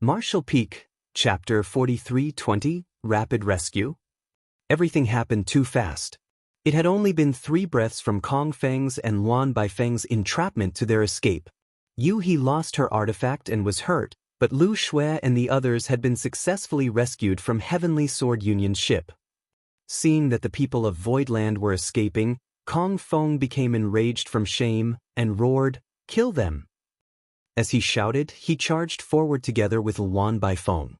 Marshall Peak, Chapter 43-20, Rapid Rescue. Everything happened too fast. It had only been 3 breaths from Kong Feng's and Luan Baifeng's entrapment to their escape. Yu He lost her artifact and was hurt, but Lu Shui and the others had been successfully rescued from Heavenly Sword Union's ship. Seeing that the people of Voidland were escaping, Kong Feng became enraged from shame and roared, "Kill them!" As he shouted, he charged forward together with Luan Baifeng.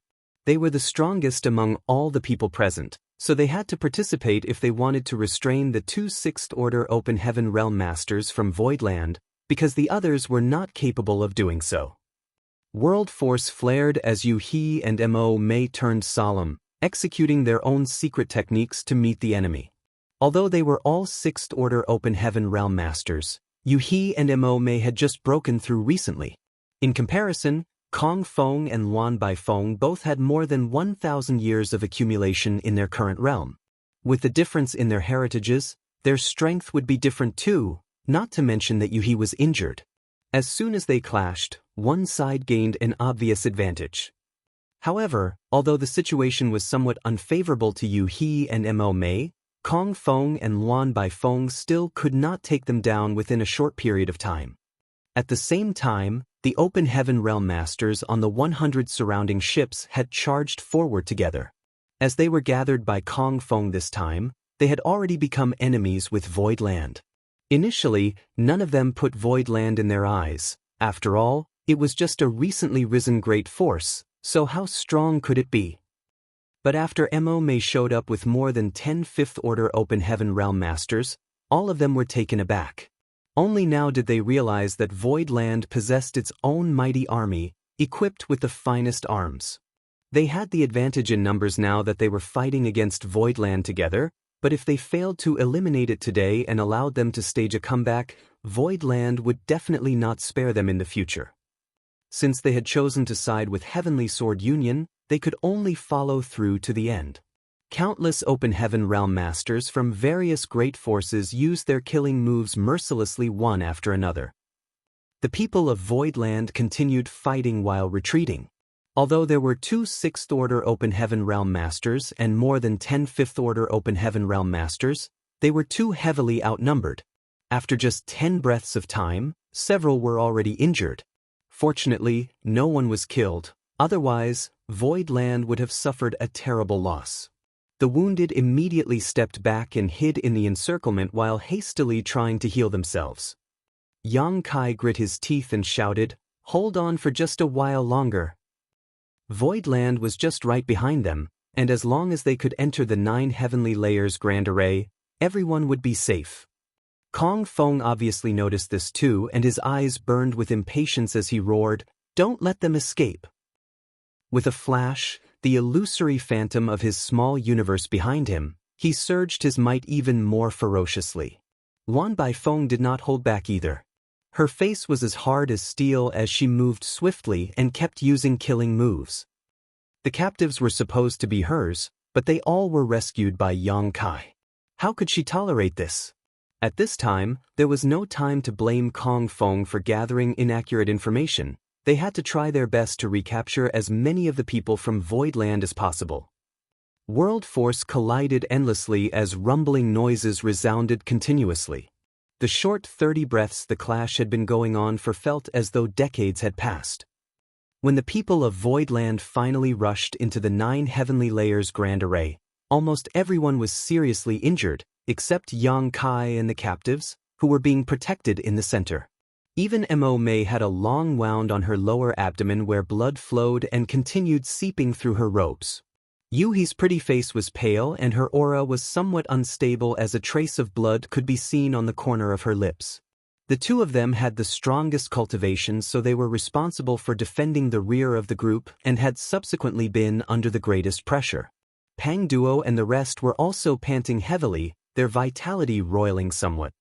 They were the strongest among all the people present, so they had to participate if they wanted to restrain the 2 Sixth-Order Open Heaven Realm Masters from Voidland, because the others were not capable of doing so. World Force flared as Yu He and Mo Mei turned solemn, executing their own secret techniques to meet the enemy. Although they were all 6th-Order Open Heaven Realm Masters, Yu He and Mo Mei had just broken through recently. In comparison, Kong Feng and Luan Baifeng both had more than 1,000 years of accumulation in their current realm. With the difference in their heritages, their strength would be different too, not to mention that Yu He was injured. As soon as they clashed, one side gained an obvious advantage. However, although the situation was somewhat unfavorable to Yu He and Mo Mei, Kong Feng and Luan Baifeng still could not take them down within a short period of time. At the same time, the Open Heaven Realm Masters on the 100 surrounding ships had charged forward together. As they were gathered by Kong Feng this time, they had already become enemies with Voidland. Initially, none of them put Voidland in their eyes. After all, it was just a recently risen great force, so how strong could it be? But after Mo Mei showed up with more than 10 Fifth-Order Open Heaven Realm Masters, all of them were taken aback. Only now did they realize that Voidland possessed its own mighty army, equipped with the finest arms. They had the advantage in numbers now that they were fighting against Voidland together, but if they failed to eliminate it today and allowed them to stage a comeback, Voidland would definitely not spare them in the future. Since they had chosen to side with Heavenly Sword Union, they could only follow through to the end. Countless Open Heaven Realm Masters from various great forces used their killing moves mercilessly one after another. The people of Voidland continued fighting while retreating. Although there were 2 Sixth-Order Open Heaven Realm Masters and more than 10 Fifth-Order Open Heaven Realm Masters, they were too heavily outnumbered. After just 10 breaths of time, several were already injured. Fortunately, no one was killed, otherwise, Voidland would have suffered a terrible loss. The wounded immediately stepped back and hid in the encirclement while hastily trying to heal themselves. Yang Kai grit his teeth and shouted, "Hold on for just a while longer." Voidland was just right behind them, and as long as they could enter the 9 Heavenly Layers Grand Array, everyone would be safe. Kong Feng obviously noticed this too, and his eyes burned with impatience as he roared, "Don't let them escape." With a flash, the illusory phantom of his small universe behind him, he surged his might even more ferociously. Luan Baifeng did not hold back either. Her face was as hard as steel as she moved swiftly and kept using killing moves. The captives were supposed to be hers, but they all were rescued by Yang Kai. How could she tolerate this? At this time, there was no time to blame Kong Feng for gathering inaccurate information. They had to try their best to recapture as many of the people from Voidland as possible. World Force collided endlessly as rumbling noises resounded continuously. The short 30 breaths the clash had been going on for felt as though decades had passed. When the people of Voidland finally rushed into the 9 Heavenly Layers Grand Array, almost everyone was seriously injured, except Yang Kai and the captives, who were being protected in the center. Even Mo Mei had a long wound on her lower abdomen where blood flowed and continued seeping through her robes. Yu He's pretty face was pale and her aura was somewhat unstable as a trace of blood could be seen on the corner of her lips. The two of them had the strongest cultivation, so they were responsible for defending the rear of the group and had subsequently been under the greatest pressure. Pang Duo and the rest were also panting heavily, their vitality roiling somewhat.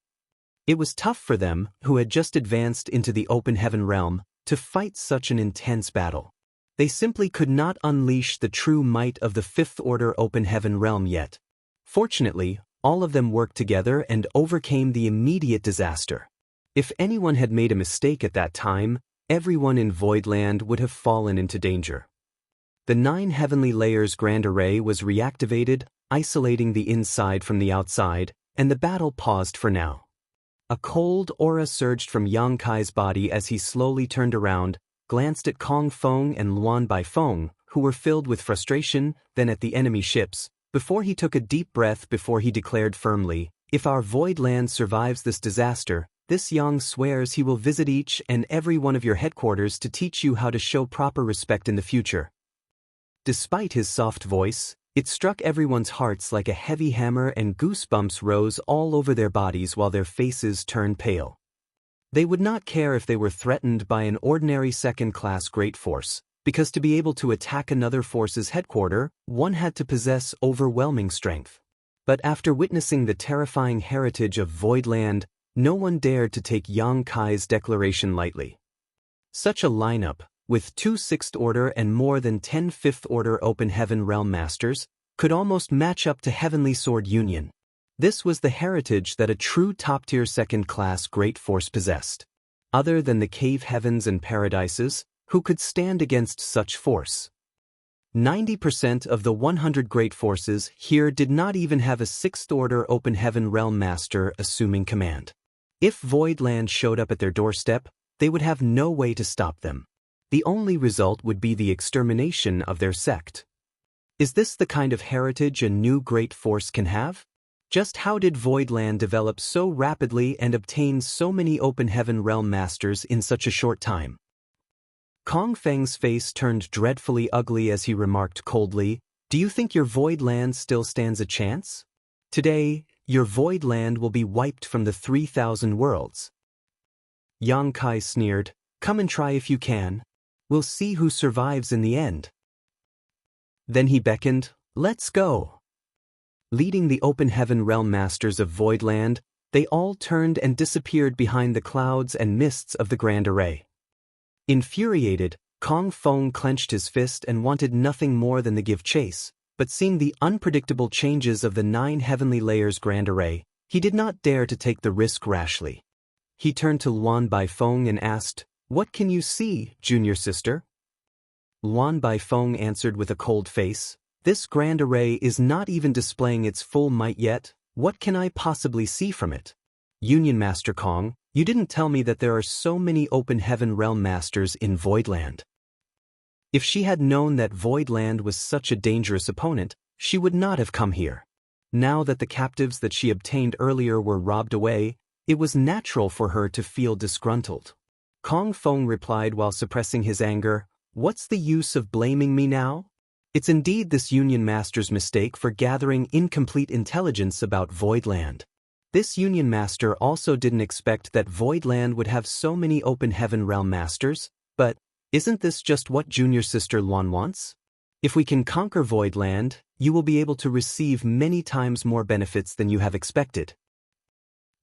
It was tough for them, who had just advanced into the Open Heaven realm, to fight such an intense battle. They simply could not unleash the true might of the 5th Order Open Heaven realm yet. Fortunately, all of them worked together and overcame the immediate disaster. If anyone had made a mistake at that time, everyone in Voidland would have fallen into danger. The 9 heavenly layers grand array was reactivated, isolating the inside from the outside, and the battle paused for now. A cold aura surged from Yang Kai's body as he slowly turned around, glanced at Kong Feng and Luan Baifeng, who were filled with frustration, then at the enemy ships, before he took a deep breath before he declared firmly, "If our Voidland survives this disaster, this Yang swears he will visit each and every one of your headquarters to teach you how to show proper respect in the future." Despite his soft voice, it struck everyone's hearts like a heavy hammer and goosebumps rose all over their bodies while their faces turned pale. They would not care if they were threatened by an ordinary second-class great force, because to be able to attack another force's headquarters, one had to possess overwhelming strength. But after witnessing the terrifying heritage of Voidland, no one dared to take Yang Kai's declaration lightly. Such a lineup, with 2 Sixth Order and more than 10 Fifth Order Open Heaven Realm Masters, could almost match up to Heavenly Sword Union. This was the heritage that a true top-tier second-class great force possessed. Other than the cave heavens and paradises, who could stand against such force? 90% of the 100 great forces here did not even have a Sixth Order Open Heaven Realm Master assuming command. If Voidland showed up at their doorstep, they would have no way to stop them. The only result would be the extermination of their sect. Is this the kind of heritage a new great force can have? Just how did Voidland develop so rapidly and obtain so many Open Heaven Realm Masters in such a short time? Kong Feng's face turned dreadfully ugly as he remarked coldly, "Do you think your Voidland still stands a chance? Today, your Voidland will be wiped from the 3,000 worlds." Yang Kai sneered, "Come and try if you can. We'll see who survives in the end." Then he beckoned, "Let's go." Leading the Open Heaven Realm Masters of Voidland, they all turned and disappeared behind the clouds and mists of the Grand Array. Infuriated, Kong Feng clenched his fist and wanted nothing more than to give chase, but seeing the unpredictable changes of the 9 heavenly layers Grand Array, he did not dare to take the risk rashly. He turned to Luan Baifeng and asked, "What can you see, junior sister?" Luan Baifeng answered with a cold face, "This Grand Array is not even displaying its full might yet. What can I possibly see from it?" "Union Master Kong, you didn't tell me that there are so many Open Heaven Realm Masters in Voidland." If she had known that Voidland was such a dangerous opponent, she would not have come here. Now that the captives that she obtained earlier were robbed away, it was natural for her to feel disgruntled. Kong Feng replied while suppressing his anger, "What's the use of blaming me now? It's indeed this Union Master's mistake for gathering incomplete intelligence about Voidland. This Union Master also didn't expect that Voidland would have so many Open Heaven Realm Masters, but isn't this just what Junior Sister Luan wants? If we can conquer Voidland, you will be able to receive many times more benefits than you have expected."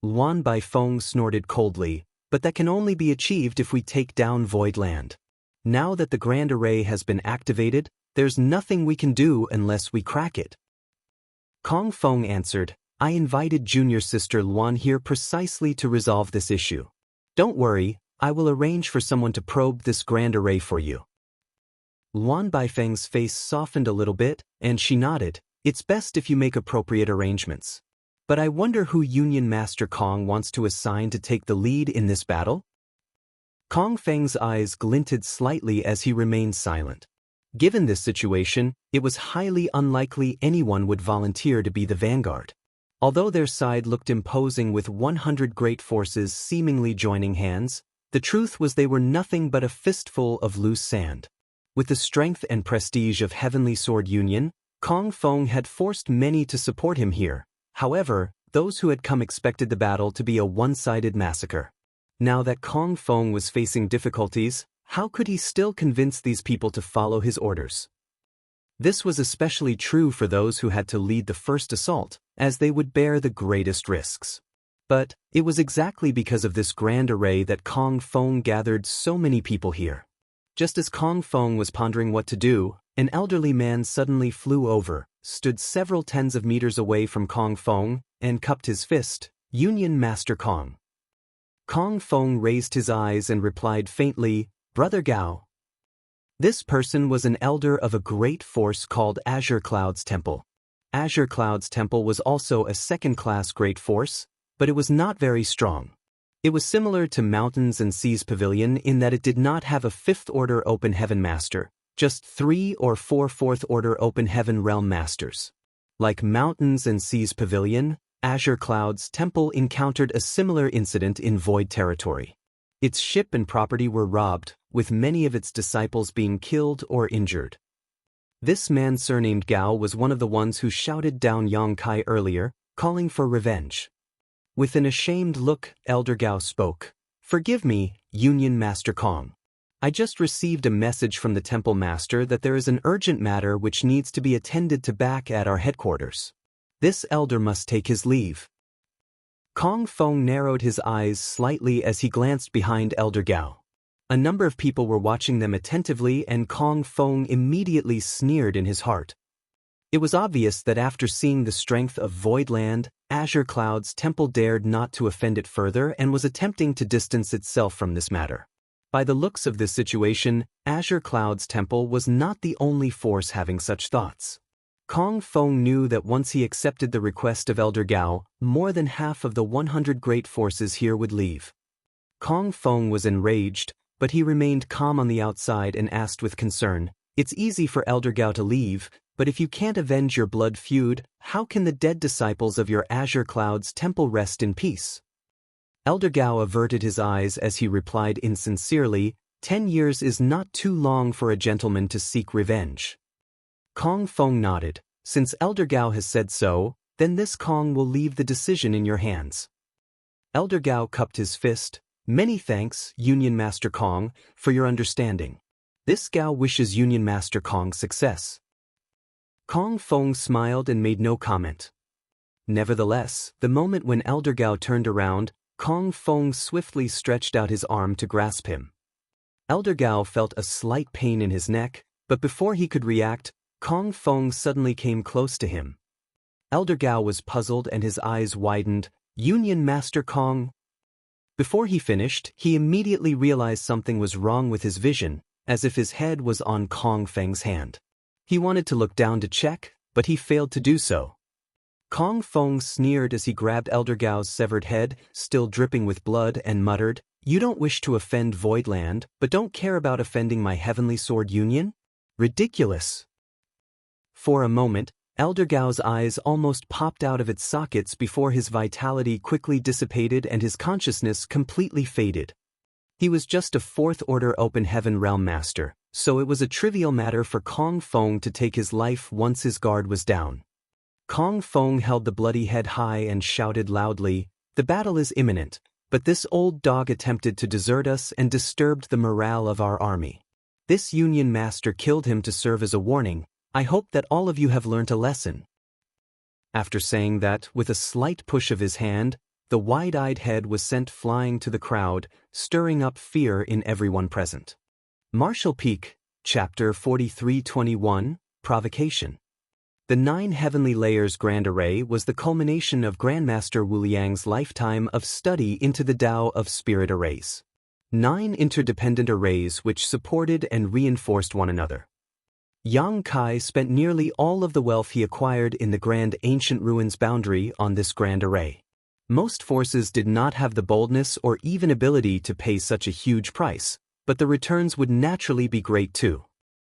Luan Baifeng snorted coldly, "But that can only be achieved if we take down Voidland. Now that the Grand Array has been activated, there's nothing we can do unless we crack it." Kong Feng answered, "I invited Junior Sister Luan here precisely to resolve this issue. Don't worry, I will arrange for someone to probe this Grand Array for you." Luan Baifeng's face softened a little bit, and she nodded, "It's best if you make appropriate arrangements. But I wonder who Union Master Kong wants to assign to take the lead in this battle?" Kong Feng's eyes glinted slightly as he remained silent. Given this situation, it was highly unlikely anyone would volunteer to be the vanguard. Although their side looked imposing with 100 great forces seemingly joining hands, the truth was they were nothing but a fistful of loose sand. With the strength and prestige of Heavenly Sword Union, Kong Feng had forced many to support him here. However, those who had come expected the battle to be a one-sided massacre. Now that Kong Feng was facing difficulties, how could he still convince these people to follow his orders? This was especially true for those who had to lead the first assault, as they would bear the greatest risks. But it was exactly because of this Grand Array that Kong Feng gathered so many people here. Just as Kong Feng was pondering what to do, an elderly man suddenly flew over, stood several tens of meters away from Kong Feng, and cupped his fist, "Union Master Kong." Kong Feng raised his eyes and replied faintly, Brother Gao. This person was an elder of a great force called Azure Cloud's Temple. Azure Cloud's Temple was also a second-class great force, but it was not very strong. It was similar to Mountains and Seas Pavilion in that it did not have a fifth-order Open Heaven Master, just 3 or 4 fourth-order Open Heaven Realm Masters. Like Mountains and Seas Pavilion, Azure Cloud's Temple encountered a similar incident in Void Territory. Its ship and property were robbed, with many of its disciples being killed or injured. This man surnamed Gao was one of the ones who shouted down Yang Kai earlier, calling for revenge. With an ashamed look, Elder Gao spoke. "Forgive me, Union Master Kong. I just received a message from the Temple Master that there is an urgent matter which needs to be attended to back at our headquarters. This elder must take his leave." Kong Feng narrowed his eyes slightly as he glanced behind Elder Gao. A number of people were watching them attentively, and Kong Feng immediately sneered in his heart. It was obvious that after seeing the strength of Voidland, Azure Cloud's Temple dared not to offend it further and was attempting to distance itself from this matter. By the looks of this situation, Azure Cloud's Temple was not the only force having such thoughts. Kong Feng knew that once he accepted the request of Elder Gao, more than half of the 100 great forces here would leave. Kong Feng was enraged, but he remained calm on the outside and asked with concern, "It's easy for Elder Gao to leave, but if you can't avenge your blood feud, how can the dead disciples of your Azure Cloud's Temple rest in peace?" Elder Gao averted his eyes as he replied insincerely, 10 years is not too long for a gentleman to seek revenge." Kong Feng nodded. "Since Elder Gao has said so, then this Kong will leave the decision in your hands." Elder Gao cupped his fist. "Many thanks, Union Master Kong, for your understanding. This Gao wishes Union Master Kong success." Kong Feng smiled and made no comment. Nevertheless, the moment when Elder Gao turned around, Kong Feng swiftly stretched out his arm to grasp him. Elder Gao felt a slight pain in his neck, but before he could react, Kong Feng suddenly came close to him. Elder Gao was puzzled and his eyes widened. "Union Master Kong?" Before he finished, he immediately realized something was wrong with his vision, as if his head was on Kong Feng's hand. He wanted to look down to check, but he failed to do so. Kong Feng sneered as he grabbed Elder Gao's severed head, still dripping with blood, and muttered, "You don't wish to offend Voidland, but don't care about offending my Heavenly Sword Union? Ridiculous!" For a moment, Elder Gao's eyes almost popped out of its sockets before his vitality quickly dissipated and his consciousness completely faded. He was just a fourth-order Open Heaven Realm Master, so it was a trivial matter for Kong Feng to take his life once his guard was down. Kong Feng held the bloody head high and shouted loudly, "The battle is imminent, but this old dog attempted to desert us and disturbed the morale of our army. This Union Master killed him to serve as a warning. I hope that all of you have learnt a lesson." After saying that, with a slight push of his hand, the wide-eyed head was sent flying to the crowd, stirring up fear in everyone present. Martial Peak, Chapter 43-21, Provocation. The 9 Heavenly Layers Grand Array was the culmination of Grandmaster Wu Liang's lifetime of study into the Tao of Spirit Arrays. 9 interdependent arrays which supported and reinforced one another. Yang Kai spent nearly all of the wealth he acquired in the Grand Ancient Ruins boundary on this Grand Array. Most forces did not have the boldness or even ability to pay such a huge price, but the returns would naturally be great too.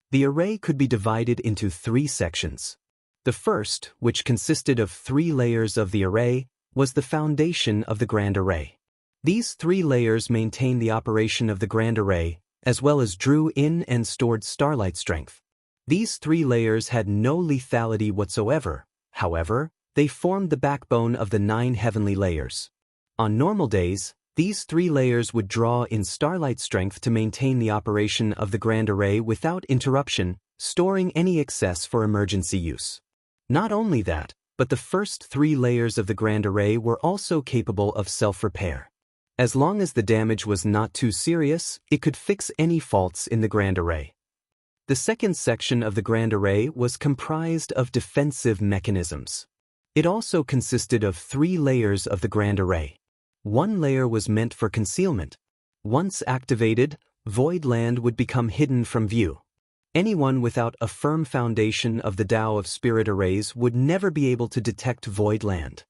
The array could be divided into 3 sections. The first, which consisted of 3 layers of the array, was the foundation of the Grand Array. These 3 layers maintained the operation of the Grand Array, as well as drew in and stored starlight strength. These 3 layers had no lethality whatsoever, however, they formed the backbone of the 9 heavenly layers. On normal days, these 3 layers would draw in starlight strength to maintain the operation of the Grand Array without interruption, storing any excess for emergency use. Not only that, but the first 3 layers of the Grand Array were also capable of self-repair. As long as the damage was not too serious, it could fix any faults in the Grand Array. The second section of the Grand Array was comprised of defensive mechanisms. It also consisted of 3 layers of the Grand Array. One layer was meant for concealment. Once activated, Void Land would become hidden from view. Anyone without a firm foundation of the Tao of Spirit arrays would never be able to detect Void Land.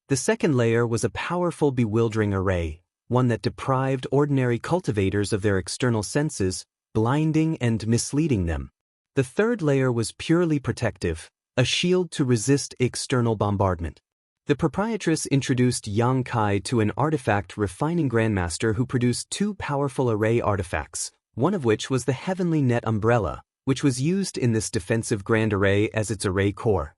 The second layer was a powerful bewildering array, one that deprived ordinary cultivators of their external senses, blinding and misleading them. The third layer was purely protective, a shield to resist external bombardment. The proprietress introduced Yang Kai to an artifact refining grandmaster who produced two powerful array artifacts, one of which was the Heavenly Net Umbrella, which was used in this defensive grand array as its array core.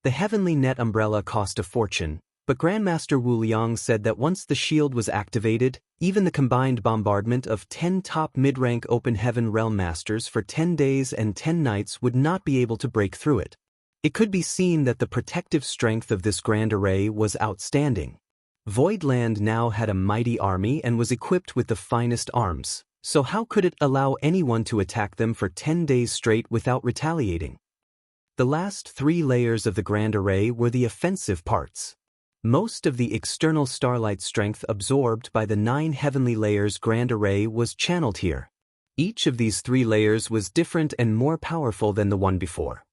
The Heavenly Net Umbrella cost a fortune, but Grandmaster Wu Liang said that once the shield was activated, even the combined bombardment of 10 top mid-rank Open Heaven Realm Masters for 10 days and 10 nights would not be able to break through it. It could be seen that the protective strength of this grand array was outstanding. Void Land now had a mighty army and was equipped with the finest arms, so how could it allow anyone to attack them for 10 days straight without retaliating? The last 3 layers of the grand array were the offensive parts. Most of the external starlight strength absorbed by the 9 heavenly layers grand array was channeled here. Each of these 3 layers was different and more powerful than the one before.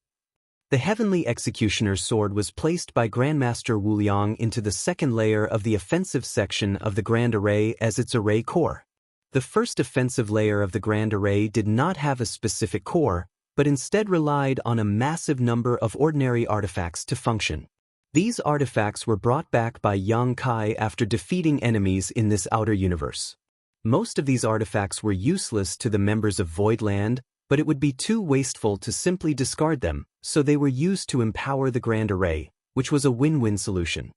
The Heavenly Executioner's Sword was placed by Grandmaster Wu Liang into the second layer of the offensive section of the grand array as its array core. The first offensive layer of the grand array did not have a specific core, but instead relied on a massive number of ordinary artifacts to function. These artifacts were brought back by Yang Kai after defeating enemies in this outer universe. Most of these artifacts were useless to the members of Void Land, but it would be too wasteful to simply discard them, so they were used to empower the grand array, which was a win-win solution.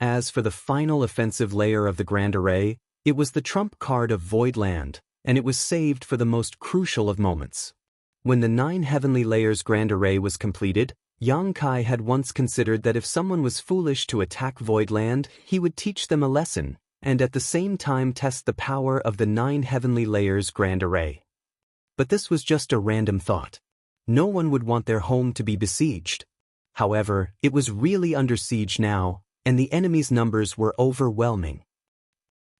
As for the final offensive layer of the grand array, it was the trump card of Void Land, and it was saved for the most crucial of moments. When the 9 heavenly layers grand array was completed, Yang Kai had once considered that if someone was foolish to attack Void Land, he would teach them a lesson, and at the same time test the power of the 9 heavenly layers grand array. But this was just a random thought. No one would want their home to be besieged. However, it was really under siege now, and the enemy's numbers were overwhelming.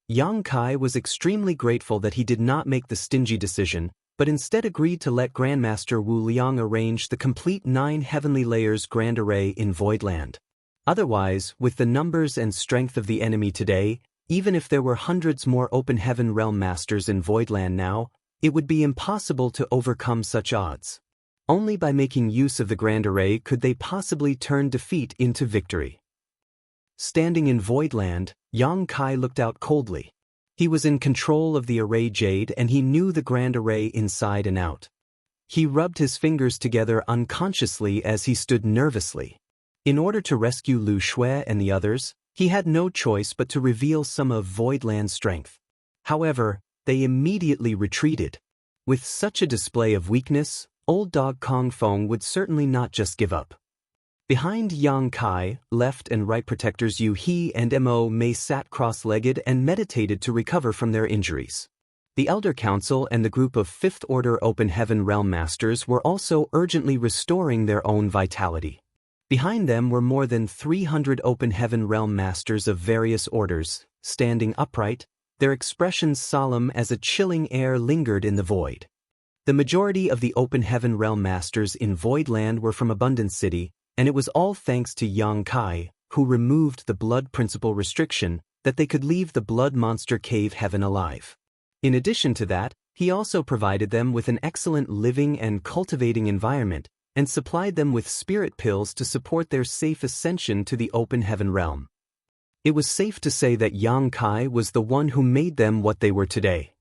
Yang Kai was extremely grateful that he did not make the stingy decision, but instead agreed to let Grandmaster Wu Liang arrange the complete 9 heavenly layers grand array in Void Land. Otherwise, with the numbers and strength of the enemy today, even if there were hundreds more Open Heaven Realm Masters in Void Land now, it would be impossible to overcome such odds. Only by making use of the grand array could they possibly turn defeat into victory. Standing in Void Land, Yang Kai looked out coldly. He was in control of the array jade and he knew the grand array inside and out. He rubbed his fingers together unconsciously as he stood nervously. In order to rescue Lu Shui and the others, he had no choice but to reveal some of Void Land's strength. However, they immediately retreated. With such a display of weakness, Old Dog Kong Fong would certainly not just give up. Behind Yang Kai, left and right protectors Yu He and Mo Mei sat cross-legged and meditated to recover from their injuries. The Elder Council and the group of 5th Order Open Heaven Realm Masters were also urgently restoring their own vitality. Behind them were more than 300 Open Heaven Realm Masters of various orders, standing upright, their expressions solemn as a chilling air lingered in the void. The majority of the Open Heaven Realm Masters in Void Land were from Abundance City, and it was all thanks to Yang Kai, who removed the blood principle restriction, that they could leave the blood monster cave heaven alive. In addition to that, he also provided them with an excellent living and cultivating environment, and supplied them with spirit pills to support their safe ascension to the Open Heaven realm. It was safe to say that Yang Kai was the one who made them what they were today.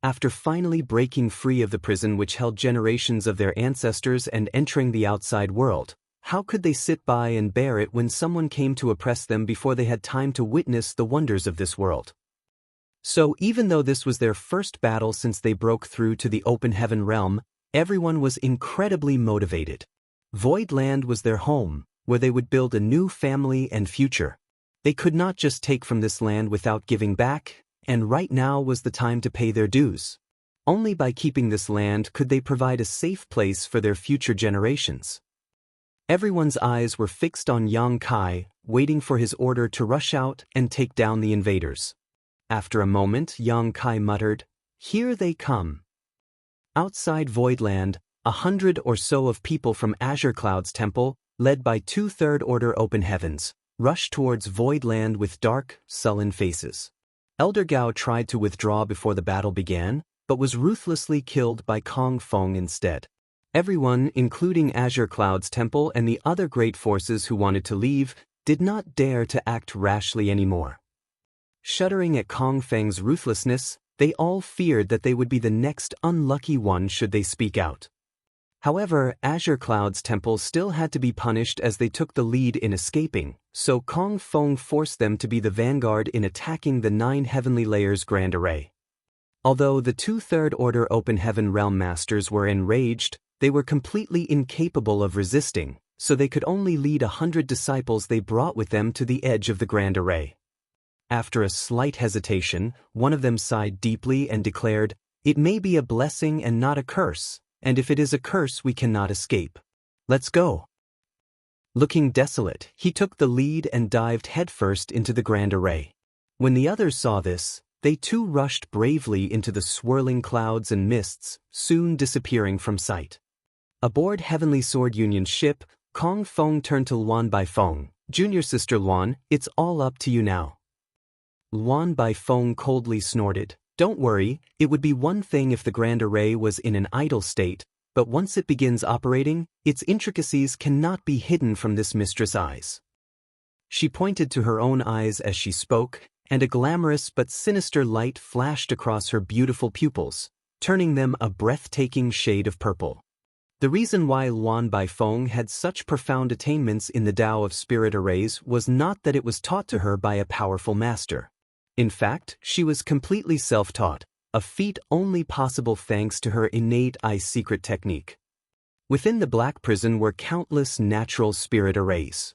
After finally breaking free of the prison which held generations of their ancestors and entering the outside world, how could they sit by and bear it when someone came to oppress them before they had time to witness the wonders of this world? So even though this was their first battle since they broke through to the Open Heaven realm, everyone was incredibly motivated. Void Land was their home, where they would build a new family and future. They could not just take from this land without giving back, and right now was the time to pay their dues. Only by keeping this land could they provide a safe place for their future generations. Everyone's eyes were fixed on Yang Kai, waiting for his order to rush out and take down the invaders. After a moment, Yang Kai muttered, Here they come. Outside Voidland, 100 or so of people from Azure Cloud's temple, led by 2/3 Order Open Heavens, rushed towards Voidland with dark, sullen faces. Elder Gao tried to withdraw before the battle began, but was ruthlessly killed by Kong Feng instead. Everyone, including Azure Cloud's temple and the other great forces who wanted to leave, did not dare to act rashly anymore. Shuddering at Kong Feng's ruthlessness, they all feared that they would be the next unlucky one should they speak out. However, Azure Cloud's temple still had to be punished as they took the lead in escaping, so Kong Feng forced them to be the vanguard in attacking the 9 Heavenly Layers Grand Array. Although the 2/3 Order Open Heaven Realm Masters were enraged, they were completely incapable of resisting, so they could only lead 100 disciples they brought with them to the edge of the Grand Array. After a slight hesitation, one of them sighed deeply and declared, "It may be a blessing and not a curse, and if it is a curse we cannot escape. Let's go." Looking desolate, he took the lead and dived headfirst into the Grand Array. When the others saw this, they too rushed bravely into the swirling clouds and mists, soon disappearing from sight. Aboard Heavenly Sword Union's ship, Kong Feng turned to Luan Baifeng. "Junior sister Luan, it's all up to you now." Luan Baifeng coldly snorted, "Don't worry, it would be one thing if the Grand Array was in an idle state, but once it begins operating, its intricacies cannot be hidden from this mistress' eyes." She pointed to her own eyes as she spoke, and a glamorous but sinister light flashed across her beautiful pupils, turning them a breathtaking shade of purple. The reason why Luan Baifeng had such profound attainments in the Tao of Spirit Arrays was not that it was taught to her by a powerful master. In fact, she was completely self-taught, a feat only possible thanks to her innate eye-secret technique. Within the Black Prison were countless natural spirit arrays.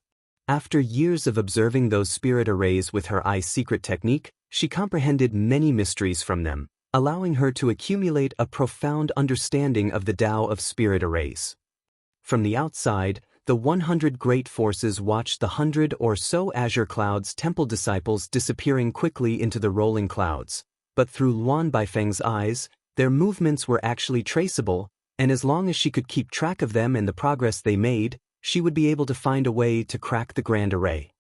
After years of observing those spirit arrays with her eye-secret technique, she comprehended many mysteries from them, allowing her to accumulate a profound understanding of the Tao of Spirit Arrays. From the outside, the 100 great forces watched the 100 or so Azure Cloud's temple disciples disappearing quickly into the rolling clouds, but through Luan Baifeng's eyes, their movements were actually traceable, and as long as she could keep track of them and the progress they made, she would be able to find a way to crack the Grand Array.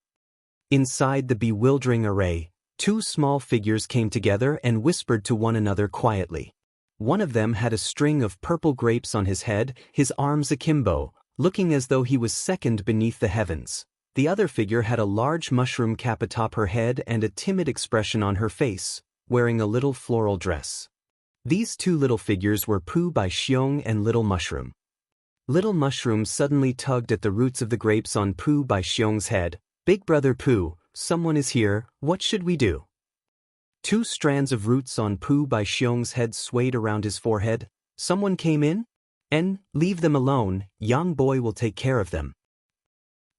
Inside the bewildering array, 2 small figures came together and whispered to one another quietly. One of them had a string of purple grapes on his head, his arms akimbo, looking as though he was second beneath the heavens. The other figure had a large mushroom cap atop her head and a timid expression on her face, wearing a little floral dress. These 2 little figures were Pooh by Xiong and Little Mushroom. Little Mushroom suddenly tugged at the roots of the grapes on Pooh by Xiong's head. "Big brother Pooh, someone is here, what should we do?" 2 strands of roots on Pooh by Xiong's head swayed around his forehead. "Someone came in? And leave them alone, young boy will take care of them."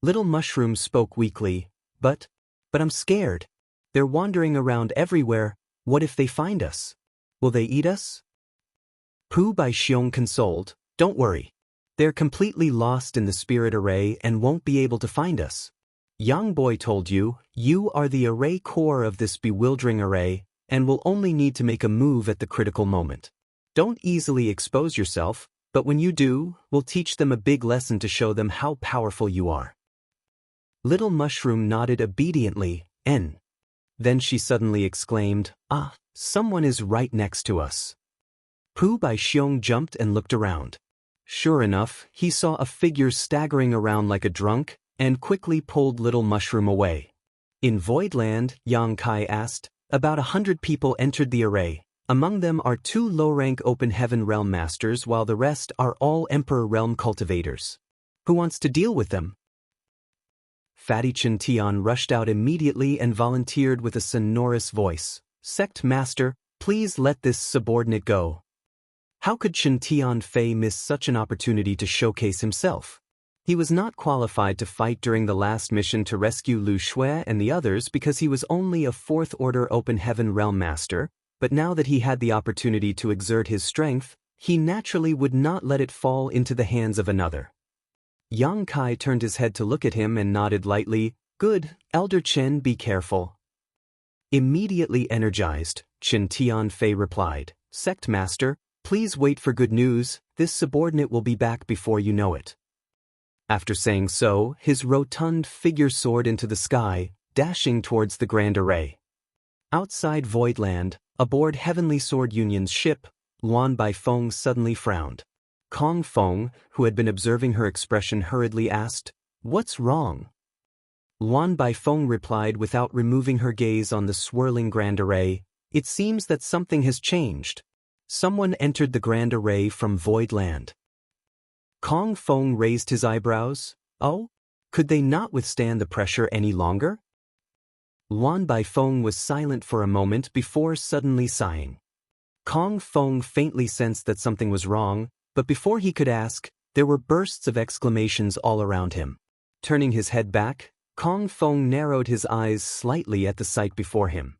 Little Mushroom spoke weakly, But I'm scared. They're wandering around everywhere, what if they find us? Will they eat us?" Pooh by Xiong consoled, "Don't worry. They're completely lost in the spirit array and won't be able to find us. Young boy told you, you are the array core of this bewildering array, and will only need to make a move at the critical moment. Don't easily expose yourself, but when you do, we'll teach them a big lesson to show them how powerful you are." Little Mushroom nodded obediently, and then she suddenly exclaimed, "Ah, someone is right next to us." Pooh by Xiong jumped and looked around. Sure enough, he saw a figure staggering around like a drunk, and quickly pulled Little Mushroom away. In Voidland, Yang Kai asked, about 100 people entered the array. Among them are 2 low-rank Open Heaven Realm Masters while the rest are all Emperor Realm Cultivators. Who wants to deal with them? Fatty Chen Tian rushed out immediately and volunteered with a sonorous voice. "Sect Master, please let this subordinate go." How could Chen Tian Fei miss such an opportunity to showcase himself? He was not qualified to fight during the last mission to rescue Lu Shui and the others because he was only a 4th Order Open Heaven Realm Master, but now that he had the opportunity to exert his strength, he naturally would not let it fall into the hands of another. Yang Kai turned his head to look at him and nodded lightly. "Good, Elder Chen, be careful." Immediately energized, Chen Tian Fei replied, "Sect Master, please wait for good news, this subordinate will be back before you know it." After saying so, his rotund figure soared into the sky, dashing towards the Grand Array. Outside Voidland, aboard Heavenly Sword Union's ship, Luan Baifeng suddenly frowned. Kong Feng, who had been observing her expression, hurriedly asked, "What's wrong?" Luan Baifeng replied without removing her gaze on the swirling Grand Array, "It seems that something has changed. Someone entered the Grand Array from Voidland." Kong Feng raised his eyebrows. Oh? Could they not withstand the pressure any longer? Luan Baifeng was silent for a moment before suddenly sighing. Kong Feng faintly sensed that something was wrong, but before he could ask, there were bursts of exclamations all around him. Turning his head back, Kong Feng narrowed his eyes slightly at the sight before him.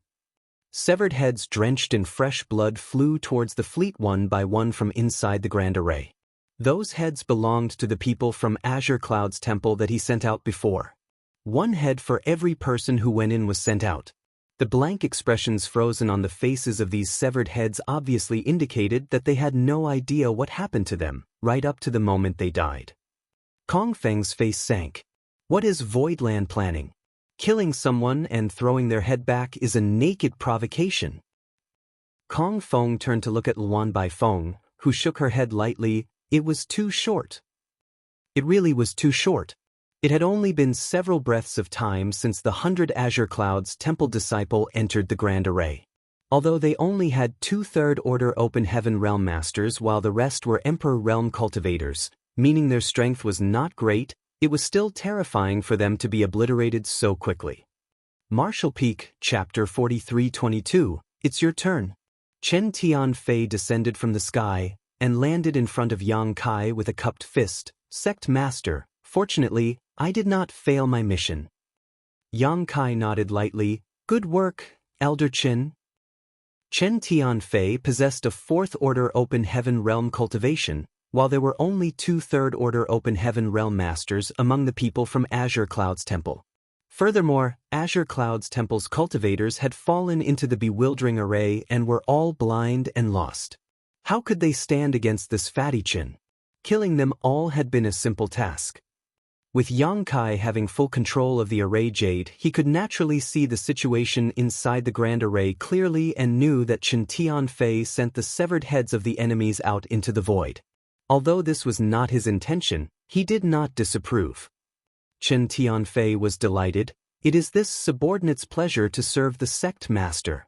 Severed heads drenched in fresh blood flew towards the fleet one by one from inside the Grand Array. Those heads belonged to the people from Azure Cloud's temple that he sent out before. One head for every person who went in was sent out. The blank expressions frozen on the faces of these severed heads obviously indicated that they had no idea what happened to them, right up to the moment they died. Kong Feng's face sank. What is Voidland planning? Killing someone and throwing their head back is a naked provocation. Kong Feng turned to look at Luan Baifeng, who shook her head lightly. It was too short. It really was too short. It had only been several breaths of time since the 100 Azure Cloud's temple disciple entered the Grand Array. Although they only had 2/3 Order Open Heaven Realm Masters while the rest were Emperor Realm Cultivators, meaning their strength was not great, it was still terrifying for them to be obliterated so quickly. Martial Peak, Chapter 43-22, It's your turn. Chen Tianfei descended from the sky and landed in front of Yang Kai with a cupped fist. "Sect Master, fortunately, I did not fail my mission." Yang Kai nodded lightly. "Good work, Elder Chen." Chen Tianfei possessed a 4th Order Open Heaven Realm cultivation, while there were only 2/3 Order Open Heaven Realm Masters among the people from Azure Cloud's temple. Furthermore, Azure Cloud's temple's cultivators had fallen into the bewildering array and were all blind and lost. How could they stand against this fatty Chen? Killing them all had been a simple task. With Yang Kai having full control of the array jade, he could naturally see the situation inside the Grand Array clearly and knew that Chen Tianfei sent the severed heads of the enemies out into the void. Although this was not his intention, he did not disapprove. Chen Tianfei was delighted. It is this subordinate's pleasure to serve the sect master.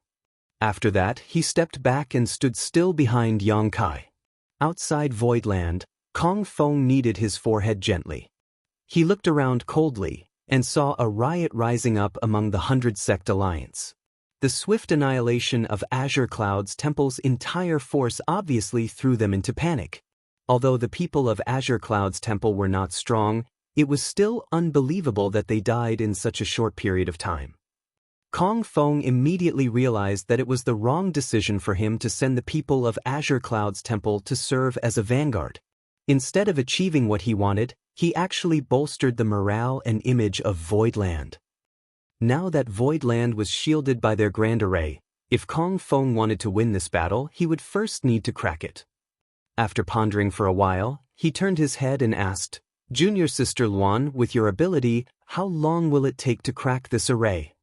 After that, he stepped back and stood still behind Yang Kai. Outside Voidland, Kong Feng kneaded his forehead gently. He looked around coldly and saw a riot rising up among the 100 Sect Alliance. The swift annihilation of Azure Cloud's temple's entire force obviously threw them into panic. Although the people of Azure Cloud's temple were not strong, it was still unbelievable that they died in such a short period of time. Kong Feng immediately realized that it was the wrong decision for him to send the people of Azure Cloud's temple to serve as a vanguard. Instead of achieving what he wanted, he actually bolstered the morale and image of Voidland. Now that Voidland was shielded by their Grand Array, if Kong Feng wanted to win this battle, he would first need to crack it. After pondering for a while, he turned his head and asked, "Junior Sister Luan, with your ability, how long will it take to crack this array?"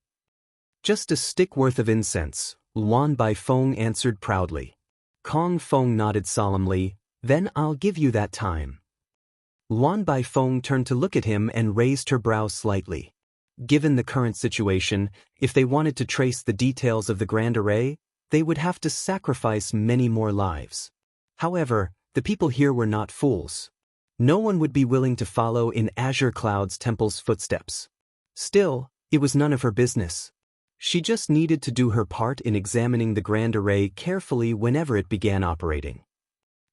"Just a stick worth of incense," Luan Baifeng answered proudly. Kong Feng nodded solemnly. "Then I'll give you that time." Luan Baifeng turned to look at him and raised her brow slightly. Given the current situation, if they wanted to trace the details of the Grand Array, they would have to sacrifice many more lives. However, the people here were not fools. No one would be willing to follow in Azure Cloud's temple's footsteps. Still, it was none of her business. She just needed to do her part in examining the Grand Array carefully whenever it began operating.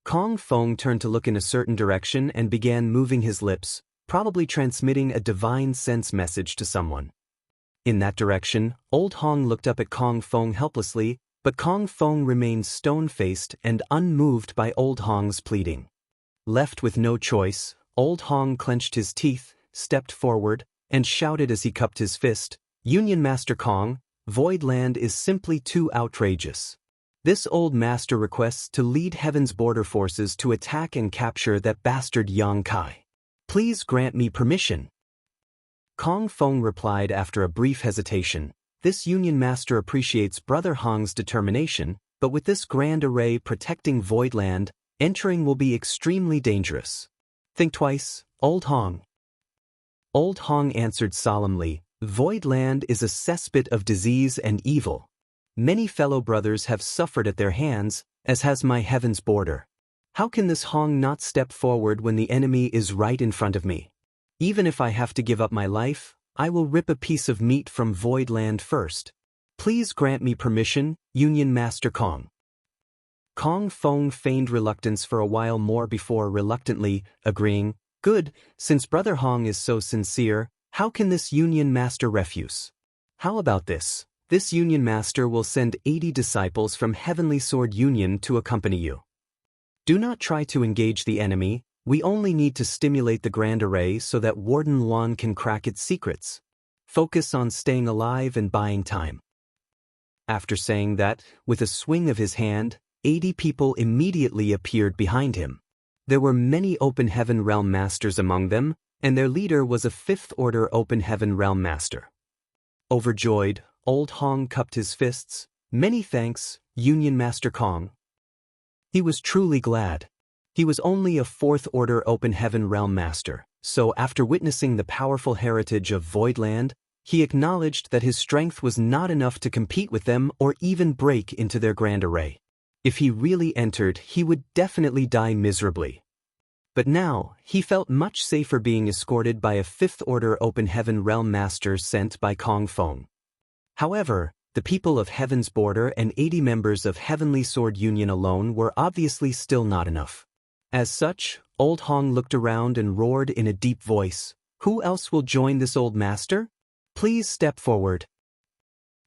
Kong Feng turned to look in a certain direction and began moving his lips, probably transmitting a divine sense message to someone. In that direction, Old Hong looked up at Kong Feng helplessly, but Kong Feng remained stone-faced and unmoved by Old Hong's pleading. Left with no choice, Old Hong clenched his teeth, stepped forward, and shouted as he cupped his fist, "Union Master Kong, Voidland is simply too outrageous. This old master requests to lead Heaven's border forces to attack and capture that bastard Yang Kai. Please grant me permission. Kong Feng replied after a brief hesitation. This Union Master appreciates Brother Hong's determination, but with this grand array protecting Voidland, entering will be extremely dangerous. Think twice, Old Hong. Old Hong answered solemnly, Voidland is a cesspit of disease and evil. Many fellow brothers have suffered at their hands, as has my Heaven's border. How can this Hong not step forward when the enemy is right in front of me? Even if I have to give up my life, I will rip a piece of meat from Voidland first. Please grant me permission, Union Master Kong. Kong Feng feigned reluctance for a while more before reluctantly agreeing, Good, since Brother Hong is so sincere, how can this Union Master refuse? How about this? This Union Master will send 80 disciples from Heavenly Sword Union to accompany you. Do not try to engage the enemy, we only need to stimulate the Grand Array so that Warden Luan can crack its secrets. Focus on staying alive and buying time. After saying that, with a swing of his hand, 80 people immediately appeared behind him. There were many Open Heaven Realm Masters among them, and their leader was a 5th Order Open Heaven Realm Master. Overjoyed, Old Hong cupped his fists. Many thanks, Union Master Kong. He was truly glad. He was only a 4th Order Open Heaven Realm Master, so after witnessing the powerful heritage of Voidland, he acknowledged that his strength was not enough to compete with them or even break into their Grand Array. If he really entered, he would definitely die miserably. But now, he felt much safer being escorted by a 5th Order Open Heaven Realm Master sent by Kong Feng. However, the people of Heaven's Border and 80 members of Heavenly Sword Union alone were obviously still not enough. As such, Old Hong looked around and roared in a deep voice, Who else will join this old master? Please step forward.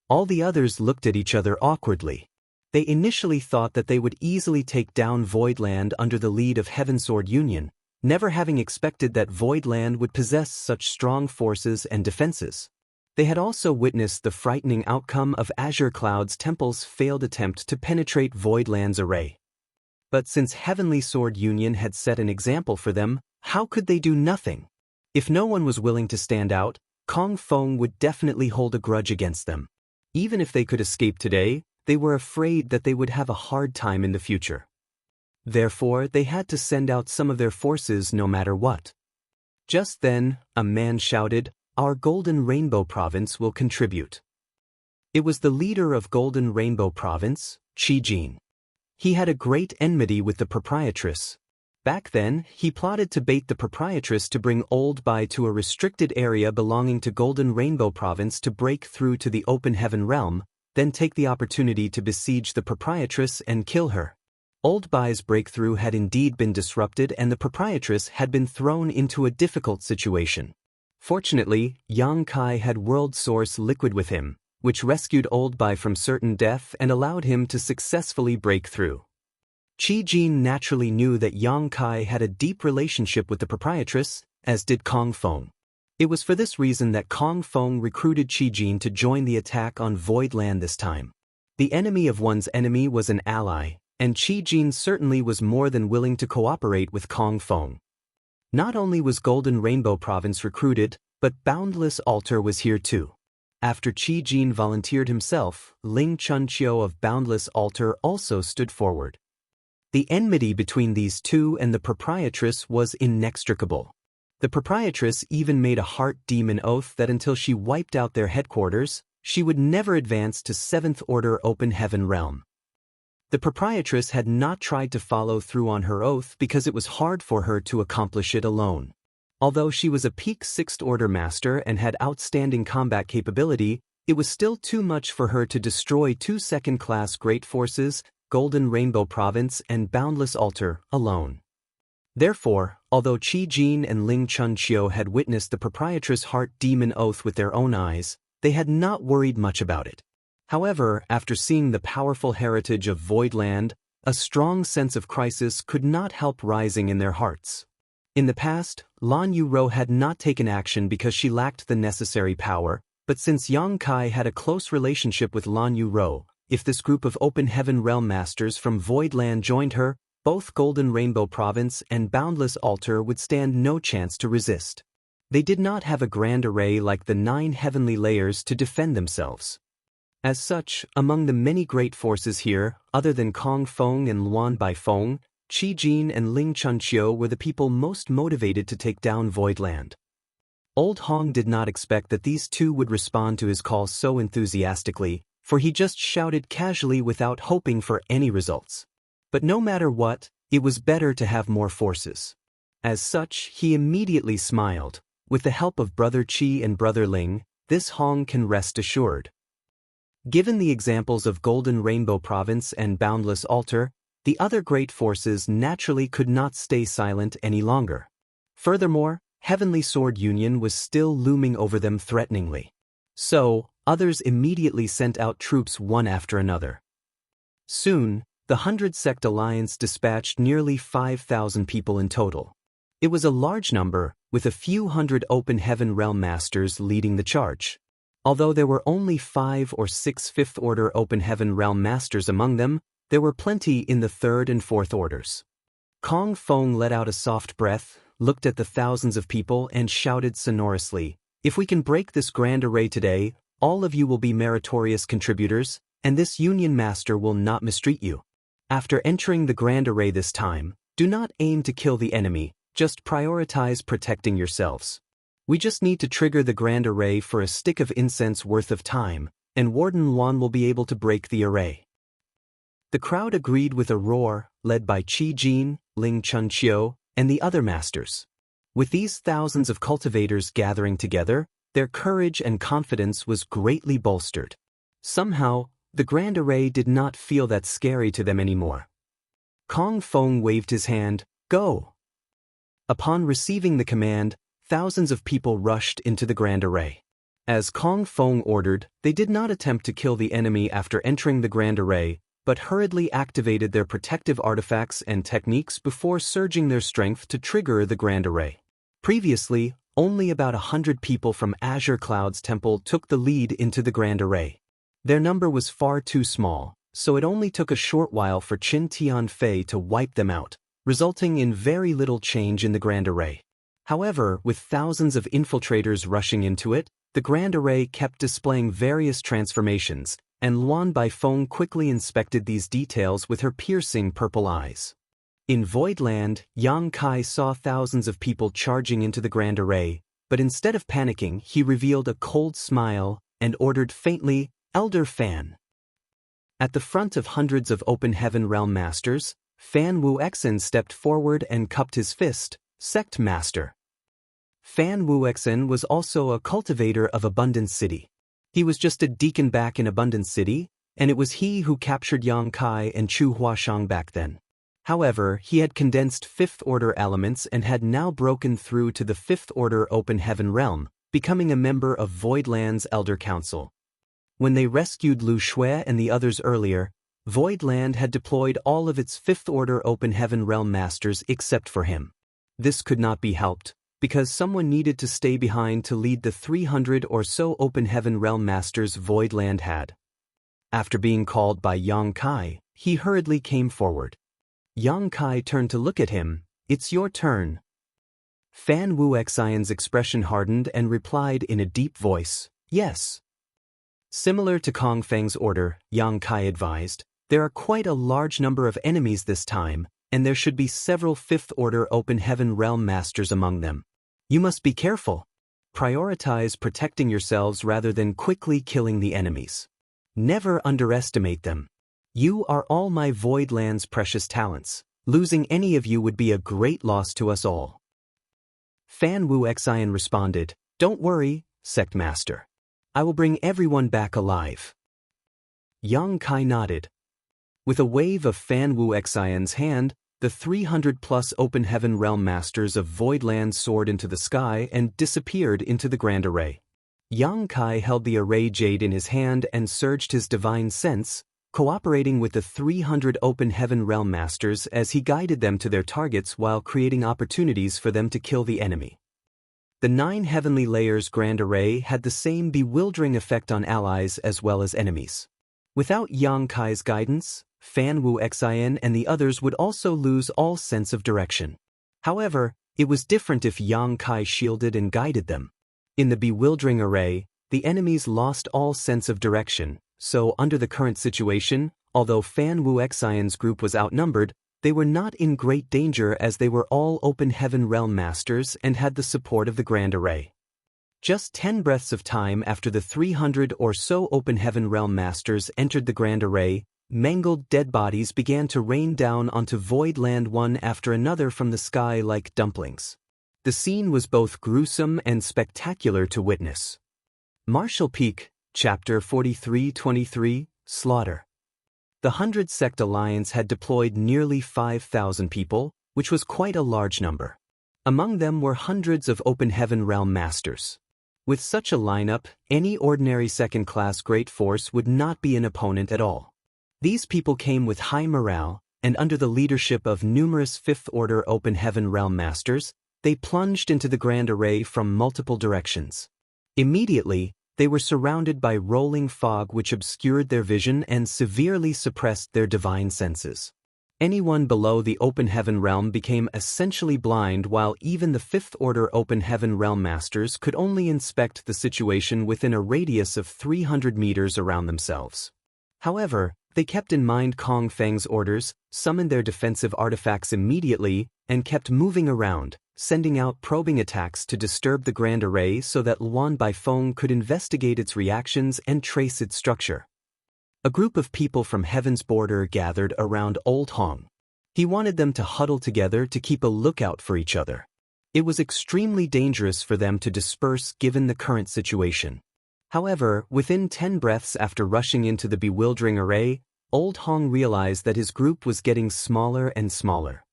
All the others looked at each other awkwardly. They initially thought that they would easily take down Voidland under the lead of Heaven Sword Union, never having expected that Voidland would possess such strong forces and defenses. They had also witnessed the frightening outcome of Azure Cloud's temple's failed attempt to penetrate Voidland's array. But since Heavenly Sword Union had set an example for them, how could they do nothing? If no one was willing to stand out, Kong Feng would definitely hold a grudge against them. Even if they could escape today, they were afraid that they would have a hard time in the future. Therefore, they had to send out some of their forces no matter what. Just then, a man shouted, Our Golden Rainbow Province will contribute. It was the leader of Golden Rainbow Province, Qi Jin. He had a great enmity with the proprietress. Back then, he plotted to bait the proprietress to bring Old Bai to a restricted area belonging to Golden Rainbow Province to break through to the Open Heaven Realm, then take the opportunity to besiege the proprietress and kill her. Old Bai's breakthrough had indeed been disrupted and the proprietress had been thrown into a difficult situation. Fortunately, Yang Kai had World Source liquid with him, which rescued Old Bai from certain death and allowed him to successfully break through. Qi Jin naturally knew that Yang Kai had a deep relationship with the proprietress, as did Kong Feng. It was for this reason that Kong Feng recruited Qi Jin to join the attack on Voidland this time. The enemy of one's enemy was an ally, and Qi Jin certainly was more than willing to cooperate with Kong Feng. Not only was Golden Rainbow Province recruited, but Boundless Altar was here too. After Qi Jin volunteered himself, Ling Chunqiu of Boundless Altar also stood forward. The enmity between these two and the proprietress was inextricable. The proprietress even made a heart demon oath that until she wiped out their headquarters, she would never advance to 7th Order Open Heaven Realm. The proprietress had not tried to follow through on her oath because it was hard for her to accomplish it alone. Although she was a peak 6th Order Master and had outstanding combat capability, it was still too much for her to destroy 2 second-class great forces, Golden Rainbow Province and Boundless Altar, alone. Therefore, although Qi Jin and Ling Chunqiu had witnessed the proprietress' heart demon oath with their own eyes, they had not worried much about it. However, after seeing the powerful heritage of Voidland, a strong sense of crisis could not help rising in their hearts. In the past, Lan Yuro had not taken action because she lacked the necessary power, but since Yang Kai had a close relationship with Lan Yuro, If this group of Open Heaven Realm Masters from Voidland joined her, both Golden Rainbow Province and Boundless Altar would stand no chance to resist. They did not have a grand array like the 9 heavenly layers to defend themselves. As such, among the many great forces here, other than Kong Feng and Luan Baifeng, Qi Jin and Ling Chunqiu were the people most motivated to take down Voidland. Old Hong did not expect that these two would respond to his call so enthusiastically, for he just shouted casually without hoping for any results. But no matter what, it was better to have more forces. As such, he immediately smiled. With the help of Brother Qi and Brother Ling, this Hong can rest assured. Given the examples of Golden Rainbow Province and Boundless Altar, the other great forces naturally could not stay silent any longer. Furthermore, Heavenly Sword Union was still looming over them threateningly. So, others immediately sent out troops one after another. Soon, the 100 Sect Alliance dispatched nearly 5,000 people in total. It was a large number, with a few hundred Open Heaven Realm Masters leading the charge. Although there were only 5 or 6 Fifth Order Open Heaven Realm Masters among them, there were plenty in the 3rd and 4th Orders. Kong Feng let out a soft breath, looked at the thousands of people and shouted sonorously, "If we can break this grand array today, all of you will be meritorious contributors, and this Union Master will not mistreat you. After entering the grand array this time, do not aim to kill the enemy, just prioritize protecting yourselves. We just need to trigger the grand array for a stick of incense worth of time, and Warden Luan will be able to break the array." The crowd agreed with a roar, led by Qi Jin, Ling Chunqiu, and the other masters. With these thousands of cultivators gathering together, their courage and confidence was greatly bolstered. Somehow, the grand array did not feel that scary to them anymore. Kong Feng waved his hand, "Go!" Upon receiving the command, thousands of people rushed into the grand array. As Kong Feng ordered, they did not attempt to kill the enemy after entering the grand array, but hurriedly activated their protective artifacts and techniques before surging their strength to trigger the grand array. Previously, only about 100 people from Azure Cloud's temple took the lead into the grand array. Their number was far too small, so it only took a short while for Qin Tianfei to wipe them out, resulting in very little change in the grand array. However, with thousands of infiltrators rushing into it, the grand array kept displaying various transformations, and Luan Baifeng quickly inspected these details with her piercing purple eyes. In Voidland, Yang Kai saw thousands of people charging into the grand array, but instead of panicking, he revealed a cold smile and ordered faintly, "Elder Fan." At the front of hundreds of Open Heaven Realm Masters, Fan Wuexen stepped forward and cupped his fist, "Sect Master." Fan Wuexen was also a cultivator of Abundance City. He was just a deacon back in Abundance City, and it was he who captured Yang Kai and Chu Huashang back then. However, he had condensed Fifth Order elements and had now broken through to the Fifth Order Open Heaven Realm, becoming a member of Voidland's Elder Council. When they rescued Lu Shui and the others earlier, Voidland had deployed all of its Fifth Order Open Heaven Realm Masters except for him. This could not be helped, because someone needed to stay behind to lead the 300 or so Open Heaven Realm Masters Voidland had. After being called by Yang Kai, he hurriedly came forward. Yang Kai turned to look at him. "It's your turn." Fan Wuexion's expression hardened and replied in a deep voice, "Yes." Similar to Kong Feng's order, Yang Kai advised, "There are quite a large number of enemies this time, and there should be several Fifth Order Open Heaven Realm Masters among them. You must be careful. Prioritize protecting yourselves rather than quickly killing the enemies. Never underestimate them. You are all my Voidland's precious talents. Losing any of you would be a great loss to us all." Fan Wuexian responded, "Don't worry, Sect Master. I will bring everyone back alive." Yang Kai nodded. With a wave of Fan Wuexion's hand, the 300-plus Open Heaven Realm Masters of Voidland soared into the sky and disappeared into the Grand Array. Yang Kai held the Array Jade in his hand and surged his divine sense, cooperating with the 300 Open Heaven Realm Masters as he guided them to their targets while creating opportunities for them to kill the enemy. The 9 Heavenly Layers Grand Array had the same bewildering effect on allies as well as enemies. Without Yang Kai's guidance, Fan Wu Xin and the others would also lose all sense of direction. However, it was different if Yang Kai shielded and guided them. In the bewildering array, the enemies lost all sense of direction, so under the current situation, although Fan Wu Xion's group was outnumbered, they were not in great danger as they were all Open Heaven Realm Masters and had the support of the Grand Array. Just 10 breaths of time after the 300 or so Open Heaven Realm Masters entered the Grand Array, mangled dead bodies began to rain down onto Void Land one after another from the sky like dumplings. The scene was both gruesome and spectacular to witness. Martial Peak, Chapter 43-23, Slaughter. The 100 Sect Alliance had deployed nearly 5,000 people, which was quite a large number. Among them were hundreds of Open Heaven Realm Masters. With such a lineup, any ordinary second-class Great Force would not be an opponent at all. These people came with high morale, and under the leadership of numerous Fifth-Order Open Heaven Realm Masters, they plunged into the Grand Array from multiple directions. Immediately, they were surrounded by rolling fog which obscured their vision and severely suppressed their divine senses. Anyone below the Open Heaven Realm became essentially blind, while even the Fifth Order Open Heaven Realm Masters could only inspect the situation within a radius of 300 meters around themselves. However, they kept in mind Kong Feng's orders, summoned their defensive artifacts immediately, and kept moving around, sending out probing attacks to disturb the Grand Array so that Luan Baifeng could investigate its reactions and trace its structure. A group of people from Heaven's Border gathered around Old Hong. He wanted them to huddle together to keep a lookout for each other. It was extremely dangerous for them to disperse given the current situation. However, within 10 breaths after rushing into the bewildering array, Old Hong realized that his group was getting smaller and smaller.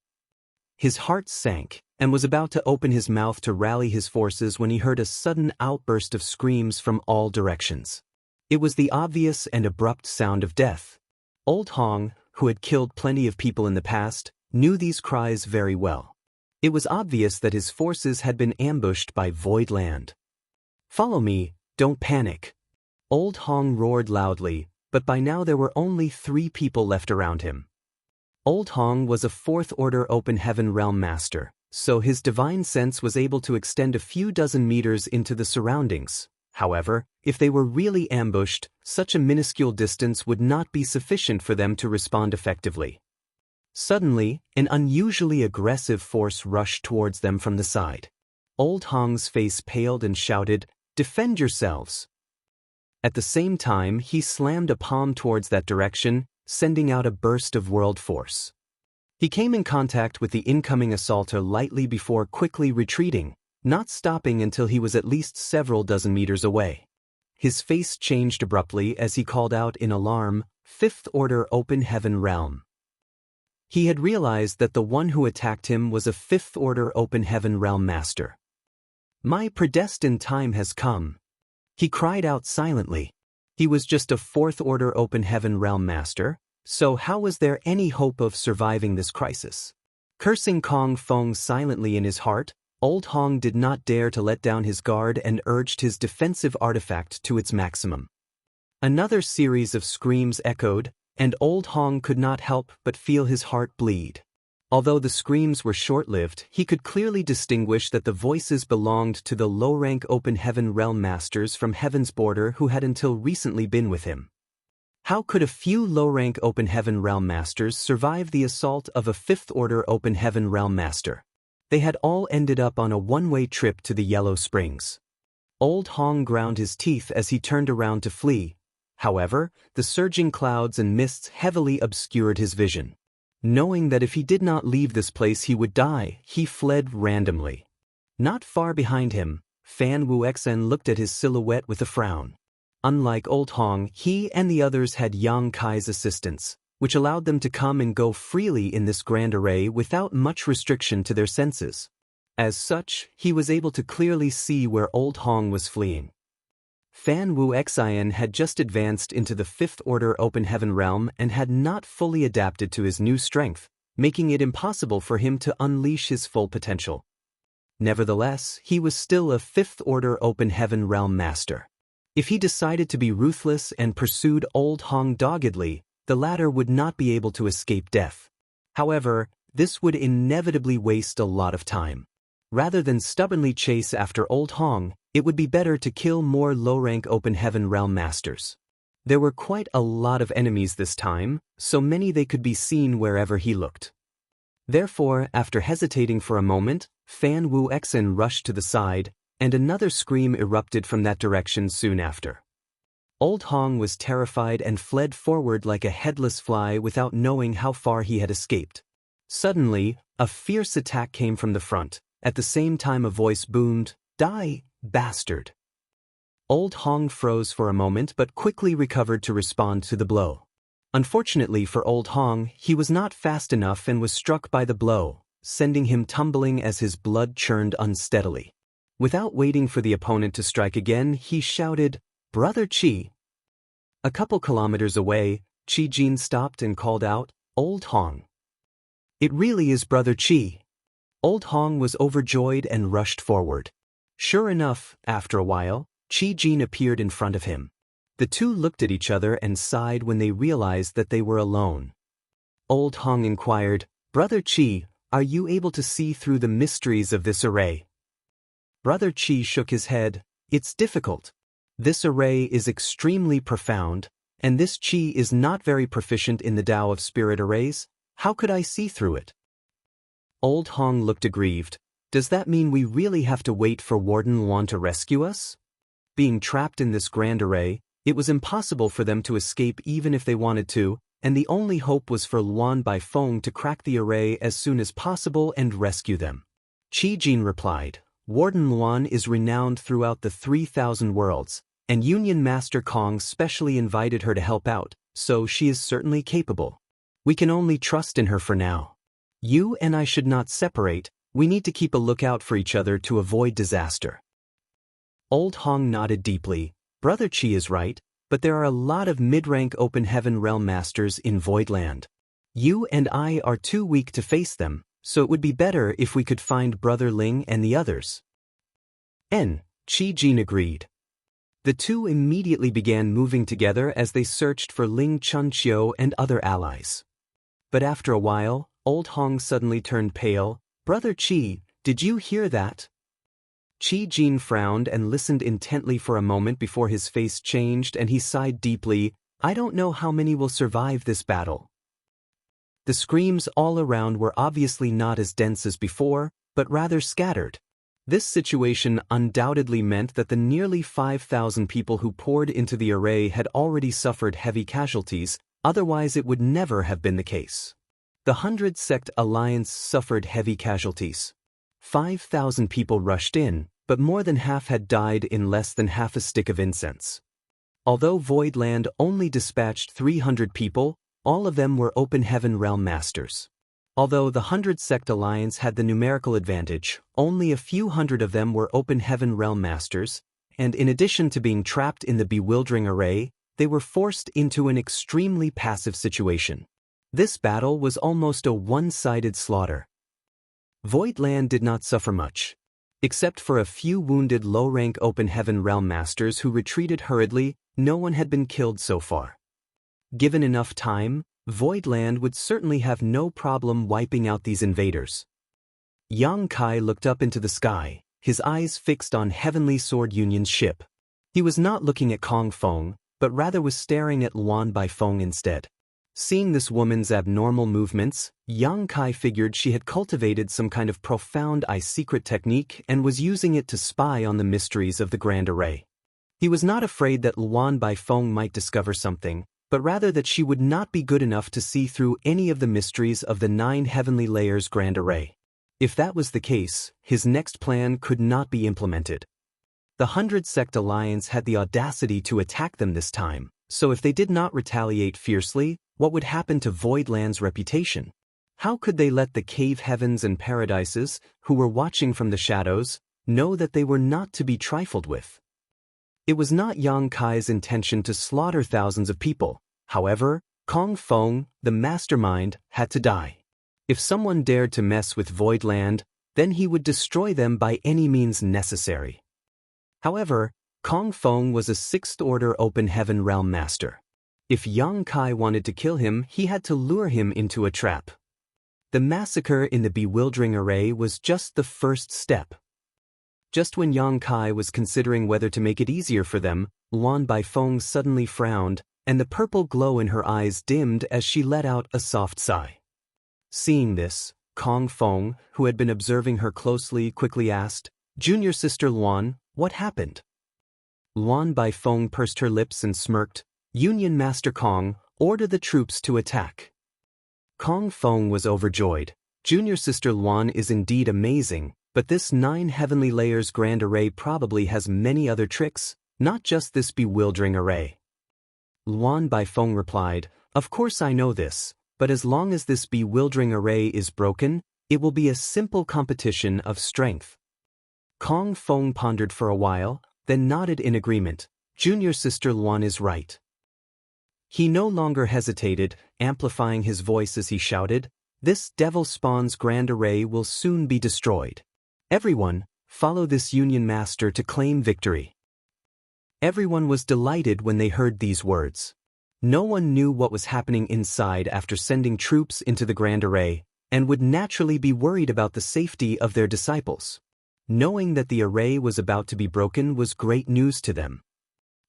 His heart sank, and was about to open his mouth to rally his forces when he heard a sudden outburst of screams from all directions. It was the obvious and abrupt sound of death. Old Hong, who had killed plenty of people in the past, knew these cries very well. It was obvious that his forces had been ambushed by Void Land. "Follow me, don't panic." Old Hong roared loudly, but by now there were only 3 people left around him. Old Hong was a 4th Order Open Heaven Realm Master, so his divine sense was able to extend a few dozen meters into the surroundings. However, if they were really ambushed, such a minuscule distance would not be sufficient for them to respond effectively. Suddenly, an unusually aggressive force rushed towards them from the side. Old Hong's face paled and shouted, "Defend yourselves!" At the same time, he slammed a palm towards that direction, sending out a burst of world force. He came in contact with the incoming assaulter lightly before quickly retreating, not stopping until he was at least several dozen meters away. His face changed abruptly as he called out in alarm, "Fifth Order Open Heaven Realm." He had realized that the one who attacked him was a Fifth Order Open Heaven Realm Master. "My predestined time has come," he cried out silently. He was just a 4th Order Open Heaven Realm Master, so how was there any hope of surviving this crisis? Cursing Kong Feng silently in his heart, Old Hong did not dare to let down his guard and urged his defensive artifact to its maximum. Another series of screams echoed, and Old Hong could not help but feel his heart bleed. Although the screams were short-lived, he could clearly distinguish that the voices belonged to the low-rank Open Heaven Realm Masters from Heaven's Border who had until recently been with him. How could a few low-rank Open Heaven Realm Masters survive the assault of a 5th Order Open Heaven Realm Master? They had all ended up on a one-way trip to the Yellow Springs. Old Hong ground his teeth as he turned around to flee. However, the surging clouds and mists heavily obscured his vision. Knowing that if he did not leave this place he would die, he fled randomly. Not far behind him, Fan Wuxen looked at his silhouette with a frown. Unlike Old Hong, he and the others had Yang Kai's assistance, which allowed them to come and go freely in this grand array without much restriction to their senses. As such, he was able to clearly see where Old Hong was fleeing. Fan Wuxen had just advanced into the 5th Order Open Heaven Realm and had not fully adapted to his new strength, making it impossible for him to unleash his full potential. Nevertheless, he was still a 5th Order Open Heaven Realm Master. If he decided to be ruthless and pursued Old Hong doggedly, the latter would not be able to escape death. However, this would inevitably waste a lot of time. Rather than stubbornly chase after Old Hong, it would be better to kill more low-rank Open Heaven Realm Masters. There were quite a lot of enemies this time, so many they could be seen wherever he looked. Therefore, after hesitating for a moment, Fan Wu Exen rushed to the side, and another scream erupted from that direction soon after. Old Hong was terrified and fled forward like a headless fly without knowing how far he had escaped. Suddenly, a fierce attack came from the front. At the same time a voice boomed, "Die, bastard!" Old Hong froze for a moment but quickly recovered to respond to the blow. Unfortunately for Old Hong, he was not fast enough and was struck by the blow, sending him tumbling as his blood churned unsteadily. Without waiting for the opponent to strike again, he shouted, "Brother Qi!" A couple kilometers away, Qi Jin stopped and called out, "Old Hong." "It really is Brother Qi." Old Hong was overjoyed and rushed forward. Sure enough, after a while, Qi Jin appeared in front of him. The two looked at each other and sighed when they realized that they were alone. Old Hong inquired, "Brother Qi, are you able to see through the mysteries of this array?" Brother Qi shook his head. "It's difficult. This array is extremely profound, and this Qi is not very proficient in the Tao of spirit arrays. How could I see through it?" Old Hong looked aggrieved. "Does that mean we really have to wait for Warden Luan to rescue us?" Being trapped in this grand array, it was impossible for them to escape even if they wanted to, and the only hope was for Luan Baifeng to crack the array as soon as possible and rescue them. Qi Jin replied, "Warden Luan is renowned throughout the 3,000 worlds, and Union Master Kong specially invited her to help out, so she is certainly capable. We can only trust in her for now. You and I should not separate. We need to keep a lookout for each other to avoid disaster." Old Hong nodded deeply. Brother Qi is right, but there are a lot of mid-rank Open Heaven Realm Masters in Voidland. You and I are too weak to face them, so it would be better if we could find Brother Ling and the others. Qi Jin agreed. The two immediately began moving together as they searched for Ling Chunqiu and other allies. But after a while, Old Hong suddenly turned pale. "Brother Qi, did you hear that?" Qi Jin frowned and listened intently for a moment before his face changed and he sighed deeply. "I don't know how many will survive this battle." The screams all around were obviously not as dense as before, but rather scattered. This situation undoubtedly meant that the nearly 5,000 people who poured into the array had already suffered heavy casualties, otherwise it would never have been the case. The 100 Sect Alliance suffered heavy casualties. 5,000 people rushed in, but more than half had died in less than half a stick of incense. Although Voidland only dispatched 300 people, all of them were Open Heaven Realm Masters. Although the 100 Sect Alliance had the numerical advantage, only a few hundred of them were Open Heaven Realm Masters, and in addition to being trapped in the bewildering array, they were forced into an extremely passive situation. This battle was almost a one-sided slaughter. Voidland did not suffer much. Except for a few wounded low-rank Open Heaven Realm Masters who retreated hurriedly, no one had been killed so far. Given enough time, Voidland would certainly have no problem wiping out these invaders. Yang Kai looked up into the sky, his eyes fixed on Heavenly Sword Union's ship. He was not looking at Kong Feng, but rather was staring at Luan Baifeng instead. Seeing this woman's abnormal movements, Yang Kai figured she had cultivated some kind of profound secret technique and was using it to spy on the mysteries of the Grand Array. He was not afraid that Luan Baifeng might discover something, but rather that she would not be good enough to see through any of the mysteries of the 9 heavenly layers Grand Array. If that was the case, his next plan could not be implemented. The 100 Sect Alliance had the audacity to attack them this time, so if they did not retaliate fiercely, what would happen to Voidland's reputation? How could they let the cave heavens and paradises, who were watching from the shadows, know that they were not to be trifled with? It was not Yang Kai's intention to slaughter thousands of people. However, Kong Feng, the mastermind, had to die. If someone dared to mess with Voidland, then he would destroy them by any means necessary. However, Kong Feng was a sixth-order open heaven realm master. If Yang Kai wanted to kill him, he had to lure him into a trap. The massacre in the bewildering array was just the first step. Just when Yang Kai was considering whether to make it easier for them, Luan Baifeng suddenly frowned, and the purple glow in her eyes dimmed as she let out a soft sigh. Seeing this, Kong Feng, who had been observing her closely, quickly asked, "Junior sister Luan, what happened?" Luan Baifeng pursed her lips and smirked, "Union Master Kong, order the troops to attack." Kong Feng was overjoyed. Junior sister Luan is indeed amazing, but this 9 heavenly layers grand array probably has many other tricks, not just this bewildering array. Luan Baifeng replied, "Of course I know this, but as long as this bewildering array is broken, it will be a simple competition of strength." Kong Feng pondered for a while, then nodded in agreement. Junior sister Luan is right. He no longer hesitated, amplifying his voice as he shouted, "This devil spawn's grand array will soon be destroyed. Everyone, follow this Union Master to claim victory." Everyone was delighted when they heard these words. No one knew what was happening inside after sending troops into the grand array, and would naturally be worried about the safety of their disciples. Knowing that the array was about to be broken was great news to them.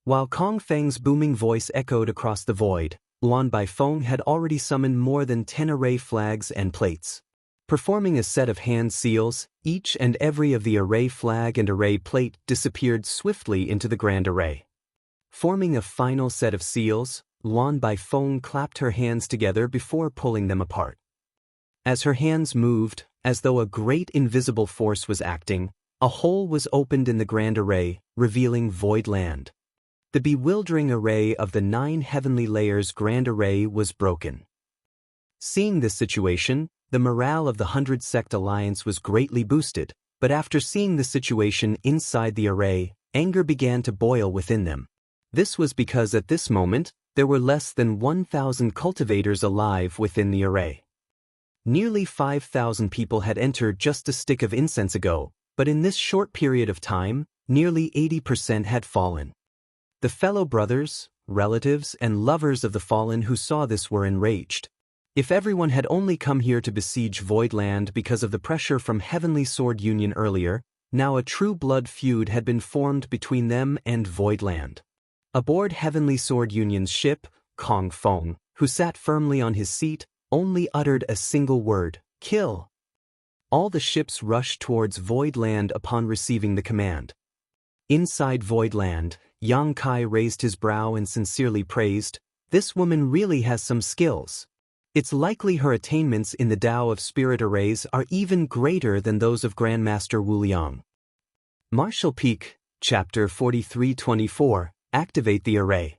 While Kong Feng's booming voice echoed across the void, Luan Baifeng had already summoned more than 10 array flags and plates. Performing a set of hand seals, each and every of the array flag and array plate disappeared swiftly into the grand array. Forming a final set of seals, Luan Baifeng clapped her hands together before pulling them apart. As her hands moved, as though a great invisible force was acting, a hole was opened in the grand array, revealing void land. The bewildering array of the 9 heavenly layers grand array was broken. Seeing this situation, the morale of the 100 Sect Alliance was greatly boosted, but after seeing the situation inside the array, anger began to boil within them. This was because at this moment, there were less than 1,000 cultivators alive within the array. Nearly 5,000 people had entered just a stick of incense ago, but in this short period of time, nearly 80% had fallen. The fellow brothers, relatives, and lovers of the fallen who saw this were enraged. If everyone had only come here to besiege Voidland because of the pressure from Heavenly Sword Union earlier, now a true blood feud had been formed between them and Voidland. Aboard Heavenly Sword Union's ship, Kong Feng, who sat firmly on his seat, only uttered a single word, "Kill." All the ships rushed towards Voidland upon receiving the command. Inside Voidland, Yang Kai raised his brow and sincerely praised, "This woman really has some skills. It's likely her attainments in the Tao of Spirit Arrays are even greater than those of Grandmaster Wu Liang." Martial Peak, Chapter 43-24, Activate the Array.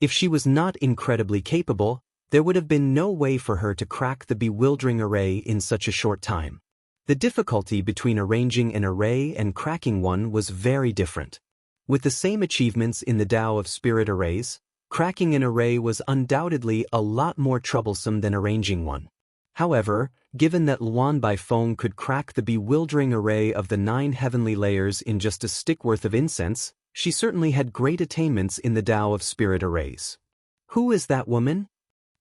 If she was not incredibly capable, there would have been no way for her to crack the bewildering array in such a short time. The difficulty between arranging an array and cracking one was very different. With the same achievements in the Tao of Spirit Arrays, cracking an array was undoubtedly a lot more troublesome than arranging one. However, given that Luan Baifeng could crack the bewildering array of the 9 heavenly layers in just a stick worth of incense, she certainly had great attainments in the Tao of Spirit Arrays. "Who is that woman?"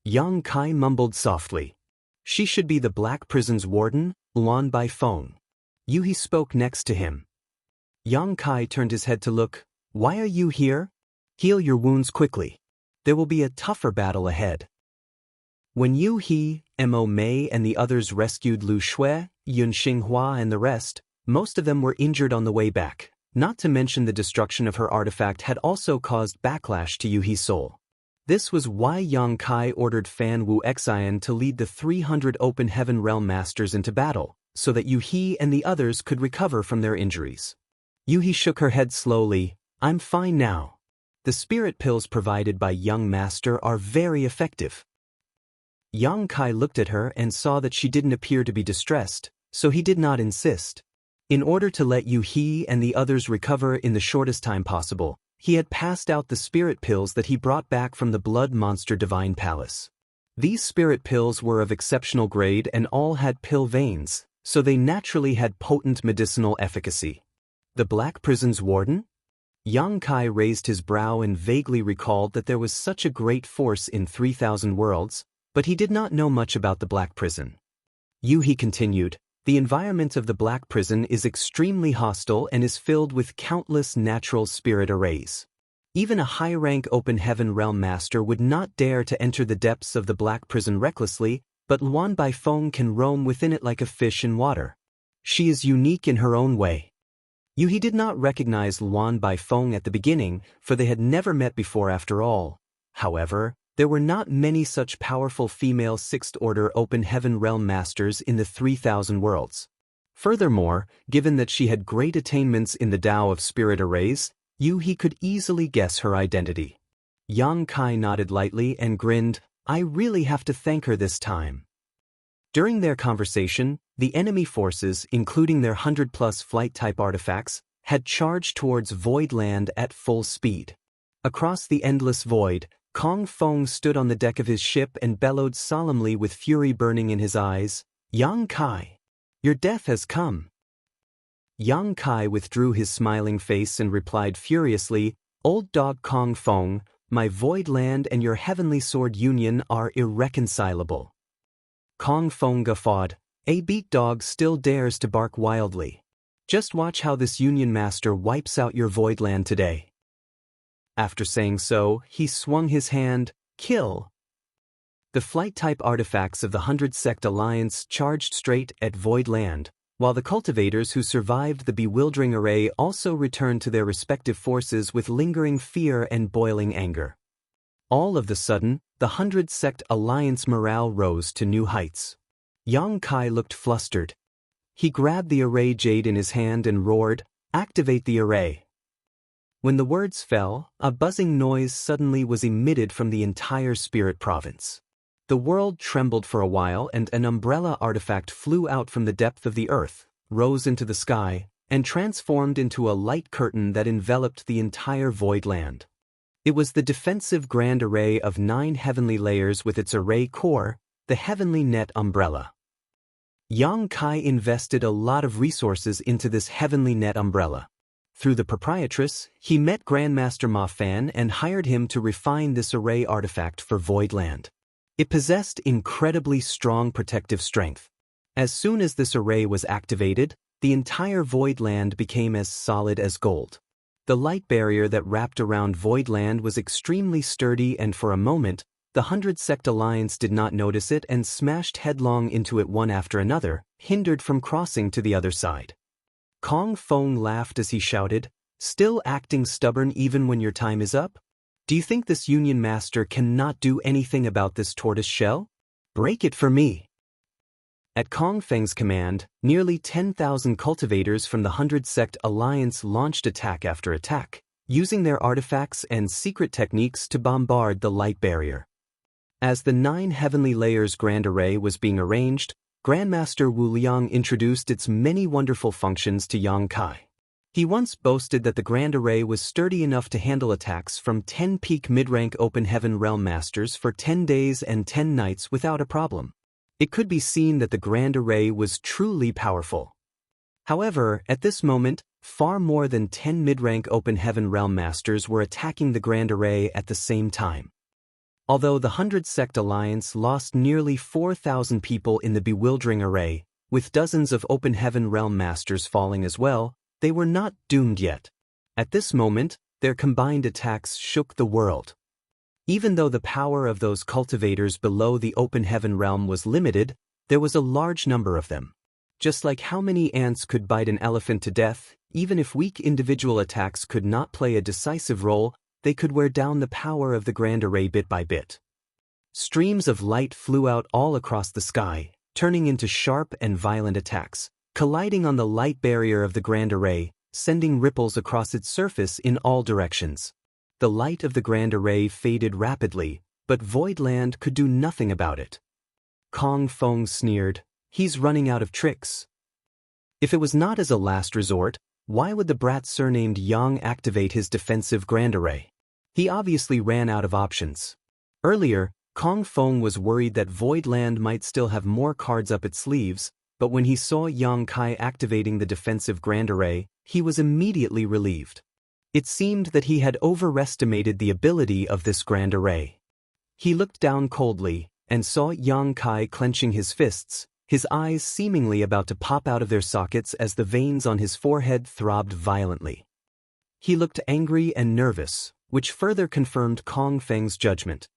Yang Kai mumbled softly. "She should be the Black Prison's warden, Luan Baifeng." Yuhi spoke next to him. Yang Kai turned his head to look. "Why are you here? Heal your wounds quickly. There will be a tougher battle ahead." When Yu He, Mo Mei and the others rescued Lu Shui, Yun Xinghua and the rest, most of them were injured on the way back, not to mention the destruction of her artifact had also caused backlash to Yu He's soul. This was why Yang Kai ordered Fan Wu Xian to lead the 300 Open Heaven Realm Masters into battle, so that Yu He and the others could recover from their injuries. Yu He shook her head slowly. "I'm fine now. The spirit pills provided by Young Master are very effective." Yang Kai looked at her and saw that she didn't appear to be distressed, so he did not insist. In order to let Yu He and the others recover in the shortest time possible, he had passed out the spirit pills that he brought back from the Blood Monster Divine Palace. These spirit pills were of exceptional grade and all had pill veins, so they naturally had potent medicinal efficacy. The Black Prison's warden? Yang Kai raised his brow and vaguely recalled that there was such a great force in 3,000 worlds, but he did not know much about the Black Prison. He continued, the environment of the Black Prison is extremely hostile and is filled with countless natural spirit arrays. Even a high-rank open heaven realm master would not dare to enter the depths of the Black Prison recklessly, but Luan Baifeng can roam within it like a fish in water. She is unique in her own way. He did not recognize Luan Baifeng at the beginning, for they had never met before after all. However, there were not many such powerful female sixth-order open heaven realm masters in the 3,000 worlds. Furthermore, given that she had great attainments in the Tao of spirit arrays, he could easily guess her identity. Yang Kai nodded lightly and grinned, I really have to thank her this time. During their conversation, the enemy forces, including their 100-plus flight-type artifacts, had charged towards Void Land at full speed. Across the endless void, Kong Feng stood on the deck of his ship and bellowed solemnly with fury burning in his eyes, Yang Kai, your death has come. Yang Kai withdrew his smiling face and replied furiously, Old dog Kong Feng, my Void Land and your heavenly sword union are irreconcilable. Kong Feng guffawed, a beat dog still dares to bark wildly. Just watch how this union master wipes out your Void Land today. After saying so, he swung his hand, kill. The flight-type artifacts of the 100 Sect Alliance charged straight at Void Land, while the cultivators who survived the bewildering array also returned to their respective forces with lingering fear and boiling anger. All of the sudden, the 100 Sect Alliance morale rose to new heights. Yang Kai looked flustered. He grabbed the array jade in his hand and roared, activate the array. When the words fell, a buzzing noise suddenly was emitted from the entire spirit province. The world trembled for a while and an umbrella artifact flew out from the depth of the earth, rose into the sky, and transformed into a light curtain that enveloped the entire Void Land. It was the defensive grand array of 9 heavenly layers with its array core, the Heavenly Net Umbrella. Yang Kai invested a lot of resources into this Heavenly Net Umbrella. Through the proprietress, he met Grandmaster Ma Fan and hired him to refine this array artifact for Void Land. It possessed incredibly strong protective strength. As soon as this array was activated, the entire Void Land became as solid as gold. The light barrier that wrapped around Void Land was extremely sturdy and for a moment, the 100 Sect Alliance did not notice it and smashed headlong into it one after another, hindered from crossing to the other side. Kong Feng laughed as he shouted, still acting stubborn even when your time is up? Do you think this Union Master cannot do anything about this tortoise shell? Break it for me. At Kong Feng's command, nearly 10,000 cultivators from the 100 Sect Alliance launched attack after attack, using their artifacts and secret techniques to bombard the light barrier. As the 9 heavenly layers grand array was being arranged, Grandmaster Wu Liang introduced its many wonderful functions to Yang Kai. He once boasted that the Grand Array was sturdy enough to handle attacks from 10 peak mid-rank Open Heaven Realm Masters for 10 days and 10 nights without a problem. It could be seen that the Grand Array was truly powerful. However, at this moment, far more than 10 mid-rank Open Heaven Realm Masters were attacking the Grand Array at the same time. Although the 100 Sect Alliance lost nearly 4,000 people in the bewildering array, with dozens of Open Heaven Realm Masters falling as well, they were not doomed yet. At this moment, their combined attacks shook the world. Even though the power of those cultivators below the Open Heaven realm was limited, there was a large number of them. Just like how many ants could bite an elephant to death, even if weak individual attacks could not play a decisive role, they could wear down the power of the Grand Array bit by bit. Streams of light flew out all across the sky, turning into sharp and violent attacks, colliding on the light barrier of the Grand Array, sending ripples across its surface in all directions. The light of the Grand Array faded rapidly, but Void Land could do nothing about it. Kong Feng sneered, he's running out of tricks. If it was not as a last resort, why would the brat surnamed Yang activate his defensive Grand Array? He obviously ran out of options. Earlier, Kong Feng was worried that Void Land might still have more cards up its sleeves, but when he saw Yang Kai activating the defensive Grand Array, he was immediately relieved. It seemed that he had overestimated the ability of this grand array. He looked down coldly and saw Yang Kai clenching his fists, his eyes seemingly about to pop out of their sockets as the veins on his forehead throbbed violently. He looked angry and nervous, which further confirmed Kong Feng's judgment.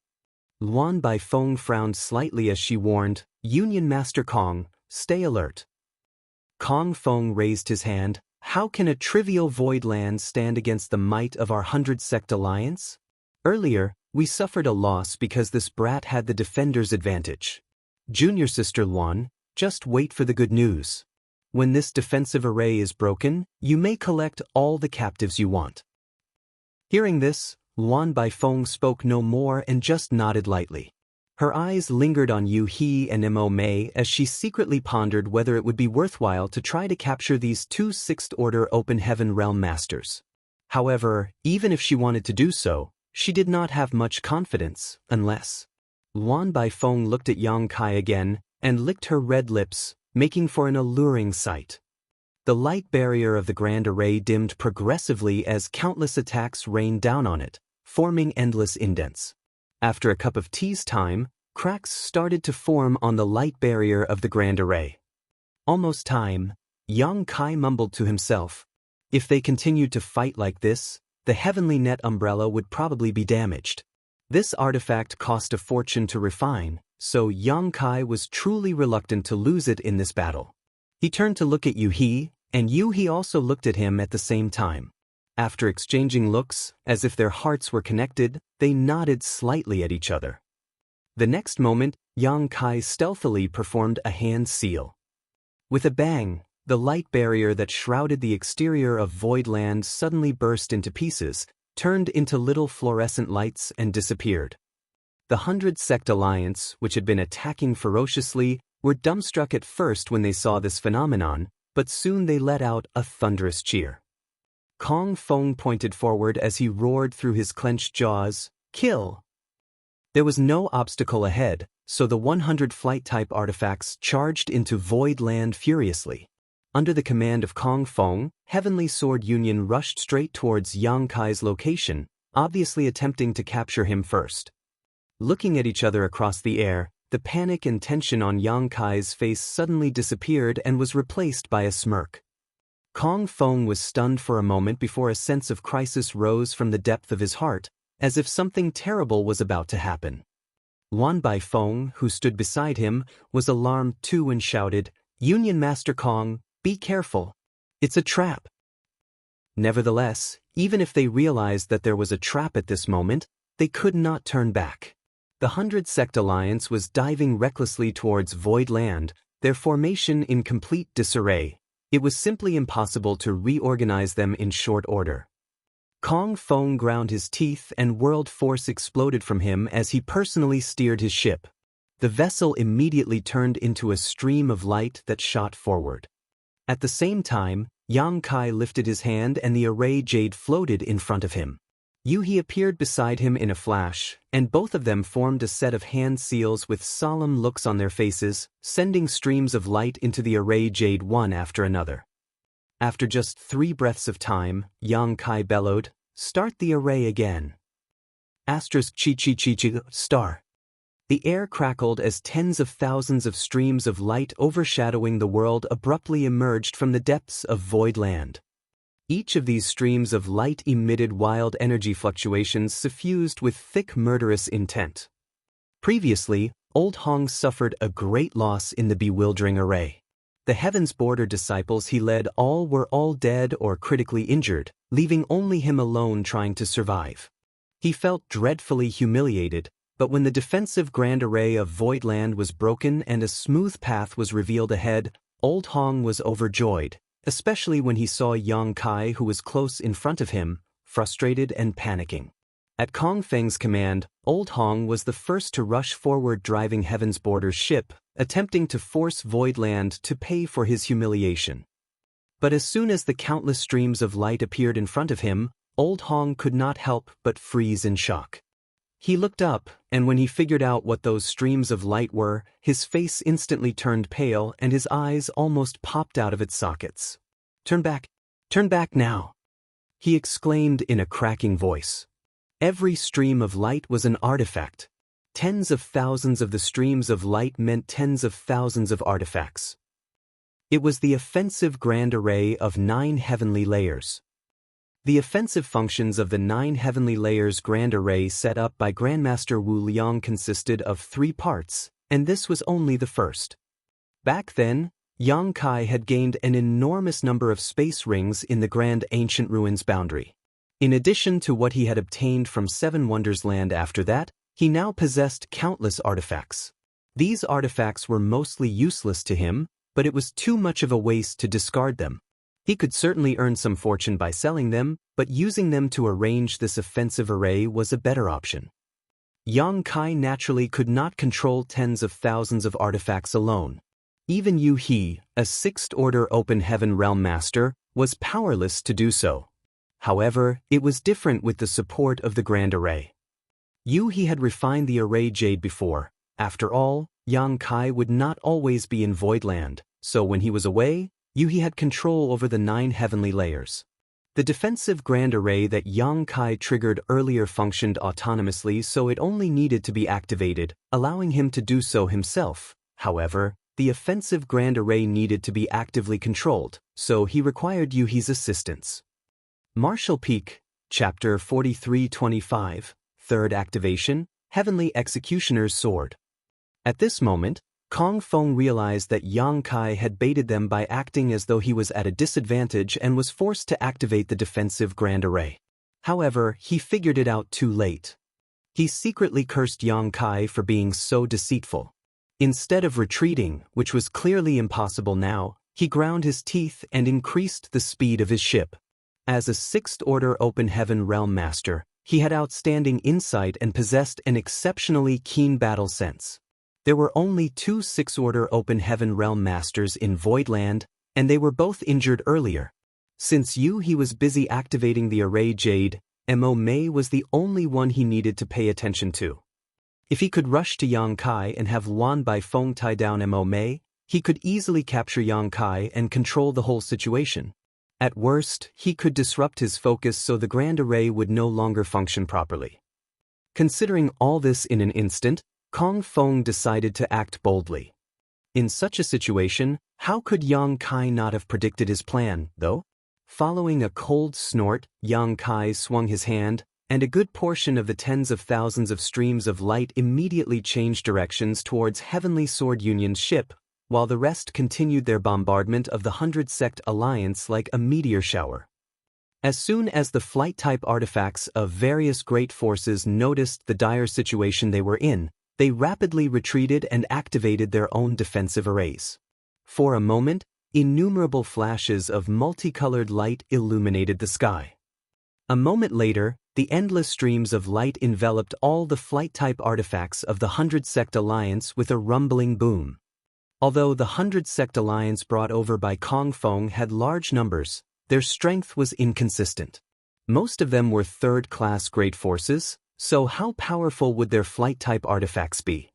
Luan Baifeng frowned slightly as she warned, "Union Master Kong, stay alert." Kong Feng raised his hand. "How can a trivial void land stand against the might of our 100-sect alliance? Earlier, we suffered a loss because this brat had the defender's advantage. Junior Sister Luan, just wait for the good news. When this defensive array is broken, you may collect all the captives you want." Hearing this, Luan Baifeng spoke no more and just nodded lightly. Her eyes lingered on Yu He and Mo Mei as she secretly pondered whether it would be worthwhile to try to capture these two Sixth-Order Open Heaven Realm Masters. However, even if she wanted to do so, she did not have much confidence, unless... Luan Baifeng looked at Yang Kai again and licked her red lips, making for an alluring sight. The light barrier of the Grand Array dimmed progressively as countless attacks rained down on it, forming endless indents. After a cup of tea's time, cracks started to form on the light barrier of the Grand Array. "Almost time," Yang Kai mumbled to himself. If they continued to fight like this, the Heavenly Net umbrella would probably be damaged. This artifact cost a fortune to refine, so Yang Kai was truly reluctant to lose it in this battle. He turned to look at Yu He, and Yu He also looked at him at the same time. After exchanging looks, as if their hearts were connected, they nodded slightly at each other. The next moment, Yang Kai stealthily performed a hand seal. With a bang, the light barrier that shrouded the exterior of Void Land suddenly burst into pieces, turned into little fluorescent lights and disappeared. The 100-Sect Alliance, which had been attacking ferociously, were dumbstruck at first when they saw this phenomenon, but soon they let out a thunderous cheer. Kong Feng pointed forward as he roared through his clenched jaws, "Kill!" There was no obstacle ahead, so the 100 flight-type artifacts charged into Void Land furiously. Under the command of Kong Feng, Heavenly Sword Union rushed straight towards Yang Kai's location, obviously attempting to capture him first. Looking at each other across the air, the panic and tension on Yang Kai's face suddenly disappeared and was replaced by a smirk. Kong Feng was stunned for a moment before a sense of crisis rose from the depth of his heart, as if something terrible was about to happen. Luan Baifeng, who stood beside him, was alarmed too and shouted, "Union Master Kong, be careful. It's a trap." Nevertheless, even if they realized that there was a trap at this moment, they could not turn back. The 100-Sect Alliance was diving recklessly towards Void Land, their formation in complete disarray. It was simply impossible to reorganize them in short order. Kong Feng ground his teeth and world force exploded from him as he personally steered his ship. The vessel immediately turned into a stream of light that shot forward. At the same time, Yang Kai lifted his hand and the array jade floated in front of him. Yu He appeared beside him in a flash, and both of them formed a set of hand seals with solemn looks on their faces, sending streams of light into the array jade one after another. After just 3 breaths of time, Yang Kai bellowed, "Start the array again." Asterisk chi chi chi chi star. The air crackled as tens of thousands of streams of light overshadowing the world abruptly emerged from the depths of Void Land. Each of these streams of light emitted wild energy fluctuations suffused with thick murderous intent. Previously, Old Hong suffered a great loss in the bewildering array. The Heaven's Border disciples he led were all dead or critically injured, leaving only him alone trying to survive. He felt dreadfully humiliated, but when the defensive Grand Array of Void Land was broken and a smooth path was revealed ahead, Old Hong was overjoyed, especially when he saw Yang Kai, who was close in front of him, frustrated and panicking. At Kong Feng's command, Old Hong was the first to rush forward, driving Heaven's Border's ship, attempting to force Void Land to pay for his humiliation. But as soon as the countless streams of light appeared in front of him, Old Hong could not help but freeze in shock. He looked up, and when he figured out what those streams of light were, his face instantly turned pale and his eyes almost popped out of its sockets. Turn back now," he exclaimed in a cracking voice. Every stream of light was an artifact. Tens of thousands of the streams of light meant tens of thousands of artifacts. It was the offensive grand array of 9 heavenly layers. The offensive functions of the 9 heavenly layers grand array set up by Grandmaster Wu Liang consisted of 3 parts, and this was only the first. Back then, Yang Kai had gained an enormous number of space rings in the Grand Ancient Ruins boundary. In addition to what he had obtained from Seven Wonders Land after that, he now possessed countless artifacts. These artifacts were mostly useless to him, but it was too much of a waste to discard them. He could certainly earn some fortune by selling them, but using them to arrange this offensive array was a better option. Yang Kai naturally could not control tens of thousands of artifacts alone. Even Yu He, a 6th-order Open Heaven Realm Master, was powerless to do so. However, it was different with the support of the Grand Array. Yu He had refined the Array Jade before. After all, Yang Kai would not always be in Voidland, so when he was away, Yu He had control over the 9 heavenly layers. The defensive Grand Array that Yang Kai triggered earlier functioned autonomously, so it only needed to be activated, allowing him to do so himself. However, the offensive Grand Array needed to be actively controlled, so he required Yu He's assistance. Martial Peak, Chapter 4325, 3rd Activation, Heavenly Executioner's Sword. At this moment, Kong Feng realized that Yang Kai had baited them by acting as though he was at a disadvantage and was forced to activate the defensive Grand Array. However, he figured it out too late. He secretly cursed Yang Kai for being so deceitful. Instead of retreating, which was clearly impossible now, he ground his teeth and increased the speed of his ship. As a 6th-order Open Heaven Realm Master, he had outstanding insight and possessed an exceptionally keen battle sense. There were only 2 6th-order Open Heaven Realm Masters in Voidland, and they were both injured earlier. Since Yu He was busy activating the Array Jade, Mo Mei was the only one he needed to pay attention to. If he could rush to Yang Kai and have Luan Baifeng tie down Mo Mei, he could easily capture Yang Kai and control the whole situation. At worst, he could disrupt his focus so the Grand Array would no longer function properly. Considering all this in an instant, Kong Feng decided to act boldly. In such a situation, how could Yang Kai not have predicted his plan, though? Following a cold snort, Yang Kai swung his hand, and a good portion of the tens of thousands of streams of light immediately changed directions towards Heavenly Sword Union's ship, while the rest continued their bombardment of the 100 Sect Alliance like a meteor shower. As soon as the flight-type artifacts of various great forces noticed the dire situation they were in, they rapidly retreated and activated their own defensive arrays. For a moment, innumerable flashes of multicolored light illuminated the sky. A moment later, the endless streams of light enveloped all the flight-type artifacts of the 100 Sect Alliance with a rumbling boom. Although the 100 Sect Alliance brought over by Kong Feng had large numbers, their strength was inconsistent. Most of them were third-class great forces, so how powerful would their flight-type artifacts be?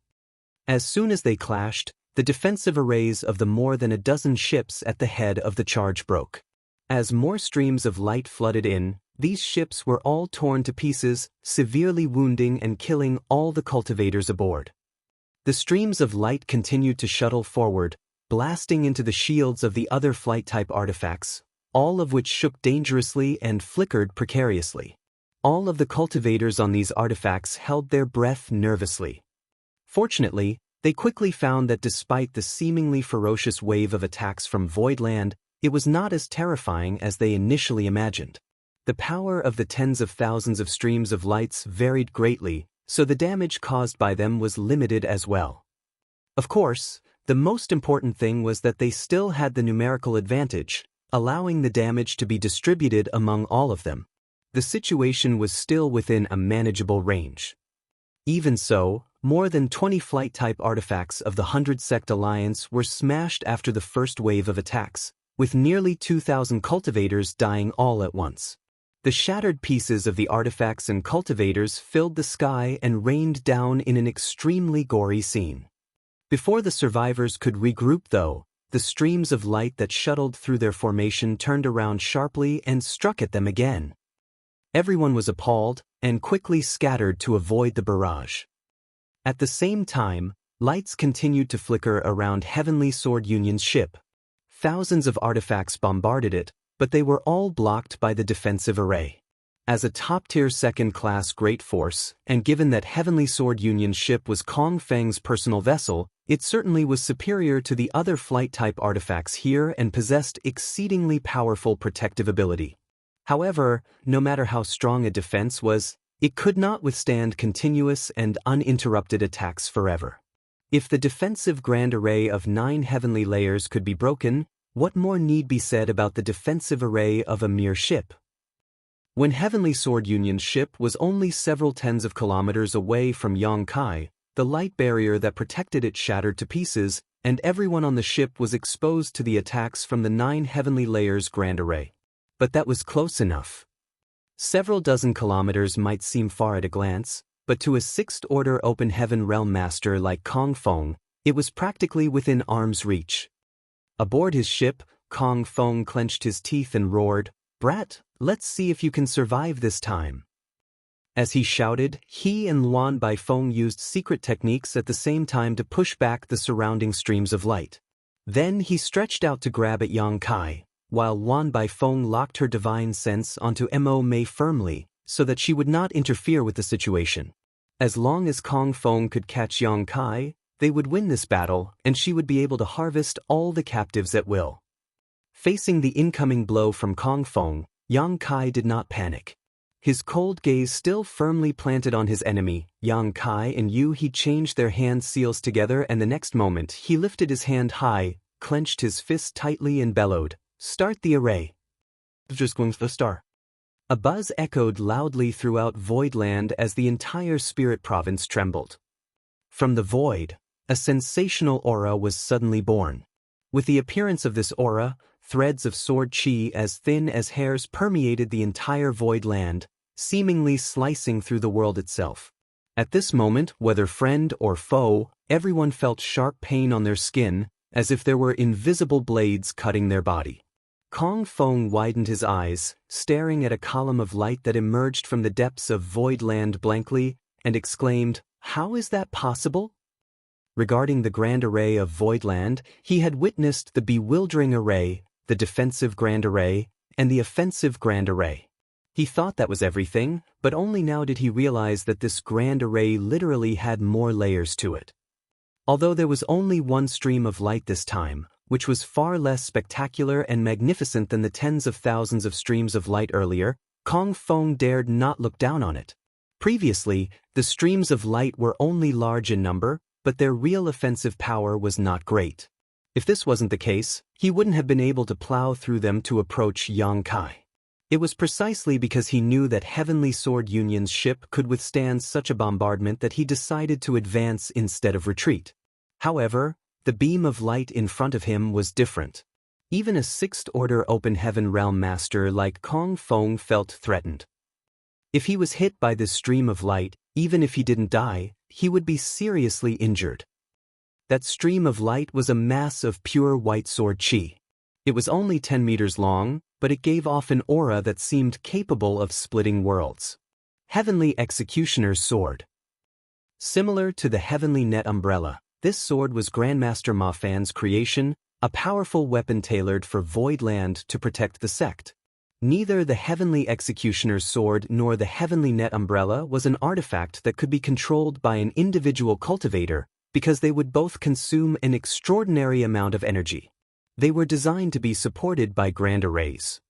As soon as they clashed, the defensive arrays of the more than a dozen ships at the head of the charge broke. As more streams of light flooded in, these ships were all torn to pieces, severely wounding and killing all the cultivators aboard. The streams of light continued to shuttle forward, blasting into the shields of the other flight-type artifacts, all of which shook dangerously and flickered precariously. All of the cultivators on these artifacts held their breath nervously. Fortunately, they quickly found that despite the seemingly ferocious wave of attacks from Voidland, it was not as terrifying as they initially imagined. The power of the tens of thousands of streams of lights varied greatly, so the damage caused by them was limited as well. Of course, the most important thing was that they still had the numerical advantage, allowing the damage to be distributed among all of them. The situation was still within a manageable range. Even so, more than 20 flight-type artifacts of the 100 Sect Alliance were smashed after the first wave of attacks, with nearly 2,000 cultivators dying all at once. The shattered pieces of the artifacts and cultivators filled the sky and rained down in an extremely gory scene. Before the survivors could regroup though, the streams of light that shuttled through their formation turned around sharply and struck at them again, Everyone was appalled and quickly scattered to avoid the barrage. At the same time, lights continued to flicker around Heavenly Sword Union's ship. Thousands of artifacts bombarded it, but they were all blocked by the defensive array. As a top-tier second-class great force, and given that Heavenly Sword Union's ship was Kong Feng's personal vessel, it certainly was superior to the other flight-type artifacts here and possessed exceedingly powerful protective ability. However, no matter how strong a defense was, it could not withstand continuous and uninterrupted attacks forever. If the defensive grand array of 9 heavenly layers could be broken, what more need be said about the defensive array of a mere ship? When Heavenly Sword Union's ship was only several tens of kilometers away from Yongkai, the light barrier that protected it shattered to pieces, and everyone on the ship was exposed to the attacks from the 9 heavenly layers grand array. But that was close enough. Several dozen kilometers might seem far at a glance, but to a sixth-order open heaven realm master like Kong Feng, it was practically within arm's reach. Aboard his ship, Kong Feng clenched his teeth and roared, "Brat, let's see if you can survive this time." As he shouted, he and Luan Baifeng used secret techniques at the same time to push back the surrounding streams of light. Then he stretched out to grab at Yang Kai, while Luan Baifeng locked her divine sense onto Mo Mei firmly, so that she would not interfere with the situation. As long as Kong Feng could catch Yang Kai, they would win this battle, and she would be able to harvest all the captives at will. Facing the incoming blow from Kong Feng, Yang Kai did not panic. His cold gaze still firmly planted on his enemy, Yang Kai and Yu. He changed their hand seals together, and the next moment he lifted his hand high, clenched his fist tightly and bellowed, "Start the array." Just going to the star. A buzz echoed loudly throughout Voidland as the entire spirit province trembled. From the void, a sensational aura was suddenly born. With the appearance of this aura, threads of sword chi as thin as hairs permeated the entire void land, seemingly slicing through the world itself. At this moment, whether friend or foe, everyone felt sharp pain on their skin, as if there were invisible blades cutting their body. Kong Feng widened his eyes, staring at a column of light that emerged from the depths of void land blankly, and exclaimed, "How is that possible?" Regarding the grand array of Voidland, he had witnessed the bewildering array, the defensive grand array, and the offensive grand array. He thought that was everything, but only now did he realize that this grand array literally had more layers to it. Although there was only one stream of light this time, which was far less spectacular and magnificent than the tens of thousands of streams of light earlier, Kong Feng dared not look down on it. Previously, the streams of light were only large in number, but their real offensive power was not great. If this wasn't the case, he wouldn't have been able to plow through them to approach Yang Kai. It was precisely because he knew that Heavenly Sword Union's ship could withstand such a bombardment that he decided to advance instead of retreat. However, the beam of light in front of him was different. Even a sixth-order open heaven realm master like Kong Feng felt threatened. If he was hit by this stream of light, even if he didn't die, he would be seriously injured. That stream of light was a mass of pure white sword chi. It was only 10 meters long, but it gave off an aura that seemed capable of splitting worlds. Heavenly Executioner's Sword. Similar to the Heavenly Net Umbrella, this sword was Grandmaster Ma Fan's creation, a powerful weapon tailored for Voidland to protect the sect. Neither the Heavenly Executioner's Sword nor the Heavenly Net Umbrella was an artifact that could be controlled by an individual cultivator, because they would both consume an extraordinary amount of energy. They were designed to be supported by grand arrays.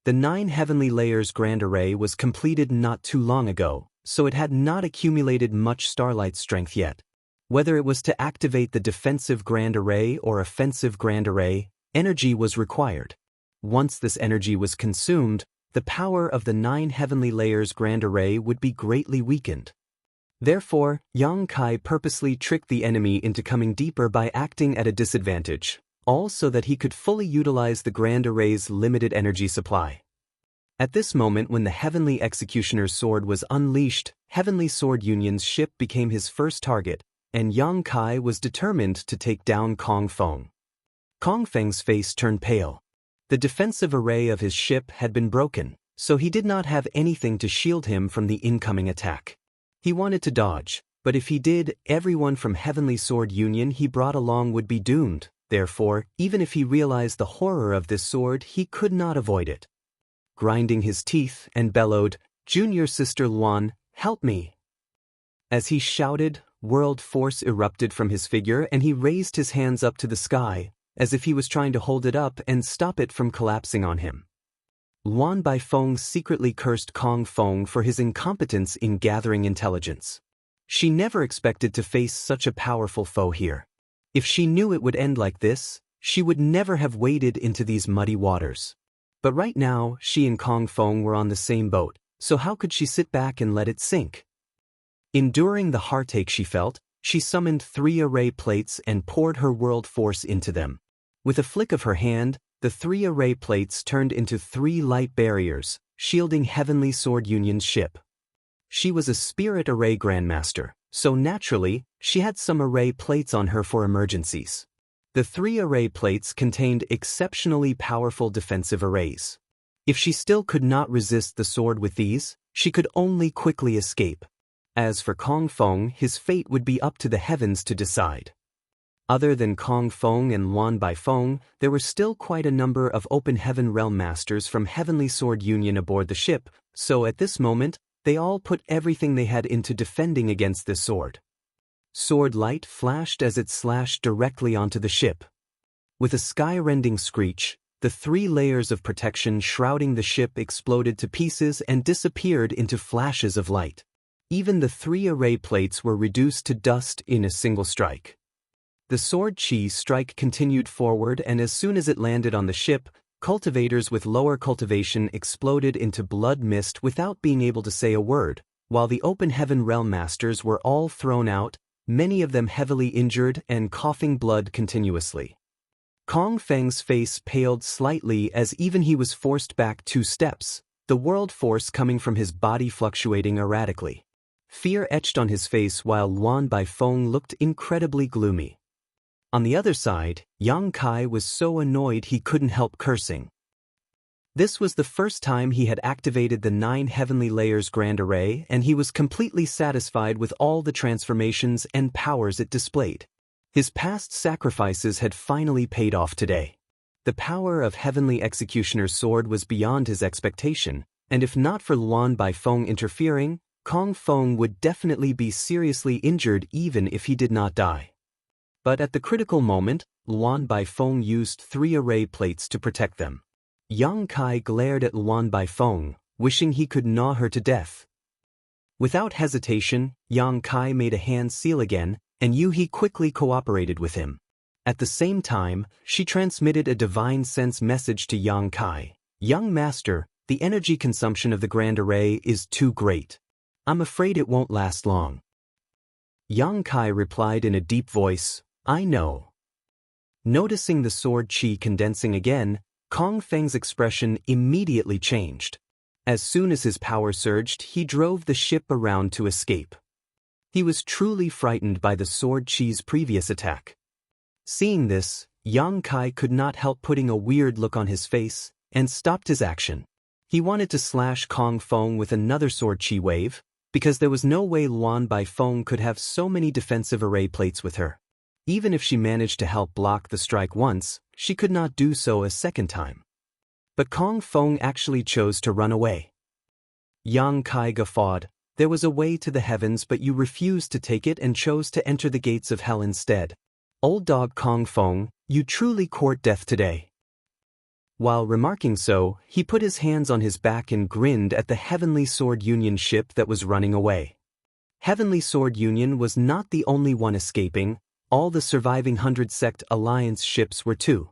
The 9 heavenly layers grand array was completed not too long ago, so it had not accumulated much starlight strength yet. Whether it was to activate the defensive grand array or offensive grand array, energy was required. Once this energy was consumed, the power of the 9 heavenly layers grand array would be greatly weakened. Therefore, Yang Kai purposely tricked the enemy into coming deeper by acting at a disadvantage, all so that he could fully utilize the grand array's limited energy supply. At this moment, when the Heavenly Executioner's Sword was unleashed, Heavenly Sword Union's ship became his first target, and Yang Kai was determined to take down Kong Feng. Kong Feng's face turned pale. The defensive array of his ship had been broken, so he did not have anything to shield him from the incoming attack. He wanted to dodge, but if he did, everyone from Heavenly Sword Union he brought along would be doomed. Therefore, even if he realized the horror of this sword, he could not avoid it. Grinding his teeth and bellowed, "Junior Sister Luan, help me!" As he shouted, world force erupted from his figure and he raised his hands up to the sky, as if he was trying to hold it up and stop it from collapsing on him. Luan Baifeng secretly cursed Kong Feng for his incompetence in gathering intelligence. She never expected to face such a powerful foe here. If she knew it would end like this, she would never have waded into these muddy waters. But right now, she and Kong Feng were on the same boat, so how could she sit back and let it sink? Enduring the heartache she felt, she summoned 3 array plates and poured her world force into them. With a flick of her hand, the 3 array plates turned into 3 light barriers, shielding Heavenly Sword Union's ship. She was a Spirit Array Grandmaster, so naturally, she had some array plates on her for emergencies. The 3 array plates contained exceptionally powerful defensive arrays. If she still could not resist the sword with these, she could only quickly escape. As for Kong Feng, his fate would be up to the heavens to decide. Other than Kong Feng and Luan Baifeng, there were still quite a number of Open Heaven Realm Masters from Heavenly Sword Union aboard the ship, so at this moment, they all put everything they had into defending against this sword. Sword light flashed as it slashed directly onto the ship. With a sky-rending screech, the 3 layers of protection shrouding the ship exploded to pieces and disappeared into flashes of light. Even the 3 array plates were reduced to dust in a single strike. The sword chi strike continued forward, and as soon as it landed on the ship, cultivators with lower cultivation exploded into blood mist without being able to say a word, while the Open Heaven Realm Masters were all thrown out, many of them heavily injured and coughing blood continuously. Kong Feng's face paled slightly as even he was forced back 2 steps, the world force coming from his body fluctuating erratically. Fear etched on his face while Luan Baifeng looked incredibly gloomy. On the other side, Yang Kai was so annoyed he couldn't help cursing. This was the first time he had activated the 9 Heavenly Layers Grand Array, and he was completely satisfied with all the transformations and powers it displayed. His past sacrifices had finally paid off today. The power of Heavenly Executioner's sword was beyond his expectation, and if not for Luan Baifeng interfering, Kong Feng would definitely be seriously injured even if he did not die. But at the critical moment, Luan Baifeng used 3 array plates to protect them. Yang Kai glared at Luan Baifeng, wishing he could gnaw her to death. Without hesitation, Yang Kai made a hand seal again, and Yu-He quickly cooperated with him. At the same time, she transmitted a divine sense message to Yang Kai. "Young Master, the energy consumption of the Grand Array is too great. I'm afraid it won't last long." Yang Kai replied in a deep voice, "I know." Noticing the sword chi condensing again, Kong Feng's expression immediately changed. As soon as his power surged, he drove the ship around to escape. He was truly frightened by the sword chi's previous attack. Seeing this, Yang Kai could not help putting a weird look on his face, and stopped his action. He wanted to slash Kong Feng with another sword chi wave, because there was no way Luan Baifeng could have so many defensive array plates with her. Even if she managed to help block the strike once, she could not do so a second time. But Kong Feng actually chose to run away. Yang Kai guffawed. "There was a way to the heavens, but you refused to take it and chose to enter the gates of hell instead. Old dog Kong Feng, you truly court death today." While remarking so, he put his hands on his back and grinned at the Heavenly Sword Union ship that was running away. Heavenly Sword Union was not the only one escaping. All the surviving 100 Sect Alliance ships were too.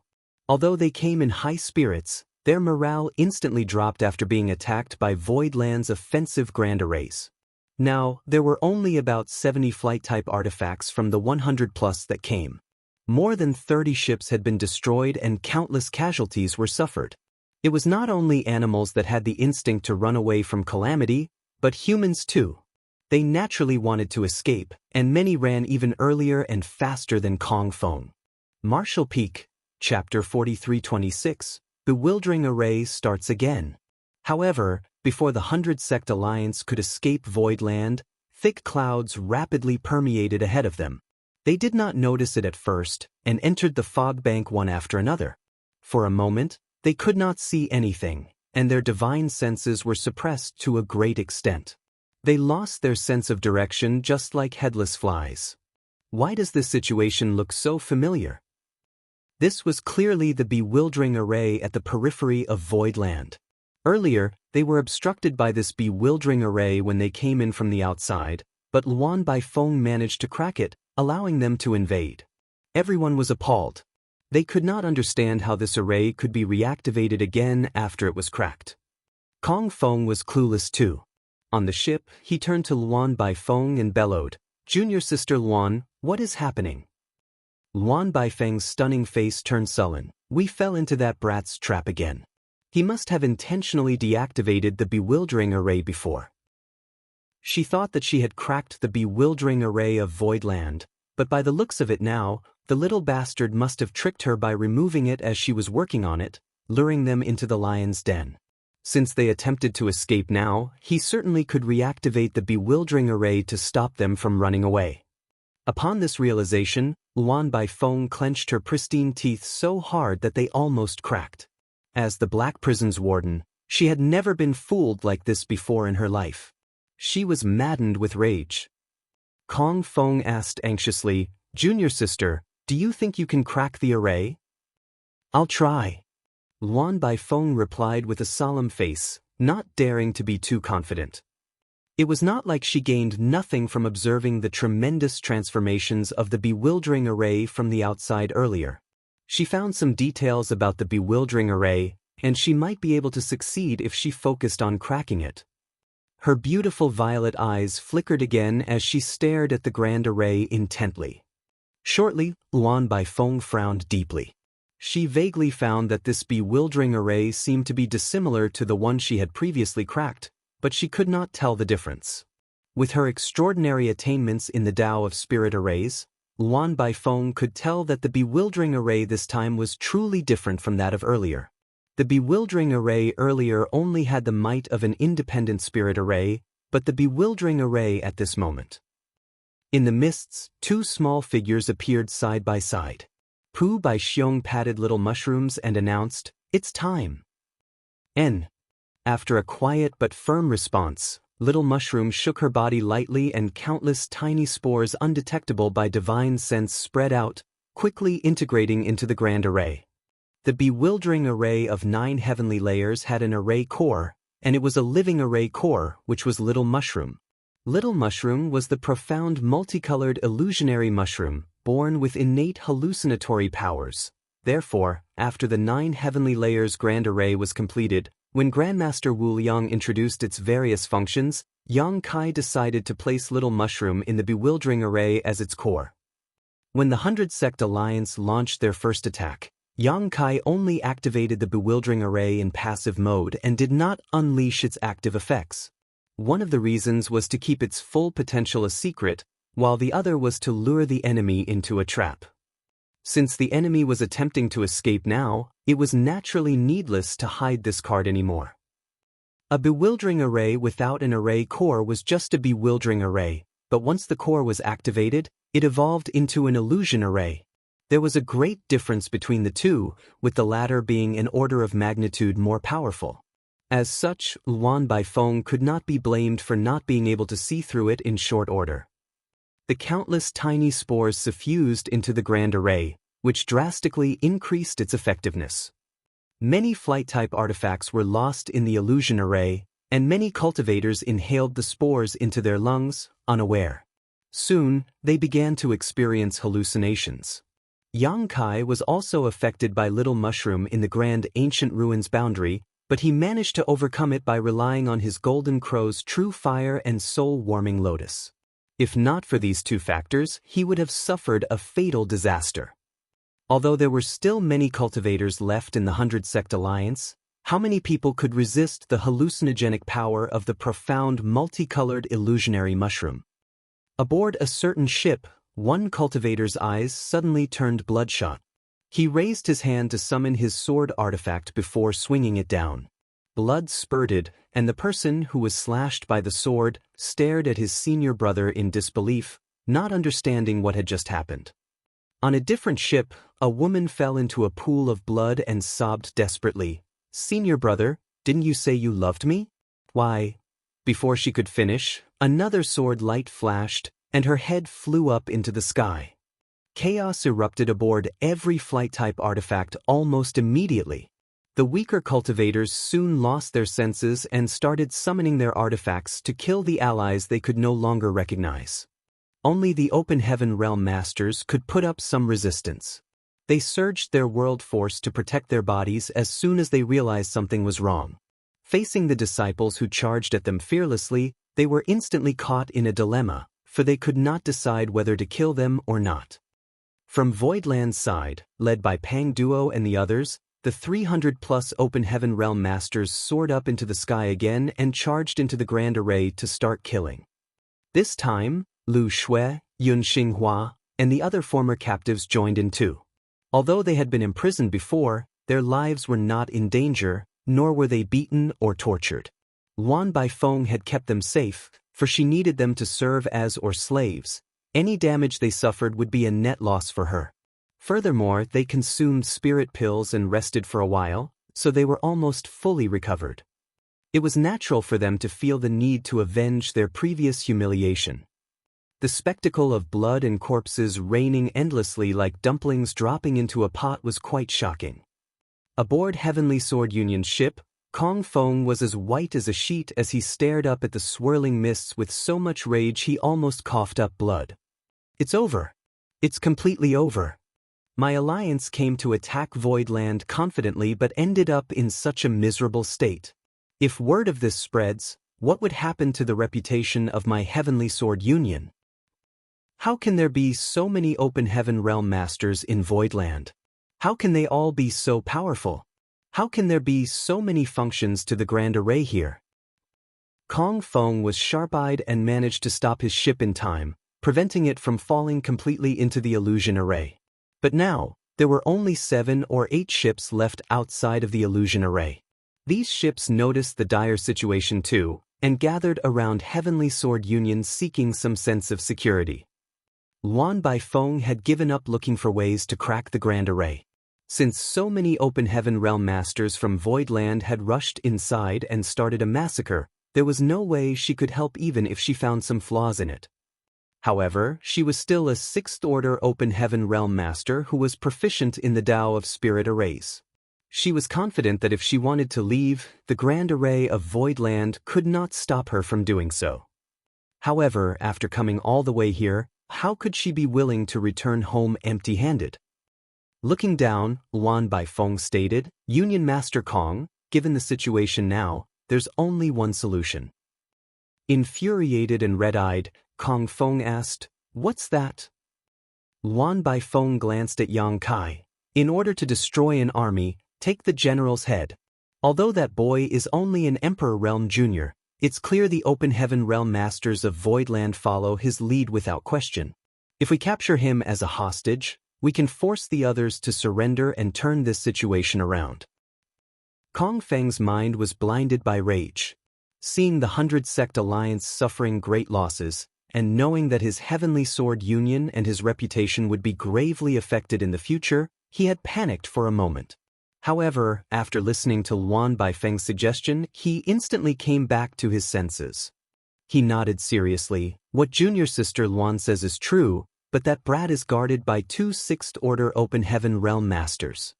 Although they came in high spirits, their morale instantly dropped after being attacked by Voidland's offensive Grand Arrays. Now, there were only about 70 flight-type artifacts from the 100-plus that came. More than 30 ships had been destroyed and countless casualties were suffered. It was not only animals that had the instinct to run away from calamity, but humans too. They naturally wanted to escape, and many ran even earlier and faster than Kong Feng. Marshall Peak, Chapter 4326, Bewildering Array starts again. However, before the 100-sect alliance could escape Void Land, thick clouds rapidly permeated ahead of them. They did not notice it at first, and entered the fog bank one after another. For a moment, they could not see anything, and their divine senses were suppressed to a great extent. They lost their sense of direction just like headless flies. Why does this situation look so familiar? This was clearly the bewildering array at the periphery of Void Land. Earlier, they were obstructed by this bewildering array when they came in from the outside, but Luan Baifeng managed to crack it, allowing them to invade. Everyone was appalled. They could not understand how this array could be reactivated again after it was cracked. Kong Feng was clueless too. On the ship, he turned to Luan Baifeng and bellowed, "Junior sister Luan, what is happening?" Luan Baifeng's stunning face turned sullen. "We fell into that brat's trap again. He must have intentionally deactivated the bewildering array before." She thought that she had cracked the bewildering array of Void Land, but by the looks of it now, the little bastard must have tricked her by removing it as she was working on it, luring them into the lion's den. Since they attempted to escape now, he certainly could reactivate the bewildering array to stop them from running away. Upon this realization, Luan Baifeng clenched her pristine teeth so hard that they almost cracked. As the Black Prison's warden, she had never been fooled like this before in her life. She was maddened with rage. Kong Feng asked anxiously, "Junior sister, do you think you can crack the array?" "I'll try," Luan Baifeng replied with a solemn face, not daring to be too confident. It was not like she gained nothing from observing the tremendous transformations of the bewildering array from the outside earlier. She found some details about the bewildering array, and she might be able to succeed if she focused on cracking it. Her beautiful violet eyes flickered again as she stared at the grand array intently. Shortly, Luan Baifeng frowned deeply. She vaguely found that this bewildering array seemed to be dissimilar to the one she had previously cracked, but she could not tell the difference. With her extraordinary attainments in the Tao of Spirit arrays, Luan Baifeng could tell that the bewildering array this time was truly different from that of earlier. The bewildering array earlier only had the might of an independent spirit array, but the bewildering array at this moment. In the mists, two small figures appeared side by side. Pu Baixiong patted little mushrooms and announced, "It's time." After a quiet but firm response, little mushroom shook her body lightly and countless tiny spores undetectable by divine sense spread out, quickly integrating into the grand array. The bewildering array of 9 heavenly layers had an array core, and it was a living array core, which was Little Mushroom. Little Mushroom was the profound multicolored illusionary mushroom, born with innate hallucinatory powers. Therefore, after the 9 heavenly layers grand array was completed, when Grandmaster Wu Liang introduced its various functions, Yang Kai decided to place Little Mushroom in the bewildering array as its core. When the 100-sect alliance launched their first attack, Yang Kai only activated the bewildering array in passive mode and did not unleash its active effects. One of the reasons was to keep its full potential a secret, while the other was to lure the enemy into a trap. Since the enemy was attempting to escape now, it was naturally needless to hide this card anymore. A bewildering array without an array core was just a bewildering array, but once the core was activated, it evolved into an illusion array. There was a great difference between the two, with the latter being an order of magnitude more powerful. As such, Luan Baifeng could not be blamed for not being able to see through it in short order. The countless tiny spores suffused into the grand array, which drastically increased its effectiveness. Many flight-type artifacts were lost in the illusion array, and many cultivators inhaled the spores into their lungs, unaware. Soon, they began to experience hallucinations. Yang Kai was also affected by Little Mushroom in the Grand Ancient Ruins boundary, but he managed to overcome it by relying on his Golden Crow's true fire and soul-warming lotus. If not for these two factors, he would have suffered a fatal disaster. Although there were still many cultivators left in the 100-sect alliance, how many people could resist the hallucinogenic power of the profound multicolored illusionary mushroom? Aboard a certain ship, one cultivator's eyes suddenly turned bloodshot. He raised his hand to summon his sword artifact before swinging it down. Blood spurted, and the person who was slashed by the sword stared at his senior brother in disbelief, not understanding what had just happened. On a different ship, a woman fell into a pool of blood and sobbed desperately. "Senior brother, didn't you say you loved me?" "Why?" Before she could finish, another sword light flashed, and her head flew up into the sky. Chaos erupted aboard every flight-type artifact almost immediately. The weaker cultivators soon lost their senses and started summoning their artifacts to kill the allies they could no longer recognize. Only the Open Heaven Realm Masters could put up some resistance. They surged their world force to protect their bodies as soon as they realized something was wrong. Facing the disciples who charged at them fearlessly, they were instantly caught in a dilemma, for they could not decide whether to kill them or not. From Voidland's side, led by Pang Duo and the others, the 300-plus Open Heaven Realm Masters soared up into the sky again and charged into the Grand Array to start killing. This time, Lu Shui, Yun Xinghua, and the other former captives joined in too. Although they had been imprisoned before, their lives were not in danger, nor were they beaten or tortured. Luan Baifeng had kept them safe, for she needed them to serve as slaves. Any damage they suffered would be a net loss for her. Furthermore, they consumed spirit pills and rested for a while, so they were almost fully recovered. It was natural for them to feel the need to avenge their previous humiliation. The spectacle of blood and corpses raining endlessly like dumplings dropping into a pot was quite shocking. Aboard Heavenly Sword Union's ship, Kong Feng was as white as a sheet as he stared up at the swirling mists with so much rage he almost coughed up blood. "It's over. It's completely over. My alliance came to attack Voidland confidently but ended up in such a miserable state. If word of this spreads, what would happen to the reputation of my Heavenly Sword Union? How can there be so many Open Heaven Realm Masters in Voidland? How can they all be so powerful? How can there be so many functions to the Grand Array here?" Kong Feng was sharp-eyed and managed to stop his ship in time, preventing it from falling completely into the illusion array. But now, there were only 7 or 8 ships left outside of the illusion array. These ships noticed the dire situation too, and gathered around Heavenly Sword Union seeking some sense of security. Luan Baifeng had given up looking for ways to crack the Grand Array. Since so many Open Heaven Realm Masters from Voidland had rushed inside and started a massacre, there was no way she could help even if she found some flaws in it. However, she was still a 6th-order Open Heaven Realm Master who was proficient in the Tao of Spirit Arrays. She was confident that if she wanted to leave, the Grand Array of Voidland could not stop her from doing so. However, after coming all the way here, how could she be willing to return home empty-handed? Looking down, Luan Baifeng stated, "Union Master Kong, given the situation now, there's only one solution." Infuriated and red-eyed, Kong Feng asked, "What's that?" Luan Baifeng glanced at Yang Kai. "In order to destroy an army, take the general's head. Although that boy is only an Emperor Realm Junior, it's clear the Open Heaven Realm Masters of Voidland follow his lead without question. If we capture him as a hostage, we can force the others to surrender and turn this situation around." Kong Feng's mind was blinded by rage. Seeing the 100-sect alliance suffering great losses, and knowing that his Heavenly Sword Union and his reputation would be gravely affected in the future, he had panicked for a moment. However, after listening to Luan Baifeng's suggestion, he instantly came back to his senses. He nodded seriously. "What junior sister Luan says is true, but that brat is guarded by 2 6th-order Open Heaven Realm Masters."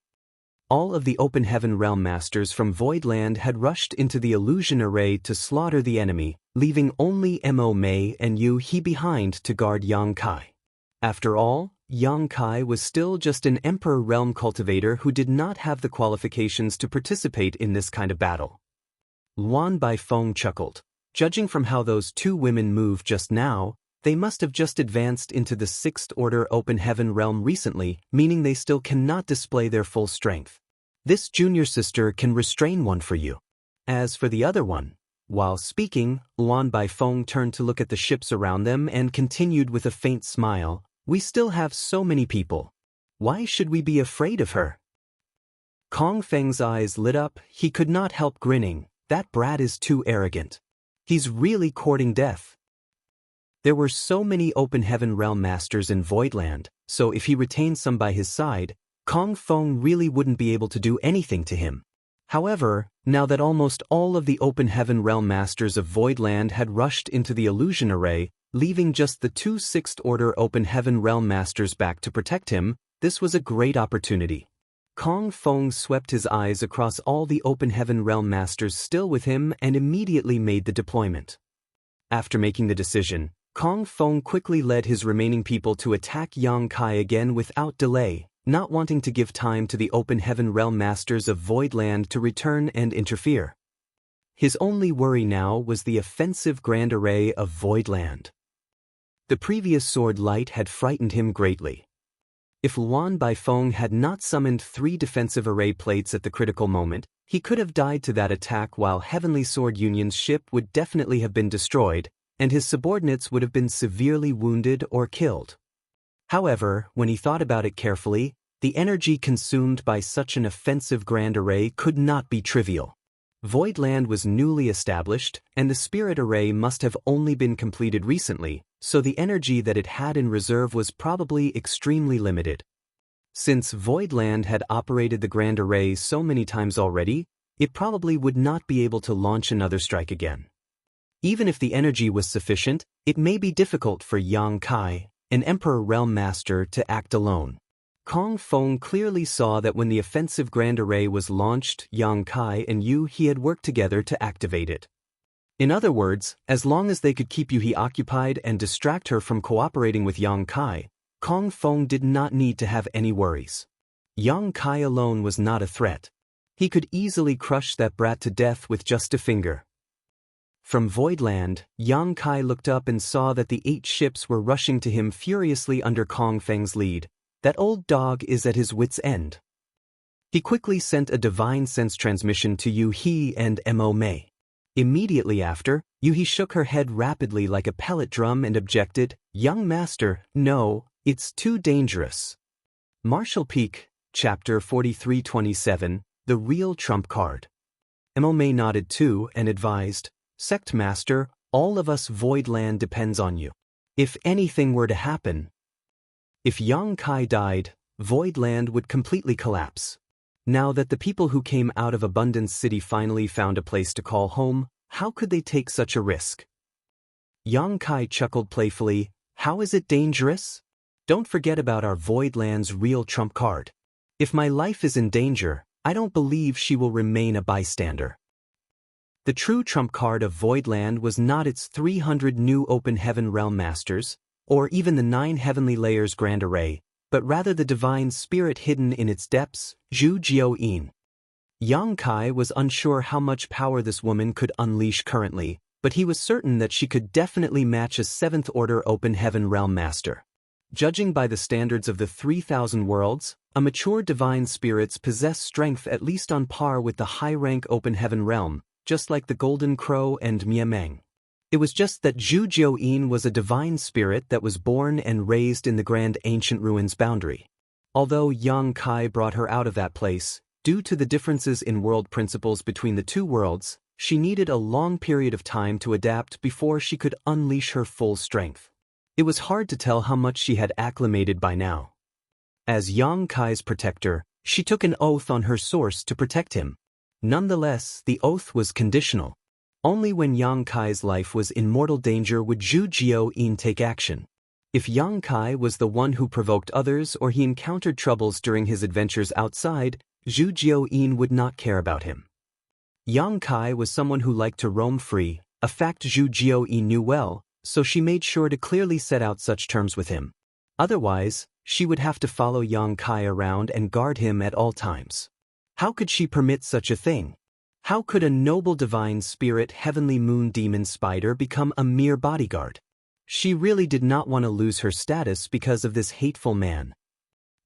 All of the Open Heaven Realm Masters from Voidland had rushed into the illusion array to slaughter the enemy, leaving only Mo Mei and Yu He behind to guard Yang Kai. After all, Yang Kai was still just an Emperor Realm cultivator who did not have the qualifications to participate in this kind of battle. Luan Baifeng chuckled. Judging from how those 2 women moved just now, they must have just advanced into the 6th-order Open Heaven Realm recently, meaning they still cannot display their full strength. This junior sister can restrain one for you. As for the other one, while speaking, Luan Baifeng turned to look at the ships around them and continued with a faint smile, "We still have so many people. Why should we be afraid of her?" Kong Feng's eyes lit up. He could not help grinning. That brat is too arrogant. He's really courting death. There were so many Open Heaven Realm Masters in Voidland, so if he retained some by his side, Kong Feng really wouldn't be able to do anything to him. However, now that almost all of the Open Heaven Realm Masters of Voidland had rushed into the illusion array, leaving just the 2 Sixth Order Open Heaven Realm Masters back to protect him, this was a great opportunity. Kong Feng swept his eyes across all the Open Heaven Realm Masters still with him and immediately made the deployment. After making the decision, Kong Feng quickly led his remaining people to attack Yang Kai again without delay, not wanting to give time to the Open Heaven Realm Masters of Voidland to return and interfere. His only worry now was the offensive Grand Array of Voidland. The previous sword light had frightened him greatly. If Luan Baifeng had not summoned 3 defensive array plates at the critical moment, he could have died to that attack, while Heavenly Sword Union's ship would definitely have been destroyed, and his subordinates would have been severely wounded or killed. However, when he thought about it carefully, the energy consumed by such an offensive Grand Array could not be trivial. Voidland was newly established, and the Spirit Array must have only been completed recently, so the energy that it had in reserve was probably extremely limited. Since Voidland had operated the Grand Array so many times already, it probably would not be able to launch another strike again. Even if the energy was sufficient, it may be difficult for Yang Kai, an Emperor Realm Master, to act alone. Kong Feng clearly saw that when the offensive Grand Array was launched, Yang Kai and He had worked together to activate it. In other words, as long as they could keep He occupied and distract her from cooperating with Yang Kai, Kong Feng did not need to have any worries. Yang Kai alone was not a threat. He could easily crush that brat to death with just a finger. From Voidland, Yang Kai looked up and saw that the 8 ships were rushing to him furiously under Kong Feng's lead. That old dog is at his wit's end. He quickly sent a divine sense transmission to Yu He and Mo Mei. Immediately after, Yu He shook her head rapidly like a pellet drum and objected, "Young master, no, it's too dangerous." Marshall Peak, Chapter 4327, The Real Trump Card. Mo Mei nodded too and advised, "Sect Master, all of us Voidland depends on you. If anything were to happen..." If Yang Kai died, Voidland would completely collapse. Now that the people who came out of Abundance City finally found a place to call home, how could they take such a risk? Yang Kai chuckled playfully, "How is it dangerous? Don't forget about our Voidland's real trump card. If my life is in danger, I don't believe she will remain a bystander." The true trump card of Voidland was not its 300 new Open Heaven Realm Masters, or even the 9 Heavenly Layers Grand Array, but rather the divine spirit hidden in its depths, Zhu Jiao-yin. Yang Kai was unsure how much power this woman could unleash currently, but he was certain that she could definitely match a 7th Order Open Heaven Realm Master. Judging by the standards of the 3,000 worlds, a mature divine spirits possess strength at least on par with the high-rank Open Heaven Realm, just like the Golden Crow and Miameng. It was just that Zhu Jiao-yin was a divine spirit that was born and raised in the Grand Ancient Ruins boundary. Although Yang Kai brought her out of that place, due to the differences in world principles between the 2 worlds, she needed a long period of time to adapt before she could unleash her full strength. It was hard to tell how much she had acclimated by now. As Yang Kai's protector, she took an oath on her source to protect him. Nonetheless, the oath was conditional. Only when Yang Kai's life was in mortal danger would Zhu Jiao-yin take action. If Yang Kai was the one who provoked others or he encountered troubles during his adventures outside, Zhu Jiao-yin would not care about him. Yang Kai was someone who liked to roam free, a fact Zhu Jiao-yin knew well, so she made sure to clearly set out such terms with him. Otherwise, she would have to follow Yang Kai around and guard him at all times. How could she permit such a thing? How could a noble divine spirit Heavenly Moon Demon Spider become a mere bodyguard? She really did not want to lose her status because of this hateful man.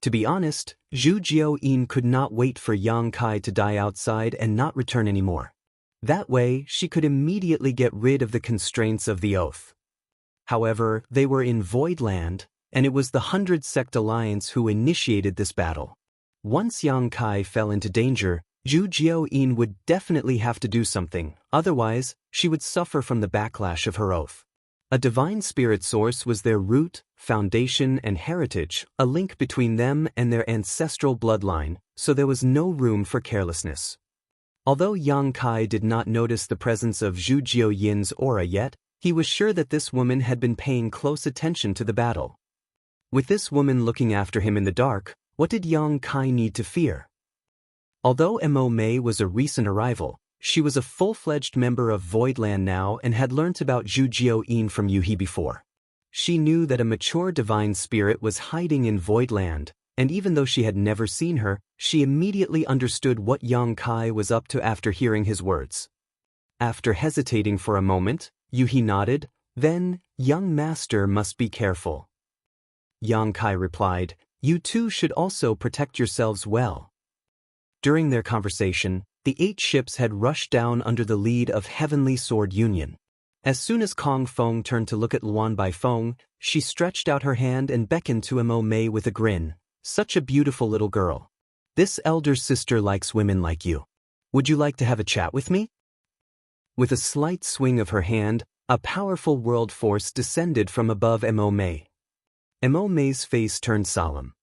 To be honest, Zhu Jiao-yin could not wait for Yang Kai to die outside and not return anymore. That way, she could immediately get rid of the constraints of the oath. However, they were in Voidland, and it was the 100 Sect Alliance who initiated this battle. Once Yang Kai fell into danger, Zhu Jiaoyin would definitely have to do something, otherwise, she would suffer from the backlash of her oath. A divine spirit source was their root, foundation, and heritage, a link between them and their ancestral bloodline, so there was no room for carelessness. Although Yang Kai did not notice the presence of Zhu Jiaoyin's aura yet, he was sure that this woman had been paying close attention to the battle. With this woman looking after him in the dark, what did Yang Kai need to fear? Although Mo Mei was a recent arrival, she was a full-fledged member of Voidland now and had learnt about Zhu Jiaoyin from Yuhi before. She knew that a mature divine spirit was hiding in Voidland, and even though she had never seen her, she immediately understood what Yang Kai was up to after hearing his words. After hesitating for a moment, Yuhi nodded, "Then, young master must be careful." Yang Kai replied, "You too should also protect yourselves well." During their conversation, the 8 ships had rushed down under the lead of Heavenly Sword Union. As soon as Kong Feng turned to look at Luan Baifeng, she stretched out her hand and beckoned to Mo Mei with a grin. "Such a beautiful little girl. This elder sister likes women like you. Would you like to have a chat with me?" With a slight swing of her hand, a powerful world force descended from above Mo Mei. Mo Mei's face turned solemn.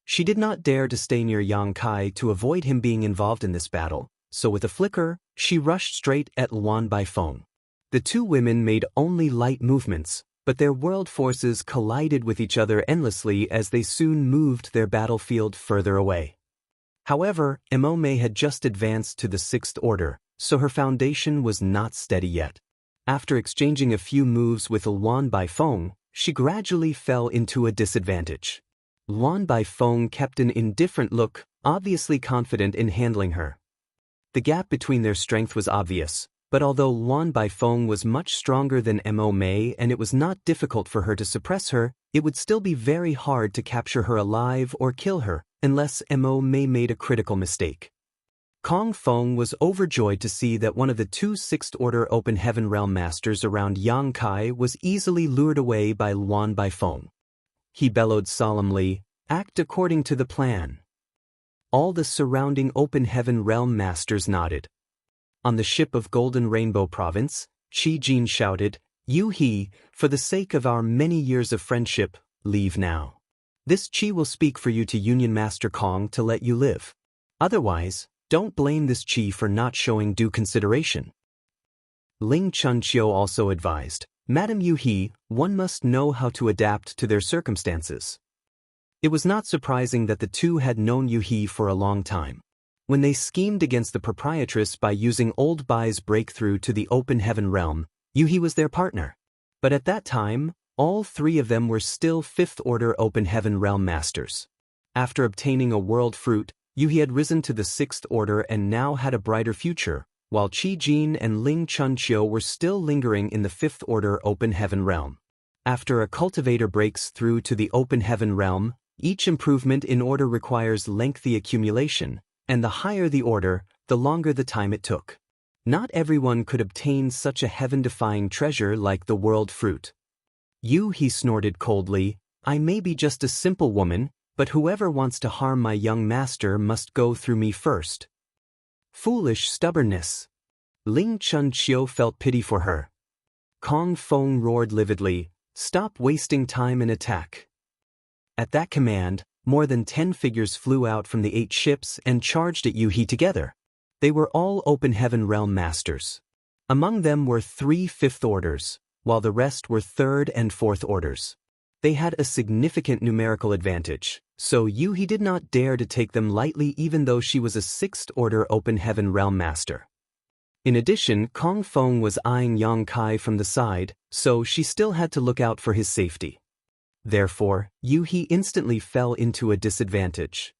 She did not dare to stay near Yang Kai to avoid him being involved in this battle, so with a flicker, she rushed straight at Luan Baifeng. The two women made only light movements, but their world forces collided with each other endlessly as they soon moved their battlefield further away. However, Mo Mei had just advanced to the 6th order, so her foundation was not steady yet. After exchanging a few moves with Luan Baifeng, she gradually fell into a disadvantage. Luan Baifeng kept an indifferent look, obviously confident in handling her. The gap between their strength was obvious, but although Luan Baifeng was much stronger than Mo Mei and it was not difficult for her to suppress her, it would still be very hard to capture her alive or kill her, unless Mo Mei made a critical mistake. Kong Feng was overjoyed to see that one of the 2 6th Order Open Heaven Realm Masters around Yang Kai was easily lured away by Luan Baifeng. He bellowed solemnly, "Act according to the plan." All the surrounding Open Heaven Realm Masters nodded. On the ship of Golden Rainbow Province, Qi Jin shouted, "Yu He, for the sake of our many years of friendship, leave now. This Qi will speak for you to Union Master Kong to let you live. Otherwise, don't blame this Qi for not showing due consideration." Ling Chunqiu also advised, "Madam Yu He, one must know how to adapt to their circumstances." It was not surprising that the two had known Yu He for a long time. When they schemed against the proprietress by using Old Bai's breakthrough to the Open Heaven Realm, Yu He was their partner. But at that time, all 3 of them were still 5th Order Open Heaven Realm Masters. After obtaining a world fruit, Yu He had risen to the 6th Order and now had a brighter future, while Qi Jin and Ling Chunqiu were still lingering in the 5th Order Open Heaven Realm. After a cultivator breaks through to the Open Heaven Realm, each improvement in order requires lengthy accumulation, and the higher the order, the longer the time it took. Not everyone could obtain such a heaven-defying treasure like the world fruit. "You," he snorted coldly, "I may be just a simple woman, but whoever wants to harm my young master must go through me first." Foolish stubbornness. Ling Chunqiu felt pity for her. Kong Feng roared lividly, "Stop wasting time and attack." At that command, more than 10 figures flew out from the 8 ships and charged at Yu He together. They were all Open Heaven Realm Masters. Among them were 3 5th Orders, while the rest were 3rd and 4th Orders. They had a significant numerical advantage, so Yu He did not dare to take them lightly even though she was a 6th Order Open Heaven Realm Master. In addition, Kong Feng was eyeing Yang Kai from the side, so she still had to look out for his safety. Therefore, Yu He instantly fell into a disadvantage.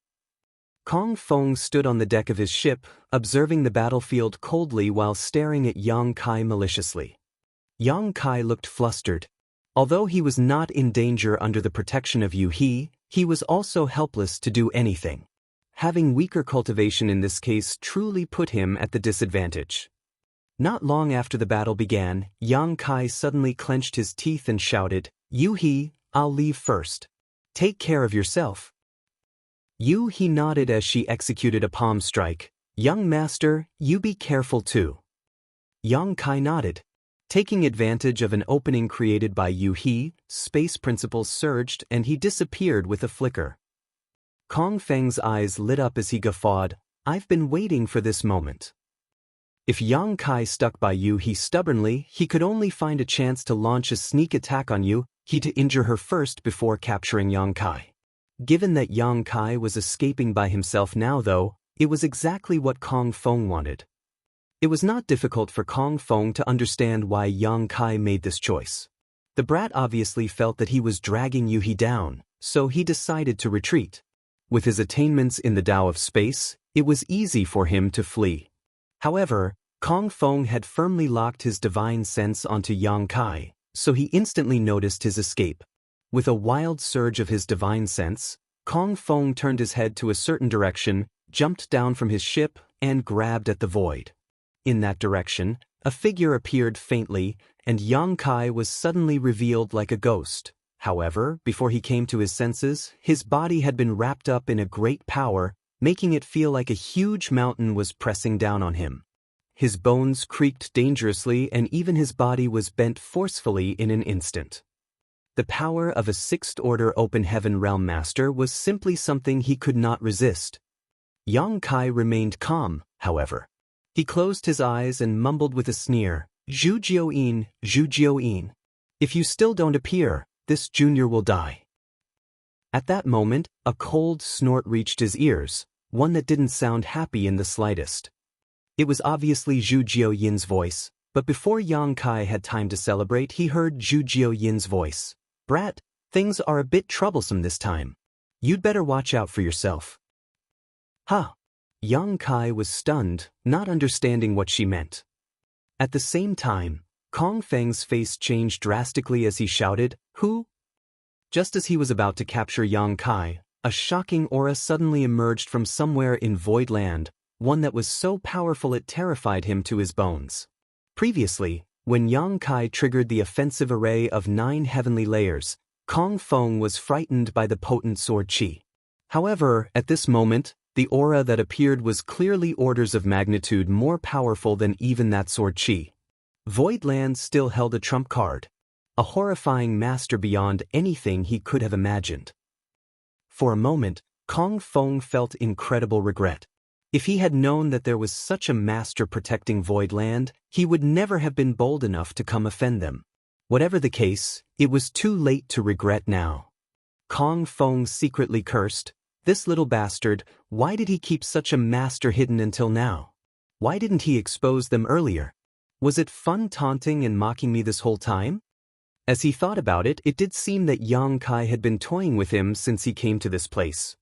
Kong Feng stood on the deck of his ship, observing the battlefield coldly while staring at Yang Kai maliciously. Yang Kai looked flustered. Although he was not in danger under the protection of Yu He, he was also helpless to do anything. Having weaker cultivation in this case truly put him at the disadvantage. Not long after the battle began, Yang Kai suddenly clenched his teeth and shouted, "Yu He, I'll leave first. Take care of yourself." He nodded as she executed a palm strike. Young master, you be careful too. Yang Kai nodded. Taking advantage of an opening created by He, space principles surged and he disappeared with a flicker. Kong Feng's eyes lit up as he guffawed. I've been waiting for this moment. If Yang Kai stuck by He stubbornly, he could only find a chance to launch a sneak attack on He to injure her first before capturing Yang Kai. Given that Yang Kai was escaping by himself now though, it was exactly what Kong Feng wanted. It was not difficult for Kong Feng to understand why Yang Kai made this choice. The brat obviously felt that he was dragging He down, so he decided to retreat. With his attainments in the Tao of space, it was easy for him to flee. However, Kong Feng had firmly locked his divine sense onto Yang Kai, so he instantly noticed his escape. With a wild surge of his divine sense, Kong Feng turned his head to a certain direction, jumped down from his ship, and grabbed at the void. In that direction, a figure appeared faintly, and Yang Kai was suddenly revealed like a ghost. However, before he came to his senses, his body had been wrapped up in a great power, making it feel like a huge mountain was pressing down on him. His bones creaked dangerously and even his body was bent forcefully in an instant. The power of a sixth-order open heaven realm master was simply something he could not resist. Yang Kai remained calm, however. He closed his eyes and mumbled with a sneer, Zhu Jiuyin. If you still don't appear, this junior will die. At that moment, a cold snort reached his ears, one that didn't sound happy in the slightest. It was obviously Zhu Jiuyin's voice, but before Yang Kai had time to celebrate, he heard Zhu Jiuyin's voice. Brat, things are a bit troublesome this time. You'd better watch out for yourself. Huh. Yang Kai was stunned, not understanding what she meant. At the same time, Kong Feng's face changed drastically as he shouted, Who? Just as he was about to capture Yang Kai, a shocking aura suddenly emerged from somewhere in Void Land, one that was so powerful it terrified him to his bones. Previously, when Yang Kai triggered the offensive array of 9 heavenly layers, Kong Feng was frightened by the potent sword qi. However, at this moment, the aura that appeared was clearly orders of magnitude more powerful than even that sword qi. Voidland still held a trump card, a horrifying master beyond anything he could have imagined. For a moment, Kong Feng felt incredible regret. If he had known that there was such a master protecting Voidland, he would never have been bold enough to come offend them. Whatever the case, it was too late to regret now. Kong Feng secretly cursed, This little bastard, why did he keep such a master hidden until now? Why didn't he expose them earlier? Was it fun taunting and mocking me this whole time? As he thought about it, it did seem that Yang Kai had been toying with him since he came to this place.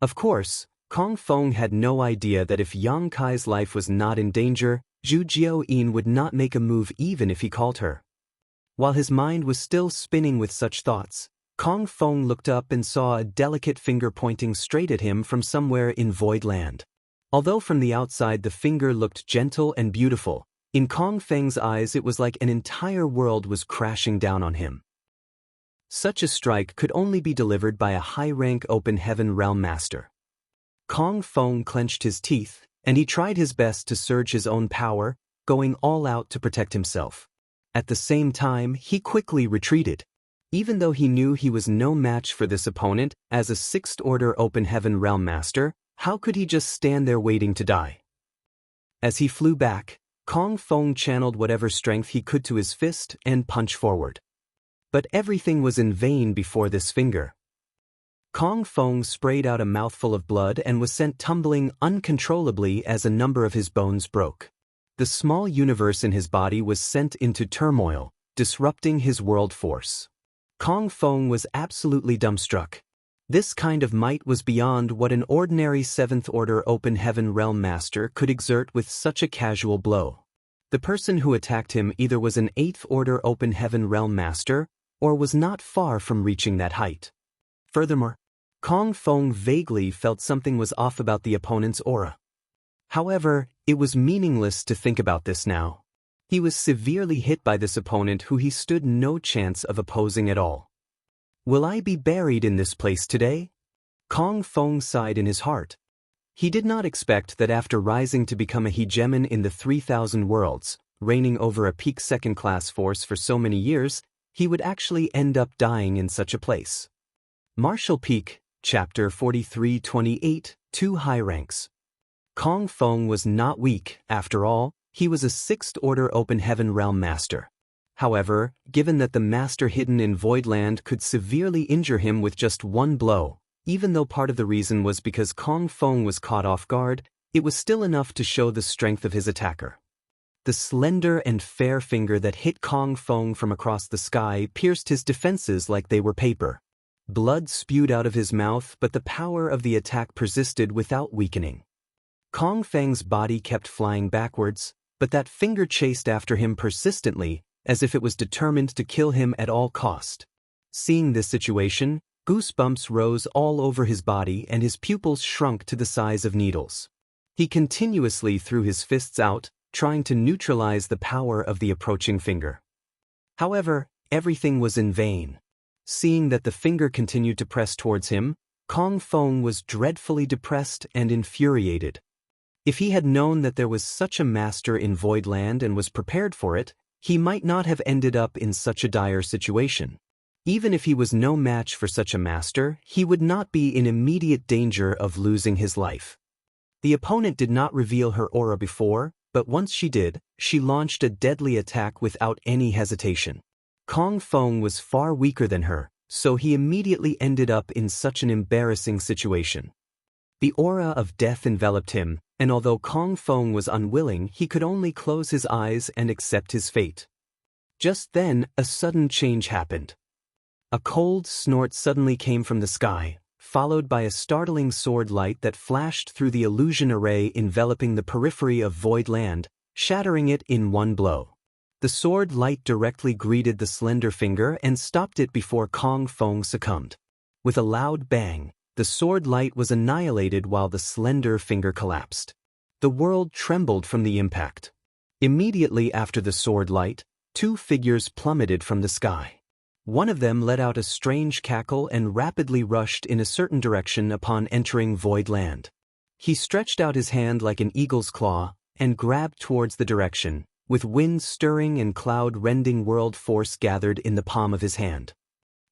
Of course, Kong Feng had no idea that if Yang Kai's life was not in danger, Zhu Jiuyin would not make a move even if he called her. While his mind was still spinning with such thoughts, Kong Feng looked up and saw a delicate finger pointing straight at him from somewhere in Void Land. Although from the outside the finger looked gentle and beautiful, in Kong Feng's eyes it was like an entire world was crashing down on him. Such a strike could only be delivered by a high-rank open heaven realm master. Kong Feng clenched his teeth, and he tried his best to surge his own power, going all out to protect himself. At the same time, he quickly retreated. Even though he knew he was no match for this opponent, as a sixth-order open heaven realm master, how could he just stand there waiting to die? As he flew back, Kong Feng channeled whatever strength he could to his fist and punched forward. But everything was in vain before this finger. Kong Feng sprayed out a mouthful of blood and was sent tumbling uncontrollably as a number of his bones broke. The small universe in his body was sent into turmoil, disrupting his world force. Kong Feng was absolutely dumbstruck. This kind of might was beyond what an ordinary 7th-order open heaven realm master could exert with such a casual blow. The person who attacked him either was an 8th-order open heaven realm master, or was not far from reaching that height. Furthermore, Kong Feng vaguely felt something was off about the opponent's aura. However, it was meaningless to think about this now. He was severely hit by this opponent who he stood no chance of opposing at all. Will I be buried in this place today? Kong Feng sighed in his heart. He did not expect that after rising to become a hegemon in the 3,000 worlds, reigning over a peak second-class force for so many years, he would actually end up dying in such a place. Martial Peak, Chapter 4328, 2 High Ranks. Kong Feng was not weak, after all, he was a 6th Order Open Heaven Realm Master. However, given that the Master hidden in Voidland could severely injure him with just one blow, even though part of the reason was because Kong Feng was caught off guard, it was still enough to show the strength of his attacker. The slender and fair finger that hit Kong Feng from across the sky pierced his defenses like they were paper. Blood spewed out of his mouth, but the power of the attack persisted without weakening. Kong Feng's body kept flying backwards, but that finger chased after him persistently, as if it was determined to kill him at all cost. Seeing this situation, goosebumps rose all over his body and his pupils shrunk to the size of needles. He continuously threw his fists out, trying to neutralize the power of the approaching finger. However, everything was in vain. Seeing that the finger continued to press towards him, Kong Feng was dreadfully depressed and infuriated. If he had known that there was such a master in Voidland and was prepared for it, he might not have ended up in such a dire situation. Even if he was no match for such a master, he would not be in immediate danger of losing his life. The opponent did not reveal her aura before, but once she did, she launched a deadly attack without any hesitation. Kong Feng was far weaker than her, so he immediately ended up in such an embarrassing situation. The aura of death enveloped him, and although Kong Feng was unwilling, he could only close his eyes and accept his fate. Just then, a sudden change happened. A cold snort suddenly came from the sky, followed by a startling sword light that flashed through the illusion array enveloping the periphery of Voidland, shattering it in one blow. The sword light directly greeted the slender finger and stopped it before Kong Feng succumbed. With a loud bang, the sword light was annihilated while the slender finger collapsed. The world trembled from the impact. Immediately after the sword light, 2 figures plummeted from the sky. One of them let out a strange cackle and rapidly rushed in a certain direction upon entering Voidland. He stretched out his hand like an eagle's claw and grabbed towards the direction, with wind stirring and cloud-rending world force gathered in the palm of his hand.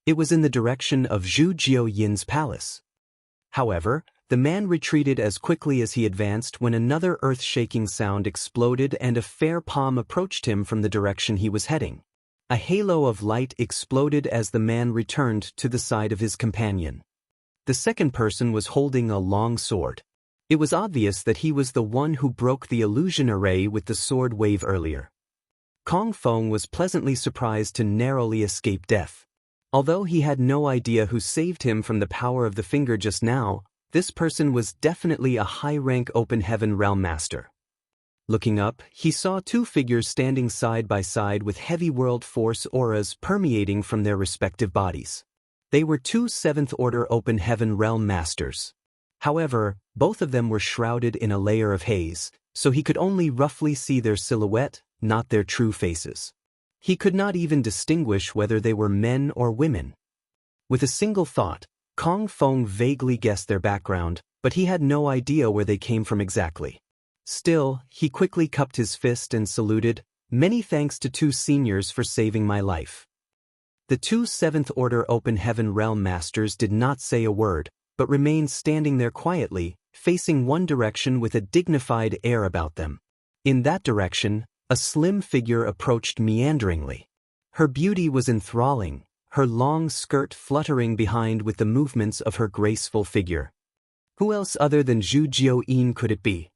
It was in the direction of Zhu Jiuyin's palace. However, the man retreated as quickly as he advanced when another earth-shaking sound exploded and a fair palm approached him from the direction he was heading. A halo of light exploded as the man returned to the side of his companion. The second person was holding a long sword. It was obvious that he was the one who broke the illusion array with the sword wave earlier. Kong Feng was pleasantly surprised to narrowly escape death. Although he had no idea who saved him from the power of the finger just now, this person was definitely a high-rank Open Heaven Realm Master. Looking up, he saw 2 figures standing side by side with heavy world force auras permeating from their respective bodies. They were 2 7th Order Open Heaven Realm Masters. However, both of them were shrouded in a layer of haze, so he could only roughly see their silhouette, not their true faces. He could not even distinguish whether they were men or women. With a single thought, Kong Feng vaguely guessed their background, but he had no idea where they came from exactly. Still, he quickly cupped his fist and saluted, "Many thanks to 2 seniors for saving my life." The 2 7th Order Open Heaven Realm Masters did not say a word, but remained standing there quietly, facing one direction with a dignified air about them. In that direction, a slim figure approached meanderingly. Her beauty was enthralling, her long skirt fluttering behind with the movements of her graceful figure. Who else other than Zhu Jiuyin could it be?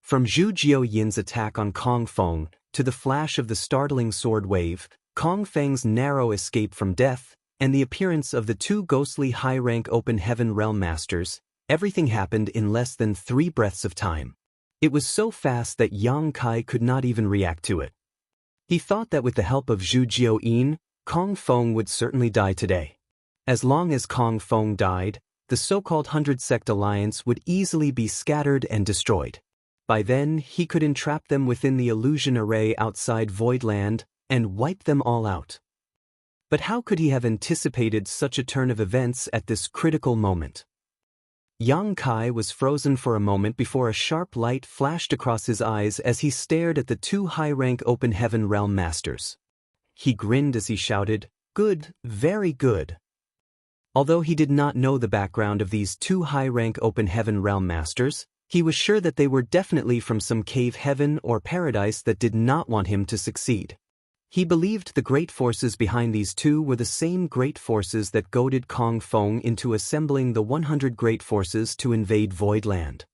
From Zhu Jiuyin's attack on Kong Feng to the flash of the startling sword wave, Kong Feng's narrow escape from death, and the appearance of the 2 ghostly high-rank Open Heaven Realm Masters, everything happened in less than 3 breaths of time. It was so fast that Yang Kai could not even react to it. He thought that with the help of Zhu Jiuyin, Kong Feng would certainly die today. As long as Kong Feng died, the so-called 100 Sect Alliance would easily be scattered and destroyed. By then, he could entrap them within the illusion array outside Voidland and wipe them all out. But how could he have anticipated such a turn of events at this critical moment? Yang Kai was frozen for a moment before a sharp light flashed across his eyes as he stared at the two high-rank Open Heaven Realm Masters. He grinned as he shouted, "Good, very good." Although he did not know the background of these two high-rank Open Heaven Realm Masters, he was sure that they were definitely from some cave heaven or paradise that did not want him to succeed. He believed the great forces behind these two were the same great forces that goaded Kong Feng into assembling the 100 great forces to invade Voidland.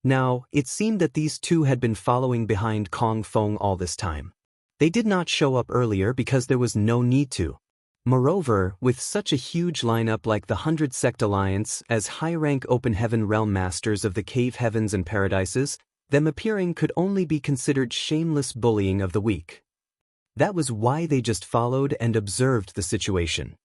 Now, it seemed that these two had been following behind Kong Feng all this time. They did not show up earlier because there was no need to. Moreover, with such a huge lineup like the 100 Sect Alliance as high-rank Open Heaven Realm Masters of the Cave Heavens and Paradises, them appearing could only be considered shameless bullying of the weak. That was why they just followed and observed the situation.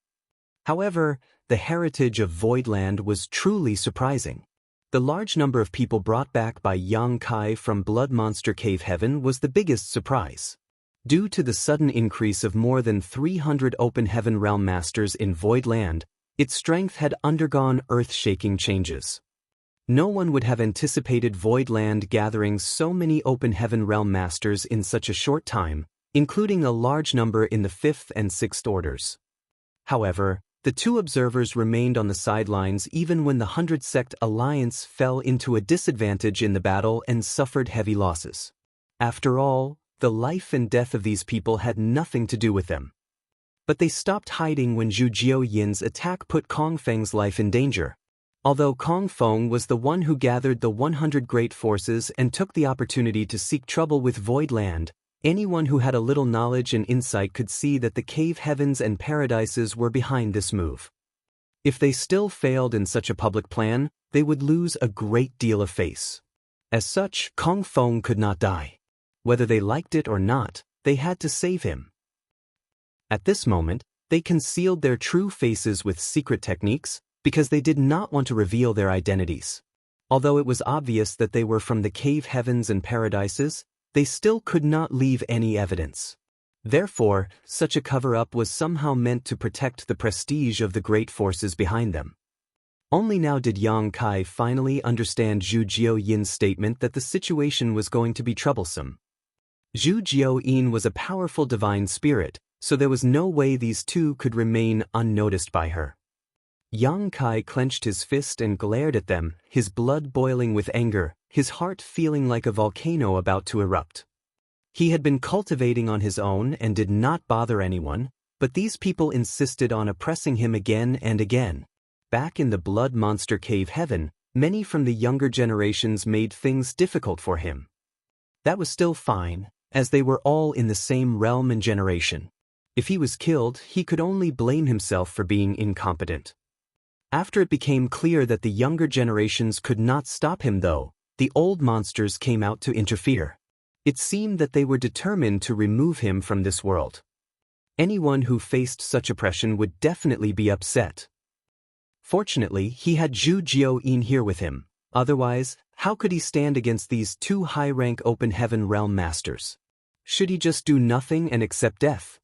However, the heritage of Voidland was truly surprising. The large number of people brought back by Yang Kai from Blood Monster Cave Heaven was the biggest surprise. Due to the sudden increase of more than 300 Open Heaven Realm Masters in Voidland, its strength had undergone earth-shaking changes. No one would have anticipated Voidland gathering so many Open Heaven Realm Masters in such a short time, including a large number in the 5th and 6th orders. However, the two observers remained on the sidelines even when the 100 Sect Alliance fell into a disadvantage in the battle and suffered heavy losses. After all, the life and death of these people had nothing to do with them. But they stopped hiding when Zhu Jiuyin's attack put Kong Feng's life in danger. Although Kong Feng was the one who gathered the 100 great forces and took the opportunity to seek trouble with Voidland, anyone who had a little knowledge and insight could see that the cave heavens and paradises were behind this move. If they still failed in such a public plan, they would lose a great deal of face. As such, Kong Feng could not die. Whether they liked it or not, they had to save him. At this moment, they concealed their true faces with secret techniques because they did not want to reveal their identities. Although it was obvious that they were from the cave heavens and paradises, they still could not leave any evidence. Therefore, such a cover-up was somehow meant to protect the prestige of the great forces behind them. Only now did Yang Kai finally understand Zhu Jiuyin's statement that the situation was going to be troublesome. Zhu Jiuyin was a powerful divine spirit, so there was no way these two could remain unnoticed by her. Yang Kai clenched his fist and glared at them, his blood boiling with anger, his heart feeling like a volcano about to erupt. He had been cultivating on his own and did not bother anyone, but these people insisted on oppressing him again and again. Back in the Blood Monster Cave Heaven, many from the younger generations made things difficult for him. That was still fine, as they were all in the same realm and generation. If he was killed, he could only blame himself for being incompetent. After it became clear that the younger generations could not stop him though, the old monsters came out to interfere. It seemed that they were determined to remove him from this world. Anyone who faced such oppression would definitely be upset. Fortunately, he had Zhu Jiuyin here with him. Otherwise, how could he stand against these two high-rank Open Heaven Realm Masters? Should he just do nothing and accept death?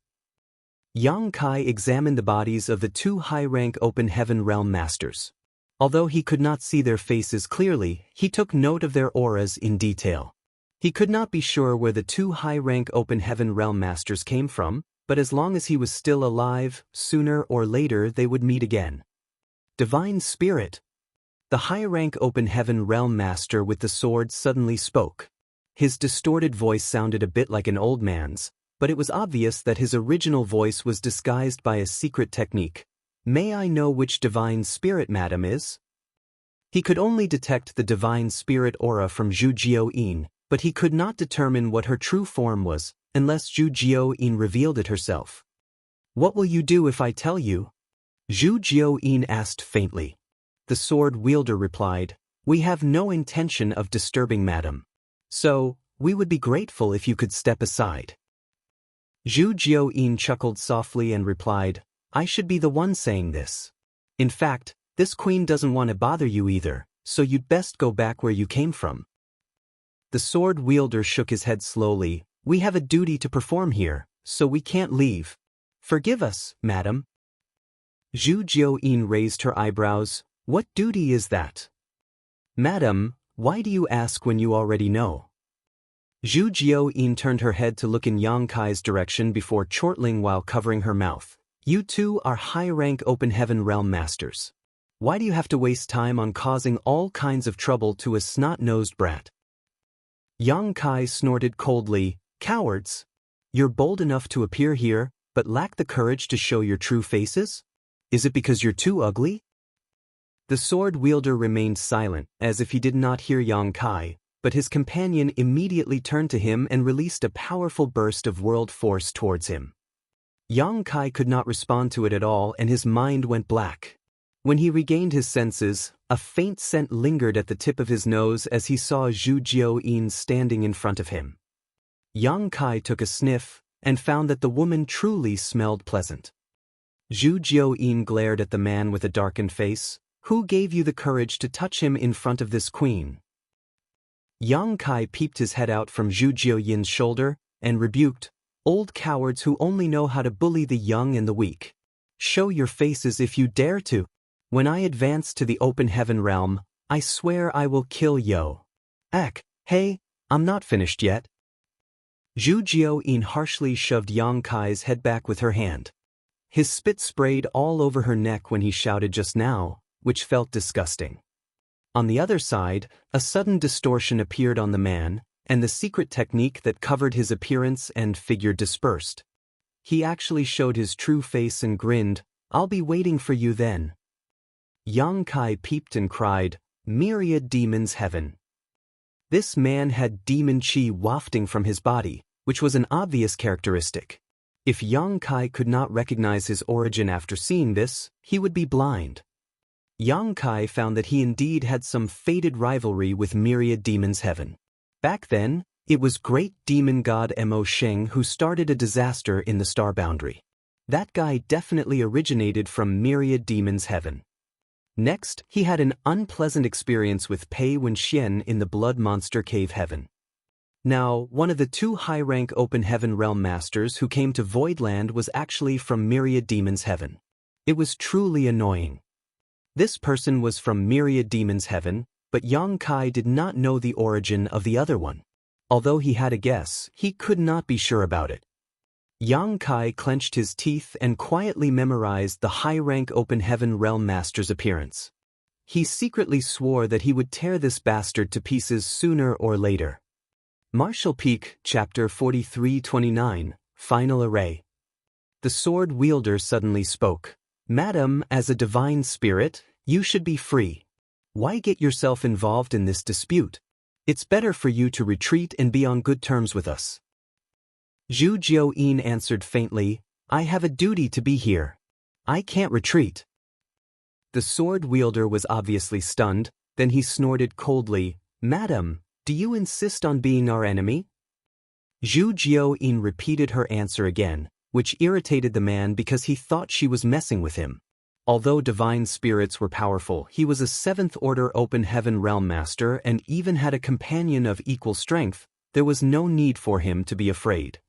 Yang Kai examined the bodies of the two high-rank Open Heaven Realm Masters. Although he could not see their faces clearly, he took note of their auras in detail. He could not be sure where the two high-rank Open Heaven Realm Masters came from, but as long as he was still alive, sooner or later they would meet again. Divine Spirit! The high-rank Open Heaven Realm Master with the sword suddenly spoke. His distorted voice sounded a bit like an old man's, but it was obvious that his original voice was disguised by a secret technique. May I know which Divine Spirit Madam is? He could only detect the Divine Spirit aura from Zhu Jiuyin, but he could not determine what her true form was, unless Zhu Jiuyin revealed it herself. What will you do if I tell you? Zhu Jiuyin asked faintly. The sword wielder replied, We have no intention of disturbing madam. So, we would be grateful if you could step aside. Zhu Jiuyin chuckled softly and replied, I should be the one saying this. In fact, this queen doesn't want to bother you either, so you'd best go back where you came from. The sword wielder shook his head slowly. We have a duty to perform here, so we can't leave. Forgive us, madam. Zhu Jiuyin raised her eyebrows. What duty is that? Madam, why do you ask when you already know? Zhu Jiao-yin turned her head to look in Yang Kai's direction before chortling while covering her mouth. You two are high-rank Open Heaven Realm Masters. Why do you have to waste time on causing all kinds of trouble to a snot-nosed brat? Yang Kai snorted coldly, Cowards! You're bold enough to appear here, but lack the courage to show your true faces? Is it because you're too ugly? The sword wielder remained silent, as if he did not hear Yang Kai, but his companion immediately turned to him and released a powerful burst of world force towards him. Yang Kai could not respond to it at all, and his mind went black. When he regained his senses, a faint scent lingered at the tip of his nose as he saw Zhu Jiao-yin standing in front of him. Yang Kai took a sniff and found that the woman truly smelled pleasant. Zhu Jiao-yin glared at the man with a darkened face. Who gave you the courage to touch him in front of this queen? Yang Kai peeped his head out from Zhu Jiao-yin's shoulder and rebuked, Old cowards who only know how to bully the young and the weak. Show your faces if you dare to. When I advance to the Open Heaven realm, I swear I will kill yo. Hey, I'm not finished yet. Zhu Jiao-yin harshly shoved Yang Kai's head back with her hand. His spit sprayed all over her neck when he shouted just now, which felt disgusting. On the other side, a sudden distortion appeared on the man, and the secret technique that covered his appearance and figure dispersed. He actually showed his true face and grinned, I'll be waiting for you then. Yang Kai peeped and cried, Myriad demons heaven. This man had demon chi wafting from his body, which was an obvious characteristic. If Yang Kai could not recognize his origin after seeing this, he would be blind. Yang Kai found that he indeed had some fated rivalry with Myriad Demons Heaven. Back then, it was great demon god Mo Sheng who started a disaster in the star boundary. That guy definitely originated from Myriad Demons Heaven. Next, he had an unpleasant experience with Pei Wenxian in the Blood Monster Cave Heaven. Now, one of the two high-rank Open Heaven Realm Masters who came to Voidland was actually from Myriad Demons Heaven. It was truly annoying. This person was from Myriad Demons Heaven, but Yang Kai did not know the origin of the other one. Although he had a guess, he could not be sure about it. Yang Kai clenched his teeth and quietly memorized the high-rank Open Heaven Realm Master's appearance. He secretly swore that he would tear this bastard to pieces sooner or later. Martial Peak, Chapter 43-29, Final Array. The sword wielder suddenly spoke. Madam, as a divine spirit, you should be free. Why get yourself involved in this dispute? It's better for you to retreat and be on good terms with us. Zhu Jiao-yin answered faintly, I have a duty to be here. I can't retreat. The sword wielder was obviously stunned, then he snorted coldly, Madam, do you insist on being our enemy? Zhu Jiao-yin repeated her answer again, which irritated the man because he thought she was messing with him. Although divine spirits were powerful, he was a 7th Order Open Heaven Realm Master and even had a companion of equal strength. There was no need for him to be afraid.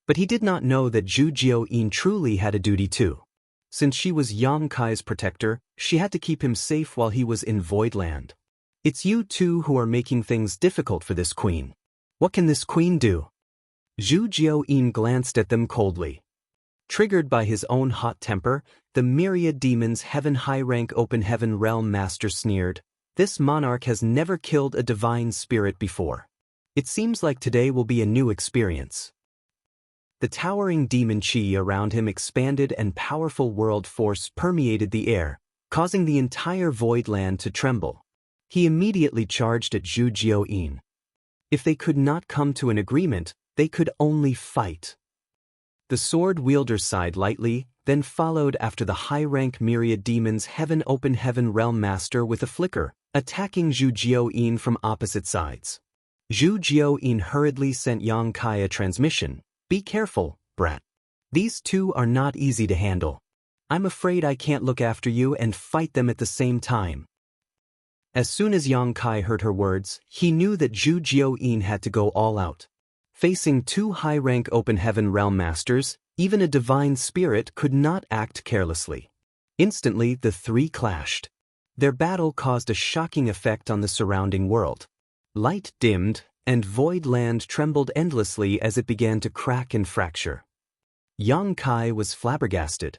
But he did not know that Zhu Jiao-yin truly had a duty too. Since she was Yang Kai's protector, she had to keep him safe while he was in Voidland. It's you two who are making things difficult for this queen. What can this queen do? Zhu Jiao-yin glanced at them coldly. Triggered by his own hot temper, the Myriad Demons Heaven high-rank Open Heaven Realm Master sneered, This monarch has never killed a divine spirit before. It seems like today will be a new experience. The towering demon chi around him expanded and powerful world force permeated the air, causing the entire Voidland to tremble. He immediately charged at Zhu Jiao-yin. If they could not come to an agreement, they could only fight. The sword wielder sighed lightly, then followed after the high-rank Myriad Demons Heaven Open Heaven Realm Master with a flicker, attacking Zhu Jiao-yin from opposite sides. Zhu Jiao-yin hurriedly sent Yang Kai a transmission. Be careful, brat. These two are not easy to handle. I'm afraid I can't look after you and fight them at the same time. As soon as Yang Kai heard her words, he knew that Zhu Jiao-yin had to go all out. Facing two high-rank Open Heaven Realm Masters, even a divine spirit could not act carelessly. Instantly, the three clashed. Their battle caused a shocking effect on the surrounding world. Light dimmed, and void land trembled endlessly as it began to crack and fracture. Yang Kai was flabbergasted.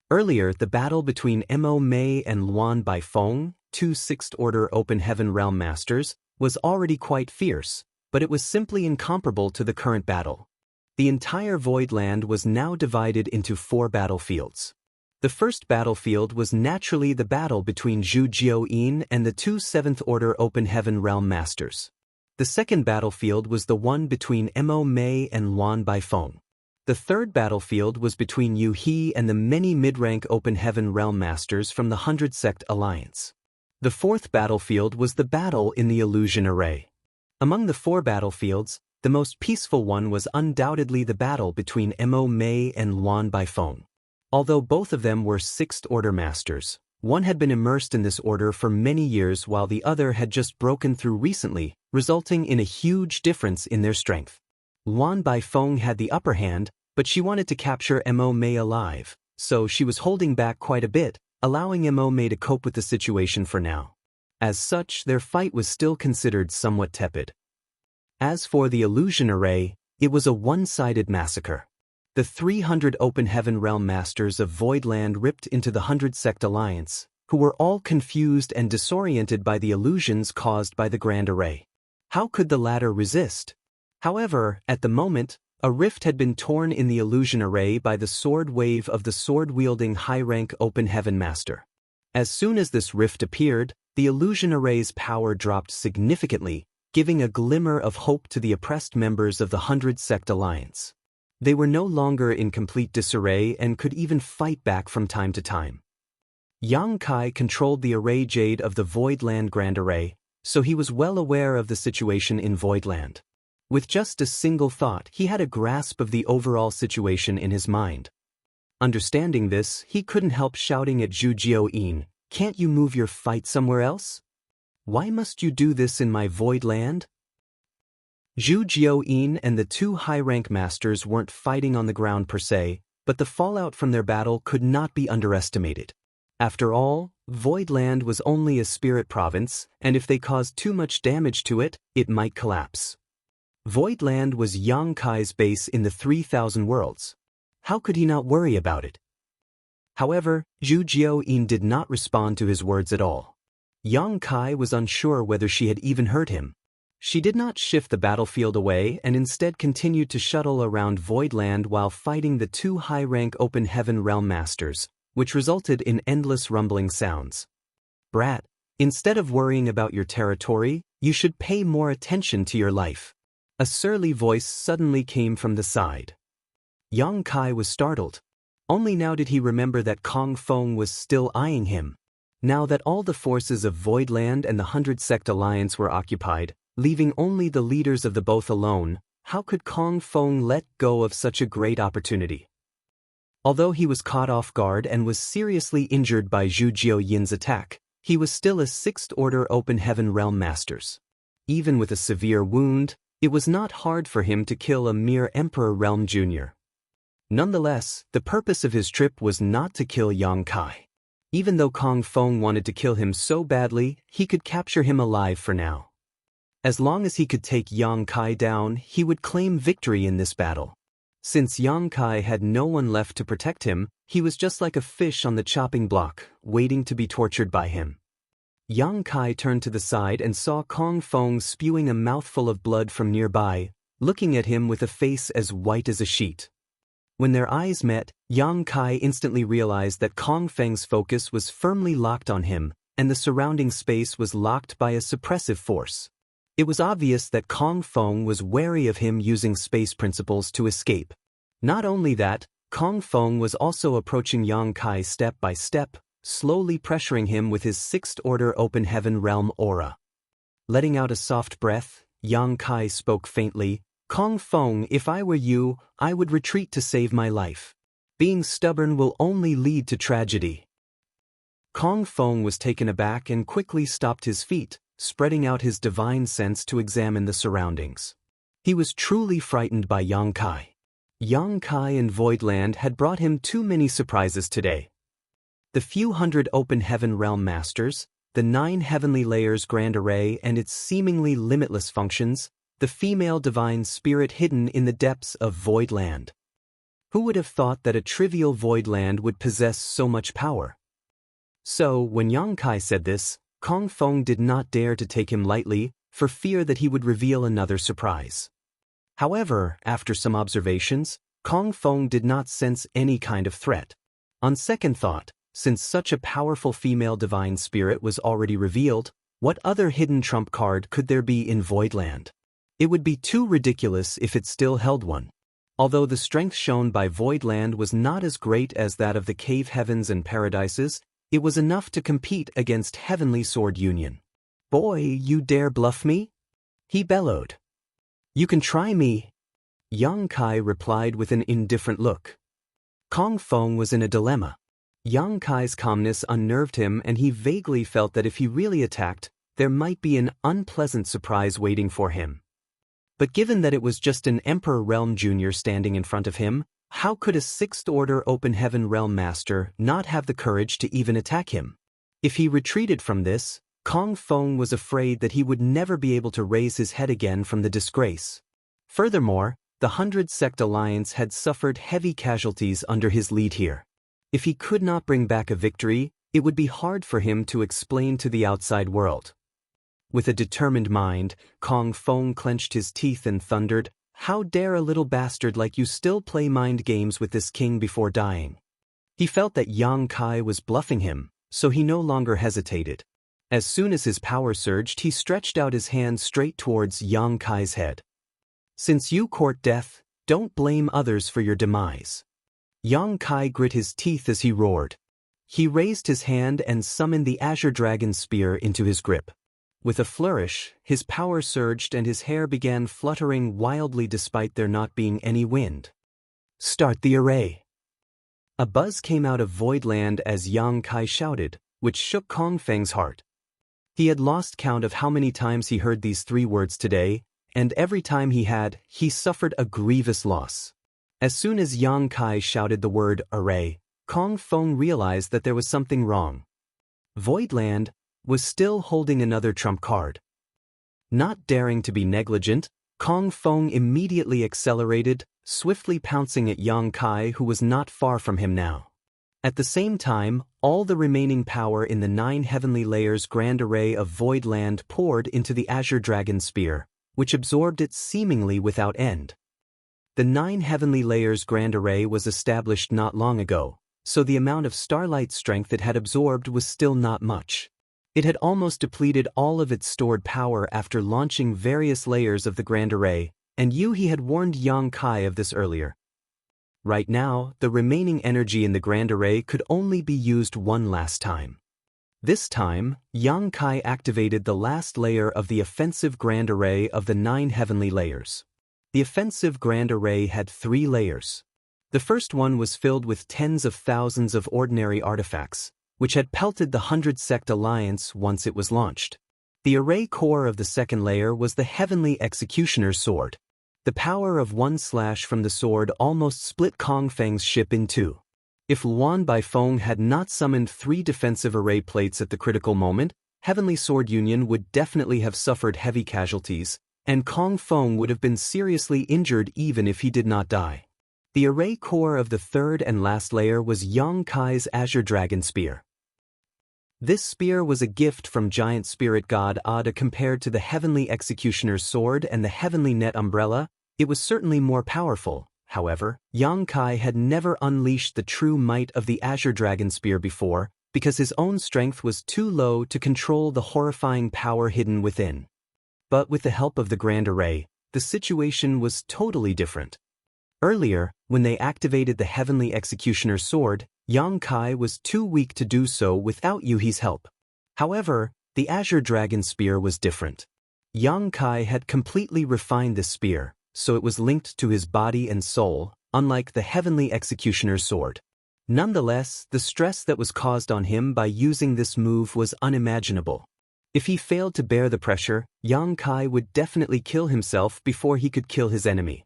Earlier, the battle between Mo Mei and Luan Baifeng, two Sixth-Order Open Heaven Realm Masters, was already quite fierce, but it was simply incomparable to the current battle. The entire Void Land was now divided into 4 battlefields. The first battlefield was naturally the battle between Zhu Jiuyin and the two Seventh-Order Open Heaven Realm Masters. The second battlefield was the one between Mo Mei and Luan Baifeng. The third battlefield was between Yu He and the many mid-rank Open Heaven Realm Masters from the 100 Sect Alliance. The fourth battlefield was the battle in the Illusion Array. Among the 4 battlefields, the most peaceful one was undoubtedly the battle between Mo Mei and Luan Baifeng. Although both of them were Sixth-Order Masters, one had been immersed in this order for many years while the other had just broken through recently, resulting in a huge difference in their strength. Luan Baifeng had the upper hand, but she wanted to capture Mo Mei alive, so she was holding back quite a bit, allowing Mo Mei to cope with the situation for now. As such, their fight was still considered somewhat tepid. As for the Illusion Array, it was a one-sided massacre. The 300 Open Heaven Realm Masters of Voidland ripped into the 100 Sect Alliance, who were all confused and disoriented by the illusions caused by the Grand Array. How could the latter resist? However, at the moment, a rift had been torn in the Illusion Array by the sword wave of the sword-wielding high-rank Open Heaven Master. As soon as this rift appeared, the Illusion Array's power dropped significantly, giving a glimmer of hope to the oppressed members of the 100 Sect Alliance. They were no longer in complete disarray and could even fight back from time to time. Yang Kai controlled the Array Jade of the Voidland Grand Array, so he was well aware of the situation in Voidland. With just a single thought, he had a grasp of the overall situation in his mind. Understanding this, he couldn't help shouting at Zhu Jiuyin, "Can't you move your fight somewhere else? Why must you do this in my Void Land?" Zhu Jiuyin and the two high-rank masters weren't fighting on the ground per se, but the fallout from their battle could not be underestimated. After all, Voidland was only a spirit province, and if they caused too much damage to it, it might collapse. Voidland was Yang Kai's base in the 3,000 worlds. How could he not worry about it? However, Zhu Jiuyin did not respond to his words at all. Yang Kai was unsure whether she had even heard him. She did not shift the battlefield away and instead continued to shuttle around Voidland while fighting the two high-rank Open Heaven Realm Masters, which resulted in endless rumbling sounds. "Brat, instead of worrying about your territory, you should pay more attention to your life." A surly voice suddenly came from the side. Yang Kai was startled. Only now did he remember that Kong Feng was still eyeing him. Now that all the forces of Voidland and the 100 Sect Alliance were occupied, leaving only the leaders of the both alone, how could Kong Feng let go of such a great opportunity? Although he was caught off guard and was seriously injured by Zhu Jiuyin's attack, he was still a Sixth-Order Open Heaven Realm Masters. Even with a severe wound, it was not hard for him to kill a mere Emperor Realm Jr. Nonetheless, the purpose of his trip was not to kill Yang Kai. Even though Kong Feng wanted to kill him so badly, he could capture him alive for now. As long as he could take Yang Kai down, he would claim victory in this battle. Since Yang Kai had no one left to protect him, he was just like a fish on the chopping block, waiting to be tortured by him. Yang Kai turned to the side and saw Kong Feng spewing a mouthful of blood from nearby, looking at him with a face as white as a sheet. When their eyes met, Yang Kai instantly realized that Kong Feng's focus was firmly locked on him, and the surrounding space was locked by a suppressive force. It was obvious that Kong Feng was wary of him using space principles to escape. Not only that, Kong Feng was also approaching Yang Kai step by step, slowly pressuring him with his Sixth-Order Open Heaven Realm aura. Letting out a soft breath, Yang Kai spoke faintly, "Kong Feng, if I were you, I would retreat to save my life. Being stubborn will only lead to tragedy." Kong Feng was taken aback and quickly stopped his feet, spreading out his divine sense to examine the surroundings. He was truly frightened by Yang Kai. Yang Kai and Voidland had brought him too many surprises today. The few hundred Open Heaven Realm Masters, the 9 heavenly layers grand array and its seemingly limitless functions, the female divine spirit hidden in the depths of void land. Who would have thought that a trivial void land would possess so much power? So, when Yang Kai said this, Kong Feng did not dare to take him lightly, for fear that he would reveal another surprise. However, after some observations, Kong Feng did not sense any kind of threat. On second thought, since such a powerful female divine spirit was already revealed, what other hidden trump card could there be in Voidland? It would be too ridiculous if it still held one. Although the strength shown by Voidland was not as great as that of the cave heavens and paradises, it was enough to compete against Heavenly Sword Union. "Boy, you dare bluff me?" he bellowed. "You can try me," Yang Kai replied with an indifferent look. Kong Feng was in a dilemma. Yang Kai's calmness unnerved him, and he vaguely felt that if he really attacked, there might be an unpleasant surprise waiting for him. But given that it was just an Emperor Realm Jr. standing in front of him, how could a Sixth Order Open Heaven Realm Master not have the courage to even attack him? If he retreated from this, Kong Feng was afraid that he would never be able to raise his head again from the disgrace. Furthermore, the 100 Sect Alliance had suffered heavy casualties under his lead here. If he could not bring back a victory, it would be hard for him to explain to the outside world. With a determined mind, Kong Feng clenched his teeth and thundered, "How dare a little bastard like you still play mind games with this king before dying?" He felt that Yang Kai was bluffing him, so he no longer hesitated. As soon as his power surged, he stretched out his hand straight towards Yang Kai's head. "Since you court death, don't blame others for your demise." Yang Kai grit his teeth as he roared. He raised his hand and summoned the Azure Dragon Spear into his grip. With a flourish, his power surged and his hair began fluttering wildly despite there not being any wind. "Start the array." A buzz came out of Voidland as Yang Kai shouted, which shook Kong Feng's heart. He had lost count of how many times he heard these 3 words today, and every time he suffered a grievous loss. As soon as Yang Kai shouted the word array, Kong Feng realized that there was something wrong. Voidland was still holding another trump card. Not daring to be negligent, Kong Feng immediately accelerated, swiftly pouncing at Yang Kai, who was not far from him now. At the same time, all the remaining power in the 9 heavenly layers grand array of Voidland poured into the Azure Dragon Spear, which absorbed it seemingly without end. The 9 heavenly layers grand array was established not long ago, so the amount of starlight strength it had absorbed was still not much. It had almost depleted all of its stored power after launching various layers of the grand array, and he had warned Yang Kai of this earlier. Right now, the remaining energy in the grand array could only be used one last time. This time, Yang Kai activated the last layer of the offensive grand array of the 9 heavenly layers. The offensive grand array had 3 layers. The first one was filled with tens of thousands of ordinary artifacts, which had pelted the 100 Sect Alliance once it was launched. The array core of the second layer was the Heavenly Executioner's Sword. The power of one slash from the sword almost split Kong Feng's ship in 2. If Luan Baifeng had not summoned 3 defensive array plates at the critical moment, Heavenly Sword Union would definitely have suffered heavy casualties, and Kong Feng would have been seriously injured even if he did not die. The array core of the third and last layer was Yang Kai's Azure Dragon Spear. This spear was a gift from giant spirit god Ada. Compared to the Heavenly Executioner's Sword and the Heavenly Net Umbrella, it was certainly more powerful. However, Yang Kai had never unleashed the true might of the Azure Dragon Spear before, because his own strength was too low to control the horrifying power hidden within. But with the help of the Grand Array, the situation was totally different. Earlier, when they activated the Heavenly Executioner's Sword, Yang Kai was too weak to do so without Yuhi's help. However, the Azure Dragon Spear was different. Yang Kai had completely refined this spear, so it was linked to his body and soul, unlike the Heavenly Executioner's Sword. Nonetheless, the stress that was caused on him by using this move was unimaginable. If he failed to bear the pressure, Yang Kai would definitely kill himself before he could kill his enemy.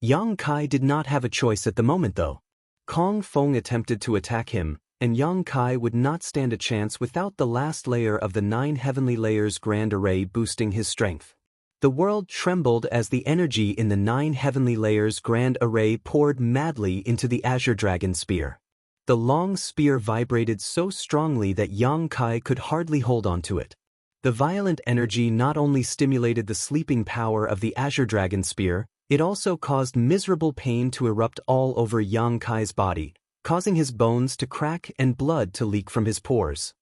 Yang Kai did not have a choice at the moment though. Kong Feng attempted to attack him, and Yang Kai would not stand a chance without the last layer of the 9 heavenly layers grand array boosting his strength. The world trembled as the energy in the 9 heavenly layers grand array poured madly into the Azure Dragon Spear. The long spear vibrated so strongly that Yang Kai could hardly hold on to it. The violent energy not only stimulated the sleeping power of the Azure Dragon Spear, it also caused miserable pain to erupt all over Yang Kai's body, causing his bones to crack and blood to leak from his pores.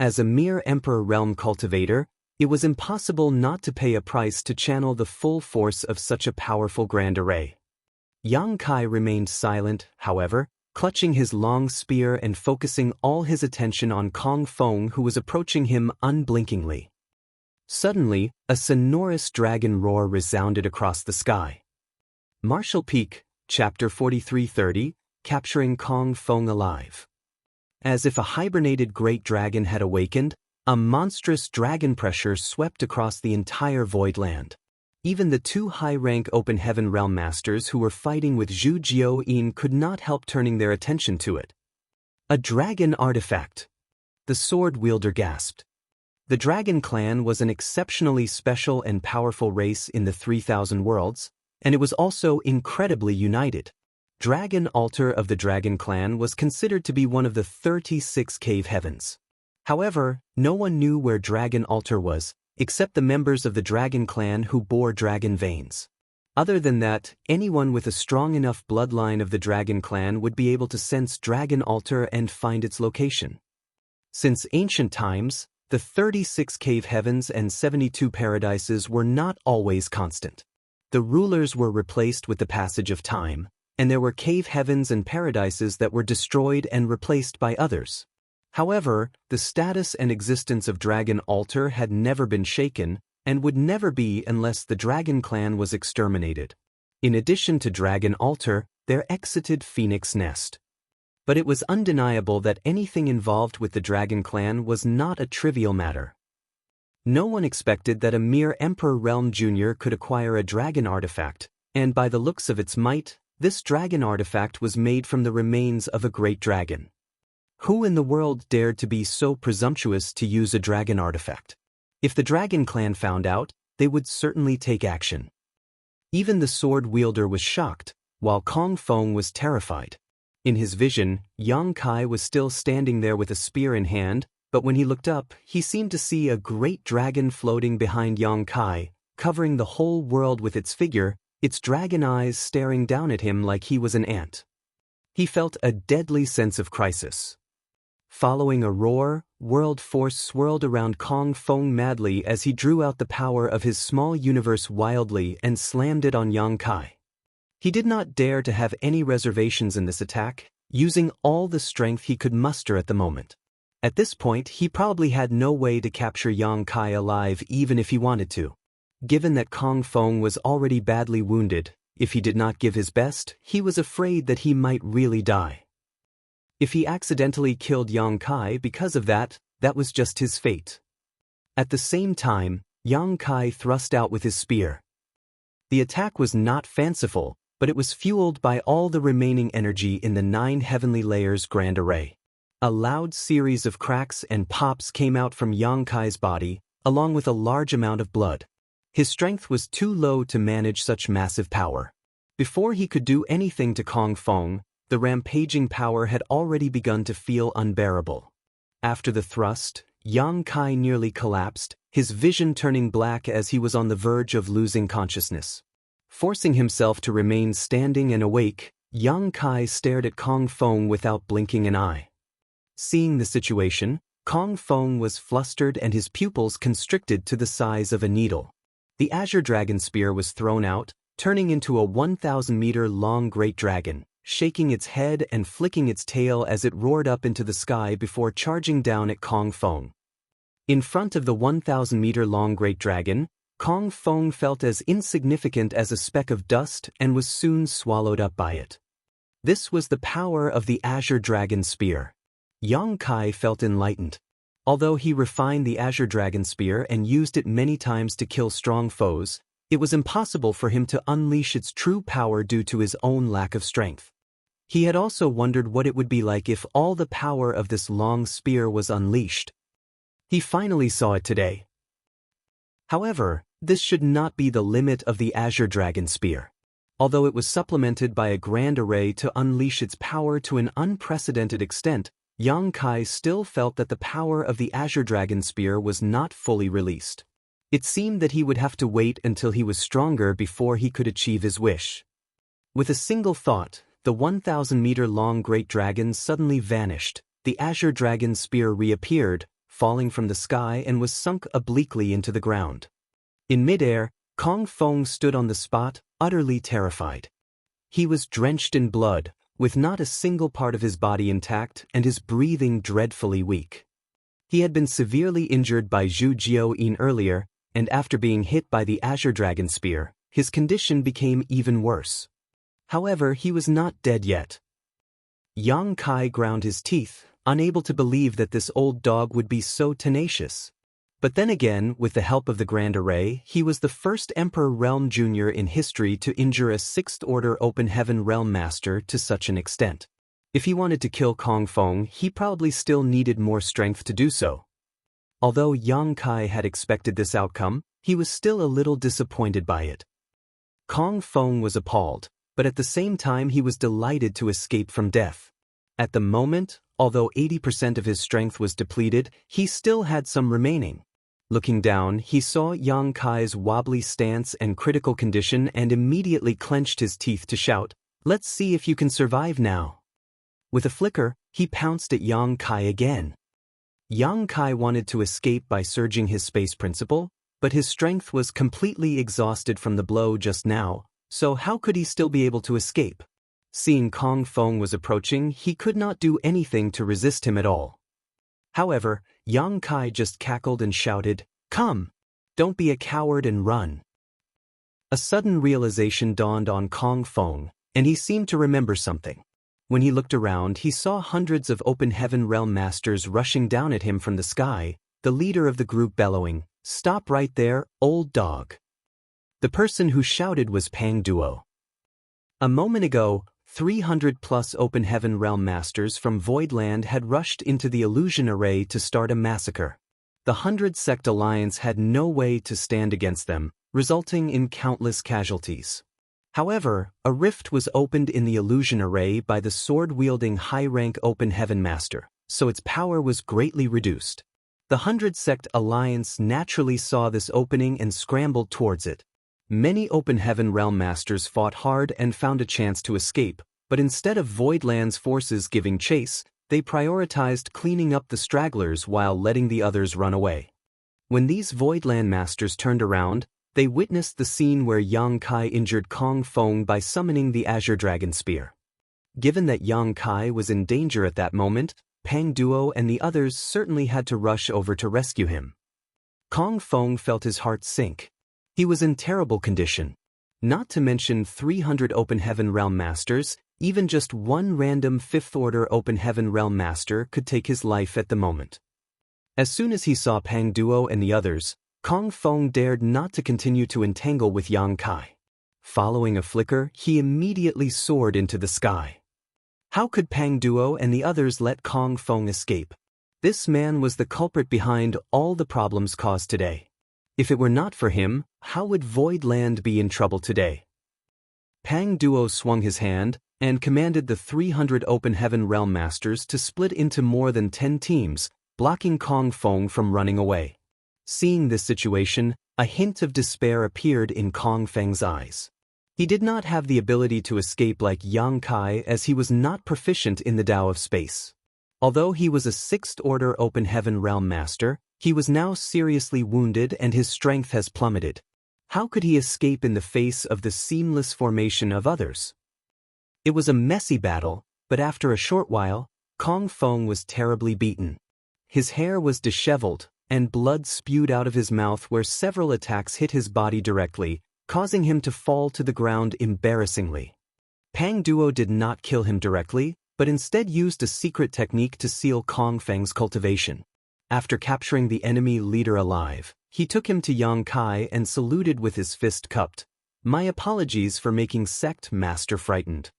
As a mere Emperor Realm cultivator, it was impossible not to pay a price to channel the full force of such a powerful grand array. Yang Kai remained silent, however, clutching his long spear and focusing all his attention on Kong Feng, who was approaching him unblinkingly. Suddenly, a sonorous dragon roar resounded across the sky. Martial Peak, Chapter 4330, Capturing Kong Feng Alive. As if a hibernated great dragon had awakened, a monstrous dragon pressure swept across the entire void land. Even the 2 high-rank Open Heaven Realm Masters who were fighting with Zhu Jiao-yin could not help turning their attention to it. A dragon artifact. The sword wielder gasped. The Dragon Clan was an exceptionally special and powerful race in the 3,000 worlds, and it was also incredibly united. Dragon Altar of the Dragon Clan was considered to be one of the 36 cave heavens. However, no one knew where Dragon Altar was, except the members of the Dragon Clan who bore dragon veins. Other than that, anyone with a strong enough bloodline of the Dragon Clan would be able to sense Dragon Altar and find its location. Since ancient times, the 36 cave heavens and 72 paradises were not always constant. The rulers were replaced with the passage of time, and there were cave heavens and paradises that were destroyed and replaced by others. However, the status and existence of Dragon Altar had never been shaken, and would never be unless the Dragon Clan was exterminated. In addition to Dragon Altar, there exited Phoenix Nest. But it was undeniable that anything involved with the Dragon Clan was not a trivial matter. No one expected that a mere Emperor Realm Jr. could acquire a dragon artifact, and by the looks of its might, this dragon artifact was made from the remains of a great dragon. Who in the world dared to be so presumptuous to use a dragon artifact? If the Dragon Clan found out, they would certainly take action. Even the sword wielder was shocked, while Kong Feng was terrified. In his vision, Yang Kai was still standing there with a spear in hand, but when he looked up, he seemed to see a great dragon floating behind Yang Kai, covering the whole world with its figure, its dragon eyes staring down at him like he was an ant. He felt a deadly sense of crisis. Following a roar, world force swirled around Kong Feng madly as he drew out the power of his small universe wildly and slammed it on Yang Kai. He did not dare to have any reservations in this attack, using all the strength he could muster at the moment. At this point, he probably had no way to capture Yang Kai alive even if he wanted to. Given that Kong Feng was already badly wounded, if he did not give his best, he was afraid that he might really die. If he accidentally killed Yang Kai because of that, that was just his fate. At the same time, Yang Kai thrust out with his spear. The attack was not fanciful, but it was fueled by all the remaining energy in the 9 heavenly layers grand array. A loud series of cracks and pops came out from Yang Kai's body, along with a large amount of blood. His strength was too low to manage such massive power. Before he could do anything to Kong Feng, the rampaging power had already begun to feel unbearable. After the thrust, Yang Kai nearly collapsed, his vision turning black as he was on the verge of losing consciousness. Forcing himself to remain standing and awake, Yang Kai stared at Kong Feng without blinking an eye. Seeing the situation, Kong Feng was flustered and his pupils constricted to the size of a needle. The Azure Dragon Spear was thrown out, turning into a 1,000-meter-long great dragon, shaking its head and flicking its tail as it roared up into the sky before charging down at Kong Feng. In front of the 1,000-meter-long great dragon, Kong Feng felt as insignificant as a speck of dust and was soon swallowed up by it. This was the power of the Azure Dragon Spear. Yang Kai felt enlightened. Although he refined the Azure Dragon Spear and used it many times to kill strong foes, it was impossible for him to unleash its true power due to his own lack of strength. He had also wondered what it would be like if all the power of this long spear was unleashed. He finally saw it today. However, this should not be the limit of the Azure Dragon Spear. Although it was supplemented by a grand array to unleash its power to an unprecedented extent, Yang Kai still felt that the power of the Azure Dragon Spear was not fully released. It seemed that he would have to wait until he was stronger before he could achieve his wish. With a single thought, the 1,000-meter-long great dragon suddenly vanished. The Azure Dragon Spear reappeared, falling from the sky, and was sunk obliquely into the ground. In midair, Kong Feng stood on the spot, utterly terrified. He was drenched in blood, with not a single part of his body intact and his breathing dreadfully weak. He had been severely injured by Zhu Jiao-yin earlier, and after being hit by the Azure Dragon Spear, his condition became even worse. However, he was not dead yet. Yang Kai ground his teeth, unable to believe that this old dog would be so tenacious. But then again, with the help of the Grand Array, he was the first Emperor Realm Jr. in history to injure a 6th Order Open Heaven Realm Master to such an extent. If he wanted to kill Kong Feng, he probably still needed more strength to do so. Although Yang Kai had expected this outcome, he was still a little disappointed by it. Kong Feng was appalled, but at the same time he was delighted to escape from death. At the moment, although 80% of his strength was depleted, he still had some remaining. Looking down, he saw Yang Kai's wobbly stance and critical condition and immediately clenched his teeth to shout, "Let's see if you can survive now." With a flicker, he pounced at Yang Kai again. Yang Kai wanted to escape by surging his space principle, but his strength was completely exhausted from the blow just now, so how could he still be able to escape? Seeing Kong Feng was approaching, he could not do anything to resist him at all. However, Yang Kai just cackled and shouted, "Come! Don't be a coward and run." A sudden realization dawned on Kong Feng, and he seemed to remember something. When he looked around, he saw hundreds of Open Heaven Realm Masters rushing down at him from the sky, the leader of the group bellowing, "Stop right there, old dog." The person who shouted was Pang Duo. A moment ago, 300-plus Open Heaven Realm Masters from Voidland had rushed into the Illusion Array to start a massacre. The 100-Sect Alliance had no way to stand against them, resulting in countless casualties. However, a rift was opened in the Illusion Array by the sword-wielding high-rank Open Heaven Master, so its power was greatly reduced. The 100-Sect Alliance naturally saw this opening and scrambled towards it. Many Open Heaven Realm Masters fought hard and found a chance to escape, but instead of Voidland's forces giving chase, they prioritized cleaning up the stragglers while letting the others run away. When these Voidland Masters turned around, they witnessed the scene where Yang Kai injured Kong Feng by summoning the Azure Dragon Spear. Given that Yang Kai was in danger at that moment, Pang Duo and the others certainly had to rush over to rescue him. Kong Feng felt his heart sink. He was in terrible condition. Not to mention 300 Open Heaven Realm Masters, even just one random 5th Order Open Heaven Realm Master could take his life at the moment. As soon as he saw Pang Duo and the others, Kong Feng dared not to continue to entangle with Yang Kai. Following a flicker, he immediately soared into the sky. How could Pang Duo and the others let Kong Feng escape? This man was the culprit behind all the problems caused today. If it were not for him, how would Voidland be in trouble today? Pang Duo swung his hand and commanded the 300 Open Heaven Realm Masters to split into more than 10 teams, blocking Kong Feng from running away. Seeing this situation, a hint of despair appeared in Kong Feng's eyes. He did not have the ability to escape like Yang Kai as he was not proficient in the Tao of Space. Although he was a 6th Order Open Heaven Realm Master, he was now seriously wounded and his strength has plummeted. How could he escape in the face of the seamless formation of others? It was a messy battle, but after a short while, Kong Feng was terribly beaten. His hair was disheveled, and blood spewed out of his mouth where several attacks hit his body directly, causing him to fall to the ground embarrassingly. Pang Duo did not kill him directly, but instead used a secret technique to seal Kong Feng's cultivation. After capturing the enemy leader alive, he took him to Yang Kai and saluted with his fist cupped. "My apologies for making Sect Master frightened."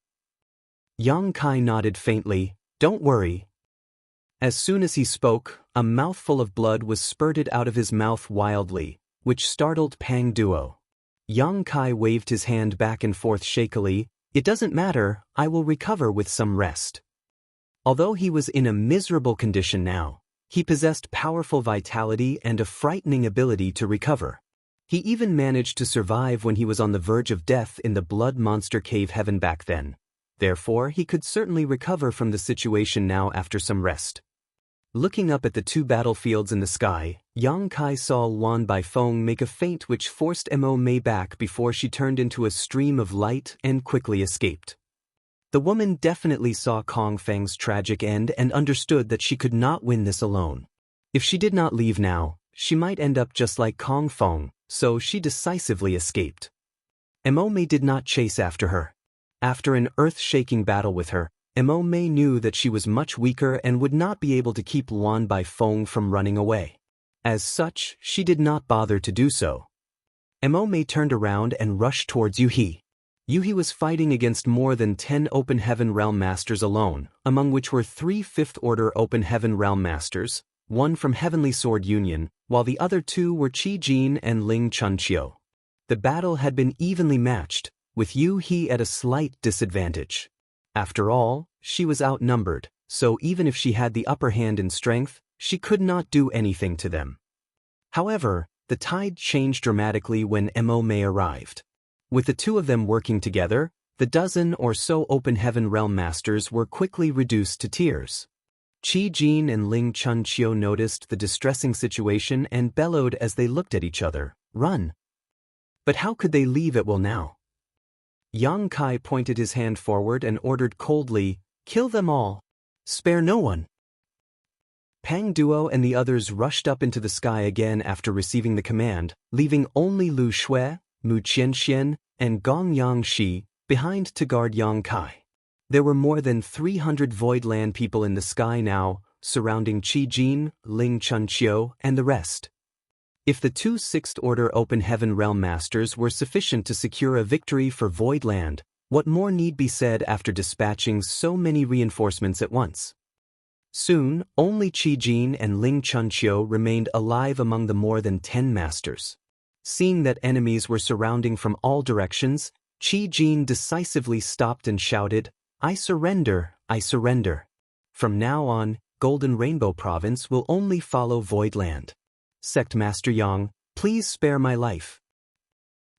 Yang Kai nodded faintly. Don't worry. As soon as he spoke, a mouthful of blood was spurted out of his mouth wildly, which startled Pang Duo. Yang Kai waved his hand back and forth shakily. It doesn't matter, I will recover with some rest. Although he was in a miserable condition now, he possessed powerful vitality and a frightening ability to recover. He even managed to survive when he was on the verge of death in the blood monster cave heaven back then. Therefore, he could certainly recover from the situation now after some rest. Looking up at the two battlefields in the sky, Yang Kai saw Luan Baifeng make a feint which forced Mo Mei back before she turned into a stream of light and quickly escaped. The woman definitely saw Kong Feng's tragic end and understood that she could not win this alone. If she did not leave now, she might end up just like Kong Feng, so she decisively escaped. Mo Mei did not chase after her. After an earth-shaking battle with her, Mo Mei knew that she was much weaker and would not be able to keep Luan Baifeng from running away. As such, she did not bother to do so. Mo Mei turned around and rushed towards Yu He. Yu He was fighting against more than 10 Open Heaven Realm Masters alone, among which were 3 Fifth Order Open Heaven Realm Masters, 1 from Heavenly Sword Union, while the other 2 were Qi Jin and Ling Chunqiu. The battle had been evenly matched, with Yu He at a slight disadvantage. After all, she was outnumbered, so even if she had the upper hand in strength, she could not do anything to them. However, the tide changed dramatically when Mo Mei arrived. With the two of them working together, the dozen or so Open Heaven Realm Masters were quickly reduced to tears. Qi Jin and Ling Chunqiu noticed the distressing situation and bellowed as they looked at each other, "Run!" But how could they leave at will now? Yang Kai pointed his hand forward and ordered coldly, "Kill them all. Spare no one." Pang Duo and the others rushed up into the sky again after receiving the command, leaving only Lu Shui, Mu Qianxian, and Gong Yangxi behind to guard Yang Kai. There were more than 300 Void Land people in the sky now, surrounding Qi Jin, Ling Chunqiu, and the rest. If the 2 Sixth Order Open Heaven Realm Masters were sufficient to secure a victory for Void Land, what more need be said after dispatching so many reinforcements at once? Soon, only Qi Jin and Ling Chunqiu remained alive among the more than 10 masters. Seeing that enemies were surrounding from all directions, Qi Jin decisively stopped and shouted, "I surrender, I surrender. From now on, Golden Rainbow Province will only follow Void Land. Sect Master Yang, please spare my life."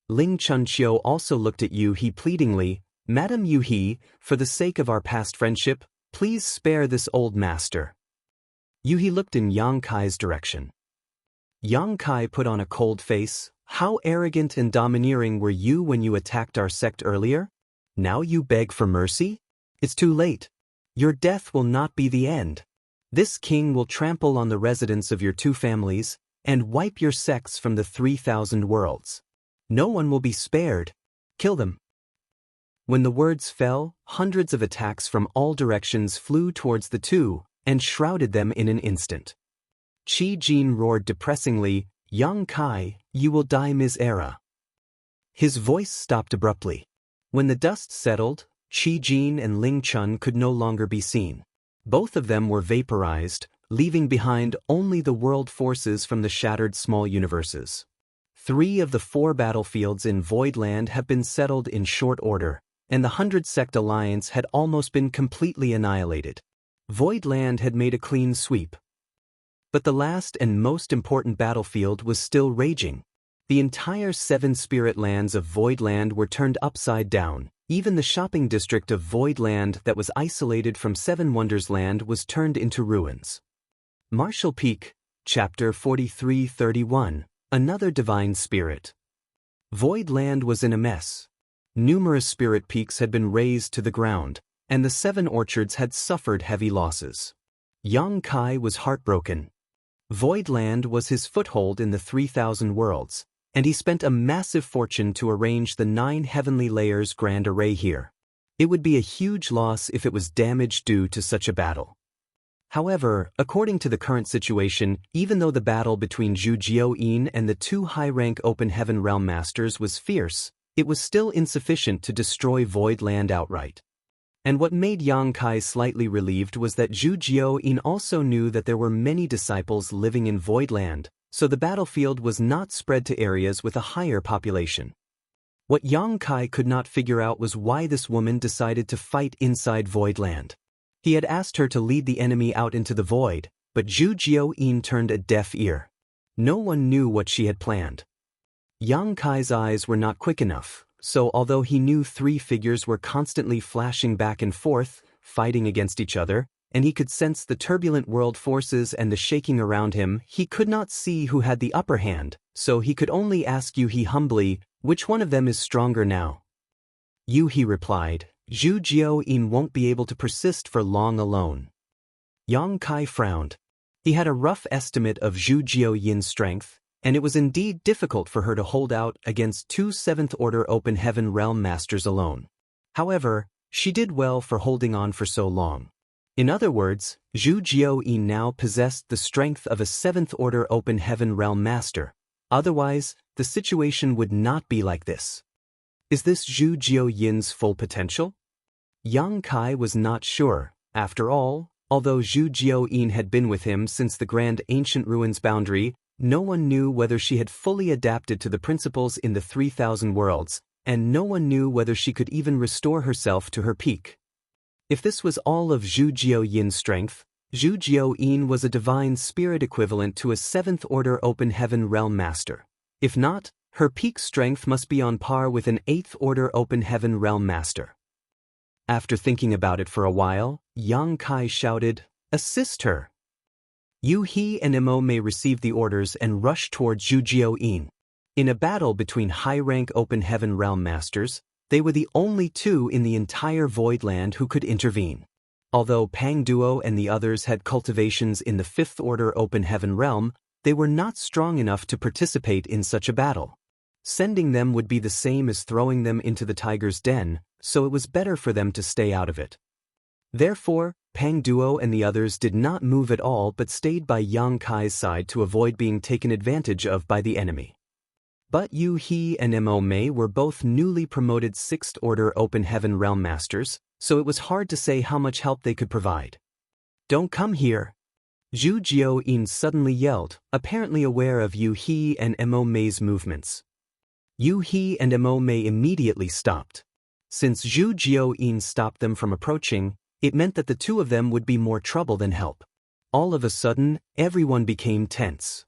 Ling Chunqiu also looked at Yu He pleadingly, "Madam Yu He, for the sake of our past friendship, please spare this old master." Yu He looked in Yang Kai's direction. Yang Kai put on a cold face. "How arrogant and domineering were you when you attacked our sect earlier? Now you beg for mercy? It's too late. Your death will not be the end. This king will trample on the residents of your 2 families, and wipe your sects from the 3,000 worlds. No one will be spared. Kill them." When the words fell, hundreds of attacks from all directions flew towards the two, and shrouded them in an instant. Qi Jin roared depressingly, "Yang Kai, you will die Ms-era." His voice stopped abruptly. When the dust settled, Qi Jin and Ling Chun could no longer be seen. Both of them were vaporized, leaving behind only the world forces from the shattered small universes. 3 of the 4 battlefields in Void Land have been settled in short order, and the 100 Sect Alliance had almost been completely annihilated. Void Land had made a clean sweep. But the last and most important battlefield was still raging. The entire 7 Spirit Lands of Void Land were turned upside down. Even the shopping district of Void Land that was isolated from 7 Wonders Land was turned into ruins. Martial Peak, Chapter 43-31, Another Divine Spirit. Void Land was in a mess. Numerous spirit peaks had been razed to the ground, and the 7 orchards had suffered heavy losses. Yang Kai was heartbroken. Void Land was his foothold in the 3,000 worlds, and he spent a massive fortune to arrange the 9 heavenly layers grand array here. It would be a huge loss if it was damaged due to such a battle. However, according to the current situation, even though the battle between Zhu Jiuyin and the 2 high-rank Open Heaven Realm Masters was fierce, it was still insufficient to destroy Void Land outright. And what made Yang Kai slightly relieved was that Zhu Jiao-yin also knew that there were many disciples living in Voidland, so the battlefield was not spread to areas with a higher population. What Yang Kai could not figure out was why this woman decided to fight inside Voidland. He had asked her to lead the enemy out into the void, but Zhu Jiao-yin turned a deaf ear. No one knew what she had planned. Yang Kai's eyes were not quick enough, so although he knew three figures were constantly flashing back and forth, fighting against each other, and he could sense the turbulent world forces and the shaking around him, he could not see who had the upper hand, so he could only ask Yu-He humbly, which one of them is stronger now? Yu-He replied, Zhu Jiao-yin won't be able to persist for long alone. Yang Kai frowned. He had a rough estimate of Zhu Jiao-yin's strength, and it was indeed difficult for her to hold out against two Seventh-Order Open Heaven Realm Masters alone. However, she did well for holding on for so long. In other words, Zhu Jiao-yin now possessed the strength of a Seventh-Order Open Heaven Realm Master. Otherwise, the situation would not be like this. Is this Zhu Jiao-yin's full potential? Yang Kai was not sure. After all, although Zhu Jiao-yin had been with him since the Grand Ancient Ruins boundary, no one knew whether she had fully adapted to the principles in the 3,000 worlds, and no one knew whether she could even restore herself to her peak. If this was all of Zhu Jiao-yin's strength, Zhu Jiao-yin was a divine spirit equivalent to a Seventh-Order Open Heaven Realm Master. If not, her peak strength must be on par with an Eighth-Order Open Heaven Realm Master. After thinking about it for a while, Yang Kai shouted, "Assist her!" Yu-He and Mo may received the orders and rushed toward Zhu Jiao-yin. In a battle between high-rank Open Heaven Realm Masters, they were the only two in the entire Voidland who could intervene. Although Pang Duo and the others had cultivations in the Fifth Order Open Heaven Realm, they were not strong enough to participate in such a battle. Sending them would be the same as throwing them into the tiger's den, so it was better for them to stay out of it. Therefore, Pang Duo and the others did not move at all but stayed by Yang Kai's side to avoid being taken advantage of by the enemy. But Yu-He and Mo Mei were both newly promoted Sixth Order Open Heaven Realm Masters, so it was hard to say how much help they could provide. "Don't come here!" Zhu Jiao-yin suddenly yelled, apparently aware of Yu-He and Mo Mei's movements. Yu-He and Mo Mei immediately stopped. Since Zhu Jiao-yin stopped them from approaching, it meant that the two of them would be more trouble than help. All of a sudden, everyone became tense.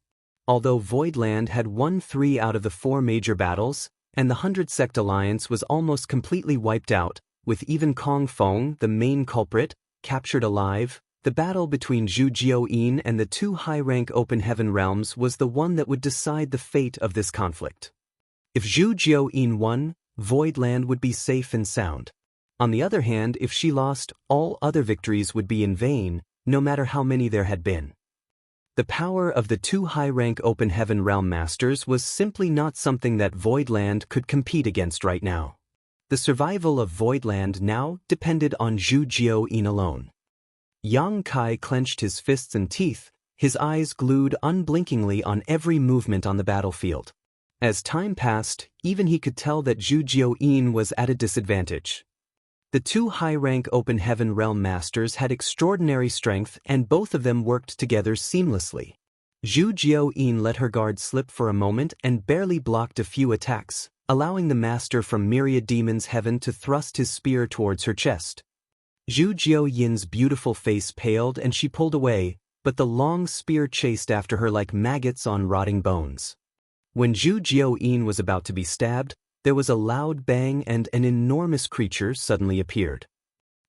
Although Voidland had won 3 out of the 4 major battles, and the 100 Sect Alliance was almost completely wiped out, with even Kong Feng, the main culprit, captured alive, the battle between Zhu Jiao-yin and the 2 high-rank Open Heaven realms was the one that would decide the fate of this conflict. If Zhu Jiao-yin won, Voidland would be safe and sound. On the other hand, if she lost, all other victories would be in vain, no matter how many there had been. The power of the 2 high-rank Open Heaven Realm Masters was simply not something that Voidland could compete against right now. The survival of Voidland now depended on Zhu Jiao-yin alone. Yang Kai clenched his fists and teeth, his eyes glued unblinkingly on every movement on the battlefield. As time passed, even he could tell that Zhu Jiao-yin was at a disadvantage. The 2 high-rank Open Heaven Realm Masters had extraordinary strength and both of them worked together seamlessly. Zhu Jiao-yin let her guard slip for a moment and barely blocked a few attacks, allowing the Master from Myriad Demons Heaven to thrust his spear towards her chest. Zhu Jiao-yin's beautiful face paled and she pulled away, but the long spear chased after her like maggots on rotting bones. When Zhu Jiao-yin was about to be stabbed, there was a loud bang and an enormous creature suddenly appeared.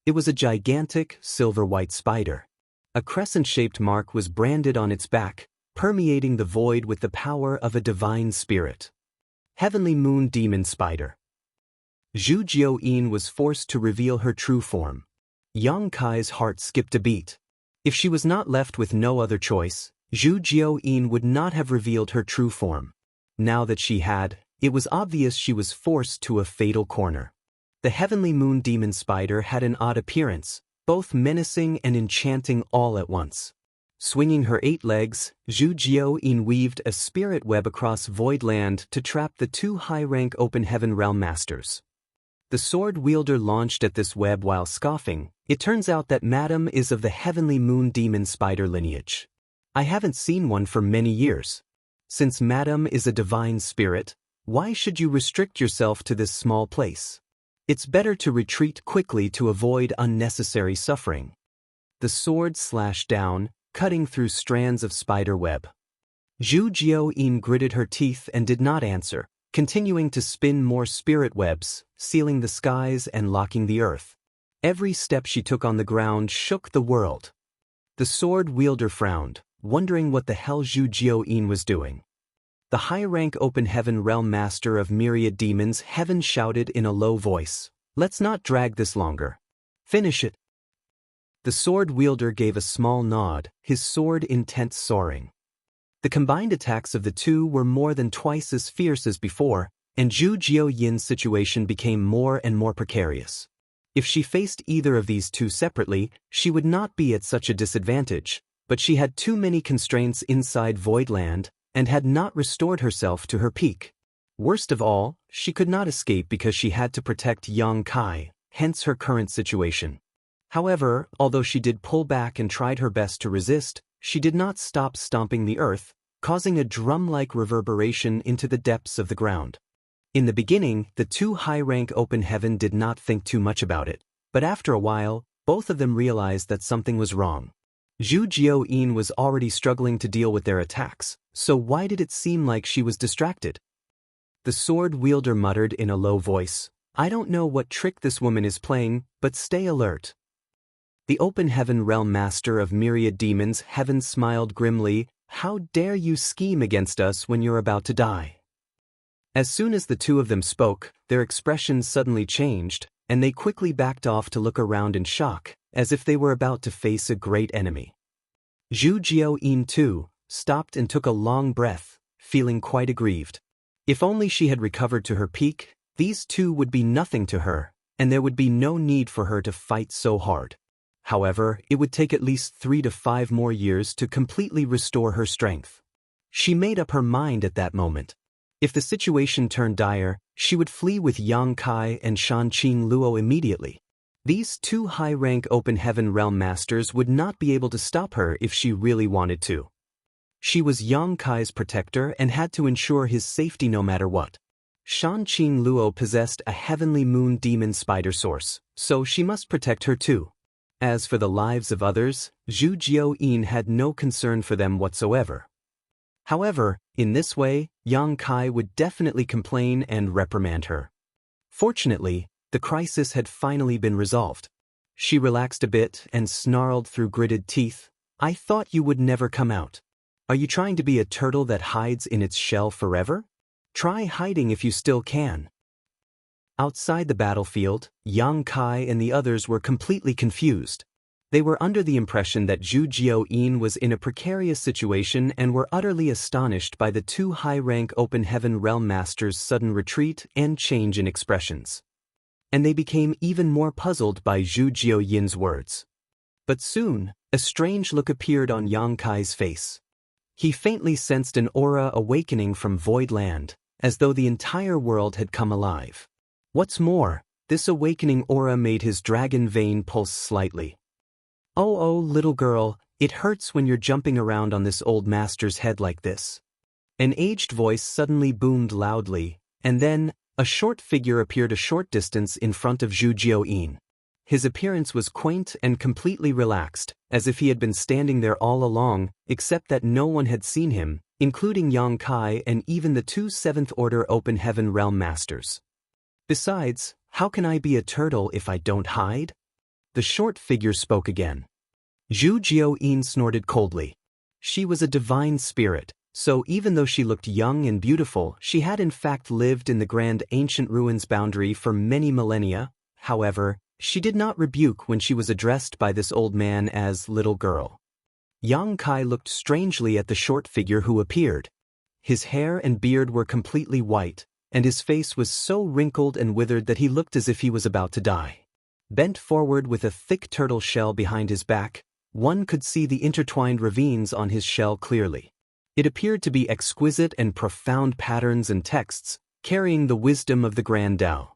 It was a gigantic, silver-white spider. A crescent-shaped mark was branded on its back, permeating the void with the power of a divine spirit. Heavenly Moon Demon Spider. Zhu Jiao-yin was forced to reveal her true form. Yang Kai's heart skipped a beat. If she was not left with no other choice, Zhu Jiao-yin would not have revealed her true form. Now that she had, it was obvious she was forced to a fatal corner. The Heavenly Moon Demon Spider had an odd appearance, both menacing and enchanting all at once. Swinging her 8 legs, Zhu Jiao-yin weaved a spirit web across Voidland to trap the 2 high-rank Open Heaven Realm Masters. The sword wielder launched at this web while scoffing. It turns out that Madam is of the heavenly moon demon spider lineage. I haven't seen one for many years. Since Madam is a divine spirit, why should you restrict yourself to this small place? It's better to retreat quickly to avoid unnecessary suffering. The sword slashed down, cutting through strands of spider web. Zhu Jiao-yin gritted her teeth and did not answer, continuing to spin more spirit webs, sealing the skies and locking the earth. Every step she took on the ground shook the world. The sword wielder frowned, wondering what the hell Zhu Jiao-yin was doing. The high-rank open heaven realm master of myriad demons heaven shouted in a low voice, "Let's not drag this longer. Finish it." The sword wielder gave a small nod, his sword intent soaring. The combined attacks of the two were more than twice as fierce as before, and Zhu Jiao-yin's situation became more and more precarious. If she faced either of these two separately, she would not be at such a disadvantage, but she had too many constraints inside Voidland, and had not restored herself to her peak. Worst of all, she could not escape because she had to protect Yang Kai, hence her current situation. However, although she did pull back and tried her best to resist, she did not stop stomping the earth, causing a drum-like reverberation into the depths of the ground. In the beginning, the two high-rank open heaven did not think too much about it, but after a while, both of them realized that something was wrong. Zhu Jiao-yin was already struggling to deal with their attacks, so why did it seem like she was distracted? The sword wielder muttered in a low voice, "I don't know what trick this woman is playing, but stay alert." The open heaven realm master of myriad demons heaven smiled grimly, "How dare you scheme against us when you're about to die?" As soon as the two of them spoke, their expressions suddenly changed, and they quickly backed off to look around in shock, as if they were about to face a great enemy. Zhu Jiao-yin too stopped and took a long breath, feeling quite aggrieved. If only she had recovered to her peak, these two would be nothing to her, and there would be no need for her to fight so hard. However, it would take at least 3 to 5 more years to completely restore her strength. She made up her mind at that moment. If the situation turned dire, she would flee with Yang Kai and Shanqing Luo immediately. These two high-rank open heaven realm masters would not be able to stop her if she really wanted to. She was Yang Kai's protector and had to ensure his safety no matter what. Shanqing Luo possessed a heavenly moon demon spider source, so she must protect her too. As for the lives of others, Zhu Jiao-yin had no concern for them whatsoever. However, in this way, Yang Kai would definitely complain and reprimand her. Fortunately, the crisis had finally been resolved. She relaxed a bit and snarled through gritted teeth, "I thought you would never come out. Are you trying to be a turtle that hides in its shell forever? Try hiding if you still can." Outside the battlefield, Yang Kai and the others were completely confused. They were under the impression that Zhu Jiao-yin was in a precarious situation and were utterly astonished by the two high-rank open heaven realm masters' sudden retreat and change in expressions. And they became even more puzzled by Zhu Jiao-yin's words. But soon, a strange look appeared on Yang Kai's face. He faintly sensed an aura awakening from void land, as though the entire world had come alive. What's more, this awakening aura made his dragon vein pulse slightly. Oh, little girl, it hurts when you're jumping around on this old master's head like this." An aged voice suddenly boomed loudly, and then, a short figure appeared a short distance in front of Zhu Jiao-yin. His appearance was quaint and completely relaxed, as if he had been standing there all along, except that no one had seen him, including Yang Kai and even the two 7th Order Open Heaven Realm Masters. "Besides, how can I be a turtle if I don't hide?" The short figure spoke again. Zhu Jiao-yin snorted coldly. She was a divine spirit, so even though she looked young and beautiful, she had in fact lived in the grand ancient ruins boundary for many millennia. However, she did not rebuke when she was addressed by this old man as little girl. Yang Kai looked strangely at the short figure who appeared. His hair and beard were completely white, and his face was so wrinkled and withered that he looked as if he was about to die. Bent forward with a thick turtle shell behind his back, one could see the intertwined ravines on his shell clearly. It appeared to be exquisite and profound patterns and texts, carrying the wisdom of the Grand Tao.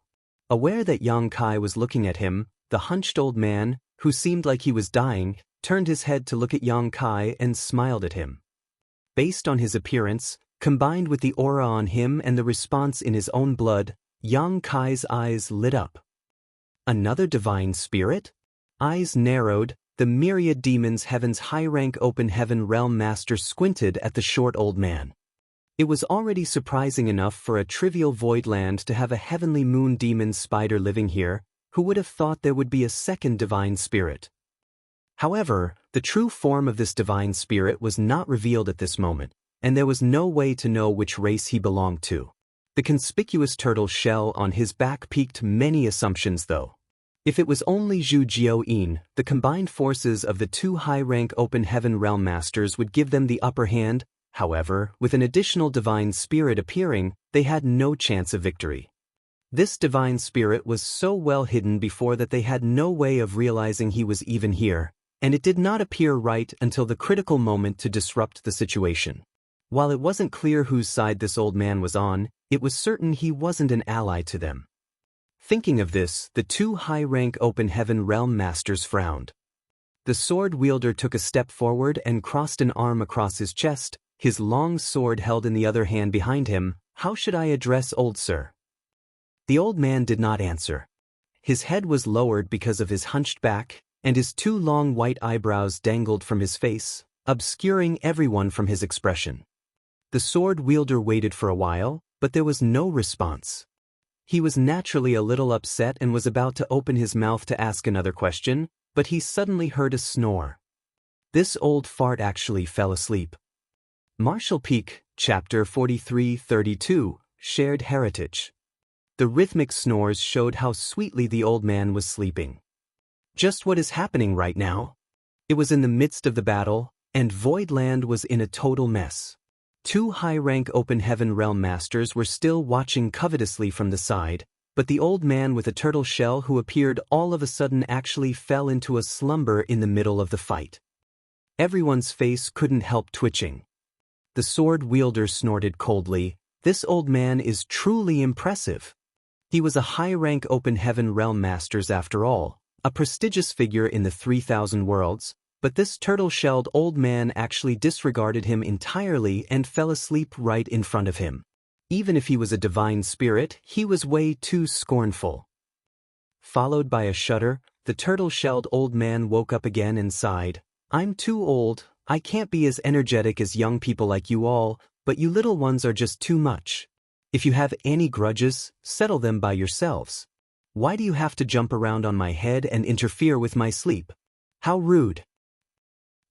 Aware that Yang Kai was looking at him, the hunched old man, who seemed like he was dying, turned his head to look at Yang Kai and smiled at him. Based on his appearance, combined with the aura on him and the response in his own blood, Yang Kai's eyes lit up. Another divine spirit? Eyes narrowed, the myriad demons heaven's high-rank open heaven realm master squinted at the short old man. It was already surprising enough for a trivial void land to have a heavenly moon demon spider living here. Who would have thought there would be a second divine spirit? However, the true form of this divine spirit was not revealed at this moment, and there was no way to know which race he belonged to. The conspicuous turtle shell on his back piqued many assumptions though. If it was only Zhu Jiao-yin, the combined forces of the two high-rank open heaven realm masters would give them the upper hand. However, with an additional divine spirit appearing, they had no chance of victory. This divine spirit was so well hidden before that they had no way of realizing he was even here, and it did not appear right until the critical moment to disrupt the situation. While it wasn't clear whose side this old man was on, it was certain he wasn't an ally to them. Thinking of this, the two high-rank open heaven realm masters frowned. The sword wielder took a step forward and crossed an arm across his chest, his long sword held in the other hand behind him. "How should I address old sir?" The old man did not answer. His head was lowered because of his hunched back, and his two long white eyebrows dangled from his face, obscuring everyone from his expression. The sword wielder waited for a while, but there was no response. He was naturally a little upset and was about to open his mouth to ask another question, but he suddenly heard a snore. This old fart actually fell asleep. Marshall Peak, Chapter 43-32, Shared Heritage. The rhythmic snores showed how sweetly the old man was sleeping. Just what is happening right now? It was in the midst of the battle, and Voidland was in a total mess. Two high-rank open heaven realm masters were still watching covetously from the side, but the old man with a turtle shell who appeared all of a sudden actually fell into a slumber in the middle of the fight. Everyone's face couldn't help twitching. The sword wielder snorted coldly. "This old man is truly impressive." He was a high-rank open heaven realm masters after all, a prestigious figure in the 3,000 worlds, but this turtle-shelled old man actually disregarded him entirely and fell asleep right in front of him. Even if he was a divine spirit, he was way too scornful. Followed by a shudder, the turtle-shelled old man woke up again and sighed. "I'm too old, I can't be as energetic as young people like you all, but you little ones are just too much. If you have any grudges, settle them by yourselves. Why do you have to jump around on my head and interfere with my sleep? How rude."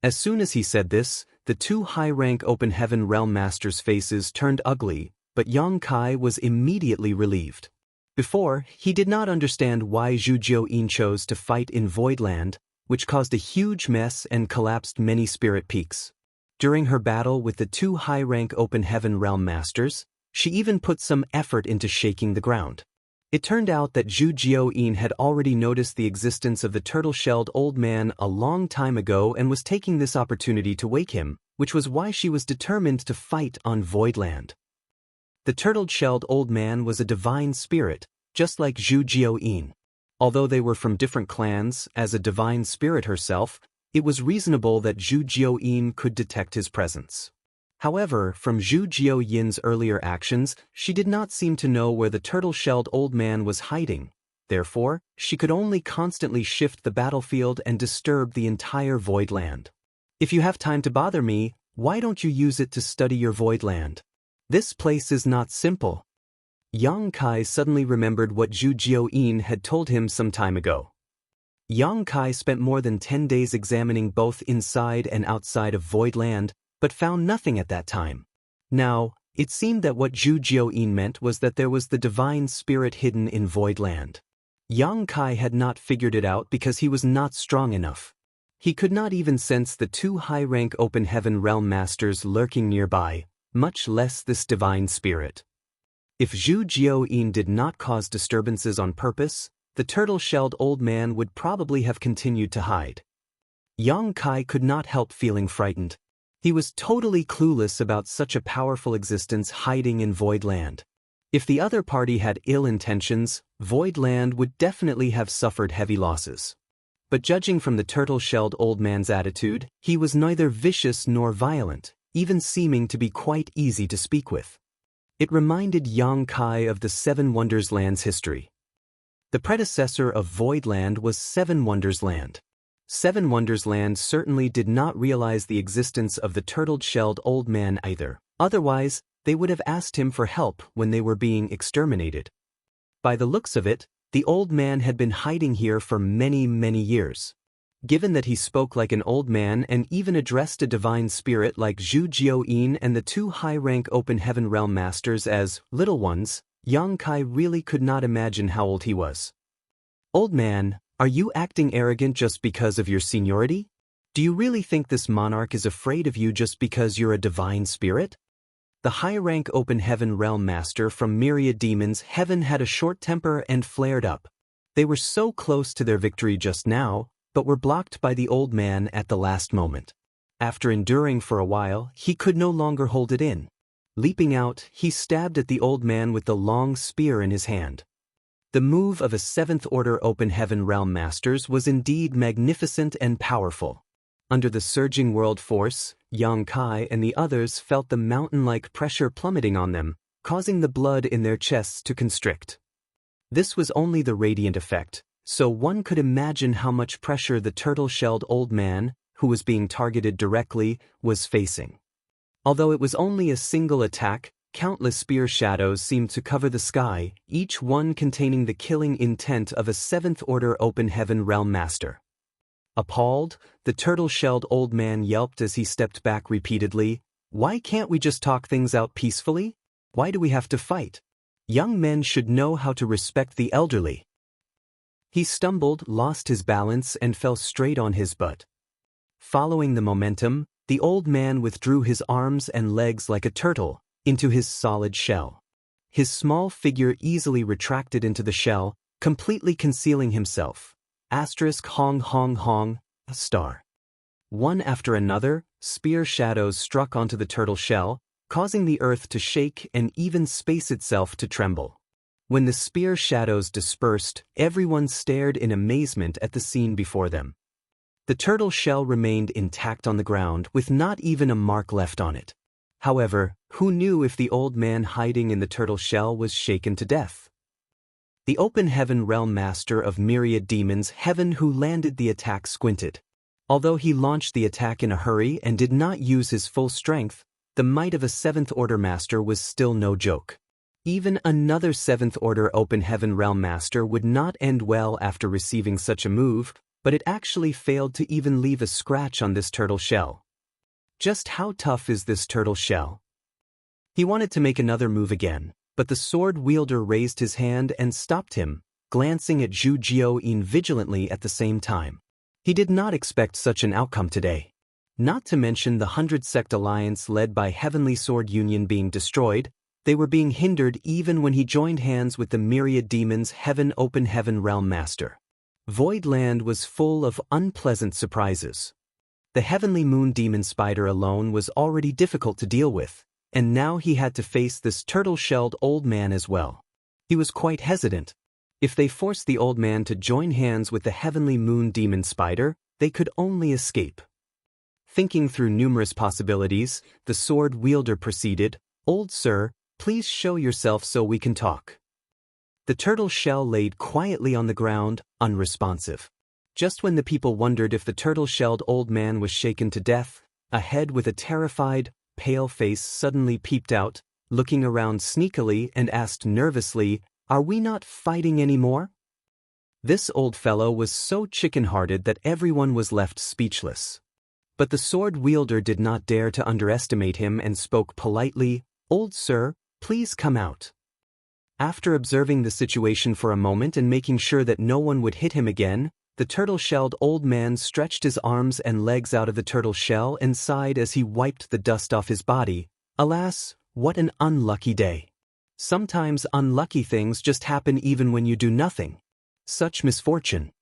As soon as he said this, the two high-rank open heaven realm masters' faces turned ugly, but Yang Kai was immediately relieved. Before, he did not understand why Zhu Jiao-yin chose to fight in Voidland, which caused a huge mess and collapsed many spirit peaks. During her battle with the two high-rank open heaven realm masters, she even put some effort into shaking the ground. It turned out that Zhu Jiao-yin had already noticed the existence of the turtle-shelled old man a long time ago and was taking this opportunity to wake him, which was why she was determined to fight on Voidland. The turtle-shelled old man was a divine spirit, just like Zhu Jiao-yin. Although they were from different clans, as a divine spirit herself, it was reasonable that Zhu Jiao-yin could detect his presence. However, from Zhu Jiao-yin's earlier actions, she did not seem to know where the turtle-shelled old man was hiding. Therefore, she could only constantly shift the battlefield and disturb the entire Voidland. "If you have time to bother me, why don't you use it to study your Voidland? This place is not simple." Yang Kai suddenly remembered what Zhu Jiao-yin had told him some time ago. Yang Kai spent more than 10 days examining both inside and outside of Voidland, but found nothing at that time. Now, it seemed that what Zhu Jiao-yin meant was that there was the divine spirit hidden in Voidland. Yang Kai had not figured it out because he was not strong enough. He could not even sense the two high-rank open heaven realm masters lurking nearby, much less this divine spirit. If Zhu Jiao-yin did not cause disturbances on purpose, the turtle-shelled old man would probably have continued to hide. Yang Kai could not help feeling frightened. He was totally clueless about such a powerful existence hiding in Voidland. If the other party had ill intentions, Voidland would definitely have suffered heavy losses. But judging from the turtle-shelled old man's attitude, he was neither vicious nor violent, even seeming to be quite easy to speak with. It reminded Yang Kai of the Seven Wonders Land's history. The predecessor of Voidland was Seven Wonders Land. Seven Wonders Land certainly did not realize the existence of the turtle-shelled old man either. Otherwise, they would have asked him for help when they were being exterminated. By the looks of it, the old man had been hiding here for many, many years. Given that he spoke like an old man and even addressed a divine spirit like Zhu Jiao-yin and the two high-rank Open Heaven Realm Masters as little ones, Yang Kai really could not imagine how old he was. Old man, are you acting arrogant just because of your seniority? Do you really think this monarch is afraid of you just because you're a divine spirit? The high-rank Open Heaven Realm Master from Myriad Demons Heaven had a short temper and flared up. They were so close to their victory just now, but were blocked by the old man at the last moment. After enduring for a while, he could no longer hold it in. Leaping out, he stabbed at the old man with the long spear in his hand. The move of a Seventh Order Open Heaven Realm Masters was indeed magnificent and powerful. Under the surging world force, Yang Kai and the others felt the mountain-like pressure plummeting on them, causing the blood in their chests to constrict. This was only the radiant effect, so one could imagine how much pressure the turtle-shelled old man, who was being targeted directly, was facing. Although it was only a single attack, countless spear shadows seemed to cover the sky, each one containing the killing intent of a Seventh Order Open Heaven Realm Master. Appalled, the turtle-shelled old man yelped as he stepped back repeatedly. Why can't we just talk things out peacefully? Why do we have to fight? Young men should know how to respect the elderly. He stumbled, lost his balance, and fell straight on his butt. Following the momentum, the old man withdrew his arms and legs like a turtle into his solid shell. His small figure easily retracted into the shell, completely concealing himself. Hong Hong Hong, a star. One after another, spear shadows struck onto the turtle shell, causing the earth to shake and even space itself to tremble. When the spear shadows dispersed, everyone stared in amazement at the scene before them. The turtle shell remained intact on the ground with not even a mark left on it. However, who knew if the old man hiding in the turtle shell was shaken to death? The Open Heaven Realm Master of Myriad Demons Heaven who landed the attack squinted. Although he launched the attack in a hurry and did not use his full strength, the might of a Seventh Order Master was still no joke. Even another Seventh Order Open Heaven Realm Master would not end well after receiving such a move, but it actually failed to even leave a scratch on this turtle shell. Just how tough is this turtle shell? He wanted to make another move again, but the sword wielder raised his hand and stopped him, glancing at Zhu Jiao-yin vigilantly at the same time. He did not expect such an outcome today. Not to mention the 100-sect alliance led by Heavenly Sword Union being destroyed, they were being hindered even when he joined hands with the Myriad Demons Heaven Open Heaven Realm Master. Voidland was full of unpleasant surprises. The Heavenly Moon Demon Spider alone was already difficult to deal with, and now he had to face this turtle-shelled old man as well. He was quite hesitant. If they forced the old man to join hands with the Heavenly Moon Demon Spider, they could only escape. Thinking through numerous possibilities, the sword wielder proceeded, "Old sir, please show yourself so we can talk." The turtle shell laid quietly on the ground, unresponsive. Just when the people wondered if the turtle-shelled old man was shaken to death, a head with a terrified, pale face suddenly peeped out, looking around sneakily and asked nervously, "Are we not fighting anymore?" This old fellow was so chicken-hearted that everyone was left speechless. But the sword wielder did not dare to underestimate him and spoke politely, "Old sir, please come out." After observing the situation for a moment and making sure that no one would hit him again, the turtle-shelled old man stretched his arms and legs out of the turtle shell and sighed as he wiped the dust off his body. Alas, what an unlucky day. Sometimes unlucky things just happen even when you do nothing. Such misfortune.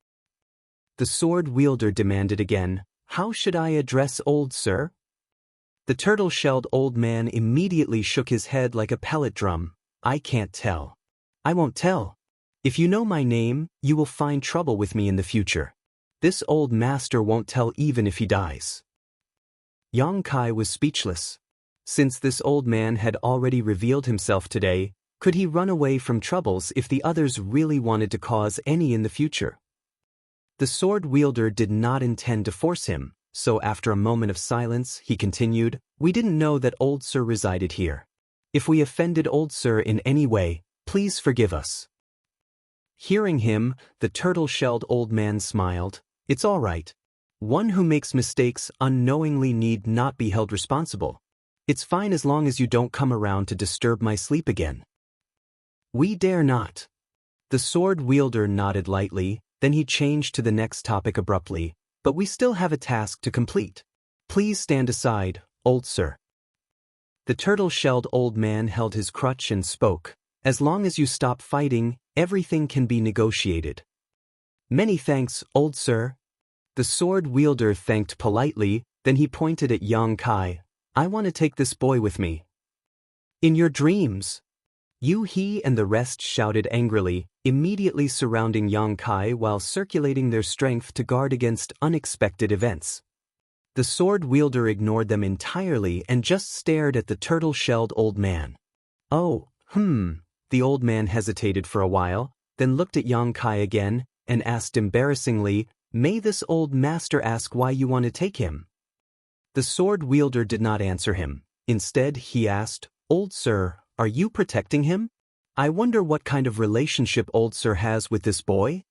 The sword wielder demanded again, "How should I address old sir?" The turtle-shelled old man immediately shook his head like a pellet drum. I can't tell. I won't tell. If you know my name, you will find trouble with me in the future. This old master won't tell even if he dies. Yang Kai was speechless. Since this old man had already revealed himself today, could he run away from troubles if the others really wanted to cause any in the future? The sword wielder did not intend to force him, so after a moment of silence, he continued, "We didn't know that old sir resided here. If we offended old sir in any way, please forgive us." Hearing him, the turtle-shelled old man smiled. "It's all right. One who makes mistakes unknowingly need not be held responsible. It's fine as long as you don't come around to disturb my sleep again." "We dare not." The sword wielder nodded lightly, then he changed to the next topic abruptly. "But we still have a task to complete. Please stand aside, old sir." The turtle-shelled old man held his crutch and spoke. "As long as you stop fighting, everything can be negotiated." "Many thanks, old sir." The sword wielder thanked politely, then he pointed at Yang Kai. "I want to take this boy with me." "In your dreams?" He and the rest shouted angrily, immediately surrounding Yang Kai while circulating their strength to guard against unexpected events. The sword wielder ignored them entirely and just stared at the turtle-shelled old man. "Oh, The old man hesitated for a while, then looked at Yang Kai again, and asked embarrassingly, "May this old master ask why you want to take him?" The sword wielder did not answer him. Instead, he asked, "Old sir, are you protecting him? I wonder what kind of relationship old sir has with this boy?"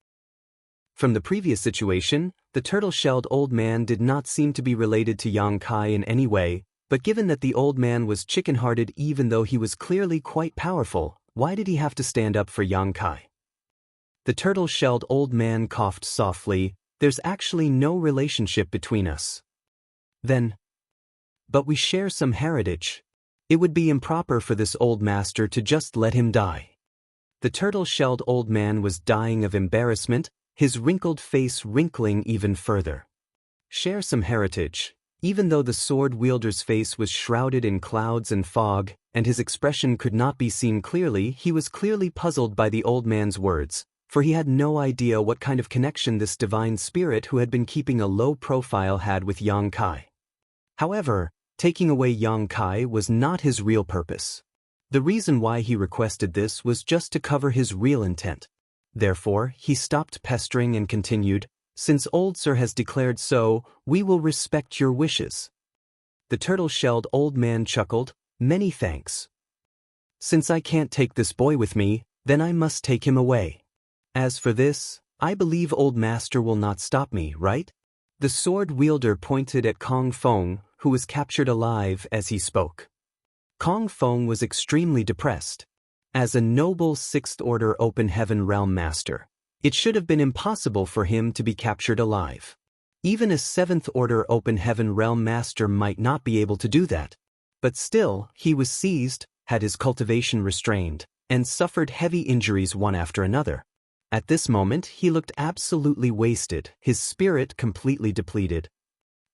From the previous situation, the turtle-shelled old man did not seem to be related to Yang Kai in any way, but given that the old man was chicken-hearted even though he was clearly quite powerful, why did he have to stand up for Yang Kai? The turtle-shelled old man coughed softly. "There's actually no relationship between us." "Then, but we share some heritage. It would be improper for this old master to just let him die." The turtle-shelled old man was dying of embarrassment, his wrinkled face wrinkling even further. Share some heritage. Even though the sword wielder's face was shrouded in clouds and fog, and his expression could not be seen clearly, he was clearly puzzled by the old man's words, for he had no idea what kind of connection this divine spirit who had been keeping a low profile had with Yang Kai. However, taking away Yang Kai was not his real purpose. The reason why he requested this was just to cover his real intent. Therefore, he stopped pestering and continued, "Since old sir has declared so, we will respect your wishes." The turtle-shelled old man chuckled, "Many thanks. Since I can't take this boy with me, then I must take him away. As for this, I believe old master will not stop me, right?" The sword wielder pointed at Kong Feng, who was captured alive as he spoke. Kong Feng was extremely depressed. As a noble sixth-order open heaven realm master, it should have been impossible for him to be captured alive. Even a seventh-order open heaven realm master might not be able to do that. But still, he was seized, had his cultivation restrained, and suffered heavy injuries one after another. At this moment, he looked absolutely wasted, his spirit completely depleted.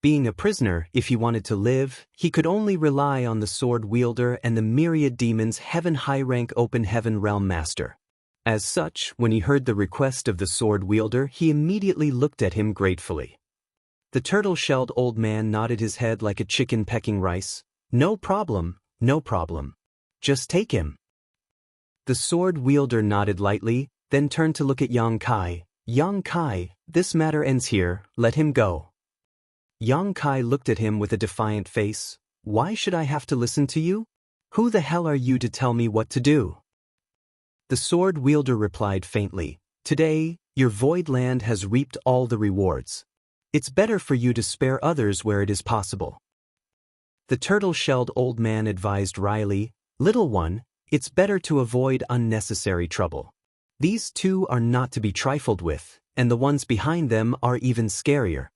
Being a prisoner, if he wanted to live, he could only rely on the sword wielder and the myriad demons heaven high-rank open heaven realm master. As such, when he heard the request of the sword wielder, he immediately looked at him gratefully. The turtle-shelled old man nodded his head like a chicken pecking rice. "No problem, no problem. Just take him." The sword wielder nodded lightly, then turned to look at Yang Kai. "Yang Kai, this matter ends here, let him go." Yang Kai looked at him with a defiant face. "Why should I have to listen to you? Who the hell are you to tell me what to do?" The sword wielder replied faintly, "Today, your void land has reaped all the rewards. It's better for you to spare others where it is possible." The turtle-shelled old man advised wryly, "Little one, it's better to avoid unnecessary trouble. These two are not to be trifled with, and the ones behind them are even scarier."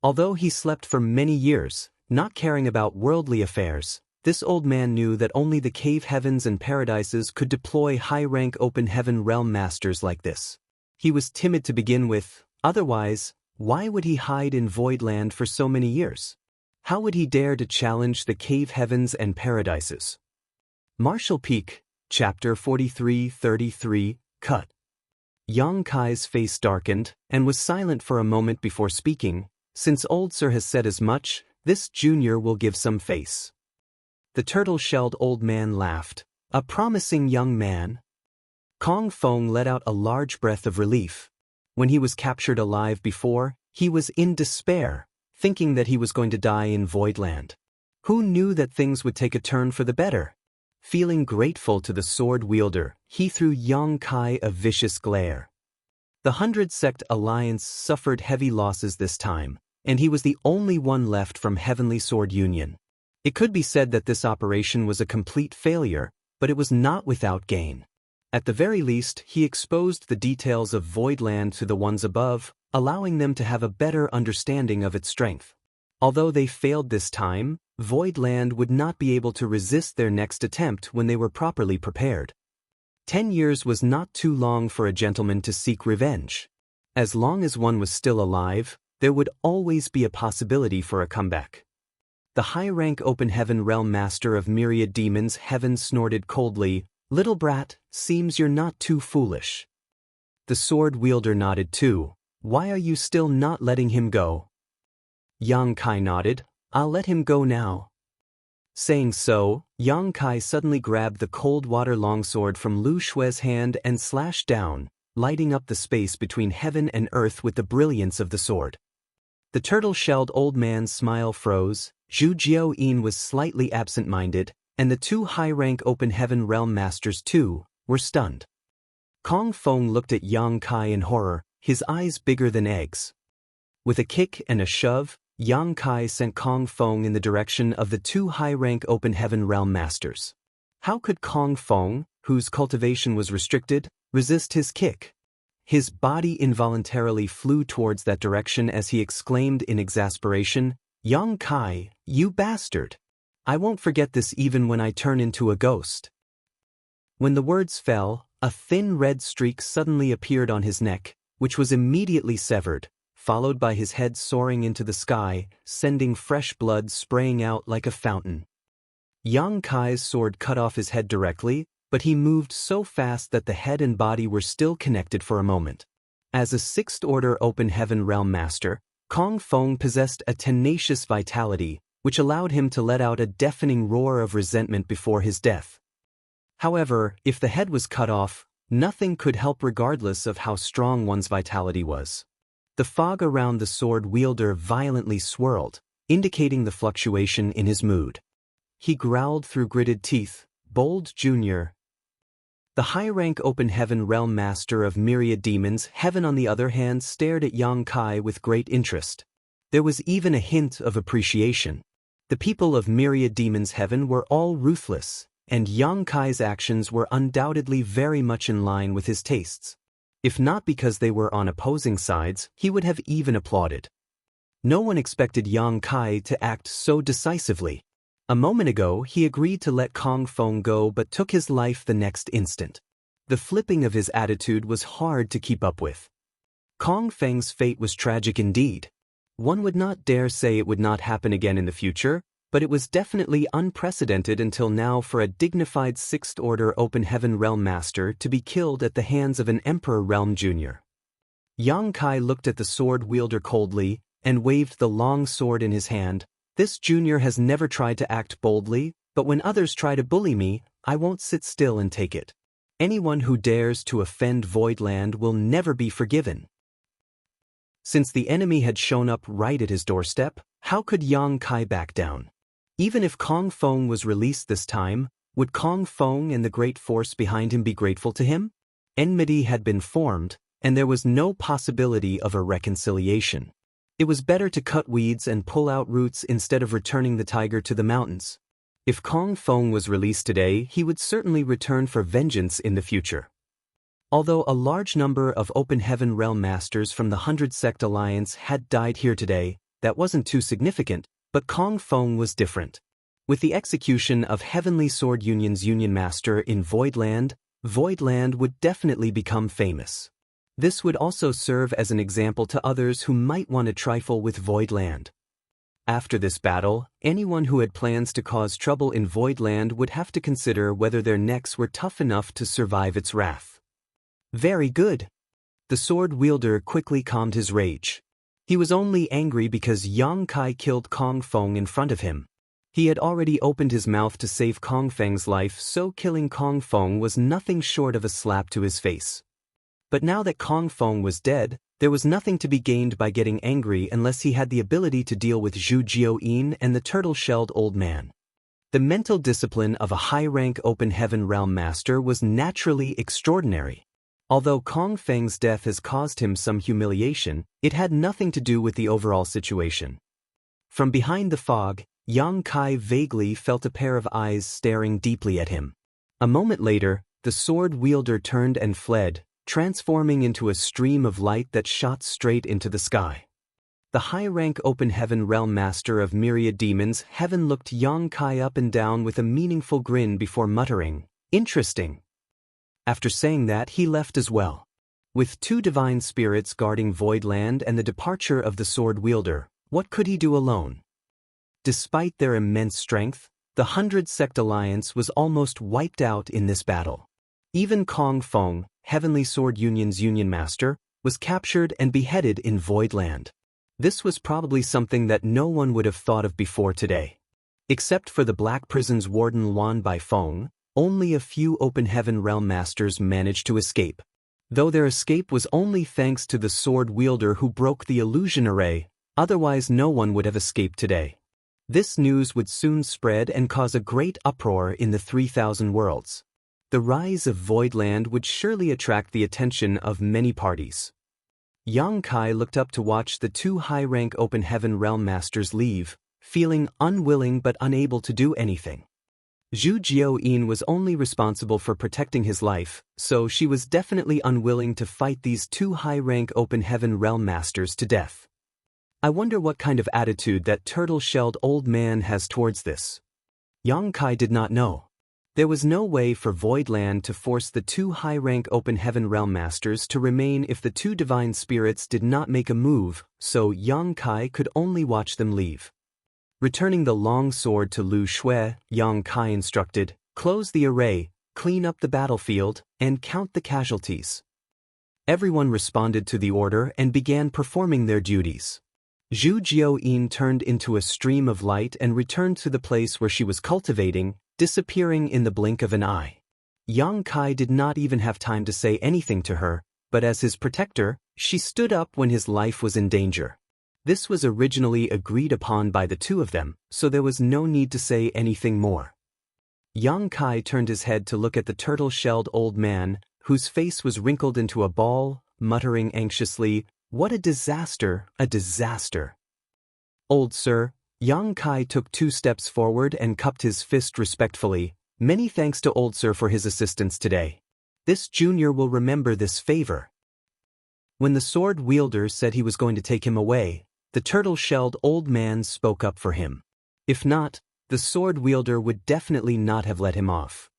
Although he slept for many years, not caring about worldly affairs, this old man knew that only the cave heavens and paradises could deploy high-rank open heaven realm masters like this. He was timid to begin with, otherwise, why would he hide in Voidland for so many years? How would he dare to challenge the cave heavens and paradises? Marshall Peak, Chapter 43:33 Cut. Yang Kai's face darkened and was silent for a moment before speaking. Since old sir has said as much, this junior will give some face. The turtle-shelled old man laughed. A promising young man. Kong Feng let out a large breath of relief. When he was captured alive before, he was in despair, thinking that he was going to die in Voidland. Who knew that things would take a turn for the better? Feeling grateful to the sword wielder, he threw Yang Kai a vicious glare. The 100-sect alliance suffered heavy losses this time, and he was the only one left from Heavenly Sword Union. It could be said that this operation was a complete failure, but it was not without gain. At the very least, he exposed the details of Voidland to the ones above, allowing them to have a better understanding of its strength. Although they failed this time, Voidland would not be able to resist their next attempt when they were properly prepared. 10 years was not too long for a gentleman to seek revenge. As long as one was still alive, there would always be a possibility for a comeback. The high-rank Open Heaven Realm Master of Myriad Demons Heaven snorted coldly, "Little brat, seems you're not too foolish." The sword wielder nodded too. "Why are you still not letting him go?" Yang Kai nodded. "I'll let him go now." Saying so, Yang Kai suddenly grabbed the cold water longsword from Lu Shue's hand and slashed down, lighting up the space between heaven and earth with the brilliance of the sword. The turtle-shelled old man's smile froze. Zhu Jiao-yin was slightly absent-minded, and the two high-rank Open Heaven Realm Masters too were stunned. Kong Feng looked at Yang Kai in horror, his eyes bigger than eggs. With a kick and a shove, Yang Kai sent Kong Feng in the direction of the two high-rank Open Heaven Realm Masters. How could Kong Feng, whose cultivation was restricted, resist his kick? His body involuntarily flew towards that direction as he exclaimed in exasperation, "Yang Kai, you bastard! I won't forget this even when I turn into a ghost." When the words fell, a thin red streak suddenly appeared on his neck, which was immediately severed, followed by his head soaring into the sky, sending fresh blood spraying out like a fountain. Yang Kai's sword cut off his head directly, but he moved so fast that the head and body were still connected for a moment. As a sixth-order Open Heaven Realm Master, Kong Feng possessed a tenacious vitality, which allowed him to let out a deafening roar of resentment before his death. However, if the head was cut off, nothing could help regardless of how strong one's vitality was. The fog around the sword wielder violently swirled, indicating the fluctuation in his mood. He growled through gritted teeth, "Bold Junior." The high-rank Open Heaven Realm Master of Myriad Demons Heaven on the other hand stared at Yang Kai with great interest. There was even a hint of appreciation. The people of Myriad Demons Heaven were all ruthless, and Yang Kai's actions were undoubtedly very much in line with his tastes. If not because they were on opposing sides, he would have even applauded. No one expected Yang Kai to act so decisively. A moment ago, he agreed to let Kong Feng go but took his life the next instant. The flipping of his attitude was hard to keep up with. Kong Feng's fate was tragic indeed. One would not dare say it would not happen again in the future, but it was definitely unprecedented until now for a dignified sixth-order Open Heaven Realm Master to be killed at the hands of an Emperor Realm Junior. Yang Kai looked at the sword wielder coldly and waved the long sword in his hand. "This junior has never tried to act boldly, but when others try to bully me, I won't sit still and take it. Anyone who dares to offend Voidland will never be forgiven." Since the enemy had shown up right at his doorstep, how could Yang Kai back down? Even if Kong Feng was released this time, would Kong Feng and the great force behind him be grateful to him? Enmity had been formed, and there was no possibility of a reconciliation. It was better to cut weeds and pull out roots instead of returning the tiger to the mountains. If Kong Feng was released today, he would certainly return for vengeance in the future. Although a large number of Open Heaven Realm Masters from the 100-sect Alliance had died here today, that wasn't too significant, but Kong Feng was different. With the execution of Heavenly Sword Union's Union Master in Voidland, Voidland would definitely become famous. This would also serve as an example to others who might want to trifle with Voidland. After this battle, anyone who had plans to cause trouble in Voidland would have to consider whether their necks were tough enough to survive its wrath. Very good. The sword wielder quickly calmed his rage. He was only angry because Yang Kai killed Kong Feng in front of him. He had already opened his mouth to save Kong Feng's life, so killing Kong Feng was nothing short of a slap to his face. But now that Kong Feng was dead, there was nothing to be gained by getting angry unless he had the ability to deal with Zhu Jiuyin and the turtle-shelled old man. The mental discipline of a high-rank Open Heaven Realm Master was naturally extraordinary. Although Kong Feng's death has caused him some humiliation, it had nothing to do with the overall situation. From behind the fog, Yang Kai vaguely felt a pair of eyes staring deeply at him. A moment later, the sword wielder turned and fled, transforming into a stream of light that shot straight into the sky. The high-rank Open Heaven Realm Master of Myriad Demons Heaven looked Yang Kai up and down with a meaningful grin before muttering, "Interesting." After saying that, he left as well. With two divine spirits guarding Voidland and the departure of the sword wielder, what could he do alone? Despite their immense strength, the 100 Sect Alliance was almost wiped out in this battle. Even Kong Feng, Heavenly Sword Union's Union Master, was captured and beheaded in Voidland. This was probably something that no one would have thought of before today. Except for the Black Prison's warden Luan Baifeng, only a few Open Heaven Realm Masters managed to escape. Though their escape was only thanks to the sword wielder who broke the illusion array, otherwise no one would have escaped today. This news would soon spread and cause a great uproar in the 3,000 worlds. The rise of Voidland would surely attract the attention of many parties. Yang Kai looked up to watch the two high-rank Open Heaven Realm Masters leave, feeling unwilling but unable to do anything. Zhu Jiuyin was only responsible for protecting his life, so she was definitely unwilling to fight these two high-rank Open Heaven Realm Masters to death. I wonder what kind of attitude that turtle-shelled old man has towards this. Yang Kai did not know. There was no way for Voidland to force the two high-rank Open Heaven Realm Masters to remain if the two divine spirits did not make a move, so Yang Kai could only watch them leave. Returning the long sword to Lu Shui, Yang Kai instructed, "Close the array, clean up the battlefield, and count the casualties." Everyone responded to the order and began performing their duties. Zhu Jiuyin turned into a stream of light and returned to the place where she was cultivating, disappearing in the blink of an eye. Yang Kai did not even have time to say anything to her, but as his protector, she stood up when his life was in danger. This was originally agreed upon by the two of them, so there was no need to say anything more. Yang Kai turned his head to look at the turtle-shelled old man, whose face was wrinkled into a ball, muttering anxiously, "What a disaster, a disaster." "Old sir," Yang Kai took 2 steps forward and cupped his fist respectfully, "Many thanks to old sir for his assistance today. This junior will remember this favor." When the sword wielder said he was going to take him away, the turtle-shelled old man spoke up for him. If not, the sword wielder would definitely not have let him off.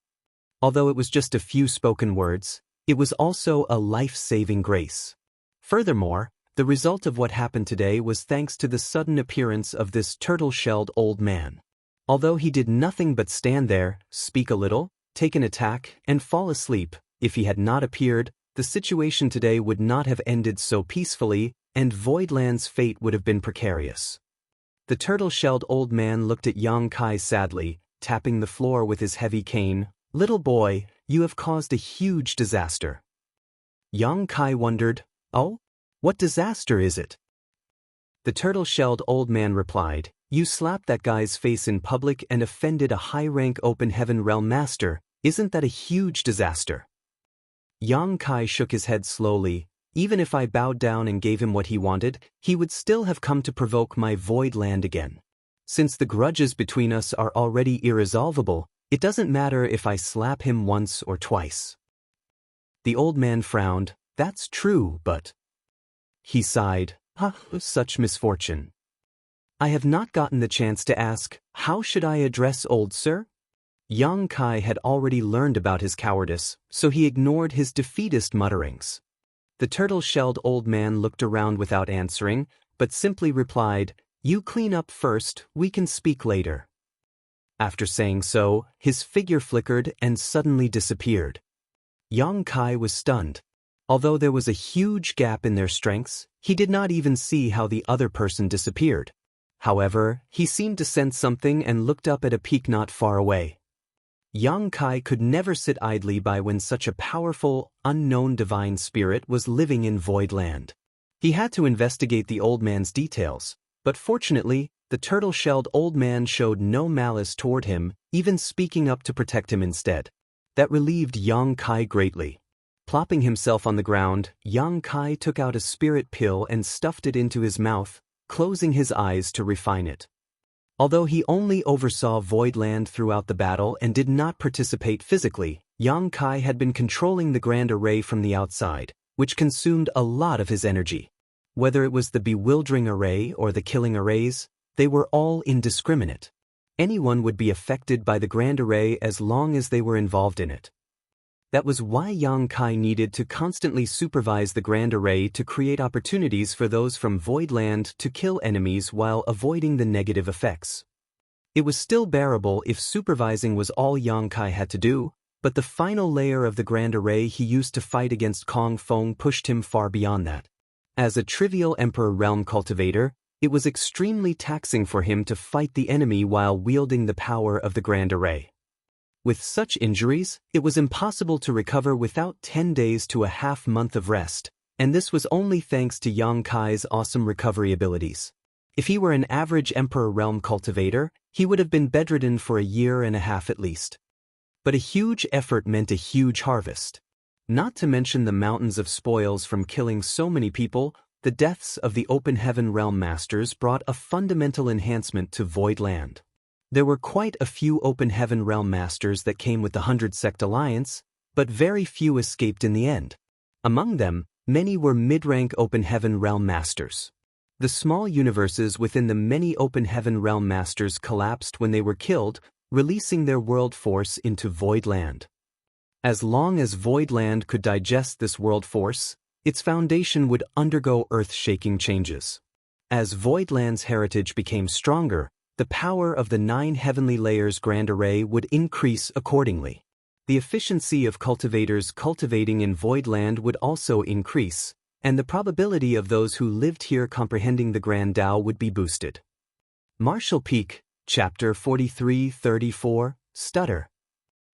Although it was just a few spoken words, it was also a life-saving grace. Furthermore, the result of what happened today was thanks to the sudden appearance of this turtle-shelled old man. Although he did nothing but stand there, speak a little, take an attack, and fall asleep, if he had not appeared, the situation today would not have ended so peacefully, and Voidland's fate would have been precarious. The turtle-shelled old man looked at Yang Kai sadly, tapping the floor with his heavy cane. "Little boy, you have caused a huge disaster." Yang Kai wondered, "Oh? What disaster is it?" The turtle-shelled old man replied, "You slapped that guy's face in public and offended a high-rank Open Heaven Realm Master. Isn't that a huge disaster?" Yang Kai shook his head slowly. "Even if I bowed down and gave him what he wanted, he would still have come to provoke my Voidland again. Since the grudges between us are already irresolvable, it doesn't matter if I slap him once or twice." The old man frowned. "That's true, but..." He sighed, such misfortune. "I have not gotten the chance to ask, how should I address old sir?" Yang Kai had already learned about his cowardice, so he ignored his defeatist mutterings. The turtle-shelled old man looked around without answering, but simply replied, You clean up first, we can speak later. After saying so, his figure flickered and suddenly disappeared. Yang Kai was stunned. Although there was a huge gap in their strengths, he did not even see how the other person disappeared. However, he seemed to sense something and looked up at a peak not far away. Yang Kai could never sit idly by when such a powerful, unknown divine spirit was living in Void Land. He had to investigate the old man's details, but fortunately, the turtle-shelled old man showed no malice toward him, even speaking up to protect him instead. That relieved Yang Kai greatly. Plopping himself on the ground, Yang Kai took out a spirit pill and stuffed it into his mouth, closing his eyes to refine it. Although he only oversaw Void Land throughout the battle and did not participate physically, Yang Kai had been controlling the Grand Array from the outside, which consumed a lot of his energy. Whether it was the bewildering array or the killing arrays, they were all indiscriminate. Anyone would be affected by the Grand Array as long as they were involved in it. That was why Yang Kai needed to constantly supervise the Grand Array to create opportunities for those from Void Land to kill enemies while avoiding the negative effects. It was still bearable if supervising was all Yang Kai had to do, but the final layer of the Grand Array he used to fight against Kong Feng pushed him far beyond that. As a trivial Emperor Realm cultivator, it was extremely taxing for him to fight the enemy while wielding the power of the Grand Array. With such injuries, it was impossible to recover without 10 days to a half-month of rest, and this was only thanks to Yang Kai's awesome recovery abilities. If he were an average Emperor Realm cultivator, he would have been bedridden for a year and a half at least. But a huge effort meant a huge harvest. Not to mention the mountains of spoils from killing so many people, the deaths of the Open Heaven Realm Masters brought a fundamental enhancement to Void Land. There were quite a few Open Heaven Realm Masters that came with the 100 Sect Alliance, but very few escaped in the end. Among them, many were mid-rank Open Heaven Realm Masters. The small universes within the many Open Heaven Realm Masters collapsed when they were killed, releasing their world force into Void Land. As long as Void Land could digest this world force, its foundation would undergo earth-shaking changes. As Void Land's heritage became stronger, the power of the 9 heavenly layers Grand Array would increase accordingly. The efficiency of cultivators cultivating in Void Land would also increase, and the probability of those who lived here comprehending the Grand Tao would be boosted. Martial Peak, Chapter 43-34, Stutter.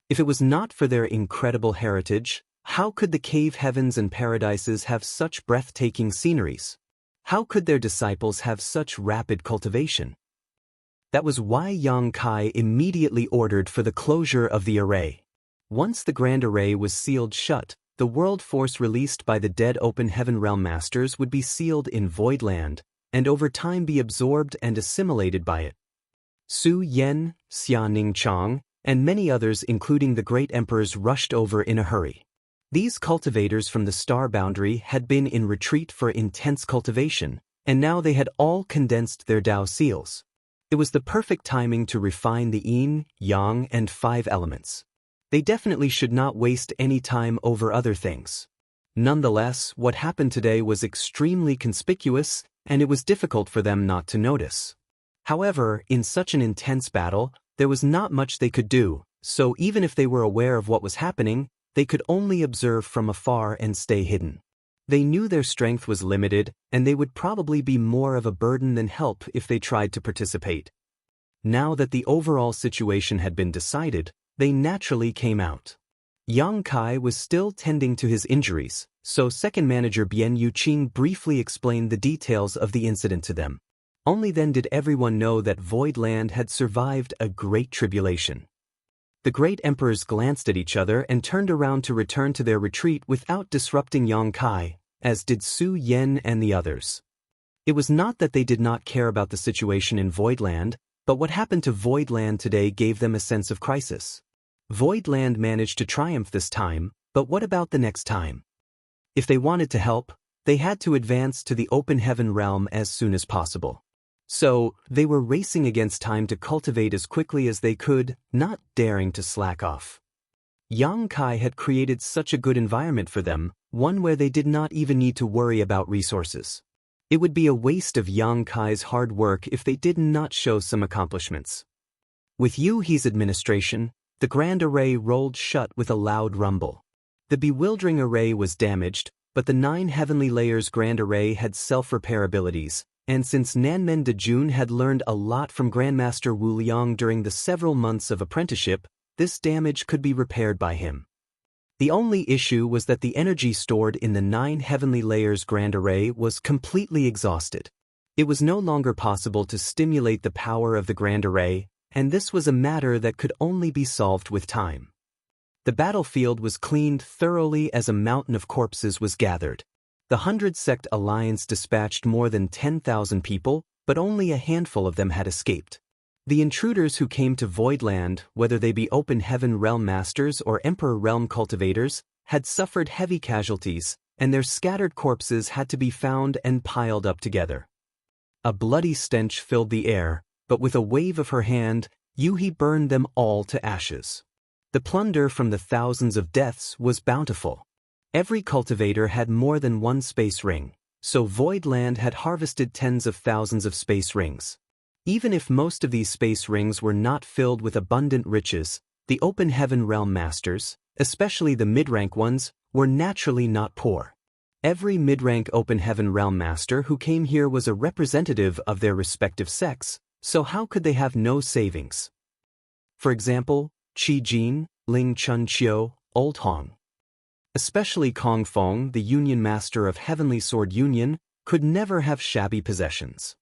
If it was not for their incredible heritage, how could the cave heavens and paradises have such breathtaking sceneries? How could their disciples have such rapid cultivation? That was why Yang Kai immediately ordered for the closure of the array. Once the Grand Array was sealed shut, the world force released by the dead Open Heaven Realm Masters would be sealed in Void Land, and over time be absorbed and assimilated by it. Su Yen, Xia Ningchang, and many others including the great emperors rushed over in a hurry. These cultivators from the star boundary had been in retreat for intense cultivation, and now they had all condensed their Tao seals. It was the perfect timing to refine the yin, yang, and 5 elements. They definitely should not waste any time over other things. Nonetheless, what happened today was extremely conspicuous, and it was difficult for them not to notice. However, in such an intense battle, there was not much they could do, so even if they were aware of what was happening, they could only observe from afar and stay hidden. They knew their strength was limited, and they would probably be more of a burden than help if they tried to participate. Now that the overall situation had been decided, they naturally came out. Yang Kai was still tending to his injuries, so second manager Bian Yuqing briefly explained the details of the incident to them. Only then did everyone know that Void Land had survived a great tribulation. The great emperors glanced at each other and turned around to return to their retreat without disrupting Yang Kai, as did Su Yen and the others. It was not that they did not care about the situation in Void Land, but what happened to Void Land today gave them a sense of crisis. Void Land managed to triumph this time, but what about the next time? If they wanted to help, they had to advance to the Open Heaven realm as soon as possible. So, they were racing against time to cultivate as quickly as they could, not daring to slack off. Yang Kai had created such a good environment for them, one where they did not even need to worry about resources. It would be a waste of Yang Kai's hard work if they did not show some accomplishments. With Yu He's administration, the Grand Array rolled shut with a loud rumble. The bewildering array was damaged, but the 9 heavenly layers Grand Array had self-repair abilities, and since Nanmen Dejun had learned a lot from Grandmaster Wu Liang during the several months of apprenticeship, this damage could be repaired by him. The only issue was that the energy stored in the 9 heavenly layers Grand Array was completely exhausted. It was no longer possible to stimulate the power of the Grand Array, and this was a matter that could only be solved with time. The battlefield was cleaned thoroughly as a mountain of corpses was gathered. The 100 Sect Alliance dispatched more than 10,000 people, but only a handful of them had escaped. The intruders who came to Voidland, whether they be Open Heaven Realm Masters or Emperor Realm Cultivators, had suffered heavy casualties, and their scattered corpses had to be found and piled up together. A bloody stench filled the air, but with a wave of her hand, Yuhi burned them all to ashes. The plunder from the thousands of deaths was bountiful. Every cultivator had more than one space ring, so Voidland had harvested tens of thousands of space rings. Even if most of these space rings were not filled with abundant riches, the Open Heaven Realm Masters, especially the mid-rank ones, were naturally not poor. Every mid-rank Open Heaven Realm Master who came here was a representative of their respective sects, so how could they have no savings? For example, Qi Jin, Ling Chun Chiu, Old Hong. Especially Kong Feng, the Union Master of Heavenly Sword Union, could never have shabby possessions.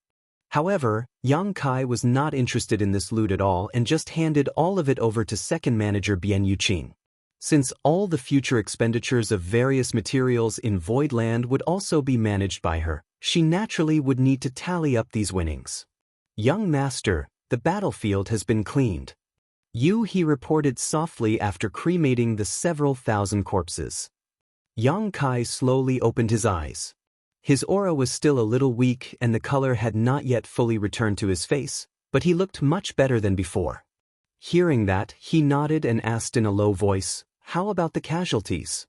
However, Yang Kai was not interested in this loot at all and just handed all of it over to second manager Bian Yuqing. Since all the future expenditures of various materials in Voidland would also be managed by her, she naturally would need to tally up these winnings. Young Master, the battlefield has been cleaned. He reported softly after cremating the several thousand corpses. Yang Kai slowly opened his eyes. His aura was still a little weak and the color had not yet fully returned to his face, but he looked much better than before. Hearing that, he nodded and asked in a low voice, "How about the casualties?"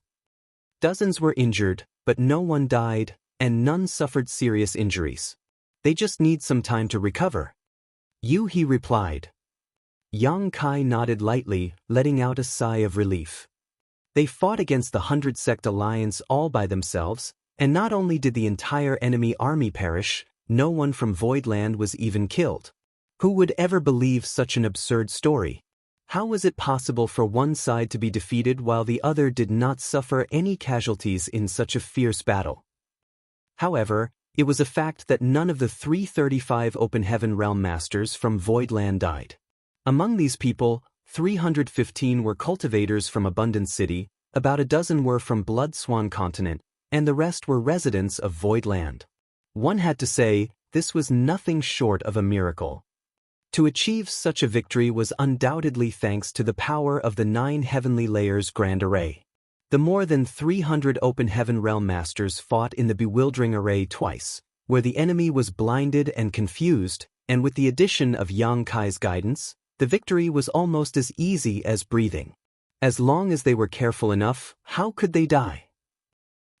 Dozens were injured, but no one died, and none suffered serious injuries. They just need some time to recover. He replied. Yang Kai nodded lightly, letting out a sigh of relief. They fought against the 100 Sect Alliance all by themselves, and not only did the entire enemy army perish, no one from Voidland was even killed. Who would ever believe such an absurd story? How was it possible for one side to be defeated while the other did not suffer any casualties in such a fierce battle? However, it was a fact that none of the 335 Open Heaven Realm Masters from Voidland died. Among these people, 315 were cultivators from Abundant City, about a dozen were from Blood Swan Continent, and the rest were residents of Voidland. One had to say, this was nothing short of a miracle. To achieve such a victory was undoubtedly thanks to the power of the 9 heavenly layers Grand Array. The more than 300 Open Heaven Realm Masters fought in the bewildering array twice, where the enemy was blinded and confused, and with the addition of Yang Kai's guidance, the victory was almost as easy as breathing. As long as they were careful enough, how could they die?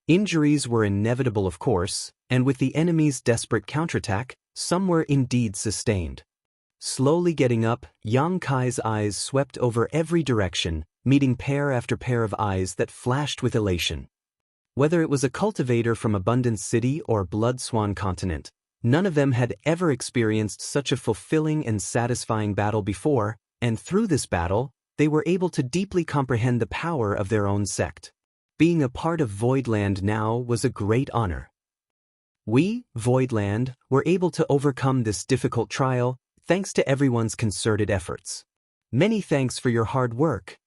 Injuries were inevitable, of course, and with the enemy's desperate counterattack, some were indeed sustained. Slowly getting up, Yang Kai's eyes swept over every direction, meeting pair after pair of eyes that flashed with elation. Whether it was a cultivator from Abundance City or Blood Swan Continent, none of them had ever experienced such a fulfilling and satisfying battle before, and through this battle, they were able to deeply comprehend the power of their own sect. Being a part of Voidland now was a great honor. We, Voidland, were able to overcome this difficult trial, thanks to everyone's concerted efforts. Many thanks for your hard work.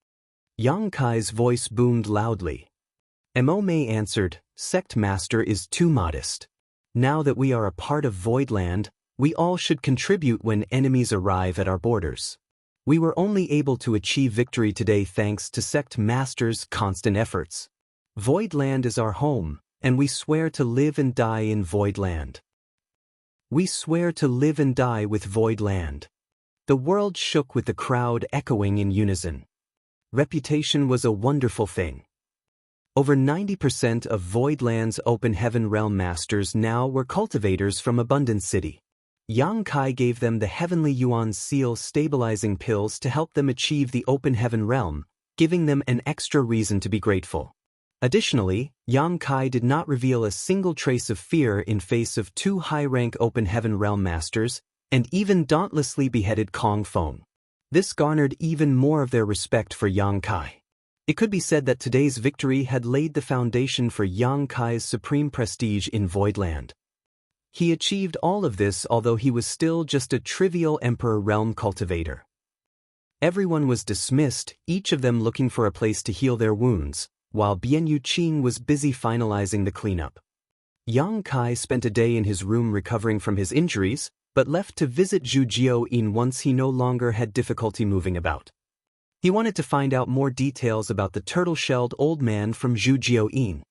Yang Kai's voice boomed loudly. Mo Mei answered, "Sect Master is too modest. Now that we are a part of Voidland, we all should contribute when enemies arrive at our borders. We were only able to achieve victory today thanks to Sect Master's constant efforts. Voidland is our home, and we swear to live and die in Voidland. We swear to live and die with Voidland." The world shook with the crowd echoing in unison. Reputation was a wonderful thing. Over 90% of Voidland's open heaven realm masters now were cultivators from Abundance City. Yang Kai gave them the Heavenly Yuan Seal stabilizing pills to help them achieve the open heaven realm, giving them an extra reason to be grateful. Additionally, Yang Kai did not reveal a single trace of fear in face of 2 high-rank open heaven realm masters, and even dauntlessly beheaded Kong Feng. This garnered even more of their respect for Yang Kai. It could be said that today's victory had laid the foundation for Yang Kai's supreme prestige in Voidland. He achieved all of this although he was still just a trivial Emperor Realm cultivator. Everyone was dismissed, each of them looking for a place to heal their wounds, while Bian Yuqing was busy finalizing the cleanup. Yang Kai spent a day in his room recovering from his injuries, but left to visit Zhu Jiao-yin once he no longer had difficulty moving about. He wanted to find out more details about the turtle-shelled old man from Zhu Jiao-yin.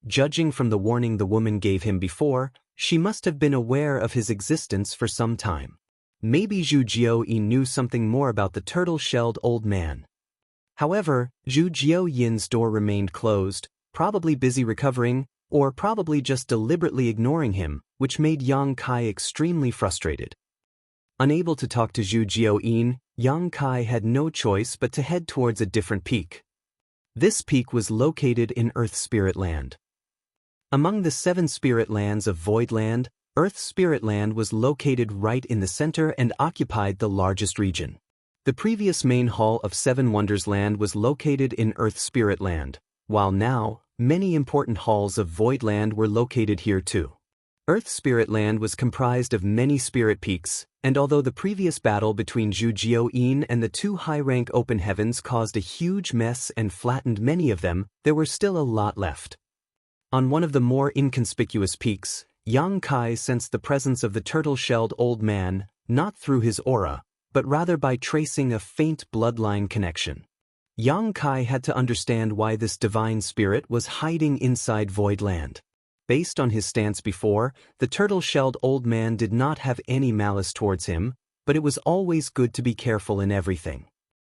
Judging from the warning the woman gave him before, she must have been aware of his existence for some time. Maybe Zhu Jiao-yin knew something more about the turtle-shelled old man. However, Zhu Jiao-yin's door remained closed, probably busy recovering, or probably just deliberately ignoring him, which made Yang Kai extremely frustrated. Unable to talk to Zhu Jiao-yin, Yang Kai had no choice but to head towards a different peak. This peak was located in Earth Spirit Land. Among the 7 spirit lands of Voidland, Earth Spirit Land was located right in the center and occupied the largest region. The previous main hall of 7 Wonders Land was located in Earth Spirit Land, while now, many important halls of Voidland were located here too. Earth Spirit Land was comprised of many spirit peaks, and although the previous battle between Zhu Jiao-yin and the 2 high-rank open heavens caused a huge mess and flattened many of them, there were still a lot left. On one of the more inconspicuous peaks, Yang Kai sensed the presence of the turtle-shelled old man, not through his aura, but rather by tracing a faint bloodline connection. Yang Kai had to understand why this divine spirit was hiding inside Voidland. Based on his stance before, the turtle-shelled old man did not have any malice towards him, but it was always good to be careful in everything.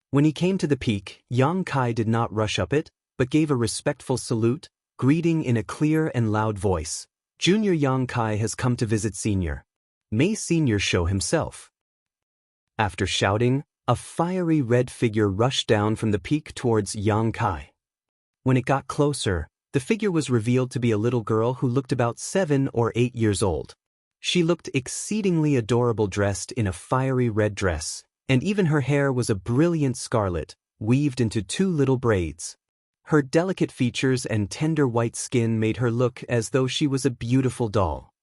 When he came to the peak, Yang Kai did not rush up it, but gave a respectful salute, greeting in a clear and loud voice. Junior Yang Kai has come to visit Senior. May Senior show himself. After shouting, a fiery red figure rushed down from the peak towards Yang Kai. When it got closer, the figure was revealed to be a little girl who looked about 7 or 8 years old. She looked exceedingly adorable dressed in a fiery red dress, and even her hair was a brilliant scarlet, weaved into 2 little braids. Her delicate features and tender white skin made her look as though she was a beautiful doll.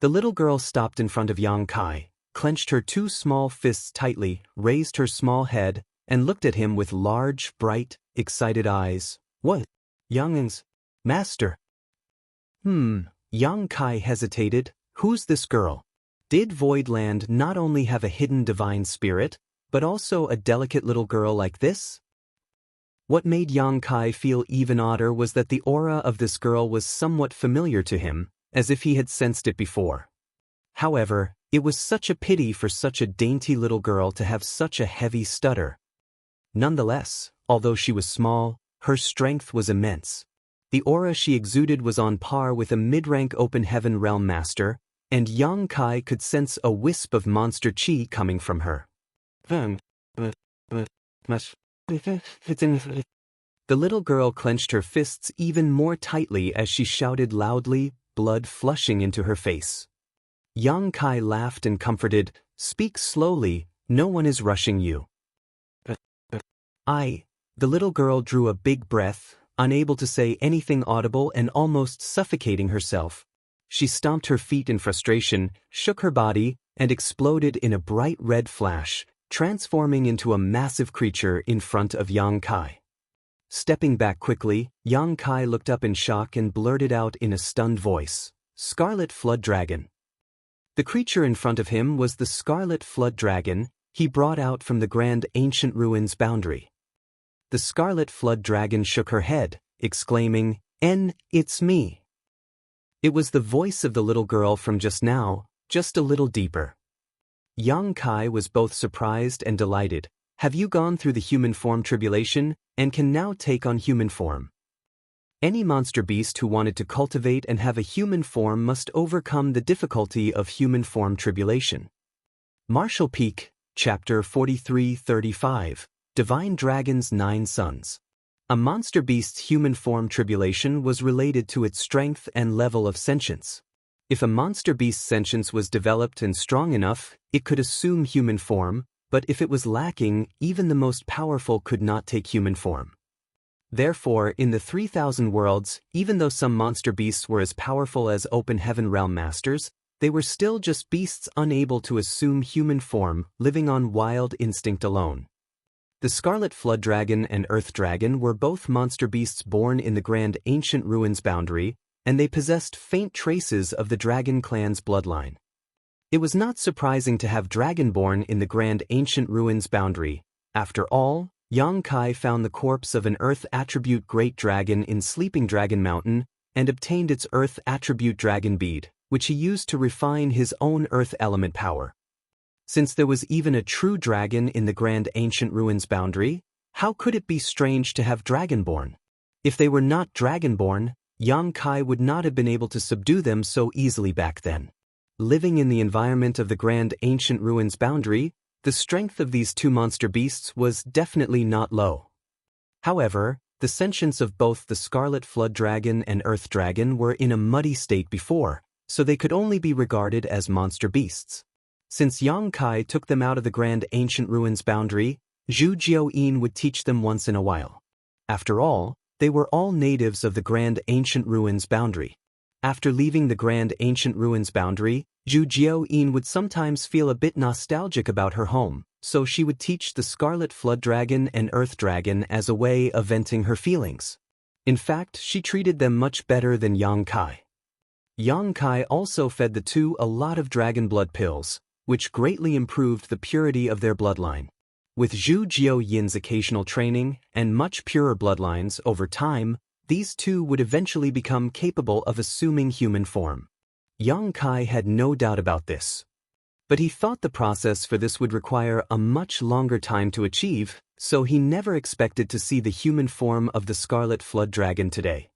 The little girl stopped in front of Yang Kai, clenched her 2 small fists tightly, raised her small head, and looked at him with large, bright, excited eyes. What? Youngins? Master? Yang Kai hesitated. Who's this girl? Did Voidland not only have a hidden divine spirit, but also a delicate little girl like this? What made Yang Kai feel even odder was that the aura of this girl was somewhat familiar to him, as if he had sensed it before. However, it was such a pity for such a dainty little girl to have such a heavy stutter. Nonetheless, although she was small, her strength was immense. The aura she exuded was on par with a mid-rank open heaven realm master, and Yang Kai could sense a wisp of monster chi coming from her. The little girl clenched her fists even more tightly as she shouted loudly, blood flushing into her face. Yang Kai laughed and comforted, "Speak slowly, no one is rushing you." The little girl drew a big breath, unable to say anything audible and almost suffocating herself. She stomped her feet in frustration, shook her body, and exploded in a bright red flash, transforming into a massive creature in front of Yang Kai. Stepping back quickly, Yang Kai looked up in shock and blurted out in a stunned voice, "Scarlet Flood Dragon." The creature in front of him was the Scarlet Flood Dragon he brought out from the Grand Ancient Ruins boundary. The Scarlet Flood Dragon shook her head, exclaiming, It's me." It was the voice of the little girl from just now, just a little deeper. Yang Kai was both surprised and delighted. "Have you gone through the human form tribulation, and can now take on human form?" Any monster beast who wanted to cultivate and have a human form must overcome the difficulty of human form tribulation. Marshall Peak, Chapter 43-35, Divine Dragon's 9 Sons. A monster beast's human form tribulation was related to its strength and level of sentience. If a monster beast's sentience was developed and strong enough, it could assume human form, but if it was lacking, even the most powerful could not take human form. Therefore, in the 3,000 worlds, even though some monster beasts were as powerful as open heaven realm masters, they were still just beasts unable to assume human form, living on wild instinct alone. The Scarlet Flood Dragon and Earth Dragon were both monster beasts born in the Grand Ancient Ruins boundary, and they possessed faint traces of the Dragon clan's bloodline. It was not surprising to have Dragonborn in the Grand Ancient Ruins boundary. After all, Yang Kai found the corpse of an Earth Attribute Great Dragon in Sleeping Dragon Mountain and obtained its Earth Attribute Dragon Bead, which he used to refine his own Earth element power. Since there was even a true dragon in the Grand Ancient Ruins boundary, how could it be strange to have Dragonborn? If they were not Dragonborn, Yang Kai would not have been able to subdue them so easily back then. Living in the environment of the Grand Ancient Ruins boundary, the strength of these two monster beasts was definitely not low. However, the sentience of both the Scarlet Flood Dragon and Earth Dragon were in a muddy state before, so they could only be regarded as monster beasts. Since Yang Kai took them out of the Grand Ancient Ruins boundary, Zhu Jiuyin would teach them once in a while. After all, they were all natives of the Grand Ancient Ruins boundary. After leaving the Grand Ancient Ruins boundary, Zhu Jiuyin would sometimes feel a bit nostalgic about her home, so she would teach the Scarlet Flood Dragon and Earth Dragon as a way of venting her feelings. In fact, she treated them much better than Yang Kai. Yang Kai also fed the two a lot of dragon blood pills, which greatly improved the purity of their bloodline. With Zhu Jiuyin's occasional training and much purer bloodlines over time, these two would eventually become capable of assuming human form. Yang Kai had no doubt about this. But he thought the process for this would require a much longer time to achieve, so he never expected to see the human form of the Scarlet Flood Dragon today.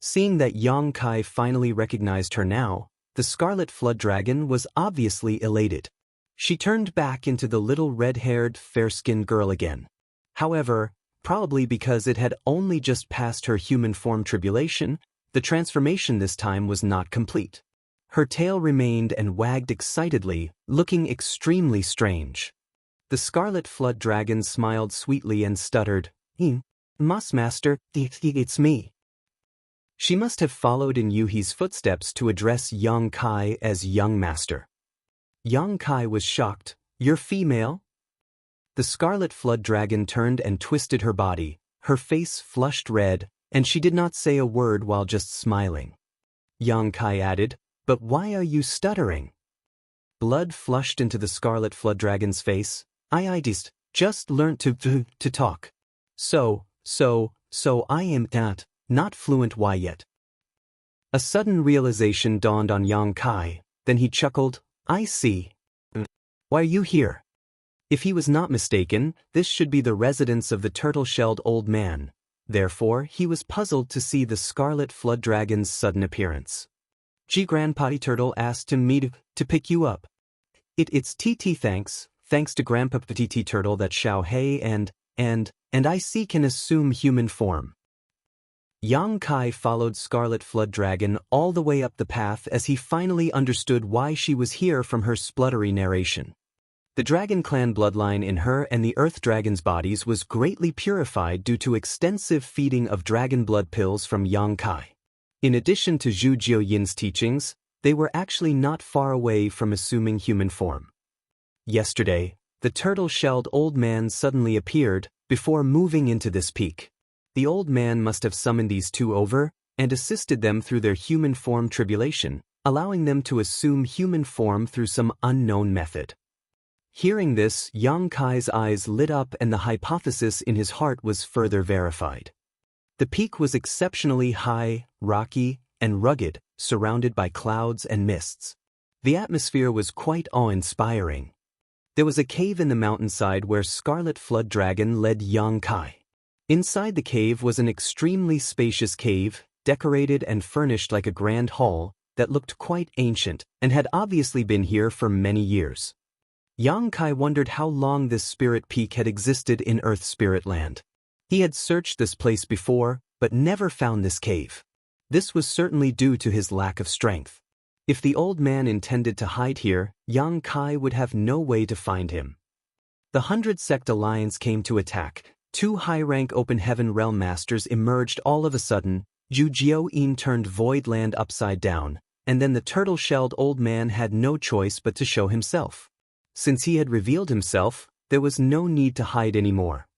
Seeing that Yang Kai finally recognized her now, the Scarlet Flood Dragon was obviously elated. She turned back into the little red-haired, fair-skinned girl again. However, probably because it had only just passed her human form tribulation, the transformation this time was not complete. Her tail remained and wagged excitedly, looking extremely strange. The Scarlet Flood Dragon smiled sweetly and stuttered, "Moss Master, it's me." She must have followed in Yuhi's footsteps to address Yang Kai as Young Master. Yang Kai was shocked. "You're female?" The Scarlet Flood Dragon turned and twisted her body, her face flushed red, and she did not say a word while just smiling. Yang Kai added, "But why are you stuttering?" Blood flushed into the Scarlet Flood Dragon's face. I just learned to talk. So I am not fluent. Why yet?" A sudden realization dawned on Yang Kai, then he chuckled, "I see. Why are you here?" If he was not mistaken, this should be the residence of the turtle-shelled old man. Therefore, he was puzzled to see the Scarlet Flood Dragon's sudden appearance. Grandpa Turtle asked me to pick you up. It's TT thanks to Grandpa TT Turtle that Xiao Hei and I see can assume human form. Yang Kai followed Scarlet Flood Dragon all the way up the path as he finally understood why she was here from her spluttery narration. The Dragon Clan bloodline in her and the Earth Dragon's bodies was greatly purified due to extensive feeding of dragon blood pills from Yang Kai. In addition to Zhu Jiuyin's teachings, they were actually not far away from assuming human form. Yesterday, the turtle-shelled old man suddenly appeared before moving into this peak. The old man must have summoned these two over and assisted them through their human form tribulation, allowing them to assume human form through some unknown method. Hearing this, Yang Kai's eyes lit up and the hypothesis in his heart was further verified. The peak was exceptionally high, rocky, and rugged, surrounded by clouds and mists. The atmosphere was quite awe-inspiring. There was a cave in the mountainside where Scarlet Flood Dragon led Yang Kai. Inside the cave was an extremely spacious cave, decorated and furnished like a grand hall, that looked quite ancient, and had obviously been here for many years. Yang Kai wondered how long this spirit peak had existed in Earth Spirit Land. He had searched this place before, but never found this cave. This was certainly due to his lack of strength. If the old man intended to hide here, Yang Kai would have no way to find him. The 100 Sect Alliance came to attack. 2 high-rank Open Heaven Realm Masters emerged all of a sudden. Zhu Jiao-yin turned Void Land upside down, and then the turtle-shelled old man had no choice but to show himself. Since he had revealed himself, there was no need to hide anymore.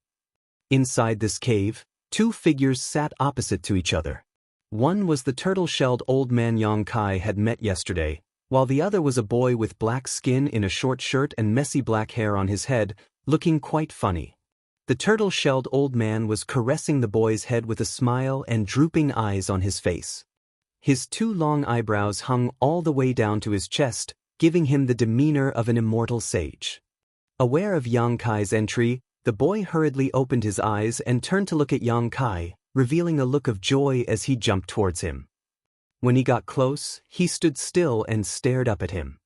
Inside this cave, 2 figures sat opposite to each other. One was the turtle-shelled old man Yang Kai had met yesterday, while the other was a boy with black skin in a short shirt and messy black hair on his head, looking quite funny. The turtle-shelled old man was caressing the boy's head with a smile and drooping eyes on his face. His 2 long eyebrows hung all the way down to his chest, giving him the demeanor of an immortal sage. Aware of Yang Kai's entry, the boy hurriedly opened his eyes and turned to look at Yang Kai, revealing a look of joy as he jumped towards him. When he got close, he stood still and stared up at him.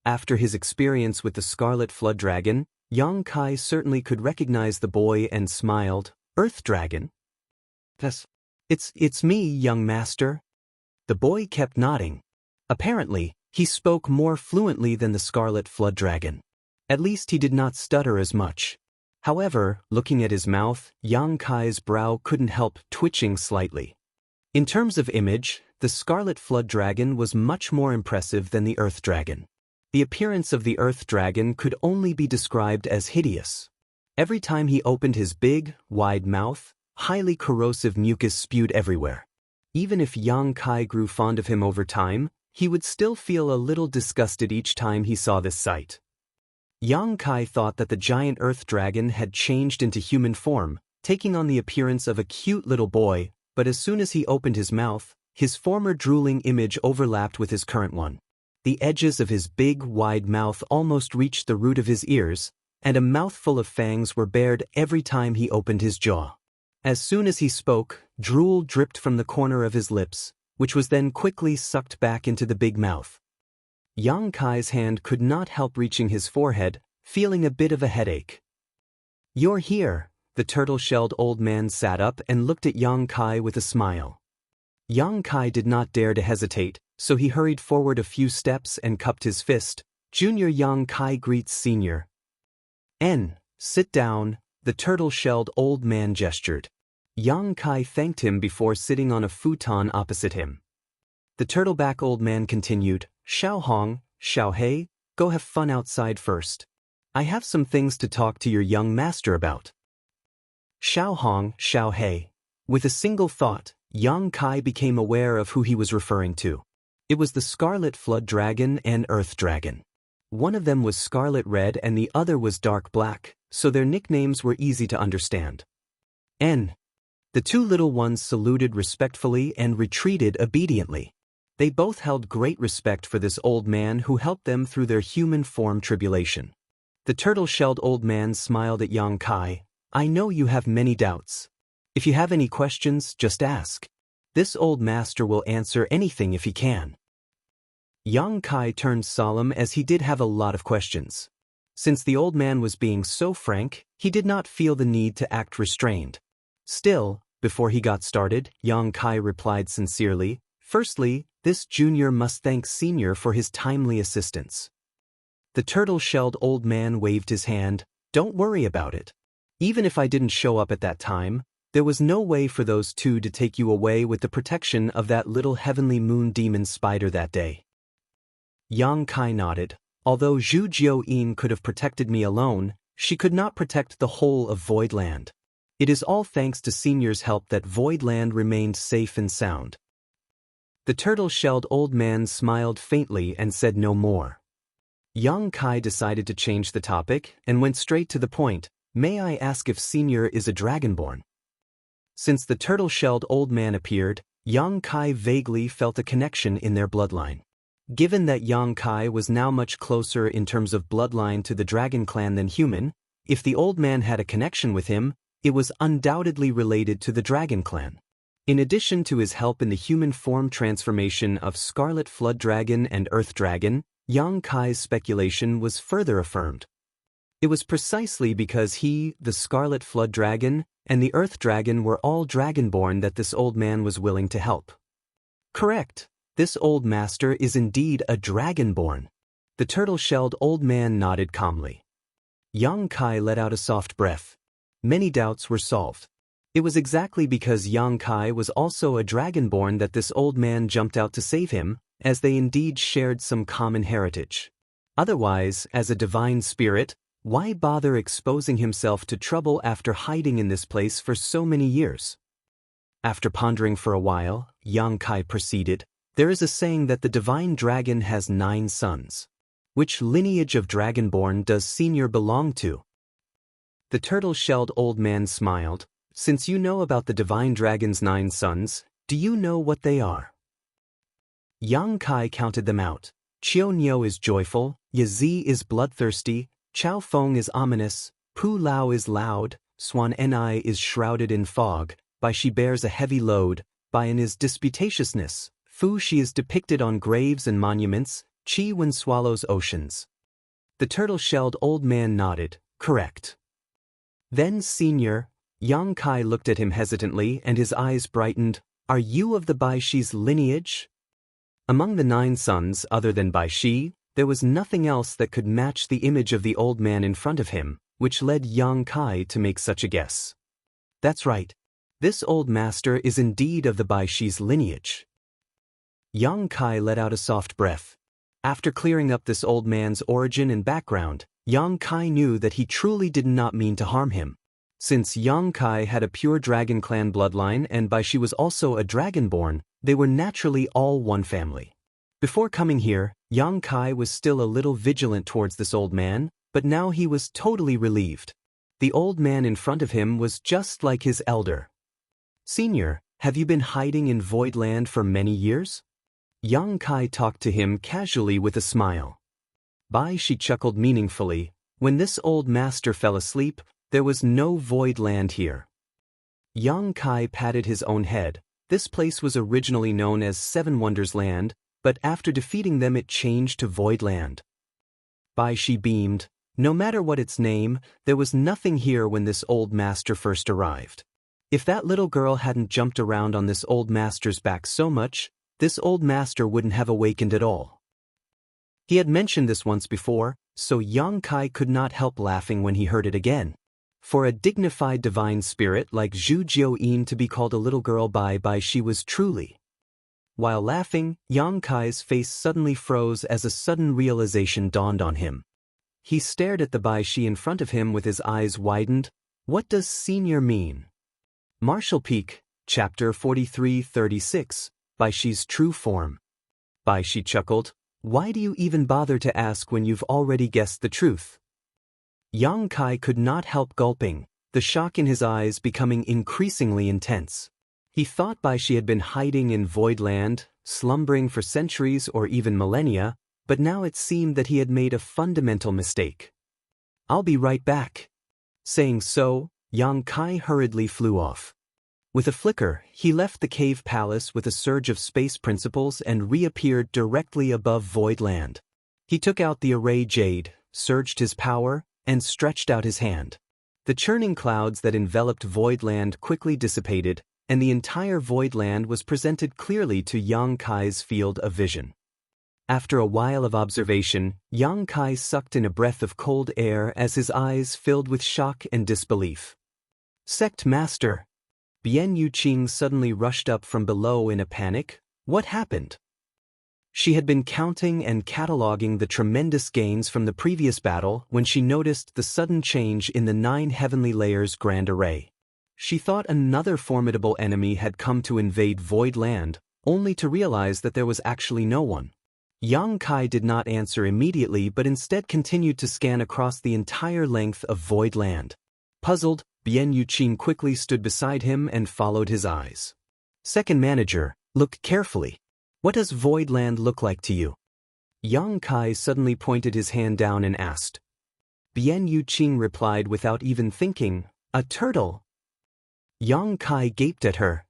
After his experience with the Scarlet Flood Dragon, Yang Kai certainly could recognize the boy and smiled. Earth Dragon? Yes. It's me, young master. The boy kept nodding. Apparently, he spoke more fluently than the Scarlet Flood Dragon. At least he did not stutter as much. However, looking at his mouth, Yang Kai's brow couldn't help twitching slightly. In terms of image, the Scarlet Flood Dragon was much more impressive than the Earth Dragon. The appearance of the Earth Dragon could only be described as hideous. Every time he opened his big, wide mouth, highly corrosive mucus spewed everywhere. Even if Yang Kai grew fond of him over time, he would still feel a little disgusted each time he saw this sight. Yang Kai thought that the giant Earth Dragon had changed into human form, taking on the appearance of a cute little boy, but as soon as he opened his mouth, his former drooling image overlapped with his current one. The edges of his big, wide mouth almost reached the root of his ears, and a mouthful of fangs were bared every time he opened his jaw. As soon as he spoke, drool dripped from the corner of his lips, which was then quickly sucked back into the big mouth. Yang Kai's hand could not help reaching his forehead, feeling a bit of a headache. "You're here." The turtle-shelled old man sat up and looked at Yang Kai with a smile. Yang Kai did not dare to hesitate, so he hurried forward a few steps and cupped his fist. "Junior Yang Kai greets Senior." Sit down," the turtle-shelled old man gestured. Yang Kai thanked him before sitting on a futon opposite him. The turtleback old man continued, "Xiao Hong, Xiao Hei, go have fun outside first. I have some things to talk to your young master about." Xiao Hong, Xiao Hei. With a single thought, Yang Kai became aware of who he was referring to. It was the Scarlet Flood Dragon and Earth Dragon. One of them was scarlet red and the other was dark black, so their nicknames were easy to understand. The 2 little ones saluted respectfully and retreated obediently. They both held great respect for this old man who helped them through their human form tribulation. The turtle-shelled old man smiled at Yang Kai. "I know you have many doubts. If you have any questions, just ask. This old master will answer anything if he can." Yang Kai turned solemn as he did have a lot of questions. Since the old man was being so frank, he did not feel the need to act restrained. Still, before he got started, Yang Kai replied sincerely, "Firstly, this junior must thank Senior for his timely assistance." The turtle-shelled old man waved his hand. "Don't worry about it. Even if I didn't show up at that time, there was no way for those 2 to take you away with the protection of that little heavenly moon demon spider that day." Yang Kai nodded. "Although Zhu Jiao-yin could have protected me alone, she could not protect the whole of Void Land. It is all thanks to Senior's help that Void Land remained safe and sound." The turtle-shelled old man smiled faintly and said no more. Yang Kai decided to change the topic and went straight to the point. "May I ask if Senior is a dragonborn?" Since the turtle-shelled old man appeared, Yang Kai vaguely felt a connection in their bloodline. Given that Yang Kai was now much closer in terms of bloodline to the dragon clan than human, if the old man had a connection with him, It was undoubtedly related to the Dragon Clan. In addition to his help in the human form transformation of Scarlet Flood Dragon and Earth Dragon, Yang Kai's speculation was further affirmed. It was precisely because he, the Scarlet Flood Dragon, and the Earth Dragon were all dragonborn that this old man was willing to help. Correct. This old master is indeed a dragonborn. The turtle-shelled old man nodded calmly. Yang Kai let out a soft breath. Many doubts were solved. It was exactly because Yang Kai was also a dragonborn that this old man jumped out to save him, as they indeed shared some common heritage. Otherwise, as a divine spirit, why bother exposing himself to trouble after hiding in this place for so many years? After pondering for a while, Yang Kai proceeded, "There is a saying that the divine dragon has 9 sons. Which lineage of dragonborn does Senior belong to?" The turtle-shelled old man smiled. "Since you know about the divine dragon's 9 sons, do you know what they are?" Yang Kai counted them out. Qiu Niu is joyful, Yazi is bloodthirsty, Chao Feng is ominous, Pu Lao is loud, Swan Ni is shrouded in fog, Bai Shi bears a heavy load, Baian is disputatiousness, Fu Shi is depicted on graves and monuments, Qi Wen swallows oceans. The turtle-shelled old man nodded. Correct. Then Senior, Yang Kai looked at him hesitantly and his eyes brightened. Are you of the Bai Shi's lineage? Among the 9 sons other than Bai Shi, there was nothing else that could match the image of the old man in front of him, which led Yang Kai to make such a guess. That's right. This old master is indeed of the Bai Shi's lineage. Yang Kai let out a soft breath. After clearing up this old man's origin and background, Yang Kai knew that he truly did not mean to harm him. Since Yang Kai had a pure Dragon Clan bloodline and Bai Shi was also a dragonborn, they were naturally all one family. Before coming here, Yang Kai was still a little vigilant towards this old man, but now he was totally relieved. The old man in front of him was just like his elder. Senior, have you been hiding in Voidland for many years? Yang Kai talked to him casually with a smile. Bai Shi chuckled meaningfully. When this old master fell asleep, there was no Voidland here. Yang Kai patted his own head. This place was originally known as Seven Wonders Land, but after defeating them it changed to Voidland. Bai Shi beamed. No matter what its name, there was nothing here when this old master first arrived. If that little girl hadn't jumped around on this old master's back so much, this old master wouldn't have awakened at all. He had mentioned this once before, so Yang Kai could not help laughing when he heard it again. For a dignified divine spirit like Zhu Jiuyin to be called a little girl by Bai Shi was truly. While laughing, Yang Kai's face suddenly froze as a sudden realization dawned on him. He stared at the Bai Shi in front of him with his eyes widened. What does senior mean? Martial Peak, Chapter 43-36, Bai Shi's true form. Bai Shi chuckled. Why do you even bother to ask when you've already guessed the truth? Yang Kai could not help gulping, the shock in his eyes becoming increasingly intense. He thought Bai Shi had been hiding in Voidland, slumbering for centuries or even millennia, but now it seemed that he had made a fundamental mistake. I'll be right back. Saying so, Yang Kai hurriedly flew off. With a flicker, he left the cave palace with a surge of space principles and reappeared directly above Voidland. He took out the array jade, surged his power, and stretched out his hand. The churning clouds that enveloped Voidland quickly dissipated, and the entire Voidland was presented clearly to Yang Kai's field of vision. After a while of observation, Yang Kai sucked in a breath of cold air as his eyes filled with shock and disbelief. Sect Master! Bian Yuqing suddenly rushed up from below in a panic. What happened? She had been counting and cataloging the tremendous gains from the previous battle when she noticed the sudden change in the 9 heavenly layers grand array. She thought another formidable enemy had come to invade Voidland, only to realize that there was actually no one. Yang Kai did not answer immediately but instead continued to scan across the entire length of Voidland. Puzzled, Bian Yuqing quickly stood beside him and followed his eyes. Second manager, look carefully. What does Voidland look like to you? Yang Kai suddenly pointed his hand down and asked. Bian Yuqing replied without even thinking, a turtle, Yang Kai gaped at her.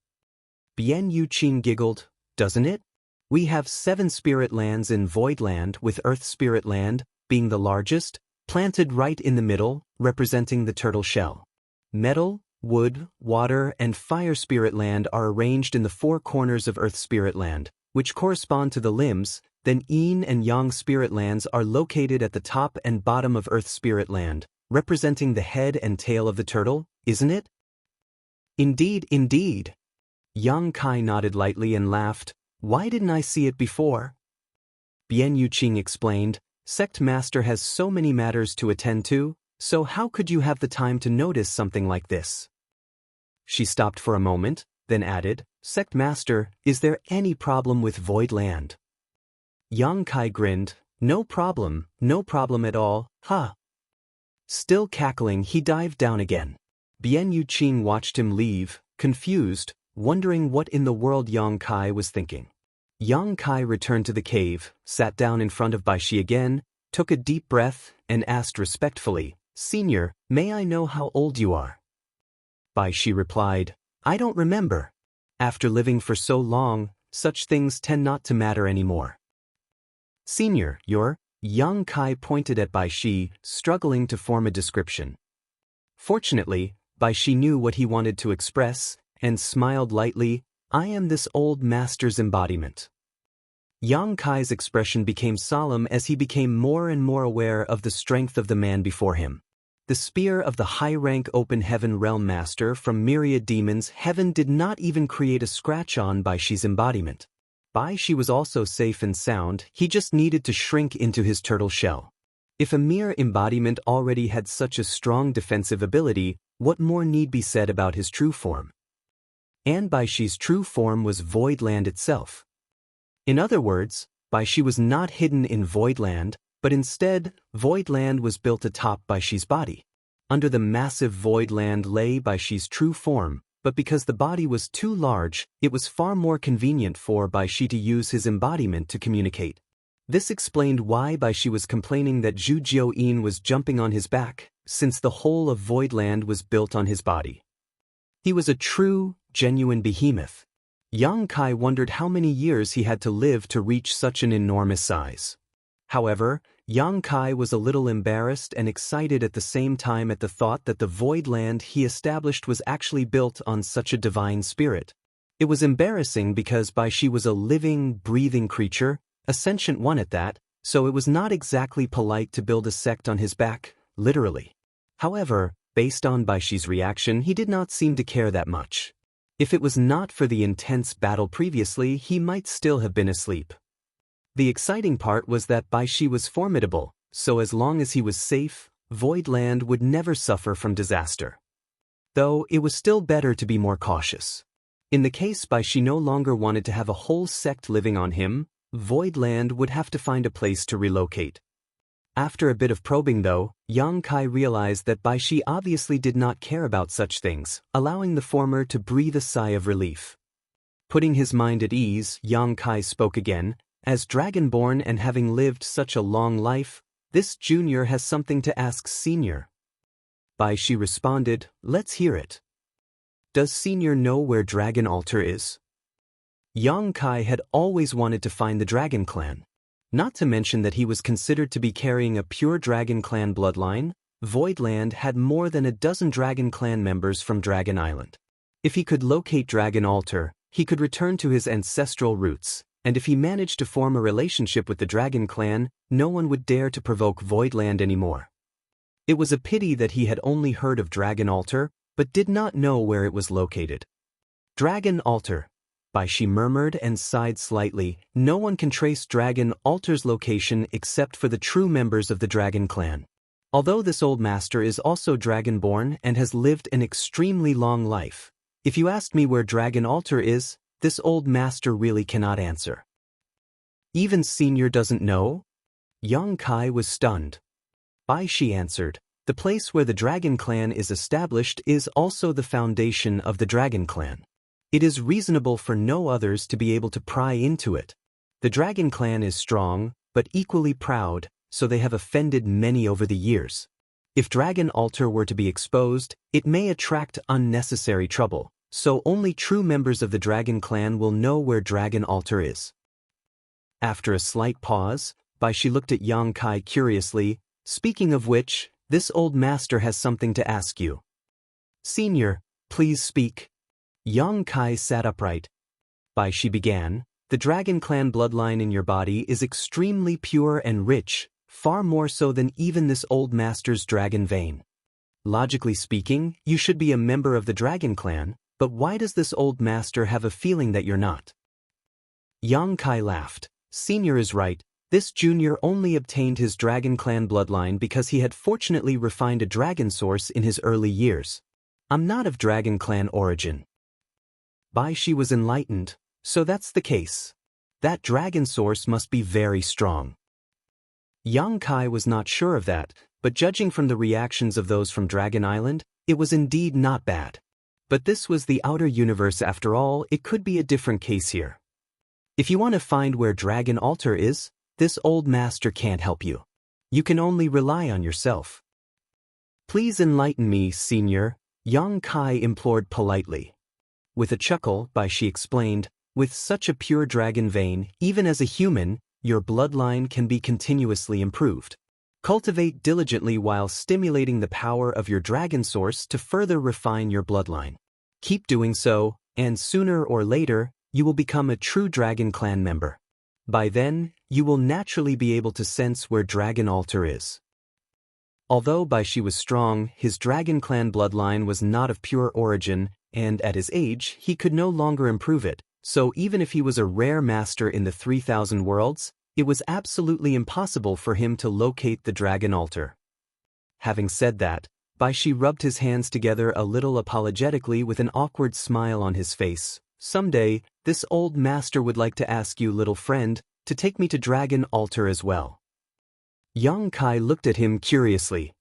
Bian Yu Qing giggled, doesn't it? We have 7 spirit lands in Voidland, with Earth Spirit Land being the largest, planted right in the middle, representing the turtle shell. Metal, wood, water, and fire spirit land are arranged in the 4 corners of Earth Spirit Land, which correspond to the limbs. Then Yin and Yang spirit lands are located at the top and bottom of Earth Spirit Land, representing the head and tail of the turtle, isn't it? Indeed, indeed. Yang Kai nodded lightly and laughed. Why didn't I see it before? Bian Yu Qing explained, Sect Master has so many matters to attend to, so how could you have the time to notice something like this? She stopped for a moment, then added, Sect Master, is there any problem with Voidland? Yang Kai grinned, no problem at all, ha. Still cackling, he dived down again. Bian Yu Qing watched him leave, confused, wondering what in the world Yang Kai was thinking. Yang Kai returned to the cave, sat down in front of Bai Shi again, took a deep breath, and asked respectfully, Senior, may I know how old you are? Bai Shi replied, I don't remember. After living for so long, such things tend not to matter anymore. Senior, you're... Yang Kai pointed at Bai Shi, struggling to form a description. Fortunately, Bai Shi knew what he wanted to express, and smiled lightly, I am this old master's embodiment. Yang Kai's expression became solemn as he became more and more aware of the strength of the man before him. The spear of the high-rank open heaven realm master from myriad demons, heaven did not even create a scratch on Bai Shi's embodiment. Bai Shi was also safe and sound, he just needed to shrink into his turtle shell. If a mere embodiment already had such a strong defensive ability, what more need be said about his true form? And Bai Shi's true form was Voidland itself. In other words, Bai Shi was not hidden in Voidland, but instead, Voidland was built atop Bai Shi's body. Under the massive Voidland lay Bai Shi's true form, but because the body was too large, it was far more convenient for Bai Shi to use his embodiment to communicate. This explained why Bai Shi was complaining that Zhu Jiuyin was jumping on his back, since the whole of Voidland was built on his body. He was a true, genuine behemoth. Yang Kai wondered how many years he had to live to reach such an enormous size. However, Yang Kai was a little embarrassed and excited at the same time at the thought that the Voidland he established was actually built on such a divine spirit. It was embarrassing because Bai Shi was a living, breathing creature, a sentient one at that, so it was not exactly polite to build a sect on his back, literally. However, based on Bai Shi's reaction, he did not seem to care that much. If it was not for the intense battle previously, he might still have been asleep. The exciting part was that Bai Shi was formidable, so as long as he was safe, Voidland would never suffer from disaster. Though it was still better to be more cautious. In the case Bai Shi no longer wanted to have a whole sect living on him, Voidland would have to find a place to relocate. After a bit of probing though, Yang Kai realized that Bai Shi obviously did not care about such things, allowing the former to breathe a sigh of relief. Putting his mind at ease, Yang Kai spoke again, as Dragonborn and having lived such a long life, this junior has something to ask Senior. Bai Shi responded, let's hear it. Does Senior know where Dragon Altar is? Yang Kai had always wanted to find the Dragon Clan. Not to mention that he was considered to be carrying a pure Dragon Clan bloodline, Voidland had more than a dozen Dragon Clan members from Dragon Island. If he could locate Dragon Altar, he could return to his ancestral roots, and if he managed to form a relationship with the Dragon Clan, no one would dare to provoke Voidland anymore. It was a pity that he had only heard of Dragon Altar, but did not know where it was located. Dragon Altar. Bai Shi murmured and sighed slightly. No one can trace Dragon Altar's location except for the true members of the Dragon Clan. Although this old master is also Dragonborn and has lived an extremely long life, if you asked me where Dragon Altar is, this old master really cannot answer. Even Senior doesn't know? Yang Kai was stunned. Bai Shi answered, the place where the Dragon Clan is established is also the foundation of the Dragon Clan. It is reasonable for no others to be able to pry into it. The Dragon Clan is strong, but equally proud, so they have offended many over the years. If Dragon Altar were to be exposed, it may attract unnecessary trouble, so only true members of the Dragon Clan will know where Dragon Altar is. After a slight pause, Bai Shi looked at Yang Kai curiously. Speaking of which, this old master has something to ask you. Senior, please speak. Yang Kai sat upright. Bai Shi began, the Dragon Clan bloodline in your body is extremely pure and rich, far more so than even this old master's dragon vein. Logically speaking, you should be a member of the Dragon Clan, but why does this old master have a feeling that you're not? Yang Kai laughed. Senior is right, this junior only obtained his Dragon Clan bloodline because he had fortunately refined a dragon source in his early years. I'm not of Dragon Clan origin. Bai Shi was enlightened, so that's the case. That dragon source must be very strong. Yang Kai was not sure of that, but judging from the reactions of those from Dragon Island, it was indeed not bad. But this was the outer universe after all, it could be a different case here. If you want to find where Dragon Altar is, this old master can't help you. You can only rely on yourself. Please enlighten me, senior, Yang Kai implored politely. With a chuckle, Bai Shi explained, with such a pure dragon vein, even as a human, your bloodline can be continuously improved. Cultivate diligently while stimulating the power of your dragon source to further refine your bloodline. Keep doing so, and sooner or later, you will become a true Dragon Clan member. By then, you will naturally be able to sense where Dragon Altar is. Although Bai Shi was strong, his Dragon Clan bloodline was not of pure origin, and at his age, he could no longer improve it, so even if he was a rare master in the 3,000 worlds, it was absolutely impossible for him to locate the Dragon Altar. Having said that, Bai Shi rubbed his hands together a little apologetically with an awkward smile on his face. Someday, this old master would like to ask you, little friend, to take me to Dragon Altar as well. Yang Kai looked at him curiously.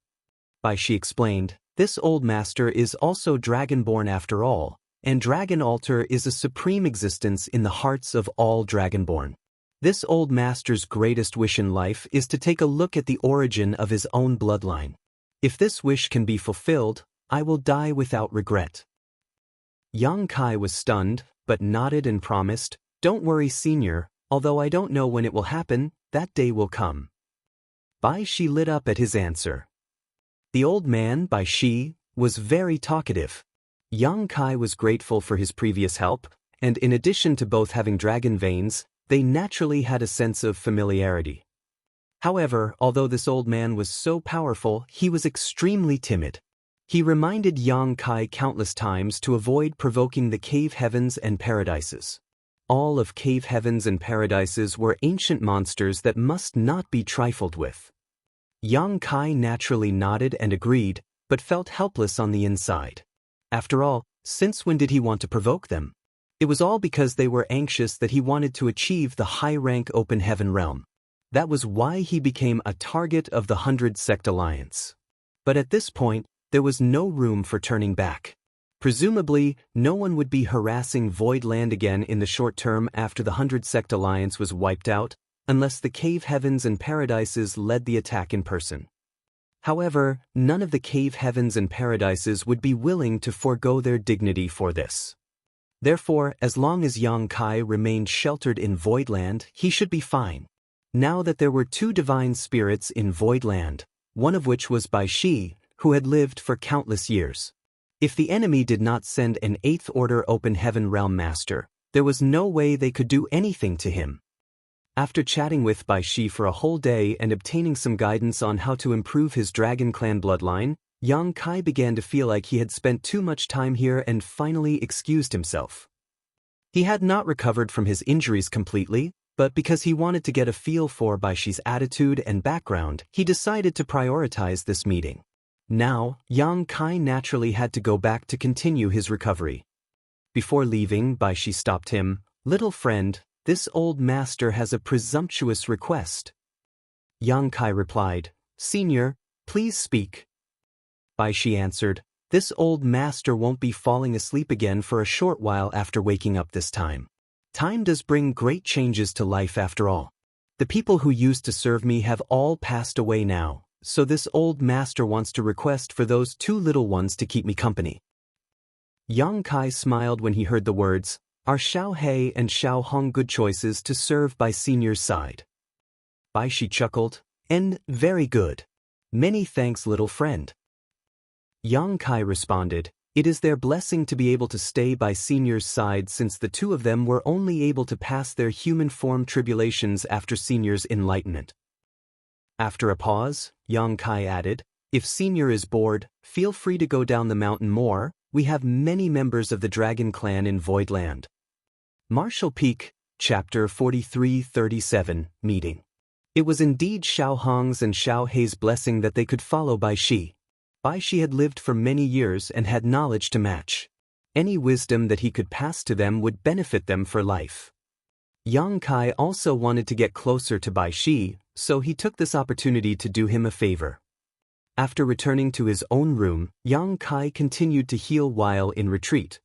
Bai Shi explained, this old master is also Dragonborn after all, and Dragon Altar is a supreme existence in the hearts of all Dragonborn. This old master's greatest wish in life is to take a look at the origin of his own bloodline. If this wish can be fulfilled, I will die without regret. Yang Kai was stunned, but nodded and promised, don't worry, senior, although I don't know when it will happen, that day will come. Bai Shi lit up at his answer. The old man, Bai Shi, was very talkative. Yang Kai was grateful for his previous help, and in addition to both having dragon veins, they naturally had a sense of familiarity. However, although this old man was so powerful, he was extremely timid. He reminded Yang Kai countless times to avoid provoking the cave heavens and paradises. All of cave heavens and paradises were ancient monsters that must not be trifled with. Yang Kai naturally nodded and agreed, but felt helpless on the inside. After all, since when did he want to provoke them? It was all because they were anxious that he wanted to achieve the high-rank open heaven realm. That was why he became a target of the 100 Sect Alliance. But at this point, there was no room for turning back. Presumably, no one would be harassing Void Land again in the short term after the 100 Sect Alliance was wiped out, unless the cave heavens and paradises led the attack in person. However, none of the cave heavens and paradises would be willing to forego their dignity for this. Therefore, as long as Yang Kai remained sheltered in Void Land, he should be fine. Now that there were two divine spirits in Void Land, one of which was Bai Shi, who had lived for countless years. If the enemy did not send an 8th Order Open Heaven Realm Master, there was no way they could do anything to him. After chatting with Bai Shi for a whole day and obtaining some guidance on how to improve his Dragon Clan bloodline, Yang Kai began to feel like he had spent too much time here and finally excused himself. He had not recovered from his injuries completely, but because he wanted to get a feel for Bai Shi's attitude and background, he decided to prioritize this meeting. Now, Yang Kai naturally had to go back to continue his recovery. Before leaving, Bai Shi stopped him. Little friend, this old master has a presumptuous request. Yang Kai replied, Senior, please speak. Bai Shi answered, this old master won't be falling asleep again for a short while after waking up this time. Time does bring great changes to life after all. The people who used to serve me have all passed away now, so this old master wants to request for those two little ones to keep me company. Yang Kai smiled when he heard the words, "Are Xiao He and Xiao Hong good choices to serve by senior's side?" Bai Shi chuckled, "Very good. Many thanks, little friend." Yang Kai responded, "It is their blessing to be able to stay by senior's side since the two of them were only able to pass their human form tribulations after senior's enlightenment." After a pause, Yang Kai added, "If senior is bored, feel free to go down the mountain more. We have many members of the Dragon Clan in Voidland." Marshall Peak, Chapter 43-37, Meeting. It was indeed Xiao Hong's and Xiao Hei's blessing that they could follow Bai Shi. Bai Shi had lived for many years and had knowledge to match. Any wisdom that he could pass to them would benefit them for life. Yang Kai also wanted to get closer to Bai Shi, so he took this opportunity to do him a favor. After returning to his own room, Yang Kai continued to heal while in retreat.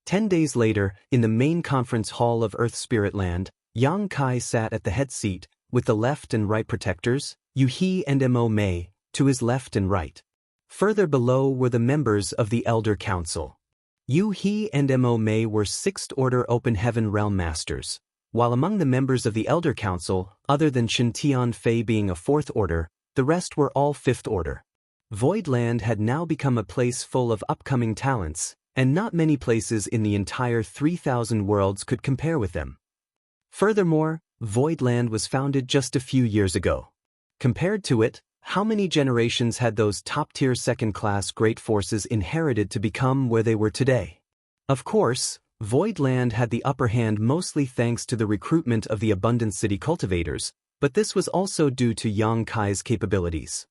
10 days later, in the main conference hall of Earth Spirit Land, Yang Kai sat at the head seat, with the left and right protectors, Yu He and Mo Mei, to his left and right. Further below were the members of the Elder Council. Yu He and Mo Mei were 6th Order Open Heaven Realm Masters, while among the members of the Elder Council, other than Chen Tian Fei being a 4th Order, the rest were all 5th Order. Voidland had now become a place full of upcoming talents, and not many places in the entire 3,000 worlds could compare with them. Furthermore, Voidland was founded just a few years ago. Compared to it, how many generations had those top-tier second-class great forces inherited to become where they were today? Of course, Voidland had the upper hand mostly thanks to the recruitment of the Abundant City cultivators, but this was also due to Yang Kai's capabilities.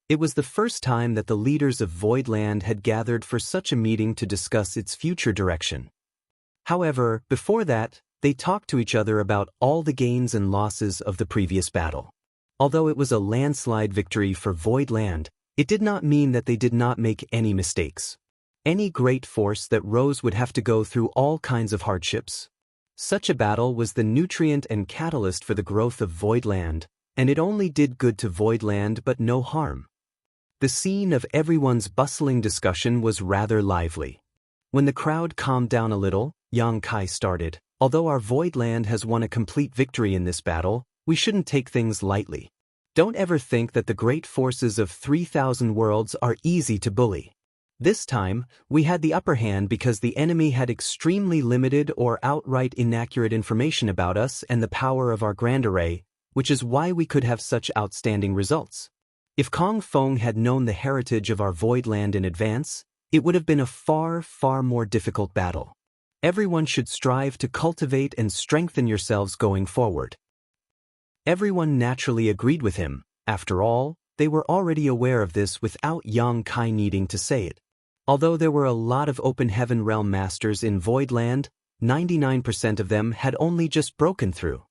It was the first time that the leaders of Voidland had gathered for such a meeting to discuss its future direction. However, before that, they talked to each other about all the gains and losses of the previous battle. Although it was a landslide victory for Voidland, it did not mean that they did not make any mistakes. Any great force that rose would have to go through all kinds of hardships. Such a battle was the nutrient and catalyst for the growth of Voidland, and it only did good to Voidland but no harm. The scene of everyone's bustling discussion was rather lively. When the crowd calmed down a little, Yang Kai started, "Although our Voidland has won a complete victory in this battle, we shouldn't take things lightly. Don't ever think that the great forces of 3,000 worlds are easy to bully. This time, we had the upper hand because the enemy had extremely limited or outright inaccurate information about us and the power of our Grand Array, which is why we could have such outstanding results. If Kong Feng had known the heritage of our Voidland in advance, it would have been a far, far more difficult battle. Everyone should strive to cultivate and strengthen yourselves going forward." Everyone naturally agreed with him. After all, they were already aware of this without Yang Kai needing to say it. Although there were a lot of Open Heaven Realm Masters in Voidland, 99% of them had only just broken through.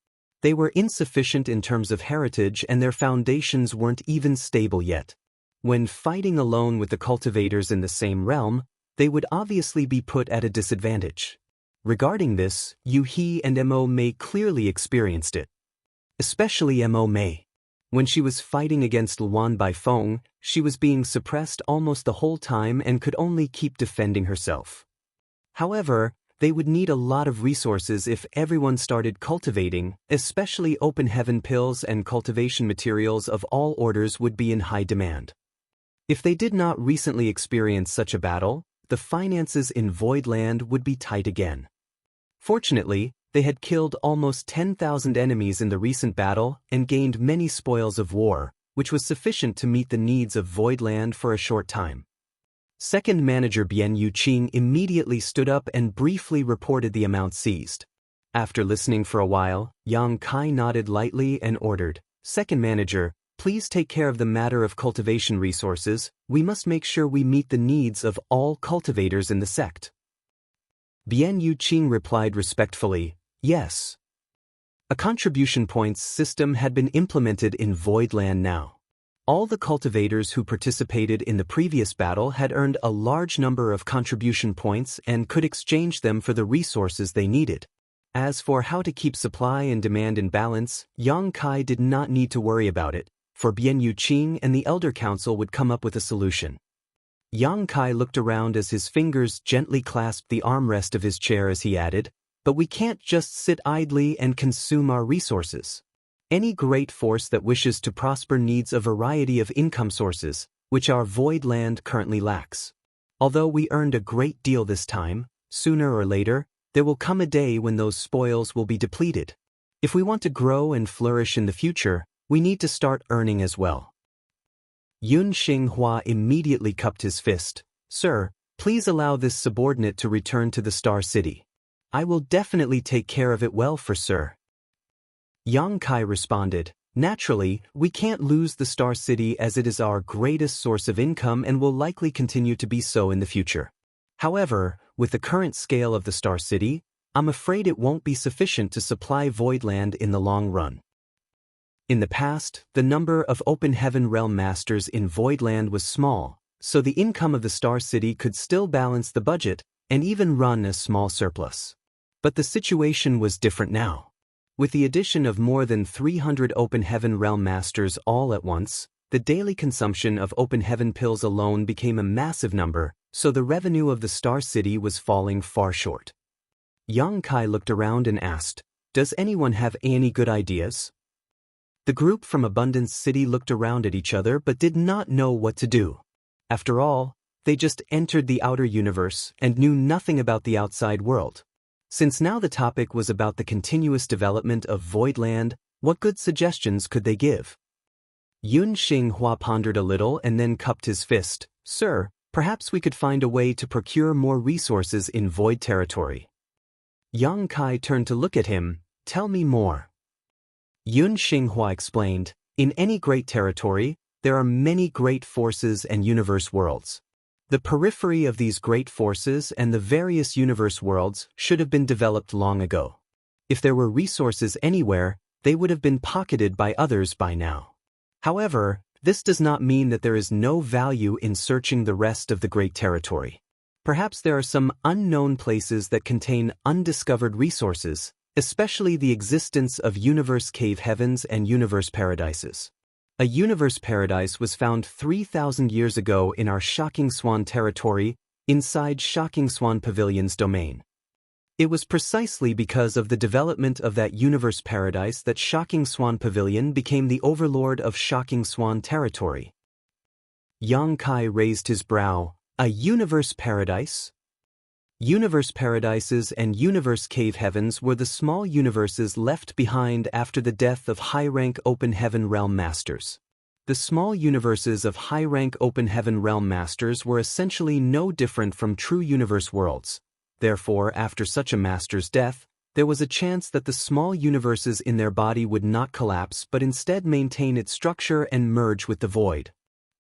They were insufficient in terms of heritage and their foundations weren't even stable yet. When fighting alone with the cultivators in the same realm, they would obviously be put at a disadvantage. Regarding this, Yu He and Mo Mei clearly experienced it. Especially Mo Mei. When she was fighting against Luan Baifeng, she was being suppressed almost the whole time and could only keep defending herself. However, they would need a lot of resources if everyone started cultivating, especially Open Heaven pills and cultivation materials of all orders would be in high demand. If they did not recently experience such a battle, the finances in Voidland would be tight again. Fortunately, they had killed almost 10,000 enemies in the recent battle and gained many spoils of war, which was sufficient to meet the needs of Voidland for a short time. Second Manager Bian Yuqing immediately stood up and briefly reported the amount seized. After listening for a while, Yang Kai nodded lightly and ordered, "Second Manager, please take care of the matter of cultivation resources. We must make sure we meet the needs of all cultivators in the sect." Bian Yuqing replied respectfully, "Yes." A contribution points system had been implemented in Voidland now. All the cultivators who participated in the previous battle had earned a large number of contribution points and could exchange them for the resources they needed. As for how to keep supply and demand in balance, Yang Kai did not need to worry about it, for Bian Yuqing and the Elder Council would come up with a solution. Yang Kai looked around as his fingers gently clasped the armrest of his chair as he added, "But we can't just sit idly and consume our resources. Any great force that wishes to prosper needs a variety of income sources, which our void land currently lacks. Although we earned a great deal this time, sooner or later, there will come a day when those spoils will be depleted. If we want to grow and flourish in the future, we need to start earning as well." Yun Xinghua immediately cupped his fist. "Sir, please allow this subordinate to return to the Star City. I will definitely take care of it well for Sir." Yang Kai responded, "Naturally, we can't lose the Star City as it is our greatest source of income and will likely continue to be so in the future. However, with the current scale of the Star City, I'm afraid it won't be sufficient to supply Voidland in the long run. In the past, the number of Open Heaven Realm Masters in Voidland was small, so the income of the Star City could still balance the budget and even run a small surplus. But the situation was different now. With the addition of more than 300 Open Heaven Realm Masters all at once, the daily consumption of Open Heaven pills alone became a massive number, so the revenue of the Star City was falling far short. Yang Kai looked around and asked, "Does anyone have any good ideas?" The group from Abundance City looked around at each other but did not know what to do. After all, they just entered the outer universe and knew nothing about the outside world. Since now the topic was about the continuous development of Voidland, what good suggestions could they give? Yun Xinghua pondered a little and then cupped his fist. "Sir, perhaps we could find a way to procure more resources in Void territory." Yang Kai turned to look at him. "Tell me more." Yun Xinghua explained, "In any great territory, there are many great forces and universe worlds. The periphery of these great forces and the various universe worlds should have been developed long ago. If there were resources anywhere, they would have been pocketed by others by now. However, this does not mean that there is no value in searching the rest of the great territory. Perhaps there are some unknown places that contain undiscovered resources, especially the existence of universe cave heavens and universe paradises. A universe paradise was found 3,000 years ago in our Shocking Swan territory, inside Shocking Swan Pavilion's domain. It was precisely because of the development of that universe paradise that Shocking Swan Pavilion became the overlord of Shocking Swan territory." Yang Kai raised his brow. "A universe paradise?" Universe paradises and universe cave heavens were the small universes left behind after the death of high-rank Open Heaven Realm Masters. The small universes of high-rank Open Heaven Realm Masters were essentially no different from true universe worlds. Therefore, after such a master's death, there was a chance that the small universes in their body would not collapse but instead maintain its structure and merge with the void.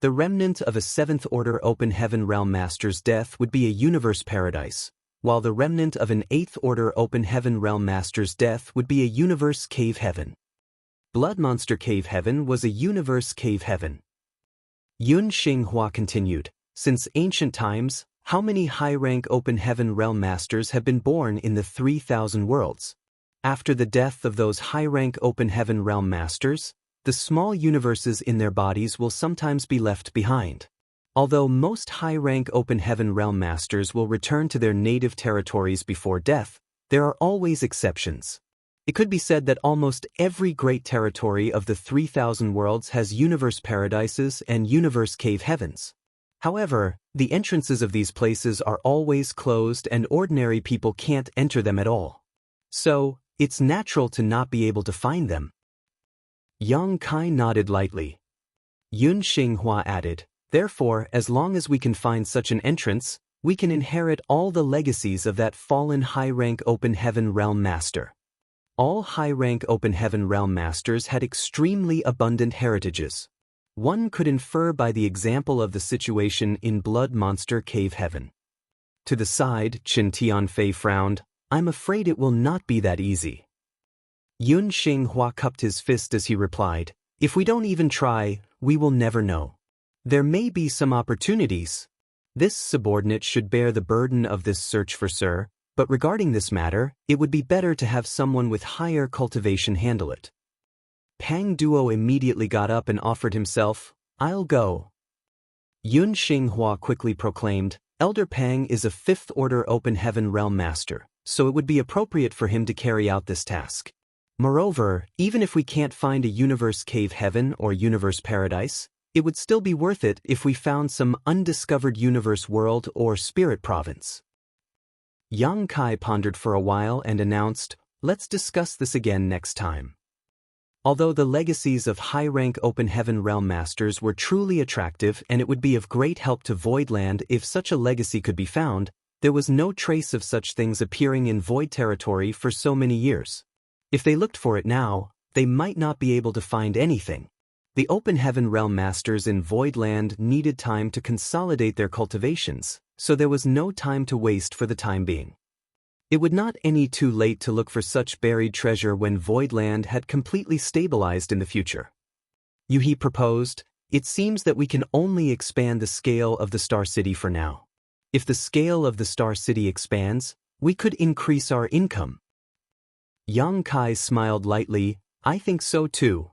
The remnant of a 7th Order Open Heaven Realm Master's death would be a universe paradise, while the remnant of an 8th Order Open Heaven Realm Master's death would be a universe cave heaven. Blood Monster Cave Heaven was a universe cave heaven. Yun Xinghua continued, "Since ancient times, how many high-rank Open Heaven Realm Masters have been born in the 3,000 worlds? After the death of those high-rank Open Heaven Realm Masters, the small universes in their bodies will sometimes be left behind. Although most high-rank Open Heaven Realm Masters will return to their native territories before death, there are always exceptions. It could be said that almost every great territory of the 3,000 worlds has universe paradises and universe cave heavens. However, the entrances of these places are always closed and ordinary people can't enter them at all. So, it's natural to not be able to find them." Yang Kai nodded lightly. Yun Xinghua added, "Therefore, as long as we can find such an entrance, we can inherit all the legacies of that fallen high-rank Open Heaven Realm Master." All high-rank Open Heaven Realm Masters had extremely abundant heritages. One could infer by the example of the situation in Blood Monster Cave Heaven. To the side, Qin Tianfei frowned. "I'm afraid it will not be that easy." Yun Xinghua cupped his fist as he replied, "If we don't even try, we will never know. There may be some opportunities. This subordinate should bear the burden of this search for Sir, but regarding this matter, it would be better to have someone with higher cultivation handle it." Pang Duo immediately got up and offered himself. "I'll go." Yun Xinghua quickly proclaimed, "Elder Pang is a fifth-order open heaven realm master, so it would be appropriate for him to carry out this task. Moreover, even if we can't find a universe cave heaven or universe paradise, it would still be worth it if we found some undiscovered universe world or spirit province." Yang Kai pondered for a while and announced, "Let's discuss this again next time." Although the legacies of high-rank open heaven realm masters were truly attractive and it would be of great help to Voidland if such a legacy could be found, there was no trace of such things appearing in Void territory for so many years. If they looked for it now, they might not be able to find anything. The open heaven realm masters in Voidland needed time to consolidate their cultivations, so there was no time to waste for the time being. It would not any too late to look for such buried treasure when Voidland had completely stabilized in the future. Yuhi proposed, "It seems that we can only expand the scale of the Star City for now. If the scale of the Star City expands, we could increase our income." Yang Kai smiled lightly, "I think so too."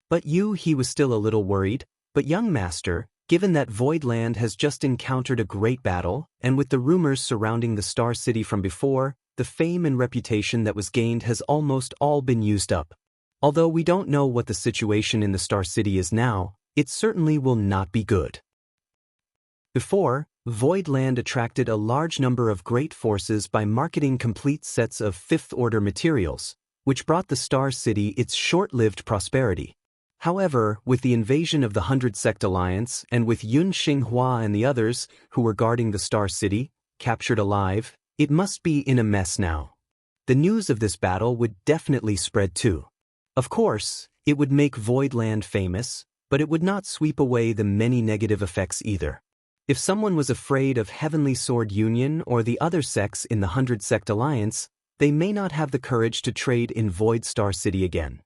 But he was still a little worried. "But young master, given that Voidland has just encountered a great battle, and with the rumors surrounding the Star City from before, the fame and reputation that was gained has almost all been used up. Although we don't know what the situation in the Star City is now, it certainly will not be good. Before, Voidland attracted a large number of great forces by marketing complete sets of fifth-order materials, which brought the Star City its short-lived prosperity. However, with the invasion of the 100 Sect Alliance and with Yun Xinghua and the others, who were guarding the Star City, captured alive, it must be in a mess now. The news of this battle would definitely spread too. Of course, it would make Voidland famous, but it would not sweep away the many negative effects either. If someone was afraid of Heavenly Sword Union or the other sects in the 100 Sect Alliance, they may not have the courage to trade in Void Star City again.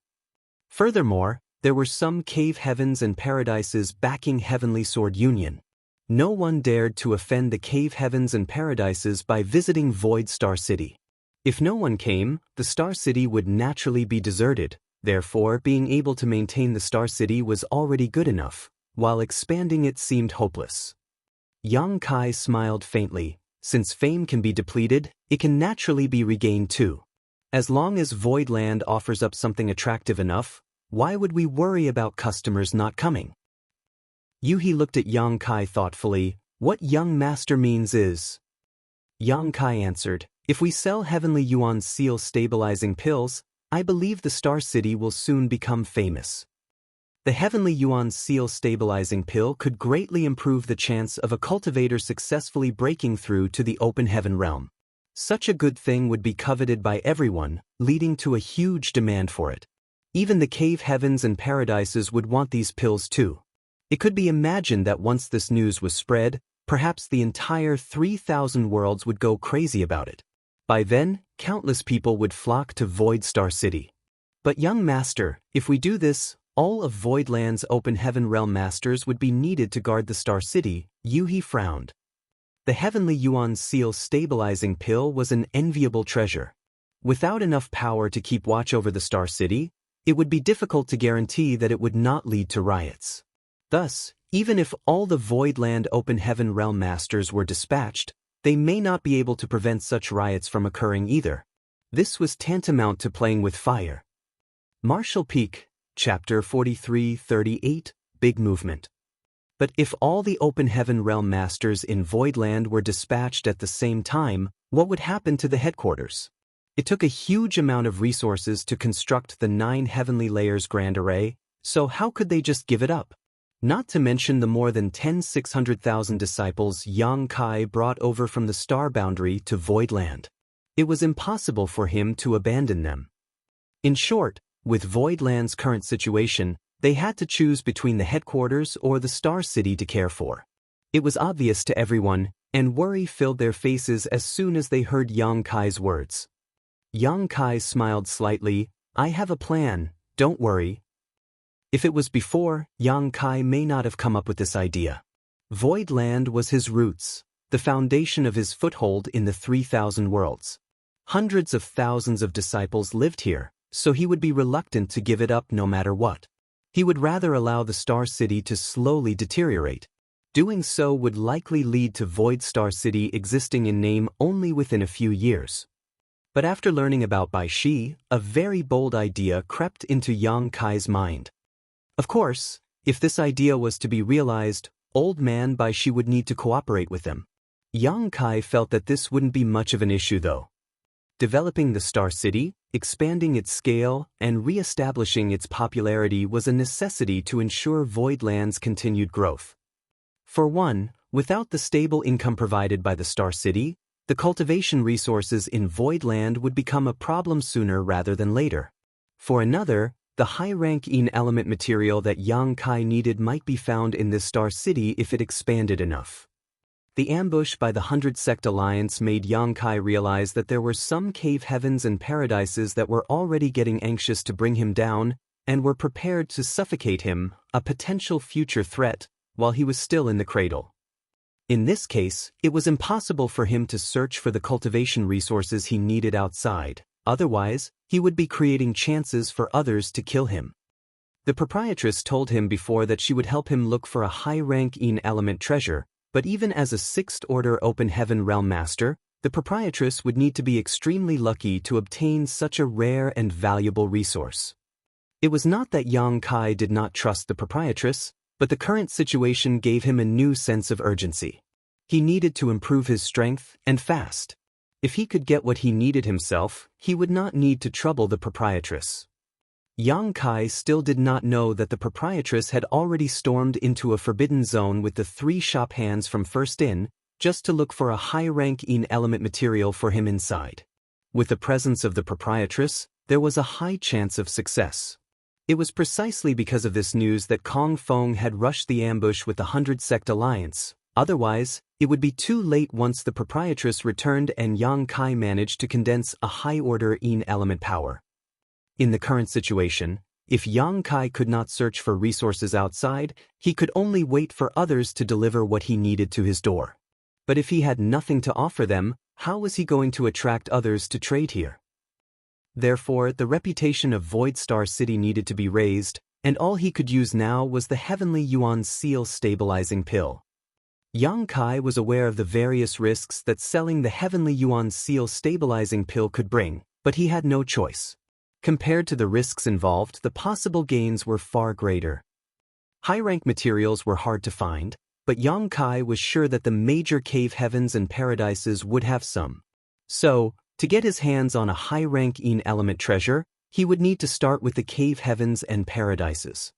Furthermore, there were some cave heavens and paradises backing Heavenly Sword Union. No one dared to offend the cave heavens and paradises by visiting Void Star City. If no one came, the Star City would naturally be deserted, therefore being able to maintain the Star City was already good enough, while expanding it seemed hopeless. Yang Kai smiled faintly. Since fame can be depleted, it can naturally be regained too. As long as Voidland offers up something attractive enough, why would we worry about customers not coming? Yuhi looked at Yang Kai thoughtfully. "What young master means is..." Yang Kai answered, "If we sell Heavenly Yuan Seal stabilizing pills, I believe the Star City will soon become famous. The Heavenly Yuan Seal stabilizing pill could greatly improve the chance of a cultivator successfully breaking through to the open heaven realm. Such a good thing would be coveted by everyone, leading to a huge demand for it. Even the cave heavens and paradises would want these pills too. It could be imagined that once this news was spread, perhaps the entire 3,000 worlds would go crazy about it. By then, countless people would flock to Void Star City. But young master, if we do this, all of Voidland's open heaven realm masters would be needed to guard the Star City." Yuhi frowned. The Heavenly Yuan Seal stabilizing pill was an enviable treasure. Without enough power to keep watch over the Star City, it would be difficult to guarantee that it would not lead to riots. Thus, even if all the Voidland open heaven realm masters were dispatched, they may not be able to prevent such riots from occurring either. This was tantamount to playing with fire. Marshall Peak, Chapter 43-38, Big Movement. But if all the open heaven realm masters in Voidland were dispatched at the same time, what would happen to the headquarters? It took a huge amount of resources to construct the 9 heavenly layers grand array, so how could they just give it up? Not to mention the more than 600,000 disciples Yang Kai brought over from the star boundary to Voidland. It was impossible for him to abandon them. In short, with Voidland's current situation, they had to choose between the headquarters or the Star City to care for. It was obvious to everyone, and worry filled their faces as soon as they heard Yang Kai's words. Yang Kai smiled slightly. "I have a plan, don't worry." If it was before, Yang Kai may not have come up with this idea. Voidland was his roots, the foundation of his foothold in the 3,000 worlds. Hundreds of thousands of disciples lived here, so he would be reluctant to give it up no matter what. He would rather allow the Star City to slowly deteriorate. Doing so would likely lead to Void Star City existing in name only within a few years. But after learning about Bai Shi, a very bold idea crept into Yang Kai's mind. Of course, if this idea was to be realized, Old Man Bai Shi would need to cooperate with them. Yang Kai felt that this wouldn't be much of an issue though. Developing the Star City, expanding its scale, and re-establishing its popularity was a necessity to ensure Voidland's continued growth. For one, without the stable income provided by the Star City, the cultivation resources in Voidland would become a problem sooner rather than later. For another, the high-rank element material that Yang Kai needed might be found in this Star City if it expanded enough. The ambush by the 100 Sect Alliance made Yang Kai realize that there were some cave heavens and paradises that were already getting anxious to bring him down and were prepared to suffocate him, a potential future threat, while he was still in the cradle. In this case, it was impossible for him to search for the cultivation resources he needed outside, otherwise, he would be creating chances for others to kill him. The proprietress told him before that she would help him look for a high-rank element treasure, but even as a 6th Order Open Heaven Realm Master, the proprietress would need to be extremely lucky to obtain such a rare and valuable resource. It was not that Yang Kai did not trust the proprietress, but the current situation gave him a new sense of urgency. He needed to improve his strength, and fast. If he could get what he needed himself, he would not need to trouble the proprietress. Yang Kai still did not know that the proprietress had already stormed into a forbidden zone with the 3 shop hands from First In, just to look for a high-rank element material for him inside. With the presence of the proprietress, there was a high chance of success. It was precisely because of this news that Kong Feng had rushed the ambush with the 100 Sect Alliance. Otherwise, it would be too late once the proprietress returned and Yang Kai managed to condense a high-order element power. In the current situation, if Yang Kai could not search for resources outside, he could only wait for others to deliver what he needed to his door. But if he had nothing to offer them, how was he going to attract others to trade here? Therefore, the reputation of Void Star City needed to be raised, and all he could use now was the Heavenly Yuan Seal stabilizing pill. Yang Kai was aware of the various risks that selling the Heavenly Yuan Seal stabilizing pill could bring, but he had no choice. Compared to the risks involved, the possible gains were far greater. High-rank materials were hard to find, but Yang Kai was sure that the major cave heavens and paradises would have some. So, to get his hands on a high-rank element treasure, he would need to start with the cave heavens and paradises.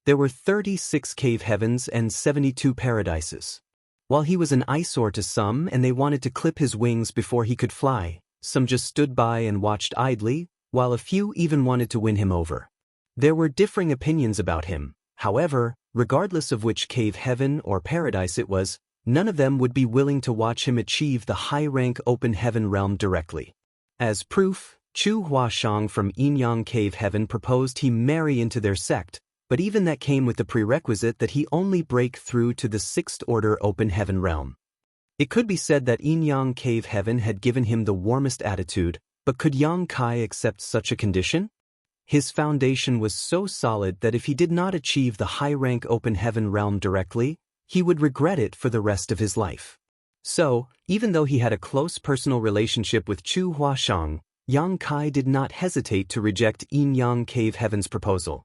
There were 36 cave heavens and 72 paradises. While he was an eyesore to some and they wanted to clip his wings before he could fly, some just stood by and watched idly, while a few even wanted to win him over. There were differing opinions about him. However, regardless of which cave heaven or paradise it was, none of them would be willing to watch him achieve the high-rank open heaven realm directly. As proof, Chu Huashang from Yinyang Cave Heaven proposed he marry into their sect, but even that came with the prerequisite that he only break through to the 6th Order Open Heaven realm. It could be said that Yinyang Cave Heaven had given him the warmest attitude, but could Yang Kai accept such a condition? His foundation was so solid that if he did not achieve the high-rank open heaven realm directly, he would regret it for the rest of his life. So, even though he had a close personal relationship with Chu Huashang, Yang Kai did not hesitate to reject Yinyang Cave Heaven's proposal.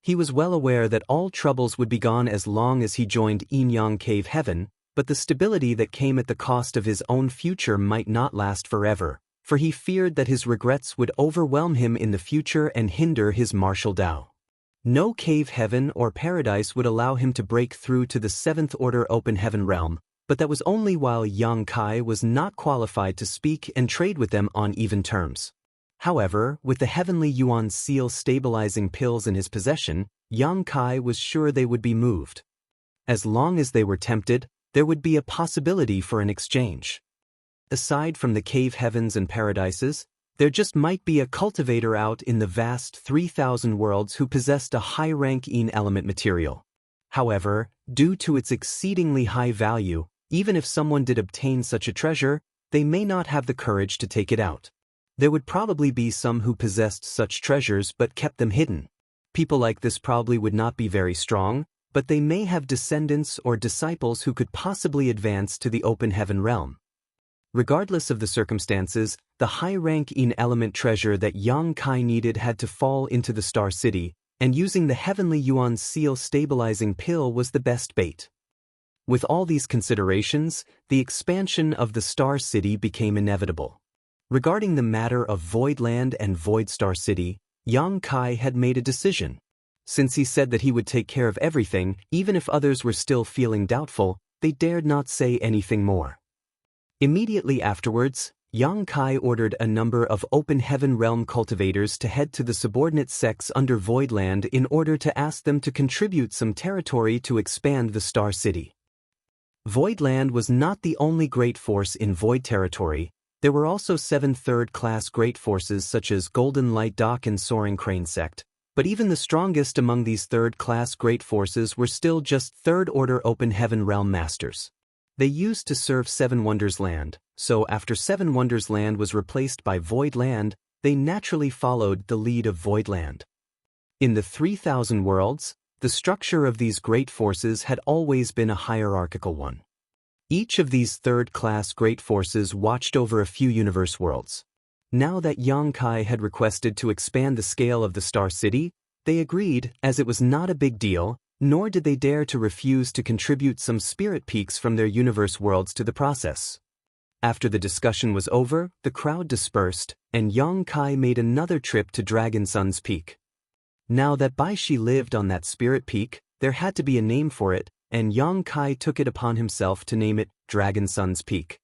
He was well aware that all troubles would be gone as long as he joined Yinyang Cave Heaven, but the stability that came at the cost of his own future might not last forever, for he feared that his regrets would overwhelm him in the future and hinder his martial Tao. No cave heaven or paradise would allow him to break through to the 7th Order Open Heaven realm, but that was only while Yang Kai was not qualified to speak and trade with them on even terms. However, with the Heavenly Yuan Seal stabilizing pills in his possession, Yang Kai was sure they would be moved. As long as they were tempted, there would be a possibility for an exchange. Aside from the cave heavens and paradises, there just might be a cultivator out in the vast 3,000 worlds who possessed a high-rank element material. However, due to its exceedingly high value, even if someone did obtain such a treasure, they may not have the courage to take it out. There would probably be some who possessed such treasures but kept them hidden. People like this probably would not be very strong, but they may have descendants or disciples who could possibly advance to the open heaven realm. Regardless of the circumstances, the high-rank-in element treasure that Yang Kai needed had to fall into the Star City, and using the Heavenly Yuan Seal stabilizing pill was the best bait. With all these considerations, the expansion of the Star City became inevitable. Regarding the matter of Void Land and Void Star City, Yang Kai had made a decision. Since he said that he would take care of everything, even if others were still feeling doubtful, they dared not say anything more. Immediately afterwards, Yang Kai ordered a number of Open Heaven Realm cultivators to head to the subordinate sects under Void Land in order to ask them to contribute some territory to expand the Star City. Void Land was not the only great force in Void territory. There were also 7 third-class great forces such as Golden Light Dock and Soaring Crane Sect, but even the strongest among these third-class great forces were still just third-order Open Heaven Realm masters. They used to serve 7 Wonders Land, so after 7 Wonders Land was replaced by Void Land, they naturally followed the lead of Void Land. In the 3,000 worlds, the structure of these great forces had always been a hierarchical one. Each of these third-class great forces watched over a few universe worlds. Now that Yang Kai had requested to expand the scale of the Star City, they agreed, as it was not a big deal, nor did they dare to refuse to contribute some spirit peaks from their universe worlds to the process. After the discussion was over, the crowd dispersed, and Yang Kai made another trip to Dragon Sun's Peak. Now that Bai Shi lived on that spirit peak, there had to be a name for it, and Yang Kai took it upon himself to name it Dragon Sun's Peak.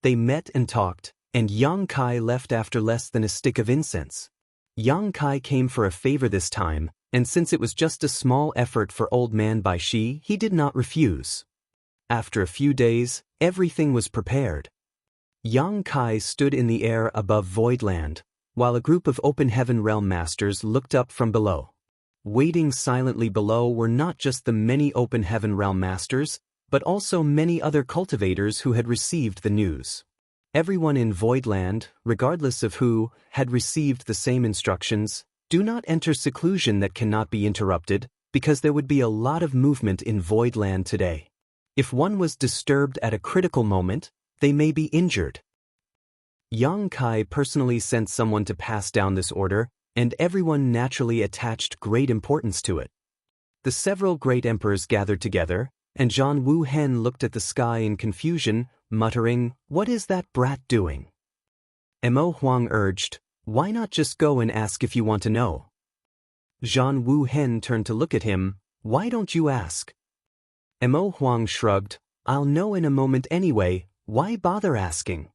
They met and talked, and Yang Kai left after less than a stick of incense. Yang Kai came for a favor this time, and since it was just a small effort for old man Bai Shi, he did not refuse. After a few days, everything was prepared. Yang Kai stood in the air above Void Land, while a group of Open Heaven Realm masters looked up from below. Waiting silently below were not just the many Open Heaven Realm masters, but also many other cultivators who had received the news. Everyone in Void Land, regardless of who, had received the same instructions: do not enter seclusion that cannot be interrupted, because there would be a lot of movement in Void Land today. If one was disturbed at a critical moment, they may be injured. Yang Kai personally sent someone to pass down this order, and everyone naturally attached great importance to it. The several great emperors gathered together, and Zhan Wu Hen looked at the sky in confusion, muttering, "What is that brat doing?" Mo Huang urged, "Why not just go and ask if you want to know?" Zhan Wu Hen turned to look at him, "Why don't you ask?" Mo Huang shrugged, "I'll know in a moment anyway, why bother asking?"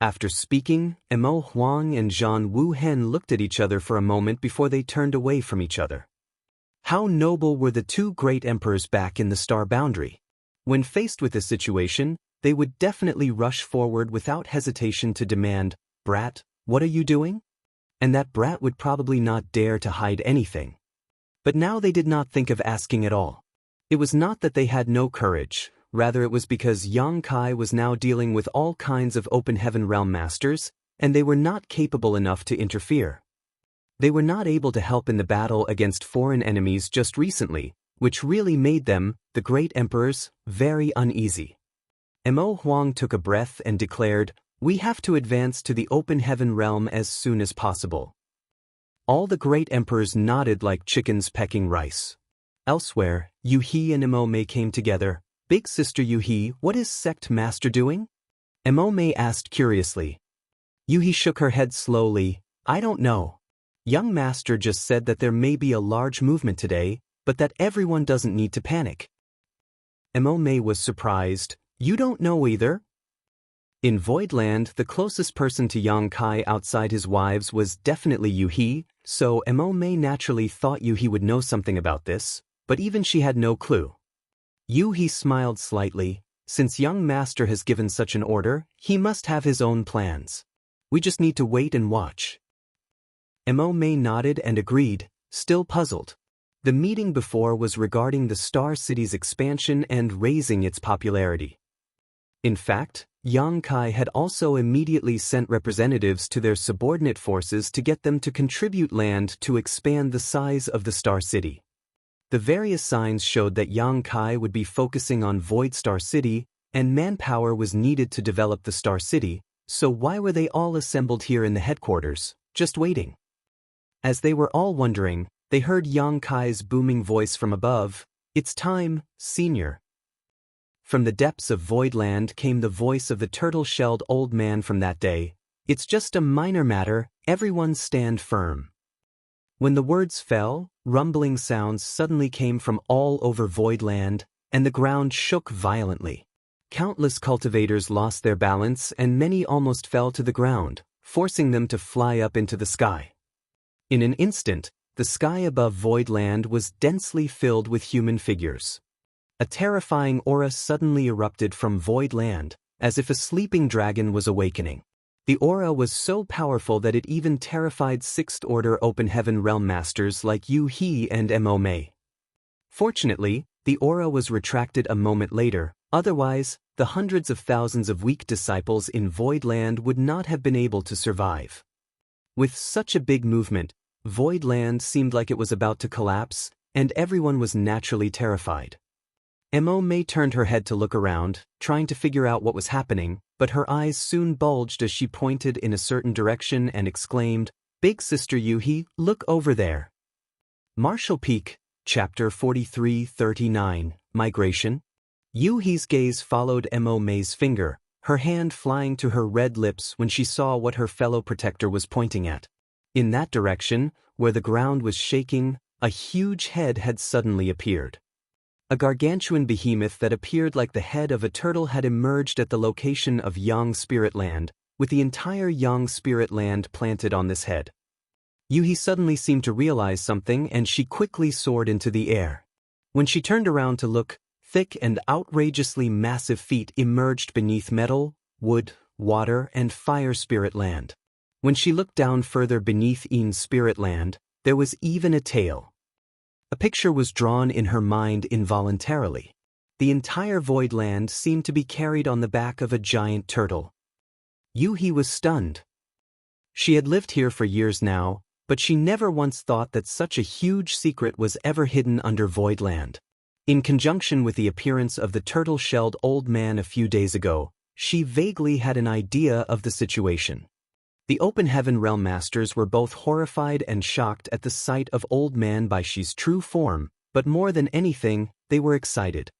After speaking, Mo Huang and Zhan Wu Hen looked at each other for a moment before they turned away from each other. How noble were the 2 great emperors back in the star boundary. When faced with this situation, they would definitely rush forward without hesitation to demand, "Brat, what are you doing?" And that brat would probably not dare to hide anything. But now they did not think of asking at all. It was not that they had no courage, rather it was because Yang Kai was now dealing with all kinds of Open Heaven Realm masters, and they were not capable enough to interfere. They were not able to help in the battle against foreign enemies just recently, which really made them, the great emperors, very uneasy. Mo Huang took a breath and declared, "We have to advance to the Open Heaven Realm as soon as possible." All the great emperors nodded like chickens pecking rice. Elsewhere, Yu He and Mo Mei came together. "Big sister Yu He, what is Sect Master doing?" Mo Mei asked curiously. Yu He shook her head slowly, "I don't know. Young Master just said that there may be a large movement today, but that everyone doesn't need to panic." Mo Mei was surprised. "You don't know either?" In Void Land, the closest person to Yang Kai outside his wives was definitely Yu He, so Mo Mei naturally thought Yu He would know something about this, but even she had no clue. Yu He smiled slightly. "Since Young Master has given such an order, he must have his own plans. We just need to wait and watch." Mo Mei nodded and agreed, still puzzled. The meeting before was regarding the Star City's expansion and raising its popularity. In fact, Yang Kai had also immediately sent representatives to their subordinate forces to get them to contribute land to expand the size of the Star City. The various signs showed that Yang Kai would be focusing on Void Star City, and manpower was needed to develop the Star City, so why were they all assembled here in the headquarters, just waiting? As they were all wondering, they heard Yang Kai's booming voice from above, "It's time, Senior." From the depths of Voidland came the voice of the turtle-shelled old man from that day. "It's just a minor matter, everyone stand firm." When the words fell, rumbling sounds suddenly came from all over Voidland, and the ground shook violently. Countless cultivators lost their balance and many almost fell to the ground, forcing them to fly up into the sky. In an instant, the sky above Voidland was densely filled with human figures. A terrifying aura suddenly erupted from Voidland, as if a sleeping dragon was awakening. The aura was so powerful that it even terrified Sixth Order Open Heaven Realm Masters like Yu He and Mo Mei. Fortunately, the aura was retracted a moment later, otherwise, the hundreds of thousands of weak disciples in Voidland would not have been able to survive. With such a big movement, Voidland seemed like it was about to collapse, and everyone was naturally terrified. Mo Mei turned her head to look around, trying to figure out what was happening, but her eyes soon bulged as she pointed in a certain direction and exclaimed, "Big Sister Yuhi, look over there." Marshall Peak, Chapter 43-39, Migration. Yuhi's gaze followed Mo Mei's finger, her hand flying to her red lips when she saw what her fellow protector was pointing at. In that direction, where the ground was shaking, a huge head had suddenly appeared. A gargantuan behemoth that appeared like the head of a turtle had emerged at the location of Yang Spirit Land, with the entire Yang Spirit Land planted on this head. Yuhi suddenly seemed to realize something and she quickly soared into the air. When she turned around to look, thick and outrageously massive feet emerged beneath metal, wood, water, and fire Spirit Land. When she looked down further beneath Een Spirit Land, there was even a tail. A picture was drawn in her mind involuntarily. The entire Voidland seemed to be carried on the back of a giant turtle. Yuhi was stunned. She had lived here for years now, but she never once thought that such a huge secret was ever hidden under Voidland. In conjunction with the appearance of the turtle-shelled old man a few days ago, she vaguely had an idea of the situation. The Open Heaven Realm Masters were both horrified and shocked at the sight of Old Man Baishi's true form, but more than anything, they were excited.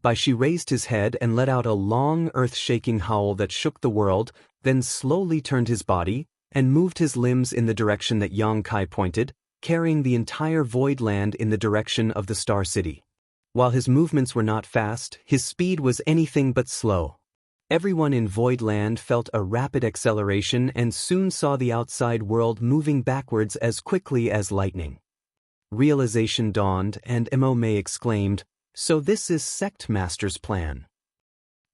Baishi raised his head and let out a long, earth-shaking howl that shook the world, then slowly turned his body, and moved his limbs in the direction that Yang Kai pointed, carrying the entire Voidland in the direction of the Star City. While his movements were not fast, his speed was anything but slow. Everyone in Voidland felt a rapid acceleration and soon saw the outside world moving backwards as quickly as lightning. Realization dawned and Mo Mei exclaimed, "So this is Sect Master's plan."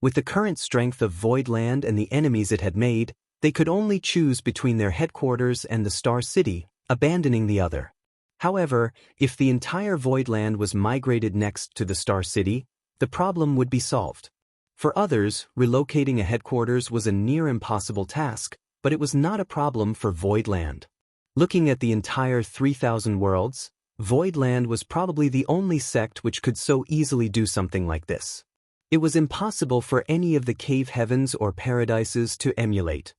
With the current strength of Voidland and the enemies it had made, they could only choose between their headquarters and the Star City, abandoning the other. However, if the entire Voidland was migrated next to the Star City, the problem would be solved. For others, relocating a headquarters was a near impossible task, but it was not a problem for Voidland. Looking at the entire 3,000 worlds, Voidland was probably the only sect which could so easily do something like this. It was impossible for any of the cave heavens or paradises to emulate.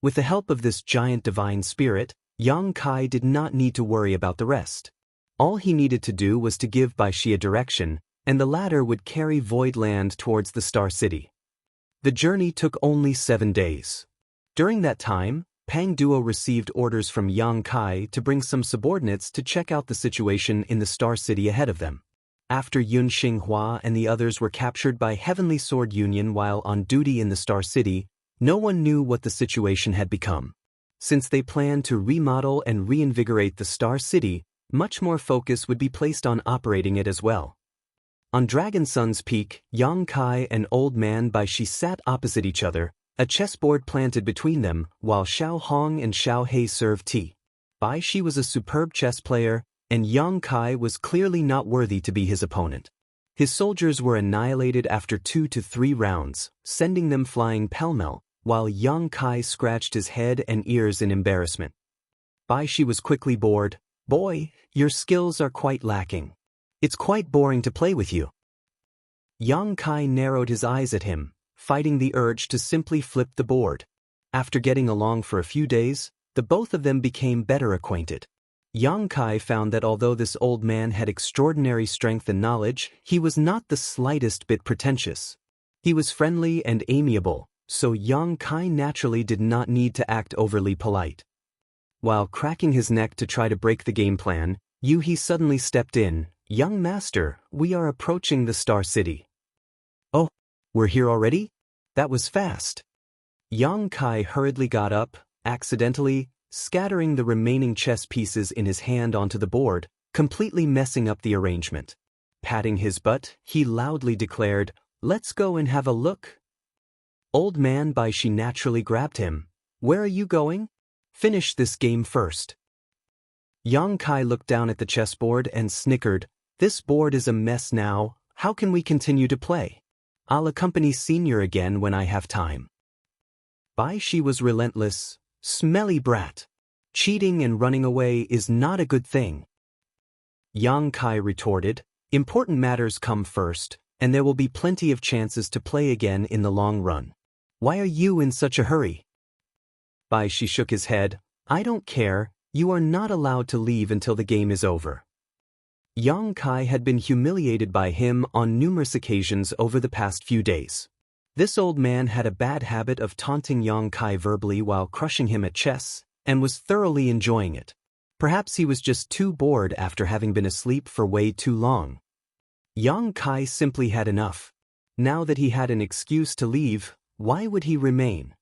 With the help of this giant divine spirit, Yang Kai did not need to worry about the rest. All he needed to do was to give Baishi a direction, and the latter would carry Voidland towards the Star City. The journey took only 7 days. During that time, Pang Duo received orders from Yang Kai to bring some subordinates to check out the situation in the Star City ahead of them. After Yun Xinghua and the others were captured by Heavenly Sword Union while on duty in the Star City, no one knew what the situation had become. Since they planned to remodel and reinvigorate the Star City, much more focus would be placed on operating it as well. On Dragon Sun's peak, Yang Kai and Old Man Baishi sat opposite each other, a chessboard planted between them, while Xiao Hong and Xiao He served tea. Baishi was a superb chess player, and Yang Kai was clearly not worthy to be his opponent. His soldiers were annihilated after 2 to 3 rounds, sending them flying pell-mell, while young Kai scratched his head and ears in embarrassment. Bai Shi was quickly bored. "Boy, your skills are quite lacking. It's quite boring to play with you." Young Kai narrowed his eyes at him, fighting the urge to simply flip the board. After getting along for a few days, the both of them became better acquainted. Young Kai found that although this old man had extraordinary strength and knowledge, he was not the slightest bit pretentious. He was friendly and amiable, so young Kai naturally did not need to act overly polite. While cracking his neck to try to break the game plan, Yu-He suddenly stepped in. "Young master, we are approaching the Star City." "Oh, we're here already? That was fast." Young Kai hurriedly got up, accidentally scattering the remaining chess pieces in his hand onto the board, completely messing up the arrangement. Patting his butt, he loudly declared, "Let's go and have a look." Old man Bai Shi naturally grabbed him. "Where are you going? Finish this game first." Young Kai looked down at the chessboard and snickered. "This board is a mess now. How can we continue to play? I'll accompany Senior again when I have time." Bai Shi was relentless. "Smelly brat. Cheating and running away is not a good thing." Young Kai retorted, "Important matters come first, and there will be plenty of chances to play again in the long run. Why are you in such a hurry?" Bai Shi shook his head. "I don't care. You are not allowed to leave until the game is over." Young Kai had been humiliated by him on numerous occasions over the past few days. This old man had a bad habit of taunting young Kai verbally while crushing him at chess, and was thoroughly enjoying it. Perhaps he was just too bored after having been asleep for way too long. Young Kai simply had enough. Now that he had an excuse to leave, why would he remain?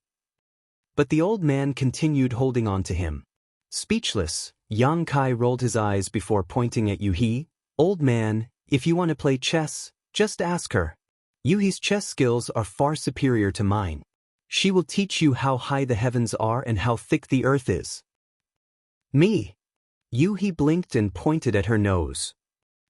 But the old man continued holding on to him. Speechless, young Kai rolled his eyes before pointing at Yu-He. "Old man, if you want to play chess, just ask her. Yu-He's chess skills are far superior to mine. She will teach you how high the heavens are and how thick the earth is." "Me?" Yu-He blinked and pointed at her nose.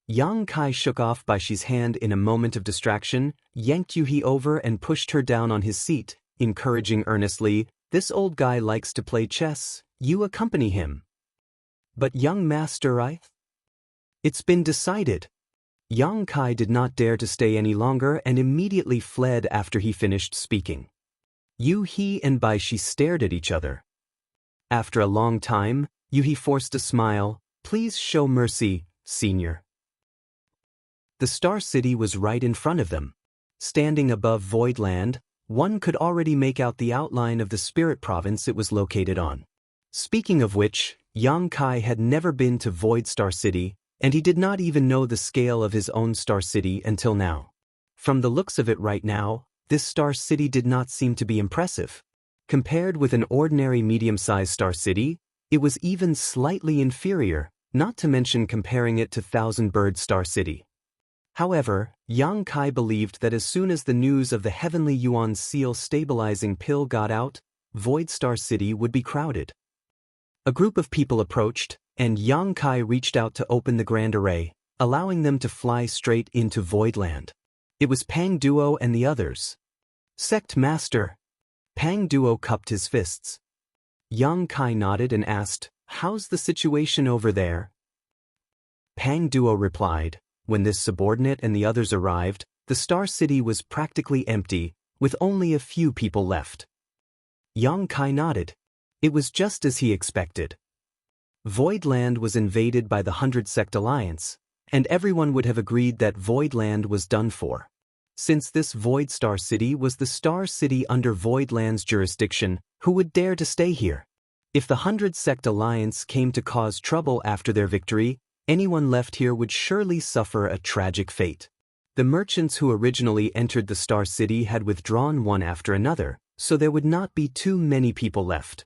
Young Kai shook off Bai Shi's hand in a moment of distraction, yanked Yu-He over and pushed her down on his seat, encouraging earnestly, "This old guy likes to play chess. You accompany him." "But young master, It's been decided." Young Kai did not dare to stay any longer and immediately fled after he finished speaking. Yu-He and Bai Shi stared at each other. After a long time, Yu-He forced a smile. "Please show mercy, Senior." The Star City was right in front of them. Standing above Voidland, one could already make out the outline of the spirit province it was located on. Speaking of which, young Kai had never been to Void Star City, and he did not even know the scale of his own Star City until now. From the looks of it right now, this Star City did not seem to be impressive. Compared with an ordinary medium-sized Star City, it was even slightly inferior, not to mention comparing it to Thousand Bird Star City. However, young Kai believed that as soon as the news of the Heavenly Yuan Seal stabilizing pill got out, Void Star City would be crowded. A group of people approached, and young Kai reached out to open the Grand Array, allowing them to fly straight into Voidland. It was Pang Duo and the others. "Sect Master." Pang Duo cupped his fists. Young Kai nodded and asked, "How's the situation over there?" Pang Duo replied, "When this subordinate and the others arrived, the Star City was practically empty, with only a few people left." Young Kai nodded. It was just as he expected. Voidland was invaded by the 100 Sect Alliance, and everyone would have agreed that Voidland was done for. Since this Void Star City was the Star City under Voidland's jurisdiction, who would dare to stay here? If the 100 Sect Alliance came to cause trouble after their victory, anyone left here would surely suffer a tragic fate. The merchants who originally entered the Star City had withdrawn one after another, so there would not be too many people left.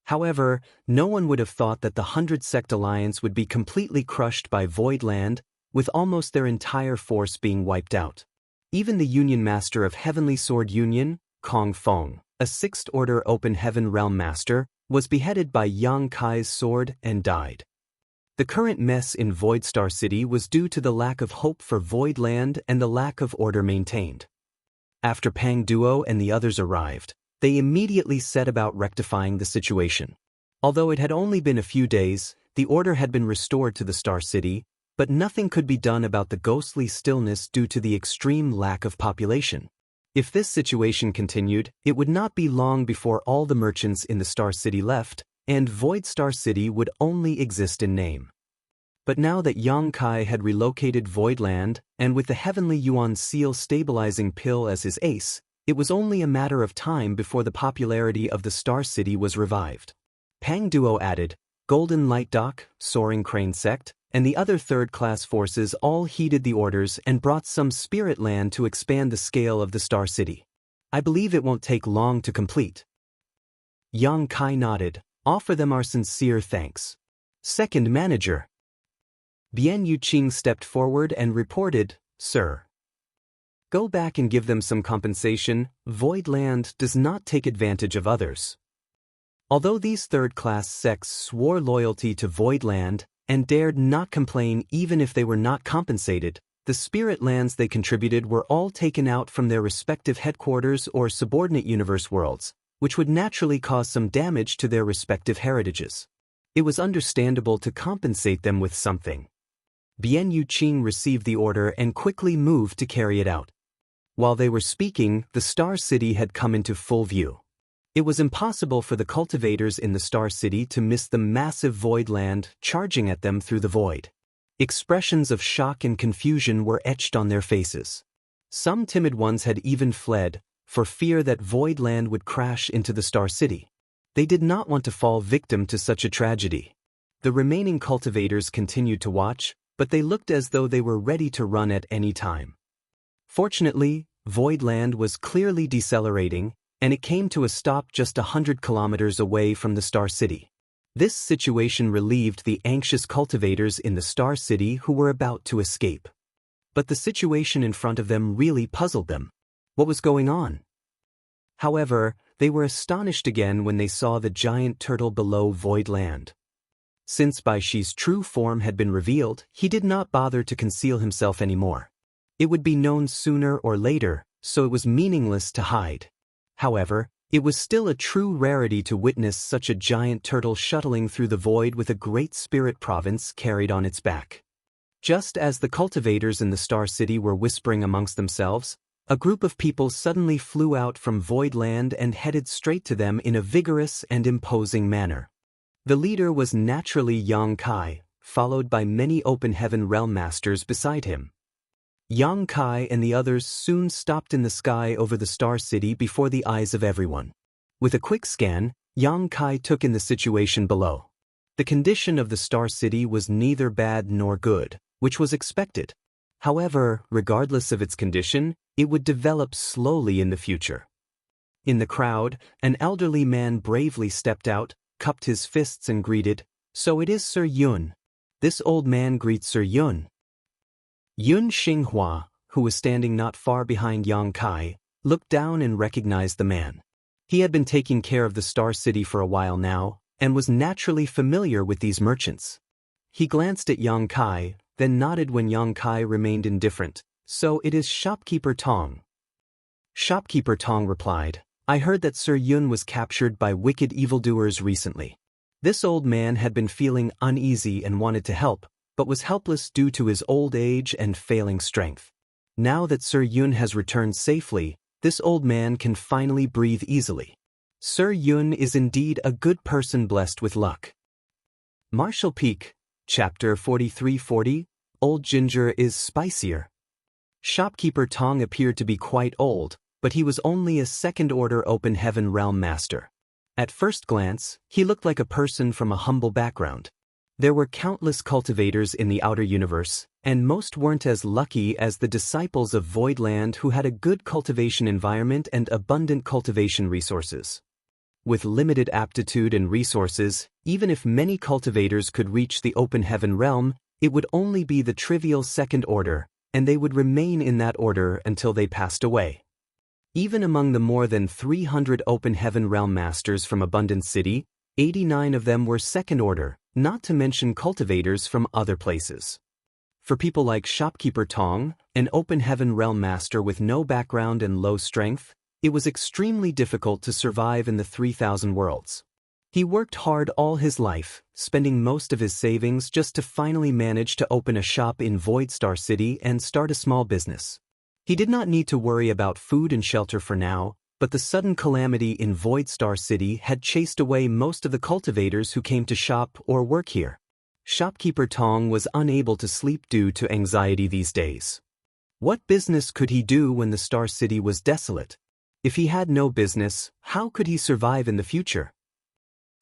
However, no one would have thought that the 100 Sect Alliance would be completely crushed by Voidland, with almost their entire force being wiped out. Even the Union Master of Heavenly Sword Union, Kong Feng, a 6th Order Open Heaven Realm Master, was beheaded by young Kai's sword and died. The current mess in Void Star City was due to the lack of hope for Void Land and the lack of order maintained. After Pang Duo and the others arrived, they immediately set about rectifying the situation. Although it had only been a few days, the order had been restored to the Star City, but nothing could be done about the ghostly stillness due to the extreme lack of population. If this situation continued, it would not be long before all the merchants in the Star City left, and Void Star City would only exist in name. But now that Yang Kai had relocated Voidland, and with the Heavenly Yuan Seal stabilizing pill as his ace, it was only a matter of time before the popularity of the Star City was revived. Pang Duo added, Golden Light Dock, Soaring Crane Sect, and the other third-class forces all heeded the orders and brought some spirit land to expand the scale of the Star City. I believe it won't take long to complete. Yang Kai nodded. Offer them our sincere thanks. Second manager. Bian Yuqing stepped forward and reported, Sir. Go back and give them some compensation. Void Land does not take advantage of others. Although these third-class sects swore loyalty to Void Land and dared not complain even if they were not compensated, the spirit lands they contributed were all taken out from their respective headquarters or subordinate universe worlds, which would naturally cause some damage to their respective heritages. It was understandable to compensate them with something. Bian Yuqing received the order and quickly moved to carry it out. While they were speaking, the Star City had come into full view. It was impossible for the cultivators in the Star City to miss the massive void land charging at them through the void. Expressions of shock and confusion were etched on their faces. Some timid ones had even fled, for fear that void land would crash into the Star City. They did not want to fall victim to such a tragedy. The remaining cultivators continued to watch, but they looked as though they were ready to run at any time. Fortunately, void land was clearly decelerating, and it came to a stop just 100 kilometers away from the Star City. This situation relieved the anxious cultivators in the Star City who were about to escape. But the situation in front of them really puzzled them. What was going on? However, they were astonished again when they saw the giant turtle below Void Land. Since Bai Shi's true form had been revealed, he did not bother to conceal himself anymore. It would be known sooner or later, so it was meaningless to hide. However, it was still a true rarity to witness such a giant turtle shuttling through the void with a great spirit province carried on its back. Just as the cultivators in the Star City were whispering amongst themselves, a group of people suddenly flew out from Void Land and headed straight to them in a vigorous and imposing manner. The leader was naturally Yang Kai, followed by many Open Heaven Realm Masters beside him. Yang Kai and the others soon stopped in the sky over the Star City before the eyes of everyone. With a quick scan, Yang Kai took in the situation below. The condition of the Star City was neither bad nor good, which was expected. However, regardless of its condition, it would develop slowly in the future. In the crowd, an elderly man bravely stepped out, cupped his fists and greeted, "So it is Sir Yun." This old man greets Sir Yun. Yun Xinghua, who was standing not far behind Yang Kai, looked down and recognized the man. He had been taking care of the Star City for a while now, and was naturally familiar with these merchants. He glanced at Yang Kai, then nodded when Yang Kai remained indifferent. "So it is Shopkeeper Tong." Shopkeeper Tong replied, "I heard that Sir Yun was captured by wicked evildoers recently." This old man had been feeling uneasy and wanted to help, but was helpless due to his old age and failing strength. Now that Sir Yun has returned safely, this old man can finally breathe easily. Sir Yun is indeed a good person blessed with luck. Marshall Peak, Chapter 4340, Old Ginger is Spicier. Shopkeeper Tong appeared to be quite old, but he was only a second-order Open Heaven Realm Master. At first glance, he looked like a person from a humble background. There were countless cultivators in the outer universe, and most weren't as lucky as the disciples of Voidland who had a good cultivation environment and abundant cultivation resources. With limited aptitude and resources, even if many cultivators could reach the Open Heaven Realm, it would only be the trivial second order, and they would remain in that order until they passed away. Even among the more than 300 Open Heaven Realm Masters from Abundant City, 89 of them were second order, not to mention cultivators from other places. For people like Shopkeeper Tong, an open heaven realm master with no background and low strength, it was extremely difficult to survive in the 3,000 worlds. He worked hard all his life, spending most of his savings just to finally manage to open a shop in Void Star City and start a small business. He did not need to worry about food and shelter for now, but the sudden calamity in Void Star City had chased away most of the cultivators who came to shop or work here. Shopkeeper Tong was unable to sleep due to anxiety these days. What business could he do when the Star City was desolate? If he had no business, how could he survive in the future?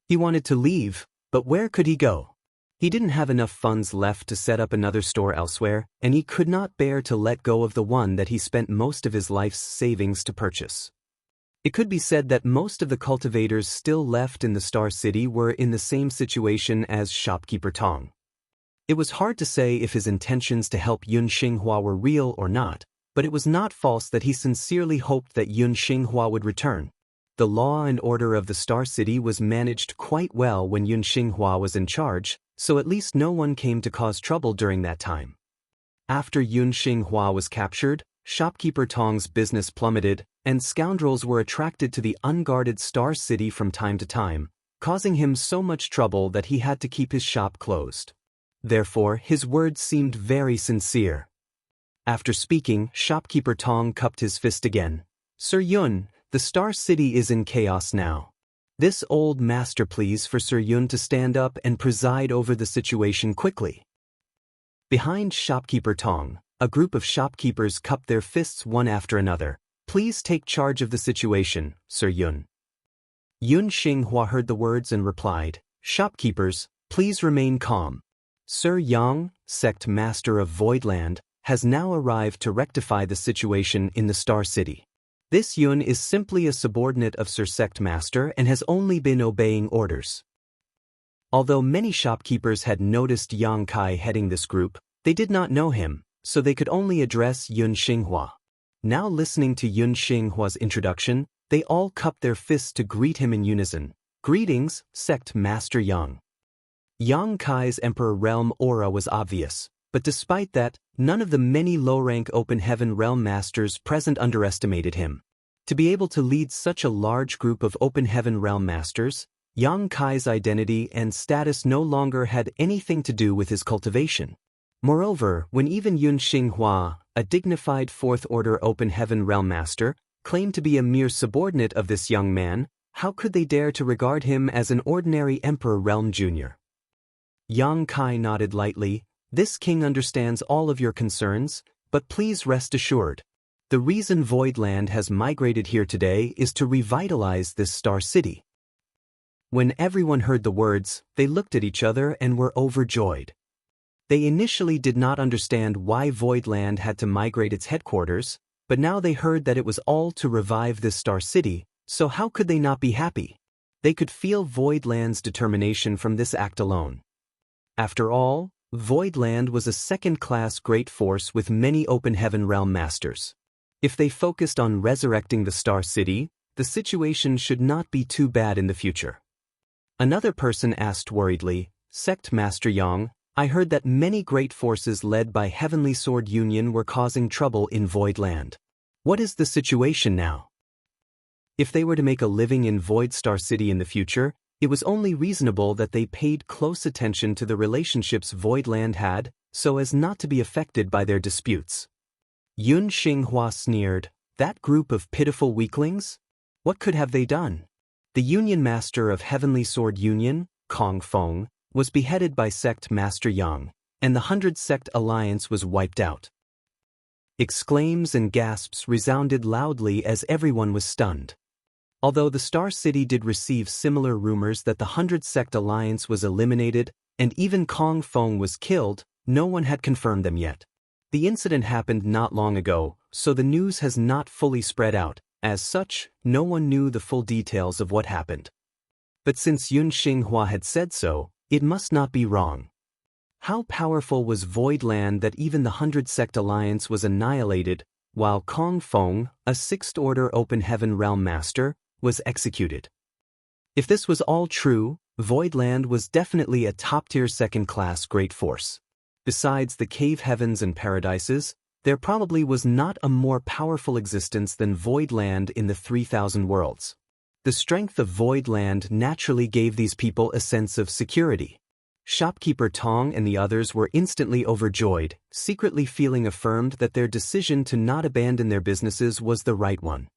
He wanted to leave, but where could he go? He didn't have enough funds left to set up another store elsewhere, and he could not bear to let go of the one that he spent most of his life's savings to purchase. It could be said that most of the cultivators still left in the Star City were in the same situation as Shopkeeper Tong. It was hard to say if his intentions to help Yun Xinghua were real or not, but it was not false that he sincerely hoped that Yun Xinghua would return. The law and order of the Star City was managed quite well when Yun Xinghua was in charge, so at least no one came to cause trouble during that time. After Yun Xinghua was captured, Shopkeeper Tong's business plummeted, and scoundrels were attracted to the unguarded Star City from time to time, causing him so much trouble that he had to keep his shop closed. Therefore, his words seemed very sincere. After speaking, Shopkeeper Tong cupped his fist again. Sir Yun, the Star City is in chaos now. This old master pleads for Sir Yun to stand up and preside over the situation quickly. Behind Shopkeeper Tong, a group of shopkeepers cupped their fists one after another. Please take charge of the situation, Sir Yun. Yun Xinghua heard the words and replied, Shopkeepers, please remain calm. Sir Yang, sect master of Voidland, has now arrived to rectify the situation in the Star City. This Yun is simply a subordinate of Sir Sect Master and has only been obeying orders. Although many shopkeepers had noticed Yang Kai heading this group, they did not know him, so they could only address Yun Xinghua. Now listening to Yun Xinghua's introduction, they all cupped their fists to greet him in unison. Greetings, Sect Master Yang. Yang Kai's Emperor Realm aura was obvious, but despite that, none of the many low-rank Open Heaven Realm Masters present underestimated him. To be able to lead such a large group of Open Heaven Realm Masters, Yang Kai's identity and status no longer had anything to do with his cultivation. Moreover, when even Yun Xinghua, a dignified Fourth Order Open Heaven Realm Master, claimed to be a mere subordinate of this young man, how could they dare to regard him as an ordinary Emperor Realm Junior? Yang Kai nodded lightly. This king understands all of your concerns, but please rest assured. The reason Voidland has migrated here today is to revitalize this Star City. When everyone heard the words, they looked at each other and were overjoyed. They initially did not understand why Voidland had to migrate its headquarters, but now they heard that it was all to revive this Star City, so how could they not be happy? They could feel Voidland's determination from this act alone. After all, Voidland was a second-class great force with many Open Heaven Realm Masters. If they focused on resurrecting the Star City, the situation should not be too bad in the future. Another person asked worriedly, Sect Master Yang, I heard that many great forces led by Heavenly Sword Union were causing trouble in Voidland. What is the situation now? If they were to make a living in Void Star City in the future, it was only reasonable that they paid close attention to the relationships Voidland had, so as not to be affected by their disputes. Yun Xinghua sneered, that group of pitiful weaklings? What could have they done? The Union Master of Heavenly Sword Union, Kong Feng, was beheaded by Sect Master Yang, and the 100 Sect Alliance was wiped out. Exclaims and gasps resounded loudly as everyone was stunned. Although the Star City did receive similar rumors that the 100 Sect Alliance was eliminated and even Kong Feng was killed, no one had confirmed them yet. The incident happened not long ago, so the news has not fully spread out. As such, no one knew the full details of what happened. But since Yun Xinghua had said so, it must not be wrong. How powerful was Voidland that even the 100 Sect Alliance was annihilated, while Kong Feng, a Sixth Order Open Heaven Realm Master, was executed? If this was all true, Voidland was definitely a top-tier second-class great force. Besides the cave heavens and paradises, there probably was not a more powerful existence than Voidland in the 3,000 worlds. The strength of Voidland naturally gave these people a sense of security. Shopkeeper Tong and the others were instantly overjoyed, secretly feeling affirmed that their decision to not abandon their businesses was the right one.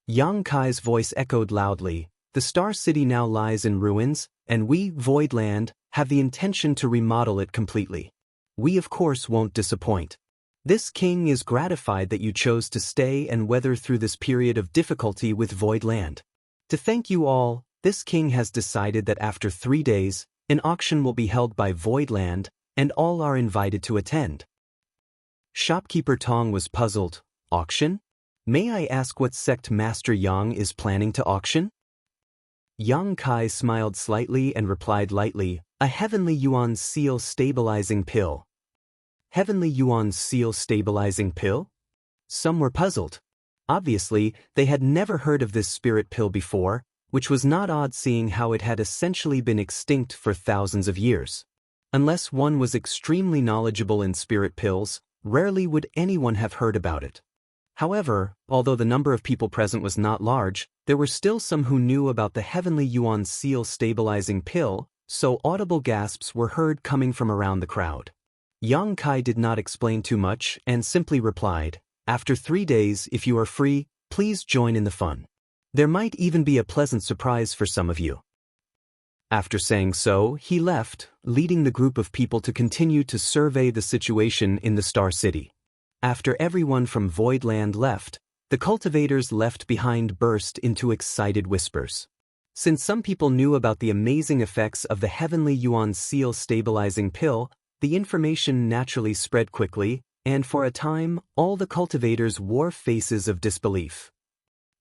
Yang Kai's voice echoed loudly, "The Star City now lies in ruins, and we, Voidland, have the intention to remodel it completely. We of course won't disappoint. This king is gratified that you chose to stay and weather through this period of difficulty with Voidland. To thank you all, this king has decided that after 3 days, an auction will be held by Voidland, and all are invited to attend." Shopkeeper Tong was puzzled. Auction? May I ask what sect Master Yang is planning to auction? Yang Kai smiled slightly and replied lightly, "A Heavenly Yuan Seal Stabilizing Pill." Heavenly Yuan Seal Stabilizing Pill? Some were puzzled. Obviously, they had never heard of this spirit pill before, which was not odd seeing how it had essentially been extinct for thousands of years. Unless one was extremely knowledgeable in spirit pills, rarely would anyone have heard about it. However, although the number of people present was not large, there were still some who knew about the Heavenly Yuan Seal Stabilizing Pill, so audible gasps were heard coming from around the crowd. Yang Kai did not explain too much and simply replied, "After 3 days, if you are free, please join in the fun. There might even be a pleasant surprise for some of you." After saying so, he left, leading the group of people to continue to survey the situation in the Star City. After everyone from Voidland left, the cultivators left behind burst into excited whispers. Since some people knew about the amazing effects of the Heavenly Yuan Seal Stabilizing Pill, the information naturally spread quickly, and for a time, all the cultivators wore faces of disbelief.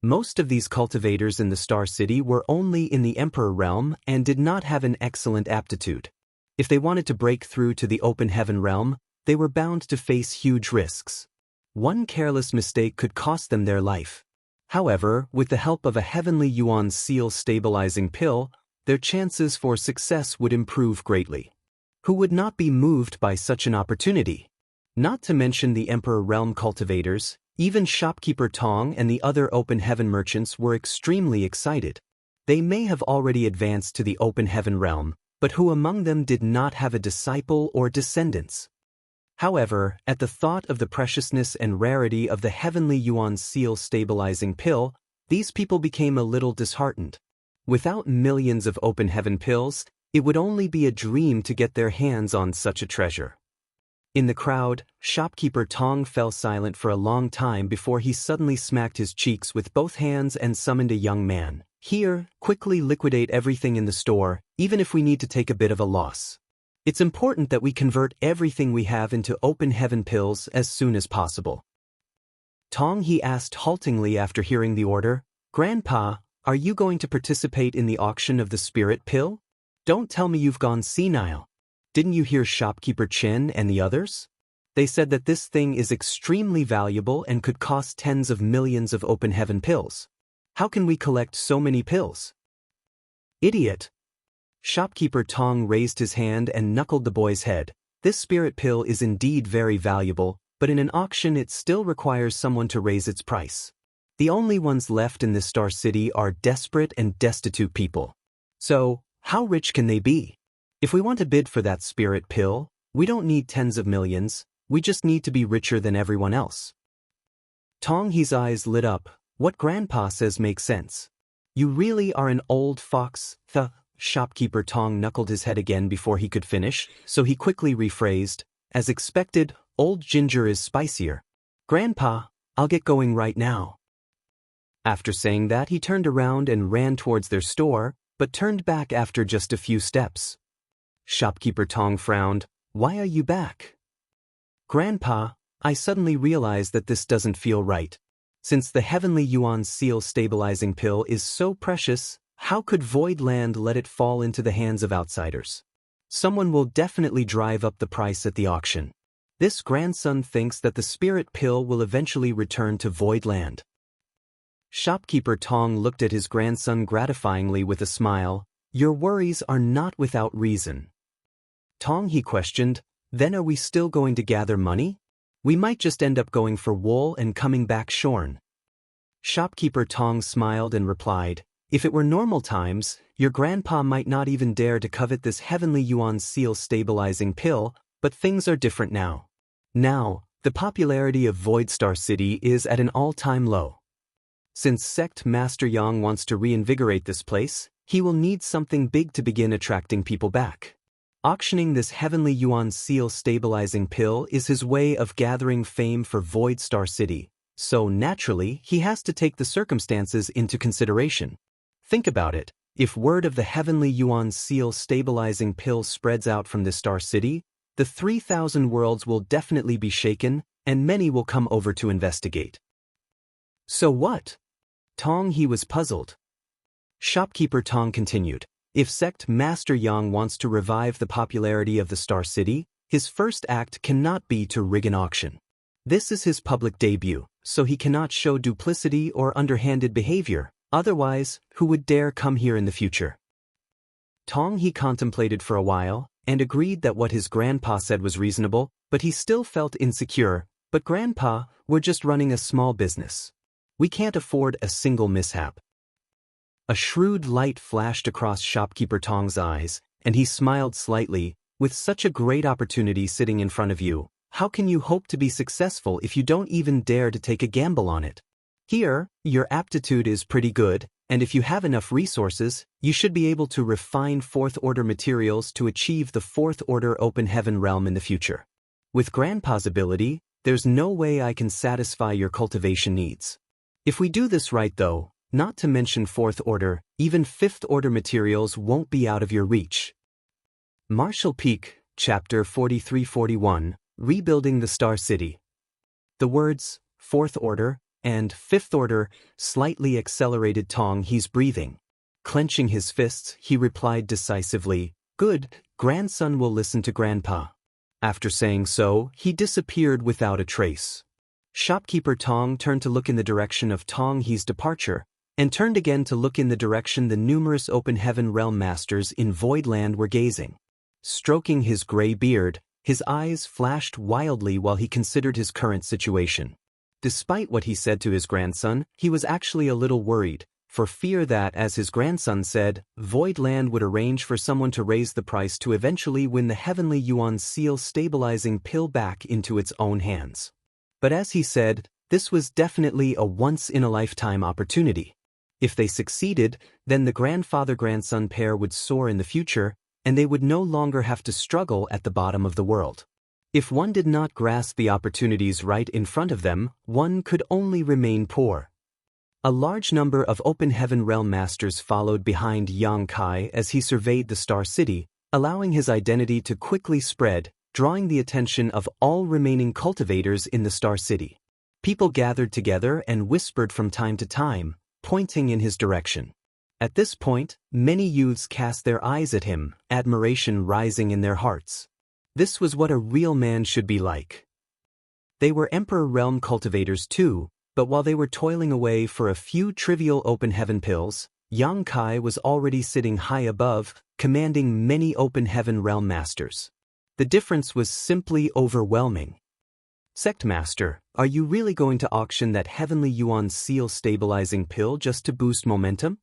Most of these cultivators in the Star City were only in the Emperor realm and did not have an excellent aptitude. If they wanted to break through to the Open Heaven realm, they were bound to face huge risks. One careless mistake could cost them their life. However, with the help of a Heavenly Yuan Seal Stabilizing Pill, their chances for success would improve greatly. Who would not be moved by such an opportunity? Not to mention the Emperor Realm cultivators, even Shopkeeper Tong and the other Open Heaven merchants were extremely excited. They may have already advanced to the Open Heaven realm, but who among them did not have a disciple or descendants? However, at the thought of the preciousness and rarity of the Heavenly Yuan Seal Stabilizing Pill, these people became a little disheartened. Without millions of Open Heaven pills, it would only be a dream to get their hands on such a treasure. In the crowd, Shopkeeper Tong fell silent for a long time before he suddenly smacked his cheeks with both hands and summoned a young man. "Here, quickly liquidate everything in the store, even if we need to take a bit of a loss. It's important that we convert everything we have into Open Heaven pills as soon as possible." "Tong," he asked haltingly after hearing the order, "Grandpa, are you going to participate in the auction of the spirit pill? Don't tell me you've gone senile. Didn't you hear Shopkeeper Chen and the others? They said that this thing is extremely valuable and could cost tens of millions of Open Heaven pills. How can we collect so many pills?" "Idiot!" Shopkeeper Tong raised his hand and knuckled the boy's head. "This spirit pill is indeed very valuable, but in an auction it still requires someone to raise its price. The only ones left in this Star City are desperate and destitute people. So, how rich can they be? If we want to bid for that spirit pill, we don't need tens of millions, we just need to be richer than everyone else." Tong He's eyes lit up. "What Grandpa says makes sense. You really are an old fox, Shopkeeper Tong knuckled his head again before he could finish, so he quickly rephrased, "As expected, old ginger is spicier. Grandpa, I'll get going right now." After saying that, he turned around and ran towards their store, but turned back after just a few steps. Shopkeeper Tong frowned. "Why are you back?" "Grandpa, I suddenly realized that this doesn't feel right. Since the Heavenly Yuan Seal Stabilizing Pill is so precious, how could Voidland let it fall into the hands of outsiders? Someone will definitely drive up the price at the auction. This grandson thinks that the spirit pill will eventually return to Voidland." Shopkeeper Tong looked at his grandson gratifyingly with a smile. Your worries are not without reason. Tong, he questioned, then are we still going to gather money? We might just end up going for wool and coming back shorn. Shopkeeper Tong smiled and replied, if it were normal times, your grandpa might not even dare to covet this heavenly yuan seal stabilizing pill, but things are different now. Now, the popularity of Void Star City is at an all-time low. Since Sect Master Yang wants to reinvigorate this place, he will need something big to begin attracting people back. Auctioning this heavenly yuan seal stabilizing pill is his way of gathering fame for Void Star City, so naturally he has to take the circumstances into consideration. Think about it, if word of the heavenly yuan seal stabilizing pill spreads out from this Star City, the 3,000 worlds will definitely be shaken, and many will come over to investigate. So what? Tong, he was puzzled. Shopkeeper Tong continued, if Sect Master Yang wants to revive the popularity of the Star City, his first act cannot be to rig an auction. This is his public debut, so he cannot show duplicity or underhanded behavior, otherwise, who would dare come here in the future? Tong, he contemplated for a while, and agreed that what his grandpa said was reasonable, but he still felt insecure. But grandpa, we're just running a small business. We can't afford a single mishap. A shrewd light flashed across Shopkeeper Tong's eyes, and he smiled slightly. With such a great opportunity sitting in front of you, how can you hope to be successful if you don't even dare to take a gamble on it? Here, your aptitude is pretty good, and if you have enough resources, you should be able to refine fourth-order materials to achieve the fourth-order open heaven realm in the future. With Grandpa's ability, there's no way I can satisfy your cultivation needs. If we do this right though, not to mention fourth order, even fifth order materials won't be out of your reach. Marshall Peak, Chapter 43-41, Rebuilding the Star City. The words, fourth order, and fifth order, slightly accelerated Tong He's breathing. Clenching his fists, he replied decisively, good, grandson will listen to grandpa. After saying so, he disappeared without a trace. Shopkeeper Tong turned to look in the direction of Tong He's departure, and turned again to look in the direction the numerous open heaven realm masters in Voidland were gazing. Stroking his gray beard, his eyes flashed wildly while he considered his current situation. Despite what he said to his grandson, he was actually a little worried, for fear that, as his grandson said, Voidland would arrange for someone to raise the price to eventually win the heavenly yuan seal stabilizing pill back into its own hands. But as he said, this was definitely a once-in-a-lifetime opportunity. If they succeeded, then the grandfather-grandson pair would soar in the future, and they would no longer have to struggle at the bottom of the world. If one did not grasp the opportunities right in front of them, one could only remain poor. A large number of open heaven realm masters followed behind Yang Kai as he surveyed the Star City, allowing his identity to quickly spread, drawing the attention of all remaining cultivators in the Star City. People gathered together and whispered from time to time, pointing in his direction. At this point, many youths cast their eyes at him, admiration rising in their hearts. This was what a real man should be like. They were Emperor Realm cultivators too, but while they were toiling away for a few trivial open heaven pills, Yang Kai was already sitting high above, commanding many open heaven realm masters. The difference was simply overwhelming. Sect Master, are you really going to auction that heavenly yuan seal stabilizing pill just to boost momentum?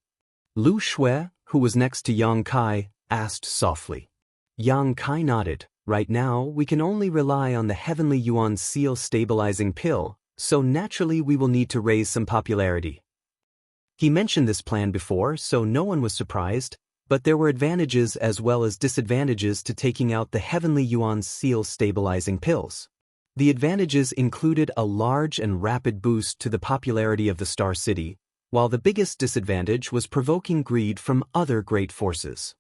Lu Shui, who was next to Yang Kai, asked softly. Yang Kai nodded. Right now, we can only rely on the heavenly yuan seal stabilizing pill, so naturally we will need to raise some popularity. He mentioned this plan before, so no one was surprised, but there were advantages as well as disadvantages to taking out the heavenly yuan seal stabilizing pills. The advantages included a large and rapid boost to the popularity of the Star City, while the biggest disadvantage was provoking greed from other great forces.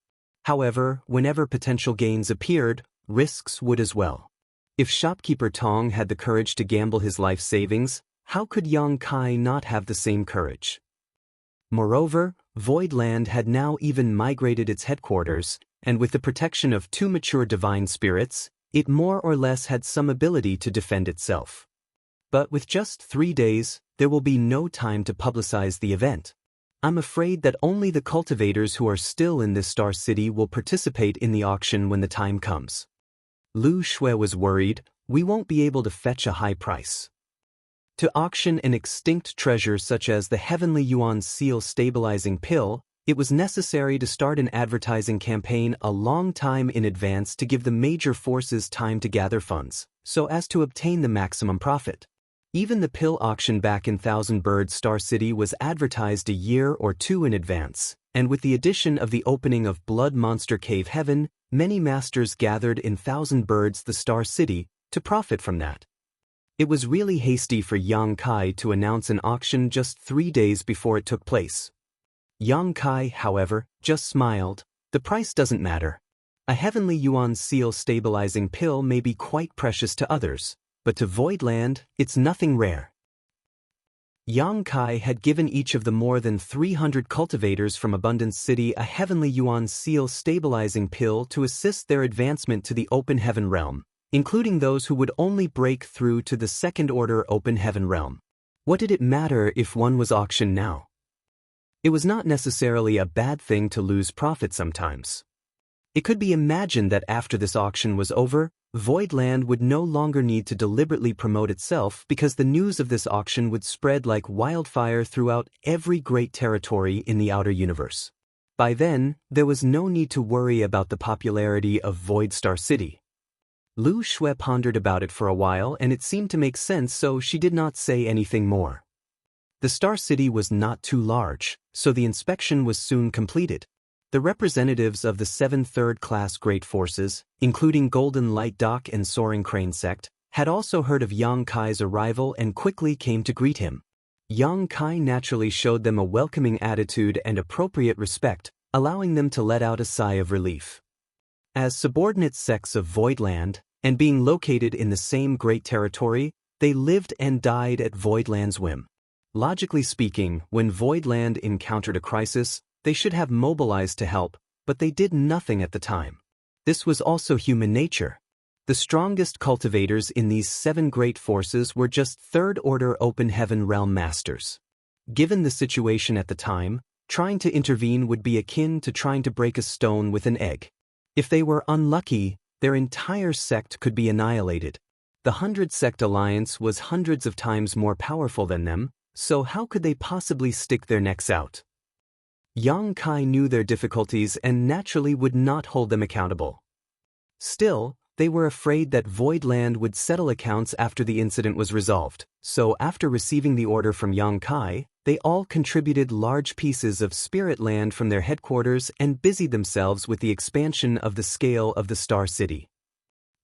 However, whenever potential gains appeared, risks would as well. If Shopkeeper Tong had the courage to gamble his life savings, how could Yang Kai not have the same courage? Moreover, Voidland had now even migrated its headquarters, and with the protection of two mature divine spirits, it more or less had some ability to defend itself. But with just 3 days, there will be no time to publicize the event. I'm afraid that only the cultivators who are still in this star city will participate in the auction when the time comes. Lu Shui was worried, we won't be able to fetch a high price. To auction an extinct treasure such as the Heavenly Yuan Seal stabilizing pill, it was necessary to start an advertising campaign a long time in advance to give the major forces time to gather funds, so as to obtain the maximum profit. Even the pill auction back in Thousand Birds Star City was advertised a year or two in advance, and with the addition of the opening of Blood Monster Cave Heaven, many masters gathered in Thousand Birds the Star City to profit from that. It was really hasty for Yang Kai to announce an auction just 3 days before it took place. Yang Kai, however, just smiled. The price doesn't matter. A Heavenly Yuan Seal stabilizing pill may be quite precious to others, but to Voidland, it's nothing rare. Yang Kai had given each of the more than 300 cultivators from Abundance City a Heavenly Yuan Seal stabilizing pill to assist their advancement to the Open Heaven realm, including those who would only break through to the Second Order Open Heaven realm. What did it matter if one was auctioned now? It was not necessarily a bad thing to lose profit sometimes. It could be imagined that after this auction was over, Voidland would no longer need to deliberately promote itself because the news of this auction would spread like wildfire throughout every great territory in the outer universe. By then, there was no need to worry about the popularity of Void Star City. Lu Shui pondered about it for a while and it seemed to make sense, so she did not say anything more. The Star City was not too large, so the inspection was soon completed. The representatives of the 7 third-class great forces, including Golden Light Dock and Soaring Crane Sect, had also heard of Yang Kai's arrival and quickly came to greet him. Yang Kai naturally showed them a welcoming attitude and appropriate respect, allowing them to let out a sigh of relief. As subordinate sects of Voidland, and being located in the same great territory, they lived and died at Voidland's whim. Logically speaking, when Voidland encountered a crisis, they should have mobilized to help, but they did nothing at the time. This was also human nature. The strongest cultivators in these 7 great forces were just Third Order Open Heaven Realm Masters. Given the situation at the time, trying to intervene would be akin to trying to break a stone with an egg. If they were unlucky, their entire sect could be annihilated. The 100 Sect Alliance was hundreds of times more powerful than them, so how could they possibly stick their necks out? Yang Kai knew their difficulties and naturally would not hold them accountable. Still, they were afraid that Voidland would settle accounts after the incident was resolved, so after receiving the order from Yang Kai, they all contributed large pieces of spirit land from their headquarters and busied themselves with the expansion of the scale of the Star City.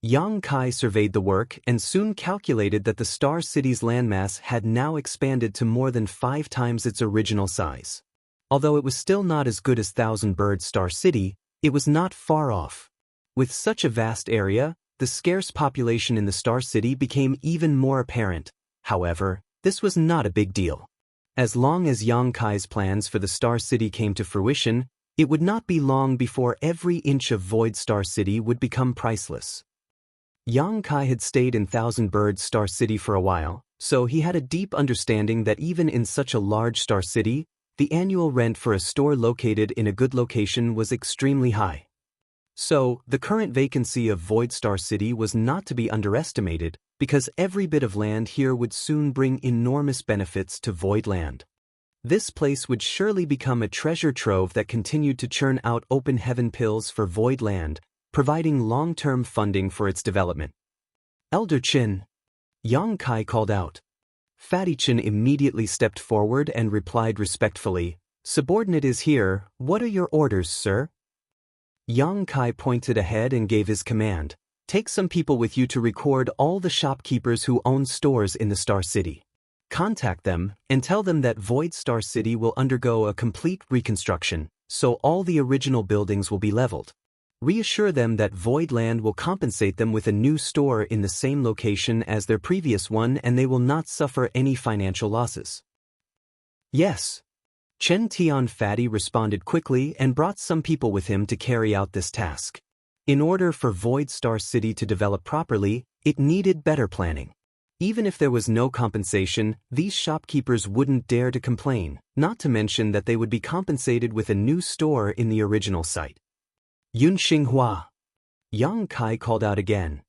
Yang Kai surveyed the work and soon calculated that the Star City's landmass had now expanded to more than 5 times its original size. Although it was still not as good as Thousand Birds Star City, it was not far off. With such a vast area, the scarce population in the Star City became even more apparent. However, this was not a big deal. As long as Yang Kai's plans for the Star City came to fruition, it would not be long before every inch of Void Star City would become priceless. Yang Kai had stayed in Thousand Birds Star City for a while, so he had a deep understanding that even in such a large star city, the annual rent for a store located in a good location was extremely high. So, the current vacancy of Void Star City was not to be underestimated, because every bit of land here would soon bring enormous benefits to Voidland. This place would surely become a treasure trove that continued to churn out open heaven pills for Voidland, providing long-term funding for its development. Elder Chin, Yang Kai called out. Fatty Chin immediately stepped forward and replied respectfully, "Subordinate is here, what are your orders, sir?" Yang Kai pointed ahead and gave his command, "Take some people with you to record all the shopkeepers who own stores in the Star City. Contact them and tell them that Void Star City will undergo a complete reconstruction, so all the original buildings will be leveled. Reassure them that Voidland will compensate them with a new store in the same location as their previous one and they will not suffer any financial losses." "Yes." Chen Tian Fatty responded quickly and brought some people with him to carry out this task. In order for Void Star City to develop properly, it needed better planning. Even if there was no compensation, these shopkeepers wouldn't dare to complain, not to mention that they would be compensated with a new store in the original site. Yun Xinghua. Yang Kai called out again.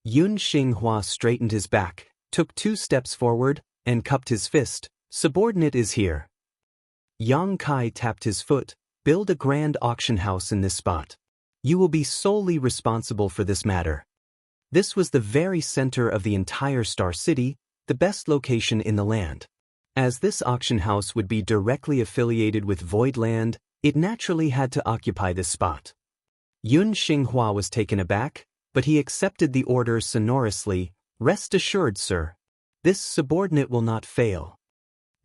Yun Xinghua straightened his back, took 2 steps forward, and cupped his fist. Subordinate is here. Yang Kai tapped his foot. Build a grand auction house in this spot. You will be solely responsible for this matter. This was the very center of the entire Star City, the best location in the land. As this auction house would be directly affiliated with Void Land, it naturally had to occupy this spot. Yun Xinghua was taken aback, but he accepted the order sonorously. Rest assured, sir. This subordinate will not fail.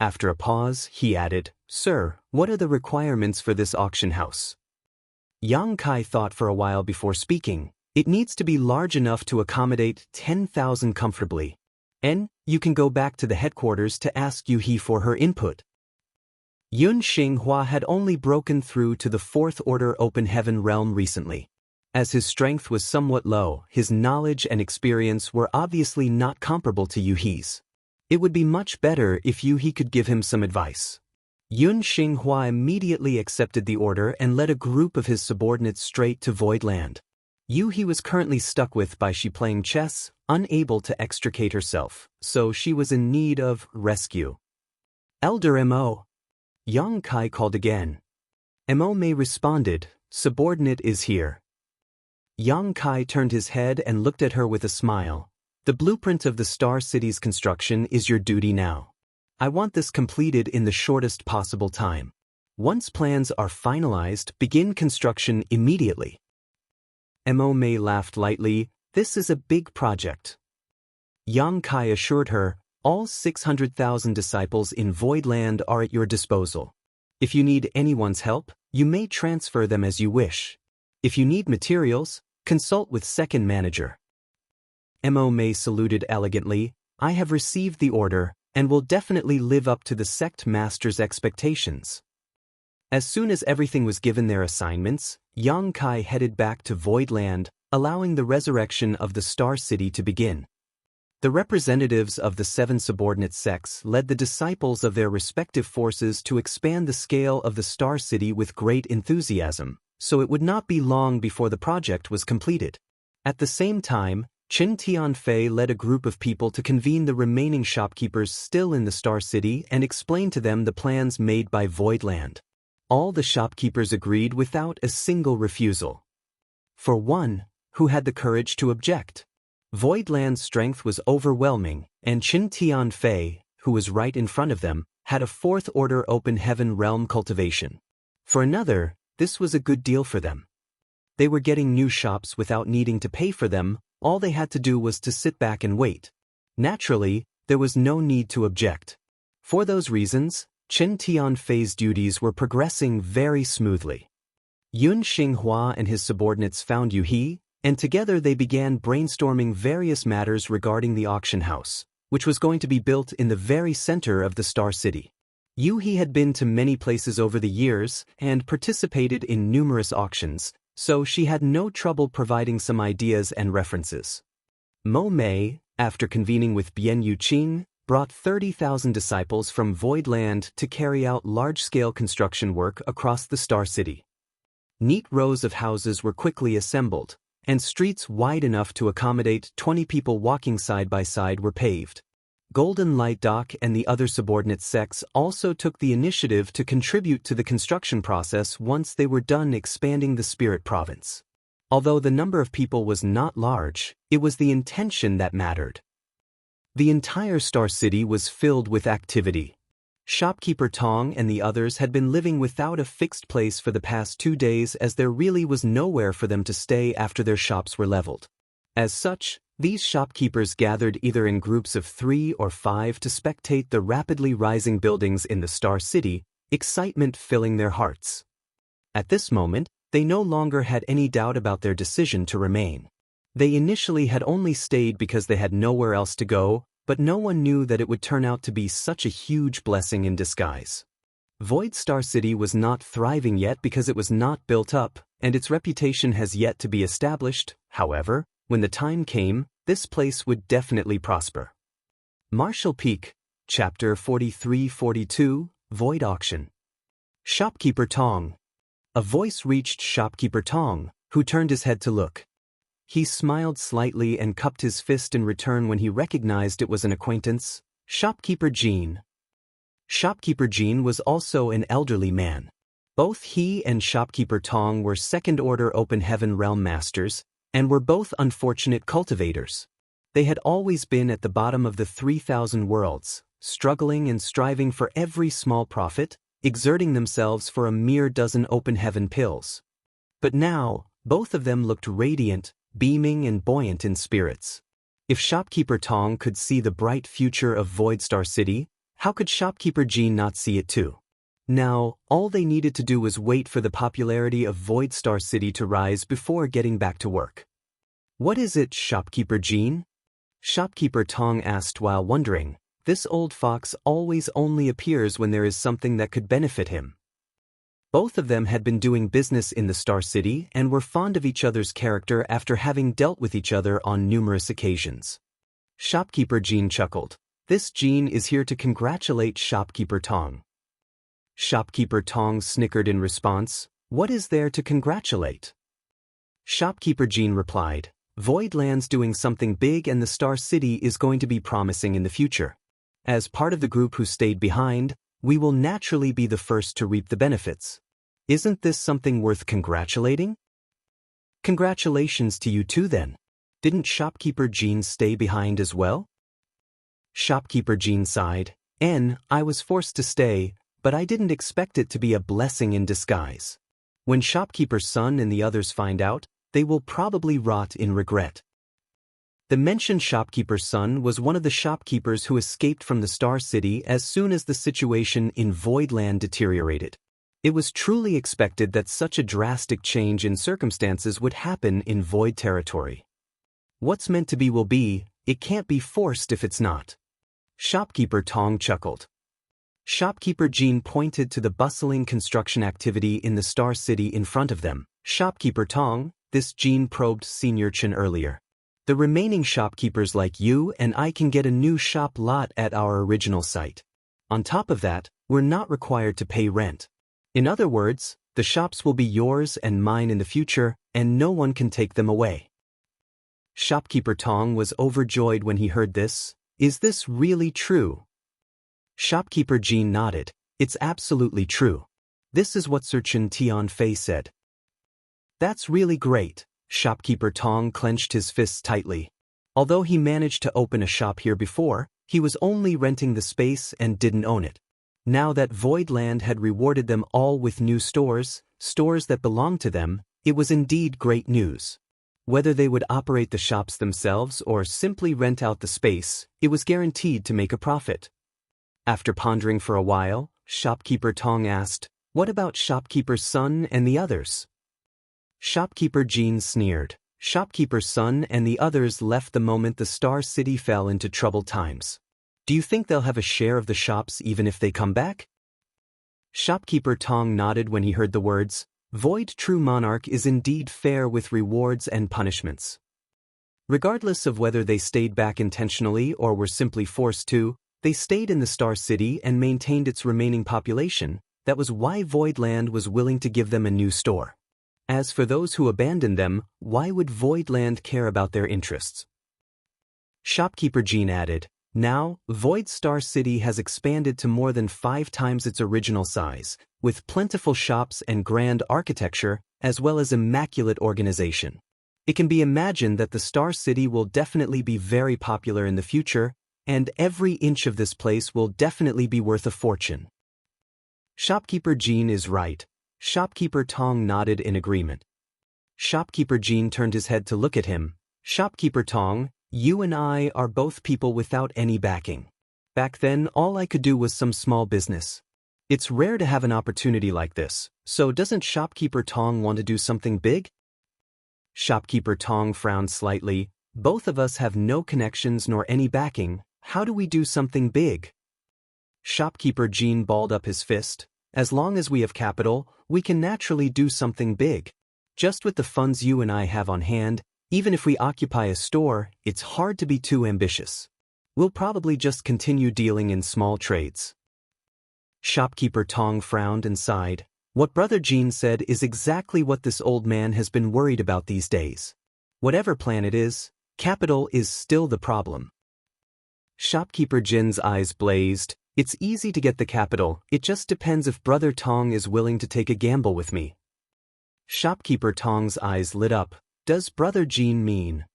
After a pause, he added, Sir, what are the requirements for this auction house? Yang Kai thought for a while before speaking. It needs to be large enough to accommodate 10,000 comfortably. And you can go back to the headquarters to ask Yu He for her input. Yun Xinghua had only broken through to the 4th Order Open Heaven realm recently. As his strength was somewhat low, his knowledge and experience were obviously not comparable to Yu He's. It would be much better if Yu He could give him some advice. Yun Xinghua immediately accepted the order and led a group of his subordinates straight to Void Land. Yu He was currently stuck with by she playing chess, unable to extricate herself, so she was in need of rescue. Elder Mo. Yang Kai called again. Mo Mei responded, Subordinate is here. Yang Kai turned his head and looked at her with a smile. The blueprint of the Star City's construction is your duty now. I want this completed in the shortest possible time. Once plans are finalized, begin construction immediately. Mo Mei laughed lightly. This is a big project. Yang Kai assured her, all 600,000 disciples in Void Land are at your disposal. If you need anyone's help, you may transfer them as you wish. If you need materials, consult with second manager. Mo Mei saluted elegantly. I have received the order, and will definitely live up to the sect master's expectations. As soon as everything was given their assignments, Yang Kai headed back to Void Land, allowing the resurrection of the Star City to begin. The representatives of the 7 subordinate sects led the disciples of their respective forces to expand the scale of the Star City with great enthusiasm, so it would not be long before the project was completed. At the same time, Qin Tianfei led a group of people to convene the remaining shopkeepers still in the Star City and explain to them the plans made by Void Land. All the shopkeepers agreed without a single refusal. For one, who had the courage to object? Void Land's strength was overwhelming, and Qin Tianfei, who was right in front of them, had a 4th Order Open Heaven realm cultivation. For another, this was a good deal for them. They were getting new shops without needing to pay for them. All they had to do was to sit back and wait. Naturally, there was no need to object. For those reasons, Qin Tianfei's duties were progressing very smoothly. Yun Xinghua and his subordinates found Yu He, and together they began brainstorming various matters regarding the auction house, which was going to be built in the very center of the Star City. Yu He had been to many places over the years and participated in numerous auctions, so she had no trouble providing some ideas and references. Mo Mei, after convening with Bian Yuqing, brought 30,000 disciples from Void Land to carry out large-scale construction work across the Star City. Neat rows of houses were quickly assembled, and streets wide enough to accommodate 20 people walking side by side were paved. Golden Light Dock and the other subordinate sects also took the initiative to contribute to the construction process once they were done expanding the Spirit Province. Although the number of people was not large, it was the intention that mattered. The entire Star City was filled with activity. Shopkeeper Tong and the others had been living without a fixed place for the past 2 days as there really was nowhere for them to stay after their shops were leveled. As such, these shopkeepers gathered either in groups of 3 or 5 to spectate the rapidly rising buildings in the Star City, excitement filling their hearts. At this moment, they no longer had any doubt about their decision to remain. They initially had only stayed because they had nowhere else to go, but no one knew that it would turn out to be such a huge blessing in disguise. Void Star City was not thriving yet because it was not built up, and its reputation has yet to be established. However, when the time came, this place would definitely prosper. Marshall Peak, Chapter 43-42, Void Auction. Shopkeeper Tong. A voice reached Shopkeeper Tong, who turned his head to look. He smiled slightly and cupped his fist in return when he recognized it was an acquaintance, Shopkeeper Jean. Shopkeeper Jean was also an elderly man. Both he and Shopkeeper Tong were second-order Open Heaven Realm Masters, and were both unfortunate cultivators. They had always been at the bottom of the 3,000 worlds, struggling and striving for every small profit, exerting themselves for a mere dozen Open Heaven pills. But now, both of them looked radiant, beaming and buoyant in spirits. If Shopkeeper Tong could see the bright future of Void Star City, how could Shopkeeper Jean not see it too? Now, all they needed to do was wait for the popularity of Void Star City to rise before getting back to work. What is it, Shopkeeper Jean? Shopkeeper Tong asked while wondering. This old fox always only appears when there is something that could benefit him. Both of them had been doing business in the Star City and were fond of each other's character after having dealt with each other on numerous occasions. Shopkeeper Jean chuckled. This Jean is here to congratulate Shopkeeper Tong. Shopkeeper Tong snickered in response. What is there to congratulate? Shopkeeper Jean replied. Voidland's doing something big and the Star City is going to be promising in the future. As part of the group who stayed behind, we will naturally be the first to reap the benefits. Isn't this something worth congratulating? Congratulations to you too then. Didn't Shopkeeper Jean stay behind as well? Shopkeeper Jean sighed. I was forced to stay, but I didn't expect it to be a blessing in disguise. When Shopkeeper's son and the others find out, they will probably rot in regret. The mentioned shopkeeper's son was one of the shopkeepers who escaped from the Star City as soon as the situation in Voidland deteriorated. It was truly expected that such a drastic change in circumstances would happen in Void territory. What's meant to be will be, it can't be forced if it's not. Shopkeeper Tong chuckled. Shopkeeper Jean pointed to the bustling construction activity in the Star City in front of them. Shopkeeper Tong, this Jean probed Senior Chen earlier. The remaining shopkeepers like you and I can get a new shop lot at our original site. On top of that, we're not required to pay rent. In other words, the shops will be yours and mine in the future, and no one can take them away. Shopkeeper Tong was overjoyed when he heard this. Is this really true? Shopkeeper Jean nodded. It's absolutely true. This is what Sir Chen Tianfei said. That's really great. Shopkeeper Tong clenched his fists tightly. Although he managed to open a shop here before, he was only renting the space and didn't own it. Now that Voidland had rewarded them all with new stores that belonged to them, it was indeed great news. Whether they would operate the shops themselves or simply rent out the space, it was guaranteed to make a profit. After pondering for a while, Shopkeeper Tong asked, "What about Shopkeeper's son and the others?" Shopkeeper Jean sneered. Shopkeeper's son and the others left the moment the Star City fell into troubled times. Do you think they'll have a share of the shops even if they come back? Shopkeeper Tong nodded when he heard the words. Void True Monarch is indeed fair with rewards and punishments. Regardless of whether they stayed back intentionally or were simply forced to, they stayed in the Star City and maintained its remaining population. That was why Voidland was willing to give them a new store. As for those who abandoned them, why would Voidland care about their interests? Shopkeeper Jean added, now, Void Star City has expanded to more than 5 times its original size, with plentiful shops and grand architecture, as well as immaculate organization. It can be imagined that the Star City will definitely be very popular in the future, and every inch of this place will definitely be worth a fortune. Shopkeeper Jean is right. Shopkeeper Tong nodded in agreement. Shopkeeper Jean turned his head to look at him. Shopkeeper Tong, you and I are both people without any backing. Back then, all I could do was some small business. It's rare to have an opportunity like this, so doesn't Shopkeeper Tong want to do something big? Shopkeeper Tong frowned slightly. Both of us have no connections nor any backing. How do we do something big? Shopkeeper Jean balled up his fist. As long as we have capital, we can naturally do something big. Just with the funds you and I have on hand, even if we occupy a store, it's hard to be too ambitious. We'll probably just continue dealing in small trades. Shopkeeper Tong frowned and sighed. What Brother Jean said is exactly what this old man has been worried about these days. Whatever plan it is, capital is still the problem. Shopkeeper Jin's eyes blazed. It's easy to get the capital, it just depends if Brother Tong is willing to take a gamble with me. Shopkeeper Tong's eyes lit up. Does Brother Jean mean?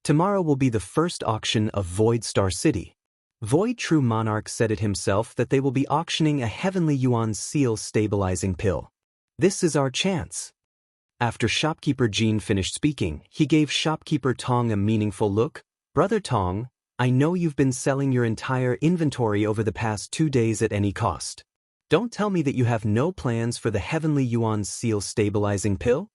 Tomorrow will be the first auction of Void Star City. Void True Monarch said it himself that they will be auctioning a Heavenly Yuan Seal stabilizing pill. This is our chance. After Shopkeeper Jean finished speaking, he gave Shopkeeper Tong a meaningful look. Brother Tong, I know you've been selling your entire inventory over the past 2 days at any cost. Don't tell me that you have no plans for the Heavenly Yuan Seal stabilizing pill?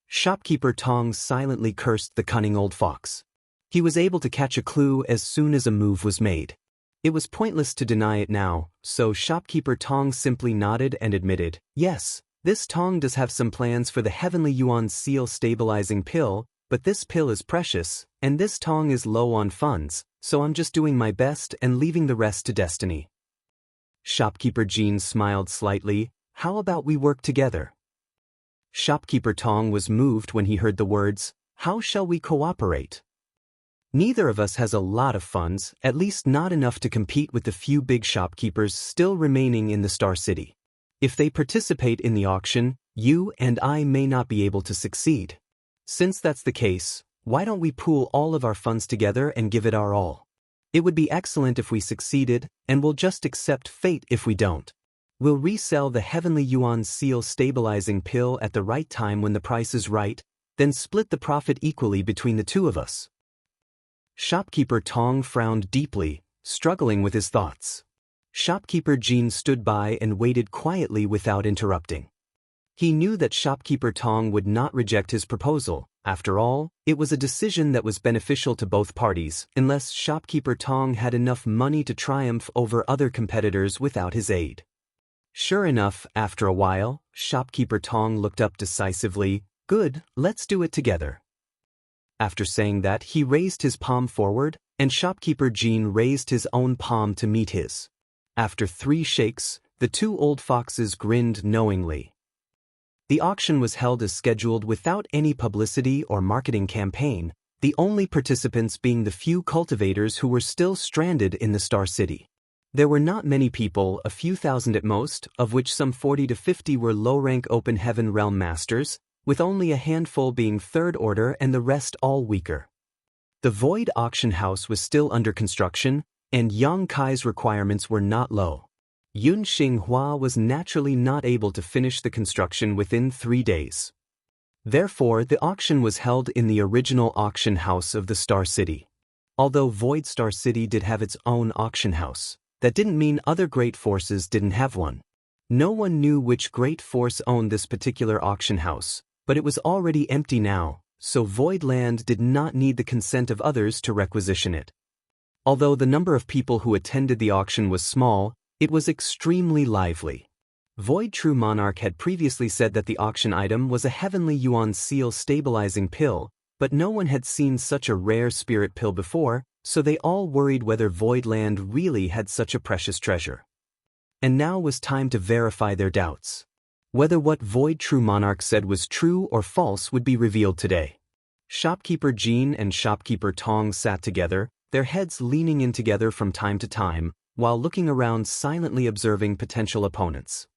Shopkeeper Tong silently cursed the cunning old fox. He was able to catch a clue as soon as a move was made. It was pointless to deny it now, so Shopkeeper Tong simply nodded and admitted, yes, this Tong does have some plans for the Heavenly Yuan Seal stabilizing pill, but this pill is precious, and this Tong is low on funds, so I'm just doing my best and leaving the rest to destiny. Shopkeeper Jean smiled slightly. How about we work together? Shopkeeper Tong was moved when he heard the words, how shall we cooperate? Neither of us has a lot of funds, at least not enough to compete with the few big shopkeepers still remaining in the Star City. If they participate in the auction, you and I may not be able to succeed. Since that's the case, why don't we pool all of our funds together and give it our all? It would be excellent if we succeeded, and we'll just accept fate if we don't. We'll resell the Heavenly Yuan Seal stabilizing pill at the right time when the price is right, then split the profit equally between the two of us. Shopkeeper Tong frowned deeply, struggling with his thoughts. Shopkeeper Jean stood by and waited quietly without interrupting. He knew that Shopkeeper Tong would not reject his proposal. After all, it was a decision that was beneficial to both parties, unless Shopkeeper Tong had enough money to triumph over other competitors without his aid. Sure enough, after a while, Shopkeeper Tong looked up decisively. Good, let's do it together. After saying that, he raised his palm forward, and Shopkeeper Jean raised his own palm to meet his. After 3 shakes, the 2 old foxes grinned knowingly. The auction was held as scheduled without any publicity or marketing campaign, the only participants being the few cultivators who were still stranded in the Star City. There were not many people, a few thousand at most, of which some 40 to 50 were low-rank Open Heaven Realm Masters, with only a handful being third order and the rest all weaker. The Void Auction House was still under construction, and Yang Kai's requirements were not low. Yun Xinghua was naturally not able to finish the construction within 3 days. Therefore, the auction was held in the original auction house of the Star City. Although Void Star City did have its own auction house, that didn't mean other great forces didn't have one. No one knew which great force owned this particular auction house, but it was already empty now, so Void Land did not need the consent of others to requisition it. Although the number of people who attended the auction was small, it was extremely lively. Void True Monarch had previously said that the auction item was a Heavenly Yuan Seal stabilizing pill, but no one had seen such a rare spirit pill before, so they all worried whether Void Land really had such a precious treasure. And now was time to verify their doubts. Whether what Void True Monarch said was true or false would be revealed today. Shopkeeper Jean and Shopkeeper Tong sat together, their heads leaning in together from time to time, while looking around silently observing potential opponents.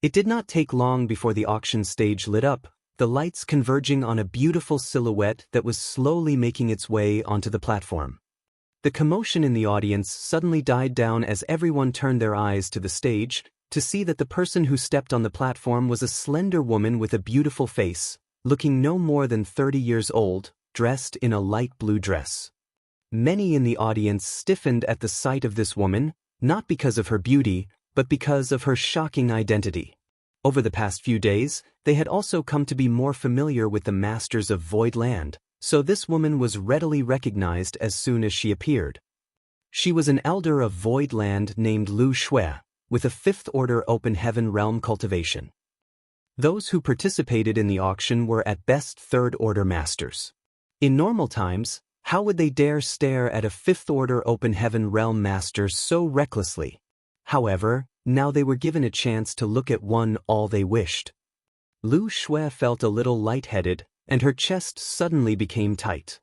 It did not take long before the auction stage lit up, the lights converging on a beautiful silhouette that was slowly making its way onto the platform. The commotion in the audience suddenly died down as everyone turned their eyes to the stage, to see that the person who stepped on the platform was a slender woman with a beautiful face, looking no more than 30 years old, dressed in a light blue dress. Many in the audience stiffened at the sight of this woman, not because of her beauty, but because of her shocking identity. Over the past few days, they had also come to be more familiar with the masters of Void Land, so this woman was readily recognized as soon as she appeared. She was an elder of Void Land named Lu Shui, with a 5th order Open Heaven Realm cultivation. Those who participated in the auction were at best 3rd order masters. In normal times, How would they dare stare at a fifth-order open heaven realm master so recklessly? However, now they were given a chance to look at one all they wished. Lu Shui felt a little lightheaded, and her chest suddenly became tight.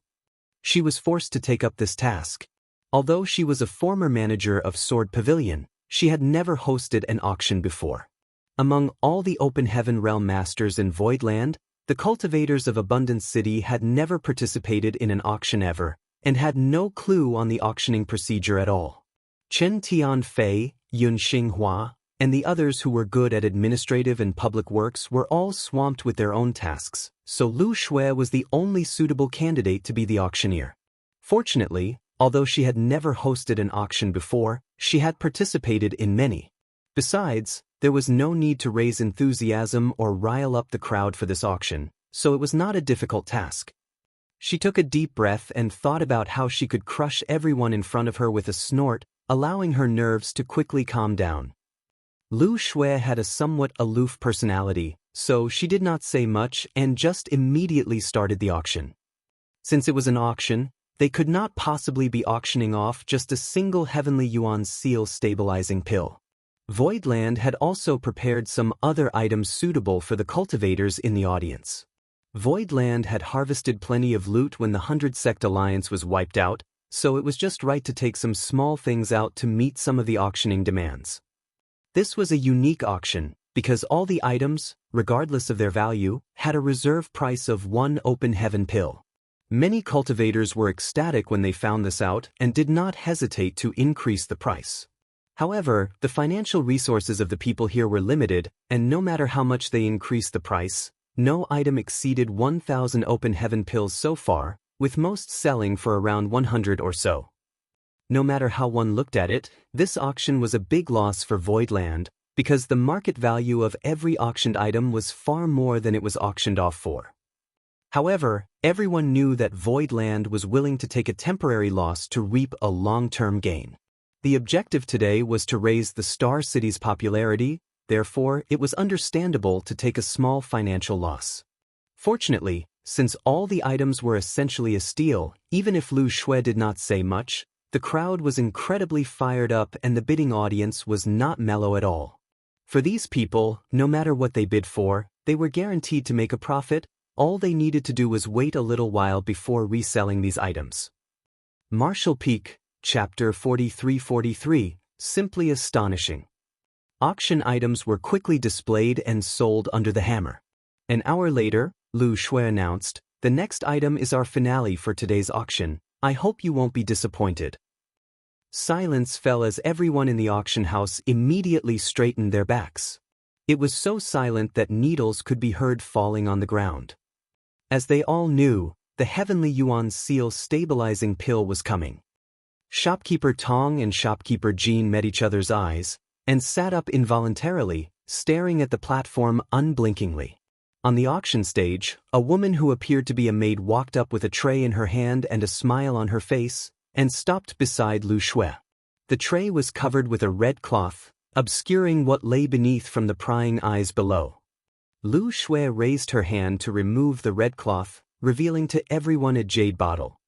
She was forced to take up this task. Although she was a former manager of Sword Pavilion, she had never hosted an auction before. Among all the open heaven realm masters in Voidland, the cultivators of Abundance City had never participated in an auction ever, and had no clue on the auctioning procedure at all. Chen Tianfei, Yun Xinghua, and the others who were good at administrative and public works were all swamped with their own tasks, so Lu Shui was the only suitable candidate to be the auctioneer. Fortunately, although she had never hosted an auction before, she had participated in many. Besides, there was no need to raise enthusiasm or rile up the crowd for this auction, so it was not a difficult task. She took a deep breath and thought about how she could crush everyone in front of her with a snort, allowing her nerves to quickly calm down. Lu Shui had a somewhat aloof personality, so she did not say much and just immediately started the auction. Since it was an auction, they could not possibly be auctioning off just a single Heavenly Yuan seal stabilizing pill. Voidland had also prepared some other items suitable for the cultivators in the audience. Voidland had harvested plenty of loot when the 100 Sect Alliance was wiped out, so it was just right to take some small things out to meet some of the auctioning demands. This was a unique auction, because all the items, regardless of their value, had a reserve price of 1 open heaven pill. Many cultivators were ecstatic when they found this out and did not hesitate to increase the price. However, the financial resources of the people here were limited, and no matter how much they increased the price, no item exceeded 1,000 open heaven pills so far, with most selling for around 100 or so. No matter how one looked at it, this auction was a big loss for Voidland, because the market value of every auctioned item was far more than it was auctioned off for. However, everyone knew that Voidland was willing to take a temporary loss to reap a long-term gain. The objective today was to raise the Star City's popularity, therefore it was understandable to take a small financial loss. Fortunately, since all the items were essentially a steal, even if Lu Shui did not say much, the crowd was incredibly fired up and the bidding audience was not mellow at all. For these people, no matter what they bid for, they were guaranteed to make a profit. All they needed to do was wait a little while before reselling these items. Martial Peak, Chapter 43-43, Simply Astonishing. Auction items were quickly displayed and sold under the hammer. An hour later, Lu Shui announced, "The next item is our finale for today's auction. I hope you won't be disappointed." Silence fell as everyone in the auction house immediately straightened their backs. It was so silent that needles could be heard falling on the ground. As they all knew, the Heavenly Yuan seal stabilizing pill was coming. Shopkeeper Tong and Shopkeeper Jean met each other's eyes, and sat up involuntarily, staring at the platform unblinkingly. On the auction stage, a woman who appeared to be a maid walked up with a tray in her hand and a smile on her face, and stopped beside Lu Shui. The tray was covered with a red cloth, obscuring what lay beneath from the prying eyes below. Lu Shui raised her hand to remove the red cloth, revealing to everyone a jade bottle.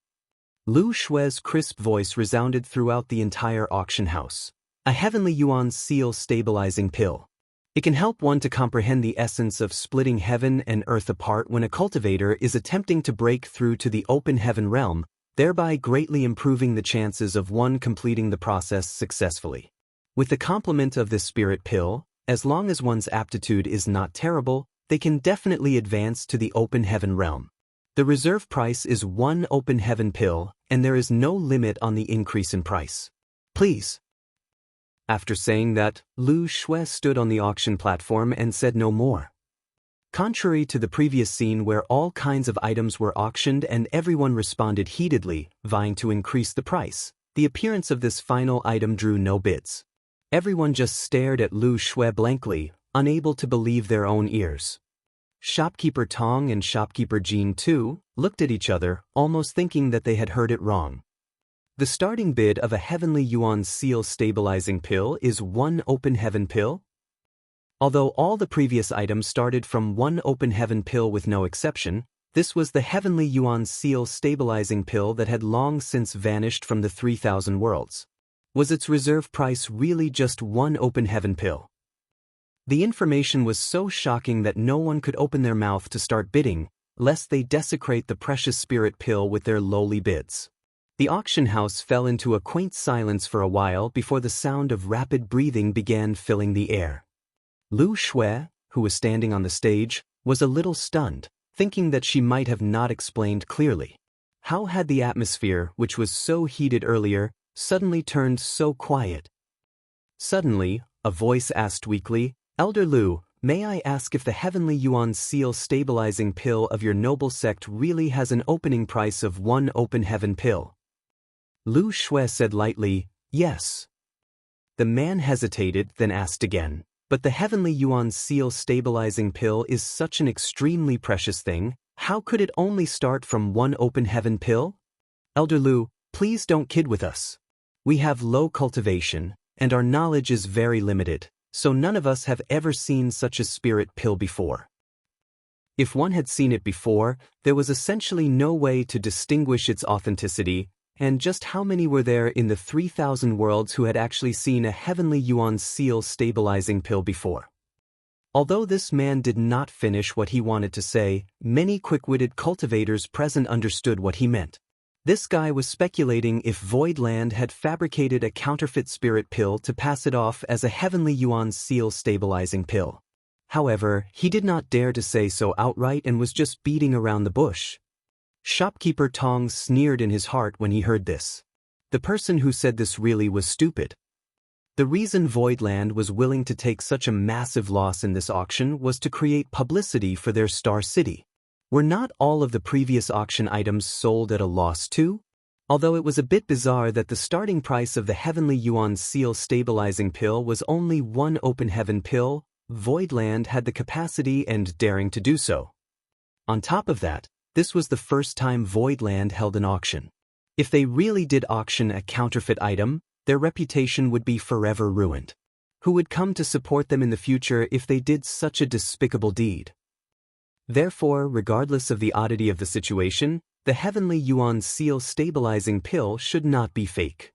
Lu Shui's crisp voice resounded throughout the entire auction house. A Heavenly Yuan seal stabilizing pill. It can help one to comprehend the essence of splitting heaven and earth apart when a cultivator is attempting to break through to the open heaven realm, thereby greatly improving the chances of one completing the process successfully. With the complement of this spirit pill, as long as one's aptitude is not terrible, they can definitely advance to the open heaven realm. The reserve price is 1 open heaven pill, and there is no limit on the increase in price. Please. After saying that, Lu Shui stood on the auction platform and said no more. Contrary to the previous scene where all kinds of items were auctioned and everyone responded heatedly, vying to increase the price, the appearance of this final item drew no bids. Everyone just stared at Lu Shui blankly, unable to believe their own ears. Shopkeeper Tong and Shopkeeper Jean too looked at each other, almost thinking that they had heard it wrong. The starting bid of a Heavenly Yuan seal stabilizing pill is 1 open heaven pill. Although all the previous items started from 1 open heaven pill with no exception, This was the Heavenly Yuan Seal stabilizing pill that had long since vanished from the 3,000 worlds. Was its reserve price really just one open heaven pill? The information was so shocking that no one could open their mouth to start bidding, lest they desecrate the precious spirit pill with their lowly bids. The auction house fell into a quaint silence for a while before the sound of rapid breathing began filling the air. Lu Shui, who was standing on the stage, was a little stunned, thinking that she might have not explained clearly. How had the atmosphere, which was so heated earlier, suddenly turned so quiet? Suddenly, a voice asked weakly, "Elder Lu, may I ask if the Heavenly Yuan Seal stabilizing pill of your noble sect really has an opening price of one open heaven pill?" Lu Shui said lightly, "Yes." The man hesitated, then asked again, "But the Heavenly Yuan Seal stabilizing pill is such an extremely precious thing, how could it only start from one open heaven pill?" "Elder Lu, please don't kid with us. We have low cultivation, and our knowledge is very limited, so none of us have ever seen such a spirit pill before." If one had seen it before, there was essentially no way to distinguish its authenticity, and just how many were there in the 3,000 worlds who had actually seen a Heavenly Yuan Seal stabilizing pill before? Although this man did not finish what he wanted to say, many quick-witted cultivators present understood what he meant. This guy was speculating if Voidland had fabricated a counterfeit spirit pill to pass it off as a Heavenly Yuan Seal stabilizing pill. However, he did not dare to say so outright and was just beating around the bush. Shopkeeper Tong sneered in his heart when he heard this. The person who said this really was stupid. The reason Voidland was willing to take such a massive loss in this auction was to create publicity for their Star City. Were not all of the previous auction items sold at a loss too? Although it was a bit bizarre that the starting price of the Heavenly Yuan Seal stabilizing pill was only one open heaven pill, Voidland had the capacity and daring to do so. On top of that, this was the first time Voidland held an auction. If they really did auction a counterfeit item, their reputation would be forever ruined. Who would come to support them in the future if they did such a despicable deed? Therefore, regardless of the oddity of the situation, the Heavenly Yuan Seal stabilizing pill should not be fake.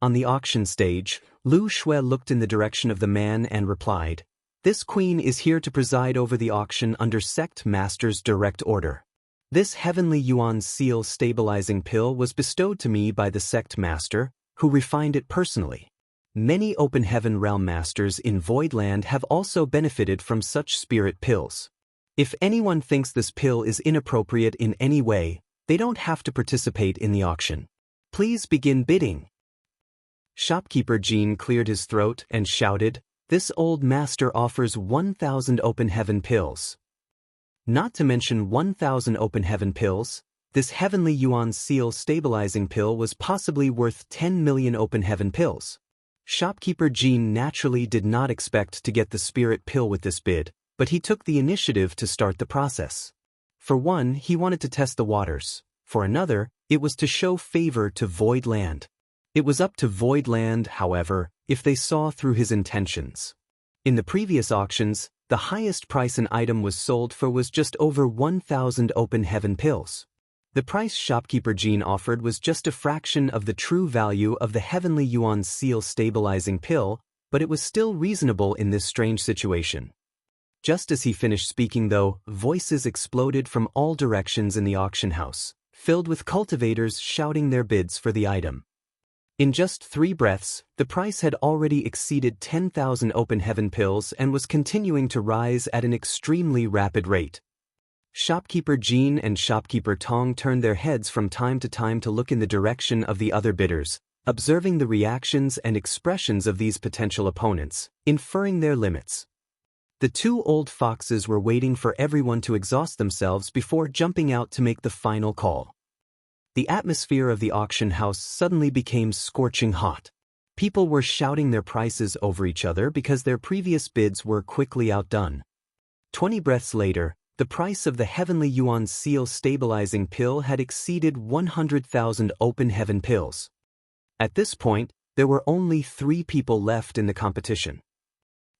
On the auction stage, Lu Shui looked in the direction of the man and replied, "This queen is here to preside over the auction under Sect Master's direct order. This Heavenly Yuan Seal stabilizing pill was bestowed to me by the Sect Master, who refined it personally. Many Open Heaven Realm Masters in Voidland have also benefited from such spirit pills. If anyone thinks this pill is inappropriate in any way, they don't have to participate in the auction. Please begin bidding." Shopkeeper Jean cleared his throat and shouted, "This old master offers 1,000 Open Heaven pills. Not to mention 1,000 Open Heaven pills, this Heavenly Yuan Seal stabilizing pill was possibly worth 10 million Open Heaven pills." Shopkeeper Jean naturally did not expect to get the spirit pill with this bid, but he took the initiative to start the process. For one, he wanted to test the waters. For another, it was to show favor to Voidland. It was up to Voidland, however, if they saw through his intentions. In the previous auctions, the highest price an item was sold for was just over 1,000 Open Heaven pills. The price Shopkeeper Jean offered was just a fraction of the true value of the Heavenly Yuan Seal stabilizing pill, but it was still reasonable in this strange situation. Just as he finished speaking though, voices exploded from all directions in the auction house, filled with cultivators shouting their bids for the item. In just 3 breaths, the price had already exceeded 10,000 Open Heaven pills and was continuing to rise at an extremely rapid rate. Shopkeeper Jean and Shopkeeper Tong turned their heads from time to time to look in the direction of the other bidders, observing the reactions and expressions of these potential opponents, inferring their limits. The 2 old foxes were waiting for everyone to exhaust themselves before jumping out to make the final call. The atmosphere of the auction house suddenly became scorching hot. People were shouting their prices over each other because their previous bids were quickly outdone. 20 breaths later, the price of the Heavenly Yuan Seal stabilizing pill had exceeded 100,000 Open Heaven pills. At this point, there were only 3 people left in the competition.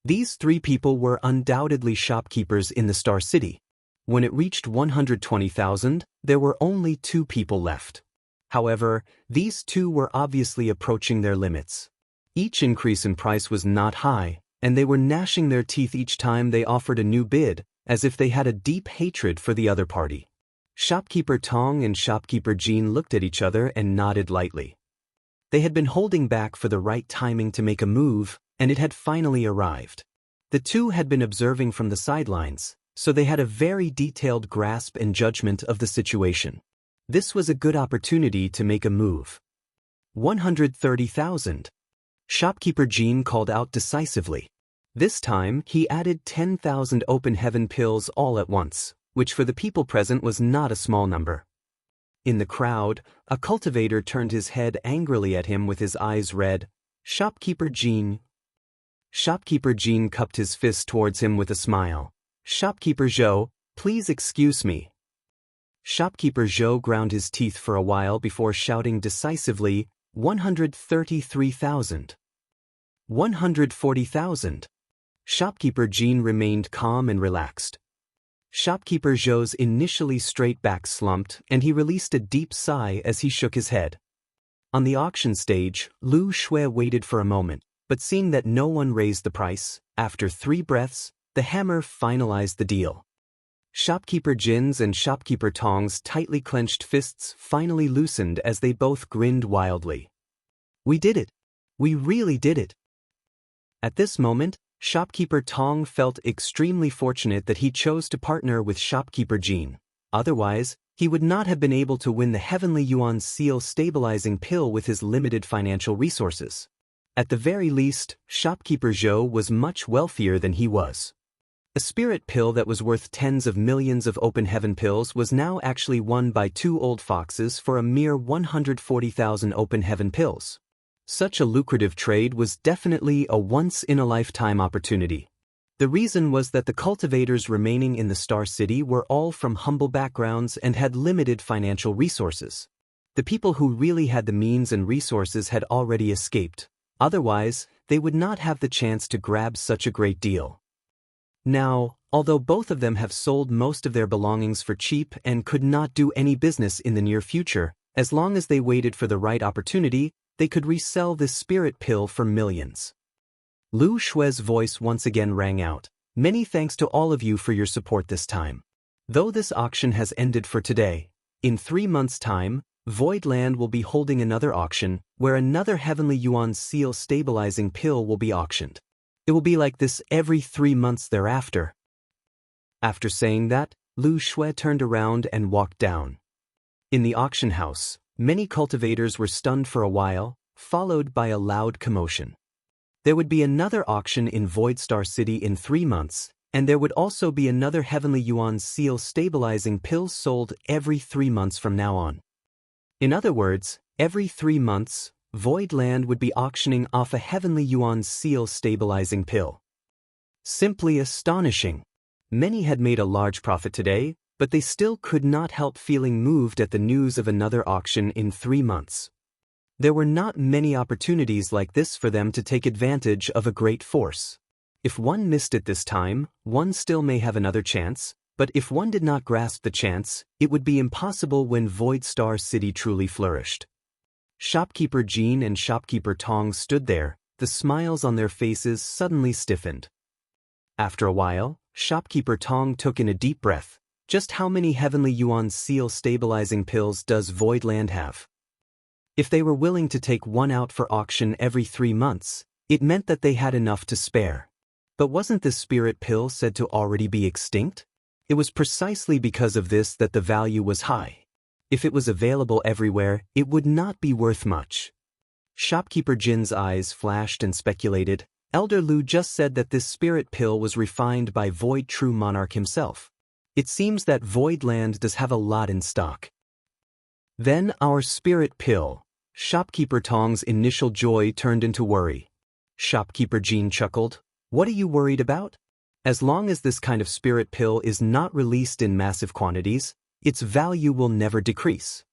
These 3 people were undoubtedly shopkeepers in the Star City. When it reached 120,000, there were only 2 people left. However, these 2 were obviously approaching their limits. Each increase in price was not high, and they were gnashing their teeth each time they offered a new bid, as if they had a deep hatred for the other party. Shopkeeper Tong and Shopkeeper Jean looked at each other and nodded lightly. They had been holding back for the right timing to make a move, and it had finally arrived. The 2 had been observing from the sidelines, so they had a very detailed grasp and judgment of the situation. This was a good opportunity to make a move. 130,000. Shopkeeper Jean called out decisively. This time, he added 10,000 open heaven pills all at once, which for the people present was not a small number. In the crowd, a cultivator turned his head angrily at him with his eyes red. Shopkeeper Jean. Shopkeeper Jean cupped his fist towards him with a smile. Shopkeeper Zhou, please excuse me. Shopkeeper Zhou ground his teeth for a while before shouting decisively, 133,000. 140,000. Shopkeeper Jean remained calm and relaxed. Shopkeeper Zhou's initially straight back slumped, and he released a deep sigh as he shook his head. On the auction stage, Lu Shui waited for a moment, but seeing that no one raised the price, after 3 breaths, the hammer finalized the deal. Shopkeeper Jin's and Shopkeeper Tong's tightly clenched fists finally loosened as they both grinned wildly. We did it! We really did it! At this moment, Shopkeeper Tong felt extremely fortunate that he chose to partner with Shopkeeper Jean. Otherwise, he would not have been able to win the Heavenly Yuan Seal stabilizing pill with his limited financial resources. At the very least, Shopkeeper Zhou was much wealthier than he was. A spirit pill that was worth tens of millions of open heaven pills was now actually won by 2 old foxes for a mere 140,000 open heaven pills. Such a lucrative trade was definitely a once-in-a-lifetime opportunity. The reason was that the cultivators remaining in the Star City were all from humble backgrounds and had limited financial resources. The people who really had the means and resources had already escaped. Otherwise, they would not have the chance to grab such a great deal. Now, although both of them have sold most of their belongings for cheap and could not do any business in the near future, as long as they waited for the right opportunity, they could resell this spirit pill for millions. Lu Shui's voice once again rang out. Many thanks to all of you for your support this time. Though this auction has ended for today, in 3 months' time, Voidland will be holding another auction where another Heavenly Yuan Seal stabilizing pill will be auctioned. It will be like this every 3 months thereafter. After saying that, Lu Shui turned around and walked down. In the auction house, many cultivators were stunned for a while, followed by a loud commotion. There would be another auction in Void Star City in 3 months, and there would also be another Heavenly Yuan Seal stabilizing pill sold every 3 months from now on. In other words, every 3 months, Voidland would be auctioning off a Heavenly Yuan Seal stabilizing pill. Simply astonishing. Many had made a large profit today, but they still could not help feeling moved at the news of another auction in 3 months. There were not many opportunities like this for them to take advantage of a great force. If one missed it this time, one still may have another chance, but if one did not grasp the chance, it would be impossible when Void Star City truly flourished. Shopkeeper Jean and Shopkeeper Tong stood there, the smiles on their faces suddenly stiffened. After a while, Shopkeeper Tong took in a deep breath. Just how many Heavenly Yuan Seal stabilizing pills does Voidland have? If they were willing to take one out for auction every 3 months, it meant that they had enough to spare. But wasn't this spirit pill said to already be extinct? It was precisely because of this that the value was high. If it was available everywhere, it would not be worth much. Shopkeeper Jin's eyes flashed and speculated. Elder Lu just said that this spirit pill was refined by Void True Monarch himself. It seems that Voidland does have a lot in stock. Then our spirit pill. Shopkeeper Tong's initial joy turned into worry. Shopkeeper Jean chuckled. What are you worried about? As long as this kind of spirit pill is not released in massive quantities, its value will never decrease.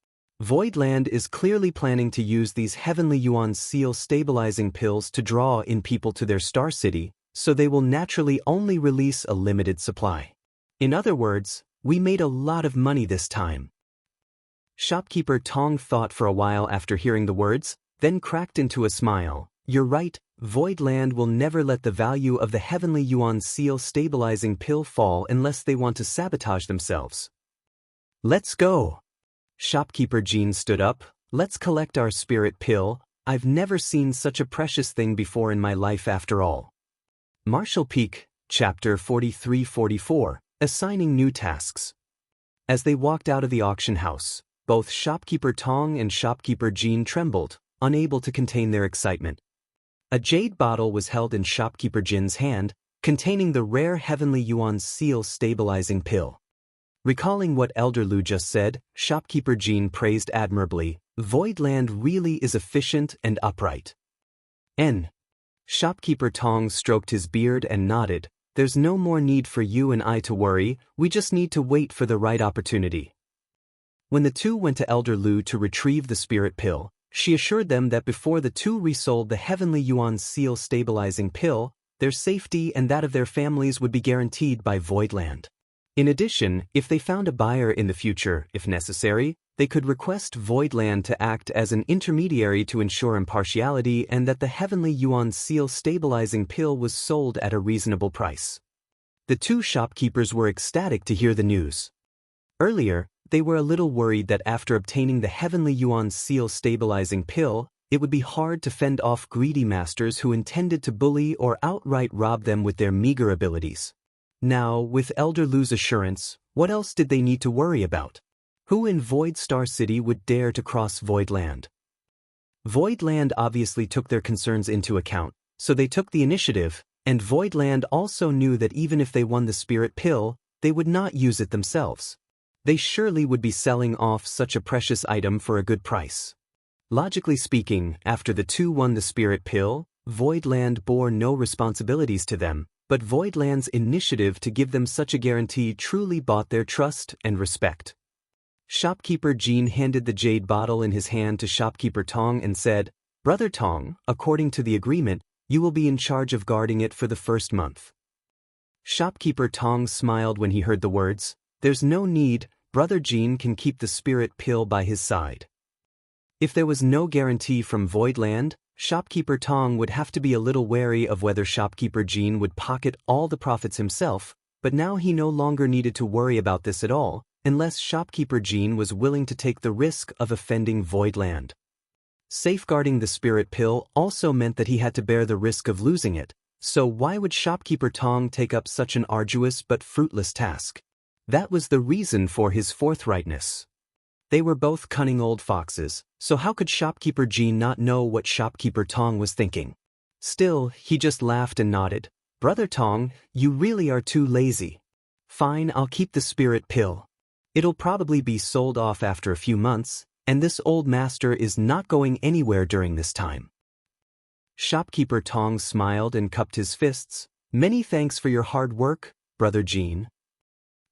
Voidland is clearly planning to use these Heavenly Yuan Seal stabilizing pills to draw in people to their Star City, so they will naturally only release a limited supply. In other words, We made a lot of money this time. Shopkeeper Tong thought for a while after hearing the words, then cracked into a smile. You're right, Voidland will never let the value of the Heavenly Yuan Seal stabilizing pill fall unless they want to sabotage themselves. Let's go. Shopkeeper Jean stood up. Let's collect our spirit pill. I've never seen such a precious thing before in my life after all. Marshall Peak, Chapter 43-44, Assigning New Tasks. As they walked out of the auction house, both Shopkeeper Tong and Shopkeeper Jean trembled, unable to contain their excitement. A jade bottle was held in Shopkeeper Jin's hand, containing the rare Heavenly Yuan Seal stabilizing pill. Recalling what Elder Lu just said, Shopkeeper Jean praised admirably, Voidland really is efficient and upright. Shopkeeper Tong stroked his beard and nodded, there's no more need for you and I to worry, we just need to wait for the right opportunity. When the two went to Elder Lu to retrieve the spirit pill, she assured them that before the two resold the Heavenly Yuan Seal stabilizing pill, their safety and that of their families would be guaranteed by Voidland. In addition, if they found a buyer in the future, if necessary, they could request Voidland to act as an intermediary to ensure impartiality and that the Heavenly Yuan Seal stabilizing pill was sold at a reasonable price. The two shopkeepers were ecstatic to hear the news. Earlier, they were a little worried that after obtaining the Heavenly Yuan Seal stabilizing pill, it would be hard to fend off greedy masters who intended to bully or outright rob them with their meager abilities. Now, with Elder Lu's assurance, what else did they need to worry about? Who in Void Star City would dare to cross Voidland? Voidland obviously took their concerns into account, so they took the initiative, and Voidland also knew that even if they won the spirit pill, they would not use it themselves. They surely would be selling off such a precious item for a good price. Logically speaking, after the two won the spirit pill, Voidland bore no responsibilities to them, but Voidland's initiative to give them such a guarantee truly bought their trust and respect. Shopkeeper Jean handed the jade bottle in his hand to Shopkeeper Tong and said, Brother Tong, according to the agreement, you will be in charge of guarding it for the first month. Shopkeeper Tong smiled when he heard the words, There's no need, Brother Jean can keep the spirit pill by his side. If there was no guarantee from Voidland, Shopkeeper Tong would have to be a little wary of whether Shopkeeper Jean would pocket all the profits himself, but now he no longer needed to worry about this at all, unless Shopkeeper Jean was willing to take the risk of offending Voidland. Safeguarding the spirit pill also meant that he had to bear the risk of losing it, so why would Shopkeeper Tong take up such an arduous but fruitless task? That was the reason for his forthrightness. They were both cunning old foxes, so how could Shopkeeper Jean not know what Shopkeeper Tong was thinking? Still, he just laughed and nodded. Brother Tong, you really are too lazy. Fine, I'll keep the spirit pill. It'll probably be sold off after a few months, and this old master is not going anywhere during this time. Shopkeeper Tong smiled and cupped his fists. Many thanks for your hard work, Brother Jean.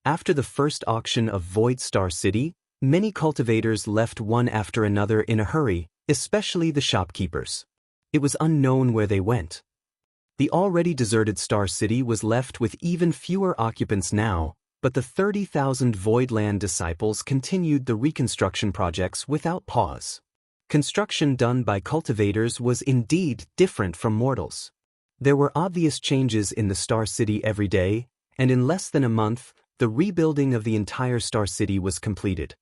After the first auction of Void Star City, many cultivators left one after another in a hurry, especially the shopkeepers. It was unknown where they went. The already deserted Star City was left with even fewer occupants now, but the 30,000 Voidland disciples continued the reconstruction projects without pause. Construction done by cultivators was indeed different from mortals. There were obvious changes in the Star City every day, and in less than a month, the rebuilding of the entire Star City was completed.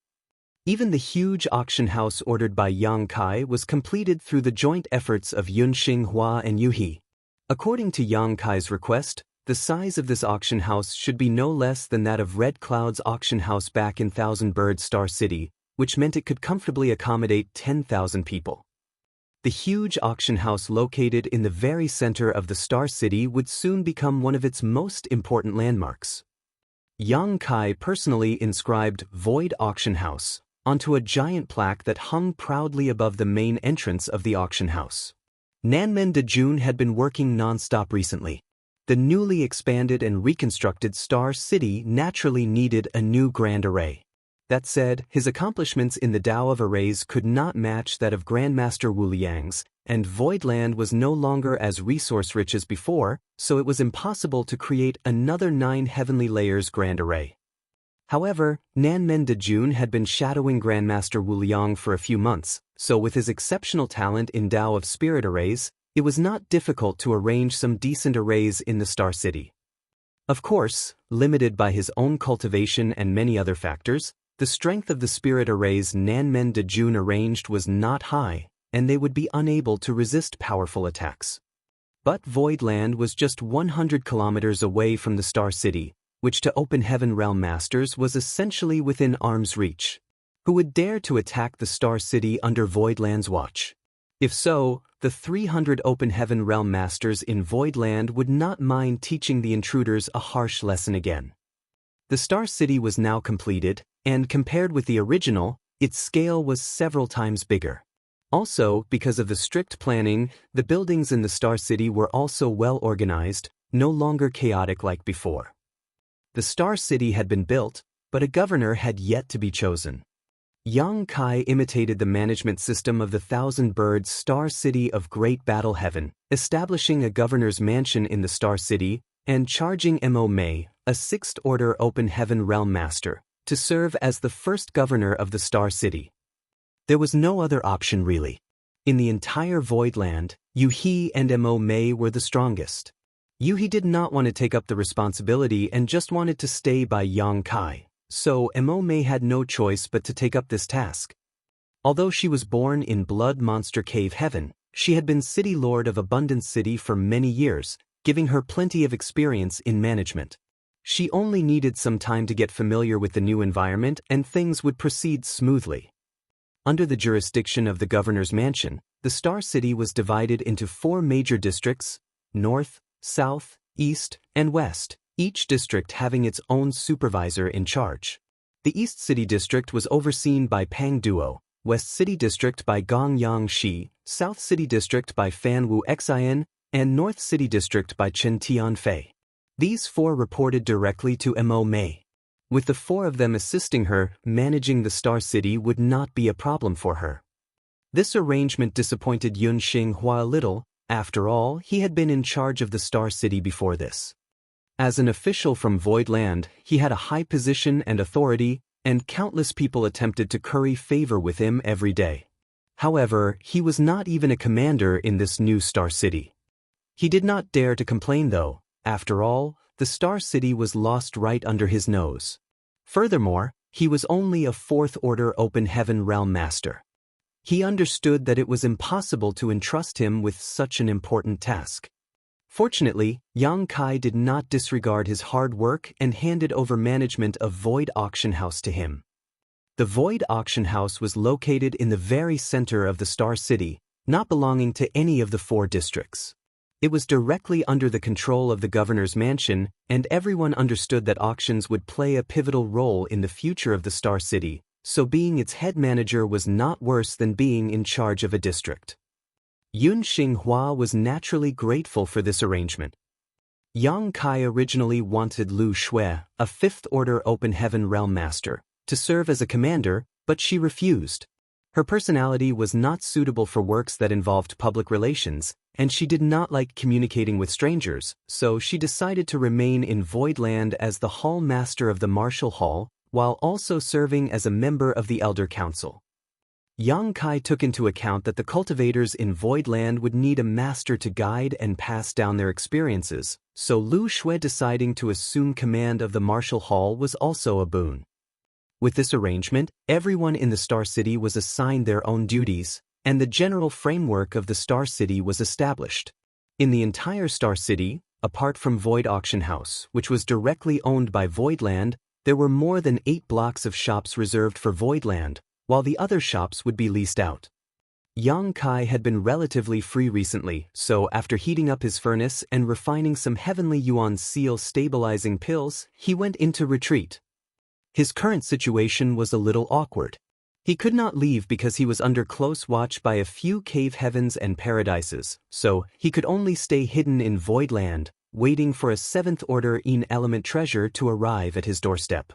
Even the huge auction house ordered by Yang Kai was completed through the joint efforts of Yun Xinghua and Yu He. According to Yang Kai's request, the size of this auction house should be no less than that of Red Cloud's auction house back in Thousand Bird Star City, which meant it could comfortably accommodate 10,000 people. The huge auction house located in the very center of the Star City would soon become one of its most important landmarks. Yang Kai personally inscribed Void Auction House onto a giant plaque that hung proudly above the main entrance of the auction house. Nanmen Dejun had been working non-stop recently. The newly expanded and reconstructed Star City naturally needed a new grand array. That said, his accomplishments in the Tao of Arrays could not match that of Grandmaster Wu Liang's, and Voidland was no longer as resource-rich as before, so it was impossible to create another 9 heavenly layers grand array. However, Nanmen Dejun had been shadowing Grandmaster Wu Liang for a few months, so with his exceptional talent in Tao of Spirit arrays, it was not difficult to arrange some decent arrays in the Star City. Of course, limited by his own cultivation and many other factors, the strength of the spirit arrays Nanmen Dejun arranged was not high, and they would be unable to resist powerful attacks. But Voidland was just 100 kilometers away from the Star City, which to Open Heaven Realm Masters was essentially within arm's reach. Who would dare to attack the Star City under Voidland's watch? If so, the 300 Open Heaven Realm Masters in Voidland would not mind teaching the intruders a harsh lesson again. The Star City was now completed, and compared with the original, its scale was several times bigger. Also, because of the strict planning, the buildings in the Star City were also well organized, no longer chaotic like before. The Star City had been built, but a governor had yet to be chosen. Yang Kai imitated the management system of the Thousand Birds Star City of Great Battle Heaven, establishing a governor's mansion in the Star City and charging Mo Mei, a Sixth Order Open Heaven Realm Master, to serve as the first governor of the Star City. There was no other option really. In the entire Voidland, Yu-He and Mo Mei were the strongest. Yu-He did not want to take up the responsibility and just wanted to stay by Yang Kai, so Mo Mei had no choice but to take up this task. Although she was born in Blood Monster Cave Heaven, she had been City Lord of Abundance City for many years, giving her plenty of experience in management. She only needed some time to get familiar with the new environment and things would proceed smoothly. Under the jurisdiction of the governor's mansion, the Star City was divided into 4 major districts: North, South, East, and West, each district having its own supervisor in charge. The East City District was overseen by Pang Duo, West City District by Gong Yang Shi, South City District by Fan Wu Xian, and North City District by Chen Tianfei. These 4 reported directly to Mo Mei. With the 4 of them assisting her, managing the Star City would not be a problem for her. This arrangement disappointed Yun Xinghua a little. After all, he had been in charge of the Star City before this. As an official from Voidland, he had a high position and authority, and countless people attempted to curry favor with him every day. However, he was not even a commander in this new Star City. He did not dare to complain though. After all, the Star City was lost right under his nose. Furthermore, he was only a 4th Order Open Heaven Realm Master. He understood that it was impossible to entrust him with such an important task. Fortunately, Yang Kai did not disregard his hard work and handed over management of Void Auction House to him. The Void Auction House was located in the very center of the Star City, not belonging to any of the 4 districts. It was directly under the control of the governor's mansion, and everyone understood that auctions would play a pivotal role in the future of the Star City, so being its head manager was not worse than being in charge of a district. Yun Xinghua was naturally grateful for this arrangement. Yang Kai originally wanted Lu Shui, a 5th Order Open Heaven Realm Master, to serve as a commander, but she refused. Her personality was not suitable for works that involved public relations, and she did not like communicating with strangers, so she decided to remain in Voidland as the Hall Master of the Martial Hall, while also serving as a member of the Elder Council. Yang Kai took into account that the cultivators in Voidland would need a master to guide and pass down their experiences, so Lu Shui deciding to assume command of the Martial Hall was also a boon. With this arrangement, everyone in the Star City was assigned their own duties, and the general framework of the Star City was established. In the entire Star City, apart from Void Auction House, which was directly owned by Voidland, there were more than 8 blocks of shops reserved for Voidland, while the other shops would be leased out. Yang Kai had been relatively free recently, so after heating up his furnace and refining some Heavenly Yuan Seal stabilizing pills, he went into retreat. His current situation was a little awkward. He could not leave because he was under close watch by a few cave heavens and paradises, so he could only stay hidden in Voidland, waiting for a 7th Order element treasure to arrive at his doorstep.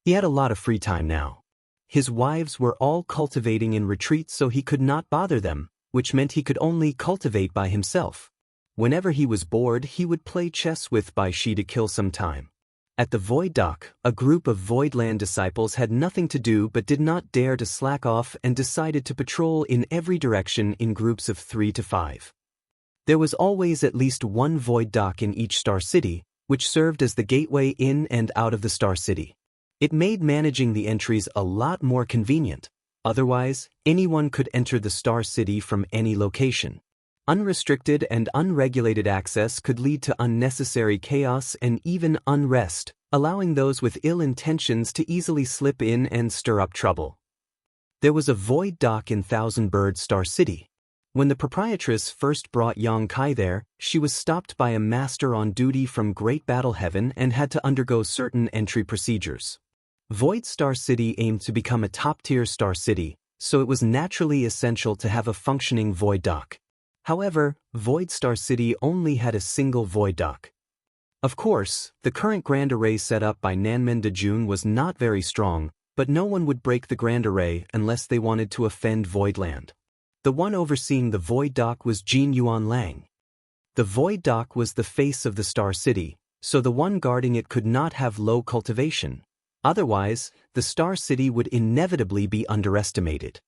He had a lot of free time now. His wives were all cultivating in retreat, so he could not bother them, which meant he could only cultivate by himself. Whenever he was bored, he would play chess with Bai Shi to kill some time. At the Void Dock, a group of Voidland disciples had nothing to do but did not dare to slack off and decided to patrol in every direction in groups of 3 to 5. There was always at least one Void Dock in each Star City, which served as the gateway in and out of the Star City. It made managing the entries a lot more convenient. Otherwise, anyone could enter the Star City from any location. Unrestricted and unregulated access could lead to unnecessary chaos and even unrest, allowing those with ill intentions to easily slip in and stir up trouble. There was a Void Dock in Thousand Bird Star City. When the proprietress first brought Yang Kai there, she was stopped by a master on duty from Great Battle Heaven and had to undergo certain entry procedures. Void Star City aimed to become a top-tier Star City, so it was naturally essential to have a functioning Void Dock. However, Void Star City only had a single Void Dock. Of course, the current Grand Array set up by Nanmen Dejun was not very strong, but no one would break the Grand Array unless they wanted to offend Voidland. The one overseeing the Void Dock was Jin Yuan Lang. The Void Dock was the face of the Star City, so the one guarding it could not have low cultivation. Otherwise, the Star City would inevitably be underestimated.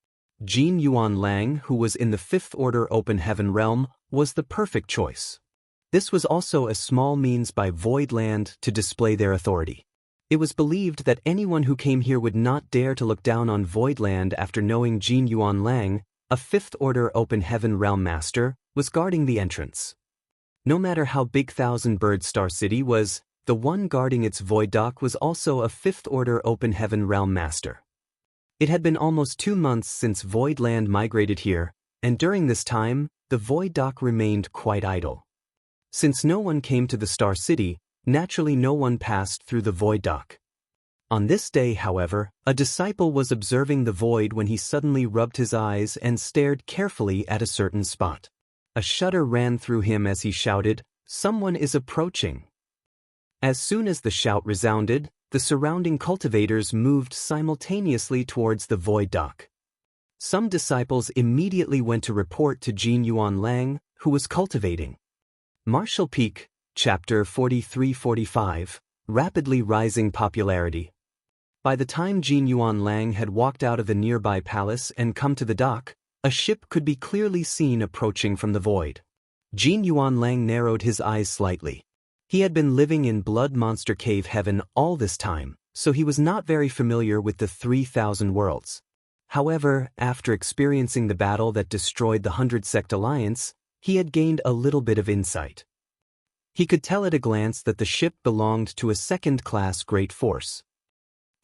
Jin Yuan Lang, who was in the Fifth Order Open Heaven realm, was the perfect choice. This was also a small means by Voidland to display their authority. It was believed that anyone who came here would not dare to look down on Voidland after knowing Jin Yuan Lang, a Fifth Order Open Heaven realm master, was guarding the entrance. No matter how big Thousand Bird Star City was, the one guarding its Void Dock was also a Fifth Order Open Heaven realm master. It had been almost 2 months since Voidland migrated here, and during this time, the Void Dock remained quite idle. Since no one came to the Star City, naturally no one passed through the Void Dock. On this day, however, a disciple was observing the void when he suddenly rubbed his eyes and stared carefully at a certain spot. A shudder ran through him as he shouted, "Someone is approaching." As soon as the shout resounded, the surrounding cultivators moved simultaneously towards the Void Dock. Some disciples immediately went to report to Jin Yuan Lang, who was cultivating. Martial Peak, Chapter 43-45, Rapidly Rising Popularity. By the time Jin Yuan Lang had walked out of the nearby palace and come to the dock, a ship could be clearly seen approaching from the void. Jin Yuan Lang narrowed his eyes slightly. He had been living in Blood Monster Cave Heaven all this time, so he was not very familiar with the 3,000 worlds. However, after experiencing the battle that destroyed the 100 Sect Alliance, he had gained a little bit of insight. He could tell at a glance that the ship belonged to a second-class great force.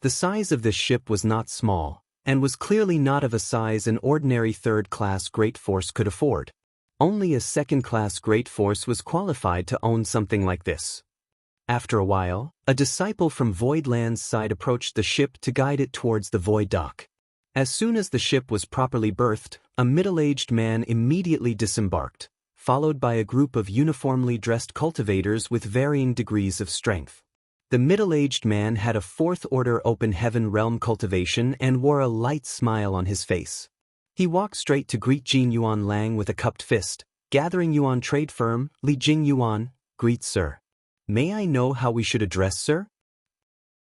The size of this ship was not small, and was clearly not of a size an ordinary third-class great force could afford. Only a second-class great force was qualified to own something like this. After a while, a disciple from Voidland's side approached the ship to guide it towards the Void Dock. As soon as the ship was properly berthed, a middle-aged man immediately disembarked, followed by a group of uniformly dressed cultivators with varying degrees of strength. The middle-aged man had a Fourth Order Open Heaven realm cultivation and wore a light smile on his face. He walked straight to greet Jin Yuan Lang with a cupped fist. "Gathering Yuan trade firm, Li Jing Yuan, greet sir. May I know how we should address sir?"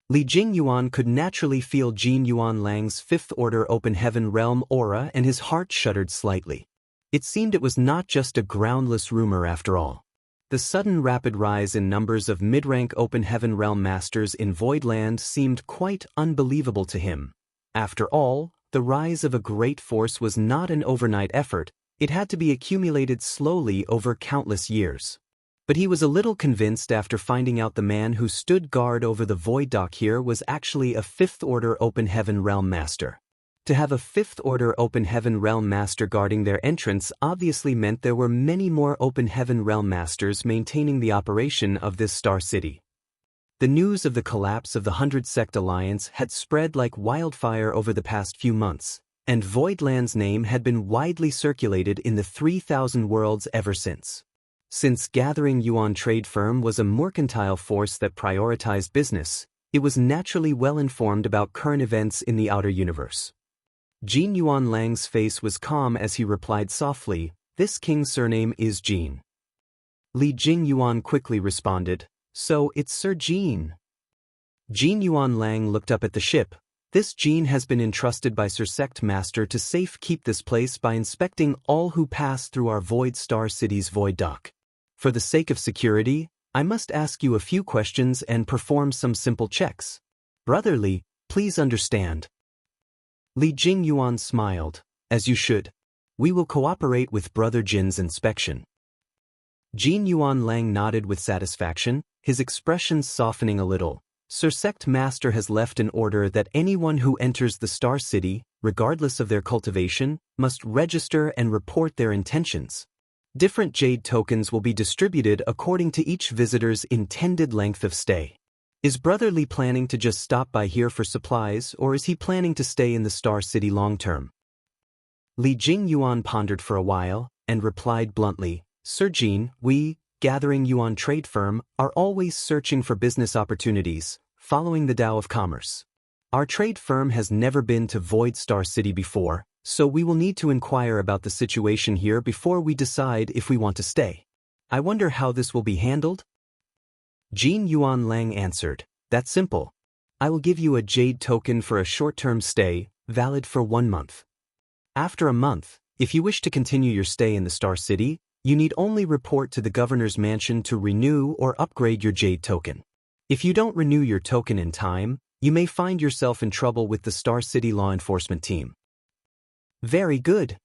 Li Jing Yuan could naturally feel Jin Yuan Lang's Fifth Order Open Heaven realm aura and his heart shuddered slightly. It seemed it was not just a groundless rumor after all. The sudden rapid rise in numbers of mid-rank Open Heaven realm masters in Voidland seemed quite unbelievable to him. After all, the rise of a great force was not an overnight effort, it had to be accumulated slowly over countless years. But he was a little convinced after finding out the man who stood guard over the Void Dock here was actually a Fifth Order Open Heaven realm master. To have a Fifth Order Open Heaven realm master guarding their entrance obviously meant there were many more Open Heaven realm masters maintaining the operation of this Star City. The news of the collapse of the 100 Sect Alliance had spread like wildfire over the past few months, and Voidland's name had been widely circulated in the 3,000 worlds ever since. Since Gathering Yuan Trade Firm was a mercantile force that prioritized business, it was naturally well informed about current events in the outer universe. Jin Yuan Lang's face was calm as he replied softly, "This king's surname is Jin." Li Jing Yuan quickly responded, "So it's Sir Jin." Jean Yuan Lang looked up at the ship. This Jean has been entrusted by Sir Sect Master to safekeep this place by inspecting all who pass through our Void Star City's Void Dock. For the sake of security, I must ask you a few questions and perform some simple checks. Brother Li, please understand. Li Jingyuan smiled. As you should. We will cooperate with Brother Jin's inspection. Jean Yuan Lang nodded with satisfaction, his expression softening a little. Sir Sect Master has left an order that anyone who enters the Star City, regardless of their cultivation, must register and report their intentions. Different jade tokens will be distributed according to each visitor's intended length of stay. Is Brother Li planning to just stop by here for supplies, or is he planning to stay in the Star City long-term? Li Jingyuan pondered for a while, and replied bluntly, Sir Jean, we, Gathering Yuan Trade Firm, are always searching for business opportunities, following the Tao of Commerce. Our trade firm has never been to Void Star City before, so we will need to inquire about the situation here before we decide if we want to stay. I wonder how this will be handled? Jean Yuan Lang answered, That's simple. I will give you a jade token for a short-term stay, valid for 1 month. After a month, if you wish to continue your stay in the Star City, you need only report to the governor's mansion to renew or upgrade your jade token. If you don't renew your token in time, you may find yourself in trouble with the Star City law enforcement team. Very good.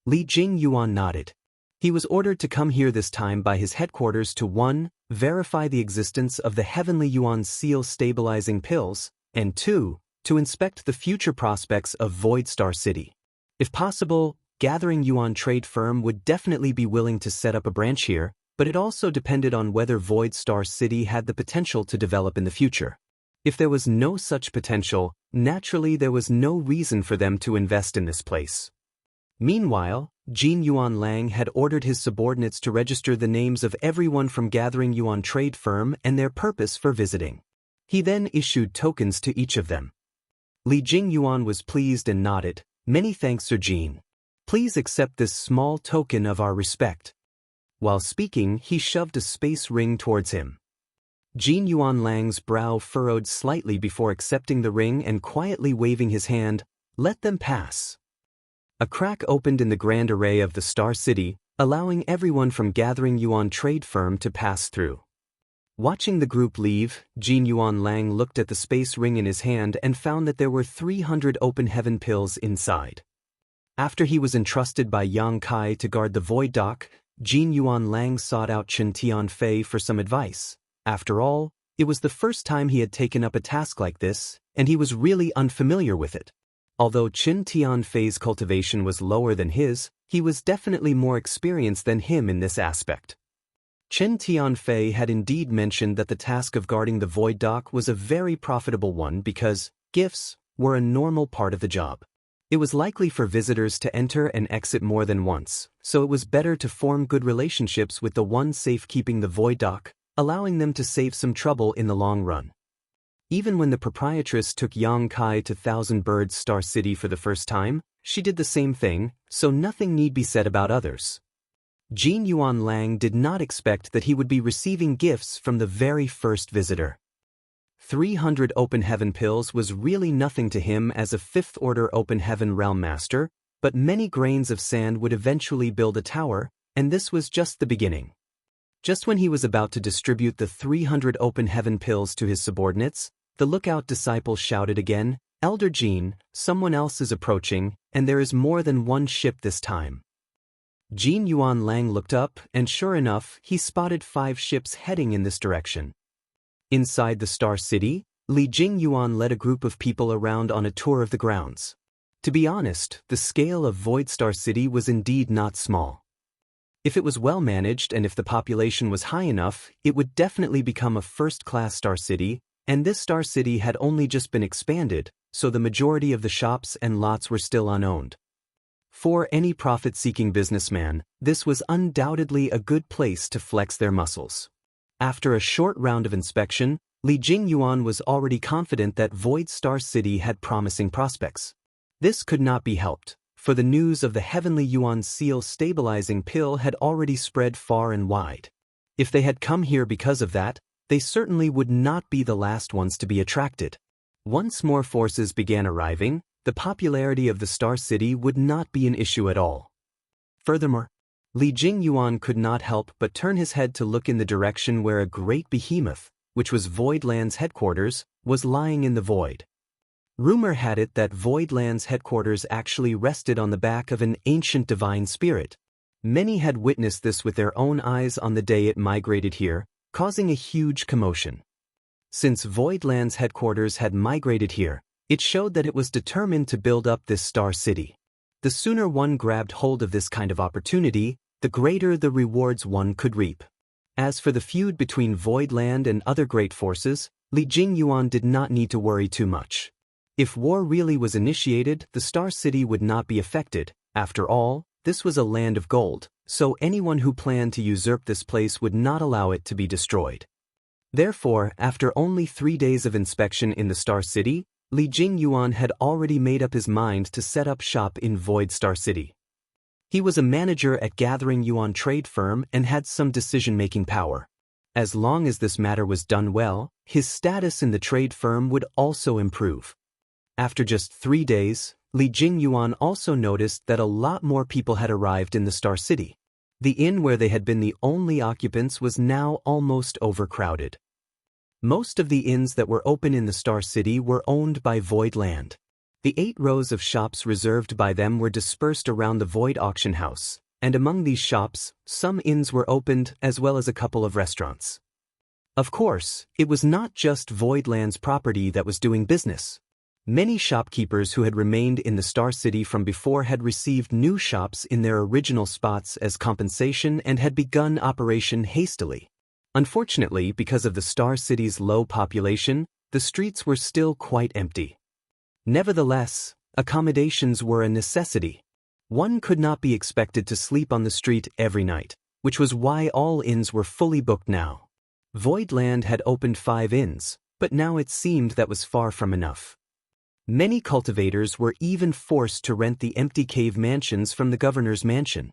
Li Jingyuan nodded. He was ordered to come here this time by his headquarters to 1. Verify the existence of the Heavenly Yuan Seal stabilizing pills, and 2. To inspect the future prospects of Void Star City. If possible, Gathering Yuan Trade Firm would definitely be willing to set up a branch here, but it also depended on whether Void Star City had the potential to develop in the future. If there was no such potential, naturally there was no reason for them to invest in this place. Meanwhile, Jean Yuan Lang had ordered his subordinates to register the names of everyone from Gathering Yuan Trade Firm and their purpose for visiting. He then issued tokens to each of them. Li Jingyuan was pleased and nodded. Many thanks, Sir Jean. Please accept this small token of our respect. While speaking, he shoved a space ring towards him. Jean Yuan Lang's brow furrowed slightly before accepting the ring and quietly waving his hand, Let them pass. A crack opened in the grand array of the Star City, allowing everyone from Gathering Yuan Trade Firm to pass through. Watching the group leave, Jean Yuan Lang looked at the space ring in his hand and found that there were 300 open heaven pills inside. After he was entrusted by Yang Kai to guard the Void Dock, Jean Yuan Lang sought out Chen Tianfei for some advice. After all, it was the first time he had taken up a task like this, and he was really unfamiliar with it. Although Chen Tianfei's cultivation was lower than his, he was definitely more experienced than him in this aspect. Chen Tianfei had indeed mentioned that the task of guarding the Void Dock was a very profitable one because gifts were a normal part of the job. It was likely for visitors to enter and exit more than once, so it was better to form good relationships with the one safekeeping the Void Dock, allowing them to save some trouble in the long run. Even when the proprietress took Yang Kai to Thousand Birds Star City for the first time, she did the same thing, so nothing need be said about others. Jean Yuan Lang did not expect that he would be receiving gifts from the very first visitor. 300 Open Heaven pills was really nothing to him as a 5th Order Open Heaven Realm Master, but many grains of sand would eventually build a tower, and this was just the beginning. Just when he was about to distribute the 300 Open Heaven pills to his subordinates, the lookout disciple shouted again, Elder Jean, someone else is approaching, and there is more than one ship this time. Jean Yuan Lang looked up, and sure enough, he spotted 5 ships heading in this direction. Inside the Star City, Li Jingyuan led a group of people around on a tour of the grounds. To be honest, the scale of Void Star City was indeed not small. If it was well managed and if the population was high enough, it would definitely become a first-class Star City, and this Star City had only just been expanded, so the majority of the shops and lots were still unowned. For any profit-seeking businessman, this was undoubtedly a good place to flex their muscles. After a short round of inspection, Li Jingyuan was already confident that Void Star City had promising prospects. This could not be helped, for the news of the Heavenly Yuan Seal stabilizing pill had already spread far and wide. If they had come here because of that, they certainly would not be the last ones to be attracted. Once more forces began arriving, the popularity of the Star City would not be an issue at all. Furthermore, Li Jingyuan could not help but turn his head to look in the direction where a great behemoth, which was Voidland's headquarters, was lying in the void. Rumor had it that Voidland's headquarters actually rested on the back of an ancient divine spirit. Many had witnessed this with their own eyes on the day it migrated here, causing a huge commotion. Since Voidland's headquarters had migrated here, it showed that it was determined to build up this Star City. The sooner one grabbed hold of this kind of opportunity, the greater the rewards one could reap. As for the feud between Voidland and other great forces, Li Jingyuan did not need to worry too much. If war really was initiated, the Star City would not be affected. After all, this was a land of gold, so anyone who planned to usurp this place would not allow it to be destroyed. Therefore, after only 3 days of inspection in the Star City, Li Jingyuan had already made up his mind to set up shop in Void Star City. He was a manager at Gathering Yuan trade firm and had some decision-making power. As long as this matter was done well, his status in the trade firm would also improve. After just 3 days, Li Jingyuan also noticed that a lot more people had arrived in the Star City. The inn where they had been the only occupants was now almost overcrowded. Most of the inns that were open in the Star City were owned by Voidland. The 8 rows of shops reserved by them were dispersed around the Void auction house, and among these shops, some inns were opened as well as a couple of restaurants. Of course, it was not just Voidland's property that was doing business. Many shopkeepers who had remained in the Star City from before had received new shops in their original spots as compensation and had begun operation hastily. Unfortunately, because of the Star City's low population, the streets were still quite empty. Nevertheless, accommodations were a necessity. One could not be expected to sleep on the street every night, which was why all inns were fully booked now. Voidland had opened 5 inns, but now it seemed that was far from enough. Many cultivators were even forced to rent the empty cave mansions from the governor's mansion.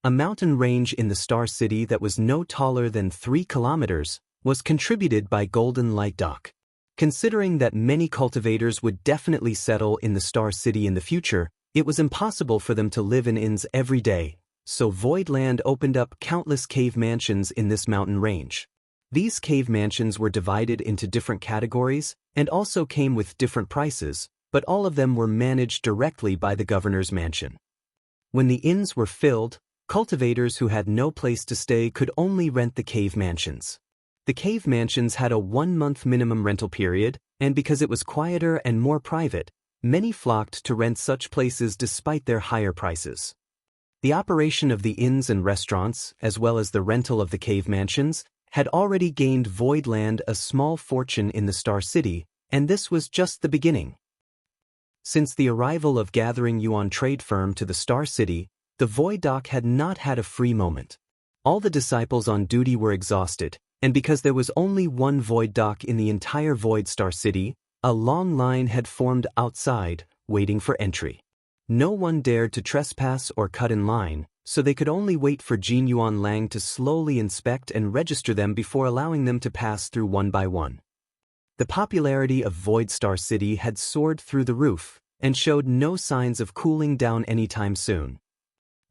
A mountain range in the Star City that was no taller than 3 kilometers was contributed by Golden Light Dock. Considering that many cultivators would definitely settle in the Star City in the future, it was impossible for them to live in inns every day, so Voidland opened up countless cave mansions in this mountain range. These cave mansions were divided into different categories and also came with different prices, but all of them were managed directly by the governor's mansion. When the inns were filled, cultivators who had no place to stay could only rent the cave mansions. The cave mansions had a 1-month minimum rental period, and because it was quieter and more private, many flocked to rent such places despite their higher prices. The operation of the inns and restaurants, as well as the rental of the cave mansions, had already gained Voidland a small fortune in the Star City, and this was just the beginning. Since the arrival of Gathering Yuan trade firm to the Star City, the Void Dock had not had a free moment. All the disciples on duty were exhausted, and because there was only one Void Dock in the entire Void Star City, a long line had formed outside, waiting for entry. No one dared to trespass or cut in line, so they could only wait for Jin Yuan Lang to slowly inspect and register them before allowing them to pass through one by one. The popularity of Void Star City had soared through the roof, and showed no signs of cooling down anytime soon.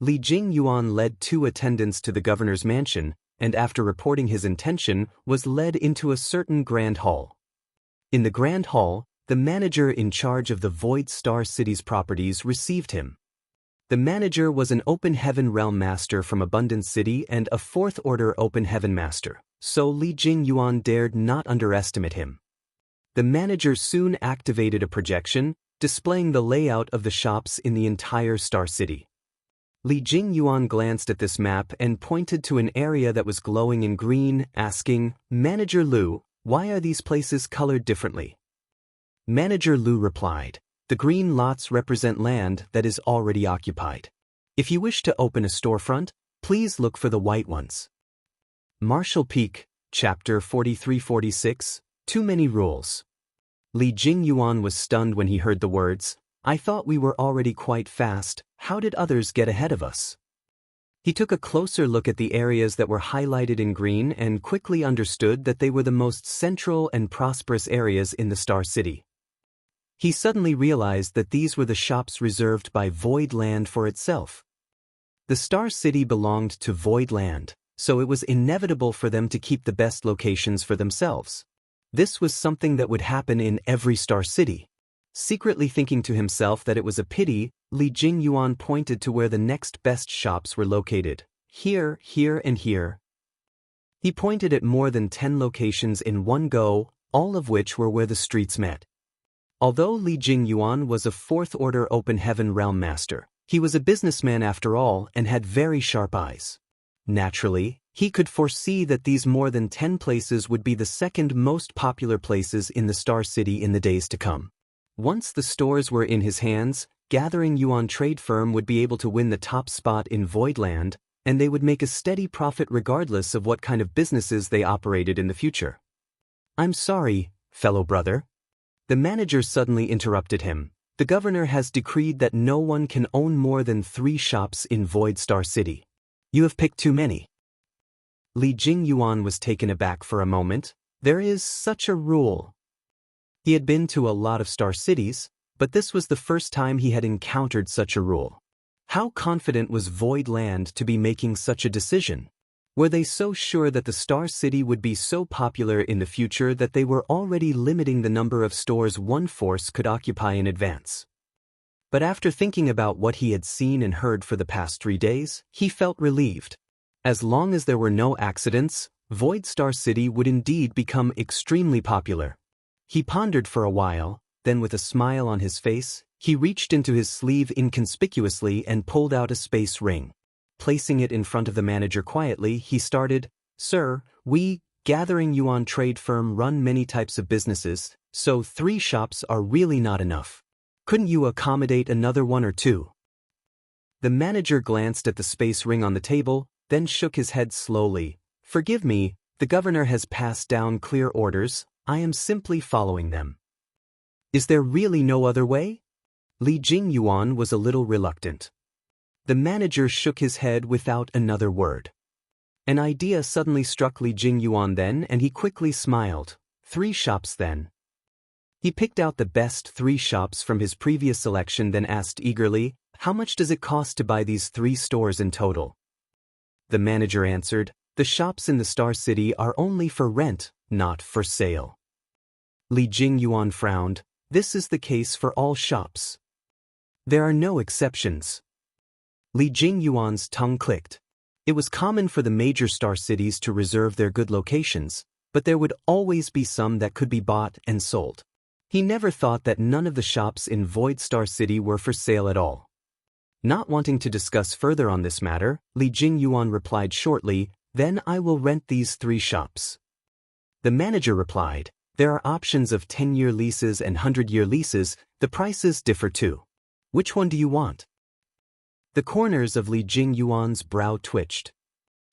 Li Jingyuan led 2 attendants to the governor's mansion, and after reporting his intention, was led into a certain grand hall. In the grand hall, the manager in charge of the Void Star City's properties received him. The manager was an Open Heaven Realm Master from Abundance City and a 4th Order Open Heaven Master, so Li Jingyuan dared not underestimate him. The manager soon activated a projection, displaying the layout of the shops in the entire Star City. Li Jingyuan glanced at this map and pointed to an area that was glowing in green, asking, "Manager Liu, why are these places colored differently?" Manager Liu replied, "The green lots represent land that is already occupied. If you wish to open a storefront, please look for the white ones." Martial Peak, Chapter 43-46, Too Many Rules. Li Jingyuan was stunned when he heard the words, "I thought we were already quite fast, how did others get ahead of us?" He took a closer look at the areas that were highlighted in green and quickly understood that they were the most central and prosperous areas in the Star City. He suddenly realized that these were the shops reserved by Void Land for itself. The Star City belonged to Void Land, so it was inevitable for them to keep the best locations for themselves. This was something that would happen in every Star City. Secretly thinking to himself that it was a pity, Li Jingyuan pointed to where the next best shops were located. Here, here, and here. He pointed at more than 10 locations in one go, all of which were where the streets met. Although Li Jingyuan was a fourth-order Open Heaven Realm Master, he was a businessman after all and had very sharp eyes. Naturally, he could foresee that these more than 10 places would be the second most popular places in the Star City in the days to come. Once the stores were in his hands, Gathering Yuan Trade Firm would be able to win the top spot in Void Land, and they would make a steady profit regardless of what kind of businesses they operated in the future. "I'm sorry, fellow brother." The manager suddenly interrupted him. "The governor has decreed that no one can own more than 3 shops in Void Star City. You have picked too many." Li Jingyuan was taken aback for a moment. There is such a rule. He had been to a lot of Star Cities, but this was the first time he had encountered such a rule. How confident was Void Land to be making such a decision? Were they so sure that the Star City would be so popular in the future that they were already limiting the number of stores one force could occupy in advance? But after thinking about what he had seen and heard for the past 3 days, he felt relieved. As long as there were no accidents, Void Star City would indeed become extremely popular. He pondered for a while, then with a smile on his face, he reached into his sleeve inconspicuously and pulled out a space ring. Placing it in front of the manager quietly, he started, "Sir, we, Gathering Yuan Trade Firm, run many types of businesses, so 3 shops are really not enough. Couldn't you accommodate another 1 or 2? The manager glanced at the space ring on the table, then shook his head slowly. "Forgive me, the governor has passed down clear orders, I am simply following them." "Is there really no other way?" Li Jingyuan was a little reluctant. The manager shook his head without another word. An idea suddenly struck Li Jingyuan then, and he quickly smiled. 3 shops then. He picked out the best 3 shops from his previous selection, then asked eagerly, "How much does it cost to buy these 3 stores in total?" The manager answered, "The shops in the Star City are only for rent, not for sale." Li Jingyuan frowned. "This is the case for all shops. There are no exceptions." Li Jingyuan's tongue clicked. It was common for the major Star Cities to reserve their good locations, but there would always be some that could be bought and sold. He never thought that none of the shops in Void Star City were for sale at all. Not wanting to discuss further on this matter, Li Jingyuan replied shortly, "Then I will rent these 3 shops." The manager replied, "There are options of 10-year leases and 100-year leases, the prices differ too. Which one do you want?" The corners of Li Jingyuan's brow twitched.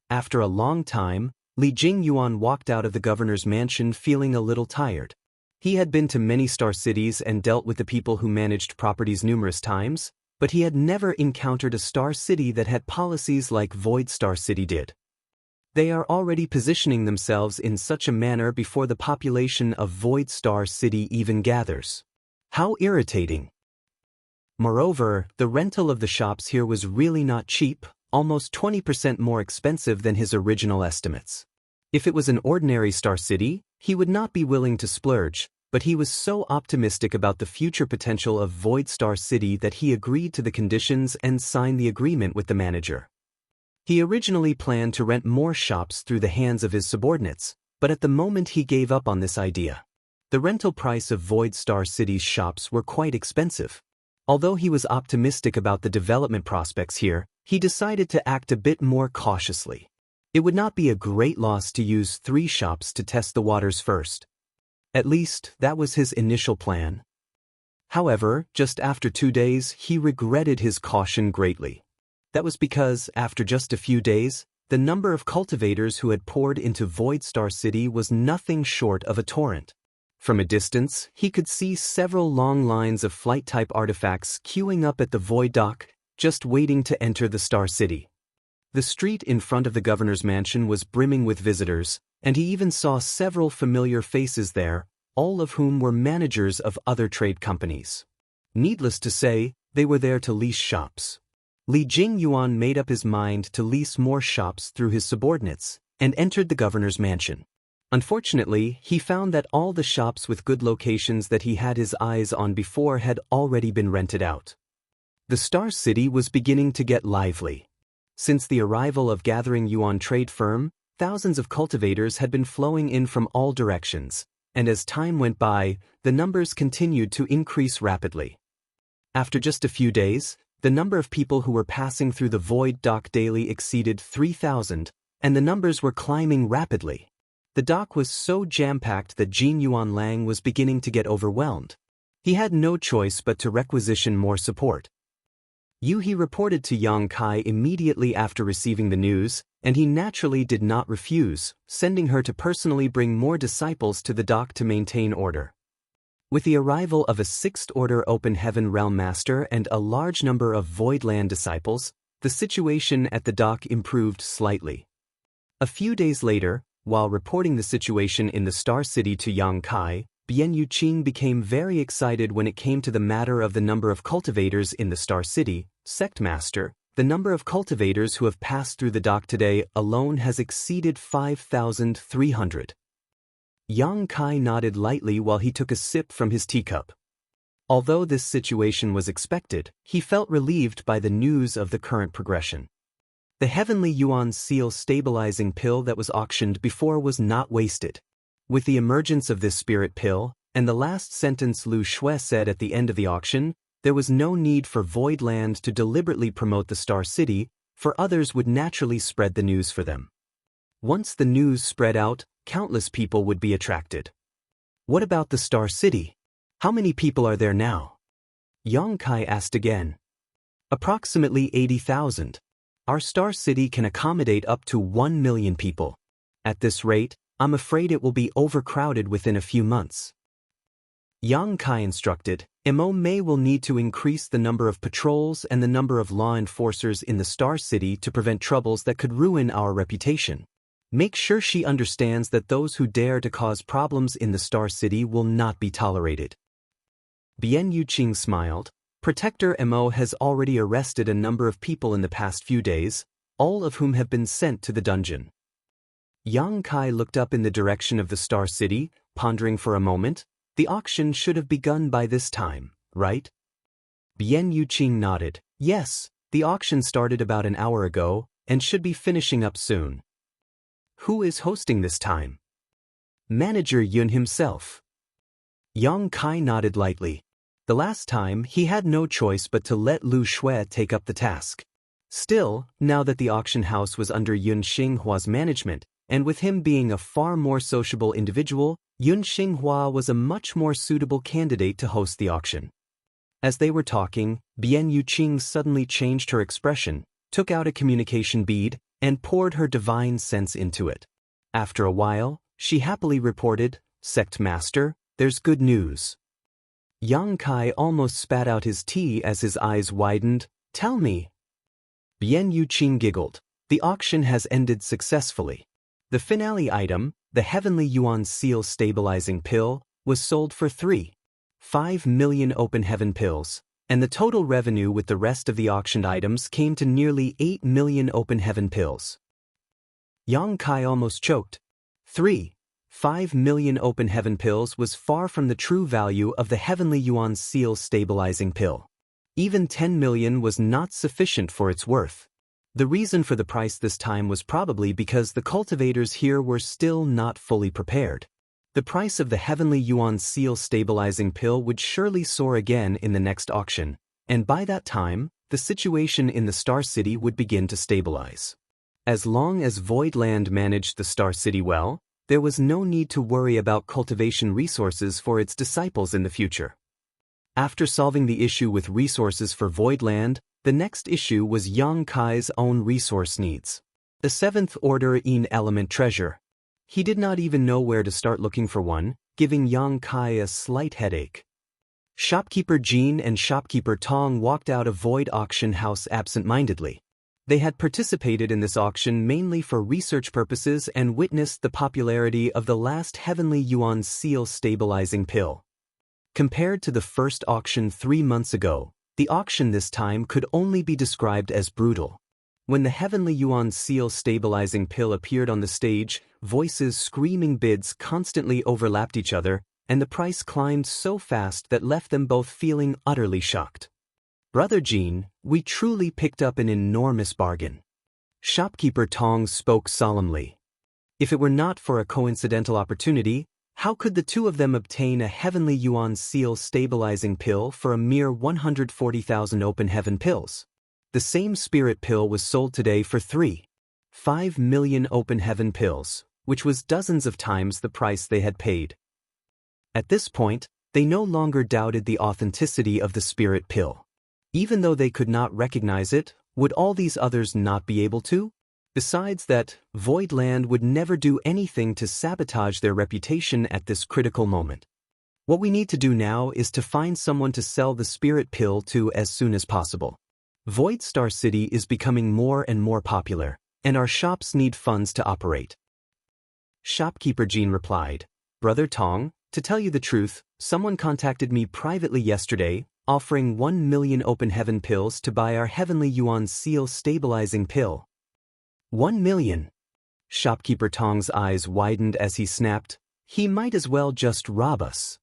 After a long time, Li Jingyuan walked out of the governor's mansion feeling a little tired. He had been to many Star Cities and dealt with the people who managed properties numerous times, but he had never encountered a Star City that had policies like Void Star City did. They are already positioning themselves in such a manner before the population of Void Star City even gathers. How irritating. Moreover, the rental of the shops here was really not cheap, almost 20% more expensive than his original estimates. If it was an ordinary Star City, he would not be willing to splurge, but he was so optimistic about the future potential of Void Star City that he agreed to the conditions and signed the agreement with the manager. He originally planned to rent more shops through the hands of his subordinates, but at the moment he gave up on this idea. The rental price of Void Star City's shops were quite expensive. Although he was optimistic about the development prospects here, he decided to act a bit more cautiously. It would not be a great loss to use 3 shops to test the waters first. At least, that was his initial plan. However, just after 2 days, he regretted his caution greatly. That was because, after just a few days, the number of cultivators who had poured into Void Star City was nothing short of a torrent. From a distance, he could see several long lines of flight-type artifacts queuing up at the Void Dock, just waiting to enter the Star City. The street in front of the governor's mansion was brimming with visitors, and he even saw several familiar faces there, all of whom were managers of other trade companies. Needless to say, they were there to lease shops. Li Jingyuan made up his mind to lease more shops through his subordinates, and entered the governor's mansion. Unfortunately, he found that all the shops with good locations that he had his eyes on before had already been rented out. The Star City was beginning to get lively. Since the arrival of Gathering Yuan trade firm, thousands of cultivators had been flowing in from all directions, and as time went by, the numbers continued to increase rapidly. After just a few days, the number of people who were passing through the Void Dock daily exceeded 3,000, and the numbers were climbing rapidly. The dock was so jam-packed that Jin Yuan Lang was beginning to get overwhelmed. He had no choice but to requisition more support. Yu He reported to Yang Kai immediately after receiving the news, and he naturally did not refuse, sending her to personally bring more disciples to the dock to maintain order. With the arrival of a 6th Order Open Heaven Realm Master and a large number of Voidland disciples, the situation at the dock improved slightly. A few days later, while reporting the situation in the Star City to Yang Kai, Bian Yuqing became very excited when it came to the matter of the number of cultivators in the Star City. Sect Master, the number of cultivators who have passed through the dock today alone has exceeded 5,300. Yang Kai nodded lightly while he took a sip from his teacup. Although this situation was expected, he felt relieved by the news of the current progression. The Heavenly Yuan Seal stabilizing pill that was auctioned before was not wasted. With the emergence of this spirit pill, and the last sentence Lu Shui said at the end of the auction, there was no need for Voidland to deliberately promote the Star City, for others would naturally spread the news for them. Once the news spread out, countless people would be attracted. What about the Star City? How many people are there now? Yang Kai asked again. Approximately 80,000. Our Star City can accommodate up to 1 million people. At this rate, I'm afraid it will be overcrowded within a few months. Yang Kai instructed, Mo Mei will need to increase the number of patrols and the number of law enforcers in the Star City to prevent troubles that could ruin our reputation. Make sure she understands that those who dare to cause problems in the Star City will not be tolerated. Bian Yuqing smiled. Protector Mo has already arrested a number of people in the past few days, all of whom have been sent to the dungeon. Yang Kai looked up in the direction of the Star City, pondering for a moment. The auction should have begun by this time, right? Bian Yuqing nodded. Yes, the auction started about an hour ago, and should be finishing up soon. Who is hosting this time? Manager Yun himself. Yang Kai nodded lightly. The last time, he had no choice but to let Lu Shui take up the task. Still, now that the auction house was under Yun Xinghua's management, and with him being a far more sociable individual, Yun Xinghua was a much more suitable candidate to host the auction. As they were talking, Bian Yuqing suddenly changed her expression, took out a communication bead, and poured her divine sense into it. After a while, she happily reported, Sect Master, there's good news. Yang Kai almost spat out his tea as his eyes widened. Tell me. Bian Yuqing giggled. The auction has ended successfully. The finale item, the Heavenly Yuan Seal Stabilizing Pill, was sold for 3.5 million Open Heaven pills, and the total revenue with the rest of the auctioned items came to nearly 8 million Open Heaven pills. Yang Kai almost choked. 3.5 million Open Heaven pills was far from the true value of the Heavenly Yuan Seal Stabilizing Pill. Even 10 million was not sufficient for its worth. The reason for the price this time was probably because the cultivators here were still not fully prepared. The price of the Heavenly Yuan Seal Stabilizing Pill would surely soar again in the next auction, and by that time, the situation in the Star City would begin to stabilize. As long as Voidland managed the Star City well, there was no need to worry about cultivation resources for its disciples in the future. After solving the issue with resources for Voidland, the next issue was Yang Kai's own resource needs. The 7th Order Yin Element Treasure. He did not even know where to start looking for one, giving Yang Kai a slight headache. Shopkeeper Jean and Shopkeeper Tong walked out of Void Auction House absent-mindedly. They had participated in this auction mainly for research purposes and witnessed the popularity of the last Heavenly Yuan seal stabilizing pill. Compared to the first auction 3 months ago, the auction this time could only be described as brutal. When the Heavenly Yuan seal stabilizing pill appeared on the stage, voices screaming bids constantly overlapped each other, and the price climbed so fast that left them both feeling utterly shocked. "Brother Jean, we truly picked up an enormous bargain." Shopkeeper Tong spoke solemnly. If it were not for a coincidental opportunity, how could the two of them obtain a Heavenly Yuan seal stabilizing pill for a mere 140,000 open heaven pills? The same spirit pill was sold today for 3.5 million open heaven pills, which was dozens of times the price they had paid. At this point, they no longer doubted the authenticity of the spirit pill. Even though they could not recognize it, would all these others not be able to? Besides that, Void Land would never do anything to sabotage their reputation at this critical moment. What we need to do now is to find someone to sell the spirit pill to as soon as possible. Void Star City is becoming more and more popular, and our shops need funds to operate. Shopkeeper Jean replied, "Brother Tong, to tell you the truth, someone contacted me privately yesterday, offering 1 million open heaven pills to buy our Heavenly Yuan seal stabilizing pill." 1 million. Shopkeeper Tong's eyes widened as he snapped, "He might as well just rob us."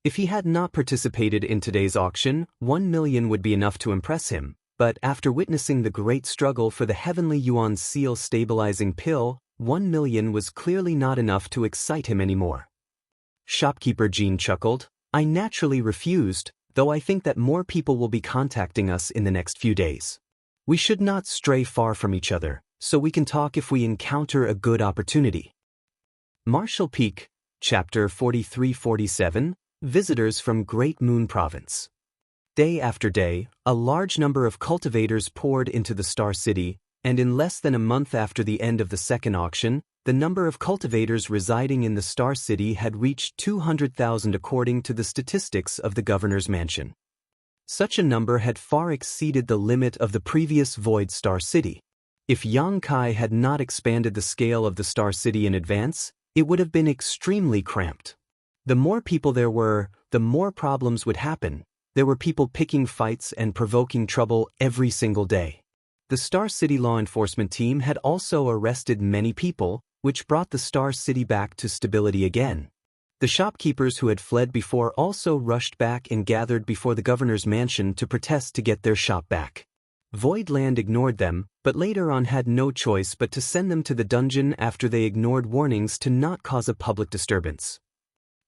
If he had not participated in today's auction, 1 million would be enough to impress him, but after witnessing the great struggle for the Heavenly Yuan seal stabilizing pill, 1 million was clearly not enough to excite him anymore. Shopkeeper Jean chuckled, "I naturally refused, though I think that more people will be contacting us in the next few days. We should not stray far from each other, so we can talk if we encounter a good opportunity." Marshall Peak, Chapter 43-47, Visitors from Great Moon Province. Day after day, a large number of cultivators poured into the Star City, and in less than a month after the end of the second auction, the number of cultivators residing in the Star City had reached 200,000 according to the statistics of the governor's mansion. Such a number had far exceeded the limit of the previous Void Star City. If Yang Kai had not expanded the scale of the Star City in advance, it would have been extremely cramped. The more people there were, the more problems would happen. There were people picking fights and provoking trouble every single day. The Star City law enforcement team had also arrested many people, which brought the Star City back to stability again. The shopkeepers who had fled before also rushed back and gathered before the governor's mansion to protest to get their shop back. Void Land ignored them, but later on had no choice but to send them to the dungeon after they ignored warnings to not cause a public disturbance.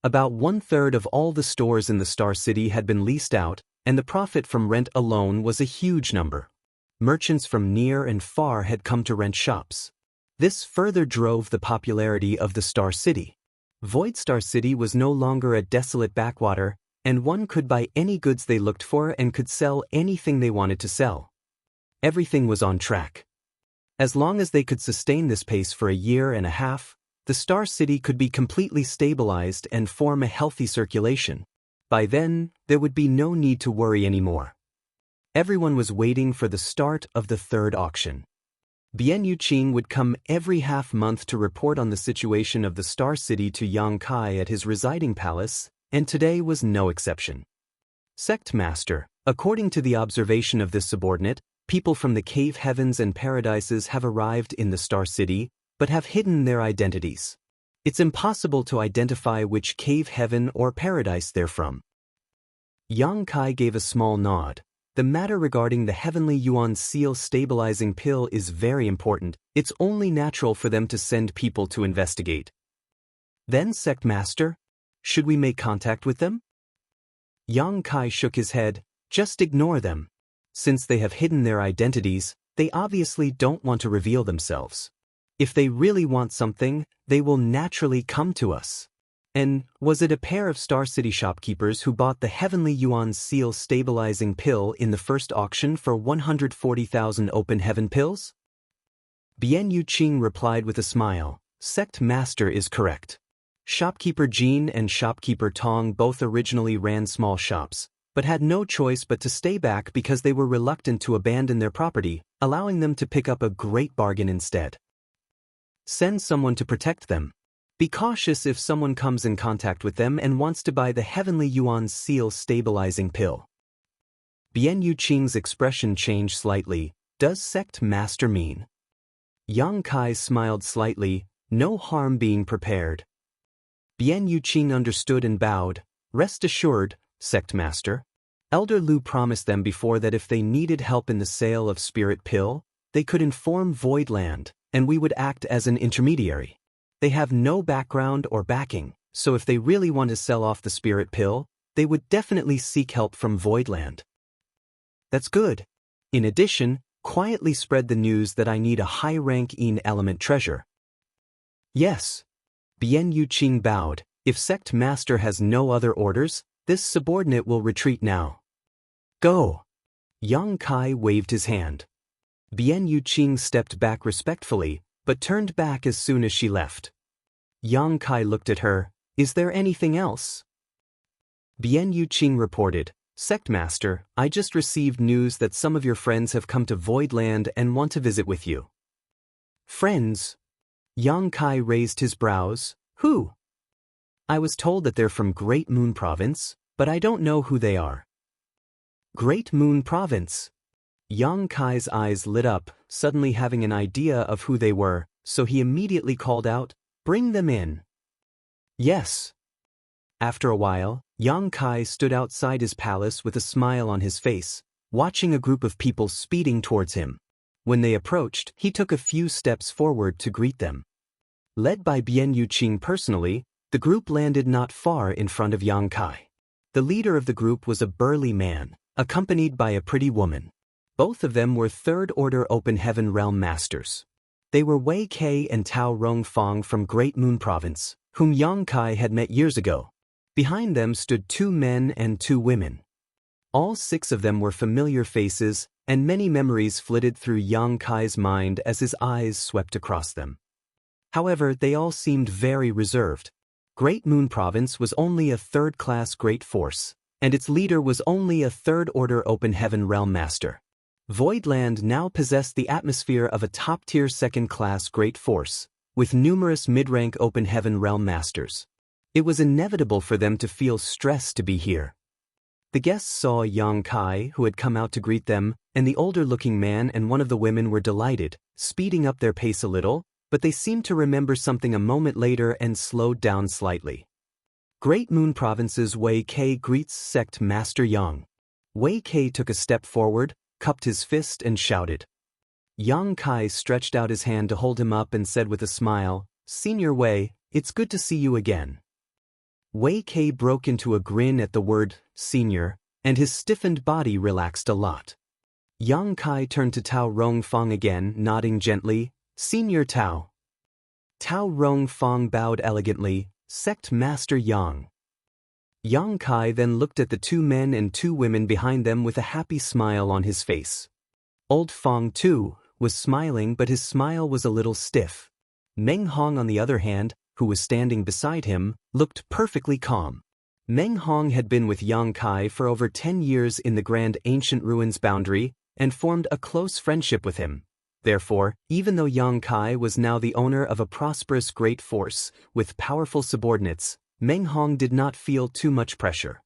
About 1/3 of all the stores in the Star City had been leased out, and the profit from rent alone was a huge number. Merchants from near and far had come to rent shops. This further drove the popularity of the Star City. Void Star City was no longer a desolate backwater, and one could buy any goods they looked for and could sell anything they wanted to sell. Everything was on track. As long as they could sustain this pace for a year and a half, the Star City could be completely stabilized and form a healthy circulation. By then, there would be no need to worry anymore. Everyone was waiting for the start of the third auction. Bian Yuqing would come every half-month to report on the situation of the Star City to Yang Kai at his residing palace, and today was no exception. Sect Master, according to the observation of this subordinate, people from the cave heavens and paradises have arrived in the Star City, but have hidden their identities. It's impossible to identify which cave heaven or paradise they're from. Yang Kai gave a small nod. The matter regarding the Heavenly Yuan seal stabilizing pill is very important. It's only natural for them to send people to investigate. Then, Sect Master, should we make contact with them? Yang Kai shook his head. Just ignore them. Since they have hidden their identities, they obviously don't want to reveal themselves. If they really want something, they will naturally come to us. And was it a pair of Star City shopkeepers who bought the Heavenly Yuan seal stabilizing pill in the first auction for 140,000 open heaven pills? Bian Yuqing replied with a smile. Sect Master is correct. Shopkeeper Jean and Shopkeeper Tong both originally ran small shops, but had no choice but to stay back because they were reluctant to abandon their property, allowing them to pick up a great bargain instead. Send someone to protect them. Be cautious if someone comes in contact with them and wants to buy the Heavenly Yuan Seal stabilizing pill. Bian Yuqing's expression changed slightly. Does sect master mean? Yang Kai smiled slightly, no harm being prepared. Bian Yuqing understood and bowed. Rest assured, sect master. Elder Lu promised them before that if they needed help in the sale of spirit pill, they could inform Voidland, and we would act as an intermediary. They have no background or backing, so if they really want to sell off the spirit pill, they would definitely seek help from Voidland. That's good. In addition, quietly spread the news that I need a high-rank element treasure. Yes. Bian Yuqing bowed. If sect master has no other orders, this subordinate will retreat now. Go. Yang Kai waved his hand. Bian Yuqing stepped back respectfully, but turned back as soon as she left. Yang Kai looked at her. Is there anything else? Bian Yuqing reported, Sect Master, I just received news that some of your friends have come to Voidland and want to visit with you. Friends? Yang Kai raised his brows. Who? I was told that they're from Great Moon Province, but I don't know who they are. Great Moon Province. Yang Kai's eyes lit up, suddenly having an idea of who they were, so he immediately called out, Bring them in. Yes. After a while, Yang Kai stood outside his palace with a smile on his face, watching a group of people speeding towards him. When they approached, he took a few steps forward to greet them. Led by Bian Yuqing personally, the group landed not far in front of Yang Kai. The leader of the group was a burly man, accompanied by a pretty woman. Both of them were third-order Open Heaven Realm Masters. They were Wei Kei and Tao Rongfang from Great Moon Province, whom Yang Kai had met years ago. Behind them stood 2 men and 2 women. All 6 of them were familiar faces, and many memories flitted through Yang Kai's mind as his eyes swept across them. However, they all seemed very reserved. Great Moon Province was only a third-class great force, and its leader was only a third-order Open Heaven Realm Master. Voidland now possessed the atmosphere of a top-tier second-class great force, with numerous mid-rank Open Heaven Realm Masters. It was inevitable for them to feel stressed to be here. The guests saw Yang Kai, who had come out to greet them, and the older-looking man and one of the women were delighted, speeding up their pace a little, but they seemed to remember something a moment later and slowed down slightly. Great Moon Province's Wei Kei greets Sect Master Yang. Wei Kei took a step forward, cupped his fist and shouted. Yang Kai stretched out his hand to hold him up and said with a smile, Senior Wei, it's good to see you again. Wei Kei broke into a grin at the word, senior, and his stiffened body relaxed a lot. Yang Kai turned to Tao Rongfang again, nodding gently, Senior Tao. Tao Rongfang bowed elegantly, Sect Master Yang. Yang Kai then looked at the 2 men and 2 women behind them with a happy smile on his face. Old Fang, too, was smiling, but his smile was a little stiff. Meng Hong, on the other hand, who was standing beside him, looked perfectly calm. Meng Hong had been with Yang Kai for over 10 years in the Grand Ancient Ruins boundary and formed a close friendship with him. Therefore, even though Yang Kai was now the owner of a prosperous great force with powerful subordinates, Meng Hong did not feel too much pressure.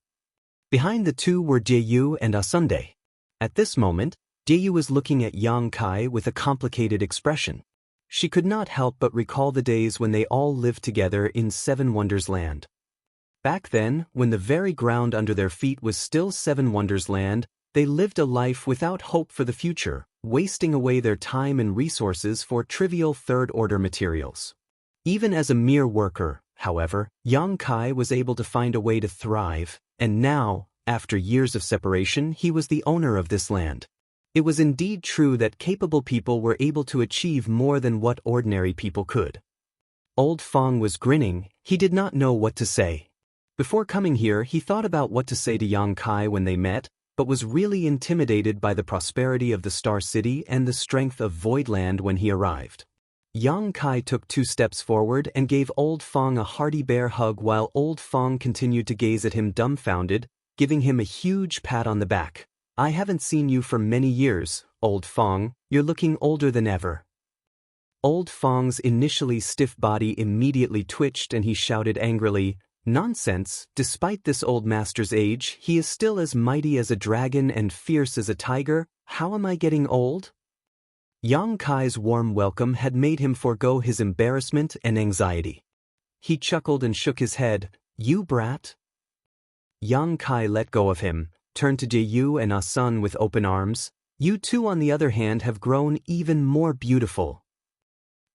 Behind the 2 were Jieyu and Asunde. At this moment, Jieyu was looking at Yang Kai with a complicated expression. She could not help but recall the days when they all lived together in 7 Wonders Land. Back then, when the very ground under their feet was still 7 Wonders Land, they lived a life without hope for the future, wasting away their time and resources for trivial third-order materials. Even as a mere worker, however, Yang Kai was able to find a way to thrive, and now, after years of separation, he was the owner of this land. It was indeed true that capable people were able to achieve more than what ordinary people could. Old Fang was grinning. He did not know what to say. Before coming here, he thought about what to say to Yang Kai when they met, but was really intimidated by the prosperity of the Star City and the strength of Voidland when he arrived. Yang Kai took 2 steps forward and gave Old Fang a hearty bear hug while Old Fang continued to gaze at him dumbfounded, giving him a huge pat on the back. I haven't seen you for many years, Old Fong, you're looking older than ever. Old Fong's initially stiff body immediately twitched and he shouted angrily, "Nonsense, despite this old master's age, he is still as mighty as a dragon and fierce as a tiger. How am I getting old?" Yang Kai's warm welcome had made him forego his embarrassment and anxiety. He chuckled and shook his head. "You brat." Yang Kai let go of him, turned to Jie and Ah Sun with open arms. "You two on the other hand have grown even more beautiful."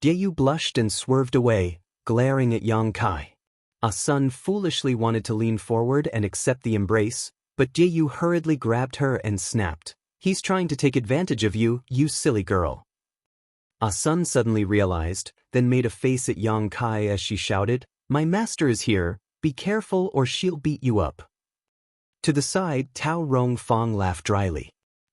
Jie blushed and swerved away, glaring at Yang Kai. Ah Sun foolishly wanted to lean forward and accept the embrace, but Jie hurriedly grabbed her and snapped. "He's trying to take advantage of you, you silly girl." Ah Sun suddenly realized, then made a face at Yang Kai as she shouted, "My master is here, be careful or she'll beat you up." To the side, Tao Rong Fong laughed dryly.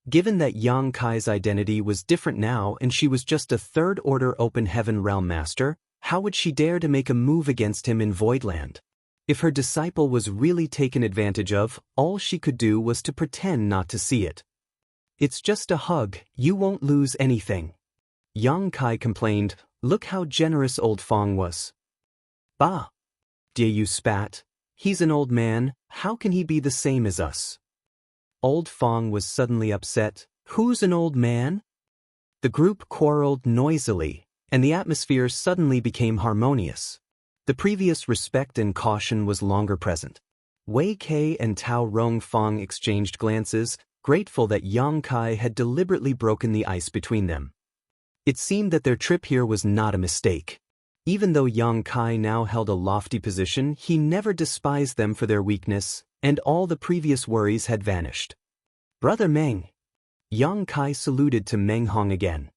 Given that Yang Kai's identity was different now and she was just a third-order Open Heaven Realm Master, how would she dare to make a move against him in Voidland? If her disciple was really taken advantage of, all she could do was to pretend not to see it. "It's just a hug, you won't lose anything." Yang Kai complained, "Look how generous Old Fong was." "Bah!" Jie spat. "He's an old man, how can he be the same as us?" Old Fong was suddenly upset. "Who's an old man?" The group quarreled noisily, and the atmosphere suddenly became harmonious. The previous respect and caution was longer present. Wei Kei and Tao Rong Fong exchanged glances, grateful that Yang Kai had deliberately broken the ice between them. It seemed that their trip here was not a mistake. Even though Yang Kai now held a lofty position, he never despised them for their weakness, and all the previous worries had vanished. "Brother Meng." Yang Kai saluted to Meng Hong again.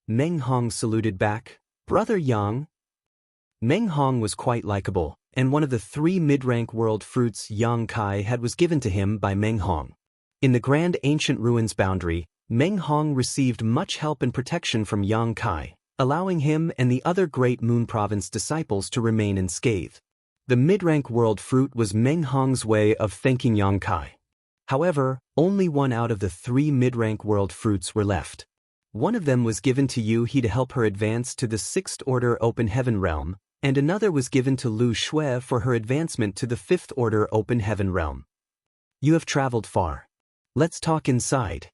Meng Hong saluted back, "Brother Yang." Meng Hong was quite likable, and one of the 3 mid-rank world fruits Yang Kai had was given to him by Meng Hong. In the Grand Ancient Ruins boundary, Meng Hong received much help and protection from Yang Kai, allowing him and the other Great Moon Province disciples to remain unscathed. The mid-rank world fruit was Meng Hong's way of thanking Yang Kai. However, only 1 out of the 3 mid-rank world fruits were left. One of them was given to Yu He to help her advance to the 6th Order Open Heaven Realm, and another was given to Lu Shui for her advancement to the 5th Order Open Heaven Realm. "You have traveled far. Let's talk inside."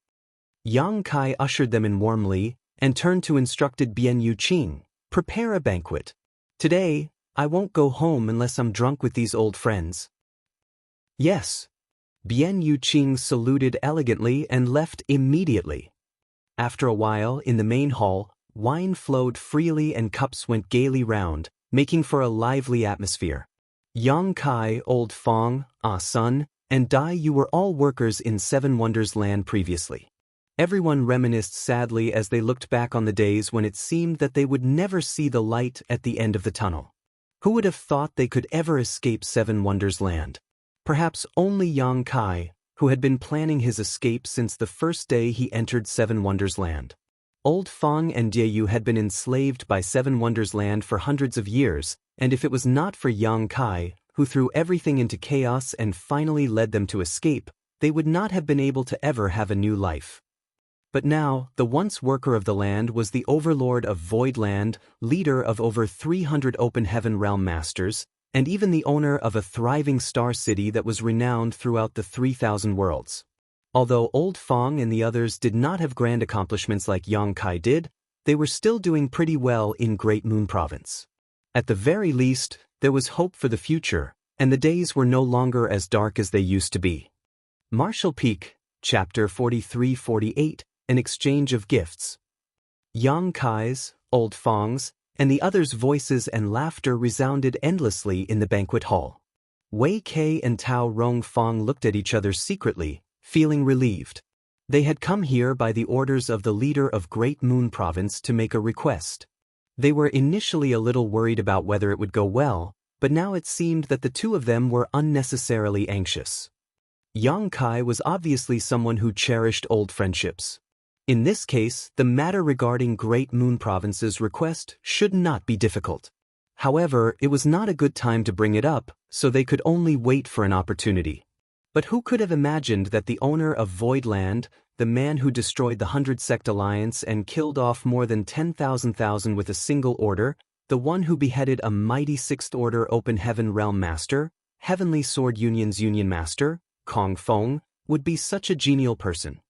Yang Kai ushered them in warmly, and turned to instructed Bian Yu Qing, "Prepare a banquet. Today, I won't go home unless I'm drunk with these old friends." "Yes." Bian Yu Qing saluted elegantly and left immediately. After a while, in the main hall, wine flowed freely and cups went gaily round, making for a lively atmosphere. Yang Kai, Old Fong, Ah Sun, and Dai Yu were all workers in 7 Wonders Land previously. Everyone reminisced sadly as they looked back on the days when it seemed that they would never see the light at the end of the tunnel. Who would have thought they could ever escape 7 Wonders Land? Perhaps only Yang Kai, who had been planning his escape since the first day he entered 7 Wonders Land. Old Fong and Jie had been enslaved by 7 Wonders Land for hundreds of years, and if it was not for Yang Kai, who threw everything into chaos and finally led them to escape, they would not have been able to ever have a new life. But now, the once worker of the land was the overlord of Voidland, leader of over 300 Open Heaven Realm Masters, and even the owner of a thriving star city that was renowned throughout the 3,000 worlds. Although Old Fong and the others did not have grand accomplishments like Yang Kai did, they were still doing pretty well in Great Moon Province. At the very least, there was hope for the future, and the days were no longer as dark as they used to be. Marshall Peak, Chapter 43-48, An Exchange of Gifts. Yang Kai's, Old Fong's, and the others' voices and laughter resounded endlessly in the banquet hall. Wei Kei and Tao Rong Fong looked at each other secretly, feeling relieved. They had come here by the orders of the leader of Great Moon Province to make a request. They were initially a little worried about whether it would go well, but now it seemed that the 2 of them were unnecessarily anxious. Yang Kai was obviously someone who cherished old friendships. In this case, the matter regarding Great Moon Province's request should not be difficult. However, it was not a good time to bring it up, so they could only wait for an opportunity. But who could have imagined that the owner of Voidland, the man who destroyed the 100-Sect Alliance and killed off more than 10,000 with a single order, the one who beheaded a mighty Sixth Order Open Heaven Realm Master, Heavenly Sword Union's Union Master, Kong Feng, would be such a genial person?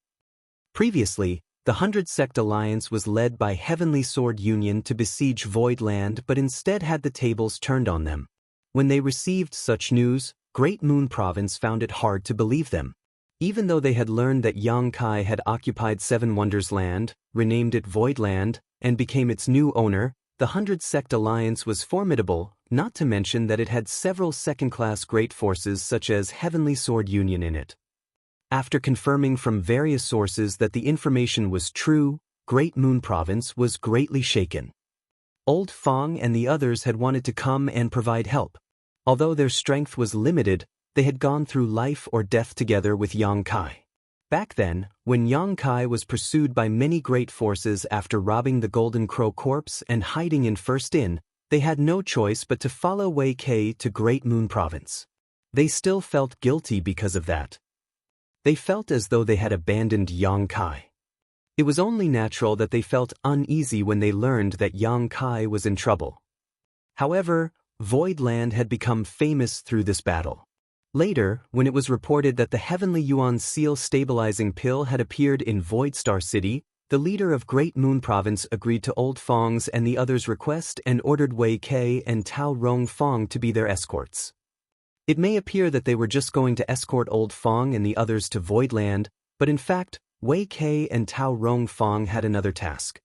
Previously, the 100-Sect Alliance was led by Heavenly Sword Union to besiege Voidland but instead had the tables turned on them. When they received such news, Great Moon Province found it hard to believe them. Even though they had learned that Yang Kai had occupied Seven Wonders Land, renamed it Voidland, and became its new owner, the 100-Sect Alliance was formidable, not to mention that it had several second-class great forces such as Heavenly Sword Union in it. After confirming from various sources that the information was true, Great Moon Province was greatly shaken. Old Feng and the others had wanted to come and provide help. Although their strength was limited, they had gone through life or death together with Yang Kai. Back then, when Yang Kai was pursued by many great forces after robbing the Golden Crow corpse and hiding in First Inn, they had no choice but to follow Wei Kei to Great Moon Province. They still felt guilty because of that. They felt as though they had abandoned Yang Kai. It was only natural that they felt uneasy when they learned that Yang Kai was in trouble. However, Voidland had become famous through this battle. Later, when it was reported that the Heavenly Yuan Seal stabilizing pill had appeared in Voidstar City, the leader of Great Moon Province agreed to Old Feng's and the others' request and ordered Wei Kei and Tao Rong Feng to be their escorts. It may appear that they were just going to escort Old Feng and the others to Voidland, but in fact, Wei Kei and Tao Rong Feng had another task.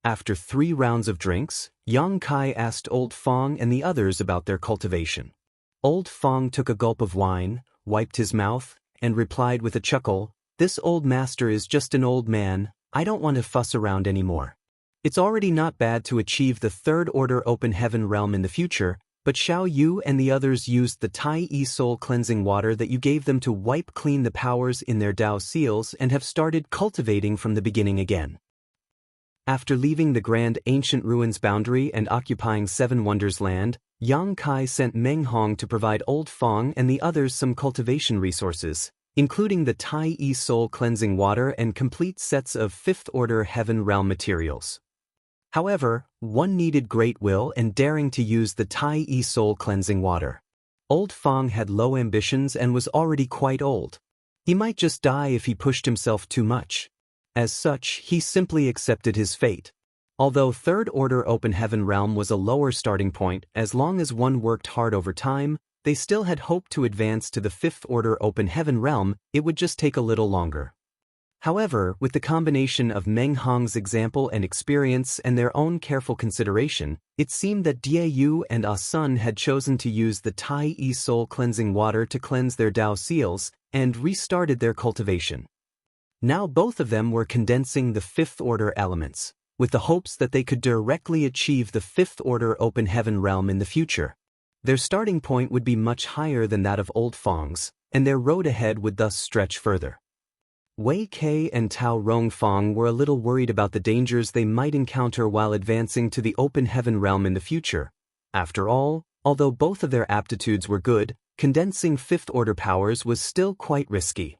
After 3 rounds of drinks, Yang Kai asked Old Feng and the others about their cultivation. Old Feng took a gulp of wine, wiped his mouth, and replied with a chuckle, "This old master is just an old man, I don't want to fuss around anymore. It's already not bad to achieve the Third Order Open Heaven Realm in the future, but shall you and the others use the Tai Yi Soul cleansing water that you gave them to wipe clean the powers in their Dao seals and have started cultivating from the beginning again?" After leaving the Grand Ancient Ruins boundary and occupying Seven Wonders Land, Yang Kai sent Meng Hong to provide Old Feng and the others some cultivation resources, including the Tai Yi Soul cleansing water and complete sets of Fifth Order Heaven Realm materials. However, one needed great will and daring to use the Tai Yi Soul cleansing water. Old Feng had low ambitions and was already quite old. He might just die if he pushed himself too much. As such, he simply accepted his fate. Although Third Order Open Heaven Realm was a lower starting point, as long as one worked hard over time, they still had hoped to advance to the Fifth Order Open Heaven Realm. It would just take a little longer. However, with the combination of Meng Hong's example and experience and their own careful consideration, it seemed that Diayu and Ah Sun had chosen to use the Tai Yi Soul cleansing water to cleanse their Dao seals and restarted their cultivation. Now both of them were condensing the Fifth Order elements, with the hopes that they could directly achieve the Fifth Order Open Heaven Realm in the future. Their starting point would be much higher than that of Old Feng's, and their road ahead would thus stretch further. Wei Kei and Tao Rong Feng were a little worried about the dangers they might encounter while advancing to the Open Heaven Realm in the future. After all, although both of their aptitudes were good, condensing Fifth Order powers was still quite risky.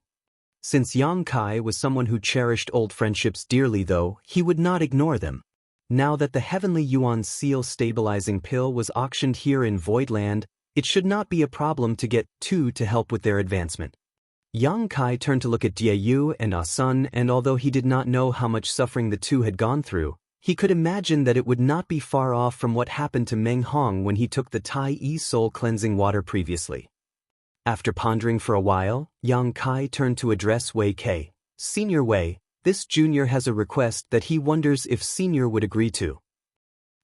Since Yang Kai was someone who cherished old friendships dearly though, he would not ignore them. Now that the Heavenly Yuan Seal stabilizing pill was auctioned here in Voidland, it should not be a problem to get 2 to help with their advancement. Yang Kai turned to look at Diayu and Ah Sun, and although he did not know how much suffering the two had gone through, he could imagine that it would not be far off from what happened to Meng Hong when he took the Tai Yi Soul cleansing water previously. After pondering for a while, Yang Kai turned to address Wei Kei. "Senior Wei, this junior has a request that he wonders if senior would agree to."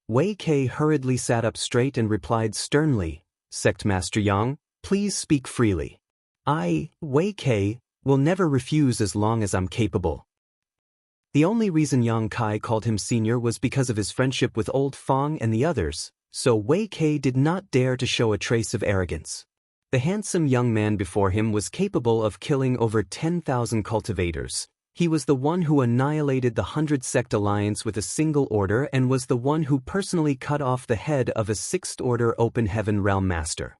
Wei Kei hurriedly sat up straight and replied sternly, "Sect Master Yang, please speak freely. I, Wei Kei, will never refuse as long as I'm capable." The only reason Yang Kai called him senior was because of his friendship with Old Feng and the others, so Wei Kei did not dare to show a trace of arrogance. The handsome young man before him was capable of killing over 10,000 cultivators. He was the one who annihilated the 100-Sect Alliance with a single order and was the one who personally cut off the head of a Sixth Order Open Heaven Realm Master.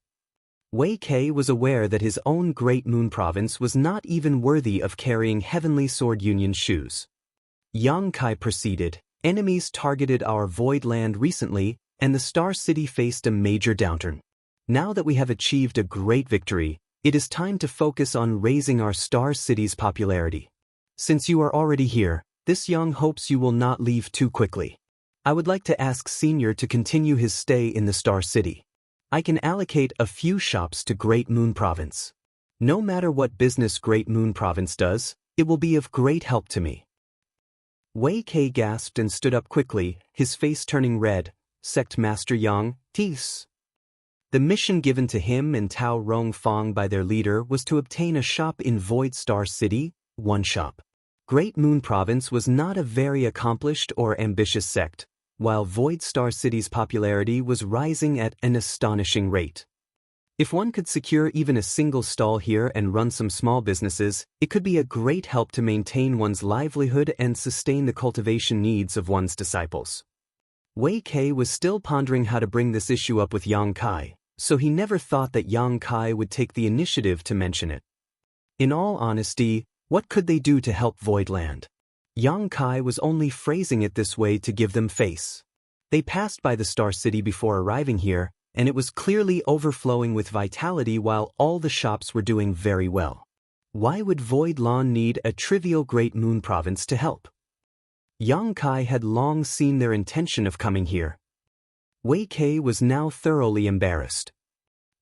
Wei Kai was aware that his own Great Moon Province was not even worthy of carrying Heavenly Sword Union shoes. Yang Kai proceeded, enemies targeted our Void Land recently, and the Star City faced a major downturn. Now that we have achieved a great victory, it is time to focus on raising our Star City's popularity. Since you are already here, this Yang hopes you will not leave too quickly. I would like to ask Senior to continue his stay in the Star City. I can allocate a few shops to Great Moon Province. No matter what business Great Moon Province does, it will be of great help to me. Wei Kai gasped and stood up quickly, his face turning red. Sect Master Yang, Tis. The mission given to him and Tao Rongfang by their leader was to obtain a shop in Void Star City, one shop. Great Moon Province was not a very accomplished or ambitious sect, while Void Star City's popularity was rising at an astonishing rate. If one could secure even a single stall here and run some small businesses, it could be a great help to maintain one's livelihood and sustain the cultivation needs of one's disciples. Wei Kai was still pondering how to bring this issue up with Yang Kai, so he never thought that Yang Kai would take the initiative to mention it. In all honesty, what could they do to help Voidland? Yang Kai was only phrasing it this way to give them face. They passed by the Star City before arriving here, and it was clearly overflowing with vitality while all the shops were doing very well. Why would Voidland need a trivial Great Moon Province to help? Yang Kai had long seen their intention of coming here. Wei Kai was now thoroughly embarrassed.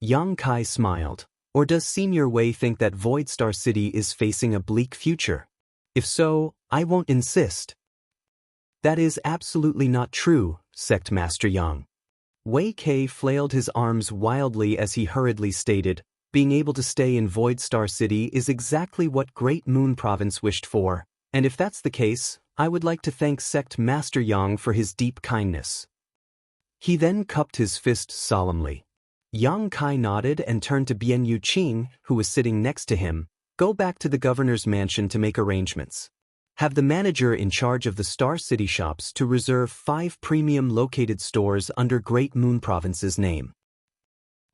Yang Kai smiled. Or does Senior Wei think that Void Star City is facing a bleak future? If so, I won't insist. That is absolutely not true, Sect Master Yang. Wei Kai flailed his arms wildly as he hurriedly stated, being able to stay in Void Star City is exactly what Great Moon Province wished for, and if that's the case, I would like to thank Sect Master Yang for his deep kindness. He then cupped his fist solemnly. Yang Kai nodded and turned to Bian Yu Qing, who was sitting next to him. Go back to the governor's mansion to make arrangements. Have the manager in charge of the Star City shops to reserve 5 premium located stores under Great Moon Province's name.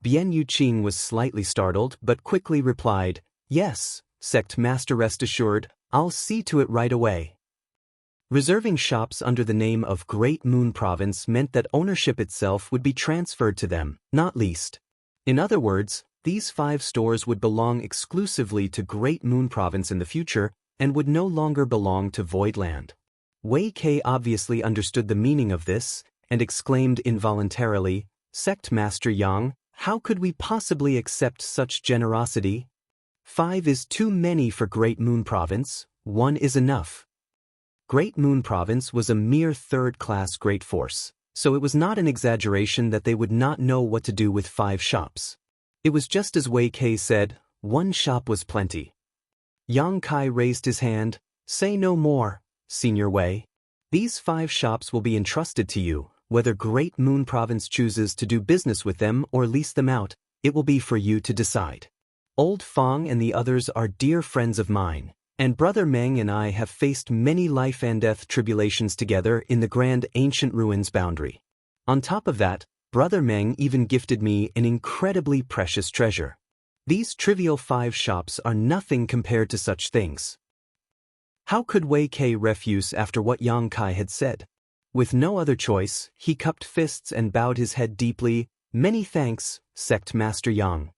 Bian Yu Qing was slightly startled but quickly replied, Yes, Sect Master, rest assured, I'll see to it right away. Reserving shops under the name of Great Moon Province meant that ownership itself would be transferred to them, not leased. In other words, these 5 stores would belong exclusively to Great Moon Province in the future and would no longer belong to Voidland. Wei Kai obviously understood the meaning of this and exclaimed involuntarily, Sect Master Yang, how could we possibly accept such generosity? 5 is too many for Great Moon Province, 1 is enough. Great Moon Province was a mere third-class great force, so it was not an exaggeration that they would not know what to do with 5 shops. It was just as Wei Kai said, 1 shop was plenty. Yang Kai raised his hand, Say no more, Senior Wei. These 5 shops will be entrusted to you, whether Great Moon Province chooses to do business with them or lease them out, it will be for you to decide. Old Fang and the others are dear friends of mine. And Brother Meng and I have faced many life and death tribulations together in the grand ancient ruins boundary. On top of that, Brother Meng even gifted me an incredibly precious treasure. These trivial 5 shops are nothing compared to such things. How could Wei Kai refuse after what Yang Kai had said? With no other choice, he cupped fists and bowed his head deeply, Many thanks, Sect Master Yang.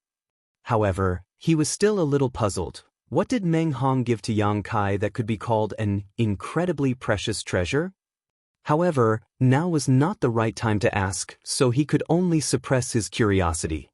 However, he was still a little puzzled. What did Meng Hong give to Yang Kai that could be called an incredibly precious treasure? However, now was not the right time to ask, so he could only suppress his curiosity.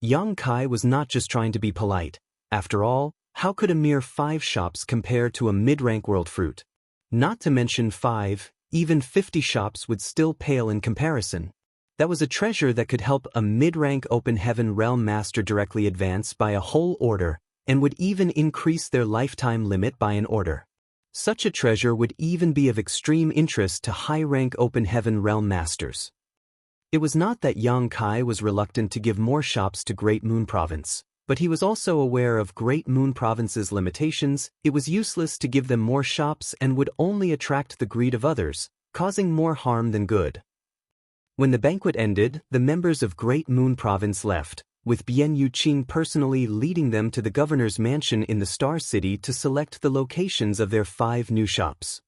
Yang Kai was not just trying to be polite. After all, how could a mere 5 shops compare to a mid-rank world fruit? Not to mention 5, even 50 shops would still pale in comparison. That was a treasure that could help a mid-rank open heaven realm master directly advance by a whole order, and would even increase their lifetime limit by an order. Such a treasure would even be of extreme interest to high-rank open heaven realm masters. It was not that Yang Kai was reluctant to give more shops to Great Moon Province, but he was also aware of Great Moon Province's limitations. It was useless to give them more shops and would only attract the greed of others, causing more harm than good. When the banquet ended, the members of Great Moon Province left, with Bian Yuqing personally leading them to the governor's mansion in the Star City to select the locations of their 5 new shops.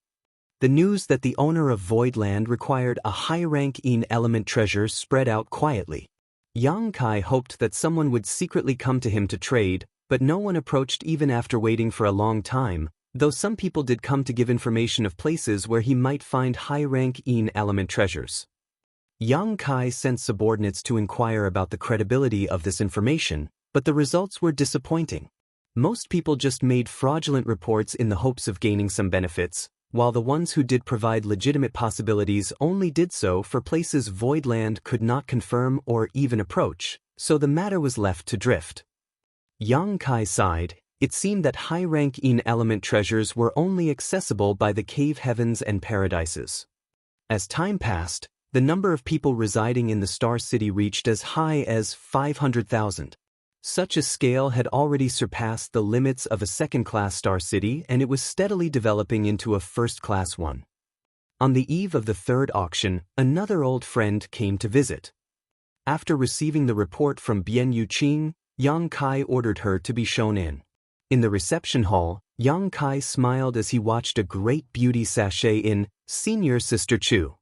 The news that the owner of Voidland required a high-rank element treasure spread out quietly. Yang Kai hoped that someone would secretly come to him to trade, but no one approached even after waiting for a long time, though some people did come to give information of places where he might find high-rank element treasures. Yang Kai sent subordinates to inquire about the credibility of this information, but the results were disappointing. Most people just made fraudulent reports in the hopes of gaining some benefits, while the ones who did provide legitimate possibilities only did so for places Voidland could not confirm or even approach, so the matter was left to drift. Yang Kai sighed. It seemed that high-rank element treasures were only accessible by the cave heavens and paradises. As time passed, the number of people residing in the Star City reached as high as 500,000. Such a scale had already surpassed the limits of a second-class Star City, and it was steadily developing into a first-class one. On the eve of the 3rd auction, another old friend came to visit. After receiving the report from Bian Yuqing, Yang Kai ordered her to be shown in. In the reception hall, Yang Kai smiled as he watched a great beauty sachet in Senior Sister Chu.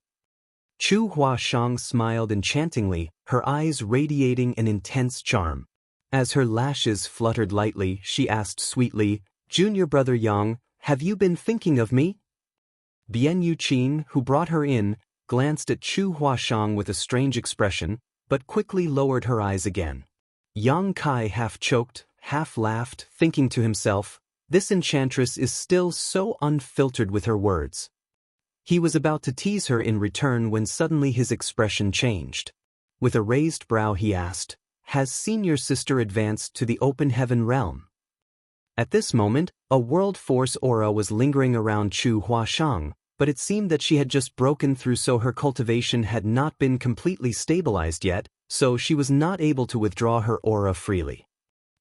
Chu Huashang smiled enchantingly, her eyes radiating an intense charm. As her lashes fluttered lightly, she asked sweetly, "Junior brother Yang, have you been thinking of me?" Bian Yuqing, who brought her in, glanced at Chu Huashang with a strange expression, but quickly lowered her eyes again. Yang Kai half choked, half laughed, thinking to himself, this enchantress is still so unfiltered with her words. He was about to tease her in return when suddenly his expression changed. With a raised brow he asked, "Has Senior Sister advanced to the open heaven realm?" At this moment, a world force aura was lingering around Chu Huashang, but it seemed that she had just broken through, so her cultivation had not been completely stabilized yet, so she was not able to withdraw her aura freely.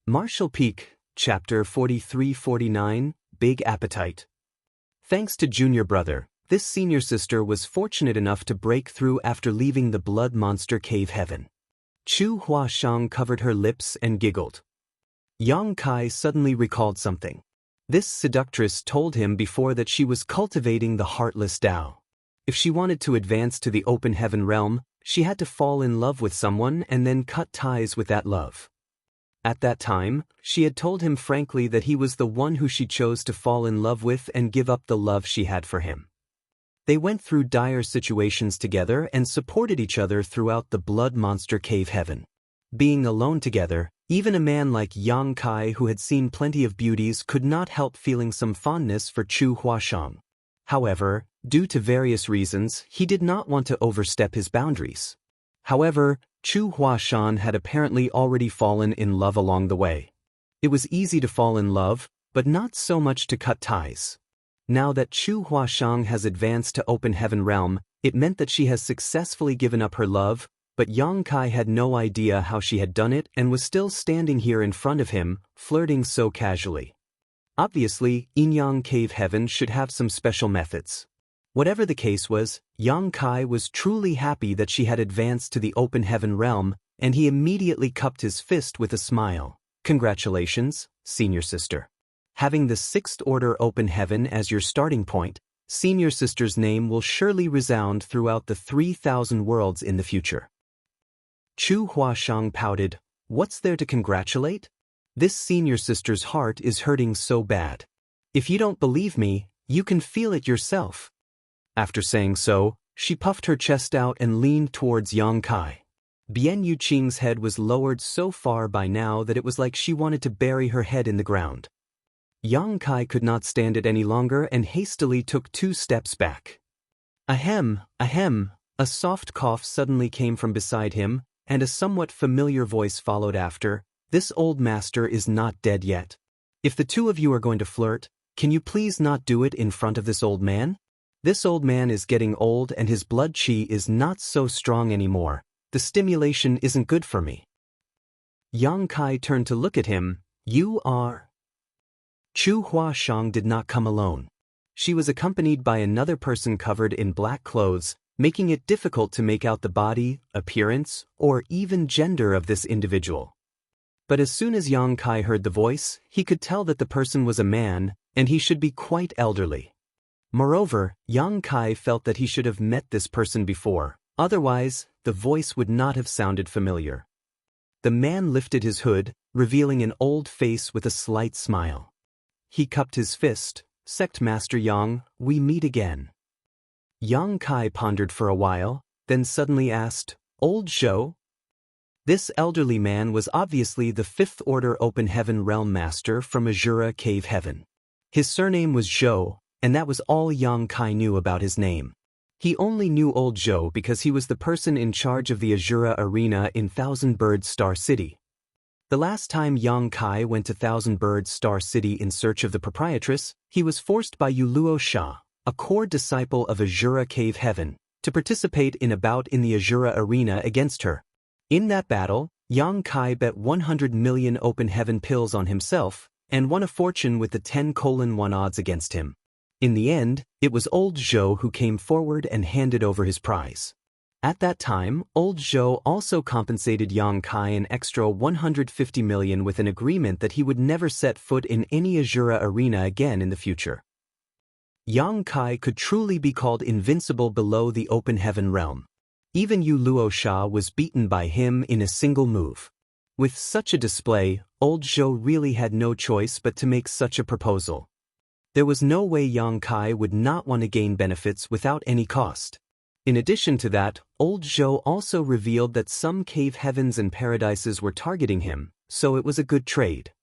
Martial Peak, Chapter 43-49, Big Appetite. Thanks to Junior Brother, this Senior Sister was fortunate enough to break through after leaving the Blood Monster Cave Heaven. Chu Huashang covered her lips and giggled. Yang Kai suddenly recalled something. This seductress told him before that she was cultivating the Heartless Tao. If she wanted to advance to the open heaven realm, she had to fall in love with someone and then cut ties with that love. At that time, she had told him frankly that he was the one who she chose to fall in love with and give up the love she had for him. They went through dire situations together and supported each other throughout the Blood Monster Cave Heaven. Being alone together, even a man like Yang Kai, who had seen plenty of beauties, could not help feeling some fondness for Chu Huashang. However, due to various reasons, he did not want to overstep his boundaries. However, Chu Huashang had apparently already fallen in love along the way. It was easy to fall in love, but not so much to cut ties. Now that Chu Huashang has advanced to open heaven realm, it meant that she has successfully given up her love, but Yang Kai had no idea how she had done it and was still standing here in front of him, flirting so casually. Obviously, Yin-Yang Cave Heaven should have some special methods. Whatever the case was, Yang Kai was truly happy that she had advanced to the open heaven realm, and he immediately cupped his fist with a smile. Congratulations, Senior Sister. Having the 6th Order Open Heaven as your starting point, Senior Sister's name will surely resound throughout the 3,000 worlds in the future. Chu Huashang pouted. What's there to congratulate? This Senior Sister's heart is hurting so bad. If you don't believe me, you can feel it yourself. After saying so, she puffed her chest out and leaned towards Yang Kai. Bian Yuqing's head was lowered so far by now that it was like she wanted to bury her head in the ground. Yang Kai could not stand it any longer and hastily took 2 steps back. Ahem, ahem, a soft cough suddenly came from beside him, and a somewhat familiar voice followed after. This old master is not dead yet. If the 2 of you are going to flirt, can you please not do it in front of this old man? This old man is getting old and his blood qi is not so strong anymore. The stimulation isn't good for me. Yang Kai turned to look at him. You are... Chu Huashang did not come alone. She was accompanied by another person covered in black clothes, making it difficult to make out the body, appearance, or even gender of this individual. But as soon as Yang Kai heard the voice, he could tell that the person was a man, and he should be quite elderly. Moreover, Yang Kai felt that he should have met this person before, otherwise, the voice would not have sounded familiar. The man lifted his hood, revealing an old face with a slight smile. He cupped his fist. "Sect Master Yang, we meet again." Yang Kai pondered for a while, then suddenly asked, "Old Zhou?" This elderly man was obviously the Fifth Order Open Heaven Realm Master from Azura Cave Heaven. His surname was Zhou, and that was all Yang Kai knew about his name. He only knew Old Zhou because he was the person in charge of the Azura Arena in Thousand Bird Star City. The last time Yang Kai went to Thousand Bird Star City in search of the proprietress, he was forced by Yuluo Sha, a core disciple of Azura Cave Heaven, to participate in a bout in the Azura Arena against her. In that battle, Yang Kai bet 100 million Open Heaven pills on himself, and won a fortune with the 10:1 odds against him. In the end, it was Old Zhou who came forward and handed over his prize. At that time, Old Zhou also compensated Yang Kai an extra 150 million with an agreement that he would never set foot in any Azura arena again in the future. Yang Kai could truly be called invincible below the Open Heaven realm. Even Yuluo Sha was beaten by him in a single move. With such a display, Old Zhou really had no choice but to make such a proposal. There was no way Yang Kai would not want to gain benefits without any cost. In addition to that, Old Zhou also revealed that some cave heavens and paradises were targeting him, so it was a good trade.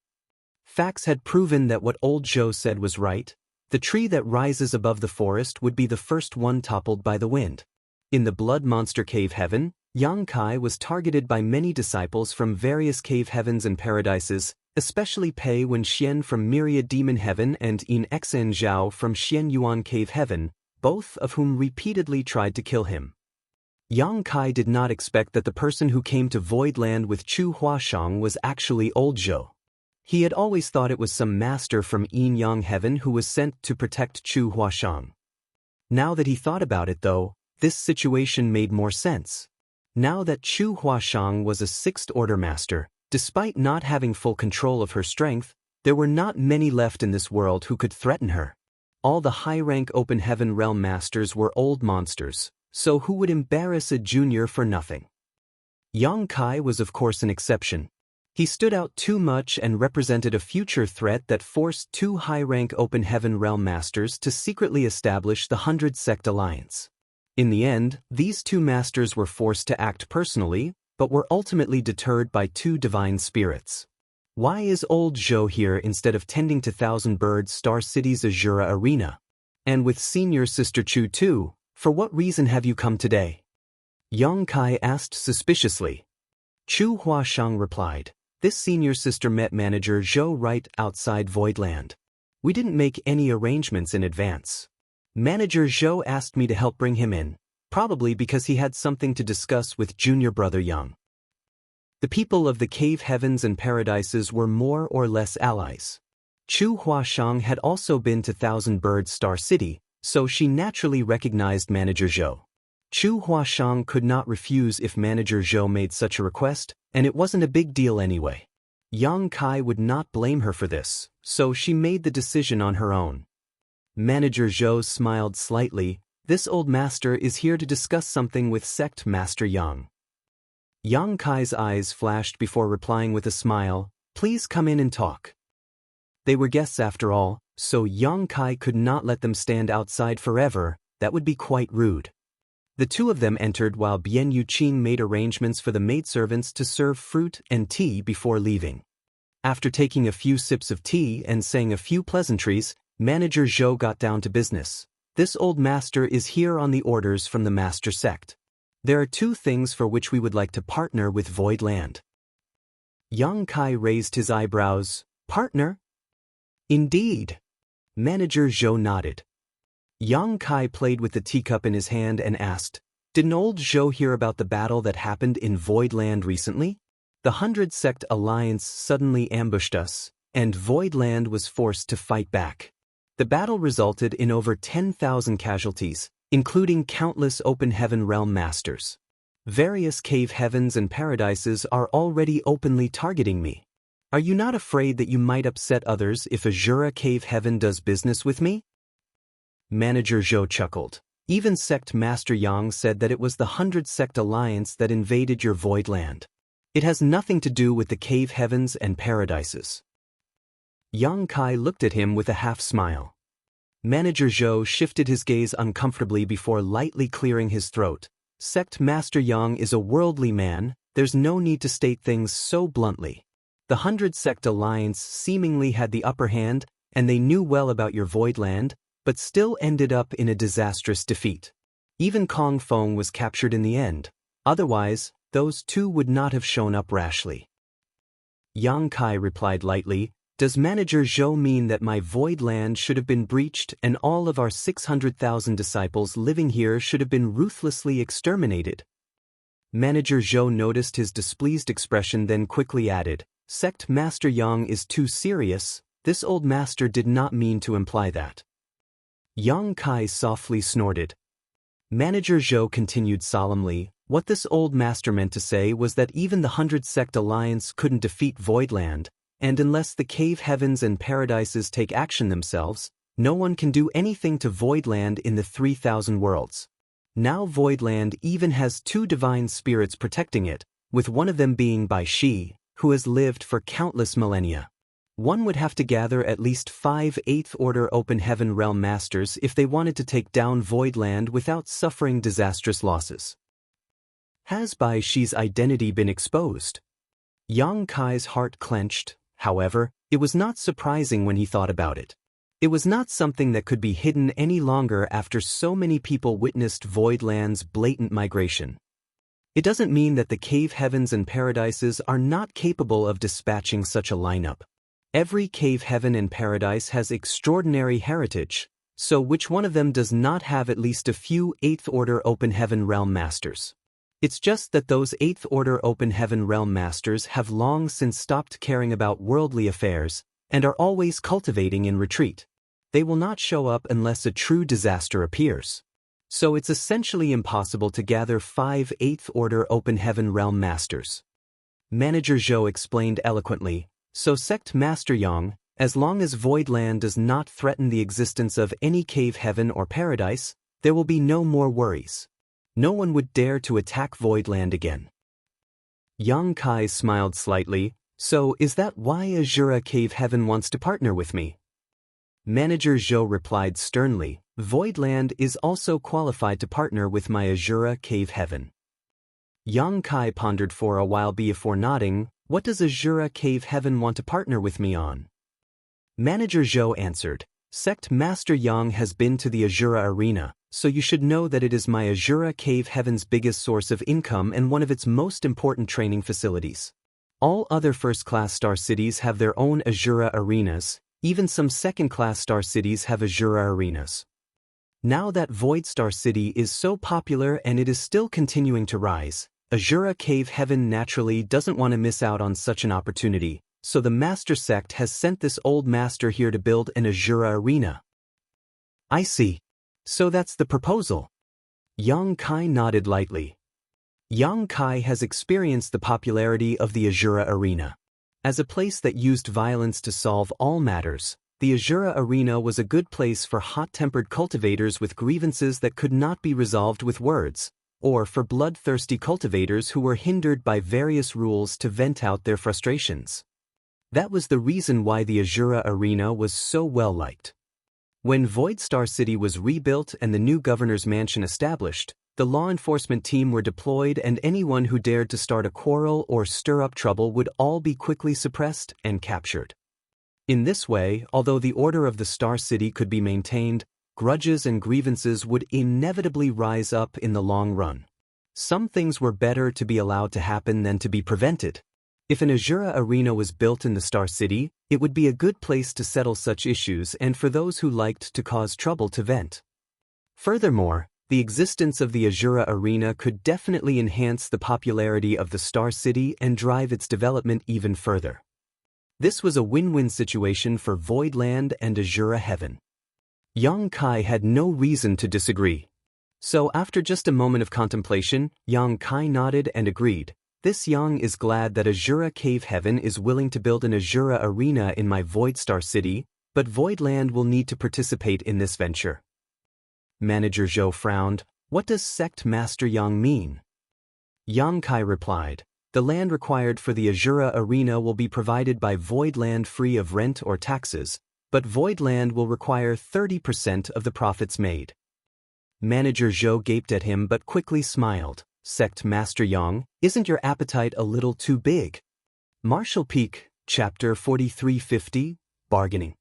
Facts had proven that what Old Zhou said was right. The tree that rises above the forest would be the first one toppled by the wind. In the Blood Monster Cave Heaven, Yang Kai was targeted by many disciples from various cave heavens and paradises, especially Pei Wenxian from Myriad Demon Heaven and Yin Xen Zhao from Xian Yuan Cave Heaven, both of whom repeatedly tried to kill him. Yang Kai did not expect that the person who came to Void Land with Chu Huashang was actually Old Zhou. He had always thought it was some master from Yin Yang Heaven who was sent to protect Chu Huashang. Now that he thought about it though, this situation made more sense. Now that Chu Huashang was a Sixth Order Master, despite not having full control of her strength, there were not many left in this world who could threaten her. All the high-rank Open Heaven Realm Masters were old monsters, so who would embarrass a junior for nothing? Yang Kai was of course an exception. He stood out too much and represented a future threat that forced two high-rank Open Heaven Realm Masters to secretly establish the 100 Sect Alliance. In the end, these two masters were forced to act personally, but were ultimately deterred by two divine spirits. Why is Old Zhou here instead of tending to Thousand Bird Star City's Azura Arena? And with Senior Sister Chu too, for what reason have you come today? Yang Kai asked suspiciously. Chu Huashang replied, "This Senior Sister met Manager Zhou right outside Voidland. We didn't make any arrangements in advance. Manager Zhou asked me to help bring him in, probably because he had something to discuss with junior brother Yang." The people of the cave heavens and paradises were more or less allies. Chu Huashang had also been to Thousand Bird Star City, so she naturally recognized Manager Zhou. Chu Huashang could not refuse if Manager Zhou made such a request, and it wasn't a big deal anyway. Yang Kai would not blame her for this, so she made the decision on her own. Manager Zhou smiled slightly. "This old master is here to discuss something with Sect Master Yang." Yang Kai's eyes flashed before replying with a smile, "Please come in and talk." They were guests after all, so Yang Kai could not let them stand outside forever. That would be quite rude. The two of them entered while Bian Yuqing made arrangements for the maidservants to serve fruit and tea before leaving. After taking a few sips of tea and saying a few pleasantries, Manager Zhou got down to business. "This old master is here on the orders from the Master Sect. There are two things for which we would like to partner with Void Land." Yang Kai raised his eyebrows. "Partner?" "Indeed." Manager Zhou nodded. Yang Kai played with the teacup in his hand and asked, "Didn't Old Zhou hear about the battle that happened in Void Land recently? The 100 Sect Alliance suddenly ambushed us, and Void Land was forced to fight back. The battle resulted in over 10,000 casualties, including countless Open Heaven Realm Masters. Various cave heavens and paradises are already openly targeting me. Are you not afraid that you might upset others if Azura Cave Heaven does business with me? Manager Zhou chuckled. Even Sect Master Yang said that it was the 100 Sect Alliance that invaded your void land. It has nothing to do with the cave heavens and paradises. Yang Kai looked at him with a half-smile. Manager Zhou shifted his gaze uncomfortably before lightly clearing his throat. Sect Master Yang is a worldly man, there's no need to state things so bluntly. The 100 Sect Alliance seemingly had the upper hand, and they knew well about your void land, but still ended up in a disastrous defeat. Even Kong Feng was captured in the end. Otherwise, those two would not have shown up rashly. Yang Kai replied lightly, "Does Manager Zhou mean that my void land should have been breached and all of our 600,000 disciples living here should have been ruthlessly exterminated?" Manager Zhou noticed his displeased expression, then quickly added, "Sect Master Yang is too serious. This old master did not mean to imply that." Yang Kai softly snorted. Manager Zhou continued solemnly, "What this old master meant to say was that even the 100 Sect Alliance couldn't defeat Voidland, and unless the cave heavens and paradises take action themselves, no one can do anything to Voidland in the 3,000 worlds. Now Voidland even has 2 divine spirits protecting it, with one of them being Bai Shi, who has lived for countless millennia. One would have to gather at least 5 8th Order Open Heaven Realm Masters if they wanted to take down Voidland without suffering disastrous losses. Has Bai Shi's identity been exposed? Yang Kai's heart clenched. However, it was not surprising when he thought about it. It was not something that could be hidden any longer after so many people witnessed Voidland's blatant migration. It doesn't mean that the cave heavens and paradises are not capable of dispatching such a lineup. Every cave heaven and paradise has extraordinary heritage, so which one of them does not have at least a few 8th Order Open Heaven Realm Masters? It's just that those 8th Order Open Heaven Realm Masters have long since stopped caring about worldly affairs, and are always cultivating in retreat. They will not show up unless a true disaster appears. So it's essentially impossible to gather 5 8th Order Open Heaven Realm Masters. Manager Zhou explained eloquently, "So Sect Master Yang, as long as Voidland does not threaten the existence of any cave heaven or paradise, there will be no more worries. No one would dare to attack Voidland again." Yang Kai smiled slightly, "So is that why Azura Cave Heaven wants to partner with me?" Manager Zhou replied sternly, "Voidland is also qualified to partner with my Azura Cave Heaven." Yang Kai pondered for a while before nodding. "What does Azura Cave Heaven want to partner with me on?" Manager Zhou answered, "Sect Master Yang has been to the Azura Arena, so you should know that it is my Azura Cave Heaven's biggest source of income and one of its most important training facilities. All other first-class star cities have their own Azura arenas, even some second-class star cities have Azura arenas. Now that Void Star City is so popular and it is still continuing to rise, Azura Cave Heaven naturally doesn't want to miss out on such an opportunity, so the Master Sect has sent this old master here to build an Azura arena." "I see. So that's the proposal." Yang Kai nodded lightly. Yang Kai has experienced the popularity of the Azura Arena. As a place that used violence to solve all matters, the Azura Arena was a good place for hot-tempered cultivators with grievances that could not be resolved with words, or for bloodthirsty cultivators who were hindered by various rules to vent out their frustrations. That was the reason why the Azura Arena was so well-liked. When Void Star City was rebuilt and the new governor's mansion established, the law enforcement team were deployed and anyone who dared to start a quarrel or stir up trouble would all be quickly suppressed and captured. In this way, although the order of the Star City could be maintained, grudges and grievances would inevitably rise up in the long run. Some things were better to be allowed to happen than to be prevented. If an Azura Arena was built in the Star City, it would be a good place to settle such issues and for those who liked to cause trouble to vent. Furthermore, the existence of the Azura Arena could definitely enhance the popularity of the Star City and drive its development even further. This was a win-win situation for Voidland and Azura Heaven. Yang Kai had no reason to disagree. So after just a moment of contemplation, Yang Kai nodded and agreed. This Yang is glad that Azura Cave Heaven is willing to build an Azura Arena in my Void Star City, but Voidland will need to participate in this venture. Manager Zhou frowned. What does Sect Master Yang mean? Yang Kai replied, the land required for the Azura Arena will be provided by Voidland free of rent or taxes, but Voidland will require 30% of the profits made. Manager Zhou gaped at him but quickly smiled. Sect Master Yang, isn't your appetite a little too big? Martial Peak, Chapter 4350, Bargaining.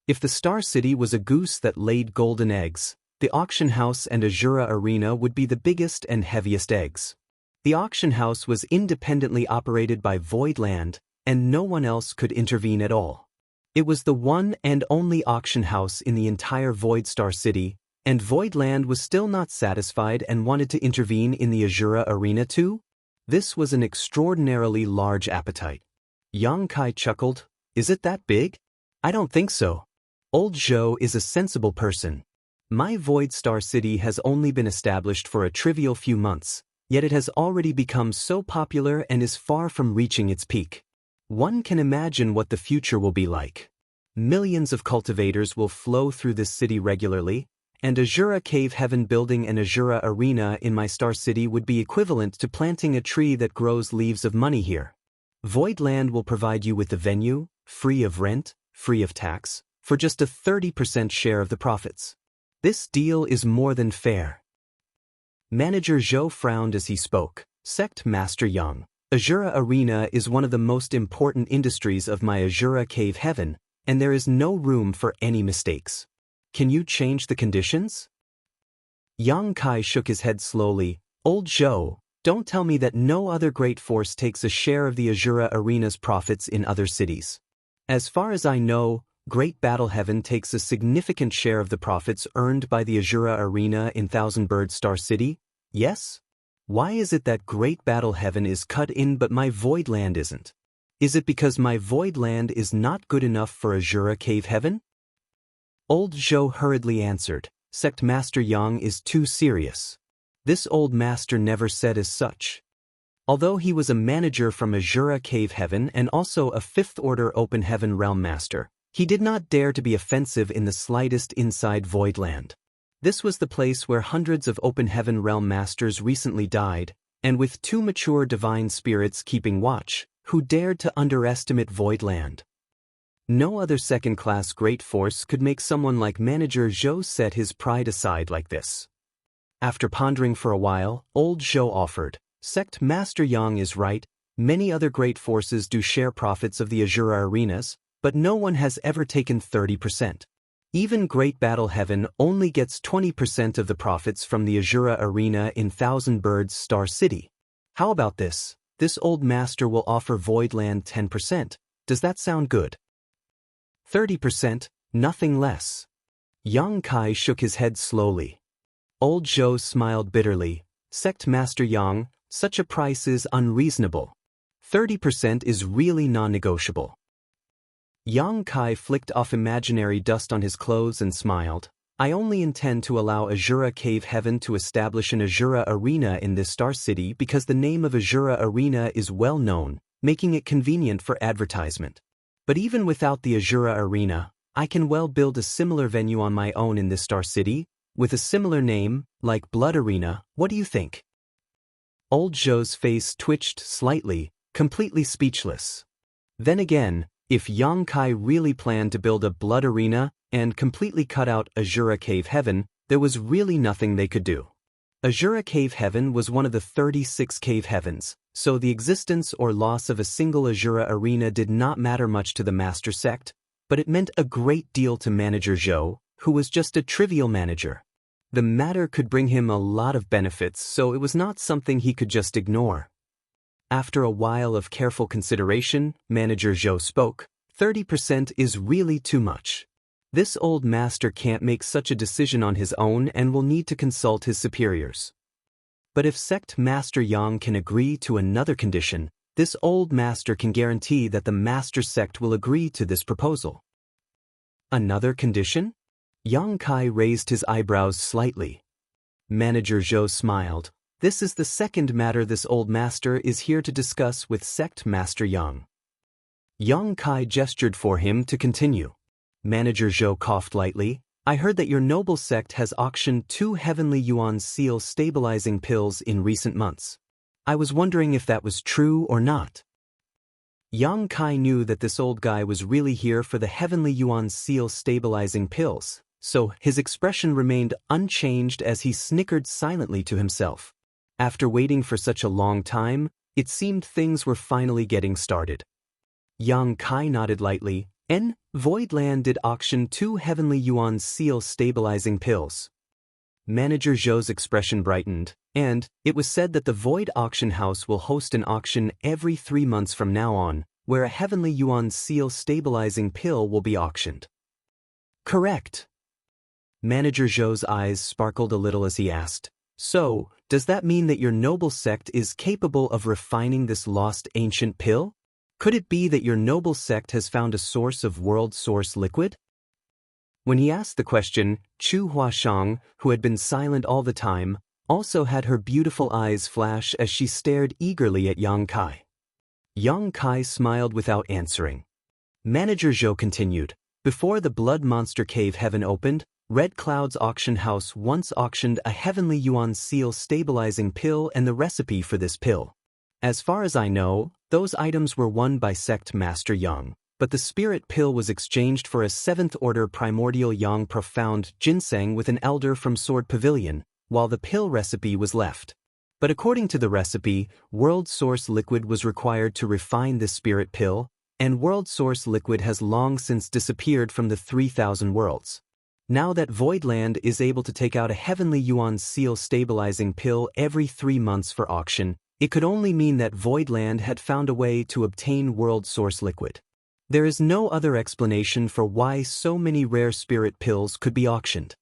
If the Star City was a goose that laid golden eggs, the auction house and Azura Arena would be the biggest and heaviest eggs. The auction house was independently operated by Voidland, and no one else could intervene at all. It was the one and only auction house in the entire Void Star City, and Voidland was still not satisfied and wanted to intervene in the Azura Arena too? This was an extraordinarily large appetite. Yang Kai chuckled. Is it that big? I don't think so. Old Zhou is a sensible person. My Void Star City has only been established for a trivial few months, yet it has already become so popular and is far from reaching its peak. One can imagine what the future will be like. Millions of cultivators will flow through this city regularly, and Azura Cave Heaven building an Azura Arena in my Star City would be equivalent to planting a tree that grows leaves of money here. Voidland will provide you with the venue, free of rent, free of tax, for just a 30% share of the profits. This deal is more than fair. Manager Zhou frowned as he spoke. Sect Master Yang, Azura Arena is one of the most important industries of my Azura Cave Heaven, and there is no room for any mistakes. Can you change the conditions? Yang Kai shook his head slowly. Old Zhou, don't tell me that no other great force takes a share of the Azura Arena's profits in other cities. As far as I know, Great Battle Heaven takes a significant share of the profits earned by the Azura Arena in Thousand Bird Star City, yes? Why is it that Great Battle Heaven is cut in but my Voidland isn't? Is it because my Voidland is not good enough for Azura Cave Heaven? Old Zhou hurriedly answered, Sect Master Yang is too serious. This old master never said as such. Although he was a manager from Azura Cave Heaven and also a Fifth Order Open Heaven Realm Master, he did not dare to be offensive in the slightest inside Voidland. This was the place where hundreds of Open Heaven Realm Masters recently died, and with two mature divine spirits keeping watch, who dared to underestimate Voidland. No other second-class great force could make someone like Manager Zhou set his pride aside like this. After pondering for a while, old Zhou offered, Sect Master Yang is right, many other great forces do share profits of the Azura Arenas, but no one has ever taken 30%. Even Great Battle Heaven only gets 20% of the profits from the Azura Arena in Thousand Birds Star City. How about this? This old master will offer Voidland 10%. Does that sound good? 30%, nothing less. Yang Kai shook his head slowly. Old Zhou smiled bitterly. Sect Master Yang, such a price is unreasonable. 30% is really non-negotiable. Yang Kai flicked off imaginary dust on his clothes and smiled. I only intend to allow Azura Cave Heaven to establish an Azura Arena in this Star City because the name of Azura Arena is well known, making it convenient for advertisement. But even without the Azura Arena, I can well build a similar venue on my own in this Star City, with a similar name, like Blood Arena. What do you think? Old Zhou's face twitched slightly, completely speechless. Then again, if Yang Kai really planned to build a Blood Arena and completely cut out Azura Cave Heaven, there was really nothing they could do. Azura Cave Heaven was one of the 36 cave heavens, so the existence or loss of a single Azura Arena did not matter much to the Master Sect, but it meant a great deal to Manager Zhou, who was just a trivial manager. The matter could bring him a lot of benefits, so it was not something he could just ignore. After a while of careful consideration, Manager Zhou spoke. 30% is really too much. This old master can't make such a decision on his own and will need to consult his superiors. But if Sect Master Yang can agree to another condition, this old master can guarantee that the Master Sect will agree to this proposal. Another condition? Yang Kai raised his eyebrows slightly. Manager Zhou smiled. This is the second matter this old master is here to discuss with Sect Master Yang. Yang Kai gestured for him to continue. Manager Zhou coughed lightly. I heard that your noble sect has auctioned 2 heavenly yuan seal stabilizing pills in recent months. I was wondering if that was true or not. Yang Kai knew that this old guy was really here for the heavenly yuan seal stabilizing pills, so his expression remained unchanged as he snickered silently to himself. After waiting for such a long time, it seemed things were finally getting started. Yang Kai nodded lightly. Voidland did auction 2 heavenly yuan seal stabilizing pills. Manager Zhou's expression brightened, and it was said that the Void Auction House will host an auction every 3 months from now on, where a heavenly yuan seal stabilizing pill will be auctioned. Correct. Manager Zhou's eyes sparkled a little as he asked, so, does that mean that your noble sect is capable of refining this lost ancient pill? Could it be that your noble sect has found a source of world source liquid? When he asked the question, Chu Huashang, who had been silent all the time, also had her beautiful eyes flash as she stared eagerly at Yang Kai. Yang Kai smiled without answering. Manager Zhou continued, before the Blood Monster Cave Heaven opened, Red Cloud's auction house once auctioned a heavenly yuan seal stabilizing pill and the recipe for this pill. As far as I know, those items were won by Sect Master Yang, but the spirit pill was exchanged for a 7th order primordial Yang profound ginseng with an elder from Sword Pavilion, while the pill recipe was left. But according to the recipe, world source liquid was required to refine this spirit pill, and world source liquid has long since disappeared from the 3,000 worlds. Now that Voidland is able to take out a heavenly yuan seal stabilizing pill every 3 months for auction, it could only mean that Voidland had found a way to obtain world source liquid. There is no other explanation for why so many rare spirit pills could be auctioned.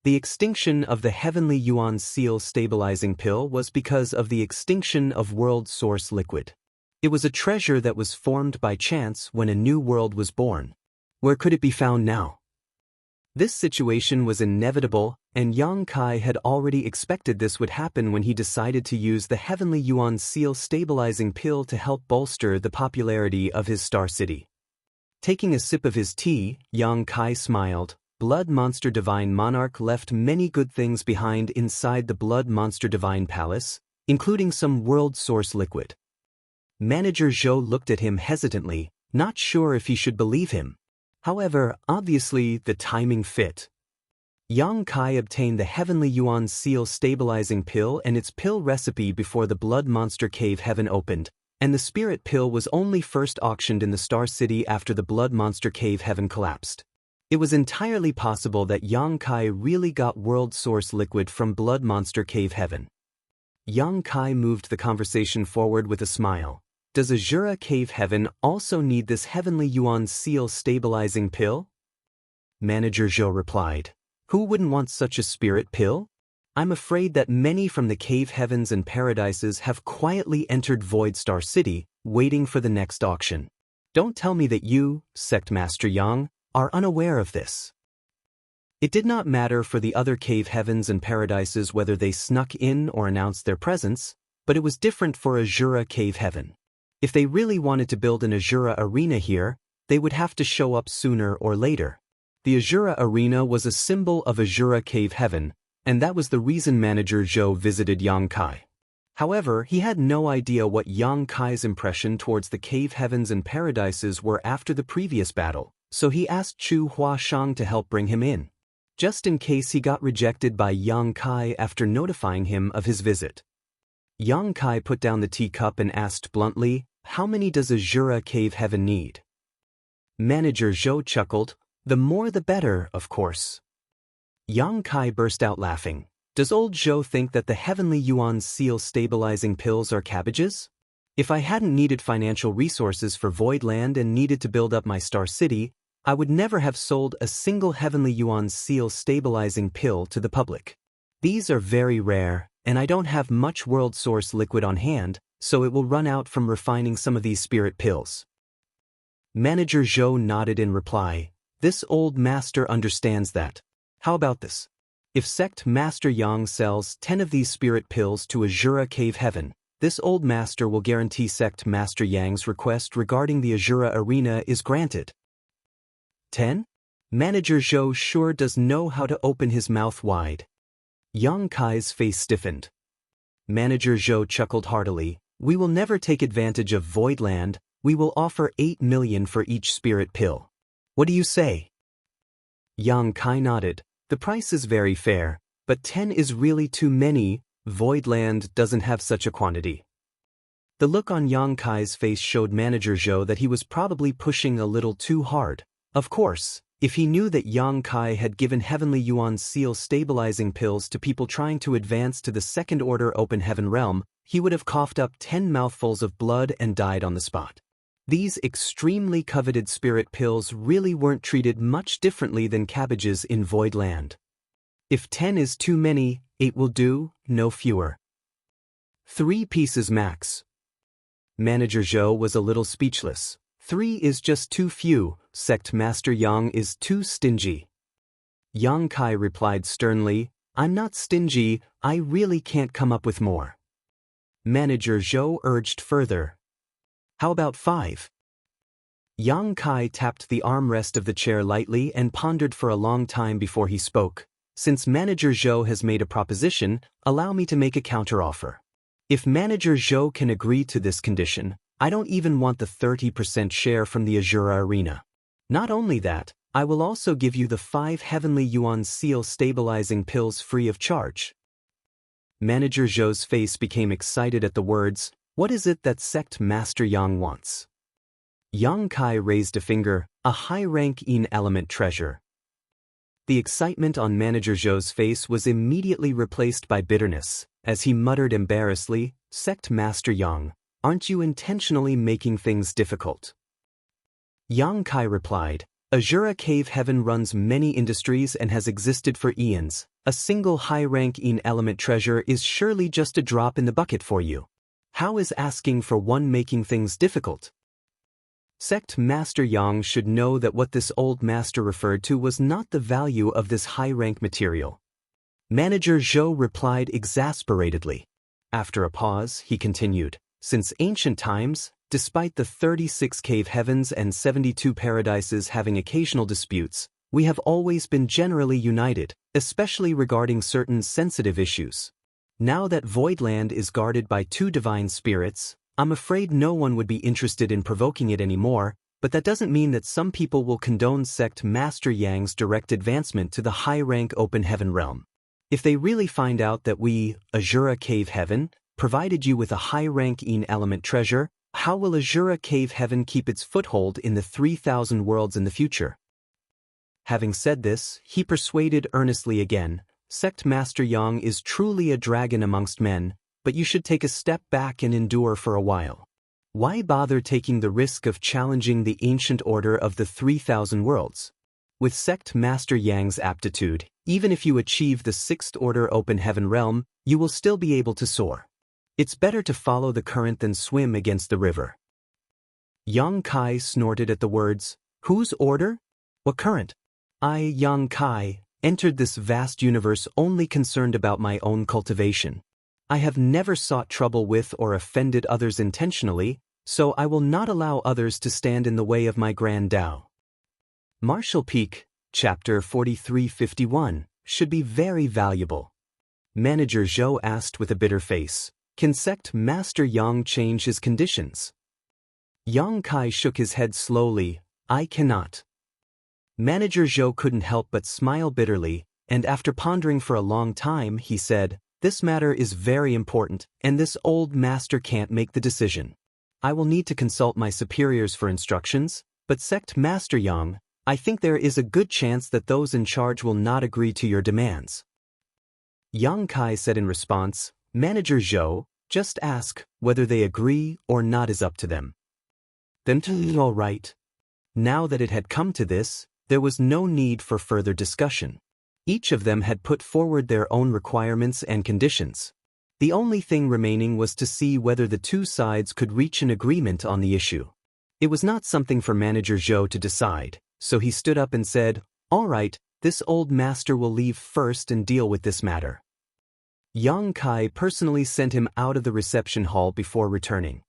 The extinction of the heavenly yuan seal stabilizing pill was because of the extinction of world source liquid. It was a treasure that was formed by chance when a new world was born. Where could it be found now? This situation was inevitable, and Yang Kai had already expected this would happen when he decided to use the heavenly yuan seal stabilizing pill to help bolster the popularity of his star city. Taking a sip of his tea, Yang Kai smiled. Blood Monster Divine Monarch left many good things behind inside the Blood Monster Divine Palace, including some world source liquid. Manager Zhou looked at him hesitantly, not sure if he should believe him. However, obviously, the timing fit. Yang Kai obtained the heavenly yuan seal stabilizing pill and its pill recipe before the Blood Monster Cave Heaven opened, and the spirit pill was only first auctioned in the Star City after the Blood Monster Cave Heaven collapsed. It was entirely possible that Yang Kai really got world source liquid from Blood Monster Cave Heaven. Yang Kai moved the conversation forward with a smile. Does Azura Cave Heaven also need this heavenly yuan seal stabilizing pill? Manager Zhou replied. Who wouldn't want such a spirit pill? I'm afraid that many from the cave heavens and paradises have quietly entered Void Star City, waiting for the next auction. Don't tell me that you, Sect Master Yang, are unaware of this. It did not matter for the other cave heavens and paradises whether they snuck in or announced their presence, but it was different for Azura Cave Heaven. If they really wanted to build an Azura Arena here, they would have to show up sooner or later. The Azura Arena was a symbol of Azura Cave Heaven, and that was the reason Manager Zhou visited Yang Kai. However, he had no idea what Yang Kai's impression towards the cave heavens and paradises were after the previous battle, so he asked Chu Huashang to help bring him in, just in case he got rejected by Yang Kai after notifying him of his visit. Yang Kai put down the teacup and asked bluntly, how many does Azura Cave Heaven need? Manager Zhou chuckled, the more the better, of course. Yang Kai burst out laughing. Does old Zhou think that the heavenly yuan seal stabilizing pills are cabbages? If I hadn't needed financial resources for Voidland and needed to build up my star city, I would never have sold a single heavenly yuan seal stabilizing pill to the public. These are very rare, and I don't have much world source liquid on hand, so it will run out from refining some of these spirit pills. Manager Zhou nodded in reply. This old master understands that. How about this? If Sect Master Yang sells 10 of these spirit pills to Azura Cave Heaven, this old master will guarantee Sect Master Yang's request regarding the Azura Arena is granted. 10? Manager Zhou sure does know how to open his mouth wide. Yang Kai's face stiffened. Manager Zhou chuckled heartily. We will never take advantage of Voidland. We will offer 8 million for each spirit pill. What do you say? Yang Kai nodded. The price is very fair, but 10 is really too many. Voidland doesn't have such a quantity. The look on Yang Kai's face showed Manager Zhou that he was probably pushing a little too hard. Of course, if he knew that Yang Kai had given Heavenly Yuan Seal stabilizing pills to people trying to advance to the Second Order Open Heaven realm, he would have coughed up 10 mouthfuls of blood and died on the spot. These extremely coveted spirit pills really weren't treated much differently than cabbages in Voidland. If 10 is too many, 8 will do, no fewer. 3 pieces max. Manager Zhou was a little speechless. 3 is just too few. Sect Master Yang is too stingy. Yang Kai replied sternly, I'm not stingy, I really can't come up with more. Manager Zhou urged further. How about 5? Yang Kai tapped the armrest of the chair lightly and pondered for a long time before he spoke. Since Manager Zhou has made a proposition, allow me to make a counteroffer. If Manager Zhou can agree to this condition, I don't even want the 30% share from the Azura Arena. Not only that, I will also give you the 5 Heavenly Yuan Seal stabilizing pills free of charge. Manager Zhou's face became excited at the words. What is it that Sect Master Yang wants? Yang Kai raised a finger, a high-rank element treasure. The excitement on Manager Zhou's face was immediately replaced by bitterness, as he muttered embarrassedly, Sect Master Yang, aren't you intentionally making things difficult? Yang Kai replied, Azura Cave Heaven runs many industries and has existed for eons. A single high-rank element treasure is surely just a drop in the bucket for you. How is asking for one making things difficult? Sect Master Yang should know that what this old master referred to was not the value of this high-rank material. Manager Zhou replied exasperatedly. After a pause, he continued, since ancient times, despite the 36 cave heavens and 72 paradises having occasional disputes, we have always been generally united, especially regarding certain sensitive issues. Now that Voidland is guarded by 2 divine spirits, I'm afraid no one would be interested in provoking it anymore, but that doesn't mean that some people will condone Sect Master Yang's direct advancement to the high-rank Open Heaven realm. If they really find out that we, Azura Cave Heaven, provided you with a high-rank element treasure, how will Azura Cave Heaven keep its foothold in the 3,000 worlds in the future? Having said this, he persuaded earnestly again, Sect Master Yang is truly a dragon amongst men, but you should take a step back and endure for a while. Why bother taking the risk of challenging the ancient order of the 3,000 worlds? With Sect Master Yang's aptitude, even if you achieve the 6th Order Open Heaven realm, you will still be able to soar. It's better to follow the current than swim against the river. Yang Kai snorted at the words, Whose order? What current? I, Yang Kai, entered this vast universe only concerned about my own cultivation. I have never sought trouble with or offended others intentionally, so I will not allow others to stand in the way of my grand Tao. Martial Peak, Chapter 4351, should be very valuable. Manager Zhou asked with a bitter face, Can Sect Master Yang change his conditions? Yang Kai shook his head slowly, I cannot. Manager Zhou couldn't help but smile bitterly, and after pondering for a long time, he said, This matter is very important, and this old master can't make the decision. I will need to consult my superiors for instructions, but Sect Master Yang, I think there is a good chance that those in charge will not agree to your demands. Yang Kai said in response, Manager Zhou, just ask whether they agree or not is up to them. Then all right. Now that it had come to this, there was no need for further discussion. Each of them had put forward their own requirements and conditions. The only thing remaining was to see whether the 2 sides could reach an agreement on the issue. It was not something for Manager Zhou to decide, so he stood up and said, All right, this old master will leave first and deal with this matter. Yang Kai personally sent him out of the reception hall before returning.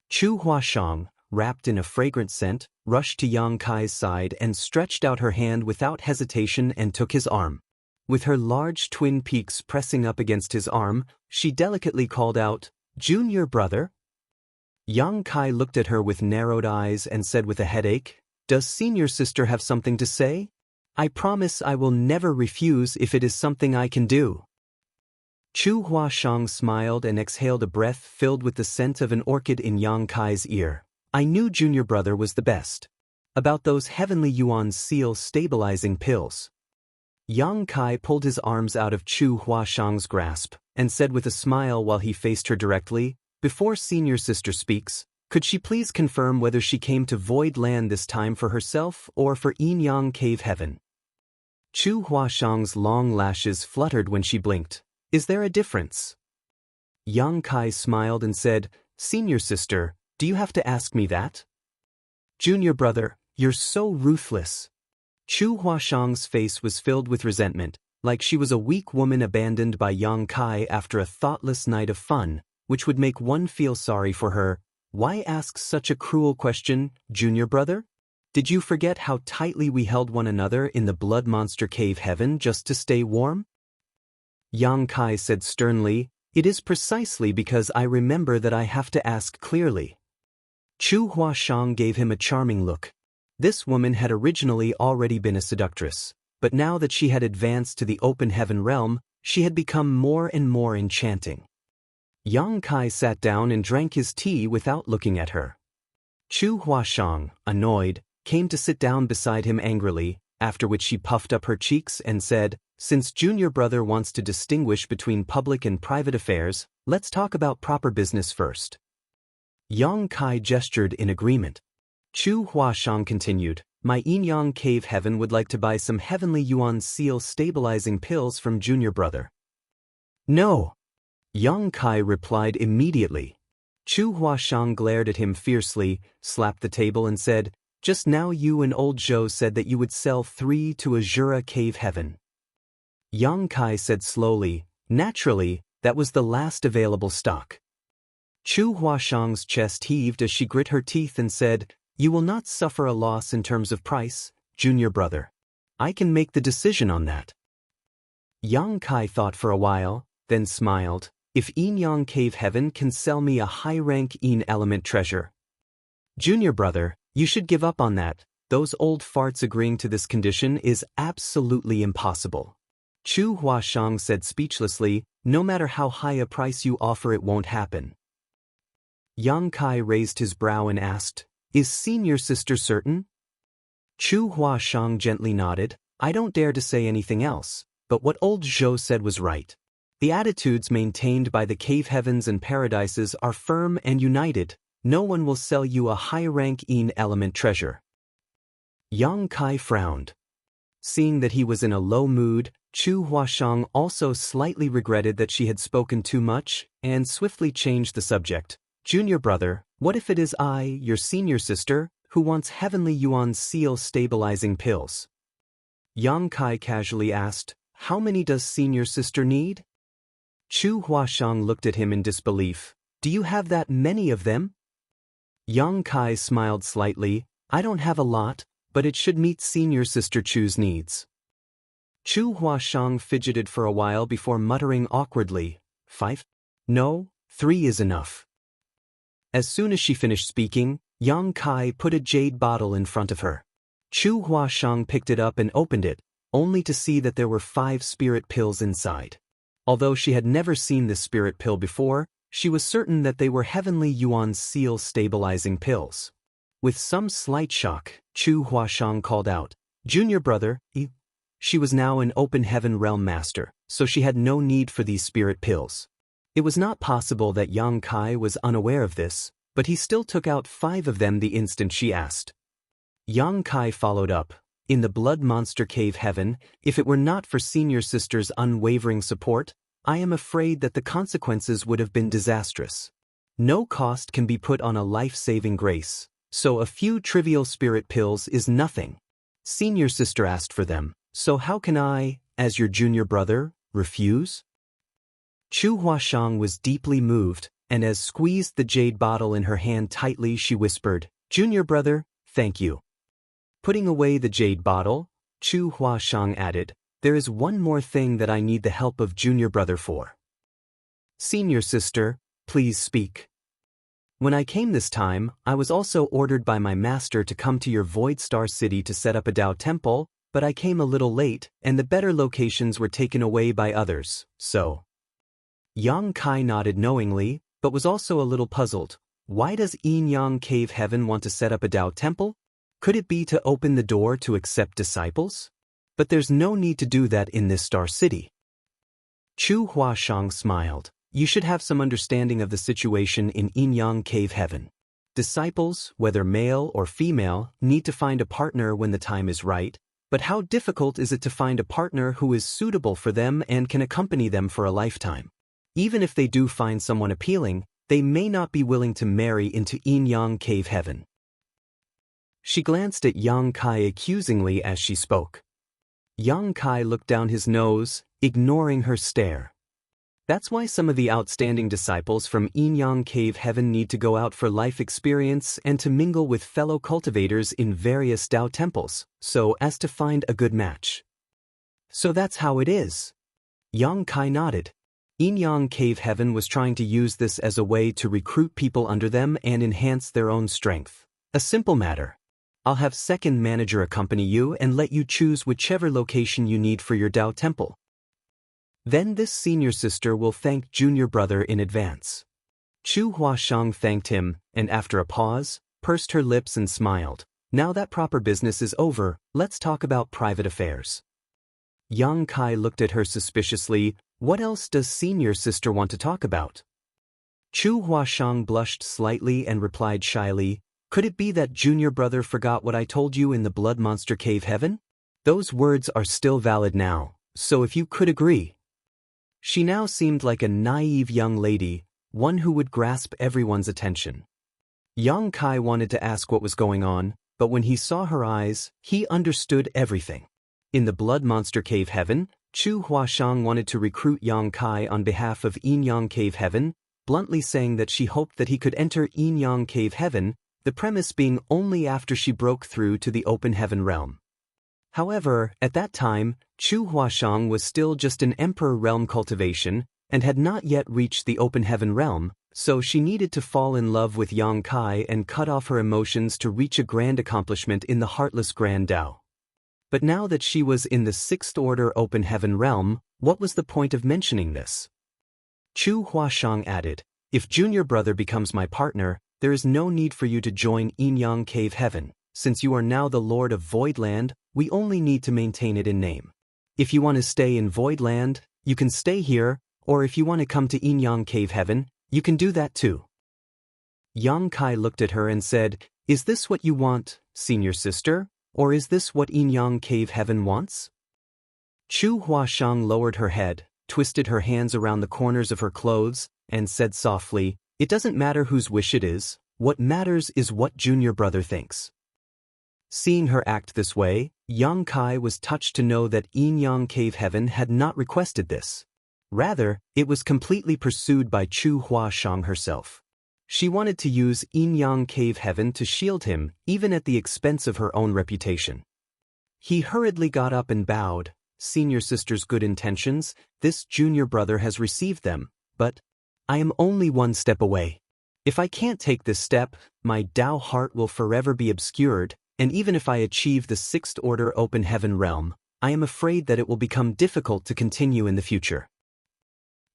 Chu Huashang, wrapped in a fragrant scent, rushed to Yang Kai's side and stretched out her hand without hesitation and took his arm. With her large twin peaks pressing up against his arm, she delicately called out, "Junior brother?" Yang Kai looked at her with narrowed eyes and said with a headache, "Does senior sister have something to say? I promise I will never refuse if it is something I can do." Chu Huashang smiled and exhaled a breath filled with the scent of an orchid in Yang Kai's ear. "I knew junior brother was the best. About those heavenly yuan seal stabilizing pills." Yang Kai pulled his arms out of Chu Huashang's grasp and said with a smile while he faced her directly, "Before senior sister speaks, could she please confirm whether she came to Void Land this time for herself or for Yin Yang Cave Heaven?" Chu Huashang's long lashes fluttered when she blinked. "Is there a difference?" Yang Kai smiled and said, "Senior sister, do you have to ask me that?" "Junior brother, you're so ruthless." Chu Huashang's face was filled with resentment, like she was a weak woman abandoned by Yang Kai after a thoughtless night of fun, which would make one feel sorry for her. "Why ask such a cruel question, junior brother? Did you forget how tightly we held one another in the Blood Monster Cave Heaven just to stay warm?" Yang Kai said sternly, "It is precisely because I remember that I have to ask clearly." Chu Huashang gave him a charming look. This woman had originally already been a seductress, but now that she had advanced to the open heaven realm, she had become more and more enchanting. Yang Kai sat down and drank his tea without looking at her. Chu Huashang, annoyed, came to sit down beside him angrily, after which she puffed up her cheeks and said, "Since junior brother wants to distinguish between public and private affairs, let's talk about proper business first." Yang Kai gestured in agreement. Chu Huashang continued, "My Yin Yang Cave Heaven would like to buy some heavenly yuan seal stabilizing pills from junior brother." "No!" Yang Kai replied immediately. Chu Huashang glared at him fiercely, slapped the table and said, "Just now you and old Zhou said that you would sell 3 to Azura Cave Heaven." Yang Kai said slowly, "Naturally, that was the last available stock." Chu Huashang's chest heaved as she grit her teeth and said, "You will not suffer a loss in terms of price, junior brother. I can make the decision on that." Yang Kai thought for a while, then smiled. "If Yin Yang Cave Heaven can sell me a high-rank Yin element treasure." "Junior brother, you should give up on that. Those old farts agreeing to this condition is absolutely impossible." Chu Huashang said speechlessly, "No matter how high a price you offer, it won't happen." Yang Kai raised his brow and asked, "Is senior sister certain?" Chu Huashang gently nodded. "I don't dare to say anything else, but what old Zhou said was right. The attitudes maintained by the cave heavens and paradises are firm and united. No one will sell you a high-rank Yin element treasure." Yang Kai frowned. Seeing that he was in a low mood, Chu Huashang also slightly regretted that she had spoken too much, and swiftly changed the subject. "Junior brother, what if it is I, your senior sister, who wants heavenly yuan seal stabilizing pills?" Yang Kai casually asked, "How many does senior sister need?" Chu Huashang looked at him in disbelief. "Do you have that many of them?" Yang Kai smiled slightly. "I don't have a lot, but it should meet senior sister Chu's needs." Chu Huashang fidgeted for a while before muttering awkwardly, "5? No, 3 is enough." As soon as she finished speaking, Yang Kai put a jade bottle in front of her. Chu Huashang picked it up and opened it, only to see that there were 5 spirit pills inside. Although she had never seen this spirit pill before, she was certain that they were heavenly yuan seal stabilizing pills. With some slight shock, Chu Huashang called out, "Junior brother, She was now an open heaven realm master, so she had no need for these spirit pills. It was not possible that Yang Kai was unaware of this, but he still took out 5 of them the instant she asked. Yang Kai followed up, "In the Blood Monster Cave Heaven, if it were not for senior sister's unwavering support, I am afraid that the consequences would have been disastrous. No cost can be put on a life-saving grace, so a few trivial spirit pills is nothing. Senior sister asked for them, So how can I, as your junior brother, refuse? Chu Huashang was deeply moved, and as squeezed the jade bottle in her hand tightly she whispered, "Junior brother, thank you." Putting away the jade bottle, Chu Huashang added, "There is one more thing that I need the help of junior brother for." "Senior sister, please speak." "When I came this time, I was also ordered by my master to come to your Void Star City to set up a Tao temple, but I came a little late, and the better locations were taken away by others, so." Yang Kai nodded knowingly, but was also a little puzzled. Why does Yin Yang Cave Heaven want to set up a Tao temple? Could it be to open the door to accept disciples? But there's no need to do that in this star city. Chu Huashang smiled. You should have some understanding of the situation in Yin Yang Cave Heaven. Disciples, whether male or female, need to find a partner when the time is right, but how difficult is it to find a partner who is suitable for them and can accompany them for a lifetime? Even if they do find someone appealing, they may not be willing to marry into Yin Yang Cave Heaven. She glanced at Yang Kai accusingly as she spoke. Yang Kai looked down his nose, ignoring her stare. That's why some of the outstanding disciples from Yin Yang Cave Heaven need to go out for life experience and to mingle with fellow cultivators in various Tao temples, so as to find a good match. So that's how it is. Yang Kai nodded. Yin Yang Cave Heaven was trying to use this as a way to recruit people under them and enhance their own strength. A simple matter. I'll have second manager accompany you and let you choose whichever location you need for your Tao temple. Then this senior sister will thank junior brother in advance. Chu Huashang thanked him, and after a pause, pursed her lips and smiled. Now that proper business is over, let's talk about private affairs. Yang Kai looked at her suspiciously. What else does senior sister want to talk about? Chu Huashang blushed slightly and replied shyly, could it be that junior brother forgot what I told you in the Blood Monster Cave Heaven? Those words are still valid now, so if you could agree. She now seemed like a naive young lady, one who would grasp everyone's attention. Yang Kai wanted to ask what was going on, but when he saw her eyes, he understood everything. In the Blood Monster Cave Heaven, Chu Huashang wanted to recruit Yang Kai on behalf of Yin Yang Cave Heaven, bluntly saying that she hoped that he could enter Yin Yang Cave Heaven, the premise being only after she broke through to the open heaven realm. However, at that time, Chu Huashang was still just an emperor realm cultivation and had not yet reached the open heaven realm, so she needed to fall in love with Yang Kai and cut off her emotions to reach a grand accomplishment in the heartless Grand Tao. But now that she was in the sixth order open heaven realm, what was the point of mentioning this? Chu Huashang added, if junior brother becomes my partner, there is no need for you to join Yin Yang Cave Heaven. Since you are now the Lord of Voidland, we only need to maintain it in name. If you want to stay in Voidland, you can stay here, or if you want to come to Yin Yang Cave Heaven, you can do that too. Yang Kai looked at her and said, is this what you want, senior sister, or is this what Yin Yang Cave Heaven wants? Chu Huashang lowered her head, twisted her hands around the corners of her clothes, and said softly, it doesn't matter whose wish it is, what matters is what junior brother thinks. Seeing her act this way, Yang Kai was touched to know that Yin Yang Cave Heaven had not requested this. Rather, it was completely pursued by Chu Huashang herself. She wanted to use Yin Yang Cave Heaven to shield him, even at the expense of her own reputation. He hurriedly got up and bowed. Senior sister's good intentions, this junior brother has received them, but I am only one step away. If I can't take this step, my Tao heart will forever be obscured, and even if I achieve the sixth order open heaven realm, I am afraid that it will become difficult to continue in the future.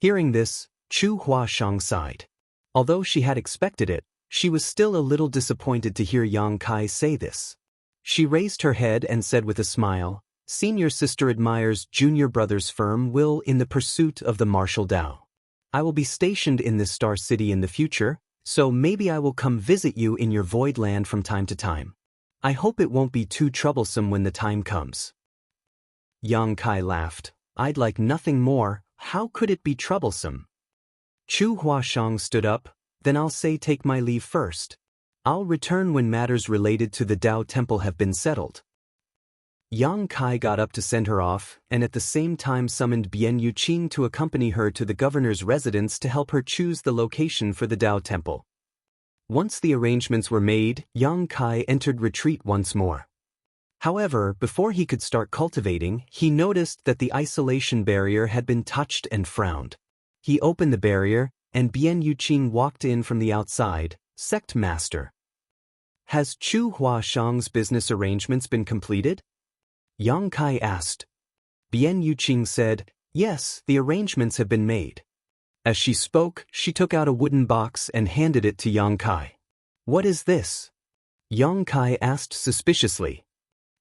Hearing this, Chu Huashang sighed. Although she had expected it, she was still a little disappointed to hear Yang Kai say this. She raised her head and said with a smile, senior sister admires junior brother's firm will in the pursuit of the martial Tao. I will be stationed in this star city in the future, so maybe I will come visit you in your void land from time to time. I hope it won't be too troublesome when the time comes. Yang Kai laughed. I'd like nothing more, how could it be troublesome? Chu Huashang stood up, then I'll say take my leave first. I'll return when matters related to the Tao temple have been settled. Yang Kai got up to send her off, and at the same time summoned Bian Yuqing to accompany her to the governor's residence to help her choose the location for the Dao Temple. Once the arrangements were made, Yang Kai entered retreat once more. However, before he could start cultivating, he noticed that the isolation barrier had been touched and frowned. He opened the barrier, and Bian Yuqing walked in from the outside. Sect Master. Has Chu Huashang's business arrangements been completed? Yang Kai asked. Bian Yuqing said, yes, the arrangements have been made. As she spoke, she took out a wooden box and handed it to Yang Kai. What is this? Yang Kai asked suspiciously.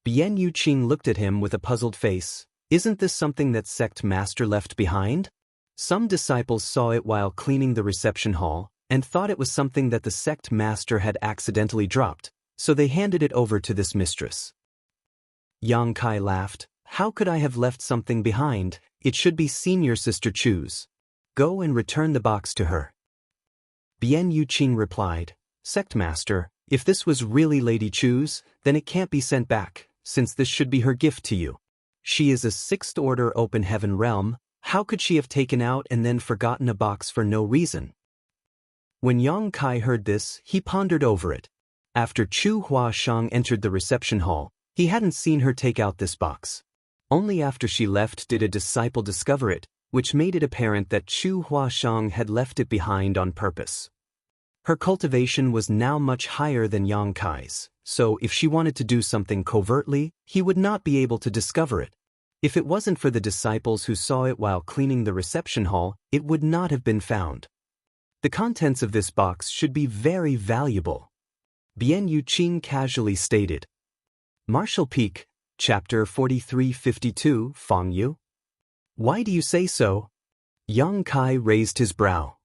Bian Yuqing looked at him with a puzzled face. Isn't this something that Sect Master left behind? Some disciples saw it while cleaning the reception hall, and thought it was something that the Sect Master had accidentally dropped, so they handed it over to this mistress. Yang Kai laughed. How could I have left something behind? It should be Senior Sister Chu's. Go and return the box to her. Bian Yuqing replied, Sect Master, if this was really Lady Chu's, then it can't be sent back, since this should be her gift to you. She is a 6th order open heaven realm. How could she have taken out and then forgotten a box for no reason? When Yang Kai heard this, he pondered over it. After Chu Huashang entered the reception hall, he hadn't seen her take out this box. Only after she left did a disciple discover it, which made it apparent that Chu Huashang had left it behind on purpose. Her cultivation was now much higher than Yang Kai's, so if she wanted to do something covertly, he would not be able to discover it. If it wasn't for the disciples who saw it while cleaning the reception hall, it would not have been found. The contents of this box should be very valuable. Bian Yuqing casually stated. Martial Peak, Chapter 4352, Feng Yu. Why do you say so? Yang Kai raised his brow.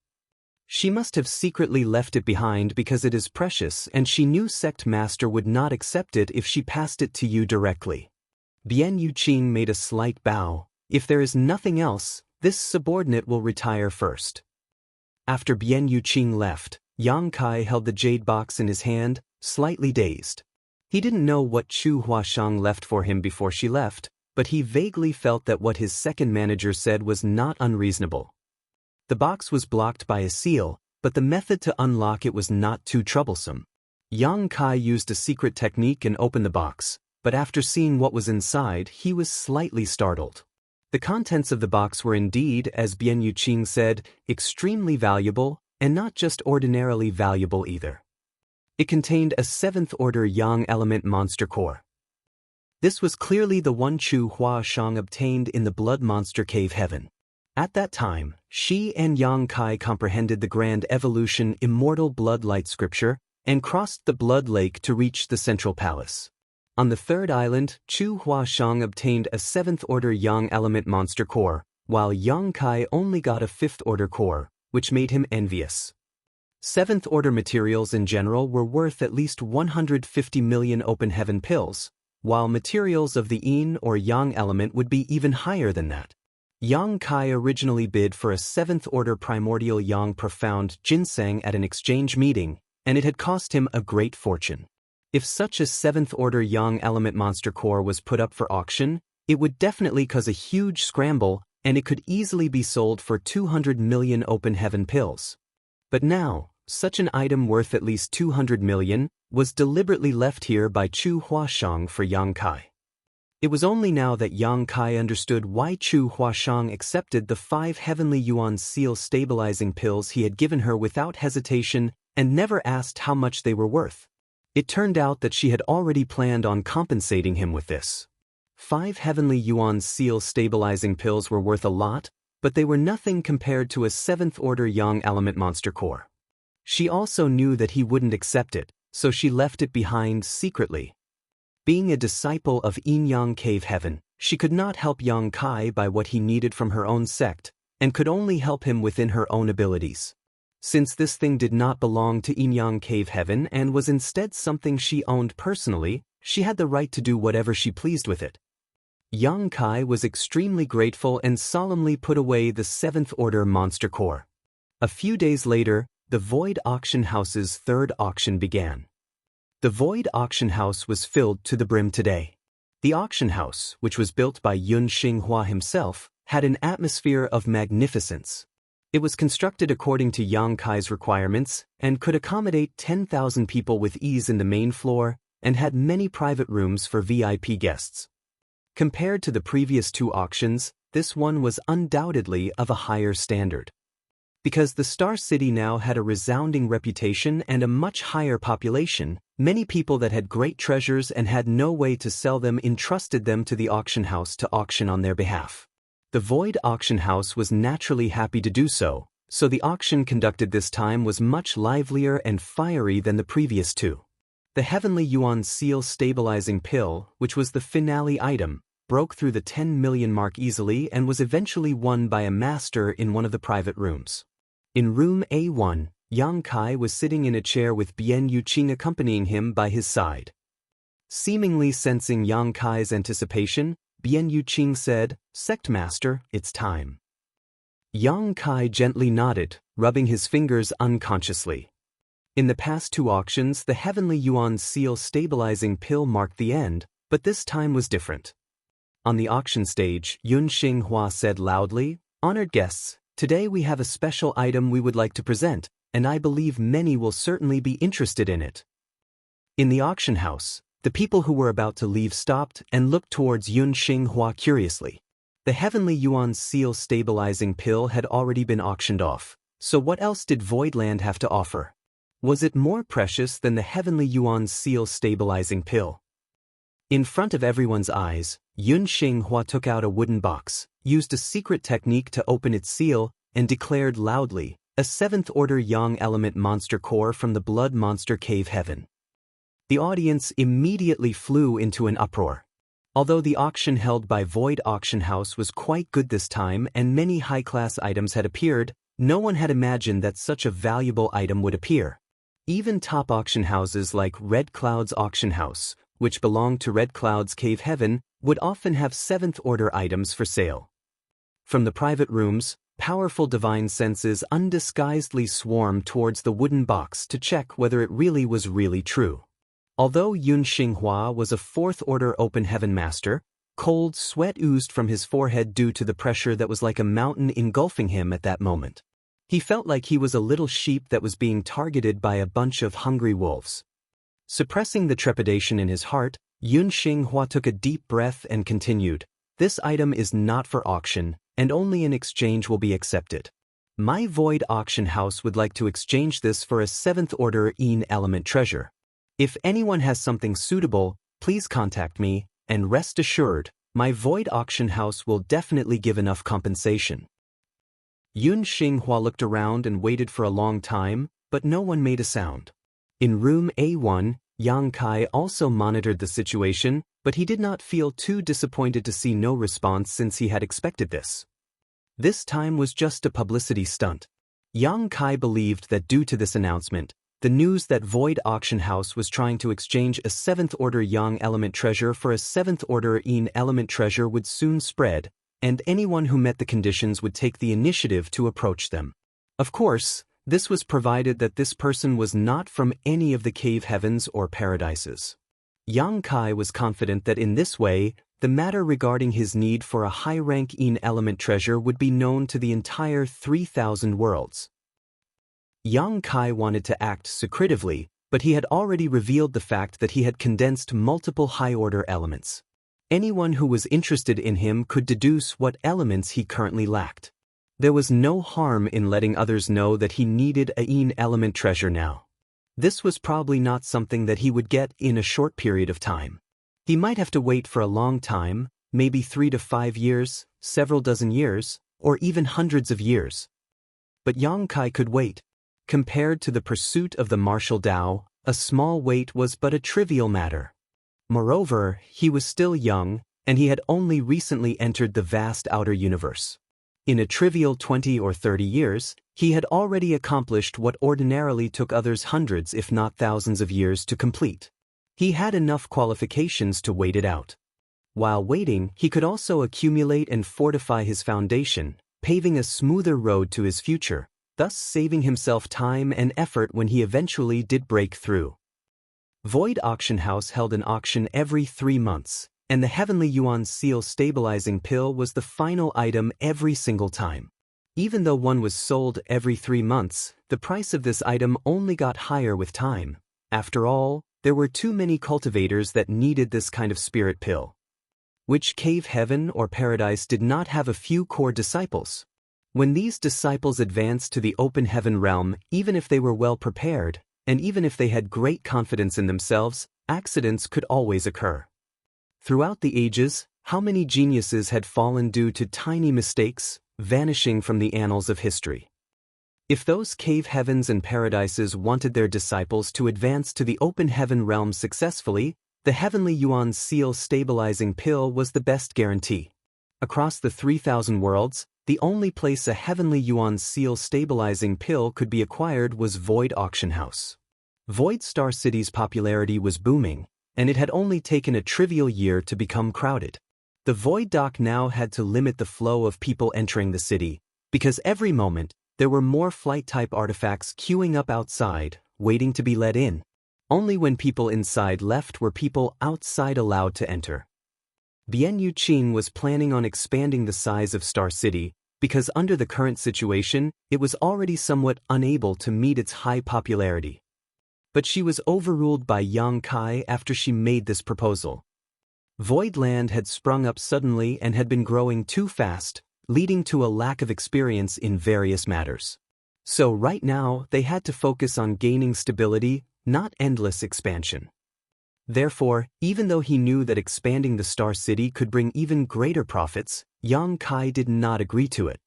She must have secretly left it behind because it is precious, and she knew Sect Master would not accept it if she passed it to you directly. Bian Yuqing made a slight bow. If there is nothing else, this subordinate will retire first. After Bian Yuqing left, Yang Kai held the jade box in his hand, slightly dazed. He didn't know what Chu Huashang left for him before she left, but he vaguely felt that what his second manager said was not unreasonable. The box was blocked by a seal, but the method to unlock it was not too troublesome. Yang Kai used a secret technique and opened the box, but after seeing what was inside, he was slightly startled. The contents of the box were indeed, as Bian Yuqing said, extremely valuable, and not just ordinarily valuable either. It contained a 7th order Yang element monster core. This was clearly the one Chu Huashang obtained in the Blood Monster Cave Heaven. At that time, she and Yang Kai comprehended the grand evolution immortal blood light scripture and crossed the blood lake to reach the central palace. On the 3rd island, Chu Huashang obtained a 7th order Yang element monster core, while Yang Kai only got a 5th order core, which made him envious. 7th order materials in general were worth at least 150 million open heaven pills, while materials of the yin or yang element would be even higher than that. Yang Kai originally bid for a 7th order primordial yang profound ginseng at an exchange meeting, and it had cost him a great fortune. If such a 7th order yang element monster core was put up for auction, it would definitely cause a huge scramble, and it could easily be sold for 200 million open heaven pills. But now, such an item worth at least 200 million was deliberately left here by Chu Huashang for Yang Kai. It was only now that Yang Kai understood why Chu Huashang accepted the 5 heavenly yuan seal stabilizing pills he had given her without hesitation and never asked how much they were worth. It turned out that she had already planned on compensating him with this. 5 heavenly yuan seal stabilizing pills were worth a lot, but they were nothing compared to a 7th order yang element monster core. She also knew that he wouldn't accept it, so she left it behind secretly. Being a disciple of Yin Yang Cave Heaven, she could not help Yang Kai by what he needed from her own sect, and could only help him within her own abilities. Since this thing did not belong to Yin Yang Cave Heaven and was instead something she owned personally, she had the right to do whatever she pleased with it. Yang Kai was extremely grateful and solemnly put away the 7th order monster core. A few days later, the Void Auction House's 3rd auction began. The Void Auction House was filled to the brim today. The auction house, which was built by Yun Xinghua himself, had an atmosphere of magnificence. It was constructed according to Yang Kai's requirements and could accommodate 10,000 people with ease in the main floor and had many private rooms for VIP guests. Compared to the previous two auctions, this one was undoubtedly of a higher standard. Because the Star City now had a resounding reputation and a much higher population, many people that had great treasures and had no way to sell them entrusted them to the auction house to auction on their behalf. The Void Auction House was naturally happy to do so, so the auction conducted this time was much livelier and fiery than the previous two. The Heavenly Yuan Seal Stabilizing Pill, which was the finale item, broke through the 10 million mark easily and was eventually won by a master in one of the private rooms. In room A1, Yang Kai was sitting in a chair with Bian Yuqing accompanying him by his side. Seemingly sensing Yang Kai's anticipation, Bian Yuqing said, "Sect Master, it's time." Yang Kai gently nodded, rubbing his fingers unconsciously. In the past two auctions, the Heavenly Yuan Seal Stabilizing Pill marked the end, but this time was different. On the auction stage, Yun Xinghua said loudly, "Honored guests, today we have a special item we would like to present, and I believe many will certainly be interested in it." In the auction house, the people who were about to leave stopped and looked towards Yun Xinghua curiously. The Heavenly Yuan Seal Stabilizing Pill had already been auctioned off, so what else did Voidland have to offer? Was it more precious than the Heavenly Yuan Seal Stabilizing Pill? In front of everyone's eyes, Yun Xinghua took out a wooden box, used a secret technique to open its seal, and declared loudly, "A 7th Order Yang Element Monster Core from the Blood Monster Cave Heaven." The audience immediately flew into an uproar. Although the auction held by Void Auction House was quite good this time and many high-class items had appeared, no one had imagined that such a valuable item would appear. Even top auction houses like Red Cloud's Auction House, which belonged to Red Cloud's Cave Heaven, would often have 7th Order items for sale. From the private rooms, powerful divine senses undisguisedly swarmed towards the wooden box to check whether it was really true. Although Yun Xinghua was a 4th Order Open Heaven Master, cold sweat oozed from his forehead due to the pressure that was like a mountain engulfing him at that moment. He felt like he was a little sheep that was being targeted by a bunch of hungry wolves. Suppressing the trepidation in his heart, Yun Xinghua took a deep breath and continued, "This item is not for auction, and only in exchange will be accepted. My Void Auction House would like to exchange this for a 7th Order Een Element treasure. If anyone has something suitable, please contact me, and rest assured, my Void Auction House will definitely give enough compensation." Yun Xinghua looked around and waited for a long time, but no one made a sound. In room A1, Yang Kai also monitored the situation, but he did not feel too disappointed to see no response since he had expected this. This time was just a publicity stunt. Yang Kai believed that due to this announcement, the news that Void Auction House was trying to exchange a 7th Order Yang Element treasure for a 7th Order Een Element treasure would soon spread, and anyone who met the conditions would take the initiative to approach them. Of course, this was provided that this person was not from any of the cave heavens or paradises. Yang Kai was confident that in this way, the matter regarding his need for a high-rank Een Element treasure would be known to the entire 3,000 worlds. Yang Kai wanted to act secretively, but he had already revealed the fact that he had condensed multiple high-order elements. Anyone who was interested in him could deduce what elements he currently lacked. There was no harm in letting others know that he needed a Een Element treasure now. This was probably not something that he would get in a short period of time. He might have to wait for a long time, maybe 3 to 5 years, several dozen years, or even hundreds of years. But Yang Kai could wait. Compared to the pursuit of the martial Tao, a small wait was but a trivial matter. Moreover, he was still young, and he had only recently entered the vast outer universe. In a trivial 20 or 30 years, he had already accomplished what ordinarily took others hundreds if not thousands of years to complete. He had enough qualifications to wait it out. While waiting, he could also accumulate and fortify his foundation, paving a smoother road to his future, thus saving himself time and effort when he eventually did break through. Void Auction House held an auction every 3 months, and the Heavenly Yuan Seal stabilizing pill was the final item every single time. Even though one was sold every 3 months, the price of this item only got higher with time. After all, there were too many cultivators that needed this kind of spirit pill. Which cave heaven or paradise did not have a few core disciples? When these disciples advanced to the open heaven realm, even if they were well prepared, and even if they had great confidence in themselves, accidents could always occur. Throughout the ages, how many geniuses had fallen due to tiny mistakes, vanishing from the annals of history? If those cave heavens and paradises wanted their disciples to advance to the open heaven realm successfully, the Heavenly Yuan Seal stabilizing pill was the best guarantee. Across the 3,000 worlds, the only place a Heavenly Yuan Seal stabilizing pill could be acquired was Void Auction House. Void Star City's popularity was booming, and it had only taken a trivial year to become crowded. The Void Dock now had to limit the flow of people entering the city, because every moment, there were more flight-type artifacts queuing up outside, waiting to be let in. Only when people inside left were people outside allowed to enter. Bian Yuqing was planning on expanding the size of Star City, because under the current situation, it was already somewhat unable to meet its high popularity. But she was overruled by Yang Kai after she made this proposal. Voidland had sprung up suddenly and had been growing too fast, leading to a lack of experience in various matters. So right now, they had to focus on gaining stability, not endless expansion. Therefore, even though he knew that expanding the Star City could bring even greater profits, Yang Kai did not agree to it.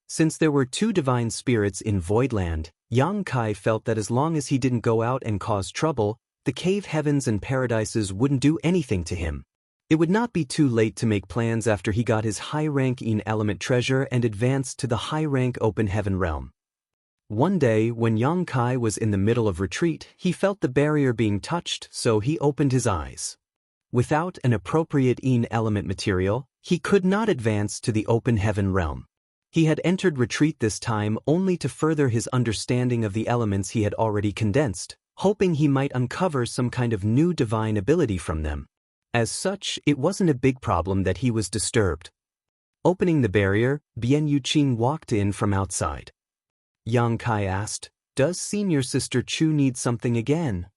Since there were 2 divine spirits in Voidland, Yang Kai felt that as long as he didn't go out and cause trouble, the cave heavens and paradises wouldn't do anything to him. It would not be too late to make plans after he got his high-rank In Element treasure and advanced to the high-rank Open Heaven realm. One day, when Yang Kai was in the middle of retreat, he felt the barrier being touched, so he opened his eyes. Without an appropriate In Element material, he could not advance to the Open Heaven realm. He had entered retreat this time only to further his understanding of the elements he had already condensed, hoping he might uncover some kind of new divine ability from them. As such, it wasn't a big problem that he was disturbed. Opening the barrier, Bian Yuqing walked in from outside. Yang Kai asked, "Does senior sister Chu need something again?"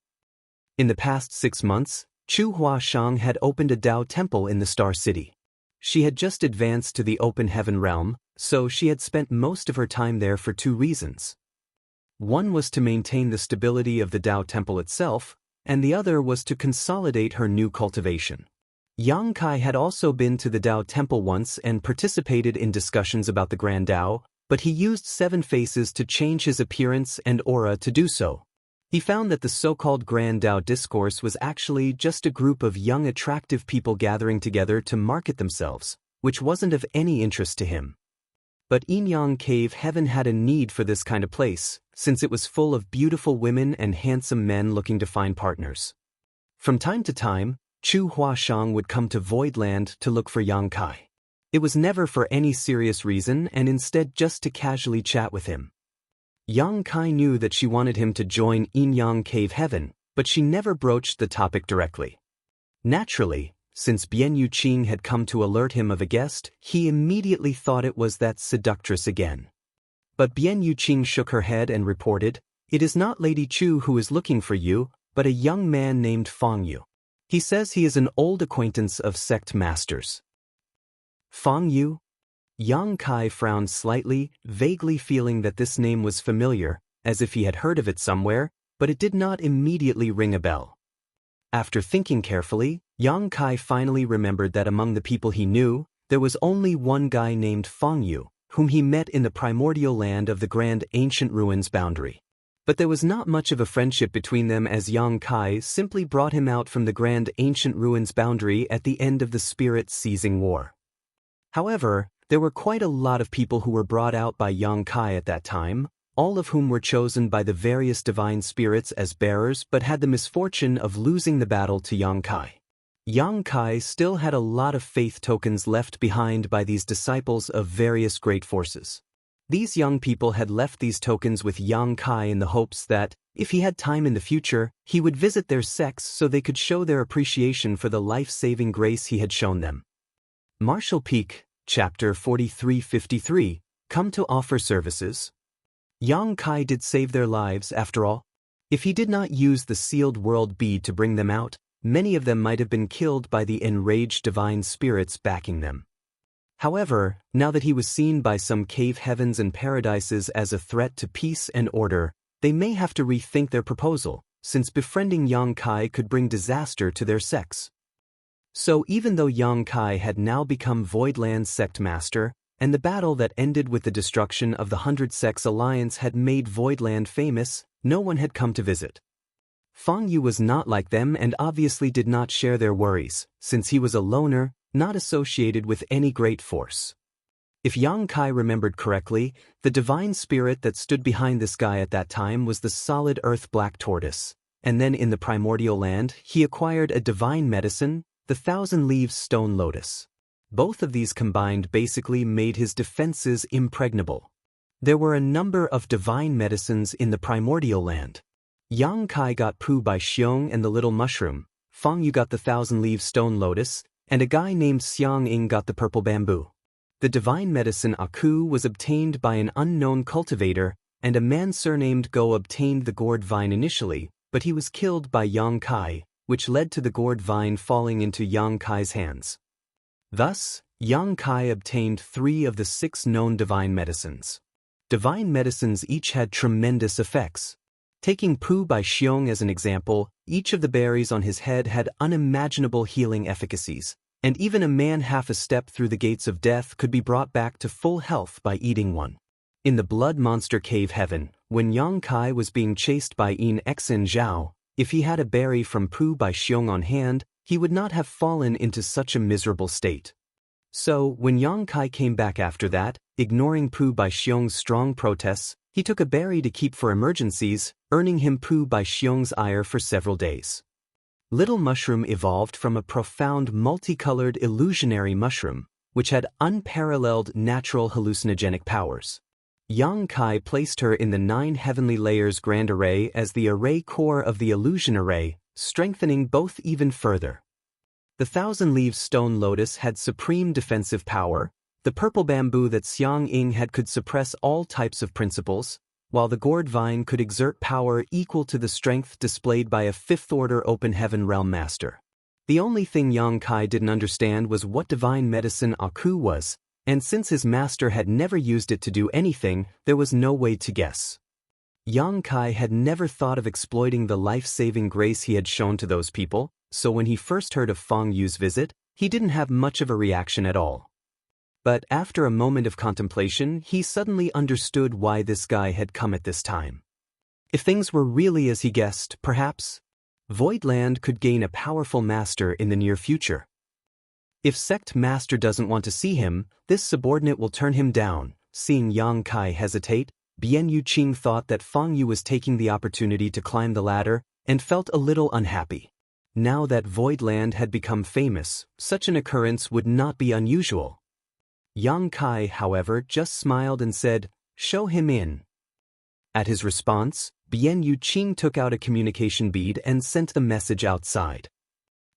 In the past 6 months, Chu Huashang had opened a Dao temple in the Star City. She had just advanced to the Open Heaven realm, so she had spent most of her time there for 2 reasons. One was to maintain the stability of the Dao temple itself, and the other was to consolidate her new cultivation. Yang Kai had also been to the Dao temple once and participated in discussions about the Grand Dao, but he used 7 faces to change his appearance and aura to do so. He found that the so-called Grand Dao discourse was actually just a group of young attractive people gathering together to market themselves, which wasn't of any interest to him. But Inyang Cave Heaven had a need for this kind of place, since it was full of beautiful women and handsome men looking to find partners. From time to time, Chu Huashang would come to Voidland to look for Yang Kai. It was never for any serious reason and instead just to casually chat with him. Yang Kai knew that she wanted him to join Inyang Cave Heaven, but she never broached the topic directly. Naturally, since Bian Yuqing had come to alert him of a guest, he immediately thought it was that seductress again. But Bian Yuqing shook her head and reported, "It is not Lady Chu who is looking for you, but a young man named Fang Yu. He says he is an old acquaintance of sect masters." Fang Yu? Yang Kai frowned slightly, vaguely feeling that this name was familiar, as if he had heard of it somewhere, but it did not immediately ring a bell. After thinking carefully, Yang Kai finally remembered that among the people he knew, there was only one guy named Fang Yu, whom he met in the primordial land of the Grand Ancient Ruins boundary. But there was not much of a friendship between them, as Yang Kai simply brought him out from the Grand Ancient Ruins boundary at the end of the Spirit Seizing War. However, there were quite a lot of people who were brought out by Yang Kai at that time, all of whom were chosen by the various divine spirits as bearers but had the misfortune of losing the battle to Yang Kai. Yang Kai still had a lot of faith tokens left behind by these disciples of various great forces. These young people had left these tokens with Yang Kai in the hopes that, if he had time in the future, he would visit their sects so they could show their appreciation for the life-saving grace he had shown them. Marshall Peak, Chapter 4353, Come to Offer Services. Yang Kai did save their lives, after all. If he did not use the sealed world bead to bring them out, many of them might have been killed by the enraged divine spirits backing them. However, now that he was seen by some cave heavens and paradises as a threat to peace and order, they may have to rethink their proposal, since befriending Yang Kai could bring disaster to their sects. So even though Yang Kai had now become Voidland's sect master, and the battle that ended with the destruction of the 100 Sects Alliance had made Voidland famous, no one had come to visit. Feng Yu was not like them and obviously did not share their worries, since he was a loner, not associated with any great force. If Yang Kai remembered correctly, the divine spirit that stood behind this guy at that time was the solid earth black tortoise, and then in the primordial land, he acquired a divine medicine, the 1,000 Leaves Stone Lotus. Both of these combined basically made his defenses impregnable. There were a number of divine medicines in the primordial land. Yang Kai got Pu Bai Xiong and the Little Mushroom, Feng Yu got the 1,000 Leaves Stone Lotus, and a guy named Xiang Ying got the Purple Bamboo. The divine medicine Aku was obtained by an unknown cultivator, and a man surnamed Go obtained the gourd vine initially, but he was killed by Yang Kai, which led to the gourd vine falling into Yang Kai's hands. Thus, Yang Kai obtained 3 of the 6 known divine medicines. Divine medicines each had tremendous effects. Taking Pu Bai Xiong as an example, each of the berries on his head had unimaginable healing efficacies, and even a man half a step through the gates of death could be brought back to full health by eating one. In the Blood Monster Cave Heaven, when Yang Kai was being chased by Yin Exin Zhao, if he had a berry from Pu Bai Xiong on hand, he would not have fallen into such a miserable state. So, when Yang Kai came back after that, ignoring Pu Bai Xiong's strong protests, he took a berry to keep for emergencies, earning him Pu Bai Xiong's ire for several days. Little Mushroom evolved from a profound multicolored illusionary mushroom, which had unparalleled natural hallucinogenic powers. Yang Kai placed her in the 9 heavenly layers grand array as the array core of the illusion array, strengthening both even further. The 1,000 Leaves Stone Lotus had supreme defensive power, the purple bamboo that Xiang Ying had could suppress all types of principles, while the gourd vine could exert power equal to the strength displayed by a 5th-order open heaven realm master. The only thing Yang Kai didn't understand was what divine medicine Aku was, and since his master had never used it to do anything, there was no way to guess. Yang Kai had never thought of exploiting the life-saving grace he had shown to those people, so when he first heard of Feng Yu's visit, he didn't have much of a reaction at all. But after a moment of contemplation, he suddenly understood why this guy had come at this time. If things were really as he guessed, perhaps Voidland could gain a powerful master in the near future. If Sect Master doesn't want to see him, this subordinate will turn him down. Seeing Yang Kai hesitate, Bian Yuqing thought that Feng Yu was taking the opportunity to climb the ladder, and felt a little unhappy. Now that Voidland had become famous, such an occurrence would not be unusual. Yang Kai, however, just smiled and said, "Show him in." At his response, Bian Yuqing took out a communication bead and sent the message outside.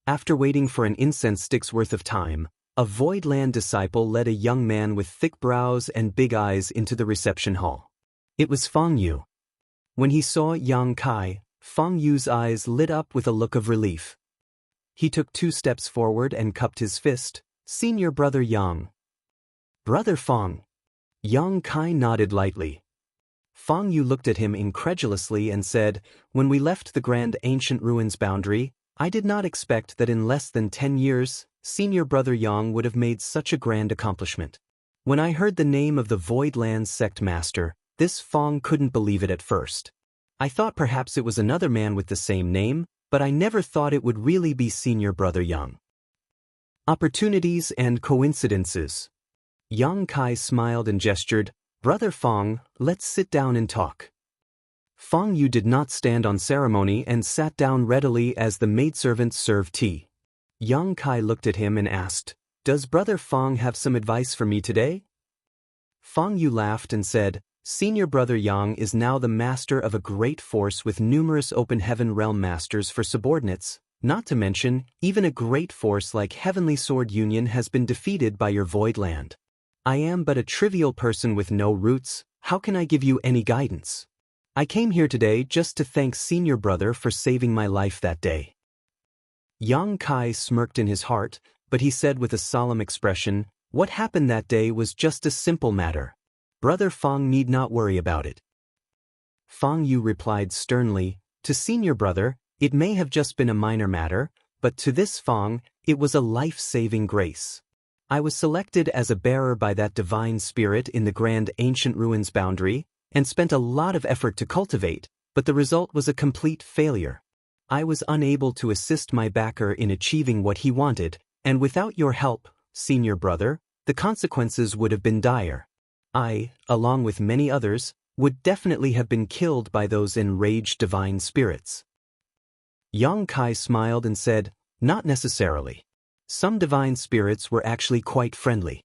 After waiting for an incense stick's worth of time, a Voidland disciple led a young man with thick brows and big eyes into the reception hall. It was Feng Yu. When he saw Yang Kai, Feng Yu's eyes lit up with a look of relief. He took 2 steps forward and cupped his fist. "Senior brother Yang." "Brother Feng." Yang Kai nodded lightly. Feng Yu looked at him incredulously and said, "When we left the grand ancient ruins boundary, I did not expect that in less than 10 years, senior brother Yang would have made such a grand accomplishment. When I heard the name of the Voidland sect master, this Feng couldn't believe it at first. I thought perhaps it was another man with the same name, but I never thought it would really be senior brother Yang." Opportunities and coincidences. Yang Kai smiled and gestured, "Brother Feng, let's sit down and talk." Feng Yu did not stand on ceremony and sat down readily as the maidservants served tea. Yang Kai looked at him and asked, "Does brother Feng have some advice for me today?" Fang Yu laughed and said, Senior Brother Yang is now the master of a great force with numerous open heaven realm masters for subordinates, not to mention, even a great force like Heavenly Sword Union has been defeated by your void land. I am but a trivial person with no roots, how can I give you any guidance? I came here today just to thank Senior Brother for saving my life that day. Yang Kai smirked in his heart, but he said with a solemn expression, what happened that day was just a simple matter. Brother Fang need not worry about it. Fang Yu replied sternly, to Senior Brother, it may have just been a minor matter, but to this Fang, it was a life-saving grace. I was selected as a bearer by that divine spirit in the grand ancient ruins boundary, and spent a lot of effort to cultivate, but the result was a complete failure. I was unable to assist my backer in achieving what he wanted, and without your help, Senior Brother, the consequences would have been dire. I, along with many others, would definitely have been killed by those enraged divine spirits. Yang Kai smiled and said, not necessarily. Some divine spirits were actually quite friendly.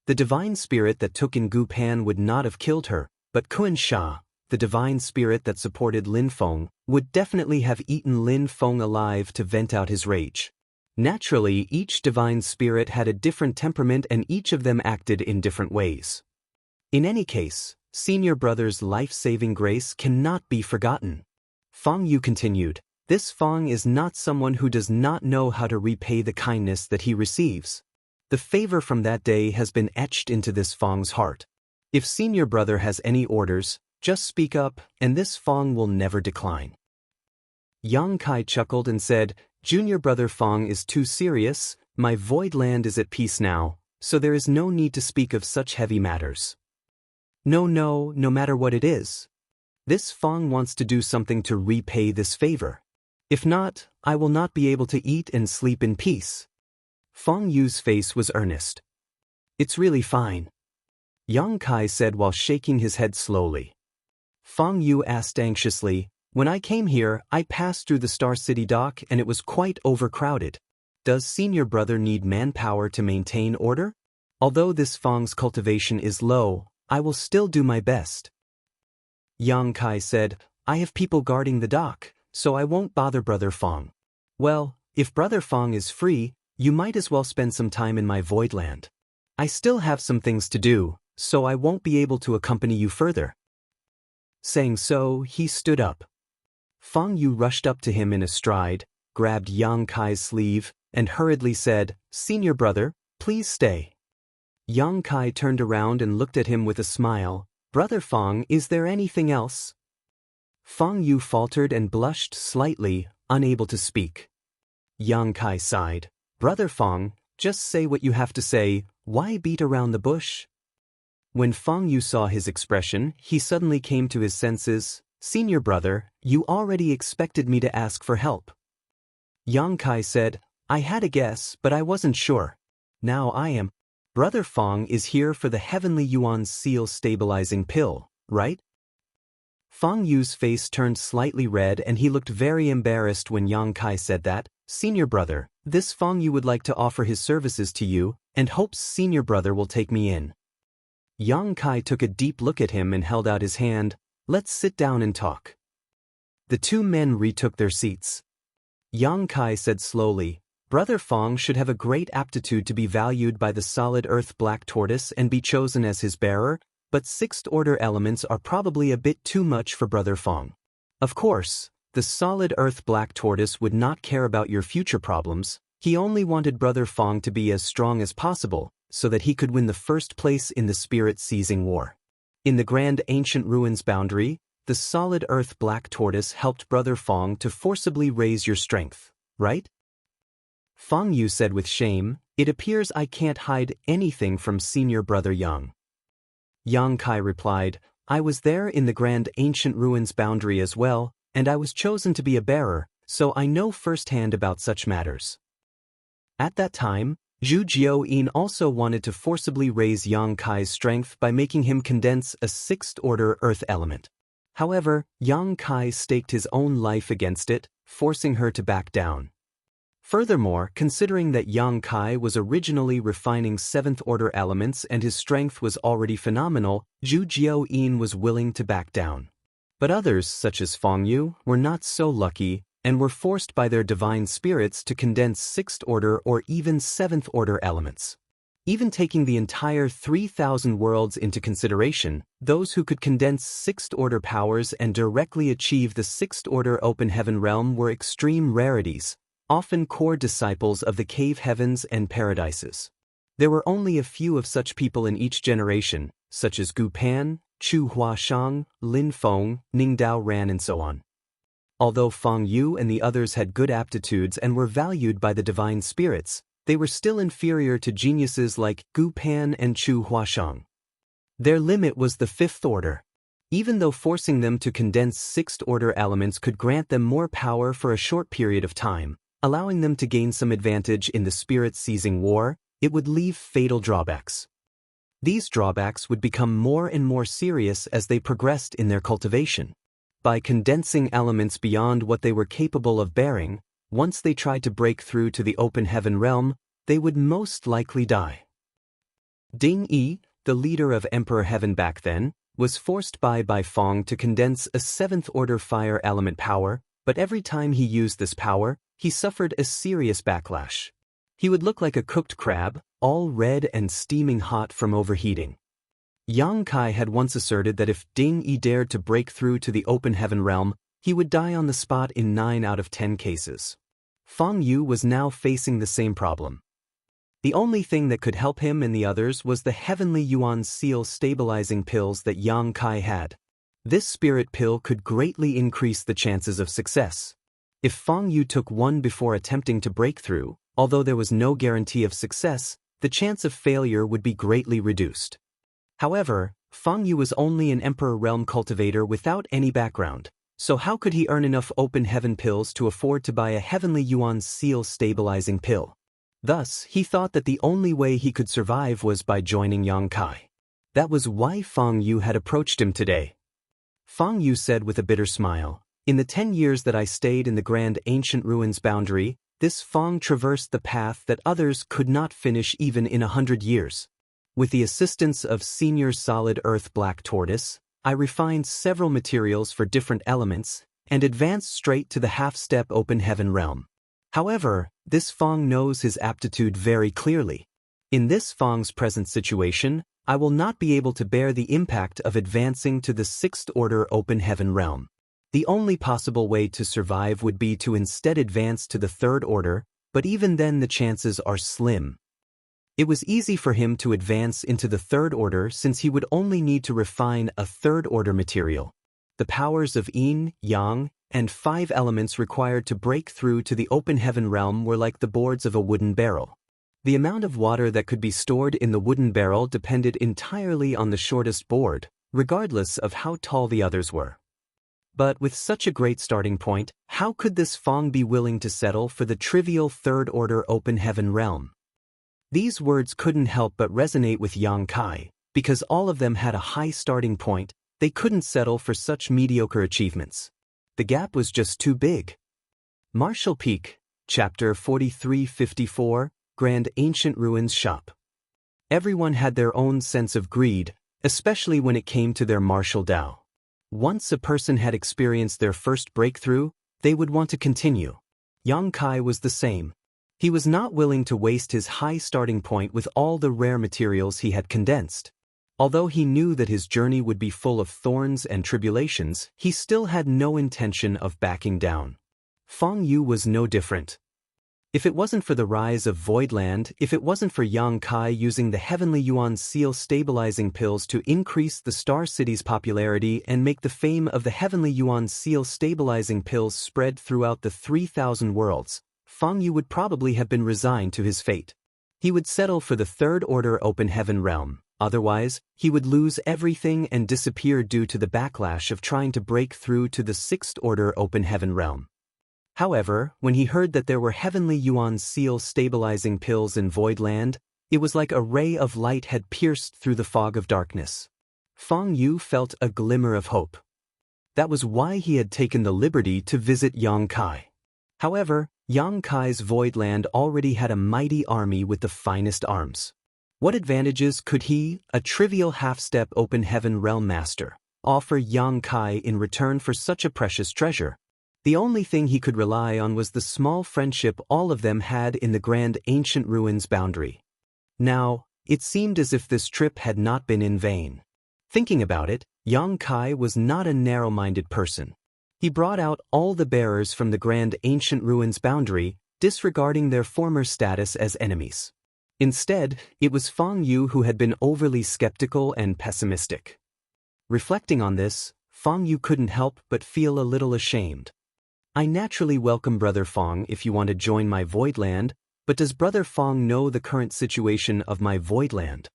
The divine spirit that took in Gu Pan would not have killed her, but Kun Sha, the divine spirit that supported Lin Feng, would definitely have eaten Lin Feng alive to vent out his rage. Naturally, each divine spirit had a different temperament and each of them acted in different ways. In any case, Senior Brother's life-saving grace cannot be forgotten. Fang Yu continued, this Fang is not someone who does not know how to repay the kindness that he receives. The favor from that day has been etched into this Fang's heart. If Senior Brother has any orders, just speak up, and this Fang will never decline. Yang Kai chuckled and said, Junior Brother Fang is too serious, my void land is at peace now, so there is no need to speak of such heavy matters. No matter what it is. This Fang wants to do something to repay this favor. If not, I will not be able to eat and sleep in peace. Fang Yu's face was earnest. It's really fine. Yang Kai said while shaking his head slowly. Fang Yu asked anxiously, when I came here, I passed through the Star City dock and it was quite overcrowded. Does Senior Brother need manpower to maintain order? Although this Fang's cultivation is low, I will still do my best. Yang Kai said, I have people guarding the dock, so I won't bother Brother Fang. Well, if Brother Fang is free, you might as well spend some time in my void land. I still have some things to do, so I won't be able to accompany you further. Saying so, he stood up. Fang Yu rushed up to him in a stride, grabbed Yang Kai's sleeve, and hurriedly said, Senior Brother, please stay. Yang Kai turned around and looked at him with a smile. Brother Fang, is there anything else? Fang Yu faltered and blushed slightly, unable to speak. Yang Kai sighed. Brother Fang, just say what you have to say, why beat around the bush? When Fang Yu saw his expression, he suddenly came to his senses. Senior Brother, you already expected me to ask for help. Yang Kai said, I had a guess, but I wasn't sure. Now I am. Brother Fang is here for the Heavenly Yuan seal stabilizing pill, right? Fang Yu's face turned slightly red and he looked very embarrassed when Yang Kai said that. Senior Brother, this Fang Yu would like to offer his services to you, and hopes Senior Brother will take me in. Yang Kai took a deep look at him and held out his hand. Let's sit down and talk. The two men retook their seats. Yang Kai said slowly, Brother Fang should have a great aptitude to be valued by the solid earth black tortoise and be chosen as his bearer, but sixth order elements are probably a bit too much for Brother Fang. Of course, the solid earth black tortoise would not care about your future problems, he only wanted Brother Fang to be as strong as possible, so that he could win the first place in the spirit-seizing war. In the grand ancient ruins boundary, the solid earth black tortoise helped Brother Fang to forcibly raise your strength, right? Fang Yu said with shame, it appears I can't hide anything from Senior Brother Yang. Yang Kai replied, I was there in the grand ancient ruins boundary as well, and I was chosen to be a bearer, so I know firsthand about such matters. At that time, Zhu Jiao-yin also wanted to forcibly raise Yang Kai's strength by making him condense a sixth-order earth element. However, Yang Kai staked his own life against it, forcing her to back down. Furthermore, considering that Yang Kai was originally refining 7th-order elements and his strength was already phenomenal, Zhu Jiao-yin was willing to back down. But others, such as Feng Yu, were not so lucky and were forced by their divine spirits to condense 6th-order or even 7th-order elements. Even taking the entire 3,000 worlds into consideration, those who could condense 6th-order powers and directly achieve the 6th-order open heaven realm were extreme rarities, often core disciples of the cave heavens and paradises. There were only a few of such people in each generation, such as Gu Pan, Chu Huashang, Lin Feng, Ning Dao Ran and so on. Although Feng Yu and the others had good aptitudes and were valued by the divine spirits, they were still inferior to geniuses like Gu Pan and Chu Huashang. Their limit was the 5th order. Even though forcing them to condense 6th-order elements could grant them more power for a short period of time, allowing them to gain some advantage in the spirit-seizing war, it would leave fatal drawbacks. These drawbacks would become more and more serious as they progressed in their cultivation. By condensing elements beyond what they were capable of bearing, once they tried to break through to the open heaven realm, they would most likely die. Ding Yi, the leader of Emperor Heaven back then, was forced by Feng to condense a 7th-order fire element power, but every time he used this power, he suffered a serious backlash. He would look like a cooked crab, all red and steaming hot from overheating. Yang Kai had once asserted that if Ding Yi dared to break through to the open heaven realm, he would die on the spot in 9 out of 10 cases. Feng Yu was now facing the same problem. The only thing that could help him and the others was the Heavenly Yuan Seal stabilizing pills that Yang Kai had. This spirit pill could greatly increase the chances of success. If Feng Yu took one before attempting to break through, although there was no guarantee of success, the chance of failure would be greatly reduced. However, Feng Yu was only an Emperor Realm cultivator without any background, so how could he earn enough open heaven pills to afford to buy a Heavenly Yuan Seal stabilizing pill? Thus, he thought that the only way he could survive was by joining Yang Kai. That was why Feng Yu had approached him today. Feng Yu said with a bitter smile, "In the 10 years that I stayed in the grand ancient ruins boundary, this Feng traversed the path that others could not finish even in 100 years. With the assistance of Senior Solid Earth Black Tortoise, I refined several materials for different elements and advanced straight to the half-step open heaven realm. However, this Feng knows his aptitude very clearly. In this Feng's present situation, I will not be able to bear the impact of advancing to the 6th-order open heaven realm. The only possible way to survive would be to instead advance to the 3rd order, but even then the chances are slim." It was easy for him to advance into the 3rd order since he would only need to refine a 3rd-order material. The powers of yin, yang, and 5 elements required to break through to the open heaven realm were like the boards of a wooden barrel. The amount of water that could be stored in the wooden barrel depended entirely on the shortest board, regardless of how tall the others were. But with such a great starting point, how could this Feng be willing to settle for the trivial 3rd-order open heaven realm? These words couldn't help but resonate with Yang Kai, because all of them had a high starting point. They couldn't settle for such mediocre achievements. The gap was just too big. Martial Peak, Chapter 4354, Grand Ancient Ruins Shop. Everyone had their own sense of greed, especially when it came to their martial Dao. Once a person had experienced their first breakthrough, they would want to continue. Yang Kai was the same. He was not willing to waste his high starting point with all the rare materials he had condensed. Although he knew that his journey would be full of thorns and tribulations, he still had no intention of backing down. Feng Yu was no different. If it wasn't for the rise of Voidland, if it wasn't for Yang Kai using the Heavenly Yuan Seal stabilizing pills to increase the Star City's popularity and make the fame of the Heavenly Yuan Seal stabilizing pills spread throughout the 3,000 worlds, Feng Yu would probably have been resigned to his fate. He would settle for the 3rd-order open heaven realm. Otherwise, he would lose everything and disappear due to the backlash of trying to break through to the 6th-order open heaven realm. However, when he heard that there were Heavenly Yuan Seal stabilizing pills in Voidland, it was like a ray of light had pierced through the fog of darkness. Feng Yu felt a glimmer of hope. That was why he had taken the liberty to visit Yang Kai. However, Yang Kai's Voidland already had a mighty army with the finest arms. What advantages could he, a trivial half-step open heaven realm master, offer Yang Kai in return for such a precious treasure? The only thing he could rely on was the small friendship all of them had in the grand ancient ruins boundary. Now, it seemed as if this trip had not been in vain. Thinking about it, Yang Kai was not a narrow-minded person. He brought out all the bearers from the grand ancient ruins boundary, disregarding their former status as enemies. Instead, it was Fang Yu who had been overly skeptical and pessimistic. Reflecting on this, Fang Yu couldn't help but feel a little ashamed. I naturally welcome Brother Fang if you want to join my Voidland, but does Brother Fang know the current situation of my Voidland?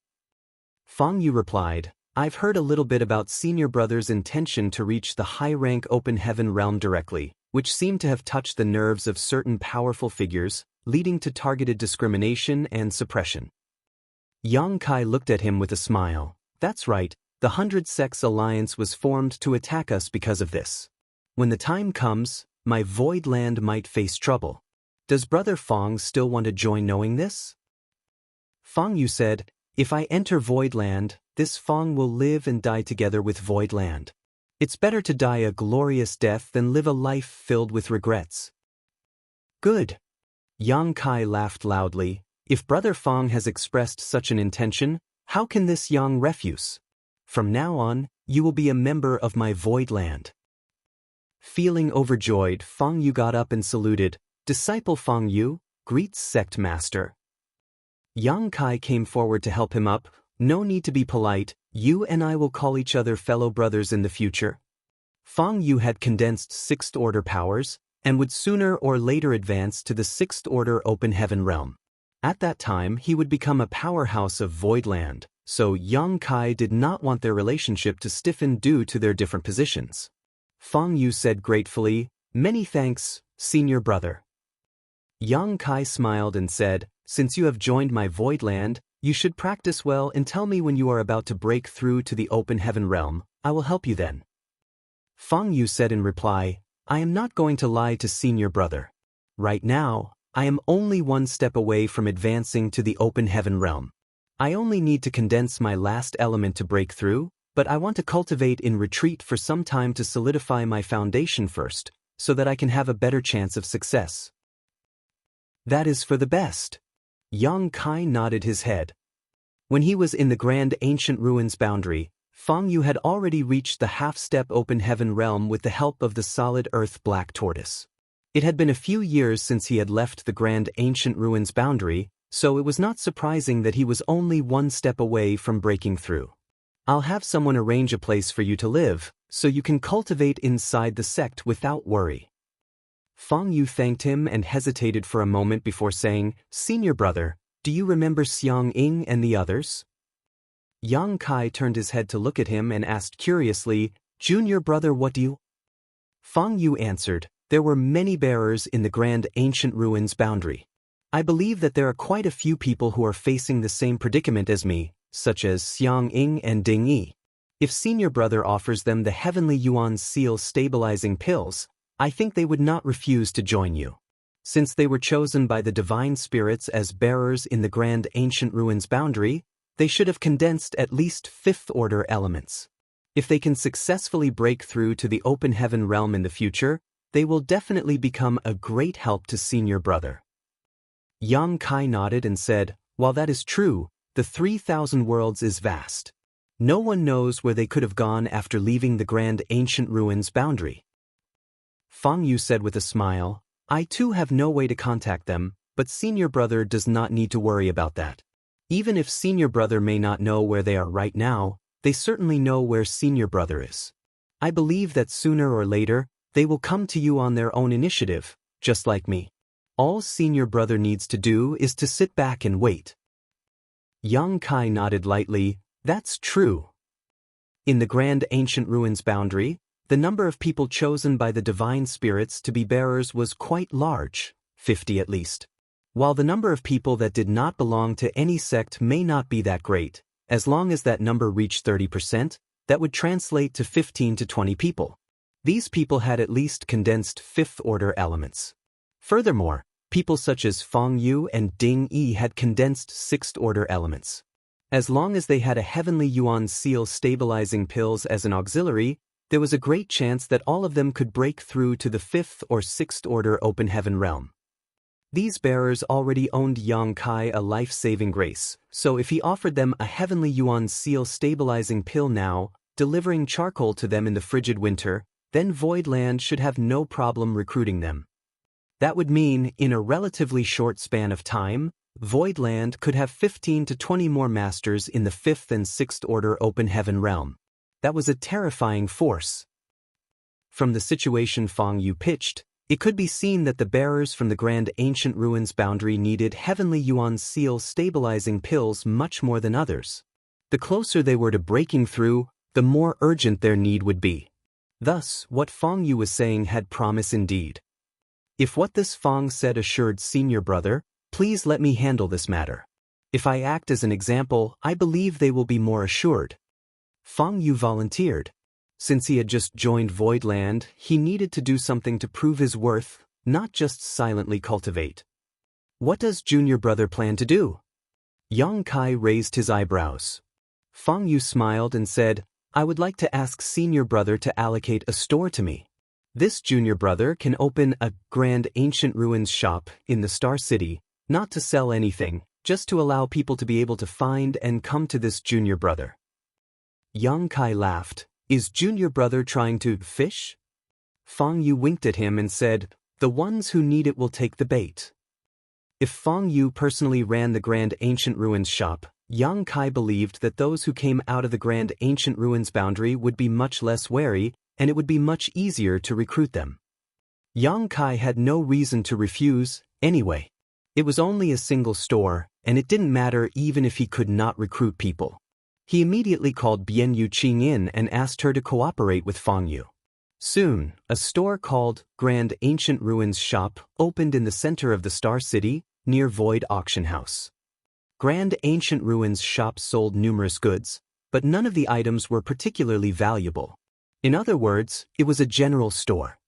Fang Yu replied, I've heard a little bit about Senior Brother's intention to reach the high-rank open heaven realm directly, which seemed to have touched the nerves of certain powerful figures, leading to targeted discrimination and suppression. Yang Kai looked at him with a smile. That's right, the 100 Sects Alliance was formed to attack us because of this. When the time comes, my Voidland might face trouble. Does Brother Fang still want to join knowing this? Fang Yu said, if I enter Voidland, this Fang will live and die together with Voidland. It's better to die a glorious death than live a life filled with regrets. Good. Yang Kai laughed loudly. If Brother Fang has expressed such an intention, how can this Yang refuse? From now on, you will be a member of my Voidland. Feeling overjoyed, Fang Yu got up and saluted. Disciple Fang Yu, greets Sect Master. Yang Kai came forward to help him up. No need to be polite, you and I will call each other fellow brothers in the future. Fang Yu had condensed 6th Order powers, and would sooner or later advance to the 6th Order Open Heaven realm. At that time he would become a powerhouse of Voidland, so Yang Kai did not want their relationship to stiffen due to their different positions. Fang Yu said gratefully, many thanks, Senior Brother. Yang Kai smiled and said, since you have joined my Voidland, you should practice well and tell me when you are about to break through to the Open Heaven realm. I will help you then. Fang Yu said in reply, I am not going to lie to Senior Brother. Right now, I am only one step away from advancing to the Open Heaven realm. I only need to condense my last element to break through, but I want to cultivate in retreat for some time to solidify my foundation first, so that I can have a better chance of success. That is for the best. Yang Kai nodded his head. When he was in the grand ancient ruins boundary, Fang Yu had already reached the half-step open heaven realm with the help of the solid earth black tortoise. It had been a few years since he had left the grand ancient ruins boundary, so it was not surprising that he was only one step away from breaking through. I'll have someone arrange a place for you to live, so you can cultivate inside the sect without worry. Fang Yu thanked him and hesitated for a moment before saying, Senior Brother, do you remember Xiang Ying and the others? Yang Kai turned his head to look at him and asked curiously, Junior Brother, what do you? Fang Yu answered, there were many bearers in the grand ancient ruins boundary. I believe that there are quite a few people who are facing the same predicament as me, such as Xiang Ying and Ding Yi. If Senior Brother offers them the Heavenly Yuan Seal stabilizing pills, I think they would not refuse to join you. Since they were chosen by the divine spirits as bearers in the grand ancient ruins boundary, they should have condensed at least 5th Order elements. If they can successfully break through to the open heaven realm in the future, they will definitely become a great help to Senior Brother. Yang Kai nodded and said, while that is true, the 3,000 worlds is vast. No one knows where they could have gone after leaving the grand ancient ruins boundary. Fang Yu said with a smile, I too have no way to contact them, but Senior Brother does not need to worry about that. Even if Senior Brother may not know where they are right now, they certainly know where Senior Brother is. I believe that sooner or later, they will come to you on their own initiative, just like me. All Senior Brother needs to do is to sit back and wait. Yang Kai nodded lightly, that's true. In the grand ancient ruins boundary, the number of people chosen by the divine spirits to be bearers was quite large, 50 at least. While the number of people that did not belong to any sect may not be that great, as long as that number reached 30%, that would translate to 15 to 20 people. These people had at least condensed 5th Order elements. Furthermore, people such as Fang Yu and Ding Yi had condensed sixth-order elements. As long as they had a heavenly yuan seal stabilizing pills as an auxiliary, there was a great chance that all of them could break through to the fifth or sixth-order open heaven realm. These bearers already owned Yang Kai a life-saving grace, so if he offered them a heavenly yuan seal stabilizing pill now, delivering charcoal to them in the frigid winter, then Voidland should have no problem recruiting them. That would mean, in a relatively short span of time, Voidland could have 15 to 20 more masters in the 5th and 6th order open heaven realm. That was a terrifying force. From the situation Fang Yu pitched, it could be seen that the bearers from the Grand Ancient Ruins boundary needed heavenly yuan seal stabilizing pills much more than others. The closer they were to breaking through, the more urgent their need would be. Thus, what Fang Yu was saying had promise indeed. If what this Fang said assured senior brother, please let me handle this matter. If I act as an example, I believe they will be more assured. Fang Yu volunteered. Since he had just joined Voidland, he needed to do something to prove his worth, not just silently cultivate. What does junior brother plan to do? Yang Kai raised his eyebrows. Fang Yu smiled and said, I would like to ask senior brother to allocate a store to me. This junior brother can open a Grand Ancient Ruins shop in the Star City, not to sell anything, just to allow people to be able to find and come to this junior brother. Yang Kai laughed. Is junior brother trying to fish? Fang Yu winked at him and said, the ones who need it will take the bait. If Fang Yu personally ran the Grand Ancient Ruins shop, Yang Kai believed that those who came out of the Grand Ancient Ruins boundary would be much less wary, and it would be much easier to recruit them. Yang Kai had no reason to refuse, anyway. It was only a single store, and it didn't matter even if he could not recruit people. He immediately called Bian Yu Qing in and asked her to cooperate with Fang Yu. Soon, a store called Grand Ancient Ruins Shop opened in the center of the Star City, near Void Auction House. Grand Ancient Ruins Shop sold numerous goods, but none of the items were particularly valuable. In other words, it was a general store.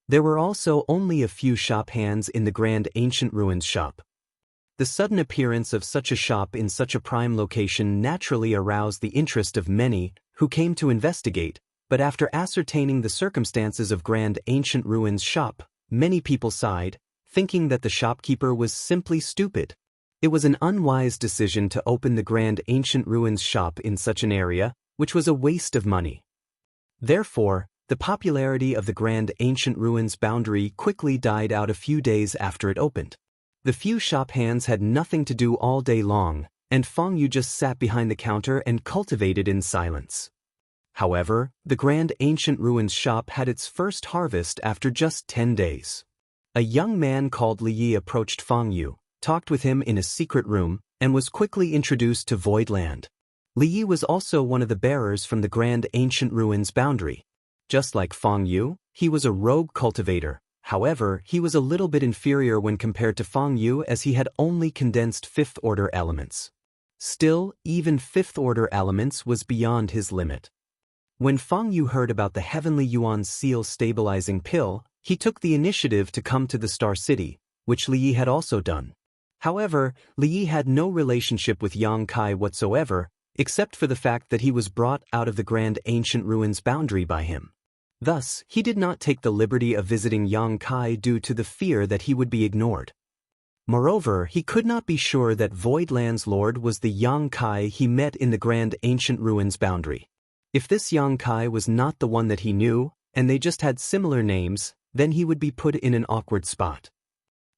There were also only a few shop hands in the Grand Ancient Ruins Shop. The sudden appearance of such a shop in such a prime location naturally aroused the interest of many who came to investigate, but after ascertaining the circumstances of Grand Ancient Ruins shop, many people sighed, thinking that the shopkeeper was simply stupid. It was an unwise decision to open the Grand Ancient Ruins shop in such an area, which was a waste of money. Therefore, the popularity of the Grand Ancient Ruins boundary quickly died out a few days after it opened. The few shop hands had nothing to do all day long, and Fang Yu just sat behind the counter and cultivated in silence. However, the Grand Ancient Ruins shop had its first harvest after just 10 days. A young man called Li Yi approached Fang Yu, talked with him in a secret room, and was quickly introduced to Voidland. Li Yi was also one of the bearers from the Grand Ancient Ruins boundary. Just like Fang Yu, he was a rogue cultivator. However, he was a little bit inferior when compared to Fang Yu as he had only condensed 5th order elements. Still, even 5th order elements was beyond his limit. When Fang Yu heard about the Heavenly Yuan Seal stabilizing pill, he took the initiative to come to the Star City, which Li Yi had also done. However, Li Yi had no relationship with Yang Kai whatsoever, except for the fact that he was brought out of the Grand Ancient Ruins boundary by him. Thus, he did not take the liberty of visiting Yang Kai due to the fear that he would be ignored. Moreover, he could not be sure that Voidland's lord was the Yang Kai he met in the Grand Ancient Ruins boundary. If this Yang Kai was not the one that he knew, and they just had similar names, then he would be put in an awkward spot.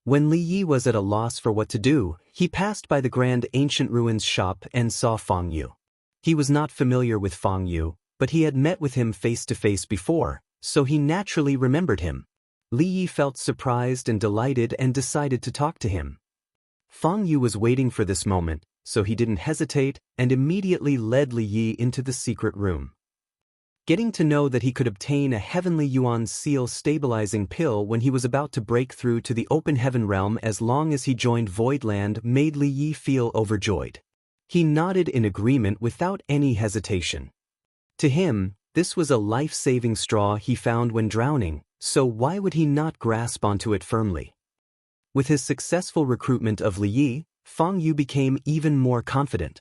When Li Yi was at a loss for what to do, he passed by the Grand Ancient Ruins shop and saw Fang Yu. He was not familiar with Fang Yu, but he had met with him face-to-face before, so he naturally remembered him. Li Yi felt surprised and delighted and decided to talk to him. Fang Yu was waiting for this moment, so he didn't hesitate and immediately led Li Yi into the secret room. Getting to know that he could obtain a Heavenly Yuan Seal stabilizing pill when he was about to break through to the open heaven realm as long as he joined Voidland made Li Yi feel overjoyed. He nodded in agreement without any hesitation. To him, this was a life-saving straw he found when drowning, so why would he not grasp onto it firmly? With his successful recruitment of Li Yi, Feng Yu became even more confident.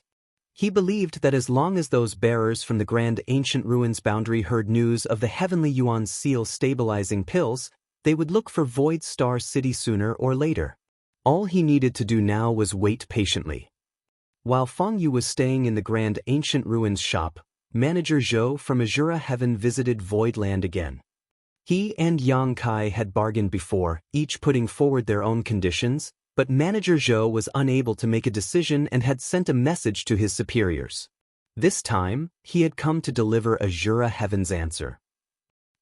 He believed that as long as those bearers from the Grand Ancient Ruins boundary heard news of the Heavenly Yuan Seal stabilizing pills, they would look for Void Star City sooner or later. All he needed to do now was wait patiently. While Feng Yu was staying in the Grand Ancient Ruins shop, Manager Zhou from Azura Heaven visited Voidland again. He and Yang Kai had bargained before, each putting forward their own conditions, but Manager Zhou was unable to make a decision and had sent a message to his superiors. This time, he had come to deliver Azura Heaven's answer.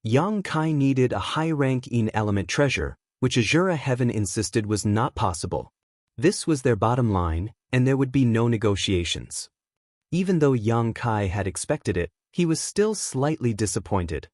Yang Kai needed a high-rank element treasure, which Azura Heaven insisted was not possible. This was their bottom line, and there would be no negotiations. Even though Yang Kai had expected it, he was still slightly disappointed.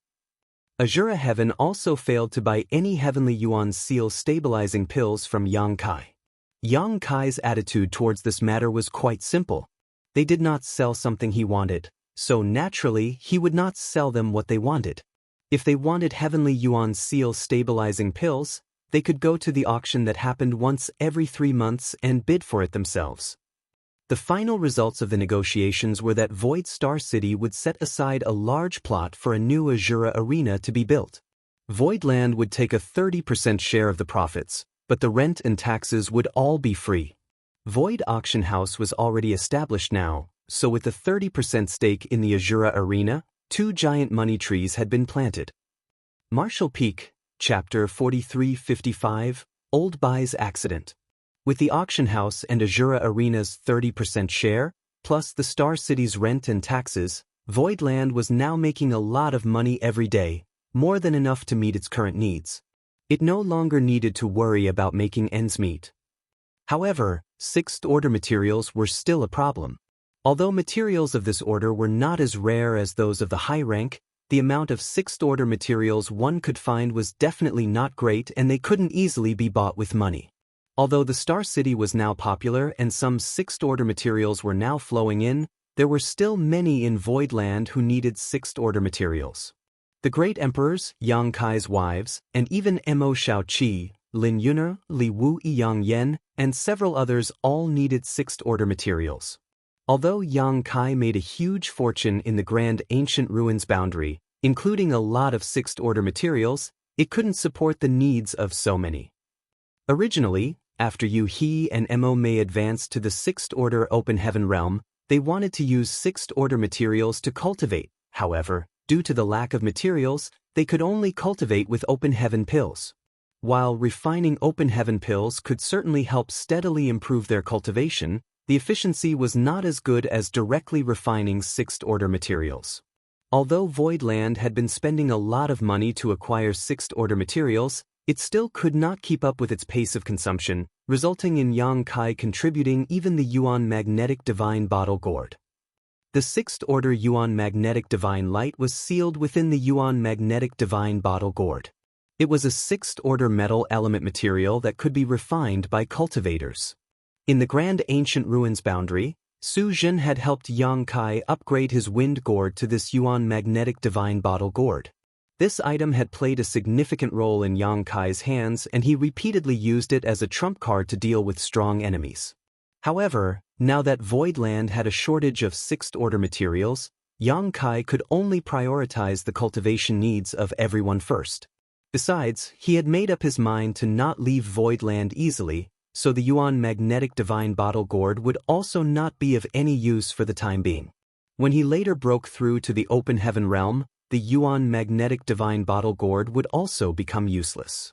Azura Heaven also failed to buy any Heavenly Yuan Seal stabilizing pills from Yang Kai. Yang Kai's attitude towards this matter was quite simple. They did not sell something he wanted, so naturally he would not sell them what they wanted. If they wanted Heavenly Yuan Seal stabilizing pills, they could go to the auction that happened once every 3 months and bid for it themselves. The final results of the negotiations were that Void Star City would set aside a large plot for a new Azura arena to be built. Voidland would take a 30% share of the profits, but the rent and taxes would all be free. Void Auction House was already established now, so with a 30% stake in the Azura arena, 2 giant money trees had been planted. Marshall Peak, Chapter 4355, Old Bai's Accident. With the auction house and Azura Arena's 30% share, plus the Star City's rent and taxes, Voidland was now making a lot of money every day, more than enough to meet its current needs. It no longer needed to worry about making ends meet. However, sixth-order materials were still a problem. Although materials of this order were not as rare as those of the high rank, the amount of sixth-order materials one could find was definitely not great and they couldn't easily be bought with money. Although the Star City was now popular and some sixth-order materials were now flowing in, there were still many in Voidland who needed sixth-order materials. The great emperors, Yang Kai's wives, and even Mo Shaoqi, Lin Yun'er, Li Wu Yang Yen, and several others all needed sixth-order materials. Although Yang Kai made a huge fortune in the Grand Ancient Ruins boundary, including a lot of sixth-order materials, it couldn't support the needs of so many. Originally, after Yu He and Mo Mei advanced to the sixth-order Open Heaven realm, they wanted to use sixth-order materials to cultivate. However, due to the lack of materials, they could only cultivate with Open Heaven pills. While refining Open Heaven pills could certainly help steadily improve their cultivation, the efficiency was not as good as directly refining sixth-order materials. Although Voidland had been spending a lot of money to acquire sixth-order materials, it still could not keep up with its pace of consumption, resulting in Yang Kai contributing even the Yuan Magnetic Divine Bottle Gourd. The sixth-order Yuan Magnetic Divine Light was sealed within the Yuan Magnetic Divine Bottle Gourd. It was a sixth-order metal element material that could be refined by cultivators. In the Grand Ancient Ruins boundary, Su Jin had helped Yang Kai upgrade his Wind Gourd to this Yuan Magnetic Divine Bottle Gourd. This item had played a significant role in Yang Kai's hands and he repeatedly used it as a trump card to deal with strong enemies. However, now that Voidland had a shortage of sixth-order materials, Yang Kai could only prioritize the cultivation needs of everyone first. Besides, he had made up his mind to not leave Voidland easily, so the Yuan Magnetic Divine Bottle Gourd would also not be of any use for the time being. When he later broke through to the Open Heaven realm, the Yuan Magnetic Divine Bottle Gourd would also become useless.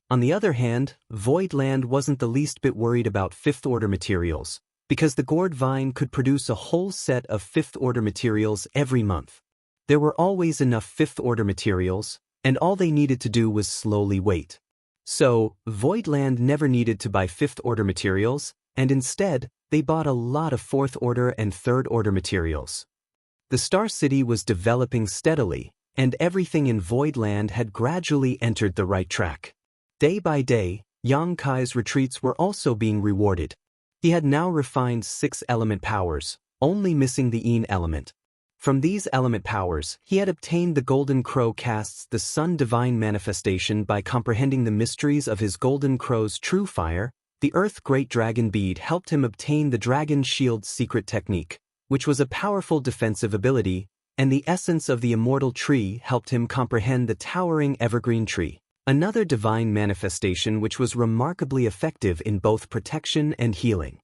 On the other hand, Voidland wasn't the least bit worried about fifth-order materials, because the gourd vine could produce a whole set of fifth-order materials every month. There were always enough fifth-order materials, and all they needed to do was slowly wait. So, Voidland never needed to buy fifth-order materials, and instead, they bought a lot of fourth-order and third-order materials. The Star City was developing steadily, and everything in Voidland had gradually entered the right track. Day by day, Yang Kai's retreats were also being rewarded. He had now refined 6 element powers, only missing the Yin element. From these element powers, he had obtained the Golden Crow casts the Sun divine manifestation by comprehending the mysteries of his Golden Crow's true fire. The Earth Great Dragon Bead helped him obtain the Dragon Shield's secret technique, which was a powerful defensive ability, and the essence of the Immortal Tree helped him comprehend the towering Evergreen Tree, another divine manifestation which was remarkably effective in both protection and healing.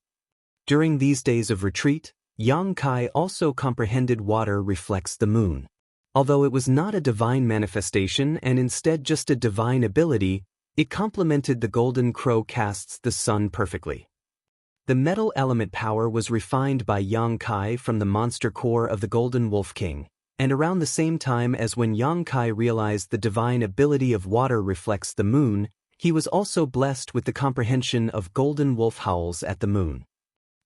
During these days of retreat, Yang Kai also comprehended water reflects the moon. Although it was not a divine manifestation and instead just a divine ability, it complemented the Golden Crow casts the Sun perfectly. The metal element power was refined by Yang Kai from the monster core of the Golden Wolf King, and around the same time as when Yang Kai realized the divine ability of water reflects the moon, he was also blessed with the comprehension of Golden Wolf howls at the moon.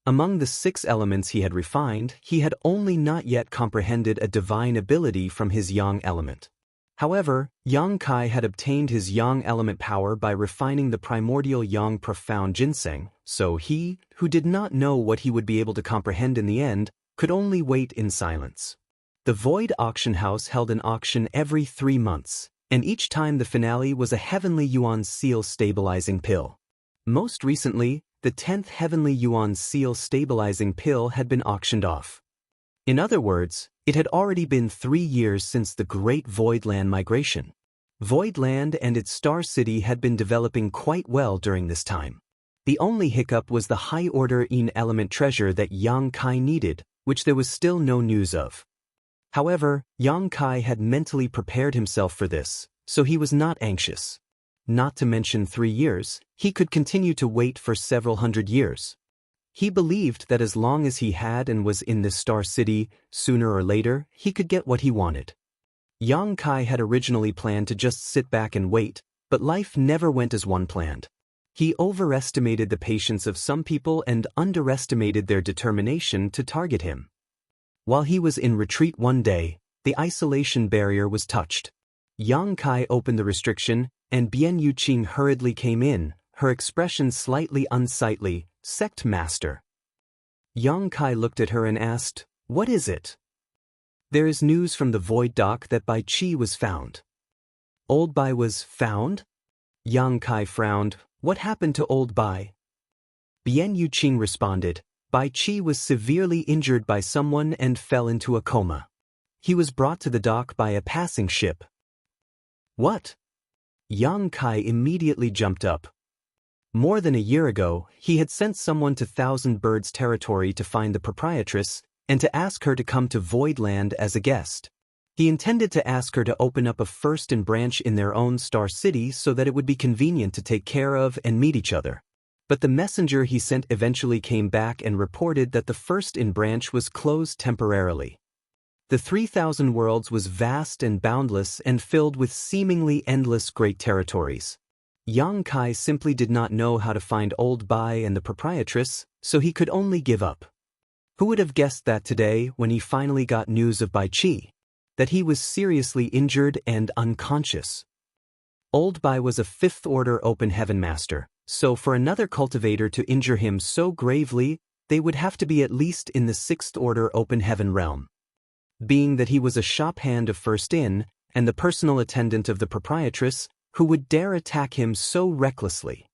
Among the 6 elements he had refined, he had only not yet comprehended a divine ability from his Yang element. However, Yang Kai had obtained his Yang element power by refining the primordial Yang profound ginseng, so he, who did not know what he would be able to comprehend in the end, could only wait in silence. The Void Auction House held an auction every 3 months, and each time the finale was a Heavenly Yuan Seal stabilizing pill. Most recently, the 10th Heavenly Yuan Seal stabilizing pill had been auctioned off. In other words, it had already been 3 years since the Great Voidland migration. Voidland and its Star City had been developing quite well during this time. The only hiccup was the high-order element treasure that Yang Kai needed, which there was still no news of. However, Yang Kai had mentally prepared himself for this, so he was not anxious. Not to mention 3 years, he could continue to wait for several hundred years. He believed that as long as he had and was in this Star City, sooner or later, he could get what he wanted. Yang Kai had originally planned to just sit back and wait, but life never went as one planned. He overestimated the patience of some people and underestimated their determination to target him. While he was in retreat one day, the isolation barrier was touched. Yang Kai opened the restriction, and Bian Yuqing hurriedly came in, her expression slightly unsightly. Sect Master. Yang Kai looked at her and asked, "What is it?" "There is news from the Void Dock that Bai Qi was found." "Old Bai was found?" Yang Kai frowned. "What happened to Old Bai?" Bian Yuqing responded, "Bai Qi was severely injured by someone and fell into a coma. He was brought to the dock by a passing ship." "What?" Yang Kai immediately jumped up. More than a year ago, he had sent someone to Thousand Birds territory to find the proprietress and to ask her to come to Voidland as a guest. He intended to ask her to open up a first and branch in their own Star City so that it would be convenient to take care of and meet each other. But the messenger he sent eventually came back and reported that the first in branch was closed temporarily. The 3,000 worlds was vast and boundless and filled with seemingly endless great territories. Yang Kai simply did not know how to find Old Bai and the proprietress, so he could only give up. Who would have guessed that today, when he finally got news of Bai Qi, that he was seriously injured and unconscious? Old Bai was a 5th Order Open Heaven Master, so for another cultivator to injure him so gravely, they would have to be at least in the 6th Order Open Heaven realm. Being that he was a shop hand of First In, and the personal attendant of the proprietress, who would dare attack him so recklessly?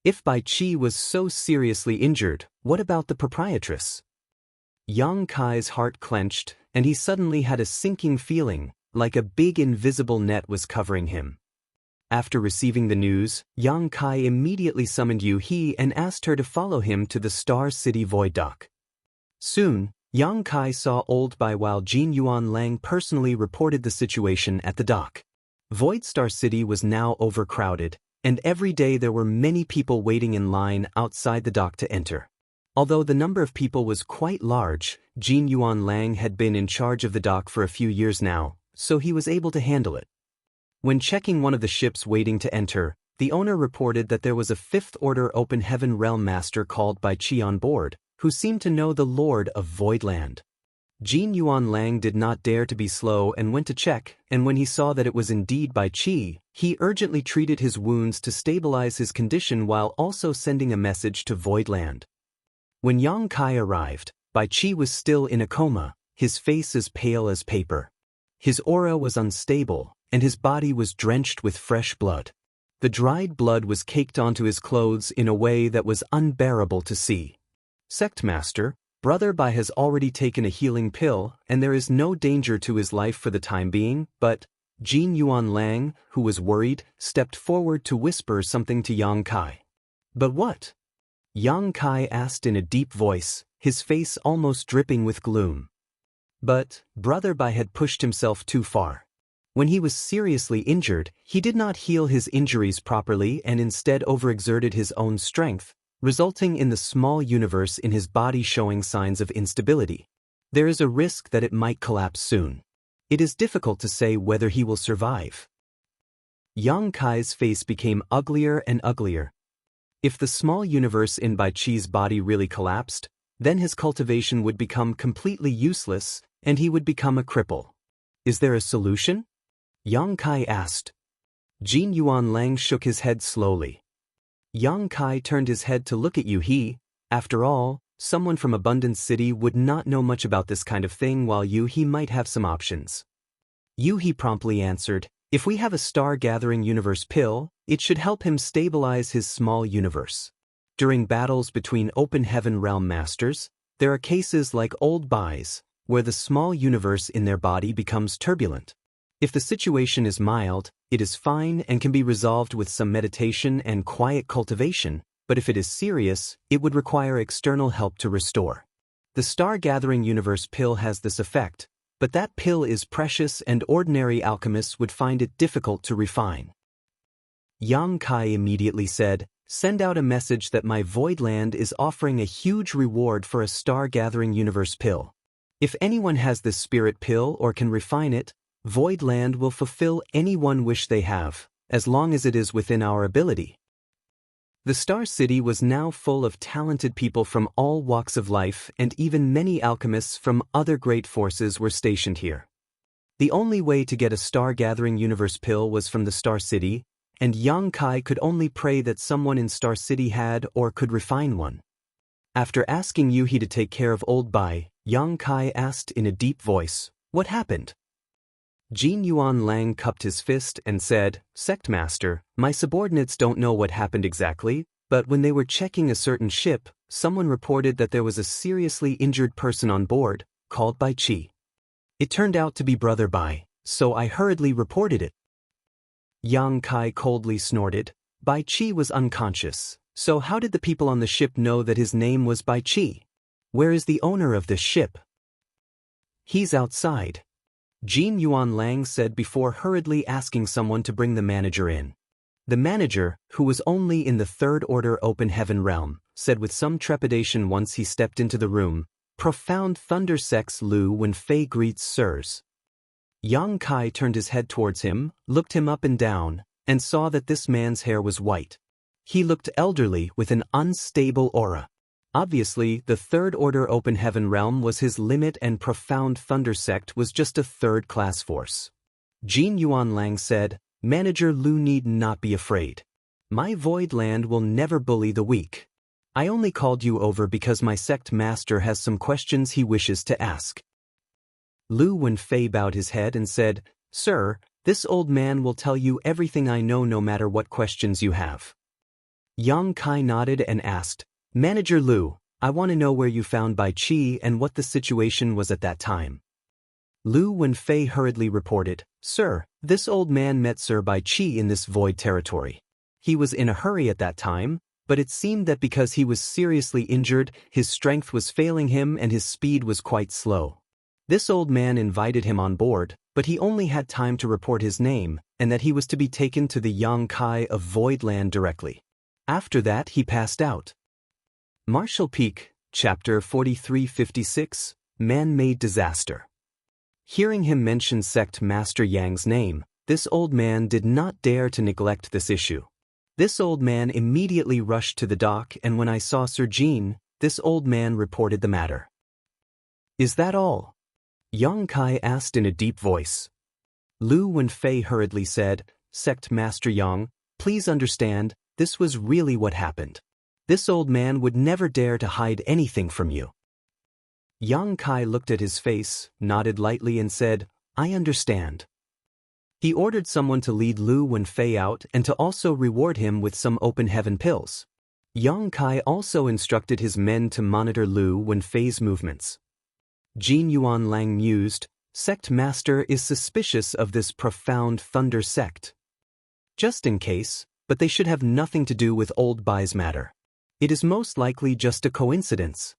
If Bai Qi was so seriously injured, what about the proprietress? Yang Kai's heart clenched, and he suddenly had a sinking feeling, like a big invisible net was covering him. After receiving the news, Yang Kai immediately summoned Yu He and asked her to follow him to the Star City Void Dock. Soon, Yang Kai saw Old Bai while Jin Yuan Lang personally reported the situation at the dock. Void Star City was now overcrowded, and every day there were many people waiting in line outside the dock to enter. Although the number of people was quite large, Jin Yuan Lang had been in charge of the dock for a few years now, so he was able to handle it. When checking one of the ships waiting to enter, the owner reported that there was a 5th Order Open Heaven Realm Master called Bai Qi on board, who seemed to know the Lord of Voidland. Jin Yuan Lang did not dare to be slow and went to check, and when he saw that it was indeed Bai Qi, he urgently treated his wounds to stabilize his condition while also sending a message to Voidland. When Yang Kai arrived, Bai Qi was still in a coma, his face as pale as paper. His aura was unstable, and his body was drenched with fresh blood. The dried blood was caked onto his clothes in a way that was unbearable to see. Sect Master, Brother Bai has already taken a healing pill, and there is no danger to his life for the time being, but Jin Yuan Lang, who was worried, stepped forward to whisper something to Yang Kai. But what? Yang Kai asked in a deep voice, his face almost dripping with gloom. But Brother Bai had pushed himself too far. When he was seriously injured, he did not heal his injuries properly and instead overexerted his own strength, resulting in the small universe in his body showing signs of instability. There is a risk that it might collapse soon. It is difficult to say whether he will survive. Yang Kai's face became uglier and uglier. If the small universe in Bai Chi's body really collapsed, then his cultivation would become completely useless and he would become a cripple. Is there a solution? Yang Kai asked. Jin Yuan Lang shook his head slowly. Yang Kai turned his head to look at Yu He. After all, someone from Abundance City would not know much about this kind of thing, while Yu He might have some options. Yu He promptly answered, if we have a star-gathering universe pill, it should help him stabilize his small universe. During battles between Open Heaven Realm Masters, there are cases like Old Bai's, where the small universe in their body becomes turbulent. If the situation is mild, it is fine and can be resolved with some meditation and quiet cultivation, but if it is serious, it would require external help to restore. The star-gathering universe pill has this effect, but that pill is precious and ordinary alchemists would find it difficult to refine. Yang Kai immediately said, send out a message that my Void Land is offering a huge reward for a star-gathering universe pill. If anyone has this spirit pill or can refine it, Void Land will fulfill any one wish they have, as long as it is within our ability. The Star City was now full of talented people from all walks of life, and even many alchemists from other great forces were stationed here. The only way to get a star-gathering universe pill was from the Star City, and Yang Kai could only pray that someone in Star City had or could refine one. After asking Yu He to take care of Old Bai, Yang Kai asked in a deep voice, what happened? Jin Yuan Lang cupped his fist and said, Sect Master, my subordinates don't know what happened exactly, but when they were checking a certain ship, someone reported that there was a seriously injured person on board, called Bai Chi. It turned out to be Brother Bai, so I hurriedly reported it. Yang Kai coldly snorted. Bai Chi was unconscious, so how did the people on the ship know that his name was Bai Chi? Where is the owner of this ship? He's outside. Jin Yuan Lang said before hurriedly asking someone to bring the manager in. The manager, who was only in the Third Order Open Heaven realm, said with some trepidation once he stepped into the room, Profound Thunder Sex Lu Wenfei greets sirs. Yang Kai turned his head towards him, looked him up and down, and saw that this man's hair was white. He looked elderly with an unstable aura. Obviously, the Third Order Open Heaven realm was his limit and Profound Thunder Sect was just a third-class force. Jin Yuan Lang said, Manager Lu need not be afraid. My Void Land will never bully the weak. I only called you over because my sect master has some questions he wishes to ask. Lu Wenfei bowed his head and said, Sir, this old man will tell you everything I know no matter what questions you have. Yang Kai nodded and asked, Manager Lu, I want to know where you found Bai Chi and what the situation was at that time. Lu Wenfei hurriedly reported, Sir, this old man met Sir Bai Chi in this void territory. He was in a hurry at that time, but it seemed that because he was seriously injured, his strength was failing him and his speed was quite slow. This old man invited him on board, but he only had time to report his name, and that he was to be taken to the Yang Kai of Void Land directly. After that he passed out. Martial Peak, Chapter 4356, Man-Made Disaster. Hearing him mention Sect Master Yang's name, this old man did not dare to neglect this issue. This old man immediately rushed to the dock, and when I saw Sir Jin, this old man reported the matter. Is that all? Yang Kai asked in a deep voice. Lu Wenfei hurriedly said, Sect Master Yang, please understand, this was really what happened. This old man would never dare to hide anything from you. Yang Kai looked at his face, nodded lightly and said, "I understand." He ordered someone to lead Lu Wenfei out and to also reward him with some open heaven pills. Yang Kai also instructed his men to monitor Lu Wenfei's movements. Jin Yuan Lang mused, "Sect master is suspicious of this profound thunder sect. Just in case, but they should have nothing to do with Old Bai's matter. It is most likely just a coincidence."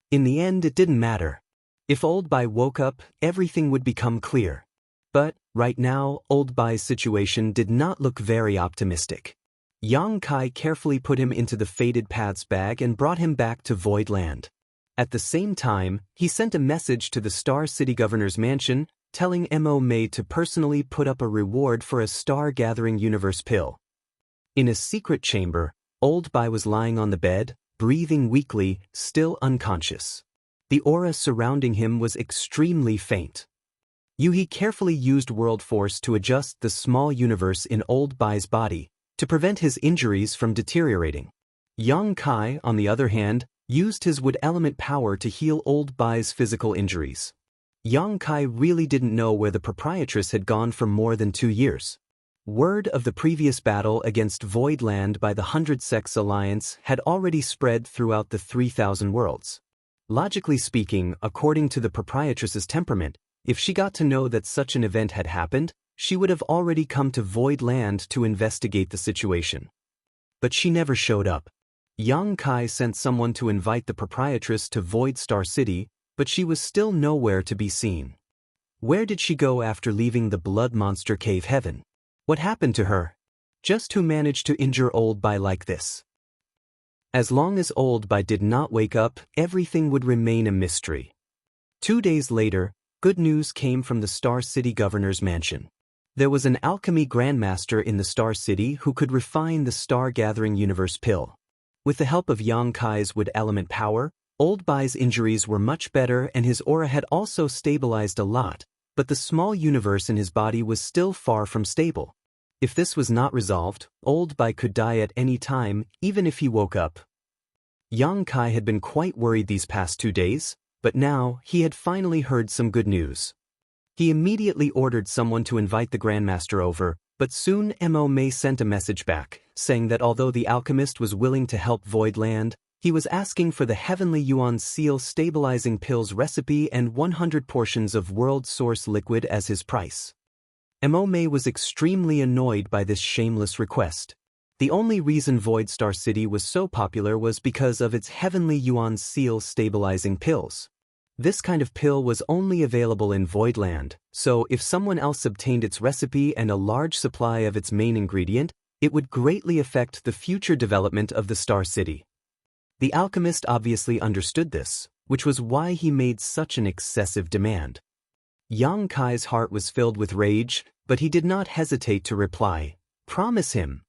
In the end, it didn't matter. If Old Bai woke up, everything would become clear. But, right now, Old Bai's situation did not look very optimistic. Yang Kai carefully put him into the Fated Paths bag and brought him back to Void Land. At the same time, he sent a message to the Star City Governor's mansion, telling Mo Mei to personally put up a reward for a star-gathering universe pill. In a secret chamber, Old Bai was lying on the bed, breathing weakly, still unconscious. The aura surrounding him was extremely faint. Yuhi carefully used World Force to adjust the small universe in Old Bai's body, to prevent his injuries from deteriorating. Yang Kai, on the other hand, used his wood element power to heal Old Bai's physical injuries. Yang Kai really didn't know where the proprietress had gone for more than 2 years. Word of the previous battle against Void Land by the 100 Sects Alliance had already spread throughout the 3,000 worlds. Logically speaking, according to the proprietress's temperament, if she got to know that such an event had happened, she would have already come to Void Land to investigate the situation. But she never showed up. Yang Kai sent someone to invite the proprietress to Void Star City, but she was still nowhere to be seen. Where did she go after leaving the Blood Monster Cave Heaven? What happened to her? Just who managed to injure Old Bai like this? As long as Old Bai did not wake up, everything would remain a mystery. 2 days later, good news came from the Star City Governor's mansion. There was an alchemy grandmaster in the Star City who could refine the star-gathering universe pill. With the help of Yang Kai's wood element power, Old Bai's injuries were much better and his aura had also stabilized a lot, but the small universe in his body was still far from stable. If this was not resolved, Old Bai could die at any time, even if he woke up. Yang Kai had been quite worried these past 2 days, but now he had finally heard some good news. He immediately ordered someone to invite the Grandmaster over, but soon Mo Mei sent a message back, saying that although the alchemist was willing to help Void Land, he was asking for the Heavenly Yuan Seal stabilizing pills recipe and 100 portions of World Source liquid as his price. Mo Mei was extremely annoyed by this shameless request. The only reason Void Star City was so popular was because of its Heavenly Yuan Seal stabilizing pills. This kind of pill was only available in Void Land, so if someone else obtained its recipe and a large supply of its main ingredient, it would greatly affect the future development of the Star City. The alchemist obviously understood this, which was why he made such an excessive demand. Yang Kai's heart was filled with rage, but he did not hesitate to reply, "Promise him."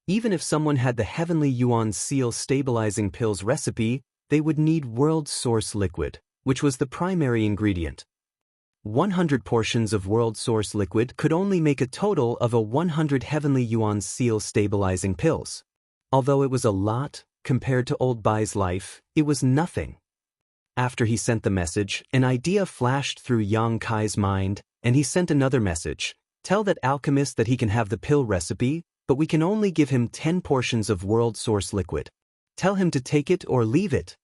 Even if someone had the Heavenly Yuan Seal stabilizing pills recipe, they would need World Source liquid, which was the primary ingredient. 100 portions of World Source liquid could only make a total of 100 Heavenly Yuan Seal stabilizing pills. Although it was a lot, compared to Old Bai's life, it was nothing. After he sent the message, an idea flashed through Yang Kai's mind, and he sent another message. "Tell that alchemist that he can have the pill recipe, but we can only give him 10 portions of World Source liquid. Tell him to take it or leave it."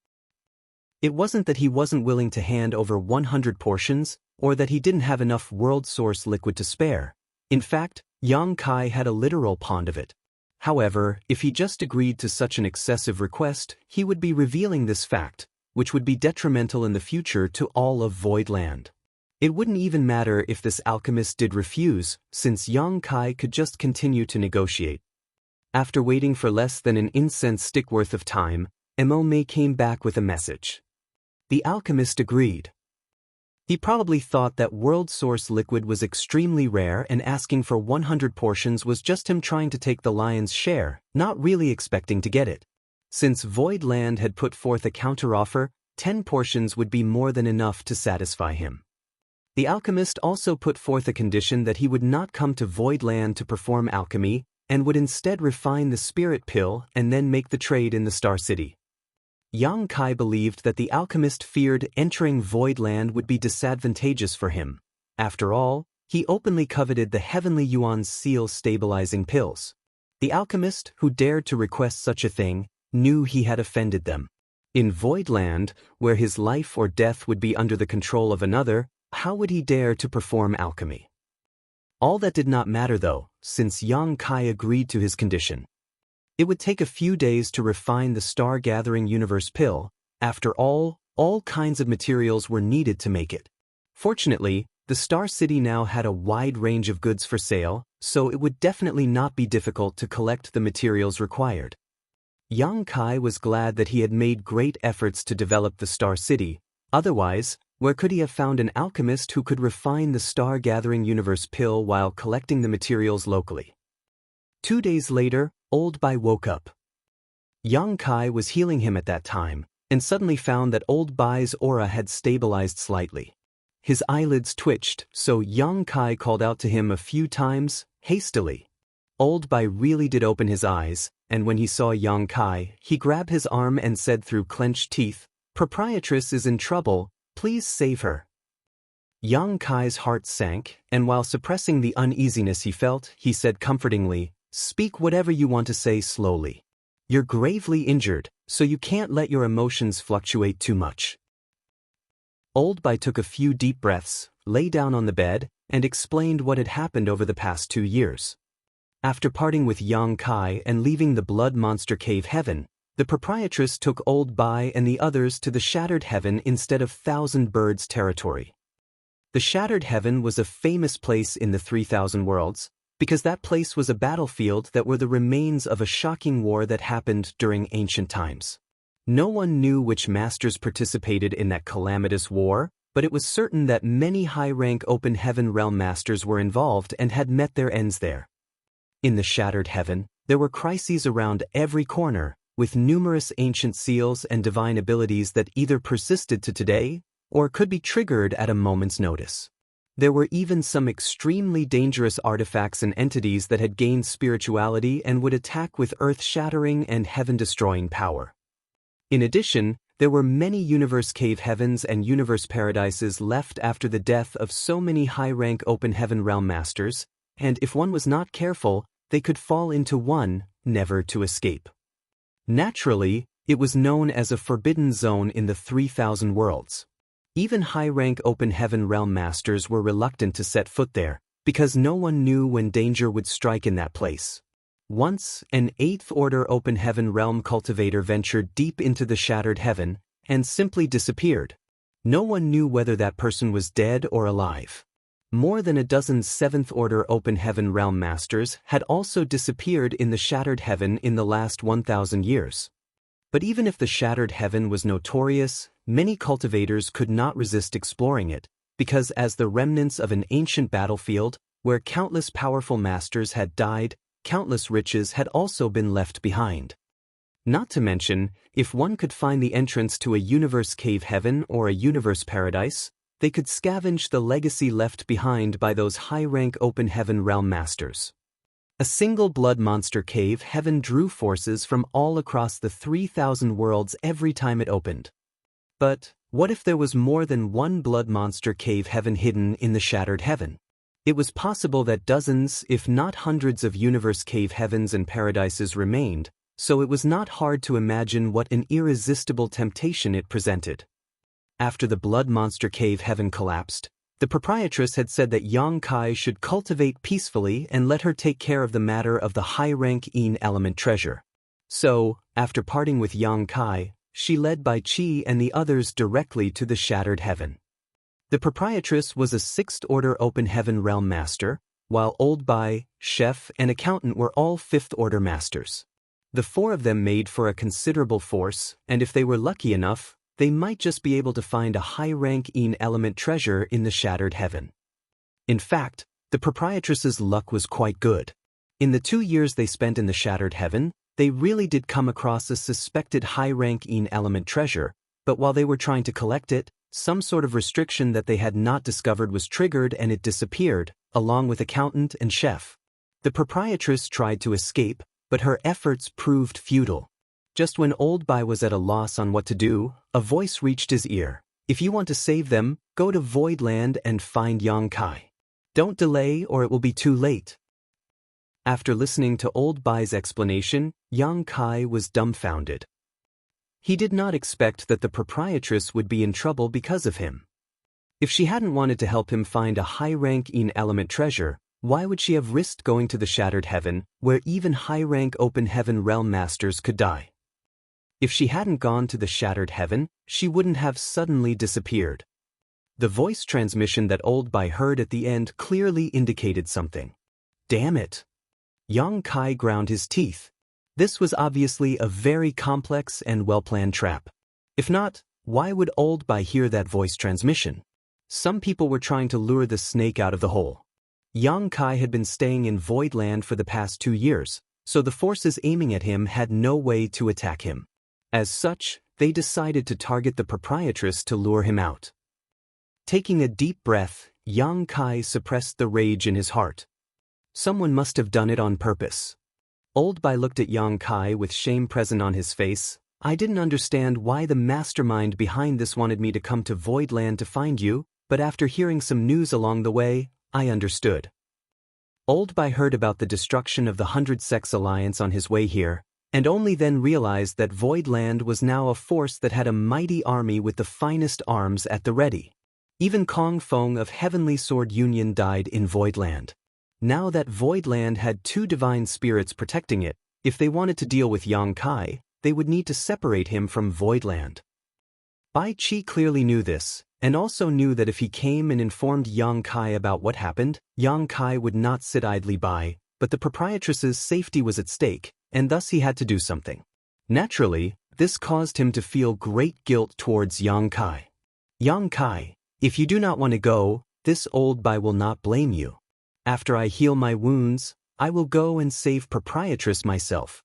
It wasn't that he wasn't willing to hand over 100 portions, or that he didn't have enough World Source liquid to spare. In fact, Yang Kai had a literal pond of it. However, if he just agreed to such an excessive request, he would be revealing this fact, which would be detrimental in the future to all of Void Land. It wouldn't even matter if this alchemist did refuse, since Yang Kai could just continue to negotiate. After waiting for less than an incense stick worth of time, Mo Mei came back with a message. The alchemist agreed. He probably thought that World Source liquid was extremely rare and asking for 100 portions was just him trying to take the lion's share, not really expecting to get it. Since Void Land had put forth a counteroffer, 10 portions would be more than enough to satisfy him. The alchemist also put forth a condition that he would not come to Void Land to perform alchemy, and would instead refine the spirit pill and then make the trade in the Star City. Yang Kai believed that the alchemist feared entering Void Land would be disadvantageous for him. After all, he openly coveted the heavenly Yuan's seal stabilizing pills. The alchemist, who dared to request such a thing, knew he had offended them. In Void Land, where his life or death would be under the control of another, how would he dare to perform alchemy? All that did not matter though, since Yang Kai agreed to his condition. It would take a few days to refine the star-gathering universe pill. After all kinds of materials were needed to make it. Fortunately, the Star City now had a wide range of goods for sale, so it would definitely not be difficult to collect the materials required. Yang Kai was glad that he had made great efforts to develop the Star City. Otherwise, where could he have found an alchemist who could refine the star-gathering universe pill while collecting the materials locally? 2 days later, Old Bai woke up. Yang Kai was healing him at that time, and suddenly found that Old Bai's aura had stabilized slightly. His eyelids twitched, so Yang Kai called out to him a few times, hastily. Old Bai really did open his eyes, and when he saw Yang Kai, he grabbed his arm and said through clenched teeth, "Proprietress is in trouble, please save her." Yang Kai's heart sank, and while suppressing the uneasiness he felt, he said comfortingly, "Speak whatever you want to say slowly. You're gravely injured, so you can't let your emotions fluctuate too much." Old Bai took a few deep breaths, lay down on the bed, and explained what had happened over the past 2 years. After parting with Yang Kai and leaving the Blood Monster Cave Heaven, the proprietress took Old Bai and the others to the Shattered Heaven instead of Thousand Birds territory. The Shattered Heaven was a famous place in the 3,000 Worlds, because that place was a battlefield that were the remains of a shocking war that happened during ancient times. No one knew which masters participated in that calamitous war, but it was certain that many high-rank Open Heaven Realm masters were involved and had met their ends there. In the Shattered Heaven, there were crises around every corner, with numerous ancient seals and divine abilities that either persisted to today or could be triggered at a moment's notice. There were even some extremely dangerous artifacts and entities that had gained spirituality and would attack with earth-shattering and heaven-destroying power. In addition, there were many universe cave heavens and universe paradises left after the death of so many high-rank Open Heaven Realm masters, and if one was not careful, they could fall into one, never to escape. Naturally, it was known as a forbidden zone in the 3,000 Worlds. Even high-rank Open Heaven Realm masters were reluctant to set foot there, because no one knew when danger would strike in that place. Once, an 8th Order Open Heaven Realm cultivator ventured deep into the Shattered Heaven and simply disappeared. No one knew whether that person was dead or alive. More than a dozen 7th Order Open Heaven Realm masters had also disappeared in the Shattered Heaven in the last 1,000 years. But even if the Shattered Heaven was notorious, many cultivators could not resist exploring it, because as the remnants of an ancient battlefield, where countless powerful masters had died, countless riches had also been left behind. Not to mention, if one could find the entrance to a universe cave heaven or a universe paradise, they could scavenge the legacy left behind by those high-rank Open Heaven Realm masters. A single Blood Monster Cave Heaven drew forces from all across the 3,000 Worlds every time it opened. But what if there was more than one Blood Monster Cave Heaven hidden in the Shattered Heaven? It was possible that dozens, if not hundreds of universe cave heavens and paradises remained, so it was not hard to imagine what an irresistible temptation it presented. After the Blood Monster Cave Heaven collapsed, the proprietress had said that Yang Kai should cultivate peacefully and let her take care of the matter of the high-rank Een element treasure. So, after parting with Yang Kai, she led Bai Qi and the others directly to the Shattered Heaven. The proprietress was a 6th Order Open Heaven Realm master, while Old Bai, chef, and accountant were all 5th Order masters. The 4 of them made for a considerable force, and if they were lucky enough, they might just be able to find a high-rank Een element treasure in the Shattered Heaven. In fact, the proprietress's luck was quite good. In the 2 years they spent in the Shattered Heaven, they really did come across a suspected high-rank Een element treasure, but while they were trying to collect it, some sort of restriction that they had not discovered was triggered and it disappeared, along with accountant and chef. The proprietress tried to escape, but her efforts proved futile. Just when Old Bai was at a loss on what to do, a voice reached his ear. If you want to save them, go to Voidland and find Yang Kai. Don't delay or it will be too late. After listening to Old Bai's explanation, Yang Kai was dumbfounded. He did not expect that the proprietress would be in trouble because of him. If she hadn't wanted to help him find a high-rank element treasure, why would she have risked going to the Shattered Heaven, where even high-rank Open Heaven realm masters could die? If she hadn't gone to the Shattered Heaven, she wouldn't have suddenly disappeared. The voice transmission that Old Bai heard at the end clearly indicated something. Damn it! Yang Kai ground his teeth. This was obviously a very complex and well-planned trap. If not, why would Old Bai hear that voice transmission? Some people were trying to lure the snake out of the hole. Yang Kai had been staying in Voidland for the past 2 years, so the forces aiming at him had no way to attack him. As such, they decided to target the proprietress to lure him out. Taking a deep breath, Yang Kai suppressed the rage in his heart. Someone must have done it on purpose. Old Bai looked at Yang Kai with shame present on his face. I didn't understand why the mastermind behind this wanted me to come to Voidland to find you, but after hearing some news along the way, I understood. Old Bai heard about the destruction of the 100 Sex Alliance on his way here, and only then realized that Voidland was now a force that had a mighty army with the finest arms at the ready. Even Kong Feng of Heavenly Sword Union died in Voidland. Now that Voidland had 2 divine spirits protecting it, if they wanted to deal with Yang Kai, they would need to separate him from Voidland. Bai Qi clearly knew this, and also knew that if he came and informed Yang Kai about what happened, Yang Kai would not sit idly by, but the proprietress's safety was at stake, and thus he had to do something. Naturally, this caused him to feel great guilt towards Yang Kai. Yang Kai, if you do not want to go, this Old Bai will not blame you. After I heal my wounds, I will go and save proprietress myself.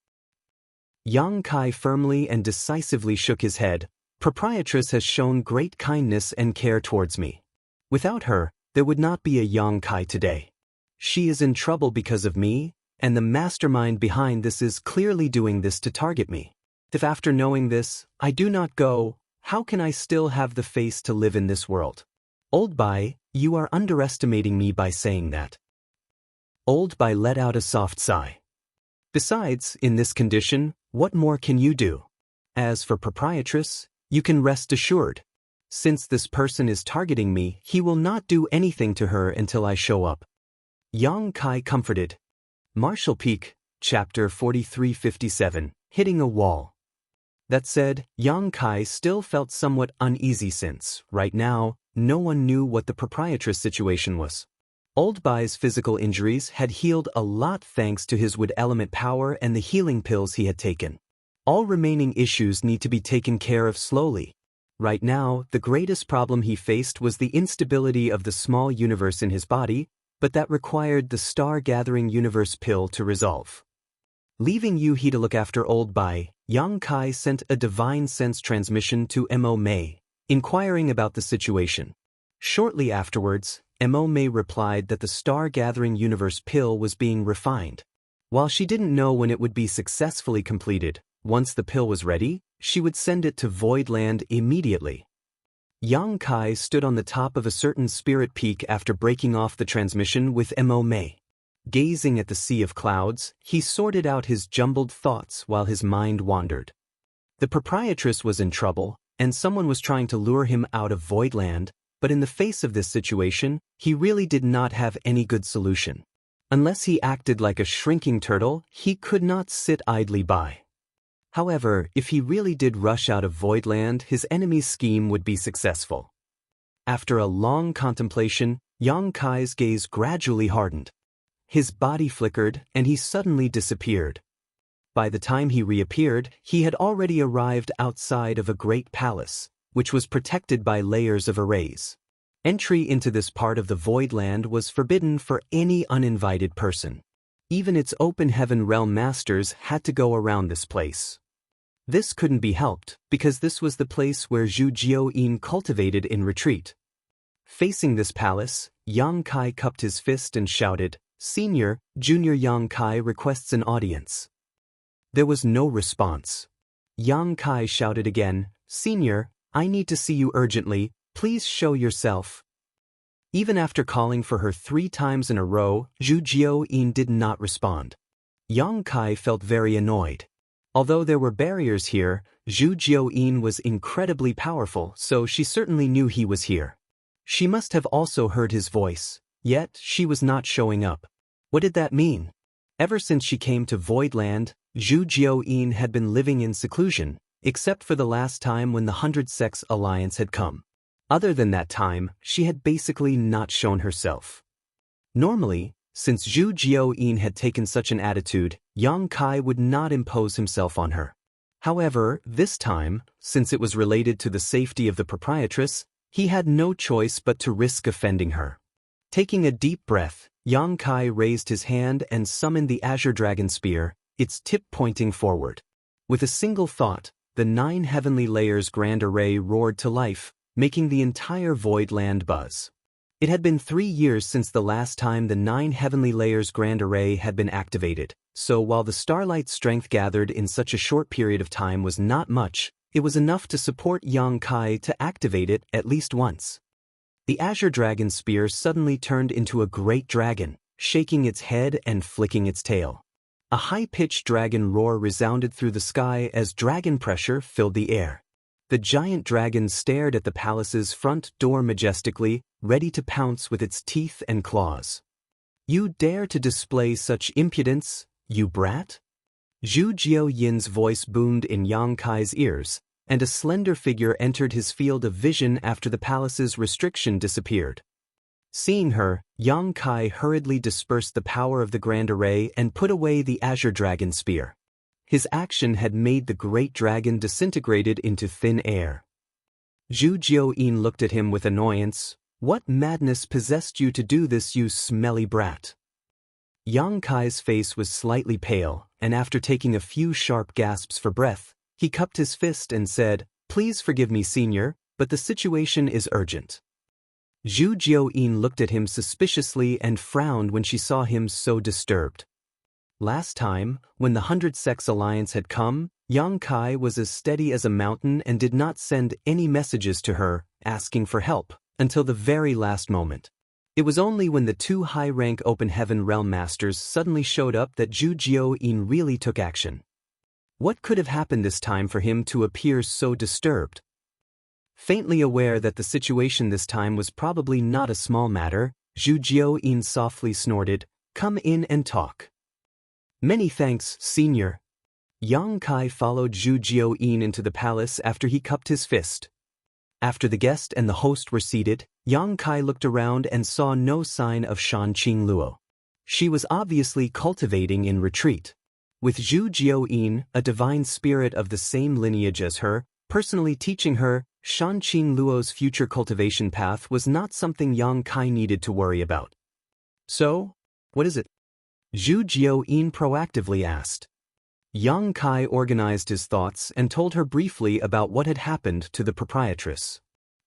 Yang Kai firmly and decisively shook his head. Proprietress has shown great kindness and care towards me. Without her, there would not be a Yang Kai today. She is in trouble because of me, and the mastermind behind this is clearly doing this to target me. If after knowing this, I do not go, how can I still have the face to live in this world? Old Bai, you are underestimating me by saying that. Old Bai let out a soft sigh. Besides, in this condition, what more can you do? As for proprietress, you can rest assured. Since this person is targeting me, he will not do anything to her until I show up. Yang Kai comforted. Martial Peak, Chapter 4357, Hitting a Wall. That said, Yang Kai still felt somewhat uneasy since, right now, no one knew what the proprietress situation was. Old Bai's physical injuries had healed a lot thanks to his wood element power and the healing pills he had taken. All remaining issues need to be taken care of slowly. Right now, the greatest problem he faced was the instability of the small universe in his body, but that required the star-gathering universe pill to resolve. Leaving Yu He to look after Old Bai, Yang Kai sent a divine sense transmission to Mo Mei, inquiring about the situation. Shortly afterwards, Mo Mei replied that the star-gathering universe pill was being refined. While she didn't know when it would be successfully completed, once the pill was ready, she would send it to Voidland immediately. Yang Kai stood on the top of a certain spirit peak after breaking off the transmission with Mo Mei. Gazing at the sea of clouds, he sorted out his jumbled thoughts while his mind wandered. The proprietress was in trouble, and someone was trying to lure him out of Voidland, but in the face of this situation, he really did not have any good solution. Unless he acted like a shrinking turtle, he could not sit idly by. However, if he really did rush out of Voidland, his enemy's scheme would be successful. After a long contemplation, Yang Kai's gaze gradually hardened. His body flickered, and he suddenly disappeared. By the time he reappeared, he had already arrived outside of a great palace, which was protected by layers of arrays. Entry into this part of the Voidland was forbidden for any uninvited person. Even its open heaven realm masters had to go around this place. This couldn't be helped, because this was the place where Zhu Jiuyin cultivated in retreat. Facing this palace, Yang Kai cupped his fist and shouted, "Senior, Junior Yang Kai requests an audience." There was no response. Yang Kai shouted again, "Senior, I need to see you urgently, please show yourself." Even after calling for her 3 times in a row, Zhu Jiao-yin did not respond. Yang Kai felt very annoyed. Although there were barriers here, Zhu Jiao-yin was incredibly powerful, so she certainly knew he was here. She must have also heard his voice, yet she was not showing up. What did that mean? Ever since she came to Voidland, Zhu Jiao-yin had been living in seclusion, except for the last time when the 100 Sex Alliance had come. Other than that time, she had basically not shown herself. Normally, since Zhu Jiao-yin had taken such an attitude, Yang Kai would not impose himself on her. However, this time, since it was related to the safety of the proprietress, he had no choice but to risk offending her. Taking a deep breath, Yang Kai raised his hand and summoned the Azure Dragon Spear, its tip pointing forward. With a single thought, the 9 heavenly layers grand array roared to life, making the entire Voidland buzz. It had been 3 years since the last time the 9 heavenly layers grand array had been activated, so while the starlight strength gathered in such a short period of time was not much, it was enough to support Yang Kai to activate it at least once. The Azure Dragon Spear suddenly turned into a great dragon, shaking its head and flicking its tail. A high-pitched dragon roar resounded through the sky as dragon pressure filled the air. The giant dragon stared at the palace's front door majestically, ready to pounce with its teeth and claws. "You dare to display such impudence, you brat?" Zhu Jiao-yin's voice boomed in Yang Kai's ears, and a slender figure entered his field of vision after the palace's restriction disappeared. Seeing her, Yang Kai hurriedly dispersed the power of the Grand Array and put away the Azure Dragon Spear. His action had made the great dragon disintegrated into thin air. Zhu Jiao-yin looked at him with annoyance. "What madness possessed you to do this, you smelly brat?" Yang Kai's face was slightly pale, and after taking a few sharp gasps for breath, he cupped his fist and said, "Please forgive me, senior, but the situation is urgent." Zhu Jiao-yin looked at him suspiciously and frowned when she saw him so disturbed. Last time, when the 100 Sex Alliance had come, Yang Kai was as steady as a mountain and did not send any messages to her, asking for help, until the very last moment. It was only when the 2 high-rank Open Heaven Realm Masters suddenly showed up that Zhu Jiao-yin really took action. What could have happened this time for him to appear so disturbed? Faintly aware that the situation this time was probably not a small matter, Zhu Jiao-yin softly snorted, "Come in and talk." "Many thanks, senior." Yang Kai followed Zhu Jiao-yin into the palace after he cupped his fist. After the guest and the host were seated, Yang Kai looked around and saw no sign of Shan Qingluo. She was obviously cultivating in retreat. With Zhu Jiao-yin, a divine spirit of the same lineage as her, personally teaching her, Shan Qingluo's future cultivation path was not something Yang Kai needed to worry about. "So, what is it?" Zhu Jiao-yin proactively asked. Yang Kai organized his thoughts and told her briefly about what had happened to the proprietress.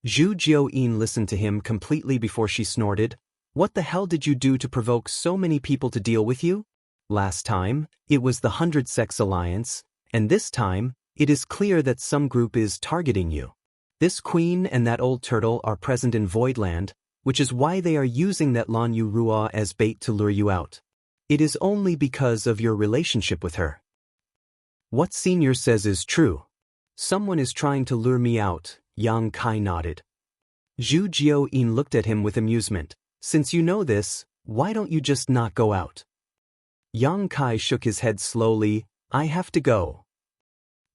Zhu Jiao-yin listened to him completely before she snorted, "What the hell did you do to provoke so many people to deal with you? Last time, it was the 100 Sex Alliance, and this time, it is clear that some group is targeting you. This queen and that old turtle are present in Voidland, which is why they are using that Lan Yu Rua as bait to lure you out. It is only because of your relationship with her." "What senior says is true. Someone is trying to lure me out," Yang Kai nodded. Zhu Jiao-yin looked at him with amusement. "Since you know this, why don't you just not go out?" Yang Kai shook his head slowly. "I have to go."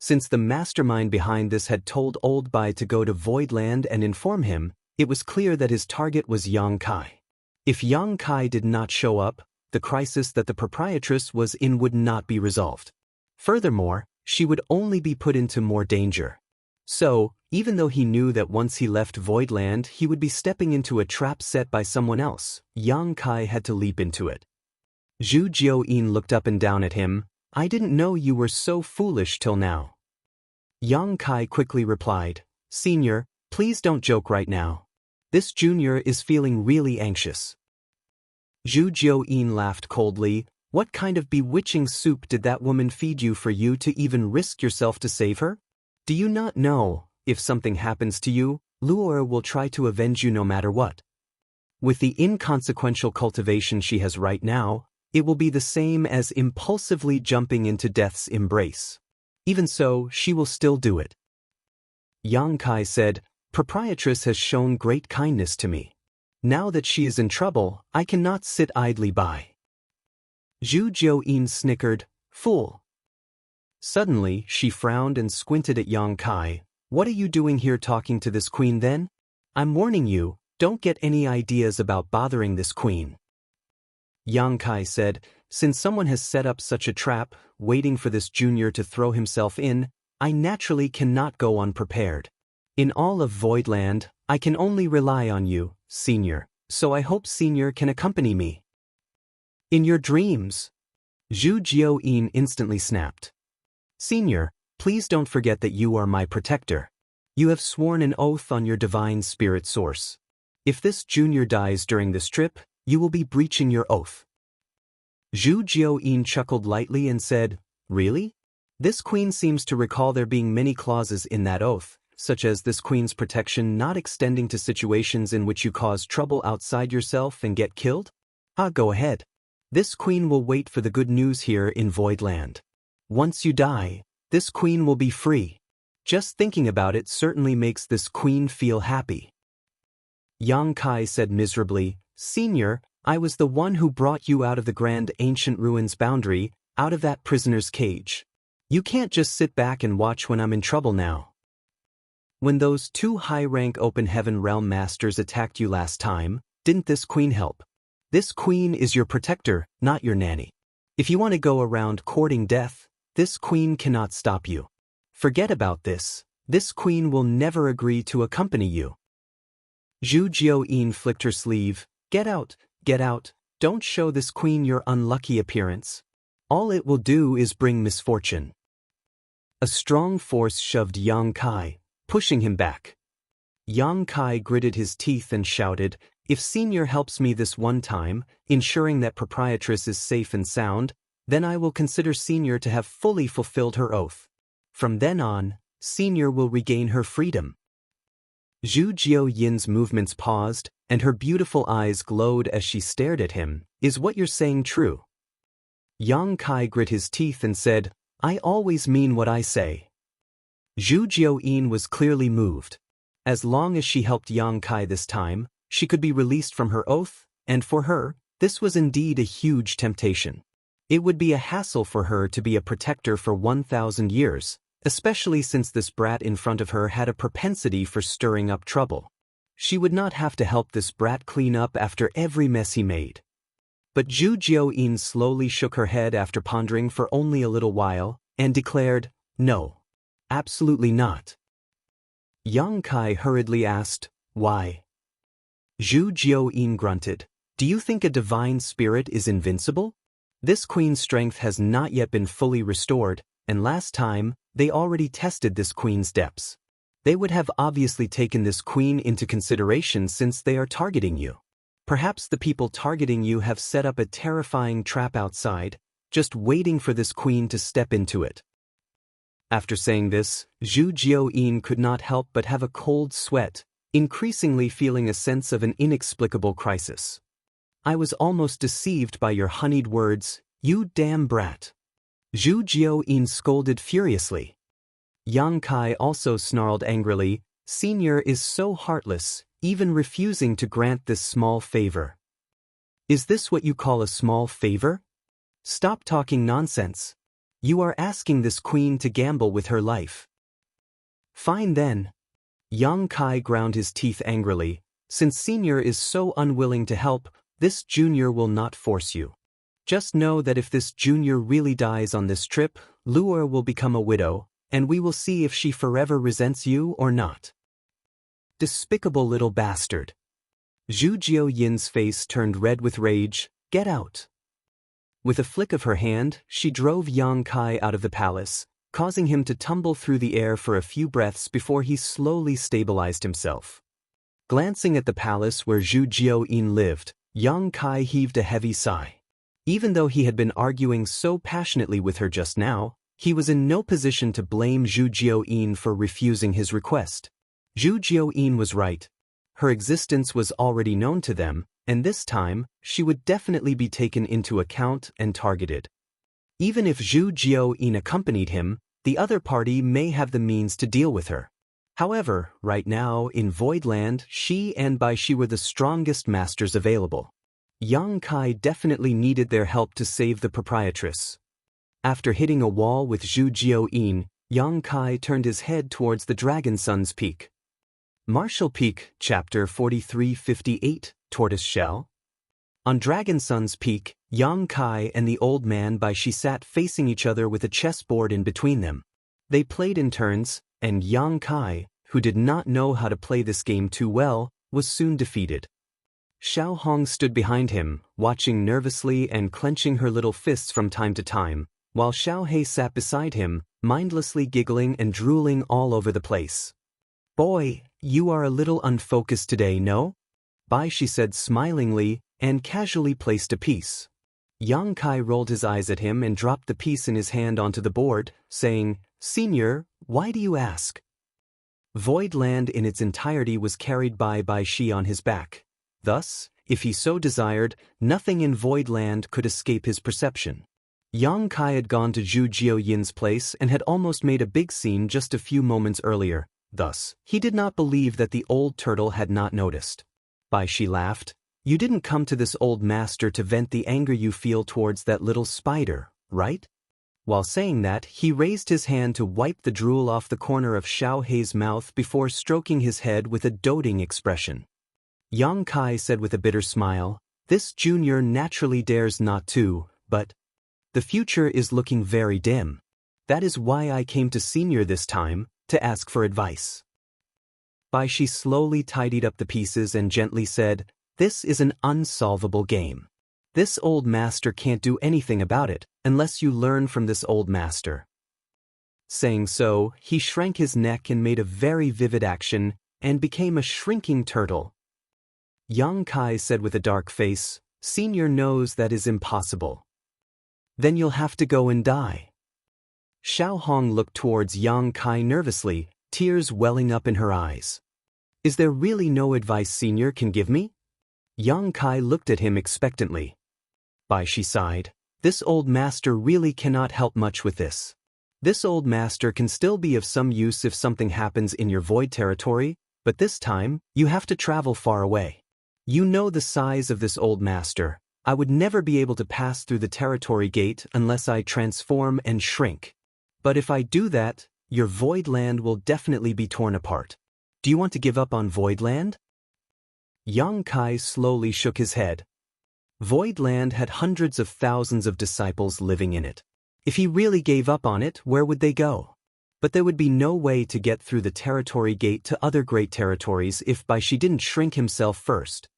Since the mastermind behind this had told Old Bai to go to Voidland and inform him, it was clear that his target was Yang Kai. If Yang Kai did not show up, the crisis that the proprietress was in would not be resolved. Furthermore, she would only be put into more danger. So, even though he knew that once he left Voidland he would be stepping into a trap set by someone else, Yang Kai had to leap into it. Zhu Jiao-yin looked up and down at him. "I didn't know you were so foolish till now." Yang Kai quickly replied, "Senior, please don't joke right now. This junior is feeling really anxious." Zhu Jiao-yin laughed coldly. What kind of bewitching soup did that woman feed you for you to even risk yourself to save her? Do you not know, if something happens to you, Luor will try to avenge you no matter what? With the inconsequential cultivation she has right now, it will be the same as impulsively jumping into death's embrace. Even so, she will still do it. Yang Kai said, "Proprietress has shown great kindness to me. Now that she is in trouble, I cannot sit idly by." Zhu Jiuyin snickered, "Fool." Suddenly, she frowned and squinted at Yang Kai. "What are you doing here talking to this queen then? I'm warning you, don't get any ideas about bothering this queen." Yang Kai said, "Since someone has set up such a trap, waiting for this junior to throw himself in, I naturally cannot go unprepared. In all of Voidland, I can only rely on you, Senior, so I hope Senior can accompany me." "In your dreams?" Zhu Jiuyin instantly snapped. "Senior, please don't forget that you are my protector. You have sworn an oath on your divine spirit source. If this junior dies during this trip, you will be breaching your oath." Zhu Jiuyin chuckled lightly and said, "Really? This queen seems to recall there being many clauses in that oath, such as this queen's protection not extending to situations in which you cause trouble outside yourself and get killed? Go ahead. This queen will wait for the good news here in Voidland. Once you die, this queen will be free. Just thinking about it certainly makes this queen feel happy." Yang Kai said miserably, "Senior, I was the one who brought you out of the grand ancient ruins boundary, out of that prisoner's cage. You can't just sit back and watch when I'm in trouble now. When those two high-rank open heaven realm masters attacked you last time, didn't this queen help? This queen is your protector, not your nanny. If you want to go around courting death, this queen cannot stop you. Forget about this. This queen will never agree to accompany you." Zhu Jiuyin flicked her sleeve. Get out, don't show this queen your unlucky appearance. All it will do is bring misfortune." A strong force shoved Yang Kai, pushing him back. Yang Kai gritted his teeth and shouted, "If Senior helps me this one time, ensuring that Proprietress is safe and sound, then I will consider Senior to have fully fulfilled her oath. From then on, Senior will regain her freedom." Zhu Jiuyin's movements paused, and her beautiful eyes glowed as she stared at him. "Is what you're saying true?" Yang Kai grit his teeth and said, "I always mean what I say." Zhu Jiuyin was clearly moved. As long as she helped Yang Kai this time, she could be released from her oath, and for her, this was indeed a huge temptation. It would be a hassle for her to be a protector for 1,000 years, especially since this brat in front of her had a propensity for stirring up trouble. She would not have to help this brat clean up after every mess he made. But Zhu Jiuyin slowly shook her head after pondering for only a little while, and declared, "No. Absolutely not." Yang Kai hurriedly asked, "Why?" Zhu Jiuyin grunted, "Do you think a divine spirit is invincible? This queen's strength has not yet been fully restored, and last time, they already tested this queen's depths. They would have obviously taken this queen into consideration since they are targeting you. Perhaps the people targeting you have set up a terrifying trap outside, just waiting for this queen to step into it." After saying this, Zhu Jiuyin could not help but have a cold sweat, increasingly feeling a sense of an inexplicable crisis. "I was almost deceived by your honeyed words, you damn brat." Zhu Jiuyin scolded furiously. Yang Kai also snarled angrily, "Senior is so heartless, even refusing to grant this small favor." "Is this what you call a small favor? Stop talking nonsense. You are asking this queen to gamble with her life." "Fine then." Yang Kai ground his teeth angrily. "Since Senior is so unwilling to help, this junior will not force you. Just know that if this junior really dies on this trip, Luor will become a widow, and we will see if she forever resents you or not." Despicable little bastard. Zhu Jiuyin's face turned red with rage. "Get out." With a flick of her hand, she drove Yang Kai out of the palace, causing him to tumble through the air for a few breaths before he slowly stabilized himself. Glancing at the palace where Zhu Jiuyin lived, Yang Kai heaved a heavy sigh. Even though he had been arguing so passionately with her just now, he was in no position to blame Zhu Jiuyin for refusing his request. Zhu Jiuyin was right. Her existence was already known to them, and this time, she would definitely be taken into account and targeted. Even if Zhu Jiuyin accompanied him, the other party may have the means to deal with her. However, right now, in Voidland, she and Bai Shi were the strongest masters available. Yang Kai definitely needed their help to save the proprietress. After hitting a wall with Zhu Jiuyin, Yang Kai turned his head towards the Dragon Sun's peak. Martial Peak, Chapter 4358, Tortoise Shell. On Dragon Sun's peak, Yang Kai and the old man Bai Shi sat facing each other with a chessboard in between them. They played in turns, and Yang Kai, who did not know how to play this game too well, was soon defeated. Xiao Hong stood behind him, watching nervously and clenching her little fists from time to time, while Xiao He sat beside him, mindlessly giggling and drooling all over the place. "Boy, you are a little unfocused today, no?" Bai Shi said smilingly, and casually placed a piece. Yang Kai rolled his eyes at him and dropped the piece in his hand onto the board, saying, "Senior, why do you ask?" Voidland in its entirety was carried by Bai Shi on his back. Thus, if he so desired, nothing in Voidland could escape his perception. Yang Kai had gone to Zhu Jiuyin's place and had almost made a big scene just a few moments earlier. Thus, he did not believe that the old turtle had not noticed. Bai Shi laughed. "You didn't come to this old master to vent the anger you feel towards that little spider, right?" While saying that, he raised his hand to wipe the drool off the corner of Xiao Hei's mouth before stroking his head with a doting expression. Yang Kai said with a bitter smile, "This junior naturally dares not to, but the future is looking very dim. That is why I came to senior this time, to ask for advice." Bai Shi slowly tidied up the pieces and gently said, "This is an unsolvable game. This old master can't do anything about it, unless you learn from this old master." Saying so, he shrank his neck and made a very vivid action, and became a shrinking turtle. Yang Kai said with a dark face, "Senior knows that is impossible. Then you'll have to go and die." Xiao Hong looked towards Yang Kai nervously, tears welling up in her eyes. "Is there really no advice Senior can give me?" Yang Kai looked at him expectantly. Bai Shi sighed. "This old master really cannot help much with this. This old master can still be of some use if something happens in your void territory, but this time, you have to travel far away. You know the size of this old master. I would never be able to pass through the territory gate unless I transform and shrink. But if I do that, your Voidland will definitely be torn apart. Do you want to give up on Voidland?" Yang Kai slowly shook his head. Voidland had hundreds of thousands of disciples living in it. If he really gave up on it, where would they go? But there would be no way to get through the territory gate to other great territories if Bai Shi didn't shrink himself first.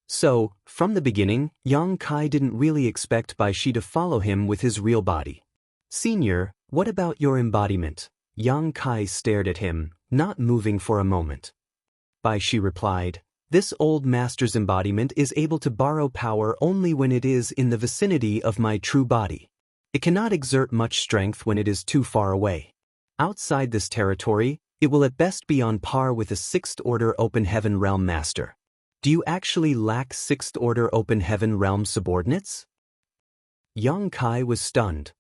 So, from the beginning, Yang Kai didn't really expect Bai Shi to follow him with his real body. "Senior, what about your embodiment?" Yang Kai stared at him, not moving for a moment. Bai Shi replied, "This old master's embodiment is able to borrow power only when it is in the vicinity of my true body. It cannot exert much strength when it is too far away. Outside this territory, it will at best be on par with a sixth-order Open Heaven Realm master. Do you actually lack sixth-order Open Heaven Realm subordinates?" Yang Kai was stunned.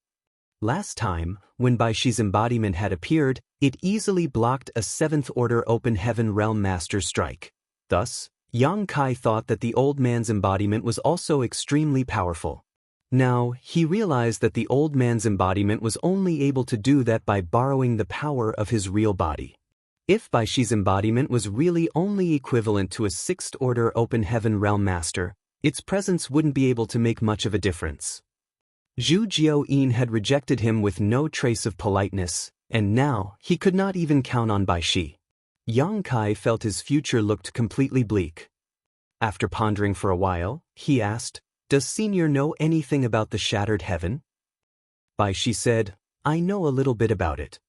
Last time, when Bai Shi's embodiment had appeared, it easily blocked a seventh-order Open Heaven Realm master's strike. Thus, Yang Kai thought that the old man's embodiment was also extremely powerful. Now, he realized that the old man's embodiment was only able to do that by borrowing the power of his real body. If Bai Shi's embodiment was really only equivalent to a sixth-order Open Heaven Realm master, its presence wouldn't be able to make much of a difference. Zhu Jiuyin had rejected him with no trace of politeness, and now he could not even count on Bai Shi. Yang Kai felt his future looked completely bleak. After pondering for a while, he asked, "Does Senior know anything about the Shattered Heaven?" Bai Shi said, "I know a little bit about it.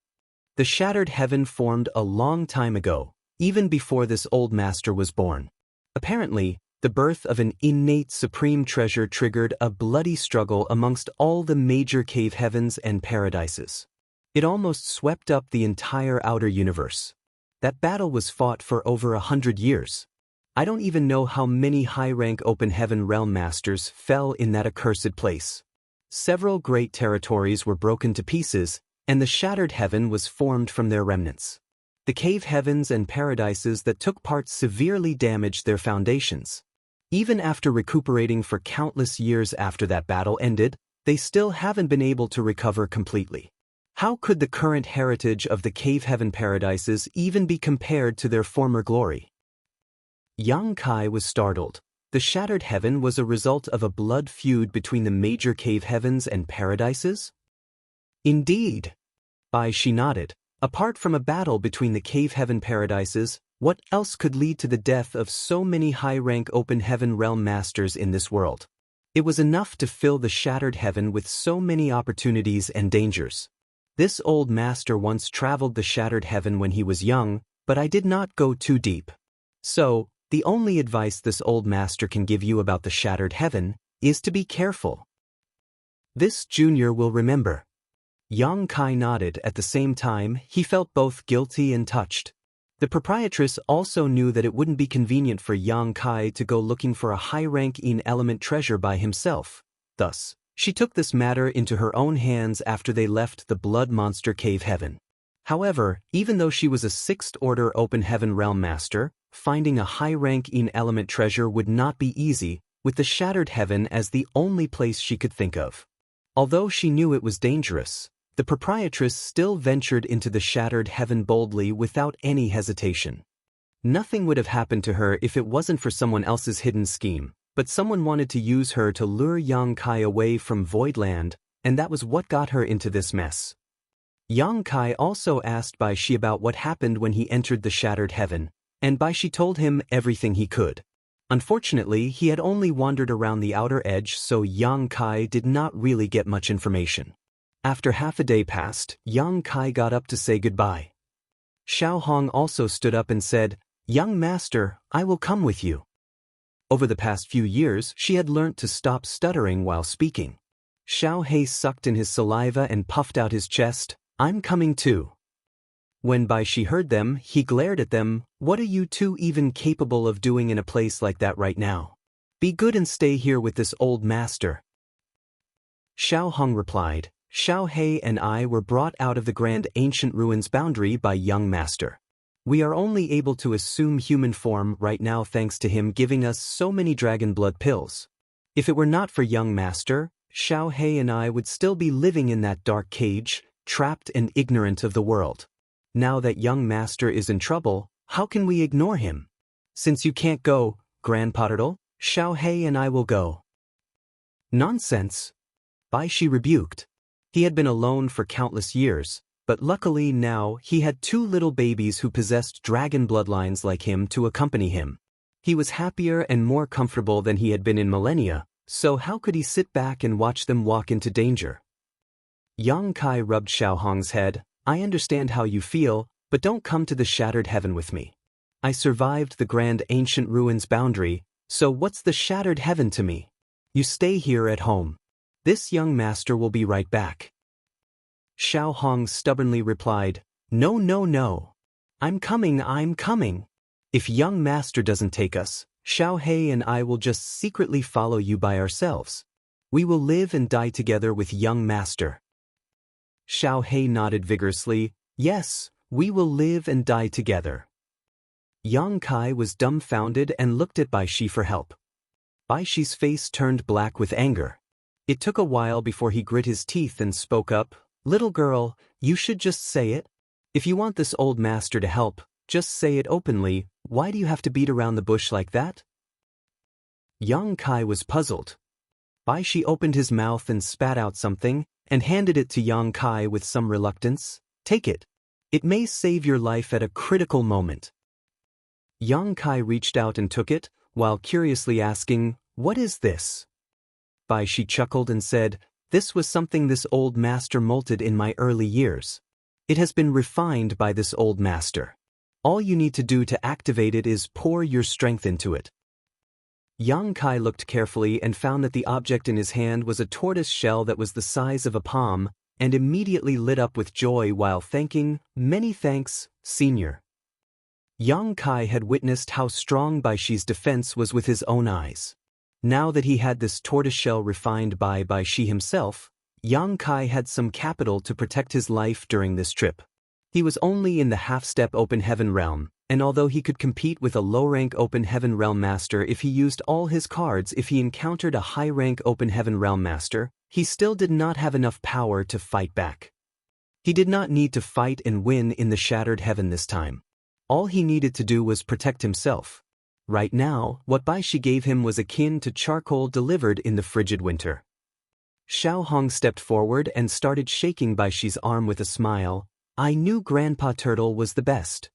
The Shattered Heaven formed a long time ago, even before this old master was born. Apparently, The birth of an innate supreme treasure triggered a bloody struggle amongst all the major cave heavens and paradises. It almost swept up the entire outer universe. That battle was fought for over 100 years. I don't even know how many high-rank open heaven realm masters fell in that accursed place. Several great territories were broken to pieces, and the shattered heaven was formed from their remnants. The cave heavens and paradises that took part severely damaged their foundations. Even after recuperating for countless years after that battle ended, they still haven't been able to recover completely. How could the current heritage of the cave heaven paradises even be compared to their former glory? Yang Kai was startled. The shattered heaven was a result of a blood feud between the major cave heavens and paradises? Indeed. Bai Shi nodded. Apart from a battle between the cave heaven paradises, what else could lead to the death of so many high-rank open heaven realm masters in this world? It was enough to fill the shattered heaven with so many opportunities and dangers. This old master once traveled the shattered heaven when he was young, but I did not go too deep. So, the only advice this old master can give you about the shattered heaven is to be careful. This junior will remember. Yang Kai nodded. At the same time, he felt both guilty and touched. The proprietress also knew that it wouldn't be convenient for Yang Kai to go looking for a high-rank element treasure by himself. Thus, she took this matter into her own hands after they left the Blood Monster Cave Heaven. However, even though she was a 6th Order Open Heaven Realm Master, finding a high-rank element treasure would not be easy, with the Shattered Heaven as the only place she could think of. Although she knew it was dangerous, the proprietress still ventured into the Shattered Heaven boldly without any hesitation. Nothing would have happened to her if it wasn't for someone else's hidden scheme, but someone wanted to use her to lure Yang Kai away from Voidland, and that was what got her into this mess. Yang Kai also asked Bai Shi about what happened when he entered the Shattered Heaven, and Bai Shi told him everything he could. Unfortunately, he had only wandered around the outer edge, so Yang Kai did not really get much information. After half a day passed, Yang Kai got up to say goodbye. Xiao Hong also stood up and said, "Young master, I will come with you." Over the past few years, she had learnt to stop stuttering while speaking. Xiao He sucked in his saliva and puffed out his chest, "I'm coming too." When Bai Shi heard them, he glared at them. "What are you two even capable of doing in a place like that right now? Be good and stay here with this old master." Xiao Hong replied, "Xiao He and I were brought out of the Grand Ancient Ruins boundary by young master. We are only able to assume human form right now thanks to him giving us so many dragon blood pills. If it were not for young master, Xiao He and I would still be living in that dark cage, trapped and ignorant of the world. Now that young master is in trouble, how can we ignore him? Since you can't go, Grandpaterl, Xiao He and I will go." "Nonsense," Bai Shi rebuked. He had been alone for countless years, but luckily now he had 2 little babies who possessed dragon bloodlines like him to accompany him. He was happier and more comfortable than he had been in millennia, so how could he sit back and watch them walk into danger? Yang Kai rubbed Xiao Hong's head. "I understand how you feel, but don't come to the Shattered Heaven with me. I survived the Grand Ancient Ruins boundary, so what's the Shattered Heaven to me? You stay here at home. This young master will be right back." Xiao Hong stubbornly replied, "No, no, no. I'm coming. If young master doesn't take us, Xiao He and I will just secretly follow you by ourselves. We will live and die together with young master." Xiao He nodded vigorously. "Yes, we will live and die together." Yang Kai was dumbfounded and looked at Bai Shi for help. Bai Shi's face turned black with anger. It took a while before he grit his teeth and spoke up. "Little girl, you should just say it. If you want this old master to help, just say it openly. Why do you have to beat around the bush like that?" Yang Kai was puzzled. Bai Shi opened his mouth and spat out something, and handed it to Yang Kai with some reluctance. "Take it. It may save your life at a critical moment." Yang Kai reached out and took it, while curiously asking, "What is this?" Bai Shi chuckled and said, "This was something this old master molted in my early years. It has been refined by this old master. All you need to do to activate it is pour your strength into it." Yang Kai looked carefully and found that the object in his hand was a tortoise shell that was the size of a palm, and immediately lit up with joy while thanking, "Many thanks, Senior." Yang Kai had witnessed how strong Bai Shi's defense was with his own eyes. Now that he had this tortoiseshell refined by Bai Shi himself, Yang Kai had some capital to protect his life during this trip. He was only in the half-step open heaven realm, and although he could compete with a low-rank open heaven realm master if he used all his cards if he encountered a high-rank open heaven realm master, he still did not have enough power to fight back. He did not need to fight and win in the shattered heaven this time. All he needed to do was protect himself. Right now, what Bai Shi gave him was akin to charcoal delivered in the frigid winter. Xiao Hong stepped forward and started shaking Bai Shi's arm with a smile. "I knew Grandpa Turtle was the best."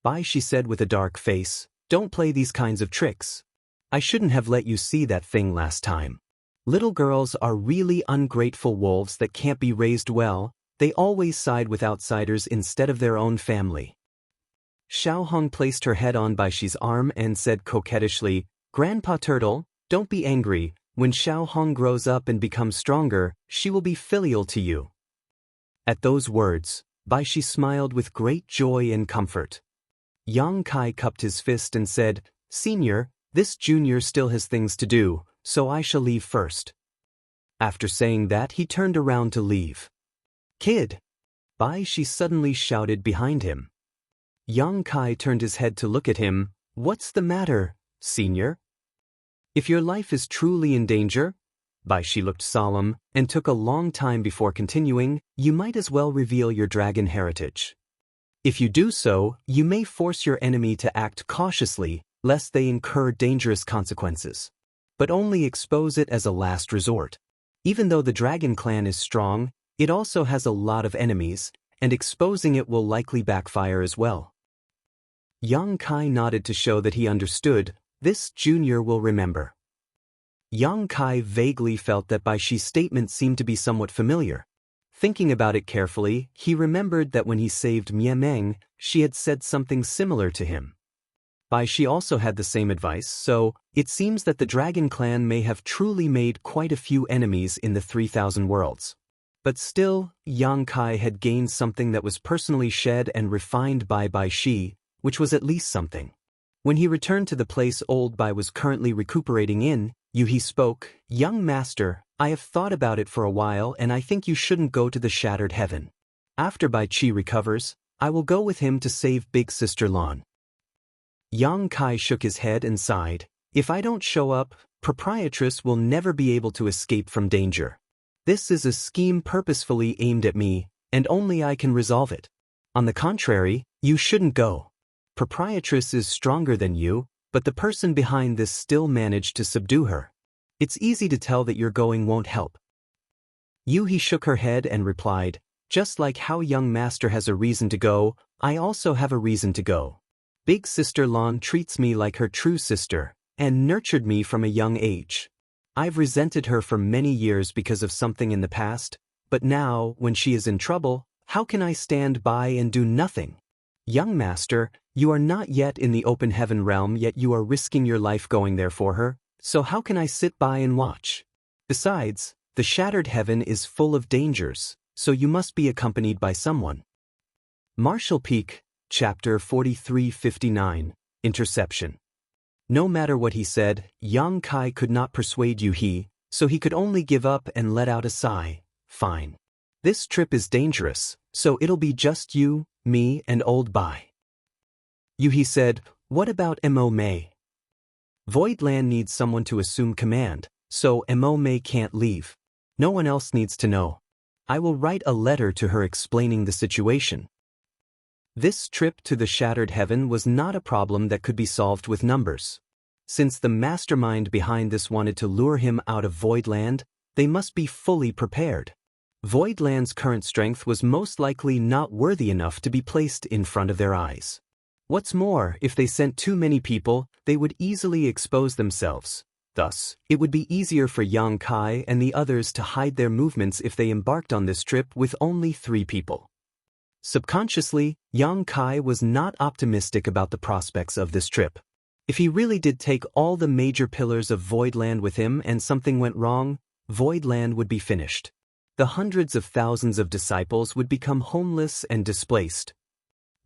Bai Shi said with a dark face, "Don't play these kinds of tricks. I shouldn't have let you see that thing last time. Little girls are really ungrateful wolves that can't be raised well. They always side with outsiders instead of their own family." Xiao Hong placed her head on Bai Shi's arm and said coquettishly, "Grandpa Turtle, don't be angry. When Xiao Hong grows up and becomes stronger, she will be filial to you." At those words, Bai Shi smiled with great joy and comfort. Yang Kai cupped his fist and said, "Senior, this junior still has things to do, so I shall leave first." After saying that, he turned around to leave. "Kid!" Bai Shi suddenly shouted behind him. Yang Kai turned his head to look at him. "What's the matter, Senior?" "If your life is truly in danger," Bai Shi looked solemn and took a long time before continuing, "you might as well reveal your dragon heritage. If you do so, you may force your enemy to act cautiously, lest they incur dangerous consequences. But only expose it as a last resort. Even though the Dragon Clan is strong, it also has a lot of enemies, and exposing it will likely backfire as well." Yang Kai nodded to show that he understood. "This junior will remember." Yang Kai vaguely felt that Bai Shi's statement seemed to be somewhat familiar. Thinking about it carefully, he remembered that when he saved Mie Meng, she had said something similar to him. Bai Shi also had the same advice, so it seems that the Dragon Clan may have truly made quite a few enemies in the 3,000 worlds. But still, Yang Kai had gained something that was personally shed and refined by Bai Shi, which was at least something. When he returned to the place old Bai was currently recuperating in, he spoke, "Young master, I have thought about it for a while and I think you shouldn't go to the shattered heaven. After Bai Chi recovers, I will go with him to save Big Sister Lan." Yang Kai shook his head and sighed. "If I don't show up, Proprietress will never be able to escape from danger. This is a scheme purposefully aimed at me, and only I can resolve it. On the contrary, you shouldn't go. Proprietress is stronger than you, but the person behind this still managed to subdue her. It's easy to tell that your going won't help." He shook her head and replied, "Just like how young master has a reason to go, I also have a reason to go. Big Sister Lan treats me like her true sister, and nurtured me from a young age. I've resented her for many years because of something in the past, but now, when she is in trouble, how can I stand by and do nothing? Young master, you are not yet in the open heaven realm, yet you are risking your life going there for her, so how can I sit by and watch? Besides, the shattered heaven is full of dangers, so you must be accompanied by someone." Martial Peak, Chapter 4359, Interception. No matter what he said, Yang Kai could not persuade He, so he could only give up and let out a sigh. "Fine. This trip is dangerous, so it'll be just you, me, and old Bai." He said, "What about Mo Mei? Voidland needs someone to assume command, so Mo Mei can't leave. No one else needs to know. I will write a letter to her explaining the situation." This trip to the shattered heaven was not a problem that could be solved with numbers. Since the mastermind behind this wanted to lure him out of Voidland, they must be fully prepared. Voidland's current strength was most likely not worthy enough to be placed in front of their eyes. What's more, if they sent too many people, they would easily expose themselves. Thus, it would be easier for Yang Kai and the others to hide their movements if they embarked on this trip with only 3 people. Subconsciously, Yang Kai was not optimistic about the prospects of this trip. If he really did take all the major pillars of Voidland with him and something went wrong, Voidland would be finished. The hundreds of thousands of disciples would become homeless and displaced.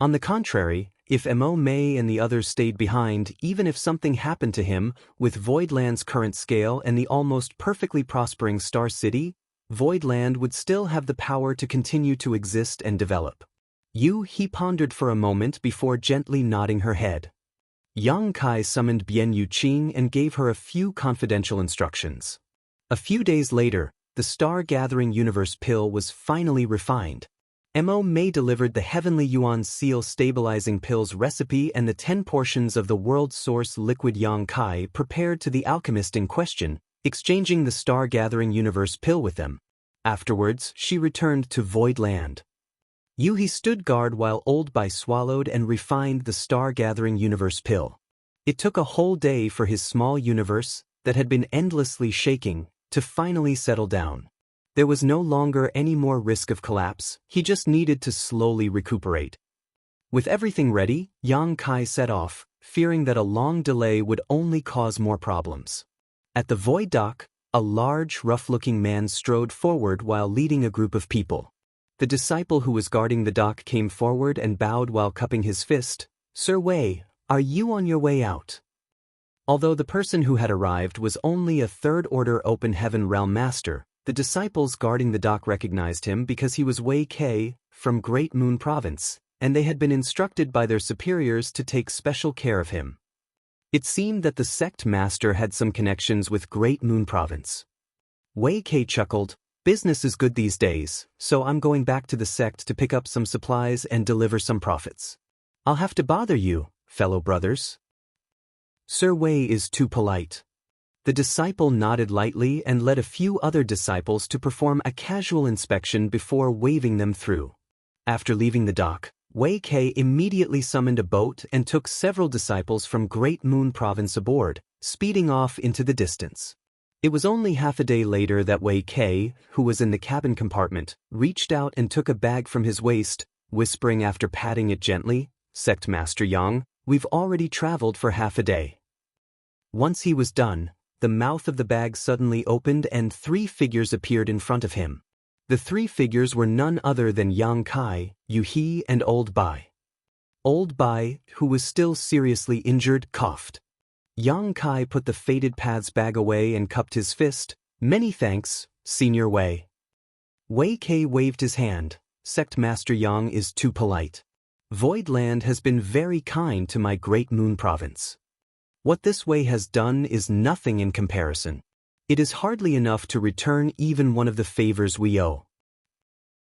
On the contrary, if Mo May and the others stayed behind, even if something happened to him, with Voidland's current scale and the almost perfectly prospering Star City, Voidland would still have the power to continue to exist and develop. He pondered for a moment before gently nodding her head. Yang Kai summoned Bian Yuqing and gave her a few confidential instructions. A few days later, the Star-Gathering Universe pill was finally refined. Mo May delivered the Heavenly Yuan Seal Stabilizing Pills recipe and the 10 portions of the World Source Liquid Yang Kai prepared to the alchemist in question, exchanging the Star-Gathering Universe pill with them. Afterwards, she returned to Voidland. He stood guard while Old Bai swallowed and refined the Star-Gathering Universe pill. It took a whole day for his small universe, that had been endlessly shaking, to finally settle down. There was no longer any more risk of collapse, he just needed to slowly recuperate. With everything ready, Yang Kai set off, fearing that a long delay would only cause more problems. At the void dock, a large, rough-looking man strode forward while leading a group of people. The disciple who was guarding the dock came forward and bowed while cupping his fist. "Sir Wei, are you on your way out?" Although the person who had arrived was only a third-order Open Heaven Realm Master, the disciples guarding the dock recognized him because he was Wei Kei, from Great Moon Province, and they had been instructed by their superiors to take special care of him. It seemed that the sect master had some connections with Great Moon Province. Wei Kei chuckled, "Business is good these days, so I'm going back to the sect to pick up some supplies and deliver some profits. I'll have to bother you, fellow brothers." Sir Wei is too polite. The disciple nodded lightly and led a few other disciples to perform a casual inspection before waving them through. After leaving the dock, Wei Kei immediately summoned a boat and took several disciples from Great Moon Province aboard, speeding off into the distance. It was only half a day later that Wei Kei, who was in the cabin compartment, reached out and took a bag from his waist, whispering after patting it gently, "Sect Master Yang, we've already traveled for half a day." Once he was done, the mouth of the bag suddenly opened and 3 figures appeared in front of him. The 3 figures were none other than Yang Kai, Yu He, and Old Bai. Old Bai, who was still seriously injured, coughed. Yang Kai put the Faded Paths bag away and cupped his fist. "Many thanks, Senior Wei." Wei Kei waved his hand. "Sect Master Yang is too polite. Voidland has been very kind to my Great Moon Province. What this Wei has done is nothing in comparison. It is hardly enough to return even one of the favors we owe."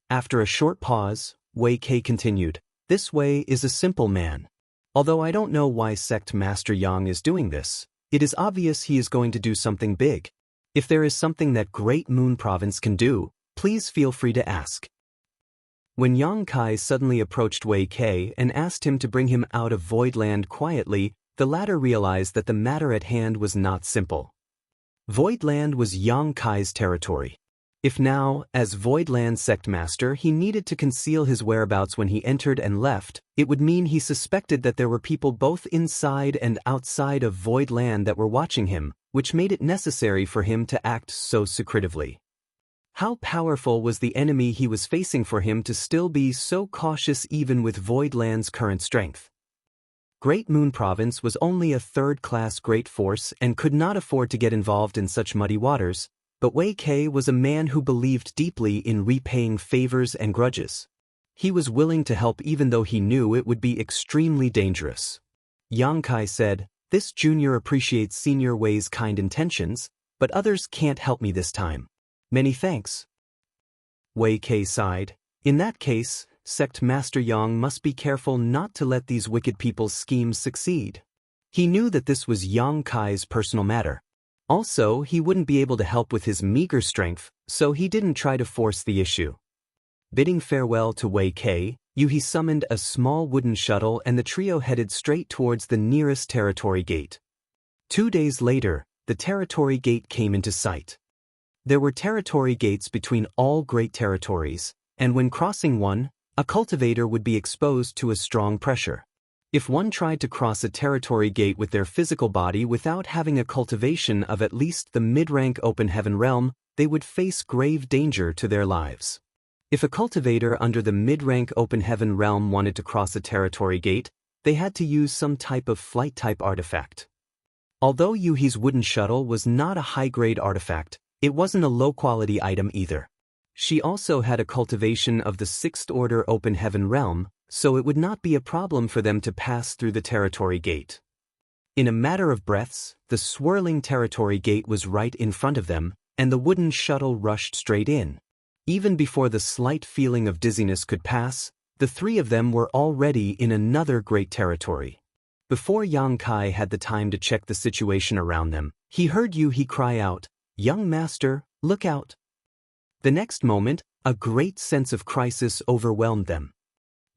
After a short pause, Wei Kei continued, "This Wei is a simple man. Although I don't know why Sect Master Yang is doing this, it is obvious he is going to do something big. If there is something that Great Moon Province can do, please feel free to ask." When Yang Kai suddenly approached Wei Kei and asked him to bring him out of Voidland quietly, the latter realized that the matter at hand was not simple. Voidland was Yang Kai's territory. If now, as Voidland Sect Master, he needed to conceal his whereabouts when he entered and left, it would mean he suspected that there were people both inside and outside of Voidland that were watching him, which made it necessary for him to act so secretively. How powerful was the enemy he was facing for him to still be so cautious even with Voidland's current strength? Great Moon Province was only a third-class great force and could not afford to get involved in such muddy waters, but Wei Kei was a man who believed deeply in repaying favors and grudges. He was willing to help even though he knew it would be extremely dangerous. Yang Kai said, "This junior appreciates Senior Wei's kind intentions, but others can't help me this time. Many thanks." Wei Kei sighed. In that case, Sect Master Yang must be careful not to let these wicked people's schemes succeed. He knew that this was Yang Kai's personal matter. Also, he wouldn't be able to help with his meager strength, so he didn't try to force the issue. Bidding farewell to Wei Kei, He summoned a small wooden shuttle and the trio headed straight towards the nearest territory gate. 2 days later, the territory gate came into sight. There were territory gates between all great territories, and when crossing one, a cultivator would be exposed to a strong pressure. If one tried to cross a territory gate with their physical body without having a cultivation of at least the mid-rank open heaven realm, they would face grave danger to their lives. If a cultivator under the mid-rank open heaven realm wanted to cross a territory gate, they had to use some type of flight-type artifact. Although Yuhi's wooden shuttle was not a high-grade artifact, it wasn't a low-quality item either. She also had a cultivation of the 6th order open heaven realm, so it would not be a problem for them to pass through the territory gate. In a matter of breaths, the swirling territory gate was right in front of them, and the wooden shuttle rushed straight in. Even before the slight feeling of dizziness could pass, the three of them were already in another great territory. Before Yang Kai had the time to check the situation around them, he heard Yuhi cry out, "Young master, look out!" The next moment, a great sense of crisis overwhelmed them.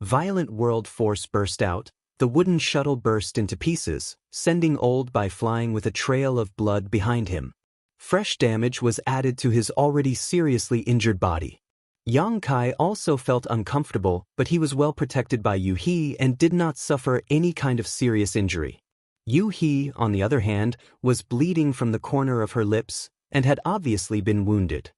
Violent world force burst out, the wooden shuttle burst into pieces, sending Old Bai flying with a trail of blood behind him. Fresh damage was added to his already seriously injured body. Yang Kai also felt uncomfortable, but he was well protected by Yuhi and did not suffer any kind of serious injury. Yuhi, on the other hand, was bleeding from the corner of her lips and had obviously been wounded.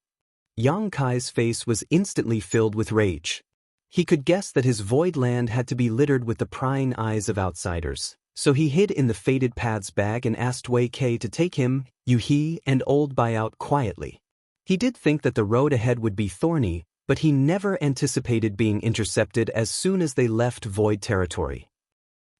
Yang Kai's face was instantly filled with rage. He could guess that his void land had to be littered with the prying eyes of outsiders, so he hid in the faded paths bag and asked Wei Kei to take him, Yuhi, and Old Bai out quietly. He did think that the road ahead would be thorny, but he never anticipated being intercepted as soon as they left void territory.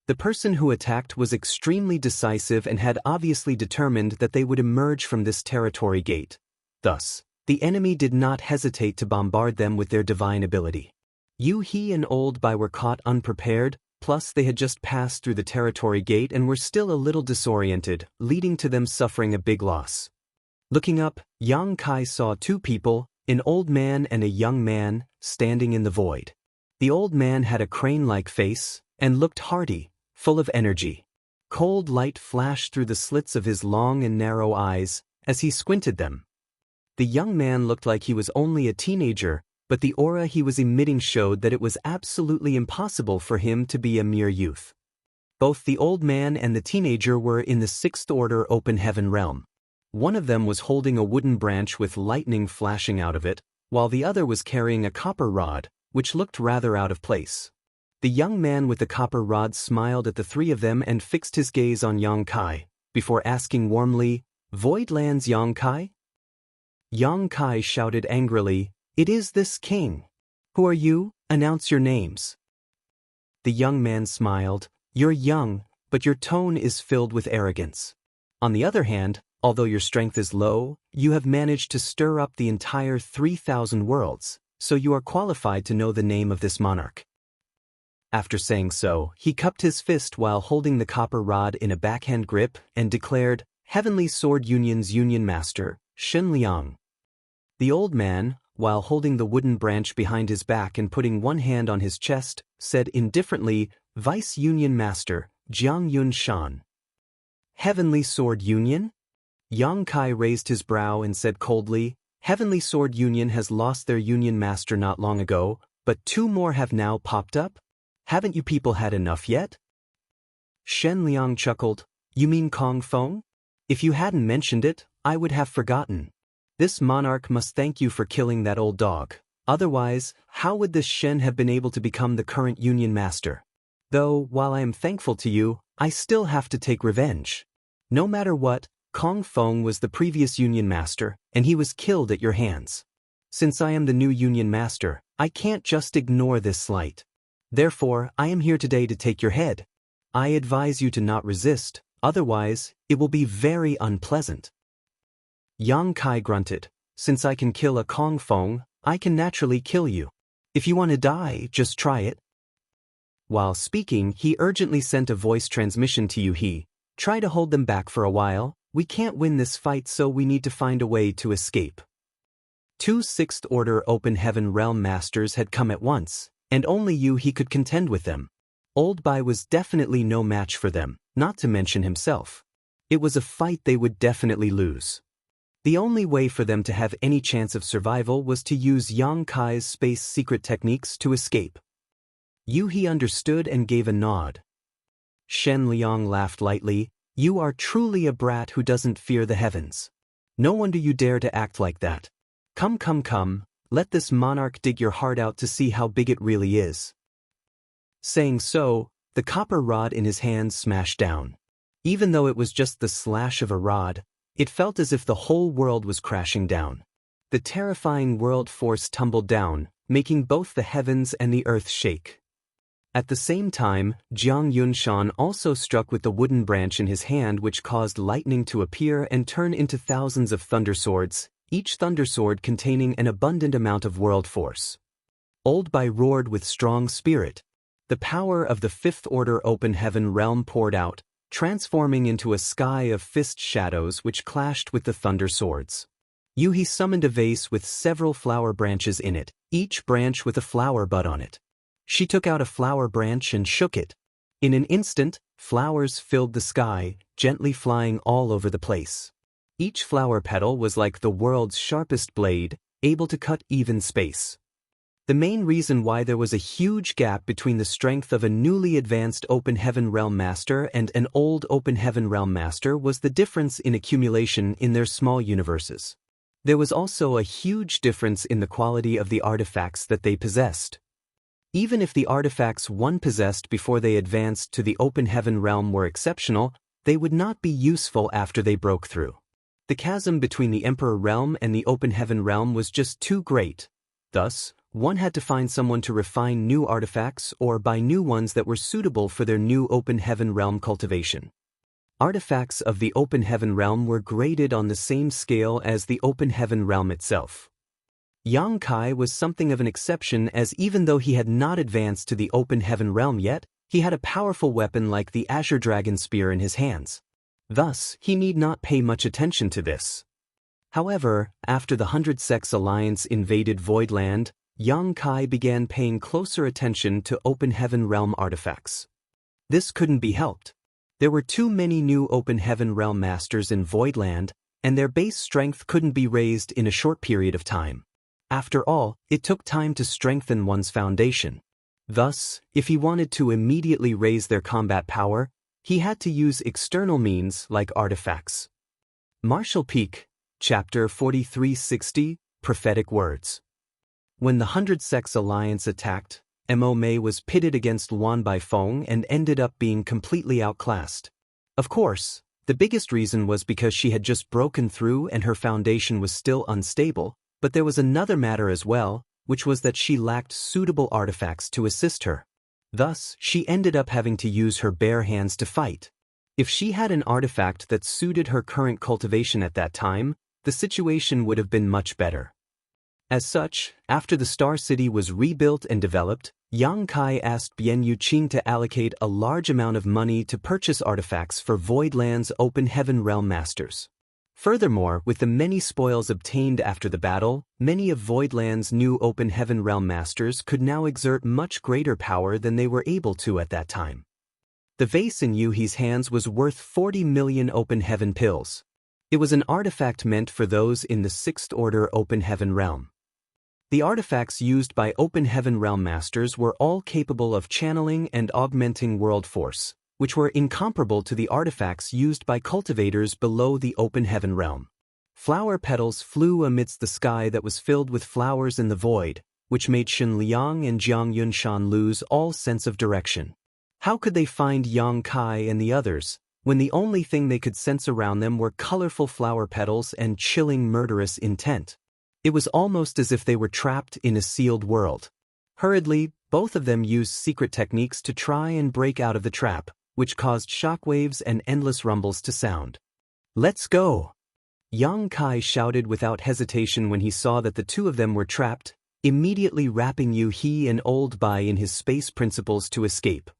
The person who attacked was extremely decisive and had obviously determined that they would emerge from this territory gate. Thus, the enemy did not hesitate to bombard them with their divine ability. Yuhi and Old Bai were caught unprepared, plus they had just passed through the territory gate and were still a little disoriented, leading to them suffering a big loss. Looking up, Yang Kai saw two people, an old man and a young man, standing in the void. The old man had a crane-like face and looked hearty, full of energy. Cold light flashed through the slits of his long and narrow eyes as he squinted them. The young man looked like he was only a teenager, but the aura he was emitting showed that it was absolutely impossible for him to be a mere youth. Both the old man and the teenager were in the 6th order open heaven realm. One of them was holding a wooden branch with lightning flashing out of it, while the other was carrying a copper rod, which looked rather out of place. The young man with the copper rod smiled at the three of them and fixed his gaze on Yang Kai, before asking warmly, "Void lands, Yang Kai?" Yang Kai shouted angrily, "It is this king. Who are you? Announce your names." The young man smiled, "You're young, but your tone is filled with arrogance. On the other hand, although your strength is low, you have managed to stir up the entire 3,000 worlds, so you are qualified to know the name of this monarch." After saying so, he cupped his fist while holding the copper rod in a backhand grip and declared, "Heavenly Sword Union's Union Master, Shen Liang." The old man, while holding the wooden branch behind his back and putting one hand on his chest, said indifferently, "Vice Union Master, Jiang Yun Shan." "Heavenly Sword Union?" Yang Kai raised his brow and said coldly, "Heavenly Sword Union has lost their Union Master not long ago, but two more have now popped up? Haven't you people had enough yet?" Shen Liang chuckled, "You mean Kong Feng? If you hadn't mentioned it, I would have forgotten. This monarch must thank you for killing that old dog. Otherwise, how would this Shen have been able to become the current Union Master? Though, while I am thankful to you, I still have to take revenge. No matter what, Kong Feng was the previous Union Master, and he was killed at your hands. Since I am the new Union Master, I can't just ignore this slight. Therefore, I am here today to take your head. I advise you to not resist, otherwise, it will be very unpleasant." Yang Kai grunted, "Since I can kill a Kong Feng, I can naturally kill you. If you want to die, just try it." While speaking, he urgently sent a voice transmission to Yuhi, "Try to hold them back for a while. We can't win this fight, so we need to find a way to escape." Two 6th order open heaven realm masters had come at once, and only Yuhi could contend with them. Old Bai was definitely no match for them, not to mention himself. It was a fight they would definitely lose. The only way for them to have any chance of survival was to use Yang Kai's space secret techniques to escape. Yuhi understood and gave a nod. Shen Liang laughed lightly. You are truly a brat who doesn't fear the heavens. No wonder you dare to act like that. Come, come, come, let this monarch dig your heart out to see how big it really is. Saying so, the copper rod in his hand smashed down. Even though it was just the slash of a rod, it felt as if the whole world was crashing down. The terrifying world force tumbled down, making both the heavens and the earth shake. At the same time, Jiang Yunshan also struck with the wooden branch in his hand, which caused lightning to appear and turn into thousands of thunder swords, each thunder sword containing an abundant amount of world force. Old Bai roared with strong spirit. The power of the fifth order open heaven realm poured out, transforming into a sky of fist shadows which clashed with the thunder swords. Yu He summoned a vase with several flower branches in it, each branch with a flower bud on it. She took out a flower branch and shook it. In an instant, flowers filled the sky, gently flying all over the place. Each flower petal was like the world's sharpest blade, able to cut even space. The main reason why there was a huge gap between the strength of a newly advanced Open Heaven Realm Master and an old Open Heaven Realm Master was the difference in accumulation in their small universes. There was also a huge difference in the quality of the artifacts that they possessed. Even if the artifacts one possessed before they advanced to the Open Heaven Realm were exceptional, they would not be useful after they broke through. The chasm between the Emperor Realm and the Open Heaven Realm was just too great. Thus, one had to find someone to refine new artifacts or buy new ones that were suitable for their new Open Heaven Realm cultivation. Artifacts of the Open Heaven Realm were graded on the same scale as the Open Heaven Realm itself. Yang Kai was something of an exception, as even though he had not advanced to the Open Heaven Realm yet, he had a powerful weapon like the Azure Dragon Spear in his hands. Thus, he need not pay much attention to this. However, after the 100 Sects Alliance invaded Voidland, Yang Kai began paying closer attention to Open Heaven Realm artifacts. This couldn't be helped. There were too many new Open Heaven Realm Masters in Voidland, and their base strength couldn't be raised in a short period of time. After all, it took time to strengthen one's foundation. Thus, if he wanted to immediately raise their combat power, he had to use external means like artifacts. Martial Peak, Chapter 4360, Prophetic Words. When the 100 Sects Alliance attacked, Mo Mei was pitted against Luan Baifeng and ended up being completely outclassed. Of course, the biggest reason was because she had just broken through and her foundation was still unstable, but there was another matter as well, which was that she lacked suitable artifacts to assist her. Thus, she ended up having to use her bare hands to fight. If she had an artifact that suited her current cultivation at that time, the situation would have been much better. As such, after the Star City was rebuilt and developed, Yang Kai asked Bian Yuqing to allocate a large amount of money to purchase artifacts for Voidland's Open Heaven Realm Masters. Furthermore, with the many spoils obtained after the battle, many of Voidland's new Open Heaven Realm Masters could now exert much greater power than they were able to at that time. The vase in Yuhi's hands was worth 40 million Open Heaven pills. It was an artifact meant for those in the Sixth Order Open Heaven Realm. The artifacts used by Open Heaven Realm Masters were all capable of channeling and augmenting world force, which were incomparable to the artifacts used by cultivators below the Open Heaven Realm. Flower petals flew amidst the sky that was filled with flowers in the void, which made Shen Liang and Jiang Yunshan lose all sense of direction. How could they find Yang Kai and the others, when the only thing they could sense around them were colorful flower petals and chilling murderous intent? It was almost as if they were trapped in a sealed world. Hurriedly, both of them used secret techniques to try and break out of the trap, which caused shockwaves and endless rumbles to sound. "Let's go!" Yang Kai shouted without hesitation when he saw that the two of them were trapped, immediately wrapping Yu He and Old Bai in his space principles to escape.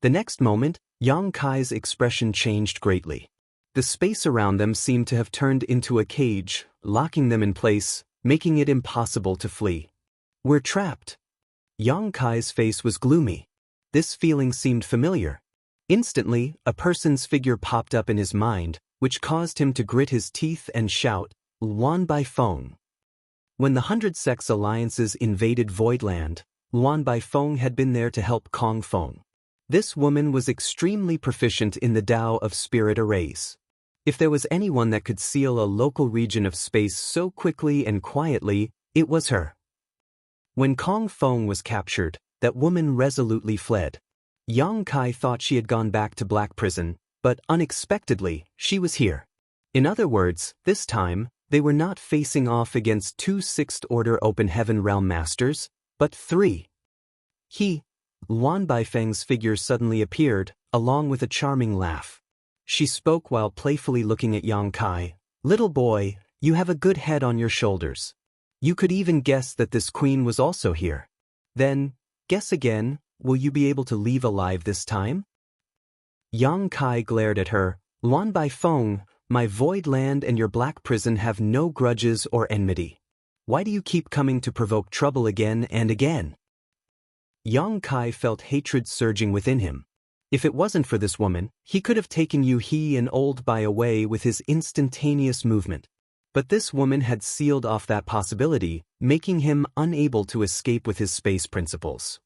The next moment, Yang Kai's expression changed greatly. The space around them seemed to have turned into a cage, locking them in place, making it impossible to flee. "We're trapped." Yang Kai's face was gloomy. This feeling seemed familiar. Instantly, a person's figure popped up in his mind, which caused him to grit his teeth and shout, "Luan Baifeng." When the 100 Sects Alliances invaded Voidland, Luan Baifeng had been there to help Kong Feng. This woman was extremely proficient in the Tao of spirit arrays. If there was anyone that could seal a local region of space so quickly and quietly, it was her. When Kong Feng was captured, that woman resolutely fled. Yang Kai thought she had gone back to Black Prison, but unexpectedly, she was here. In other words, this time, they were not facing off against 2 Sixth-Order Open Heaven Realm Masters, but 3. Luan Baifeng's figure suddenly appeared, along with a charming laugh. She spoke while playfully looking at Yang Kai. "Little boy, you have a good head on your shoulders. You could even guess that this queen was also here. Then, guess again, will you be able to leave alive this time?" Yang Kai glared at her. "Luan Baifeng, my void land and your black prison have no grudges or enmity. Why do you keep coming to provoke trouble again and again?" Yang Kai felt hatred surging within him. If it wasn't for this woman, he could have taken Yu He and Old Bai away with his instantaneous movement. But this woman had sealed off that possibility, making him unable to escape with his space principles.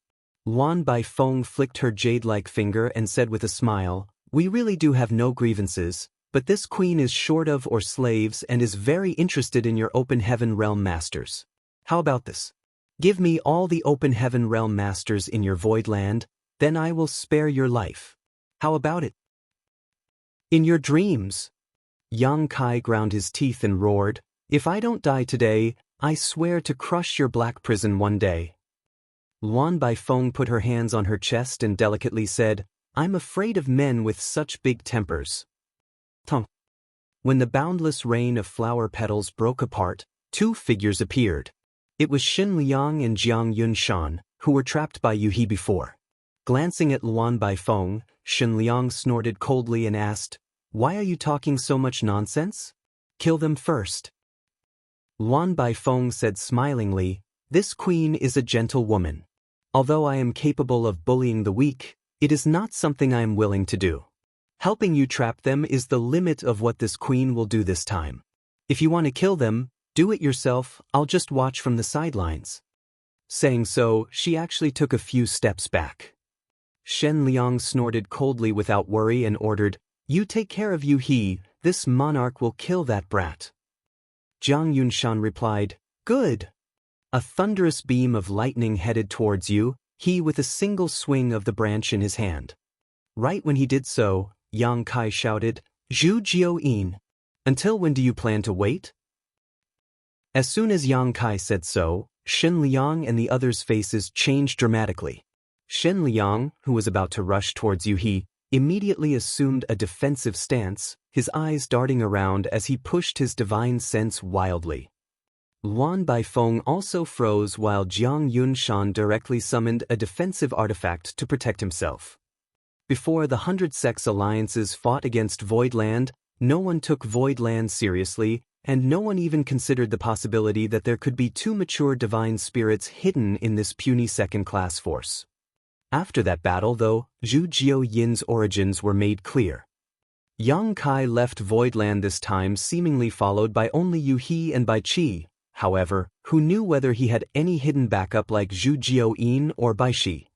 Luan Baifeng flicked her jade-like finger and said with a smile, "We really do have no grievances, but this queen is short of or slaves and is very interested in your Open Heaven Realm Masters. How about this? Give me all the Open Heaven Realm Masters in your void land, then I will spare your life. How about it?" "In your dreams." Yang Kai ground his teeth and roared, "If I don't die today, I swear to crush your black prison one day." Luan Baifeng put her hands on her chest and delicately said, "I'm afraid of men with such big tempers." When the boundless rain of flower petals broke apart, 2 figures appeared. It was Xin Liang and Jiang Yunshan, who were trapped by Yu He before. Glancing at Luan Baifeng, Xin Liang snorted coldly and asked, "Why are you talking so much nonsense? Kill them first." Luan Baifeng said smilingly, "This queen is a gentle woman. Although I am capable of bullying the weak, it is not something I am willing to do. Helping you trap them is the limit of what this queen will do this time. If you want to kill them, do it yourself, I'll just watch from the sidelines." Saying so, she actually took a few steps back. Shen Liang snorted coldly without worry and ordered, "You take care of Yu He, this monarch will kill that brat." Jiang Yunshan replied, "Good." A thunderous beam of lightning headed towards Yu He with a single swing of the branch in his hand. Right when he did so, Yang Kai shouted, "Zhu Jiao-yin! Until when do you plan to wait?" As soon as Yang Kai said so, Shen Liang and the others' faces changed dramatically. Shen Liang, who was about to rush towards Yu He, immediately assumed a defensive stance, his eyes darting around as he pushed his divine sense wildly. Luan Baifeng also froze while Jiang Yunshan directly summoned a defensive artifact to protect himself. Before the 100 Sex alliances fought against Voidland, no one took Voidland seriously, and no one even considered the possibility that there could be 2 mature divine spirits hidden in this puny second-class force. After that battle, though, Zhu Jiao-yin's origins were made clear. Yang Kai left Voidland this time seemingly followed by only Yu He and Bai Qi, however, who knew whether he had any hidden backup like Zhu Jiao-yin or Bai Qi.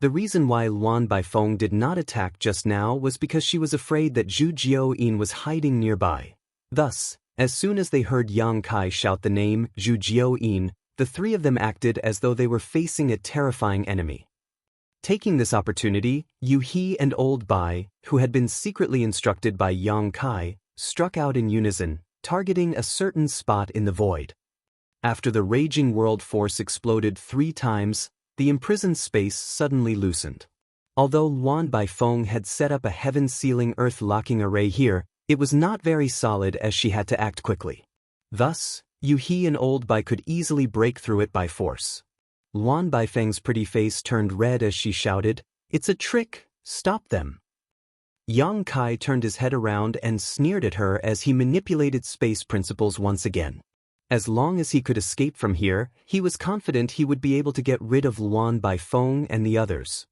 The reason why Luan Baifeng did not attack just now was because she was afraid that Zhu Jiao-yin was hiding nearby. Thus, as soon as they heard Yang Kai shout the name Zhu Jiao-yin, the 3 of them acted as though they were facing a terrifying enemy. Taking this opportunity, Yu He and Old Bai, who had been secretly instructed by Yang Kai, struck out in unison, targeting a certain spot in the void. After the raging world force exploded 3 times, the imprisoned space suddenly loosened. Although Luan Baifeng had set up a heaven-sealing earth-locking array here, it was not very solid as she had to act quickly. Thus, Yu He and Old Bai could easily break through it by force. Luan Baifeng's pretty face turned red as she shouted, "It's a trick! Stop them!" Yang Kai turned his head around and sneered at her as he manipulated space principles once again. As long as he could escape from here, he was confident he would be able to get rid of Luan Baifeng and the others.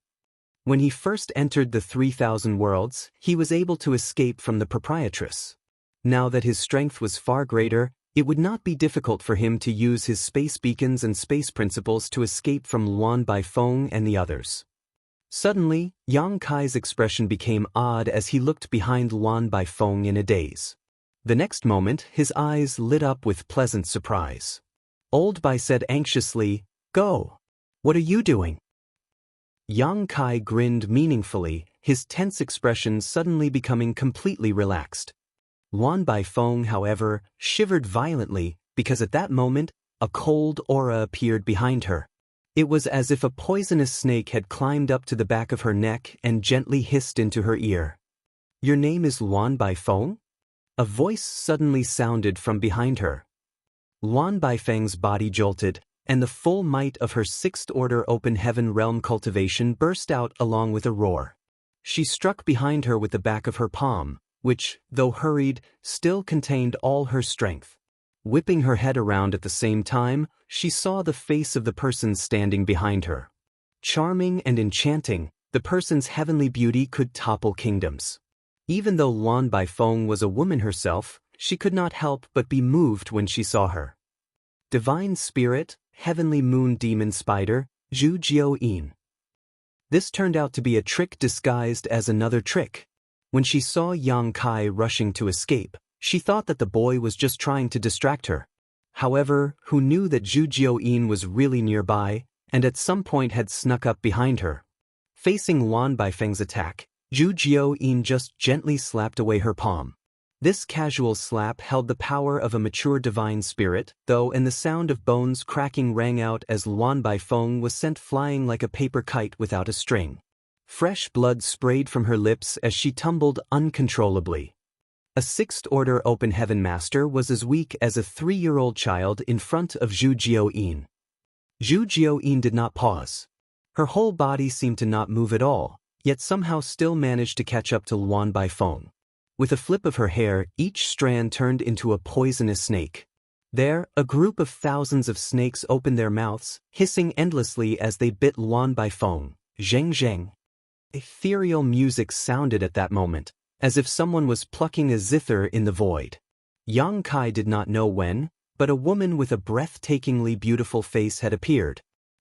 When he first entered the 3,000 worlds, he was able to escape from the proprietress. Now that his strength was far greater, it would not be difficult for him to use his space beacons and space principles to escape from Luan Baifeng and the others. Suddenly, Yang Kai's expression became odd as he looked behind Luan Baifeng in a daze. The next moment, his eyes lit up with pleasant surprise. Old Bai said anxiously, "Go. What are you doing?" Yang Kai grinned meaningfully, his tense expression suddenly becoming completely relaxed. Luan Baifeng, however, shivered violently because at that moment, a cold aura appeared behind her. It was as if a poisonous snake had climbed up to the back of her neck and gently hissed into her ear. "Your name is Luan Baifeng?" A voice suddenly sounded from behind her. Luan Baifeng's body jolted, and the full might of her sixth-order open heaven realm cultivation burst out along with a roar. She struck behind her with the back of her palm, which, though hurried, still contained all her strength. Whipping her head around at the same time, she saw the face of the person standing behind her. Charming and enchanting, the person's heavenly beauty could topple kingdoms. Even though Luan Baifeng was a woman herself, she could not help but be moved when she saw her. Divine Spirit, Heavenly Moon Demon Spider, Zhu Jiao-yin. This turned out to be a trick disguised as another trick. When she saw Yang Kai rushing to escape, she thought that the boy was just trying to distract her. However, who knew that Zhu Jiao-yin was really nearby, and at some point had snuck up behind her. Facing Luan Baifeng's attack, Zhu Jiao-yin just gently slapped away her palm. This casual slap held the power of a mature divine spirit, though, and the sound of bones cracking rang out as Luan Baifeng was sent flying like a paper kite without a string. Fresh blood sprayed from her lips as she tumbled uncontrollably. A sixth-order open heaven master was as weak as a 3-year-old child in front of Zhu Jiao-yin. Zhu Jiao-yin did not pause. Her whole body seemed to not move at all, yet somehow still managed to catch up to Luan Baifeng. With a flip of her hair, each strand turned into a poisonous snake. There, a group of thousands of snakes opened their mouths, hissing endlessly as they bit Luan Baifeng. Zheng zheng. Ethereal music sounded at that moment, as if someone was plucking a zither in the void. Yang Kai did not know when, but a woman with a breathtakingly beautiful face had appeared.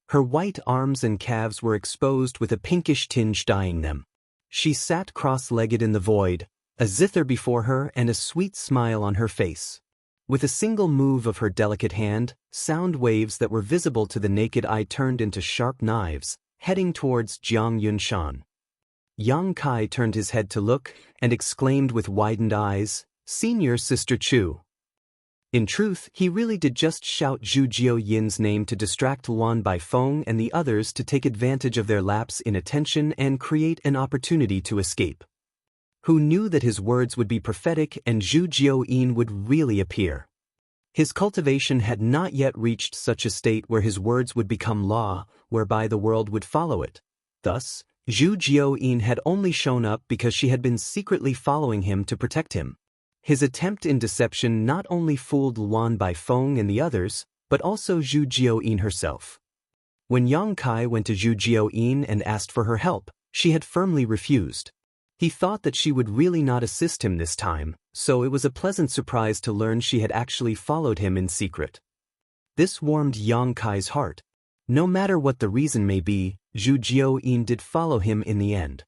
Her white arms and calves were exposed with a pinkish tinge dyeing them. She sat cross-legged in the void, a zither before her and a sweet smile on her face. With a single move of her delicate hand, sound waves that were visible to the naked eye turned into sharp knives, heading towards Jiang Yunshan. Yang Kai turned his head to look, and exclaimed with widened eyes, "Senior Sister Chu." In truth, he really did just shout Zhu Jiao-yin's name to distract Luan Baifeng and the others to take advantage of their lapse in attention and create an opportunity to escape. Who knew that his words would be prophetic and Zhu Jiao-yin would really appear? His cultivation had not yet reached such a state where his words would become law, whereby the world would follow it. Thus, Zhu Jiao-yin had only shown up because she had been secretly following him to protect him. His attempt in deception not only fooled Luan Baifeng and the others, but also Zhu Jiao-yin herself. When Yang Kai went to Zhu Jiao-yin and asked for her help, she had firmly refused. He thought that she would really not assist him this time, so it was a pleasant surprise to learn she had actually followed him in secret. This warmed Yang Kai's heart. No matter what the reason may be, Zhu Jiao-yin did follow him in the end.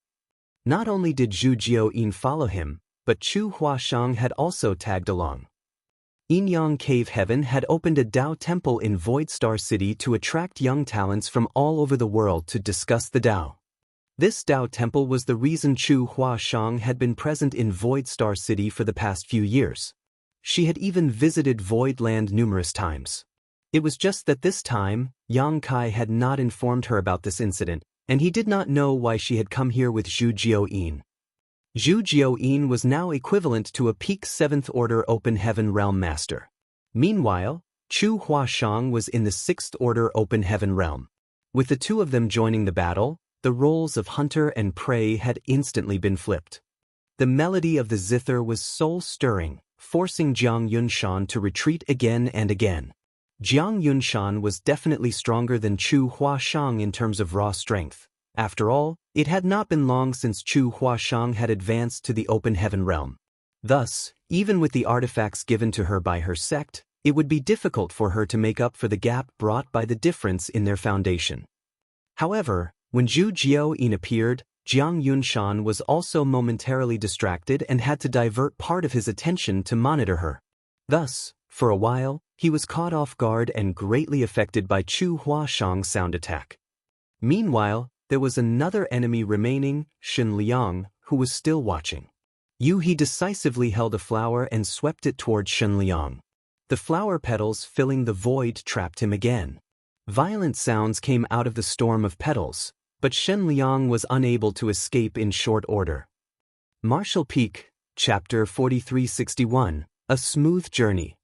Not only did Zhu Jiao-yin follow him, but Chu Huashang had also tagged along. Yinyang Cave Heaven had opened a Dao temple in Void Star City to attract young talents from all over the world to discuss the Dao. This Dao temple was the reason Chu Huashang had been present in Void Star City for the past few years. She had even visited Void Land numerous times. It was just that this time, Yang Kai had not informed her about this incident, and he did not know why she had come here with Zhu Jiao-yin. Zhu Jiao-yin was now equivalent to a peak 7th Order Open Heaven Realm Master. Meanwhile, Chu Huashang was in the 6th Order Open Heaven Realm. With the two of them joining the battle, the roles of hunter and prey had instantly been flipped. The melody of the zither was soul-stirring, forcing Jiang Yunshan to retreat again and again. Jiang Yunshan was definitely stronger than Chu Huashang in terms of raw strength. After all, it had not been long since Chu Huashang had advanced to the open heaven realm. Thus, even with the artifacts given to her by her sect, it would be difficult for her to make up for the gap brought by the difference in their foundation. However, When Zhu Jiaoyin appeared, Jiang Yunshan was also momentarily distracted and had to divert part of his attention to monitor her. Thus, for a while, he was caught off guard and greatly affected by Chu Huashang's sound attack. Meanwhile, there was another enemy remaining, Shen Liang, who was still watching. He decisively held a flower and swept it towards Shen Liang. The flower petals filling the void trapped him again. Violent sounds came out of the storm of petals, but Shen Liang was unable to escape in short order. Martial Peak, Chapter 4361, A Smooth Journey.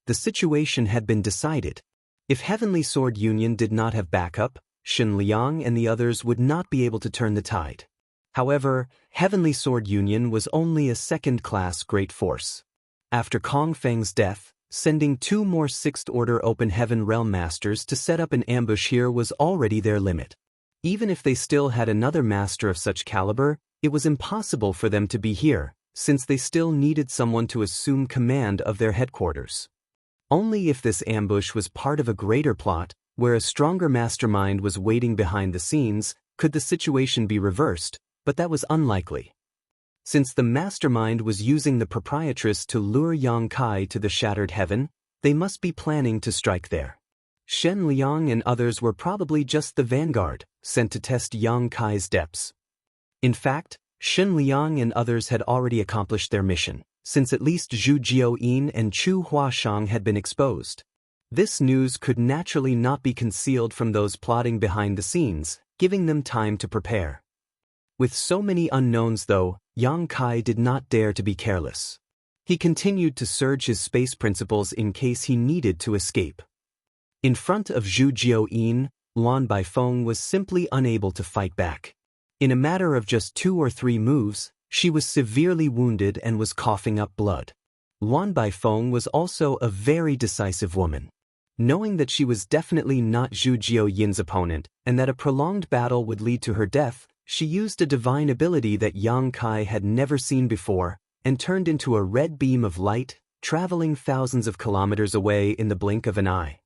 The situation had been decided. If Heavenly Sword Union did not have backup, Shen Liang and the others would not be able to turn the tide. However, Heavenly Sword Union was only a second-class great force. After Kong Feng's death, sending 2 more 6th Order Open Heaven Realm Masters to set up an ambush here was already their limit. Even if they still had another master of such caliber, it was impossible for them to be here, since they still needed someone to assume command of their headquarters. Only if this ambush was part of a greater plot, where a stronger mastermind was waiting behind the scenes, could the situation be reversed, but that was unlikely. Since the mastermind was using the proprietress to lure Yang Kai to the Shattered Heaven, they must be planning to strike there. Shen Liang and others were probably just the vanguard, sent to test Yang Kai's depths. In fact, Shen Liang and others had already accomplished their mission, since at least Zhu Jiaoyin and Chu Huashang had been exposed. This news could naturally not be concealed from those plotting behind the scenes, giving them time to prepare. With so many unknowns though, Yang Kai did not dare to be careless. He continued to surge his space principles in case he needed to escape. In front of Zhu Jiaoyin, Luan Baifeng was simply unable to fight back. In a matter of just 2 or 3 moves, she was severely wounded and was coughing up blood. Luan Baifeng was also a very decisive woman. Knowing that she was definitely not Zhu Jiaoyin's opponent and that a prolonged battle would lead to her death, she used a divine ability that Yang Kai had never seen before and turned into a red beam of light, traveling thousands of kilometers away in the blink of an eye.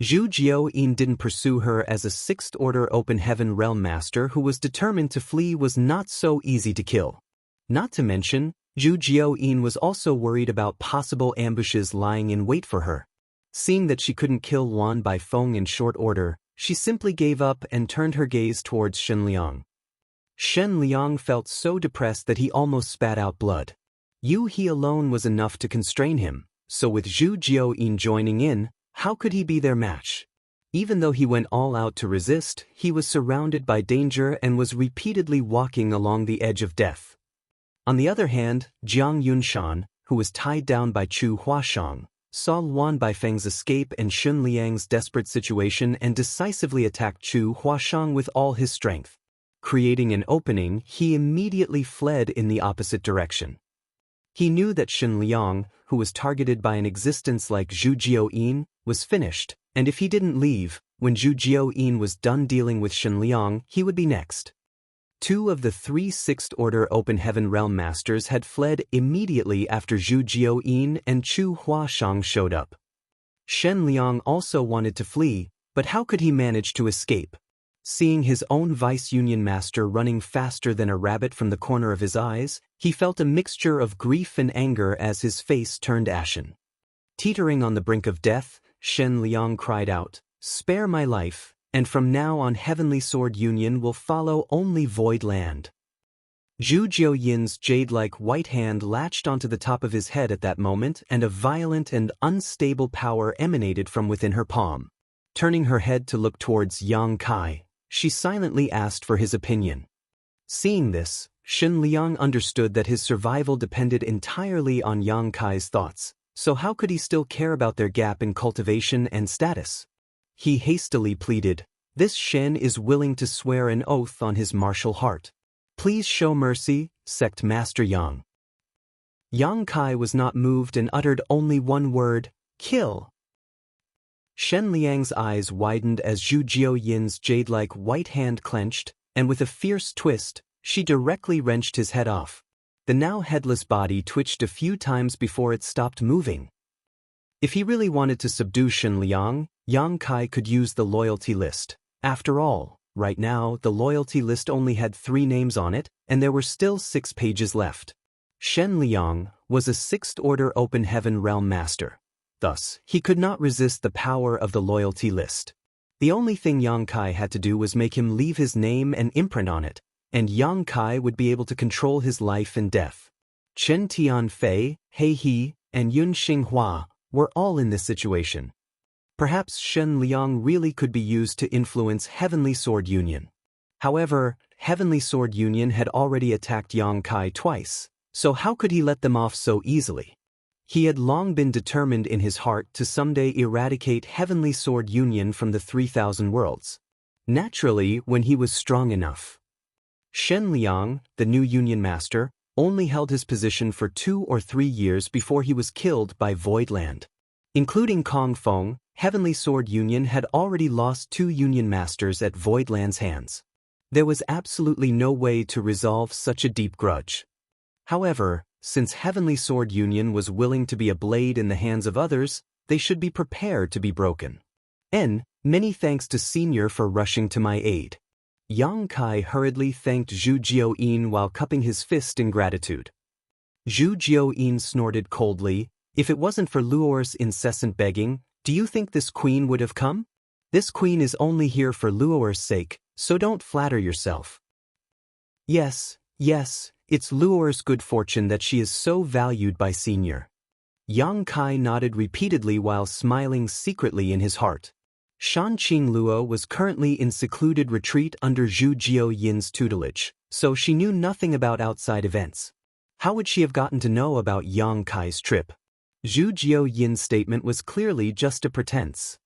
Zhu Jiaoyin didn't pursue her as a 6th Order Open Heaven Realm Master who was determined to flee was not so easy to kill. Not to mention, Zhu Jiaoyin was also worried about possible ambushes lying in wait for her. Seeing that she couldn't kill Luan Baifeng in short order, she simply gave up and turned her gaze towards Shen Liang. Shen Liang felt so depressed that he almost spat out blood. He alone was enough to constrain him, so with Zhu Jiaoyin joining in, how could he be their match? Even though he went all out to resist, he was surrounded by danger and was repeatedly walking along the edge of death. On the other hand, Jiang Yunshan, who was tied down by Chu Huashang, saw Luan Baifeng's escape and Shen Liang's desperate situation and decisively attacked Chu Huashang with all his strength. Creating an opening, he immediately fled in the opposite direction. He knew that Shen Liang, who was targeted by an existence like Zhu Jiaoyin, was finished, and if he didn't leave, when Zhu Jiaoyin was done dealing with Shen Liang, he would be next. 2 of the 3 6th Order Open Heaven Realm Masters had fled immediately after Zhu Jiaoyin and Chu Huashang showed up. Shen Liang also wanted to flee, but how could he manage to escape? Seeing his own Vice-Union Master running faster than a rabbit from the corner of his eyes, he felt a mixture of grief and anger as his face turned ashen. Teetering on the brink of death, Shen Liang cried out, "Spare my life, and from now on Heavenly Sword Union will follow only Void Land." Zhu Jiaoyin's jade-like white hand latched onto the top of his head at that moment and a violent and unstable power emanated from within her palm. Turning her head to look towards Yang Kai, she silently asked for his opinion. Seeing this, Shen Liang understood that his survival depended entirely on Yang Kai's thoughts, so how could he still care about their gap in cultivation and status? He hastily pleaded, "This Shen is willing to swear an oath on his martial heart. Please show mercy, Sect Master Yang." Yang Kai was not moved and uttered only one word, "Kill." Shen Liang's eyes widened as Zhu Jiaoyin's jade-like white hand clenched, and with a fierce twist, she directly wrenched his head off. The now headless body twitched a few times before it stopped moving. If he really wanted to subdue Shen Liang, Yang Kai could use the loyalty list. After all, Right now, the loyalty list only had 3 names on it, and there were still 6 pages left. Shen Liang was a 6th Order Open Heaven Realm Master. Thus, he could not resist the power of the loyalty list. The only thing Yang Kai had to do was make him leave his name and imprint on it, and Yang Kai would be able to control his life and death. Chen Tianfei, He He, and Yun Xinghua were all in this situation. Perhaps Shen Liang really could be used to influence Heavenly Sword Union. However, Heavenly Sword Union had already attacked Yang Kai twice, so how could he let them off so easily? He had long been determined in his heart to someday eradicate Heavenly Sword Union from the 3,000 worlds. Naturally, when he was strong enough. Shen Liang, the new Union Master, only held his position for 2 or 3 years before he was killed by Voidland. Including Kong Feng, Heavenly Sword Union had already lost 2 Union Masters at Voidland's hands. There was absolutely no way to resolve such a deep grudge. However, since Heavenly Sword Union was willing to be a blade in the hands of others, they should be prepared to be broken. Many thanks to Senior for rushing to my aid. Yang Kai hurriedly thanked Zhu Jiaoyin while cupping his fist in gratitude. Zhu Jiaoyin snorted coldly, "If it wasn't for Luor's incessant begging, do you think this queen would have come? This queen is only here for Luor's sake, so don't flatter yourself." Yes, it's Luor's good fortune that she is so valued by Senior. Yang Kai nodded repeatedly while smiling secretly in his heart. Shanqing Luo was currently in secluded retreat under Zhu Jiaoyin's tutelage, so she knew nothing about outside events. How would she have gotten to know about Yang Kai's trip? Zhu Jiaoyin's statement was clearly just a pretense.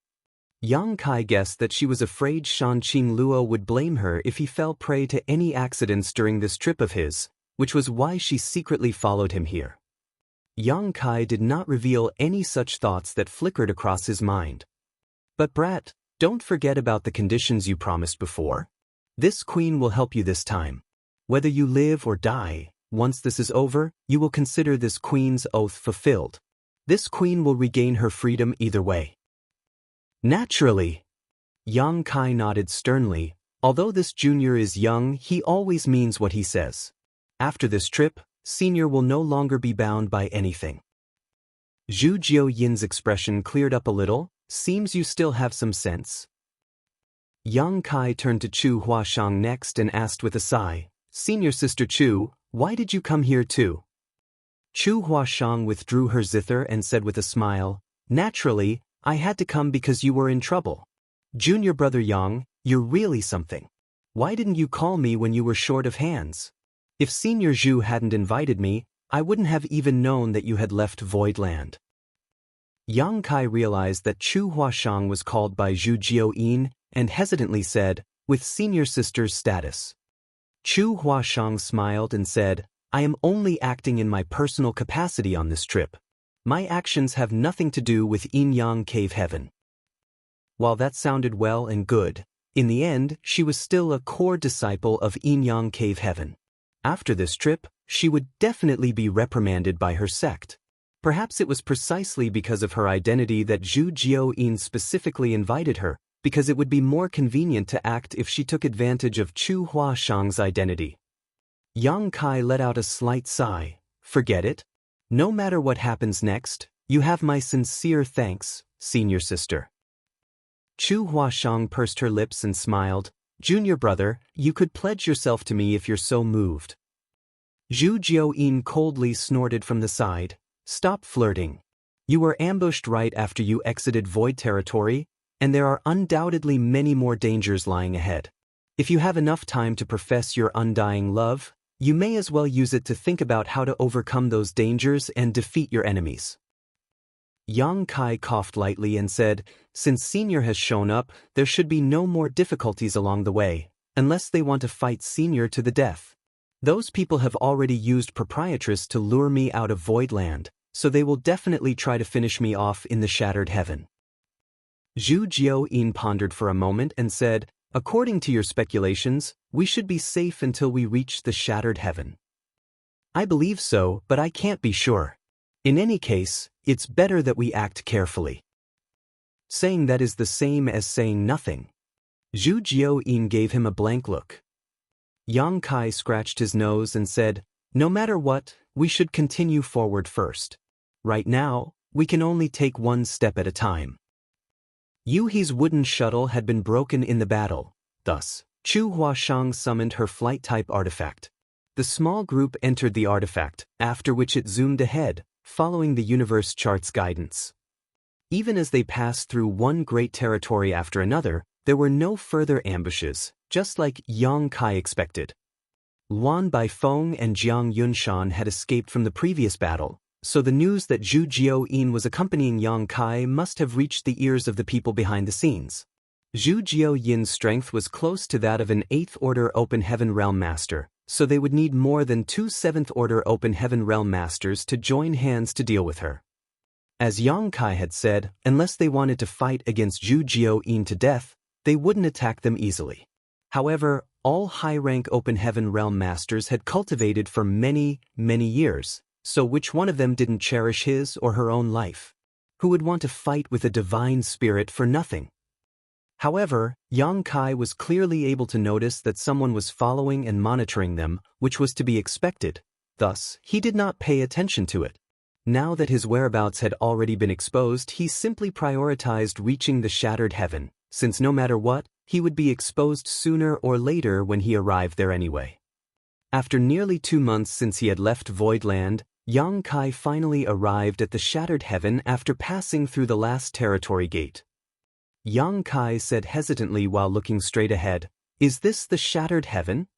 Yang Kai guessed that she was afraid Shanqing Luo would blame her if he fell prey to any accidents during this trip of his, which was why she secretly followed him here. Yang Kai did not reveal any such thoughts that flickered across his mind. "But brat, don't forget about the conditions you promised before. This queen will help you this time. Whether you live or die, once this is over, you will consider this queen's oath fulfilled. This queen will regain her freedom either way." Naturally. Yang Kai nodded sternly. Although this junior is young, he always means what he says. After this trip, Senior will no longer be bound by anything. Zhu Jiaoyin's expression cleared up a little. "Seems you still have some sense." Yang Kai turned to Chu Huashang next and asked with a sigh, "Senior Sister Chu, why did you come here too?" Chu Huashang withdrew her zither and said with a smile, "Naturally, I had to come because you were in trouble. Junior brother Yang, you're really something. Why didn't you call me when you were short of hands? If Senior Zhu hadn't invited me, I wouldn't have even known that you had left Voidland." Yang Kai realized that Chu Huashang was called by Zhu Jiaoyin and hesitantly said, "With Senior Sister's status." Chu Huashang smiled and said, "I am only acting in my personal capacity on this trip. My actions have nothing to do with Yin Yang Cave Heaven." While that sounded well and good, in the end, she was still a core disciple of Yin Yang Cave Heaven. After this trip, she would definitely be reprimanded by her sect. Perhaps it was precisely because of her identity that Zhu Jiaoyin specifically invited her, because it would be more convenient to act if she took advantage of Chu Huashang's identity. Yang Kai let out a slight sigh. "Forget it. No matter what happens next, you have my sincere thanks, Senior Sister." Chu Huashang pursed her lips and smiled. "Junior brother, you could pledge yourself to me if you're so moved." Zhu Jiaoyin coldly snorted from the side. "Stop flirting. You were ambushed right after you exited Void territory, and there are undoubtedly many more dangers lying ahead. If you have enough time to profess your undying love, you may as well use it to think about how to overcome those dangers and defeat your enemies." Yang Kai coughed lightly and said, "Since Senior has shown up, there should be no more difficulties along the way, unless they want to fight Senior to the death. Those people have already used Proprietress to lure me out of Voidland, so they will definitely try to finish me off in the Shattered Heaven." Zhu Jiaoyin pondered for a moment and said, "According to your speculations, we should be safe until we reach the Shattered Heaven." "I believe so, but I can't be sure. In any case, it's better that we act carefully." Saying that is the same as saying nothing. Zhu Jiao-yin gave him a blank look. Yang Kai scratched his nose and said, "No matter what, we should continue forward first. Right now, we can only take one step at a time." Yu He's wooden shuttle had been broken in the battle, thus, Chu Huashang summoned her flight-type artifact. The small group entered the artifact, after which it zoomed ahead, following the universe chart's guidance. Even as they passed through one great territory after another, there were no further ambushes, just like Yang Kai expected. Luan Baifeng and Jiang Yunshan had escaped from the previous battle, so the news that Zhu Jiao-yin was accompanying Yang Kai must have reached the ears of the people behind the scenes. Zhu Jiao-yin's strength was close to that of an 8th Order Open Heaven Realm Master, so they would need more than 2 7th Order Open Heaven Realm Masters to join hands to deal with her. As Yang Kai had said, unless they wanted to fight against Zhu Jiao-yin to death, they wouldn't attack them easily. However, all high-rank Open Heaven Realm Masters had cultivated for many, many years, so which one of them didn't cherish his or her own life? Who would want to fight with a divine spirit for nothing? However, Yang Kai was clearly able to notice that someone was following and monitoring them, which was to be expected. Thus, he did not pay attention to it. Now that his whereabouts had already been exposed, he simply prioritized reaching the shattered heaven, since no matter what, he would be exposed sooner or later when he arrived there anyway. After nearly 2 months since he had left Voidland, Yang Kai finally arrived at the shattered heaven after passing through the last territory gate. Yang Kai said hesitantly while looking straight ahead, "Is this the shattered heaven?"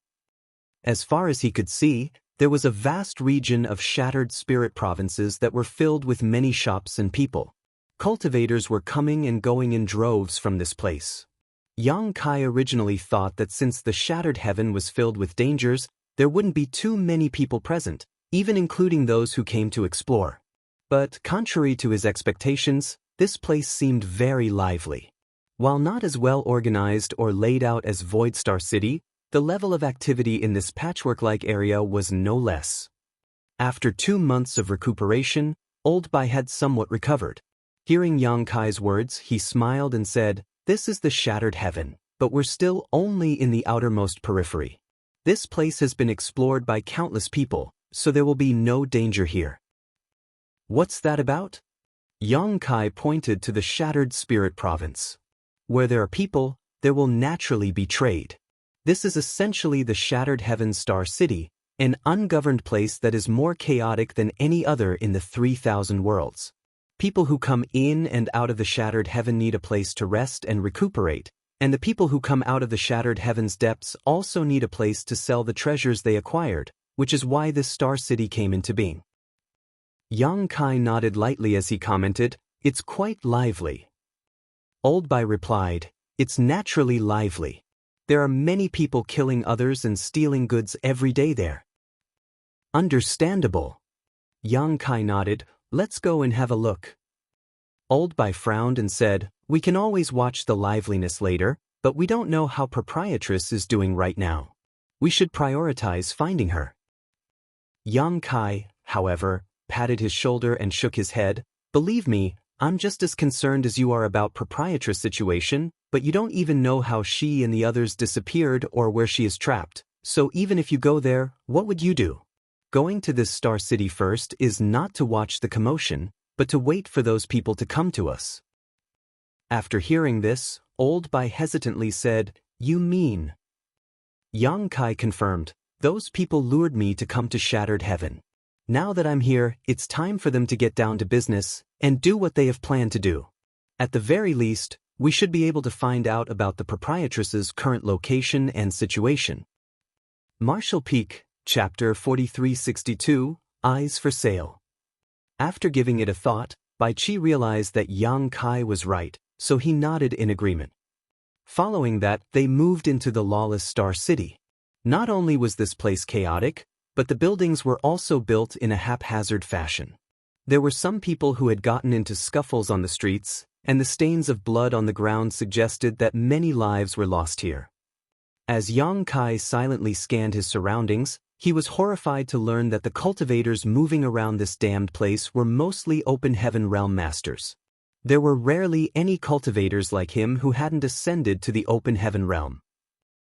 As far as he could see, there was a vast region of shattered spirit provinces that were filled with many shops and people. Cultivators were coming and going in droves from this place. Yang Kai originally thought that since the shattered heaven was filled with dangers, there wouldn't be too many people present, even including those who came to explore. But contrary to his expectations, this place seemed very lively. While not as well organized or laid out as Voidstar City, the level of activity in this patchwork-like area was no less. After 2 months of recuperation, Old Bai had somewhat recovered. Hearing Yang Kai's words, he smiled and said, "This is the shattered heaven, but we're still only in the outermost periphery. This place has been explored by countless people, so there will be no danger here." "What's that about?" Yang Kai pointed to the shattered spirit province. "Where there are people, there will naturally be trade. This is essentially the Shattered Heaven Star City, an ungoverned place that is more chaotic than any other in the 3,000 worlds. People who come in and out of the Shattered Heaven need a place to rest and recuperate, and the people who come out of the Shattered Heaven's depths also need a place to sell the treasures they acquired, which is why this Star City came into being." Yang Kai nodded lightly as he commented, "It's quite lively." Old Bai replied, "It's naturally lively. There are many people killing others and stealing goods every day there." "Understandable." Yang Kai nodded, "Let's go and have a look." Old Bai frowned and said, "We can always watch the liveliness later, but we don't know how Proprietress is doing right now. We should prioritize finding her." Yang Kai, however, patted his shoulder and shook his head, "Believe me, I'm just as concerned as you are about Proprietress' situation, but you don't even know how she and the others disappeared or where she is trapped, so even if you go there, what would you do? Going to this Star City first is not to watch the commotion, but to wait for those people to come to us." After hearing this, Old Bai hesitantly said, "You mean?" Yang Kai confirmed, "Those people lured me to come to Shattered Heaven. Now that I'm here, it's time for them to get down to business and do what they have planned to do. At the very least, we should be able to find out about the Proprietress's current location and situation." Martial Peak, Chapter 4362, Eyes for Sale. After giving it a thought, Bai Qi realized that Yang Kai was right, so he nodded in agreement. Following that, they moved into the lawless Star City. Not only was this place chaotic, but the buildings were also built in a haphazard fashion. There were some people who had gotten into scuffles on the streets, and the stains of blood on the ground suggested that many lives were lost here. As Yang Kai silently scanned his surroundings, he was horrified to learn that the cultivators moving around this damned place were mostly Open Heaven Realm Masters. There were rarely any cultivators like him who hadn't ascended to the open heaven realm.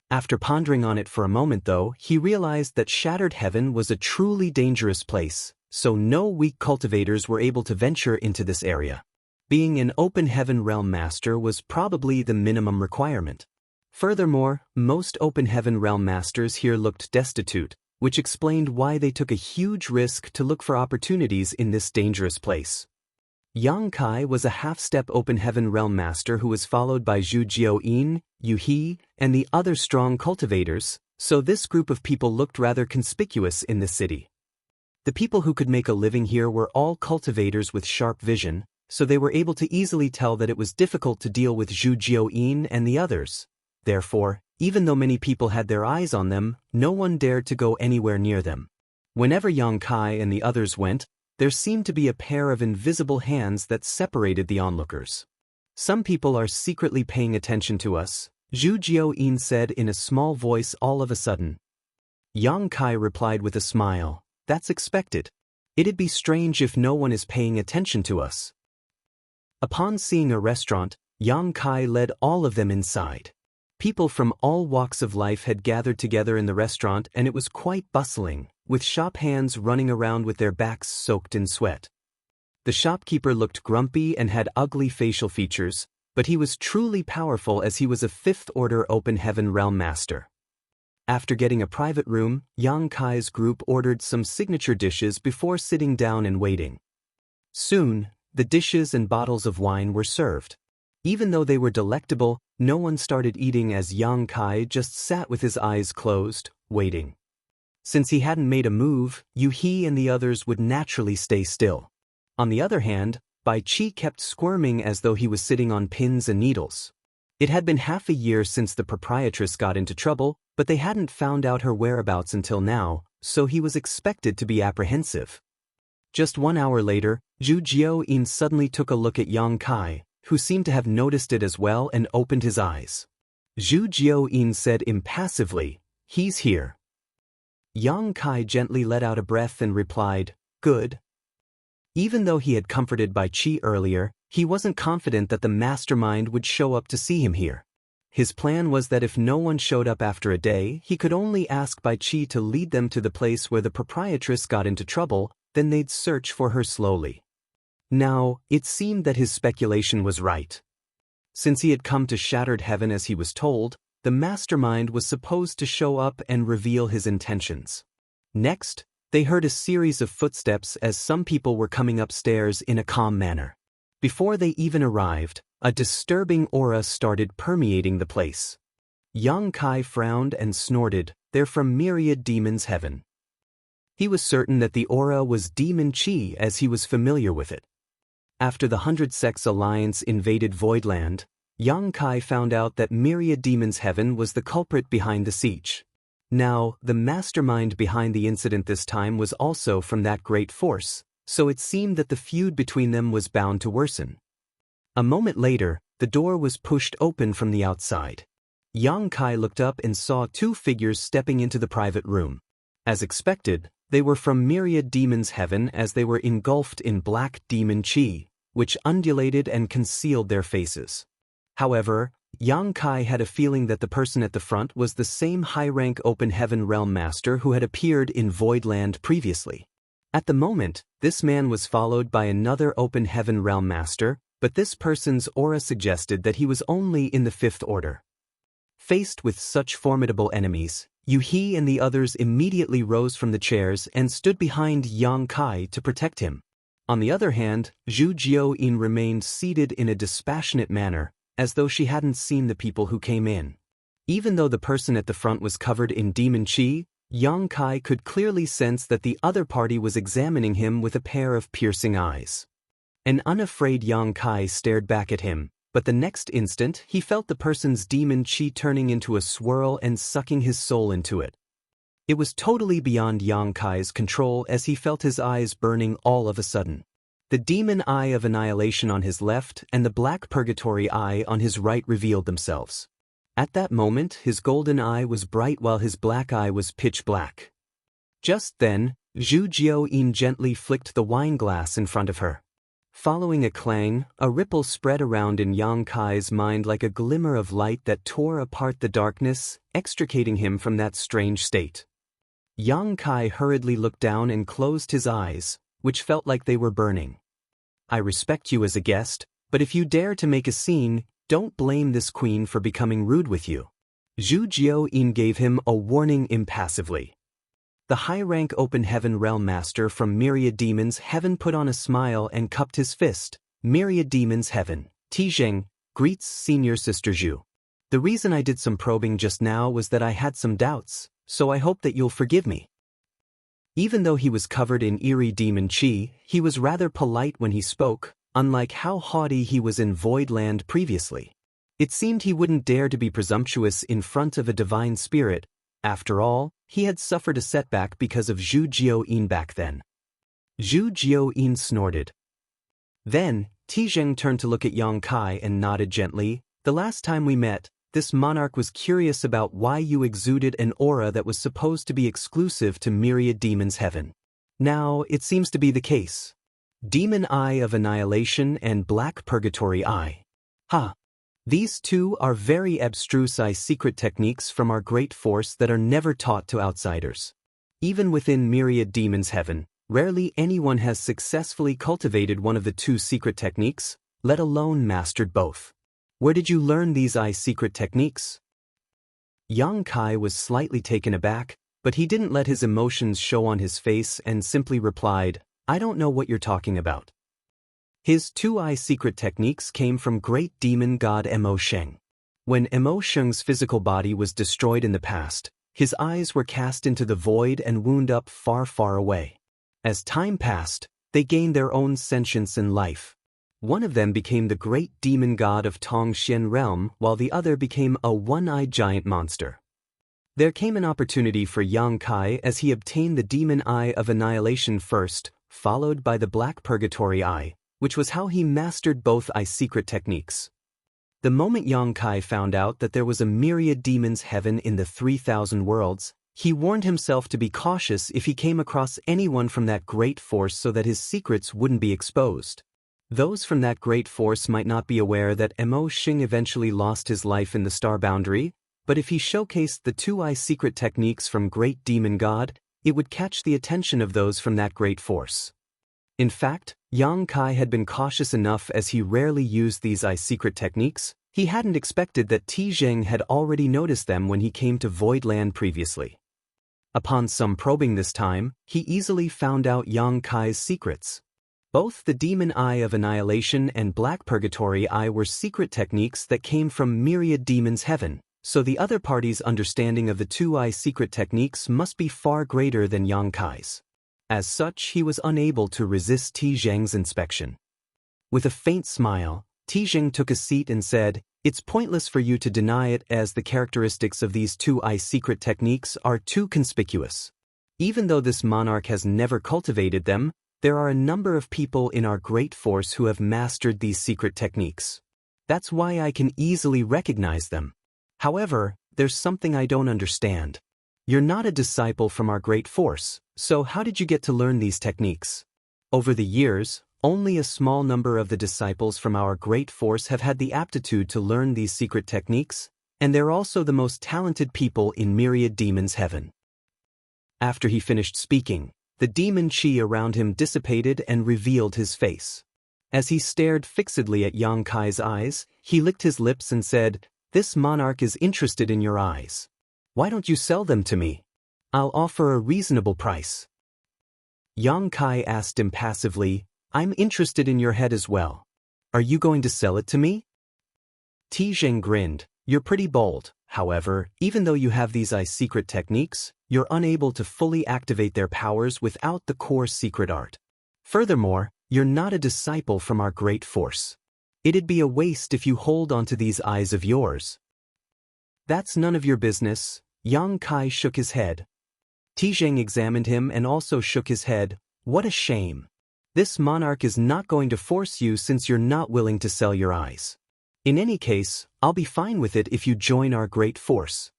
After pondering on it for a moment though, he realized that Shattered Heaven was a truly dangerous place, so no weak cultivators were able to venture into this area. Being an open heaven realm master was probably the minimum requirement. Furthermore, most open heaven realm masters here looked destitute, which explained why they took a huge risk to look for opportunities in this dangerous place. Yang Kai was a half-step open heaven realm master who was followed by Zhu Jiao-yin, Yu He, and the other strong cultivators, so this group of people looked rather conspicuous in this city. The people who could make a living here were all cultivators with sharp vision, so they were able to easily tell that it was difficult to deal with Zhu Jiao-yin and the others. Therefore, even though many people had their eyes on them, no one dared to go anywhere near them. Whenever Yang Kai and the others went, there seemed to be a pair of invisible hands that separated the onlookers. Some people are secretly paying attention to us, Zhu Jiao-yin said in a small voice all of a sudden. Yang Kai replied with a smile, "That's expected. It'd be strange if no one is paying attention to us." Upon seeing a restaurant, Yang Kai led all of them inside. People from all walks of life had gathered together in the restaurant and it was quite bustling, with shop hands running around with their backs soaked in sweat. The shopkeeper looked grumpy and had ugly facial features, but he was truly powerful as he was a fifth-order open heaven realm master. After getting a private room, Yang Kai's group ordered some signature dishes before sitting down and waiting. Soon, the dishes and bottles of wine were served. Even though they were delectable, no one started eating as Yang Kai just sat with his eyes closed, waiting. Since he hadn't made a move, Yu He and the others would naturally stay still. On the other hand, Bai Qi kept squirming as though he was sitting on pins and needles. It had been half a year since the proprietress got into trouble, but they hadn't found out her whereabouts until now, so he was expected to be apprehensive. Just 1 hour later, Zhu Jiao-yin suddenly took a look at Yang Kai, who seemed to have noticed it as well and opened his eyes. Zhu Jiao-yin said impassively, "He's here." Yang Kai gently let out a breath and replied, "Good." Even though he had comforted Bai Qi earlier, he wasn't confident that the mastermind would show up to see him here. His plan was that if no one showed up after a day, he could only ask Bai Qi to lead them to the place where the proprietress got into trouble, then they'd search for her slowly. Now, it seemed that his speculation was right. Since he had come to Shattered Heaven as he was told, the mastermind was supposed to show up and reveal his intentions. Next, they heard a series of footsteps as some people were coming upstairs in a calm manner. Before they even arrived, a disturbing aura started permeating the place. Yang Kai frowned and snorted, "They're from Myriad Demon's Heaven." He was certain that the aura was Demon Chi as he was familiar with it. After the 100 Sects Alliance invaded Voidland, Yang Kai found out that Myriad Demon's Heaven was the culprit behind the siege. Now, the mastermind behind the incident this time was also from that great force, so it seemed that the feud between them was bound to worsen. A moment later, the door was pushed open from the outside. Yang Kai looked up and saw 2 figures stepping into the private room. As expected, they were from Myriad Demon's Heaven as they were engulfed in black demon chi, which undulated and concealed their faces. However, Yang Kai had a feeling that the person at the front was the same high-rank open heaven realm master who had appeared in Voidland previously. At the moment, this man was followed by another open heaven realm master, but this person's aura suggested that he was only in the 5th order. Faced with such formidable enemies, Yu He and the others immediately rose from the chairs and stood behind Yang Kai to protect him. On the other hand, Zhu Jiao-yin remained seated in a dispassionate manner, as though she hadn't seen the people who came in. Even though the person at the front was covered in demon chi, Yang Kai could clearly sense that the other party was examining him with a pair of piercing eyes. An unafraid Yang Kai stared back at him, but the next instant he felt the person's demon chi turning into a swirl and sucking his soul into it. It was totally beyond Yang Kai's control as he felt his eyes burning all of a sudden. The demon eye of annihilation on his left and the black purgatory eye on his right revealed themselves. At that moment, his golden eye was bright while his black eye was pitch black. Just then, Zhu Jiao-yin gently flicked the wine glass in front of her. Following a clang, a ripple spread around in Yang Kai's mind like a glimmer of light that tore apart the darkness, extricating him from that strange state. Yang Kai hurriedly looked down and closed his eyes, which felt like they were burning. I respect you as a guest, but if you dare to make a scene, don't blame this queen for becoming rude with you. Zhu Jiao-yin gave him a warning impassively. The high-rank Open Heaven Realm Master from Myriad Demons Heaven put on a smile and cupped his fist. Myriad Demons Heaven, Tizheng, greets Senior Sister Zhu. The reason I did some probing just now was that I had some doubts, so I hope that you'll forgive me. Even though he was covered in eerie demon chi, he was rather polite when he spoke, unlike how haughty he was in Voidland previously. It seemed he wouldn't dare to be presumptuous in front of a divine spirit. After all, he had suffered a setback because of Zhu Jiao-yin back then. Zhu Jiao-yin snorted. Then, Tizheng turned to look at Yang Kai and nodded gently. The last time we met, this monarch was curious about why you exuded an aura that was supposed to be exclusive to Myriad Demons Heaven. Now, it seems to be the case. Demon Eye of Annihilation and Black Purgatory Eye. Ha! These two are very abstruse secret techniques from our great force that are never taught to outsiders. Even within Myriad Demons Heaven, rarely anyone has successfully cultivated one of the two secret techniques, let alone mastered both. Where did you learn these secret techniques? Yang Kai was slightly taken aback, but he didn't let his emotions show on his face and simply replied, I don't know what you're talking about. His two secret techniques came from great demon god Mo Sheng. When Mo Sheng's physical body was destroyed in the past, his eyes were cast into the void and wound up far, far away. As time passed, they gained their own sentience and life. One of them became the great demon god of Tongxian realm, while the other became a one-eyed giant monster. There came an opportunity for Yang Kai as he obtained the demon eye of annihilation first, followed by the black purgatory eye, which was how he mastered both secret techniques. The moment Yang Kai found out that there was a Myriad Demons Heaven in the 3,000 worlds, he warned himself to be cautious if he came across anyone from that great force so that his secrets wouldn't be exposed. Those from that great force might not be aware that Mo Sheng eventually lost his life in the Star Boundary, but if he showcased the two secret techniques from Great Demon God, it would catch the attention of those from that great force. In fact, Yang Kai had been cautious enough as he rarely used these secret techniques. He hadn't expected that Tizheng had already noticed them when he came to Voidland previously. Upon some probing this time, he easily found out Yang Kai's secrets. Both the Demon Eye of Annihilation and Black Purgatory Eye were secret techniques that came from Myriad Demons Heaven, so the other party's understanding of the two secret techniques must be far greater than Yang Kai's. As such, he was unable to resist Tizheng's inspection. With a faint smile, Tizheng took a seat and said, It's pointless for you to deny it as the characteristics of these two secret techniques are too conspicuous. Even though this monarch has never cultivated them, there are a number of people in our great force who have mastered these secret techniques. That's why I can easily recognize them. However, there's something I don't understand. You're not a disciple from our great force, so how did you get to learn these techniques? Over the years, only a small number of the disciples from our great force have had the aptitude to learn these secret techniques, and they're also the most talented people in Myriad Demons Heaven. After he finished speaking, the demon chi around him dissipated and revealed his face. As he stared fixedly at Yang Kai's eyes, he licked his lips and said, This monarch is interested in your eyes. Why don't you sell them to me? I'll offer a reasonable price. Yang Kai asked impassively, I'm interested in your head as well. Are you going to sell it to me? Tizheng grinned, You're pretty bold. However, even though you have these secret techniques, you're unable to fully activate their powers without the core secret art. Furthermore, you're not a disciple from our great force. It'd be a waste if you hold onto these eyes of yours. That's none of your business. Yang Kai shook his head. Tizheng examined him and also shook his head. What a shame. This monarch is not going to force you since you're not willing to sell your eyes. In any case, I'll be fine with it if you join our great force.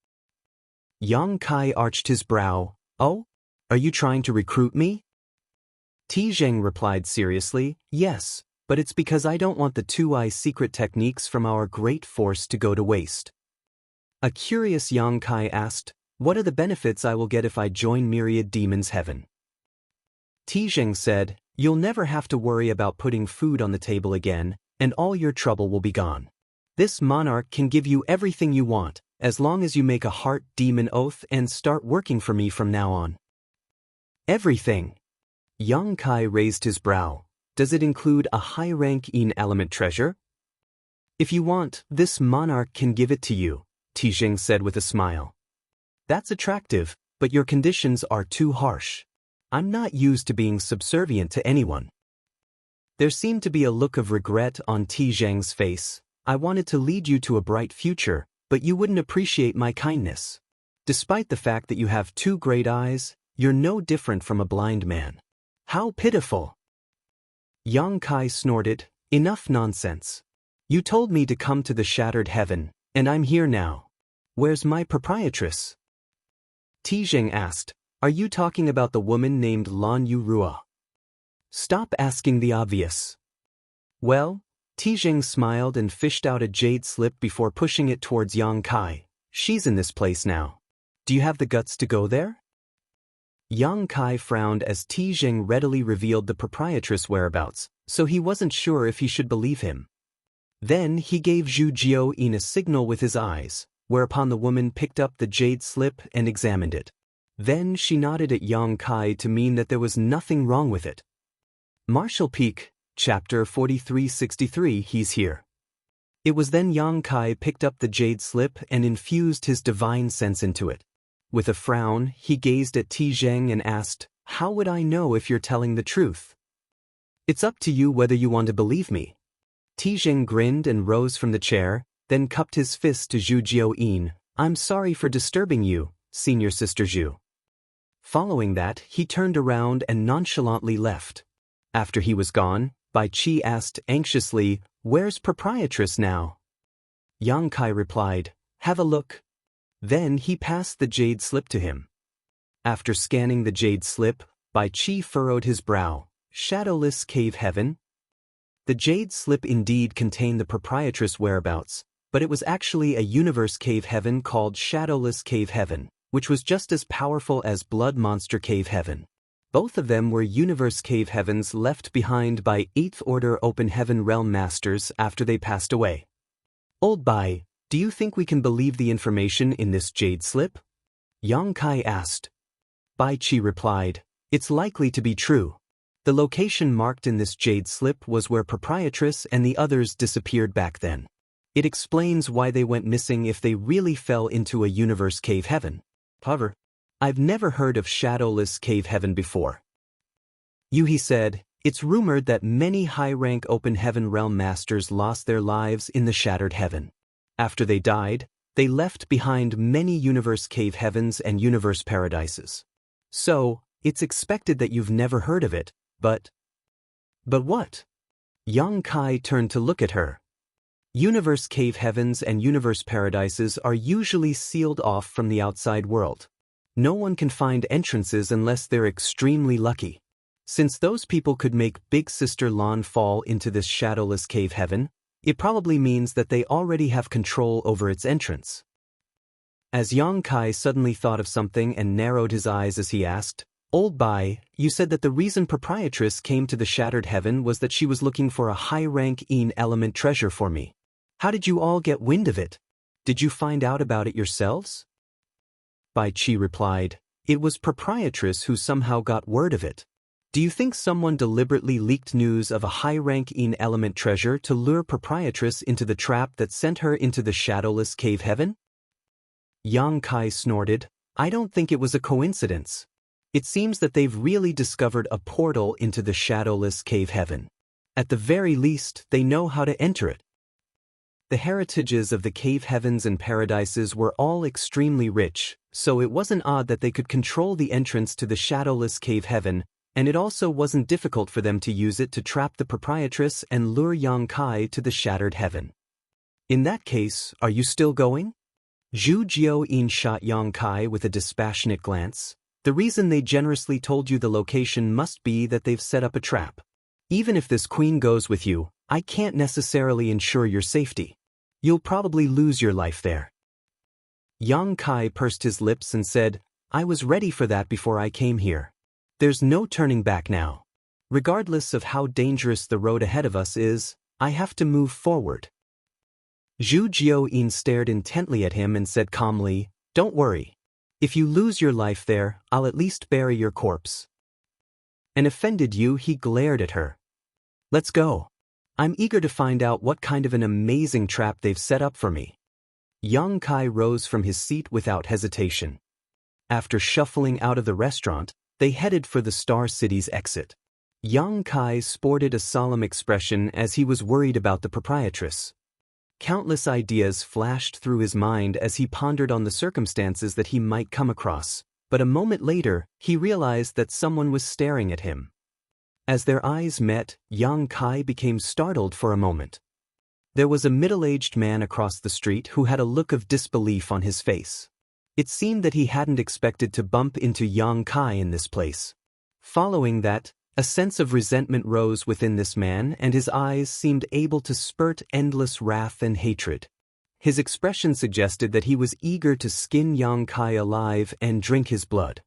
Yang Kai arched his brow. Oh? Are you trying to recruit me? Tizheng replied seriously, Yes, but it's because I don't want the two-eye secret techniques from our great force to go to waste. A curious Yang Kai asked, "What are the benefits I will get if I join Myriad Demon's heaven?" Tijing said, "You'll never have to worry about putting food on the table again, and all your trouble will be gone. This monarch can give you everything you want, as long as you make a heart demon oath and start working for me from now on." Everything? Yang Kai raised his brow. Does it include a high-rank element treasure? "If you want, this monarch can give it to you," Tijing said with a smile. "That's attractive, but your conditions are too harsh. I'm not used to being subservient to anyone." There seemed to be a look of regret on Tijing's face. "I wanted to lead you to a bright future, but you wouldn't appreciate my kindness. Despite the fact that you have two great eyes, you're no different from a blind man. How pitiful." Yang Kai snorted, "Enough nonsense. You told me to come to the shattered heaven, and I'm here now. Where's my proprietress?" Tijing asked, "Are you talking about the woman named Lan Yurua?" "Stop asking the obvious." "Well," Tijing smiled and fished out a jade slip before pushing it towards Yang Kai. "She's in this place now. Do you have the guts to go there?" Yang Kai frowned as Tijing readily revealed the proprietress' whereabouts, so he wasn't sure if he should believe him. Then he gave Zhu Jiao-yin a signal with his eyes, whereupon the woman picked up the jade slip and examined it. Then she nodded at Yang Kai to mean that there was nothing wrong with it. Martial Peak, Chapter 4363. He's here. It was then Yang Kai picked up the jade slip and infused his divine sense into it. With a frown, he gazed at Tijing and asked, "How would I know if you're telling the truth?" "It's up to you whether you want to believe me." Tijing grinned and rose from the chair, then cupped his fist to Zhu Jiao-yin. "I'm sorry for disturbing you, Senior Sister Zhu." Following that, he turned around and nonchalantly left. After he was gone, Bai Qi asked anxiously, "Where's proprietress now?" Yang Kai replied, "Have a look." Then he passed the jade slip to him. After scanning the jade slip, Bai Qi furrowed his brow. Shadowless cave heaven? The jade slip indeed contained the proprietress' whereabouts, but it was actually a universe cave heaven called Shadowless Cave Heaven, which was just as powerful as Blood Monster Cave Heaven. Both of them were universe cave heavens left behind by 8th Order Open Heaven Realm Masters after they passed away. "Old Bai, do you think we can believe the information in this jade slip?" Yang Kai asked. Bai Qi replied, "It's likely to be true. The location marked in this jade slip was where proprietress and the others disappeared back then. It explains why they went missing if they really fell into a universe cave heaven. However, I've never heard of Shadowless Cave Heaven before." Yuhi said, "It's rumored that many high-rank Open Heaven Realm Masters lost their lives in the Shattered Heaven. After they died, they left behind many universe cave heavens and universe paradises. So, it's expected that you've never heard of it, but what?" Yang Kai turned to look at her. Universe cave heavens and universe paradises are usually sealed off from the outside world. No one can find entrances unless they're extremely lucky. Since those people could make Big Sister Lan fall into this shadowless cave heaven, it probably means that they already have control over its entrance. As Yang Kai suddenly thought of something and narrowed his eyes as he asked, "Old Bai, you said that the reason proprietress came to the Shattered Heaven was that she was looking for a high-rank element treasure for me. How did you all get wind of it? Did you find out about it yourselves?" Bai Qi replied, "It was proprietress who somehow got word of it. Do you think someone deliberately leaked news of a high-rank element treasure to lure proprietress into the trap that sent her into the shadowless cave heaven?" Yang Kai snorted, "I don't think it was a coincidence. It seems that they've really discovered a portal into the shadowless cave heaven. At the very least, they know how to enter it." The heritages of the cave heavens and paradises were all extremely rich, so it wasn't odd that they could control the entrance to the shadowless cave heaven, and it also wasn't difficult for them to use it to trap the proprietress and lure Yang Kai to the shattered heaven. "In that case, are you still going?" Zhu Jiao-yin shot Yang Kai with a dispassionate glance. "The reason they generously told you the location must be that they've set up a trap. Even if this queen goes with you, I can't necessarily ensure your safety. You'll probably lose your life there. Yang Kai pursed his lips and said, I was ready for that before I came here. There's no turning back now. Regardless of how dangerous the road ahead of us is, I have to move forward. Zhu Jiao-yin stared intently at him and said calmly, Don't worry. If you lose your life there, I'll at least bury your corpse. And offended you, he glared at her. Let's go. I'm eager to find out what kind of an amazing trap they've set up for me. Yang Kai rose from his seat without hesitation. After shuffling out of the restaurant, they headed for the Star City's exit. Yang Kai sported a solemn expression as he was worried about the proprietress. Countless ideas flashed through his mind as he pondered on the circumstances that he might come across, but a moment later, he realized that someone was staring at him. As their eyes met, Yang Kai became startled for a moment. There was a middle-aged man across the street who had a look of disbelief on his face. It seemed that he hadn't expected to bump into Yang Kai in this place. Following that, a sense of resentment rose within this man and his eyes seemed able to spurt endless wrath and hatred. His expression suggested that he was eager to skin Yang Kai alive and drink his blood.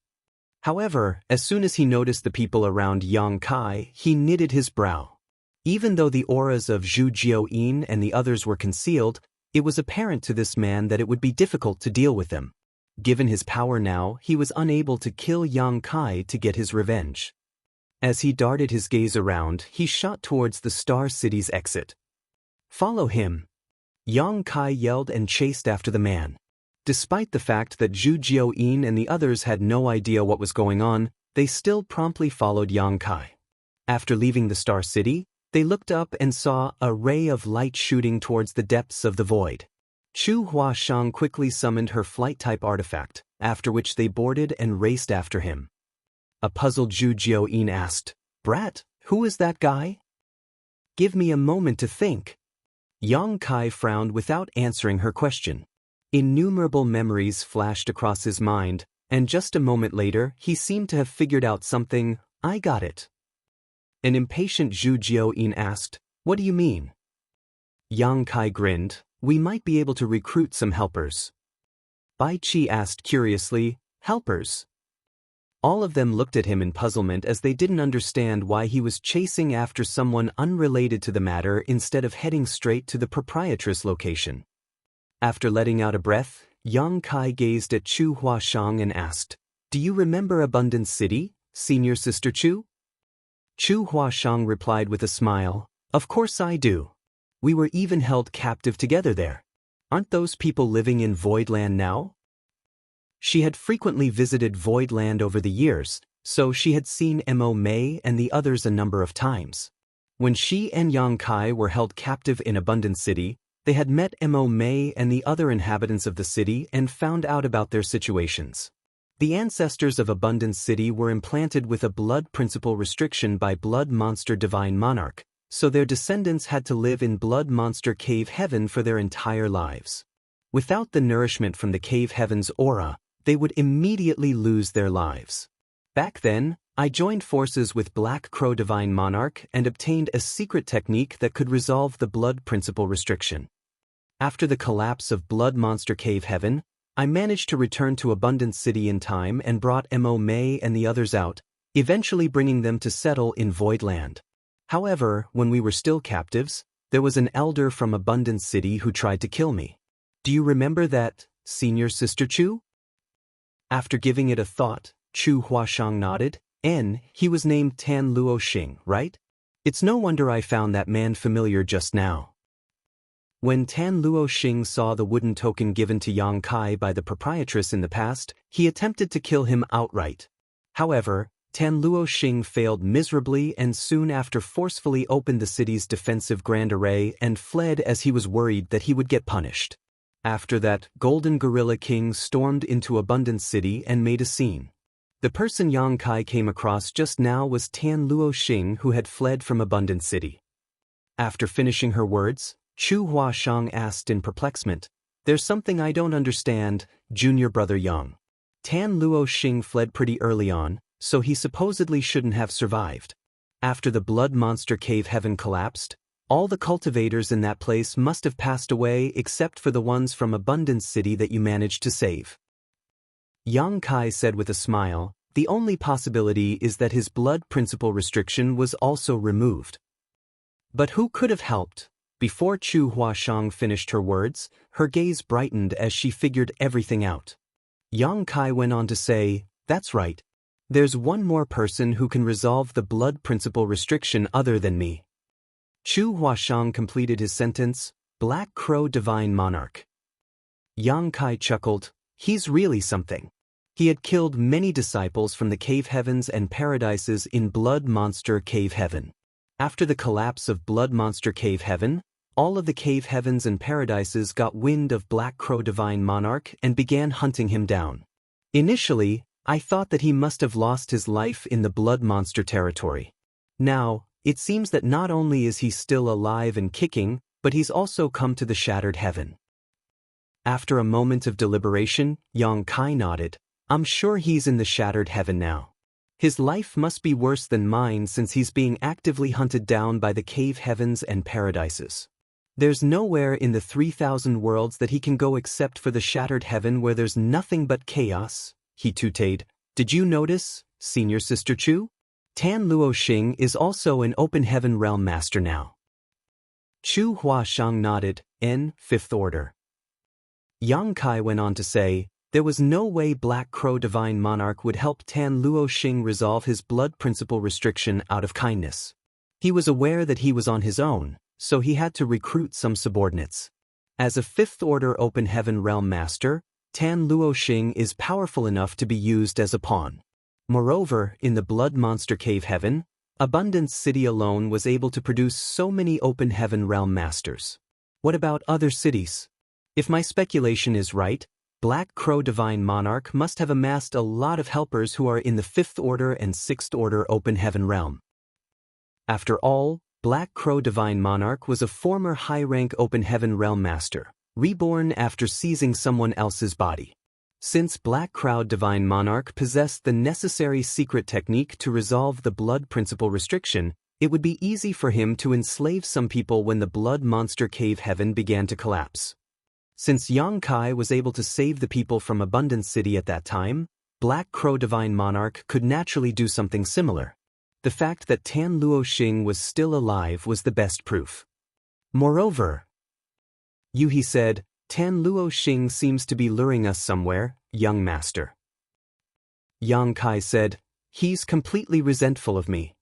However, as soon as he noticed the people around Yang Kai, he knitted his brow. Even though the auras of Zhu Jiao-yin and the others were concealed, it was apparent to this man that it would be difficult to deal with them. Given his power now, he was unable to kill Yang Kai to get his revenge. As he darted his gaze around, he shot towards the Star City's exit. Follow him! Yang Kai yelled and chased after the man. Despite the fact that Zhu Jiao-yin and the others had no idea what was going on, they still promptly followed Yang Kai. After leaving the Star City, they looked up and saw a ray of light shooting towards the depths of the void. Chu Huashang quickly summoned her flight-type artifact, after which they boarded and raced after him. A puzzled Zhu Jiao-yin asked, Brat, who is that guy? Give me a moment to think. Yang Kai frowned without answering her question. Innumerable memories flashed across his mind, and just a moment later he seemed to have figured out something. I got it. An impatient Zhu Jiao-yin asked, What do you mean? Yang Kai grinned, We might be able to recruit some helpers. Bai Qi asked curiously, Helpers? All of them looked at him in puzzlement as they didn't understand why he was chasing after someone unrelated to the matter instead of heading straight to the proprietress location. After letting out a breath, Yang Kai gazed at Chu Huashang and asked, Do you remember Abundance City, Senior Sister Chu? Chu Huashang replied with a smile, Of course I do. We were even held captive together there. Aren't those people living in Voidland now? She had frequently visited Voidland over the years, so she had seen Mo Mei and the others a number of times. When she and Yang Kai were held captive in Abundance City, they had met Mo Mei and the other inhabitants of the city and found out about their situations. The ancestors of Abundance City were implanted with a blood principle restriction by Blood Monster Divine Monarch, so their descendants had to live in Blood Monster Cave Heaven for their entire lives. Without the nourishment from the Cave Heaven's aura, they would immediately lose their lives. Back then, I joined forces with Black Crow Divine Monarch and obtained a secret technique that could resolve the blood principle restriction. After the collapse of Blood Monster Cave Heaven, I managed to return to Abundance City in time and brought Mo Mei and the others out, eventually bringing them to settle in Voidland. However, when we were still captives, there was an elder from Abundance City who tried to kill me. Do you remember that, Senior Sister Chu? After giving it a thought, Chu Huashang nodded. He was named Tan Luo Xing, right? It's no wonder I found that man familiar just now. When Tan Luo Xing saw the wooden token given to Yang Kai by the proprietress in the past, he attempted to kill him outright. However, Tan Luo Xing failed miserably and soon after forcefully opened the city's defensive grand array and fled as he was worried that he would get punished. After that, Golden Gorilla King stormed into Abundance City and made a scene. The person Yang Kai came across just now was Tan Luo Xing, who had fled from Abundance City. After finishing her words, Chu Huashang asked in perplexement, There's something I don't understand, Junior Brother Yang. Tan Luo Xing fled pretty early on, so he supposedly shouldn't have survived. After the Blood Monster Cave Heaven collapsed, all the cultivators in that place must have passed away except for the ones from Abundance City that you managed to save. Yang Kai said with a smile, the only possibility is that his blood principle restriction was also removed. But who could have helped? Before Chu Huashang finished her words, her gaze brightened as she figured everything out. Yang Kai went on to say, that's right. There's one more person who can resolve the blood principle restriction other than me. Chu Huashang completed his sentence, Black Crow Divine Monarch. Yang Kai chuckled, he's really something. He had killed many disciples from the Cave Heavens and Paradises in Blood Monster Cave Heaven. After the collapse of Blood Monster Cave Heaven, all of the Cave Heavens and Paradises got wind of Black Crow Divine Monarch and began hunting him down. Initially, I thought that he must have lost his life in the Blood Monster territory. Now, it seems that not only is he still alive and kicking, but he's also come to the Shattered Heaven. After a moment of deliberation, Yang Kai nodded. I'm sure he's in the Shattered Heaven now. His life must be worse than mine since he's being actively hunted down by the Cave Heavens and Paradises. There's nowhere in the 3,000 worlds that he can go except for the Shattered Heaven where there's nothing but chaos, he tutade. Did you notice, Senior Sister Chu? Tan Luo Xing is also an Open Heaven Realm Master now. Chu Huashang nodded, N, Fifth Order. Yang Kai went on to say, there was no way Black Crow Divine Monarch would help Tan Luo Xing resolve his blood principle restriction out of kindness. He was aware that he was on his own, so he had to recruit some subordinates. As a Fifth Order Open Heaven Realm Master, Tan Luo Xing is powerful enough to be used as a pawn. Moreover, in the Blood Monster Cave Heaven, Abundance City alone was able to produce so many Open Heaven Realm Masters. What about other cities? If my speculation is right, Black Crow Divine Monarch must have amassed a lot of helpers who are in the 5th Order and 6th Order Open Heaven Realm. After all, Black Crow Divine Monarch was a former high-rank Open Heaven Realm Master, reborn after seizing someone else's body. Since Black Crow Divine Monarch possessed the necessary secret technique to resolve the blood principle restriction, it would be easy for him to enslave some people when the Blood Monster Cave Heaven began to collapse. Since Yang Kai was able to save the people from Abundance City at that time, Black Crow Divine Monarch could naturally do something similar. The fact that Tan Luo Xing was still alive was the best proof. Moreover, Yuhi said, Tan Luo Xing seems to be luring us somewhere, young master. Yang Kai said, he's completely resentful of me.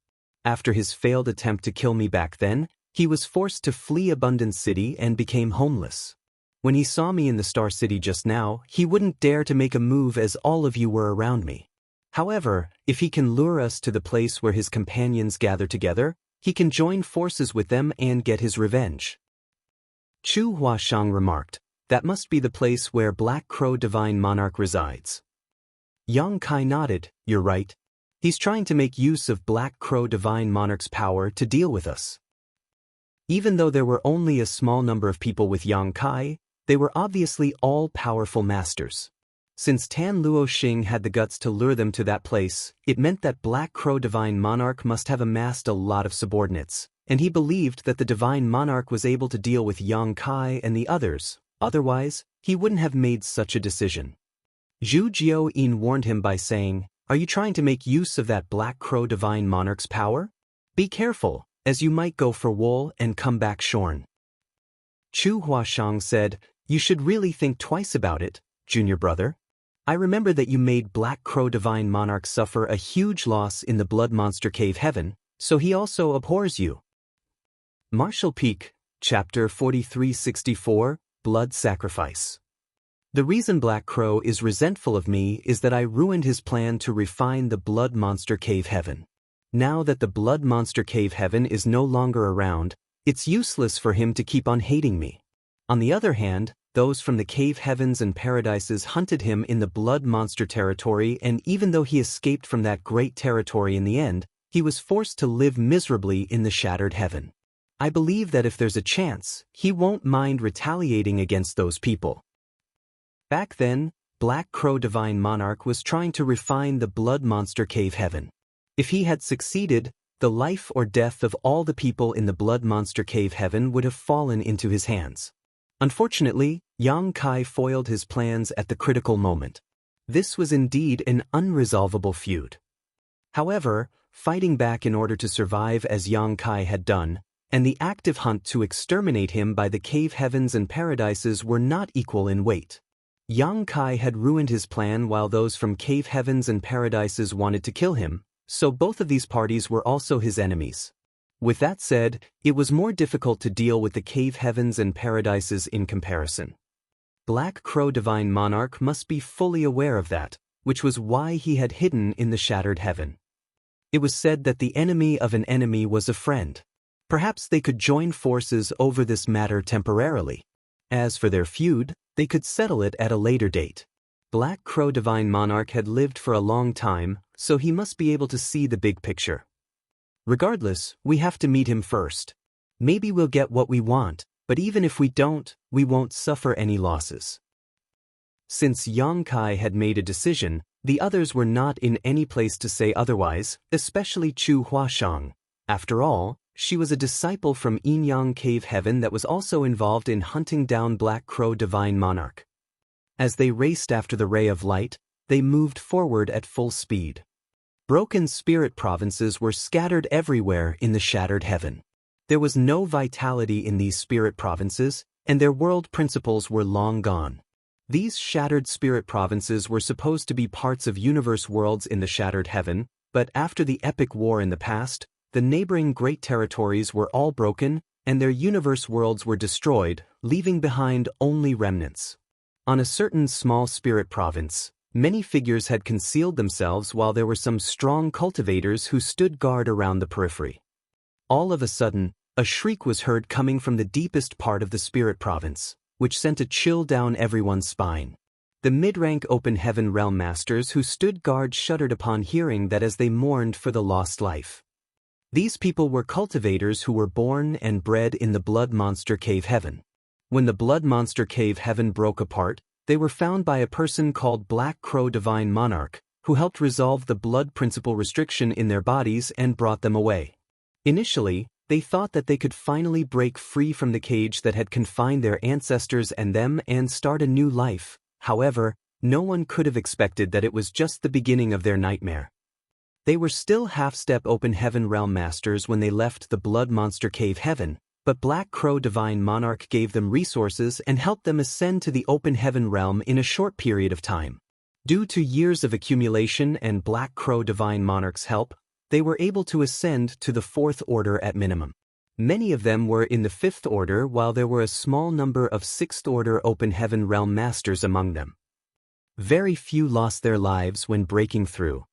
After his failed attempt to kill me back then, he was forced to flee Abundance City and became homeless. When he saw me in the Star City just now, he wouldn't dare to make a move as all of you were around me. However, if he can lure us to the place where his companions gather together, he can join forces with them and get his revenge. Chu Huashang remarked, that must be the place where Black Crow Divine Monarch resides. Yang Kai nodded, you're right. He's trying to make use of Black Crow Divine Monarch's power to deal with us. Even though there were only a small number of people with Yang Kai, they were obviously all powerful masters. Since Tan Luo Xing had the guts to lure them to that place, it meant that Black Crow Divine Monarch must have amassed a lot of subordinates, and he believed that the Divine Monarch was able to deal with Yang Kai and the others, otherwise, he wouldn't have made such a decision. Zhu Jiao-yin warned him by saying, are you trying to make use of that Black Crow Divine Monarch's power? Be careful, as you might go for wool and come back shorn. Chu Huashang said, you should really think twice about it, junior brother. I remember that you made Black Crow Divine Monarch suffer a huge loss in the Blood Monster Cave Heaven, so he also abhors you. Martial Peak, Chapter 4364, Blood Sacrifice. The reason Black Crow is resentful of me is that I ruined his plan to refine the Blood Monster Cave Heaven. Now that the Blood Monster Cave Heaven is no longer around, it's useless for him to keep on hating me. On the other hand, those from the Cave Heavens and Paradises hunted him in the Blood Monster territory, and even though he escaped from that great territory in the end, he was forced to live miserably in the Shattered Heaven. I believe that if there's a chance, he won't mind retaliating against those people. Back then, Black Crow Divine Monarch was trying to refine the Blood Monster Cave Heaven. If he had succeeded, The life or death of all the people in the Blood Monster Cave Heaven would have fallen into his hands. Unfortunately, Yang Kai foiled his plans at the critical moment. This was indeed an unresolvable feud. However, fighting back in order to survive as Yang Kai had done, and the active hunt to exterminate him by the cave heavens and paradises were not equal in weight. Yang Kai had ruined his plan while those from cave heavens and paradises wanted to kill him, so both of these parties were also his enemies. With that said, it was more difficult to deal with the cave heavens and paradises in comparison. Black Crow Divine Monarch must be fully aware of that, which was why he had hidden in the Shattered Heaven. It was said that the enemy of an enemy was a friend. Perhaps they could join forces over this matter temporarily. As for their feud, they could settle it at a later date. Black Crow Divine Monarch had lived for a long time, so he must be able to see the big picture. Regardless, we have to meet him first. Maybe we'll get what we want, but even if we don't, we won't suffer any losses. Since Yang Kai had made a decision, the others were not in any place to say otherwise, especially Chu Huashang. After all, she was a disciple from Yin Yang Cave Heaven that was also involved in hunting down Black Crow Divine Monarch. As they raced after the ray of light, they moved forward at full speed. Broken spirit provinces were scattered everywhere in the Shattered Heaven. There was no vitality in these spirit provinces, and their world principles were long gone. These shattered spirit provinces were supposed to be parts of universe worlds in the Shattered Heaven, but after the epic war in the past, the neighboring great territories were all broken, and their universe worlds were destroyed, leaving behind only remnants. On a certain small spirit province, many figures had concealed themselves while there were some strong cultivators who stood guard around the periphery. All of a sudden, a shriek was heard coming from the deepest part of the spirit province, which sent a chill down everyone's spine. The mid-rank Open Heaven Realm Masters who stood guard shuddered upon hearing that as they mourned for the lost life. These people were cultivators who were born and bred in the Blood Monster Cave Heaven. When the Blood Monster Cave Heaven broke apart, they were found by a person called Black Crow Divine Monarch, who helped resolve the blood principle restriction in their bodies and brought them away. Initially, they thought that they could finally break free from the cage that had confined their ancestors and them and start a new life. However, no one could have expected that it was just the beginning of their nightmare. They were still half-step Open Heaven Realm Masters when they left the Blood Monster Cave Heaven, but Black Crow Divine Monarch gave them resources and helped them ascend to the Open Heaven Realm in a short period of time. Due to years of accumulation and Black Crow Divine Monarch's help, they were able to ascend to the 4th Order at minimum. Many of them were in the 5th Order while there were a small number of 6th Order Open Heaven Realm Masters among them. Very few lost their lives when breaking through.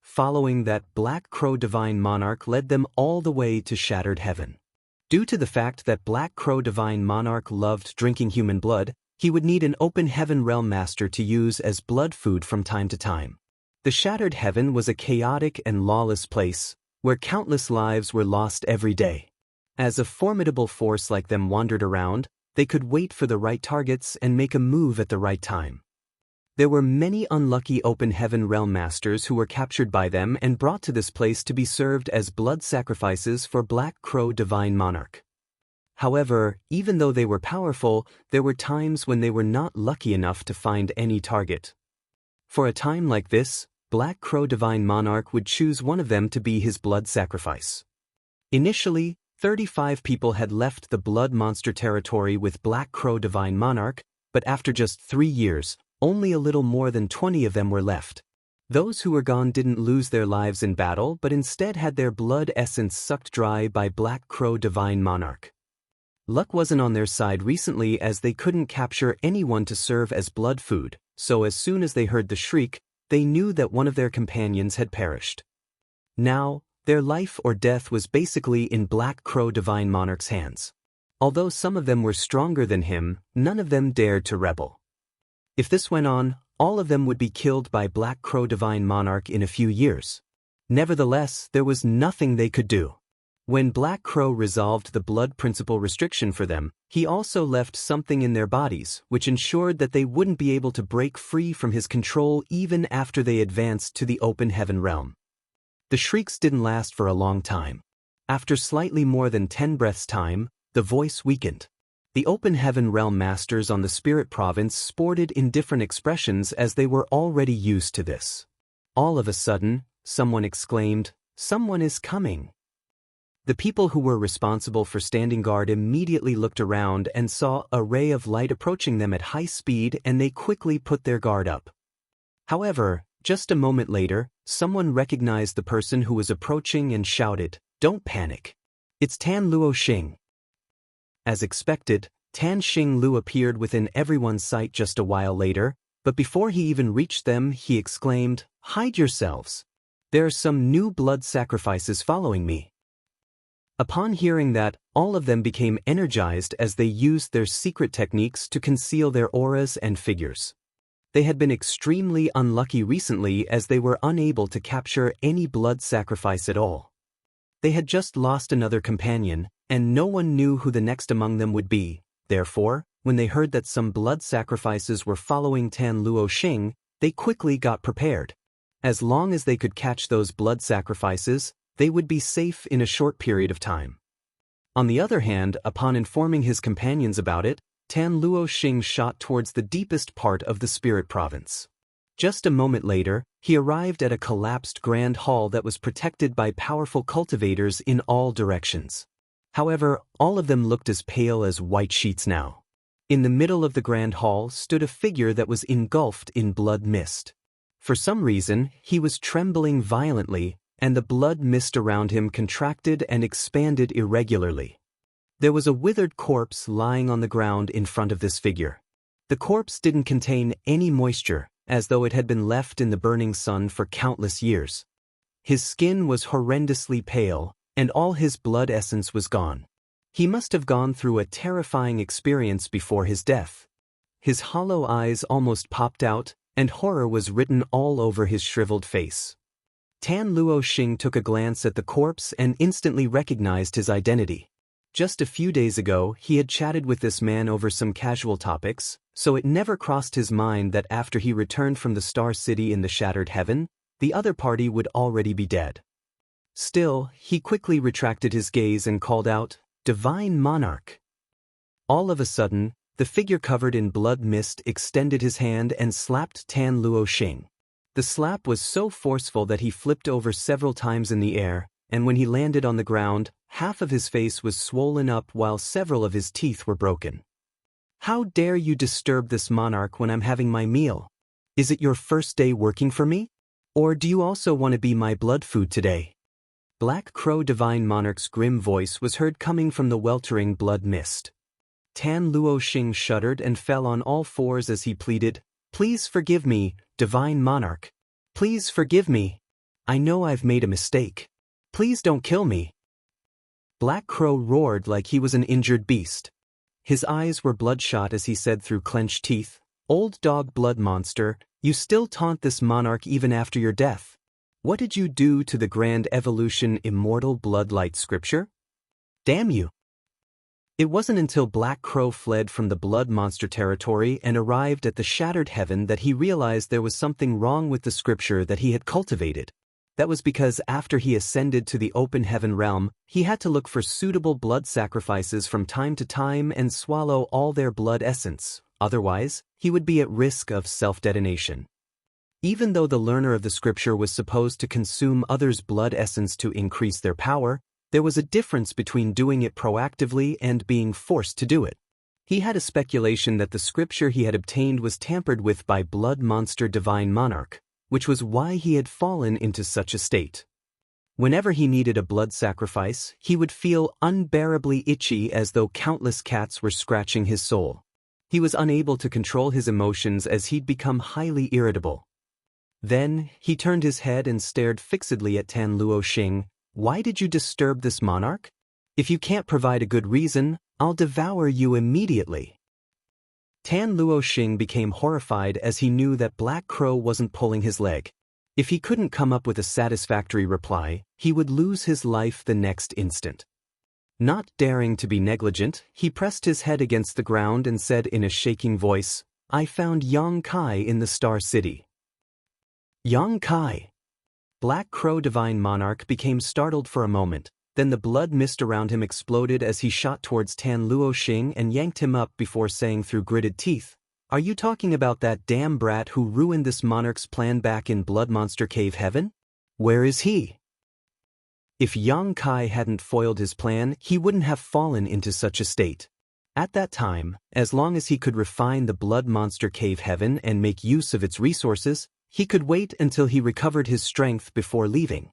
Following that, Black Crow Divine Monarch led them all the way to Shattered Heaven. Due to the fact that Black Crow Divine Monarch loved drinking human blood, he would need an Open Heaven Realm Master to use as blood food from time to time. The Shattered Heaven was a chaotic and lawless place, where countless lives were lost every day. As a formidable force like them wandered around, they could wait for the right targets and make a move at the right time. There were many unlucky Open Heaven Realm Masters who were captured by them and brought to this place to be served as blood sacrifices for Black Crow Divine Monarch. However, even though they were powerful, there were times when they were not lucky enough to find any target. For a time like this, Black Crow Divine Monarch would choose one of them to be his blood sacrifice. Initially, 35 people had left the Blood Monster territory with Black Crow Divine Monarch, but after just 3 years, only a little more than 20 of them were left. Those who were gone didn't lose their lives in battle but instead had their blood essence sucked dry by Black Crow Divine Monarch. Luck wasn't on their side recently as they couldn't capture anyone to serve as blood food, so as soon as they heard the shriek, they knew that one of their companions had perished. Now, their life or death was basically in Black Crow Divine Monarch's hands. Although some of them were stronger than him, none of them dared to rebel. If this went on, all of them would be killed by Black Crow Divine Monarch in a few years. Nevertheless, there was nothing they could do. When Black Crow resolved the blood principle restriction for them, he also left something in their bodies, which ensured that they wouldn't be able to break free from his control even after they advanced to the Open Heaven Realm. The shrieks didn't last for a long time. After slightly more than 10 breaths' time, the voice weakened. The open heaven realm masters on the spirit province sported in different expressions as they were already used to this. All of a sudden, someone exclaimed, "Someone is coming." The people who were responsible for standing guard immediately looked around and saw a ray of light approaching them at high speed, and they quickly put their guard up. However, just a moment later, someone recognized the person who was approaching and shouted, "Don't panic. It's Tan Luo Xing." As expected, Tan Xing Lu appeared within everyone's sight just a while later, but before he even reached them, he exclaimed, "Hide yourselves. There are some new blood sacrifices following me." Upon hearing that, all of them became energized as they used their secret techniques to conceal their auras and figures. They had been extremely unlucky recently as they were unable to capture any blood sacrifice at all. They had just lost another companion, and no one knew who the next among them would be. Therefore, when they heard that some blood sacrifices were following Tan Luo Xing, they quickly got prepared. As long as they could catch those blood sacrifices, they would be safe in a short period of time. On the other hand, upon informing his companions about it, Tan Luo Xing shot towards the deepest part of the spirit province. Just a moment later, he arrived at a collapsed grand hall that was protected by powerful cultivators in all directions. However, all of them looked as pale as white sheets now. In the middle of the grand hall stood a figure that was engulfed in blood mist. For some reason, he was trembling violently, and the blood mist around him contracted and expanded irregularly. There was a withered corpse lying on the ground in front of this figure. The corpse didn't contain any moisture, as though it had been left in the burning sun for countless years. His skin was horrendously pale, and all his blood essence was gone. He must have gone through a terrifying experience before his death. His hollow eyes almost popped out, and horror was written all over his shriveled face. Tan Luo Xing took a glance at the corpse and instantly recognized his identity. Just a few days ago, he had chatted with this man over some casual topics, so it never crossed his mind that after he returned from the Star City in the Shattered Heaven, the other party would already be dead. Still, he quickly retracted his gaze and called out, "Divine Monarch." All of a sudden, the figure covered in blood mist extended his hand and slapped Tan Luo Xing. The slap was so forceful that he flipped over several times in the air, and when he landed on the ground, half of his face was swollen up while several of his teeth were broken. "How dare you disturb this monarch when I'm having my meal? Is it your first day working for me? Or do you also want to be my blood food today?" Black Crow Divine Monarch's grim voice was heard coming from the weltering blood mist. Tan Luo Xing shuddered and fell on all fours as he pleaded, "Please forgive me, Divine Monarch. Please forgive me. I know I've made a mistake. Please don't kill me." Black Crow roared like he was an injured beast. His eyes were bloodshot as he said through clenched teeth, "Old dog blood monster, you still taunt this monarch even after your death. What did you do to the grand evolution immortal bloodlight scripture? Damn you." It wasn't until Black Crow fled from the blood monster territory and arrived at the Shattered Heaven that he realized there was something wrong with the scripture that he had cultivated. That was because after he ascended to the open heaven realm, he had to look for suitable blood sacrifices from time to time and swallow all their blood essence, otherwise, he would be at risk of self-detonation. Even though the learner of the scripture was supposed to consume others' blood essence to increase their power, there was a difference between doing it proactively and being forced to do it. He had a speculation that the scripture he had obtained was tampered with by Blood Monster Divine Monarch, which was why he had fallen into such a state. Whenever he needed a blood sacrifice, he would feel unbearably itchy as though countless cats were scratching his soul. He was unable to control his emotions as he'd become highly irritable. Then, he turned his head and stared fixedly at Tan Luo Xing. "Why did you disturb this monarch? If you can't provide a good reason, I'll devour you immediately." Tan Luo Xing became horrified as he knew that Black Crow wasn't pulling his leg. If he couldn't come up with a satisfactory reply, he would lose his life the next instant. Not daring to be negligent, he pressed his head against the ground and said in a shaking voice, "I found Yang Kai in the Star City." "Yang Kai?" Black Crow Divine Monarch became startled for a moment, then the blood mist around him exploded as he shot towards Tan Luo Xing and yanked him up before saying through gritted teeth, "Are you talking about that damn brat who ruined this monarch's plan back in Blood Monster Cave Heaven? Where is he?" If Yang Kai hadn't foiled his plan, he wouldn't have fallen into such a state. At that time, as long as he could refine the Blood Monster Cave Heaven and make use of its resources, he could wait until he recovered his strength before leaving.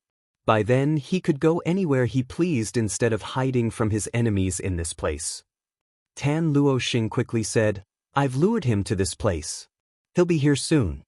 By then, he could go anywhere he pleased instead of hiding from his enemies in this place. Tan Luo Xing quickly said, "I've lured him to this place. He'll be here soon."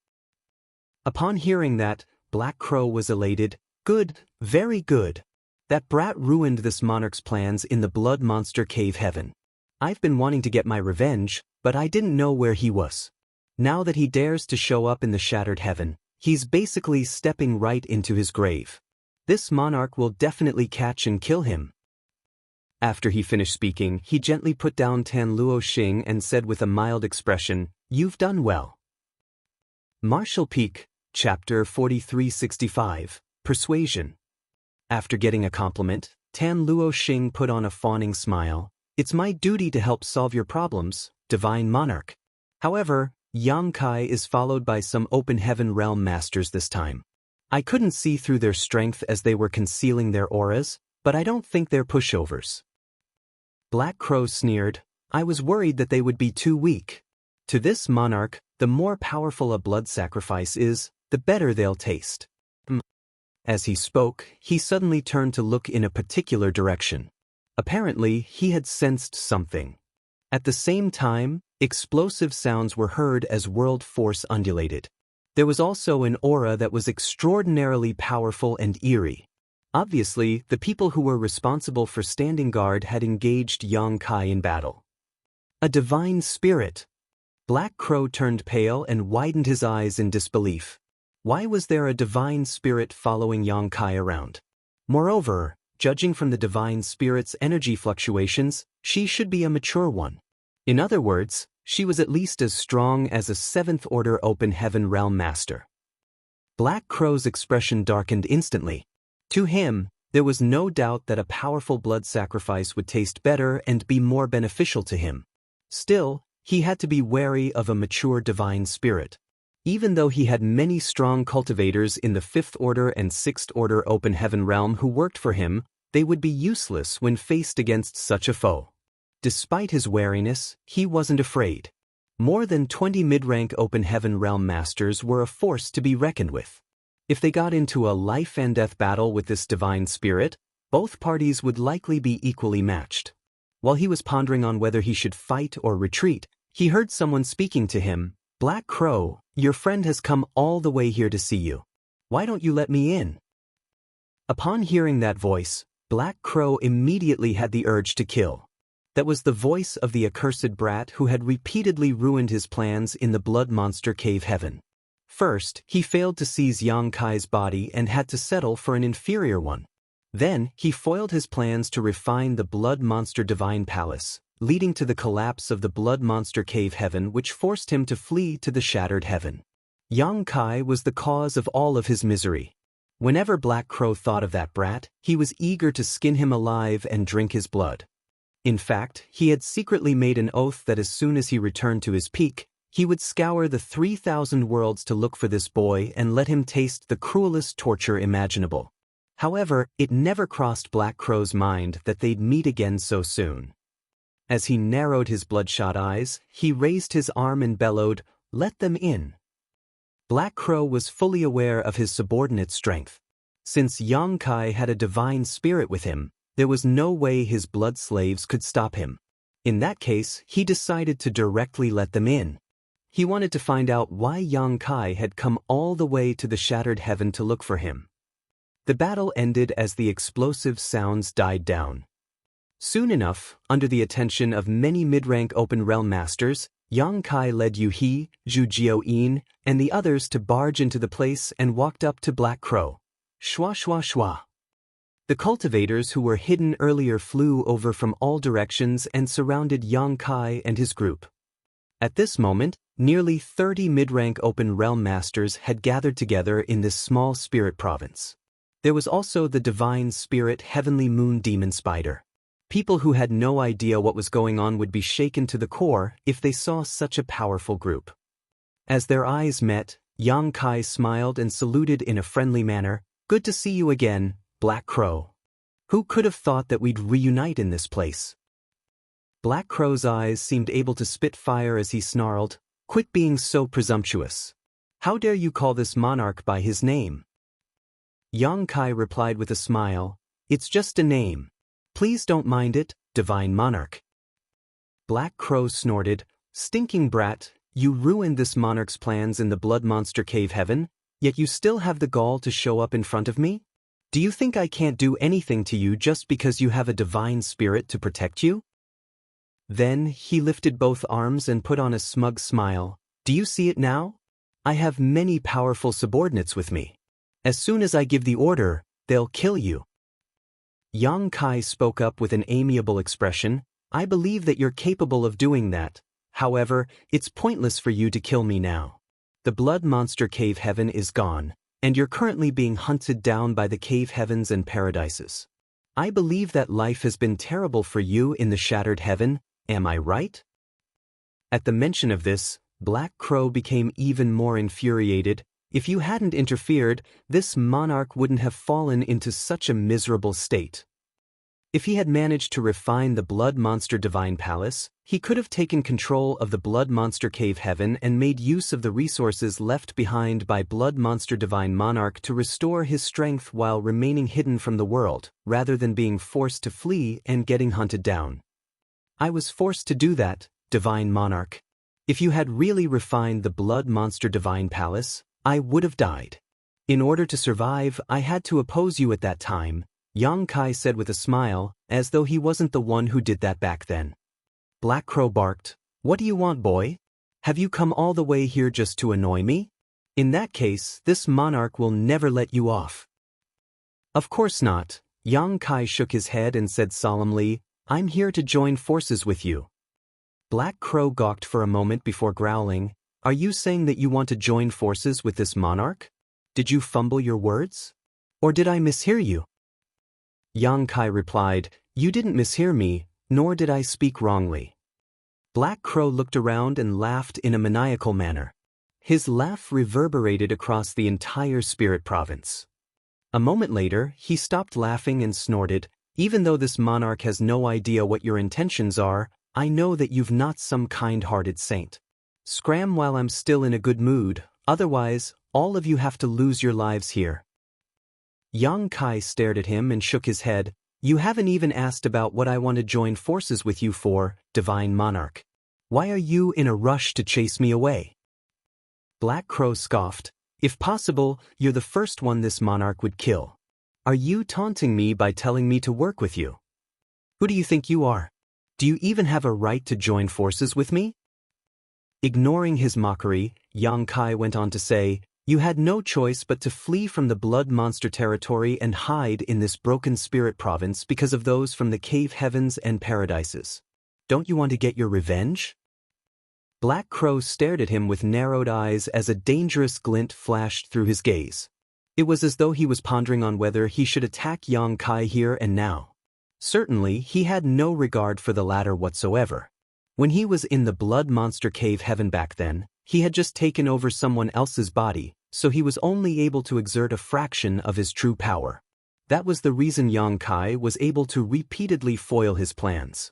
Upon hearing that, Black Crow was elated. "Good, very good. That brat ruined this monarch's plans in the Blood Monster Cave Heaven. I've been wanting to get my revenge, but I didn't know where he was. Now that he dares to show up in the Shattered Heaven, he's basically stepping right into his grave. This monarch will definitely catch and kill him." After he finished speaking, he gently put down Tan Luo Xing and said with a mild expression, "You've done well." Martial Peak, Chapter 4365, Persuasion. After getting a compliment, Tan Luo Xing put on a fawning smile. "It's my duty to help solve your problems, Divine Monarch." However, Yang Kai is followed by some Open Heaven Realm Masters this time. I couldn't see through their strength as they were concealing their auras, but I don't think they're pushovers. Black Crow sneered, "I was worried that they would be too weak. To this monarch, the more powerful a blood sacrifice is, the better they'll taste." As he spoke, he suddenly turned to look in a particular direction. Apparently, he had sensed something. At the same time, explosive sounds were heard as world force undulated. There was also an aura that was extraordinarily powerful and eerie. Obviously, the people who were responsible for standing guard had engaged Yang Kai in battle. A divine spirit. Black Crow turned pale and widened his eyes in disbelief. Why was there a divine spirit following Yang Kai around? Moreover, judging from the divine spirit's energy fluctuations, she should be a mature one. In other words, she was at least as strong as a 7th Order Open Heaven Realm Master. Black Crow's expression darkened instantly. To him, there was no doubt that a powerful blood sacrifice would taste better and be more beneficial to him. Still, he had to be wary of a mature divine spirit. Even though he had many strong cultivators in the 5th Order and 6th Order Open Heaven Realm who worked for him, they would be useless when faced against such a foe. Despite his wariness, he wasn't afraid. More than 20 mid-rank Open Heaven Realm Masters were a force to be reckoned with. If they got into a life-and-death battle with this divine spirit, both parties would likely be equally matched. While he was pondering on whether he should fight or retreat, he heard someone speaking to him. "Black Crow, your friend has come all the way here to see you. Why don't you let me in?" Upon hearing that voice, Black Crow immediately had the urge to kill. That was the voice of the accursed brat who had repeatedly ruined his plans in the Blood Monster Cave Heaven. First, he failed to seize Yang Kai's body and had to settle for an inferior one. Then, he foiled his plans to refine the Blood Monster Divine Palace, leading to the collapse of the Blood Monster Cave Heaven, which forced him to flee to the Shattered Heaven. Yang Kai was the cause of all of his misery. Whenever Black Crow thought of that brat, he was eager to skin him alive and drink his blood. In fact, he had secretly made an oath that as soon as he returned to his peak, he would scour the 3,000 worlds to look for this boy and let him taste the cruelest torture imaginable. However, it never crossed Black Crow's mind that they'd meet again so soon. As he narrowed his bloodshot eyes, he raised his arm and bellowed, "Let them in." Black Crow was fully aware of his subordinate's strength. Since Yang Kai had a divine spirit with him, there was no way his blood slaves could stop him. In that case, he decided to directly let them in. He wanted to find out why Yang Kai had come all the way to the Shattered Heaven to look for him. The battle ended as the explosive sounds died down. Soon enough, under the attention of many mid-rank Open Realm Masters, Yang Kai led Yu He, Zhu Jiao-yin, and the others to barge into the place and walked up to Black Crow. Shwa shwa shwa. The cultivators who were hidden earlier flew over from all directions and surrounded Yang Kai and his group. At this moment, nearly 30 mid-rank open realm masters had gathered together in this small spirit province. There was also the divine spirit heavenly moon demon spider. People who had no idea what was going on would be shaken to the core if they saw such a powerful group. As their eyes met, Yang Kai smiled and saluted in a friendly manner. "Good to see you again, Black Crow. Who could have thought that we'd reunite in this place?" Black Crow's eyes seemed able to spit fire as he snarled, "Quit being so presumptuous. How dare you call this monarch by his name?" Yang Kai replied with a smile, "It's just a name. Please don't mind it, divine monarch." Black Crow snorted, "Stinking brat, you ruined this monarch's plans in the blood monster cave heaven, yet you still have the gall to show up in front of me? Do you think I can't do anything to you just because you have a divine spirit to protect you?" Then he lifted both arms and put on a smug smile. "Do you see it now? I have many powerful subordinates with me. As soon as I give the order, they'll kill you." Yang Kai spoke up with an amiable expression, "I believe that you're capable of doing that. However, it's pointless for you to kill me now. The blood monster cave heaven is gone, and you're currently being hunted down by the cave heavens and paradises. I believe that life has been terrible for you in the shattered heaven, am I right?" At the mention of this, Black Crow became even more infuriated. If you hadn't interfered, this monarch wouldn't have fallen into such a miserable state. If he had managed to refine the Blood Monster Divine Palace, he could have taken control of the Blood Monster Cave Heaven and made use of the resources left behind by Blood Monster Divine Monarch to restore his strength while remaining hidden from the world, rather than being forced to flee and getting hunted down. "I was forced to do that, Divine Monarch. If you had really refined the Blood Monster Divine Palace, I would have died. In order to survive, I had to oppose you at that time," Yang Kai said with a smile, as though he wasn't the one who did that back then. Black Crow barked, "What do you want, boy? Have you come all the way here just to annoy me? In that case, this monarch will never let you off." "Of course not." Yang Kai shook his head and said solemnly, "I'm here to join forces with you." Black Crow gawked for a moment before growling, "Are you saying that you want to join forces with this monarch? Did you fumble your words? Or did I mishear you?" Yang Kai replied, "You didn't mishear me, nor did I speak wrongly." Black Crow looked around and laughed in a maniacal manner. His laugh reverberated across the entire spirit province. A moment later, he stopped laughing and snorted, "Even though this monarch has no idea what your intentions are, I know that you've not some kind-hearted saint. Scram while I'm still in a good mood, otherwise, all of you have to lose your lives here." Yang Kai stared at him and shook his head. "You haven't even asked about what I want to join forces with you for, Divine Monarch. Why are you in a rush to chase me away?" Black Crow scoffed, "If possible, you're the first one this monarch would kill. Are you taunting me by telling me to work with you? Who do you think you are? Do you even have a right to join forces with me?" Ignoring his mockery, Yang Kai went on to say, "You had no choice but to flee from the blood monster territory and hide in this broken spirit province because of those from the cave heavens and paradises. Don't you want to get your revenge?" Black Crow stared at him with narrowed eyes as a dangerous glint flashed through his gaze. It was as though he was pondering on whether he should attack Yang Kai here and now. Certainly, he had no regard for the latter whatsoever. When he was in the blood monster cave heaven back then, he had just taken over someone else's body, so he was only able to exert a fraction of his true power. That was the reason Yang Kai was able to repeatedly foil his plans.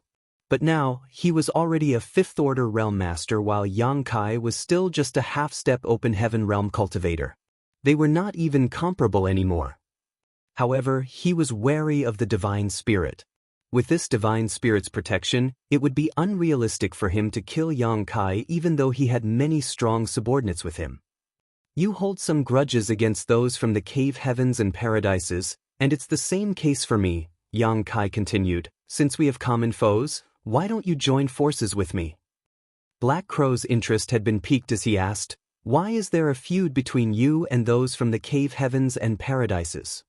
But now, he was already a fifth-order realm master while Yang Kai was still just a half-step open heaven realm cultivator. They were not even comparable anymore. However, he was wary of the divine spirit. With this divine spirit's protection, it would be unrealistic for him to kill Yang Kai even though he had many strong subordinates with him. "You hold some grudges against those from the cave heavens and paradises, and it's the same case for me," Yang Kai continued. "Since we have common foes, why don't you join forces with me?" Black Crow's interest had been piqued as he asked, "Why is there a feud between you and those from the cave heavens and paradises?"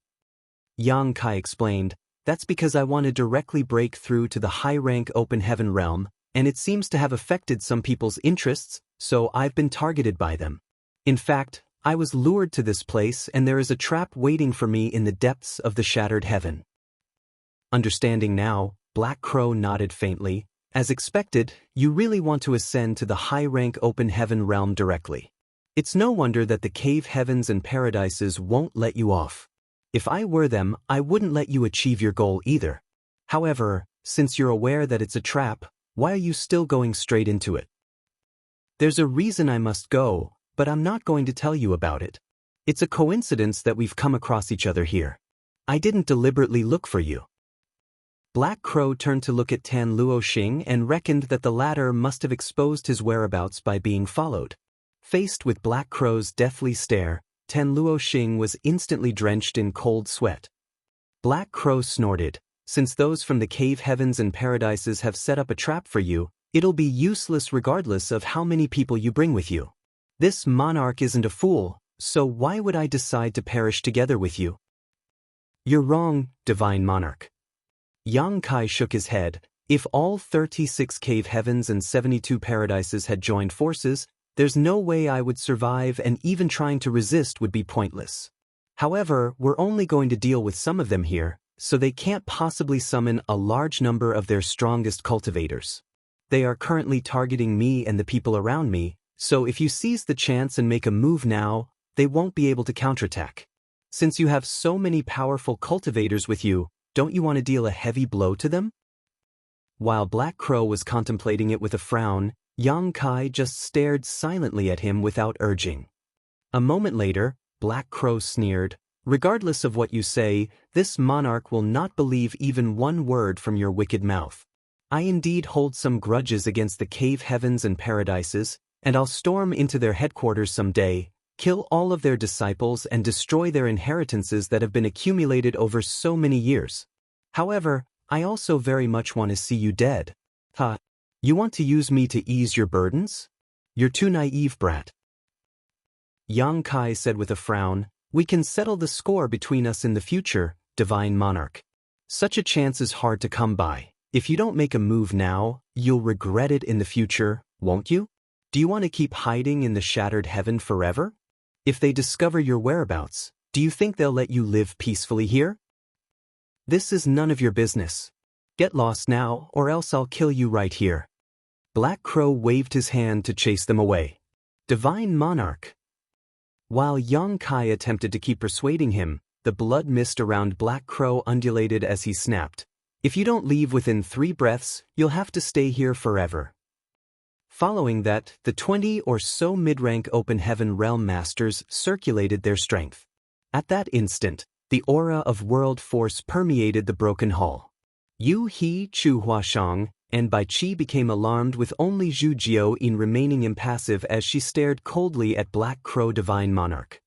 Yang Kai explained, "That's because I want to directly break through to the high-rank open heaven realm, and it seems to have affected some people's interests, so I've been targeted by them. In fact, I was lured to this place and there is a trap waiting for me in the depths of the shattered heaven. Understanding now, Black Crow nodded faintly. As expected, you really want to ascend to the high-rank open heaven realm directly. It's no wonder that the cave heavens and paradises won't let you off. If I were them, I wouldn't let you achieve your goal either. However, since you're aware that it's a trap, why are you still going straight into it? There's a reason I must go, but I'm not going to tell you about it. It's a coincidence that we've come across each other here. I didn't deliberately look for you. Black Crow turned to look at Tan Luoxing and reckoned that the latter must have exposed his whereabouts by being followed. Faced with Black Crow's deathly stare, Tan Luoxing was instantly drenched in cold sweat. Black Crow snorted. Since those from the cave heavens and paradises have set up a trap for you, it'll be useless regardless of how many people you bring with you. This monarch isn't a fool, so why would I decide to perish together with you? You're wrong, divine monarch. Yang Kai shook his head. If all 36 cave heavens and 72 paradises had joined forces, there's no way I would survive, and even trying to resist would be pointless. However, we're only going to deal with some of them here, so they can't possibly summon a large number of their strongest cultivators. They are currently targeting me and the people around me, so if you seize the chance and make a move now, they won't be able to counterattack. Since you have so many powerful cultivators with you, don't you want to deal a heavy blow to them? While Black Crow was contemplating it with a frown, Yang Kai just stared silently at him without urging. A moment later, Black Crow sneered, "Regardless of what you say, this monarch will not believe even one word from your wicked mouth. I indeed hold some grudges against the cave heavens and paradises, and I'll storm into their headquarters someday, kill all of their disciples and destroy their inheritances that have been accumulated over so many years. However, I also very much want to see you dead. Ha! You want to use me to ease your burdens? You're too naive, brat." Yang Kai said with a frown, "We can settle the score between us in the future, divine monarch. Such a chance is hard to come by. If you don't make a move now, you'll regret it in the future, won't you? Do you want to keep hiding in the shattered heaven forever? If they discover your whereabouts, do you think they'll let you live peacefully here? This is none of your business. Get lost now, or else I'll kill you right here." Black Crow waved his hand to chase them away. Divine monarch. While Yang Kai attempted to keep persuading him, the blood mist around Black Crow undulated as he snapped. "If you don't leave within 3 breaths, you'll have to stay here forever." Following that, the 20 or so mid-rank open heaven realm masters circulated their strength. At that instant, the aura of world force permeated the broken hall. Yu He Chu Huashang and Bai Qi became alarmed, with only Zhu Jiaoyin remaining impassive as she stared coldly at Black Crow Divine Monarch.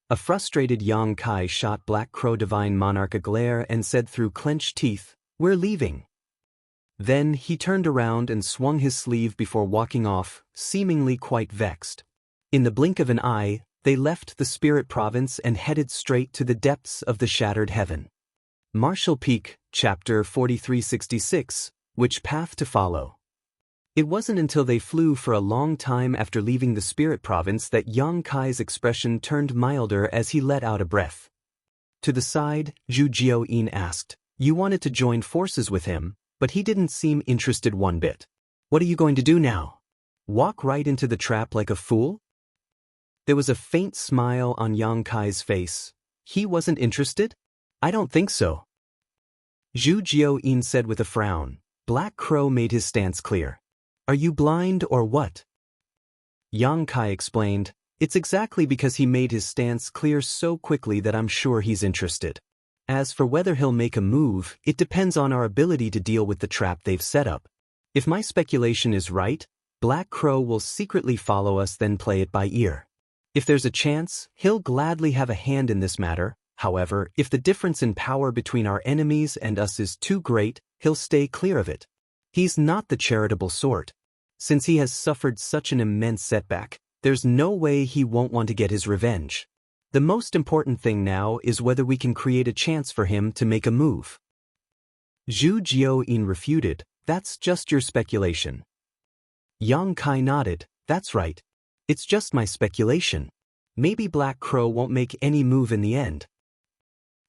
A frustrated Yang Kai shot Black Crow Divine Monarch a glare and said through clenched teeth, "We're leaving." Then he turned around and swung his sleeve before walking off, seemingly quite vexed. In the blink of an eye, they left the spirit province and headed straight to the depths of the shattered heaven. Martial Peak, Chapter 4366, Which Path to Follow. It wasn't until they flew for a long time after leaving the spirit province that Yang Kai's expression turned milder as he let out a breath. To the side, Zhu Jiaoyin asked, "You wanted to join forces with him, but he didn't seem interested one bit. What are you going to do now? Walk right into the trap like a fool?" There was a faint smile on Yang Kai's face. "He wasn't interested? I don't think so." Zhu Jiaoyin said with a frown. Black Crow made his stance clear. "Are you blind or what?" Yang Kai explained, "It's exactly because he made his stance clear so quickly that I'm sure he's interested. As for whether he'll make a move, it depends on our ability to deal with the trap they've set up. If my speculation is right, Black Crow will secretly follow us, then play it by ear. If there's a chance, he'll gladly have a hand in this matter. However, if the difference in power between our enemies and us is too great, he'll stay clear of it. He's not the charitable sort. Since he has suffered such an immense setback, there's no way he won't want to get his revenge. The most important thing now is whether we can create a chance for him to make a move." Zhu Jiaoyin refuted, that's just your speculation. Yang Kai nodded. That's right. It's just my speculation. Maybe Black Crow won't make any move in the end.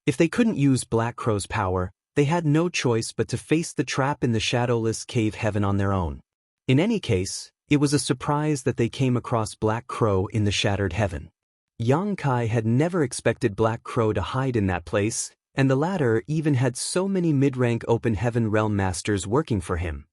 If they couldn't use Black Crow's power, they had no choice but to face the trap in the shadowless cave heaven on their own. In any case, it was a surprise that they came across Black Crow in the shattered heaven. Yang Kai had never expected Black Crow to hide in that place, and the latter even had so many mid-rank open heaven realm masters working for him.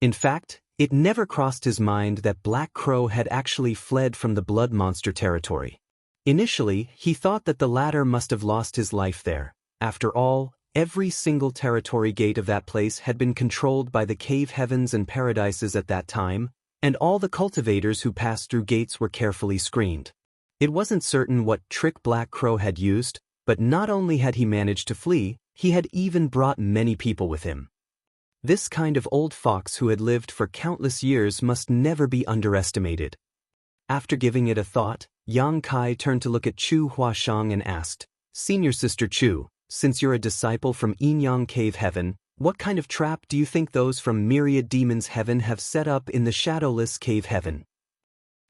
In fact, it never crossed his mind that Black Crow had actually fled from the blood monster territory. Initially, he thought that the latter must have lost his life there. After all, every single territory gate of that place had been controlled by the cave heavens and paradises at that time, and all the cultivators who passed through gates were carefully screened. It wasn't certain what trick Black Crow had used, but not only had he managed to flee, he had even brought many people with him. This kind of old fox who had lived for countless years must never be underestimated. After giving it a thought, Yang Kai turned to look at Chu Huashang and asked, "Senior Sister Chu, since you're a disciple from Yinyang Cave Heaven, what kind of trap do you think those from Myriad Demons Heaven have set up in the shadowless cave heaven?"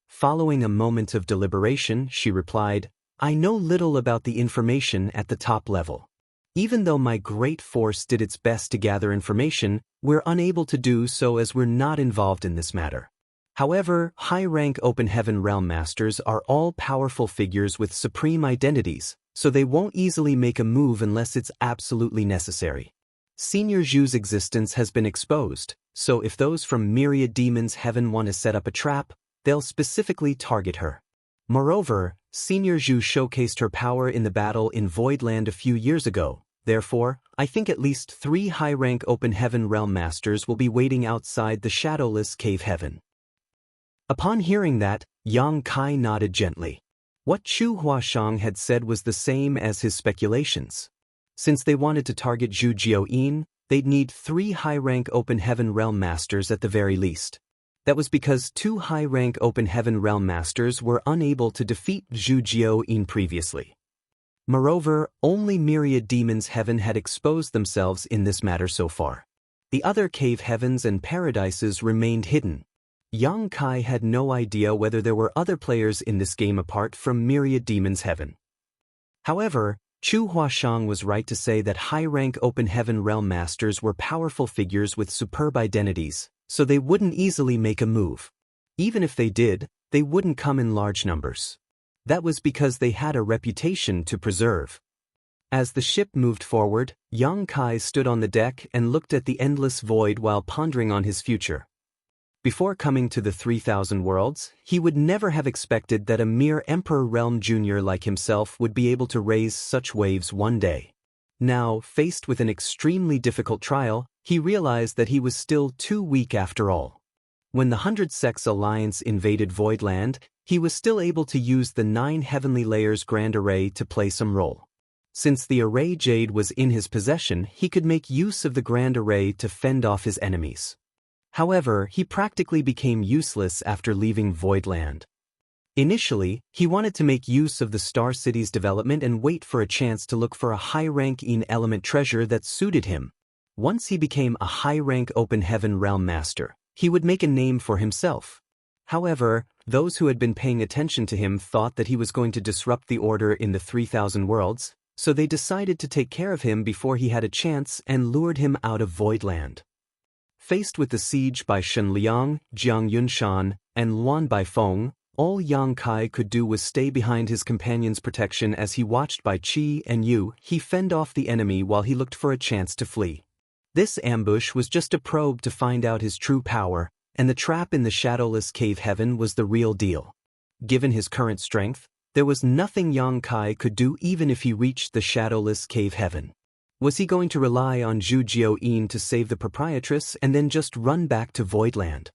Following a moment of deliberation, she replied, "I know little about the information at the top level. Even though my great force did its best to gather information, we're unable to do so as we're not involved in this matter. However, high-rank Open Heaven Realm Masters are all powerful figures with supreme identities, so they won't easily make a move unless it's absolutely necessary. Senior Zhu's existence has been exposed, so if those from Myriad Demons Heaven want to set up a trap, they'll specifically target her. Moreover, Senior Zhu showcased her power in the battle in Voidland a few years ago. Therefore, I think at least 3 high-rank Open Heaven Realm Masters will be waiting outside the shadowless cave heaven." Upon hearing that, Yang Kai nodded gently. What Chu Huashang had said was the same as his speculations. Since they wanted to target Zhu Jiuyin, they'd need 3 high-rank Open Heaven Realm Masters at the very least. That was because 2 high-rank Open Heaven Realm Masters were unable to defeat Zhu Jiuyin previously. Moreover, only Myriad Demons Heaven had exposed themselves in this matter so far. The other cave heavens and paradises remained hidden. Yang Kai had no idea whether there were other players in this game apart from Myriad Demons Heaven. However, Chu Huashang was right to say that high-rank Open Heaven Realm Masters were powerful figures with superb identities, so they wouldn't easily make a move. Even if they did, they wouldn't come in large numbers. That was because they had a reputation to preserve. As the ship moved forward, Yang Kai stood on the deck and looked at the endless void while pondering on his future. Before coming to the 3,000 worlds, he would never have expected that a mere Emperor Realm Jr. like himself would be able to raise such waves one day. Now, faced with an extremely difficult trial, he realized that he was still too weak after all. When the 100 Sects Alliance invaded Voidland, he was still able to use the 9 Heavenly Layers Grand Array to play some role. Since the Array Jade was in his possession, he could make use of the Grand Array to fend off his enemies. However, he practically became useless after leaving Voidland. Initially, he wanted to make use of the Star City's development and wait for a chance to look for a high-rank element treasure that suited him. Once he became a high-rank Open Heaven Realm Master, he would make a name for himself. However, those who had been paying attention to him thought that he was going to disrupt the order in the 3,000 worlds, so they decided to take care of him before he had a chance and lured him out of Voidland. Faced with the siege by Shen Liang, Jiang Yunshan, and Luan Baifeng, all Yang Kai could do was stay behind his companion's protection as he watched by Qi and Yu. He fend off the enemy while he looked for a chance to flee. This ambush was just a probe to find out his true power, and the trap in the shadowless cave heaven was the real deal. Given his current strength, there was nothing Yang Kai could do even if he reached the shadowless cave heaven. Was he going to rely on Zhu Jiuyin to save the proprietress and then just run back to Voidland?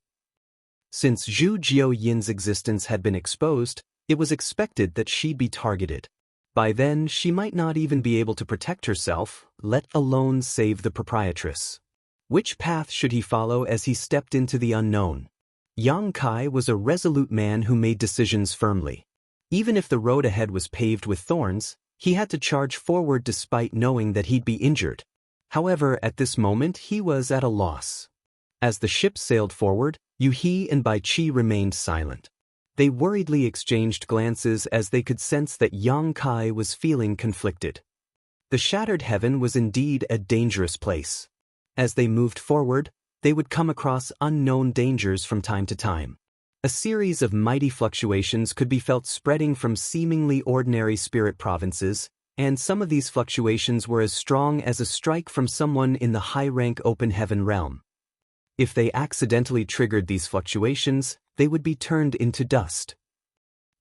Since Zhu Jiuyin's existence had been exposed, it was expected that she'd be targeted. By then, she might not even be able to protect herself, let alone save the proprietress. Which path should he follow as he stepped into the unknown? Yang Kai was a resolute man who made decisions firmly. Even if the road ahead was paved with thorns, he had to charge forward despite knowing that he'd be injured. However, at this moment he was at a loss. As the ship sailed forward, Yu-He and Bai Qi remained silent. They worriedly exchanged glances as they could sense that Yang Kai was feeling conflicted. The shattered heaven was indeed a dangerous place. As they moved forward, they would come across unknown dangers from time to time. A series of mighty fluctuations could be felt spreading from seemingly ordinary spirit provinces, and some of these fluctuations were as strong as a strike from someone in the high-rank open heaven realm. If they accidentally triggered these fluctuations, they would be turned into dust.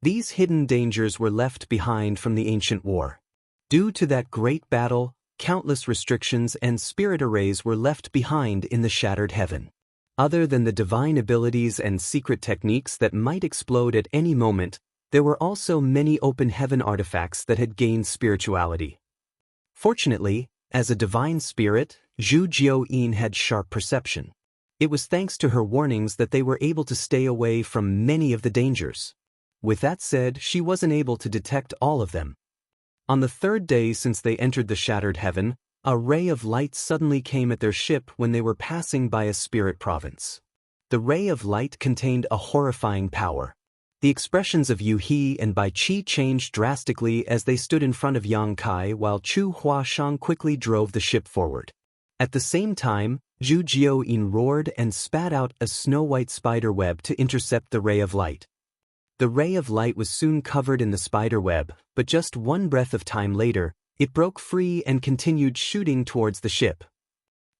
These hidden dangers were left behind from the ancient war. Due to that great battle, countless restrictions and spirit arrays were left behind in the shattered heaven. Other than the divine abilities and secret techniques that might explode at any moment, there were also many open heaven artifacts that had gained spirituality. Fortunately, as a divine spirit, Zhu Jiuyin had sharp perception. It was thanks to her warnings that they were able to stay away from many of the dangers. With that said, she wasn't able to detect all of them. On the third day since they entered the shattered heaven, a ray of light suddenly came at their ship when they were passing by a spirit province. The ray of light contained a horrifying power. The expressions of Yu-He and Bai Qi changed drastically as they stood in front of Yang Kai while Chu Huashang quickly drove the ship forward. At the same time, Zhu Jiuyin roared and spat out a snow-white spider web to intercept the ray of light. The ray of light was soon covered in the spider web, but just one breath of time later, it broke free and continued shooting towards the ship.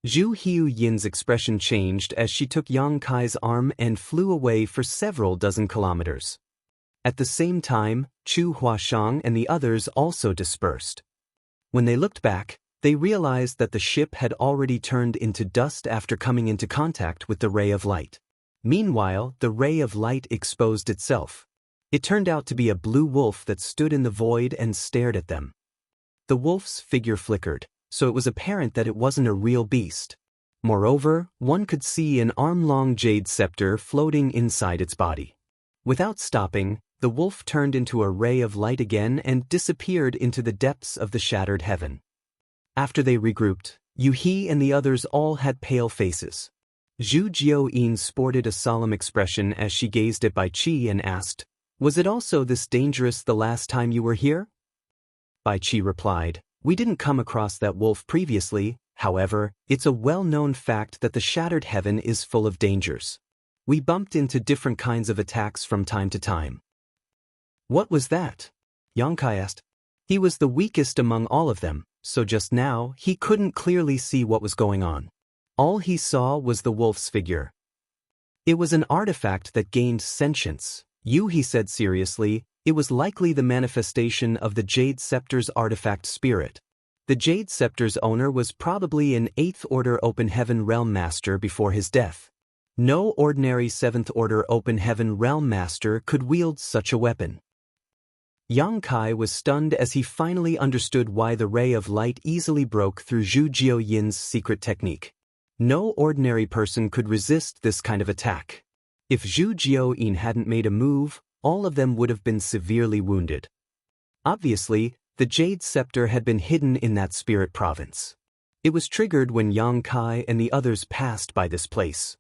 Zhu Jiuyin's expression changed as she took Yang Kai's arm and flew away for several dozen kilometers. At the same time, Chu Huashang and the others also dispersed. When they looked back, they realized that the ship had already turned into dust after coming into contact with the ray of light. Meanwhile, the ray of light exposed itself. It turned out to be a blue wolf that stood in the void and stared at them. The wolf's figure flickered, so it was apparent that it wasn't a real beast. Moreover, one could see an arm-long jade scepter floating inside its body. Without stopping, the wolf turned into a ray of light again and disappeared into the depths of the shattered heaven. After they regrouped, Yu-He and the others all had pale faces. Zhu Jiuyin sported a solemn expression as she gazed at Bai Qi and asked, "Was it also this dangerous the last time you were here?" Bai Qi replied, "We didn't come across that wolf previously, however, it's a well-known fact that the shattered heaven is full of dangers. We bumped into different kinds of attacks from time to time." "What was that?" Yang Kai asked. He was the weakest among all of them, so just now he couldn't clearly see what was going on. All he saw was the wolf's figure. "It was an artifact that gained sentience," He said seriously. "It was likely the manifestation of the Jade Scepter's artifact spirit. The Jade Scepter's owner was probably an 8th Order Open Heaven Realm Master before his death. No ordinary 7th Order Open Heaven Realm Master could wield such a weapon." Yang Kai was stunned as he finally understood why the ray of light easily broke through Zhu Jiuyin's secret technique. No ordinary person could resist this kind of attack. If Zhu Jiuyin hadn't made a move, all of them would have been severely wounded. Obviously, the Jade Scepter had been hidden in that spirit province. It was triggered when Yang Kai and the others passed by this place.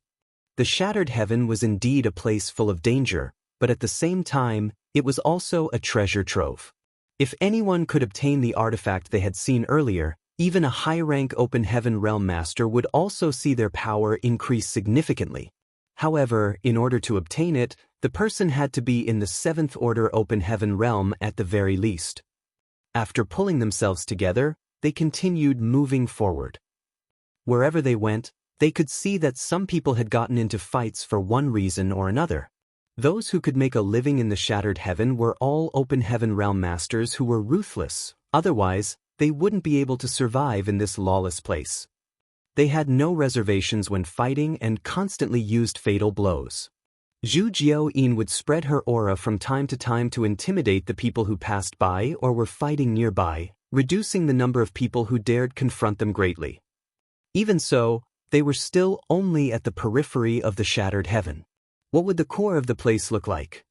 The shattered heaven was indeed a place full of danger, but at the same time, it was also a treasure trove. If anyone could obtain the artifact they had seen earlier, even a high-rank Open Heaven Realm Master would also see their power increase significantly. However, in order to obtain it, the person had to be in the 7th Order Open Heaven Realm at the very least. After pulling themselves together, they continued moving forward. Wherever they went, they could see that some people had gotten into fights for one reason or another. Those who could make a living in the shattered heaven were all Open Heaven Realm Masters who were ruthless, otherwise, they wouldn't be able to survive in this lawless place. They had no reservations when fighting and constantly used fatal blows. Zhu Jiuyin would spread her aura from time to time to intimidate the people who passed by or were fighting nearby, reducing the number of people who dared confront them greatly. Even so, they were still only at the periphery of the shattered heaven. What would the core of the place look like?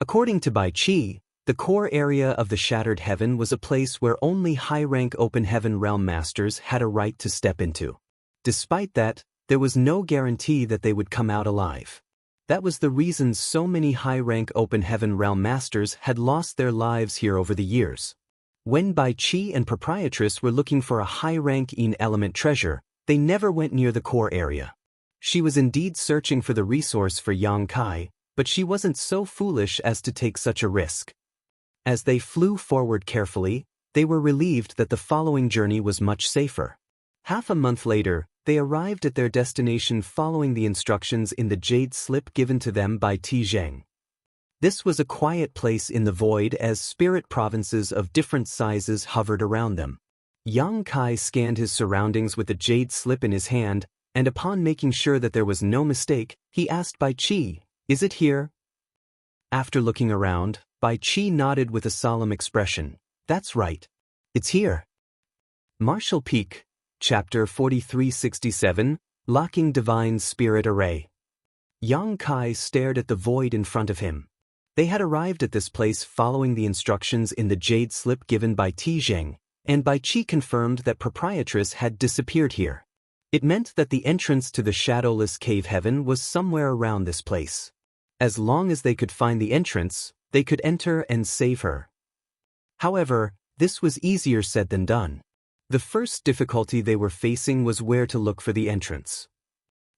According to Bai Qi, the core area of the shattered heaven was a place where only high-rank Open Heaven Realm Masters had a right to step into. Despite that, There was no guarantee that they would come out alive. That was the reason so many high-rank Open Heaven Realm Masters had lost their lives here over the years. When Bai Qi and Proprietress were looking for a high-rank element treasure, they never went near the core area. She was indeed searching for the resource for Yang Kai, but she wasn't so foolish as to take such a risk. As they flew forward carefully, they were relieved that the following journey was much safer. Half a month later, they arrived at their destination following the instructions in the jade slip given to them by Ti Zheng. This was a quiet place in the void as spirit provinces of different sizes hovered around them. Yang Kai scanned his surroundings with the jade slip in his hand, and upon making sure that there was no mistake, he asked Bai Qi, "Is it here?" After looking around, Bai Qi nodded with a solemn expression. "That's right. It's here." Martial Peak, Chapter 4367, Locking Divine Spirit Array. Yang Kai stared at the void in front of him. They had arrived at this place following the instructions in the jade slip given by Ti Zheng, and Bai Qi confirmed that Proprietress had disappeared here. It meant that the entrance to the shadowless cave heaven was somewhere around this place. As long as they could find the entrance, they could enter and save her. However, this was easier said than done. The first difficulty they were facing was where to look for the entrance.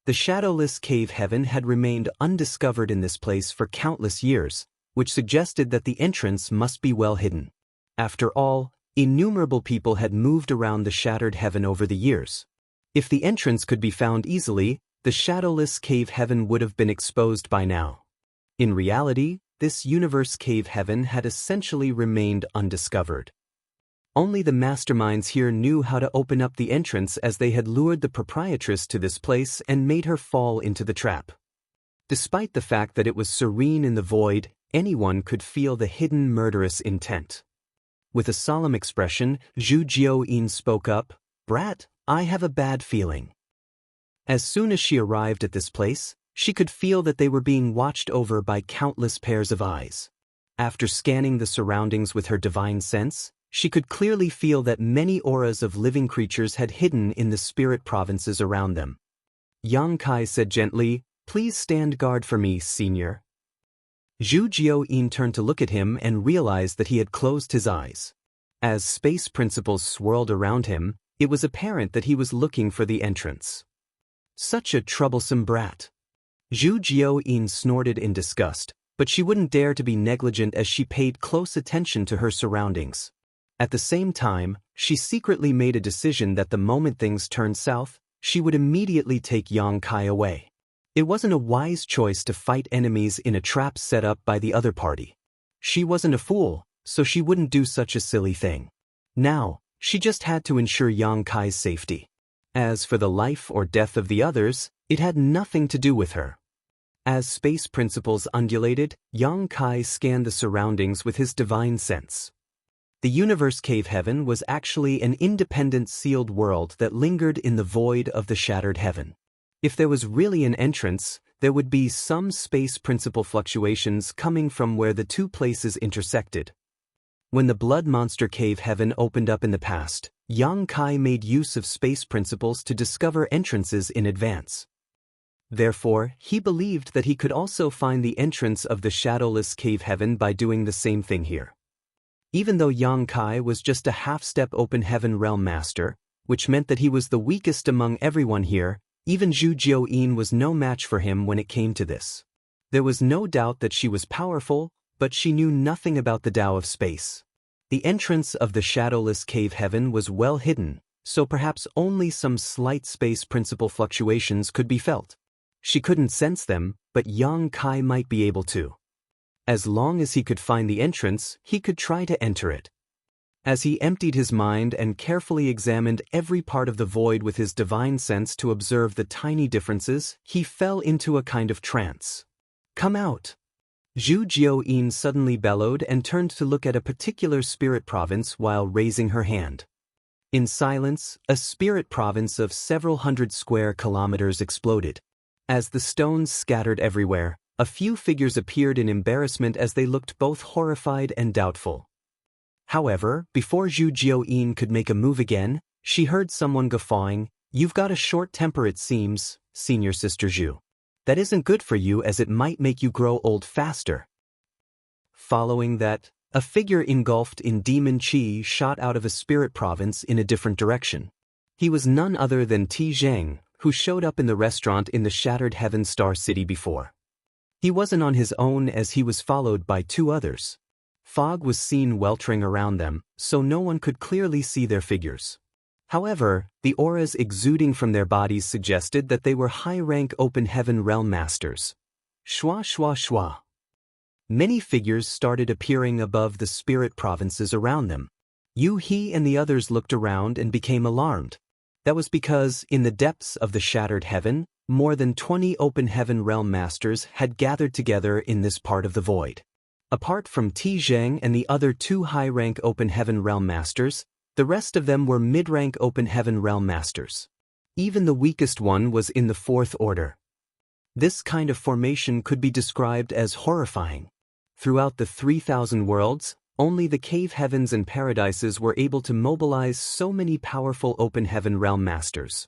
The shadowless cave heaven had remained undiscovered in this place for countless years, which suggested that the entrance must be well hidden. After all, innumerable people had moved around the shattered heaven over the years. If the entrance could be found easily, the shadowless cave heaven would have been exposed by now. In reality, this universe cave heaven had essentially remained undiscovered. Only the masterminds here knew how to open up the entrance, as they had lured the Proprietress to this place and made her fall into the trap. Despite the fact that it was serene in the void, anyone could feel the hidden murderous intent. With a solemn expression, Zhu Jiuyin spoke up, "Brat, I have a bad feeling." As soon as she arrived at this place, she could feel that they were being watched over by countless pairs of eyes. After scanning the surroundings with her divine sense, she could clearly feel that many auras of living creatures had hidden in the spirit provinces around them. Yang Kai said gently, "Please stand guard for me, senior." Zhu Jiuyin turned to look at him and realized that he had closed his eyes. As space principles swirled around him, it was apparent that he was looking for the entrance. Such a troublesome brat. Zhu Jiuyin snorted in disgust, but she wouldn't dare to be negligent as she paid close attention to her surroundings. At the same time, she secretly made a decision that the moment things turned south, she would immediately take Yang Kai away. It wasn't a wise choice to fight enemies in a trap set up by the other party. She wasn't a fool, so she wouldn't do such a silly thing. Now, she just had to ensure Yang Kai's safety. As for the life or death of the others, it had nothing to do with her. As space principles undulated, Yang Kai scanned the surroundings with his divine sense. The universe cave heaven was actually an independent sealed world that lingered in the void of the shattered heaven. If there was really an entrance, there would be some space principle fluctuations coming from where the two places intersected. When the blood monster cave heaven opened up in the past, Yang Kai made use of space principles to discover entrances in advance. Therefore, he believed that he could also find the entrance of the shadowless cave heaven by doing the same thing here. Even though Yang Kai was just a half-step Open Heaven Realm Master, which meant that he was the weakest among everyone here, even Zhu Jiuyin was no match for him when it came to this. There was no doubt that she was powerful, but she knew nothing about the Tao of space. The entrance of the shadowless cave heaven was well hidden, so perhaps only some slight space principle fluctuations could be felt. She couldn't sense them, but Yang Kai might be able to. As long as he could find the entrance, he could try to enter it. As he emptied his mind and carefully examined every part of the void with his divine sense to observe the tiny differences, he fell into a kind of trance. "Come out!" Zhu Jiuyin suddenly bellowed and turned to look at a particular spirit province while raising her hand. In silence, a spirit province of several hundred square kilometers exploded. As the stones scattered everywhere, a few figures appeared in embarrassment as they looked both horrified and doubtful. However, before Zhu Jiuyin could make a move again, she heard someone guffawing, You've got a short temper it seems, Senior Sister Zhu. That isn't good for you as it might make you grow old faster. Following that, a figure engulfed in demon chi shot out of a spirit province in a different direction. He was none other than Ti Zheng, who showed up in the restaurant in the Shattered Heaven Star City before. He wasn't on his own as he was followed by two others. Fog was seen weltering around them, so no one could clearly see their figures. However, the auras exuding from their bodies suggested that they were high-rank Open Heaven Realm Masters. Shwa shwa shwa. Many figures started appearing above the spirit provinces around them. Yu He and the others looked around and became alarmed. That was because, in the depths of the Shattered Heaven, more than 20 Open Heaven Realm Masters had gathered together in this part of the void. Apart from Ti Zheng and the other two high-rank Open Heaven Realm Masters, the rest of them were mid-rank Open Heaven Realm Masters. Even the weakest one was in the fourth order. This kind of formation could be described as horrifying. Throughout the 3,000 worlds, only the cave heavens and paradises were able to mobilize so many powerful Open Heaven Realm Masters.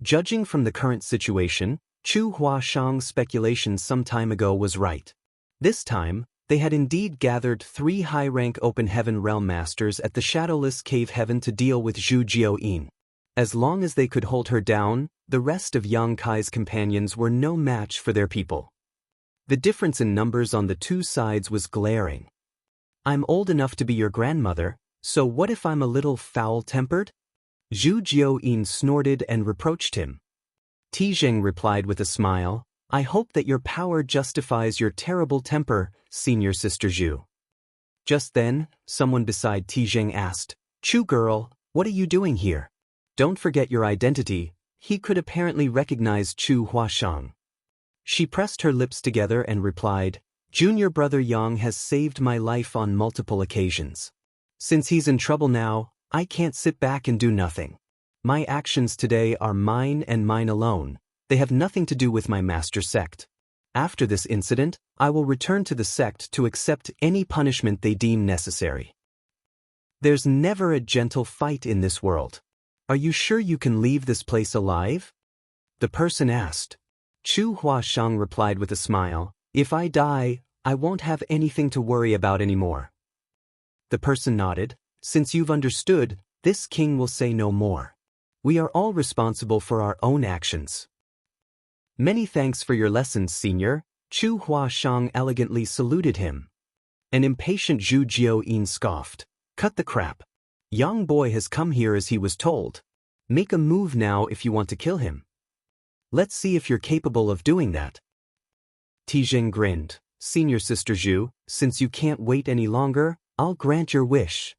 Judging from the current situation, Chu Huashang's speculation some time ago was right. This time, they had indeed gathered 3 high-rank Open Heaven Realm Masters at the Shadowless Cave Heaven to deal with Zhu Jiaoyin. As long as they could hold her down, the rest of Yang Kai's companions were no match for their people. The difference in numbers on the two sides was glaring. I'm old enough to be your grandmother, so what if I'm a little foul-tempered? Zhu Jiaoyin snorted and reproached him. Ti Zheng replied with a smile, I hope that your power justifies your terrible temper, Senior Sister Zhu. Just then, someone beside Ti Zheng asked, Chu girl, what are you doing here? Don't forget your identity. He could apparently recognize Chu Huashang. She pressed her lips together and replied, Junior brother Yang has saved my life on multiple occasions. Since he's in trouble now, I can't sit back and do nothing. My actions today are mine and mine alone. They have nothing to do with my master sect. After this incident, I will return to the sect to accept any punishment they deem necessary. There's never a gentle fight in this world. Are you sure you can leave this place alive? The person asked. Chu Huashang replied with a smile, If I die, I won't have anything to worry about anymore. The person nodded, Since you've understood, this king will say no more. We are all responsible for our own actions. Many thanks for your lessons, Senior. Chu Huashang elegantly saluted him. An impatient Zhu Jiaoyin scoffed. Cut the crap. Young boy has come here as he was told. Make a move now if you want to kill him. Let's see if you're capable of doing that. Ti Zheng grinned. Senior Sister Zhu, since you can't wait any longer, I'll grant your wish.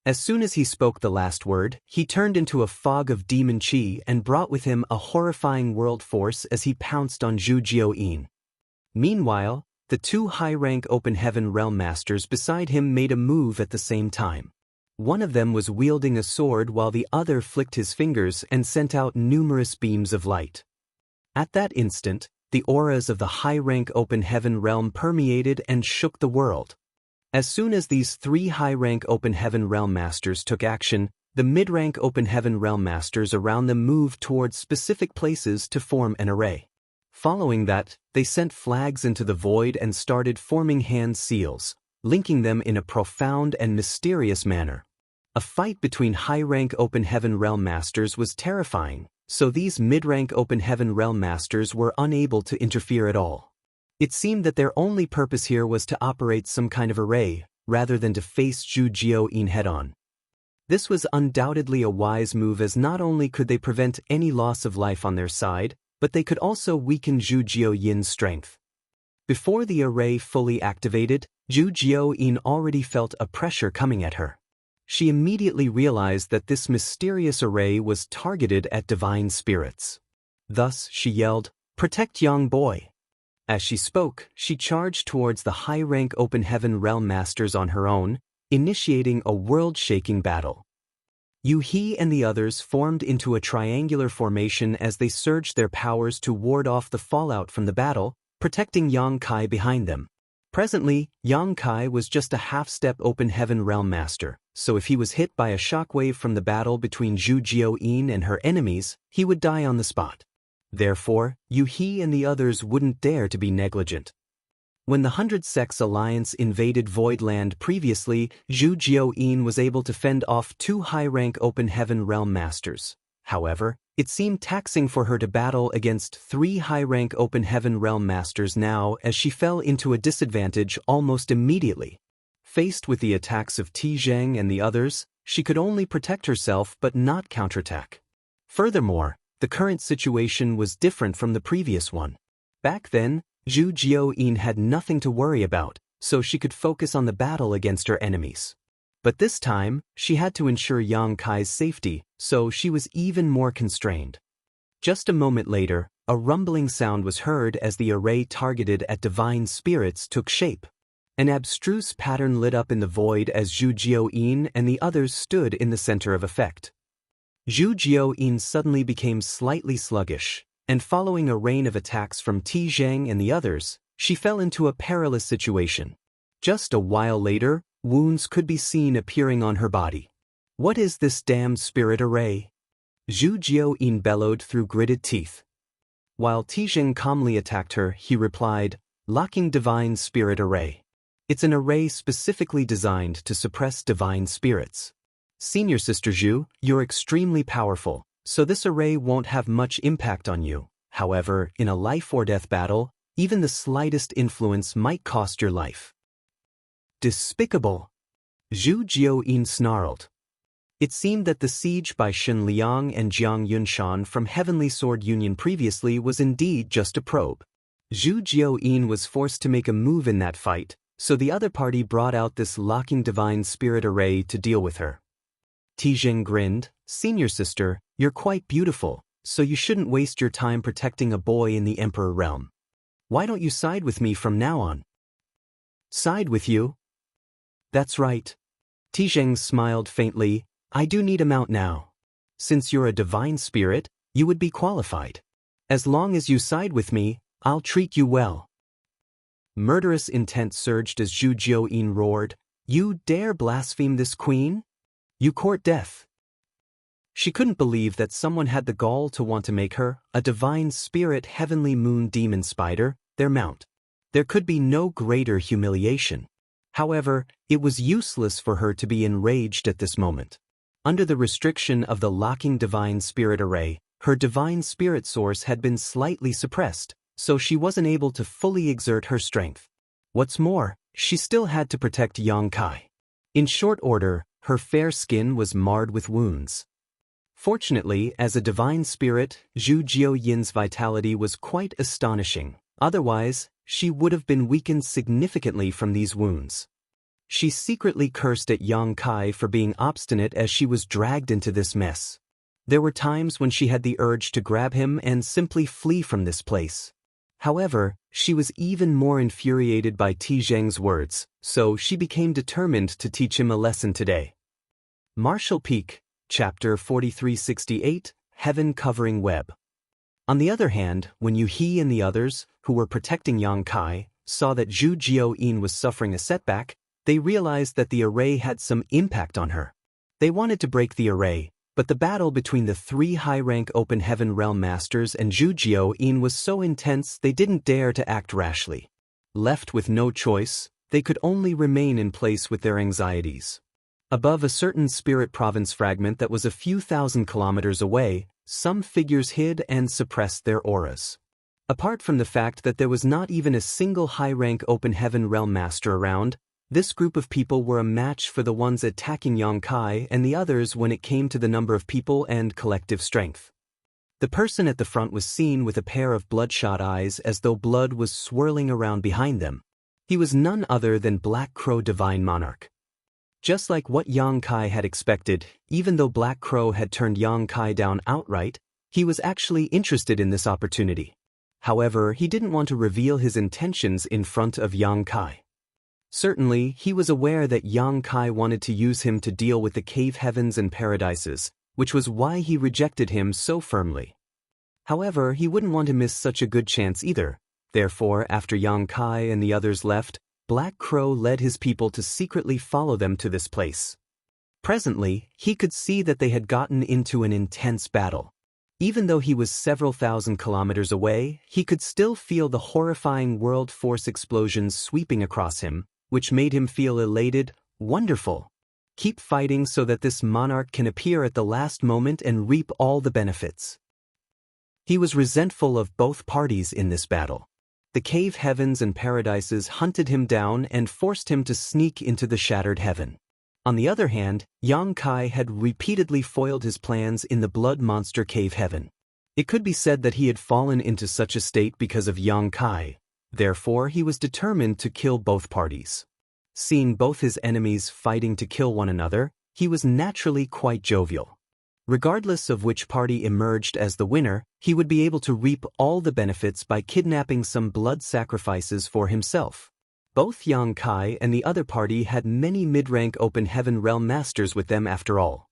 As soon as he spoke the last word, he turned into a fog of demon chi and brought with him a horrifying world force as he pounced on Zhu Jiaoyin. Meanwhile, the two high-rank Open Heaven Realm Masters beside him made a move at the same time. One of them was wielding a sword while the other flicked his fingers and sent out numerous beams of light. At that instant, the auras of the high-rank Open Heaven Realm permeated and shook the world. As soon as these 3 high-rank Open Heaven Realm Masters took action, the mid-rank Open Heaven Realm Masters around them moved towards specific places to form an array. Following that, they sent flags into the void and started forming hand seals, linking them in a profound and mysterious manner. A fight between high-rank Open Heaven Realm Masters was terrifying, so these mid-rank Open Heaven Realm Masters were unable to interfere at all. It seemed that their only purpose here was to operate some kind of array, rather than to face Zhu Jiaoyin head-on. This was undoubtedly a wise move as not only could they prevent any loss of life on their side, but they could also weaken Zhu Jiaoyin's strength. Before the array fully activated, Zhu Jiaoyin already felt a pressure coming at her. She immediately realized that this mysterious array was targeted at divine spirits. Thus, she yelled, "Protect young boy." As she spoke, she charged towards the high-rank Open Heaven Realm Masters on her own, initiating a world-shaking battle. Yu He and the others formed into a triangular formation as they surged their powers to ward off the fallout from the battle, protecting Yang Kai behind them. Presently, Yang Kai was just a half-step open heaven realm master, so if he was hit by a shockwave from the battle between Zhu Jiaoyin and her enemies, he would die on the spot. Therefore, he and the others wouldn't dare to be negligent. When the 100 Sects Alliance invaded Void Land previously, Zhu Jiaoyin was able to fend off 2 high-rank open heaven realm masters. However, it seemed taxing for her to battle against 3 high-rank open heaven realm masters now, as she fell into a disadvantage almost immediately. Faced with the attacks of Tizheng and the others, she could only protect herself but not counterattack. Furthermore, the current situation was different from the previous one. Back then, Zhu Jiaoyin had nothing to worry about, so she could focus on the battle against her enemies. But this time, she had to ensure Yang Kai's safety, so she was even more constrained. Just a moment later, a rumbling sound was heard as the array targeted at divine spirits took shape. An abstruse pattern lit up in the void as Zhu Jiaoyin and the others stood in the center of effect. Zhu Jiaoyin suddenly became slightly sluggish, and following a rain of attacks from Tizheng and the others, she fell into a perilous situation. Just a while later, wounds could be seen appearing on her body. "What is this damned spirit array?" Zhu Jiaoyin bellowed through gritted teeth. While Tizheng calmly attacked her, he replied, "Locking divine spirit array. It's an array specifically designed to suppress divine spirits. Senior Sister Zhu, you're extremely powerful, so this array won't have much impact on you. However, in a life-or-death battle, even the slightest influence might cost your life." Despicable! Zhu Jiaoyin snarled. It seemed that the siege by Shen Liang and Jiang Yunshan from Heavenly Sword Union previously was indeed just a probe. Zhu Jiaoyin was forced to make a move in that fight, so the other party brought out this locking divine spirit array to deal with her. Tizheng grinned, "Senior sister, you're quite beautiful, so you shouldn't waste your time protecting a boy in the Emperor realm. Why don't you side with me from now on?" "Side with you?" "That's right." Tizheng smiled faintly, "I do need a mount now. Since you're a divine spirit, you would be qualified. As long as you side with me, I'll treat you well." Murderous intent surged as Zhu Jiaoyin roared, "You dare blaspheme this queen? You court death." She couldn't believe that someone had the gall to want to make her, a divine spirit heavenly moon demon spider, their mount. There could be no greater humiliation. However, it was useless for her to be enraged at this moment. Under the restriction of the locking divine spirit array, her divine spirit source had been slightly suppressed, so she wasn't able to fully exert her strength. What's more, she still had to protect Yang Kai. In short order, her fair skin was marred with wounds. Fortunately, as a divine spirit, Zhu Jiaoyin's vitality was quite astonishing. Otherwise, she would have been weakened significantly from these wounds. She secretly cursed at Yang Kai for being obstinate as she was dragged into this mess. There were times when she had the urge to grab him and simply flee from this place. However, she was even more infuriated by Tizheng's words, so she became determined to teach him a lesson today. Martial Peak, Chapter 4368, Heaven Covering Web. On the other hand, when he and the others, who were protecting Yang Kai, saw that Zhu Jiaoyin was suffering a setback, they realized that the array had some impact on her. They wanted to break the array, but the battle between the 3 high-rank Open Heaven Realm Masters and Zhu Jiaoyin was so intense they didn't dare to act rashly. Left with no choice, they could only remain in place with their anxieties. Above a certain spirit province fragment that was a few thousand kilometers away, some figures hid and suppressed their auras. Apart from the fact that there was not even a single high-rank Open Heaven Realm Master around, this group of people were a match for the ones attacking Yang Kai and the others when it came to the number of people and collective strength. The person at the front was seen with a pair of bloodshot eyes as though blood was swirling around behind them. He was none other than Black Crow Divine Monarch. Just like what Yang Kai had expected, even though Black Crow had turned Yang Kai down outright, he was actually interested in this opportunity. However, he didn't want to reveal his intentions in front of Yang Kai. Certainly, he was aware that Yang Kai wanted to use him to deal with the cave heavens and paradises, which was why he rejected him so firmly. However, he wouldn't want to miss such a good chance either. Therefore, after Yang Kai and the others left, Black Crow led his people to secretly follow them to this place. Presently, he could see that they had gotten into an intense battle. Even though he was several thousand kilometers away, he could still feel the horrifying world force explosions sweeping across him, which made him feel elated. Wonderful. Keep fighting so that this monarch can appear at the last moment and reap all the benefits. He was resentful of both parties in this battle. The cave heavens and paradises hunted him down and forced him to sneak into the shattered heaven. On the other hand, Yang Kai had repeatedly foiled his plans in the blood monster cave heaven. It could be said that he had fallen into such a state because of Yang Kai. Therefore, he was determined to kill both parties. Seeing both his enemies fighting to kill one another, he was naturally quite jovial. Regardless of which party emerged as the winner, he would be able to reap all the benefits by kidnapping some blood sacrifices for himself. Both Yang Kai and the other party had many mid-rank open heaven realm masters with them after all.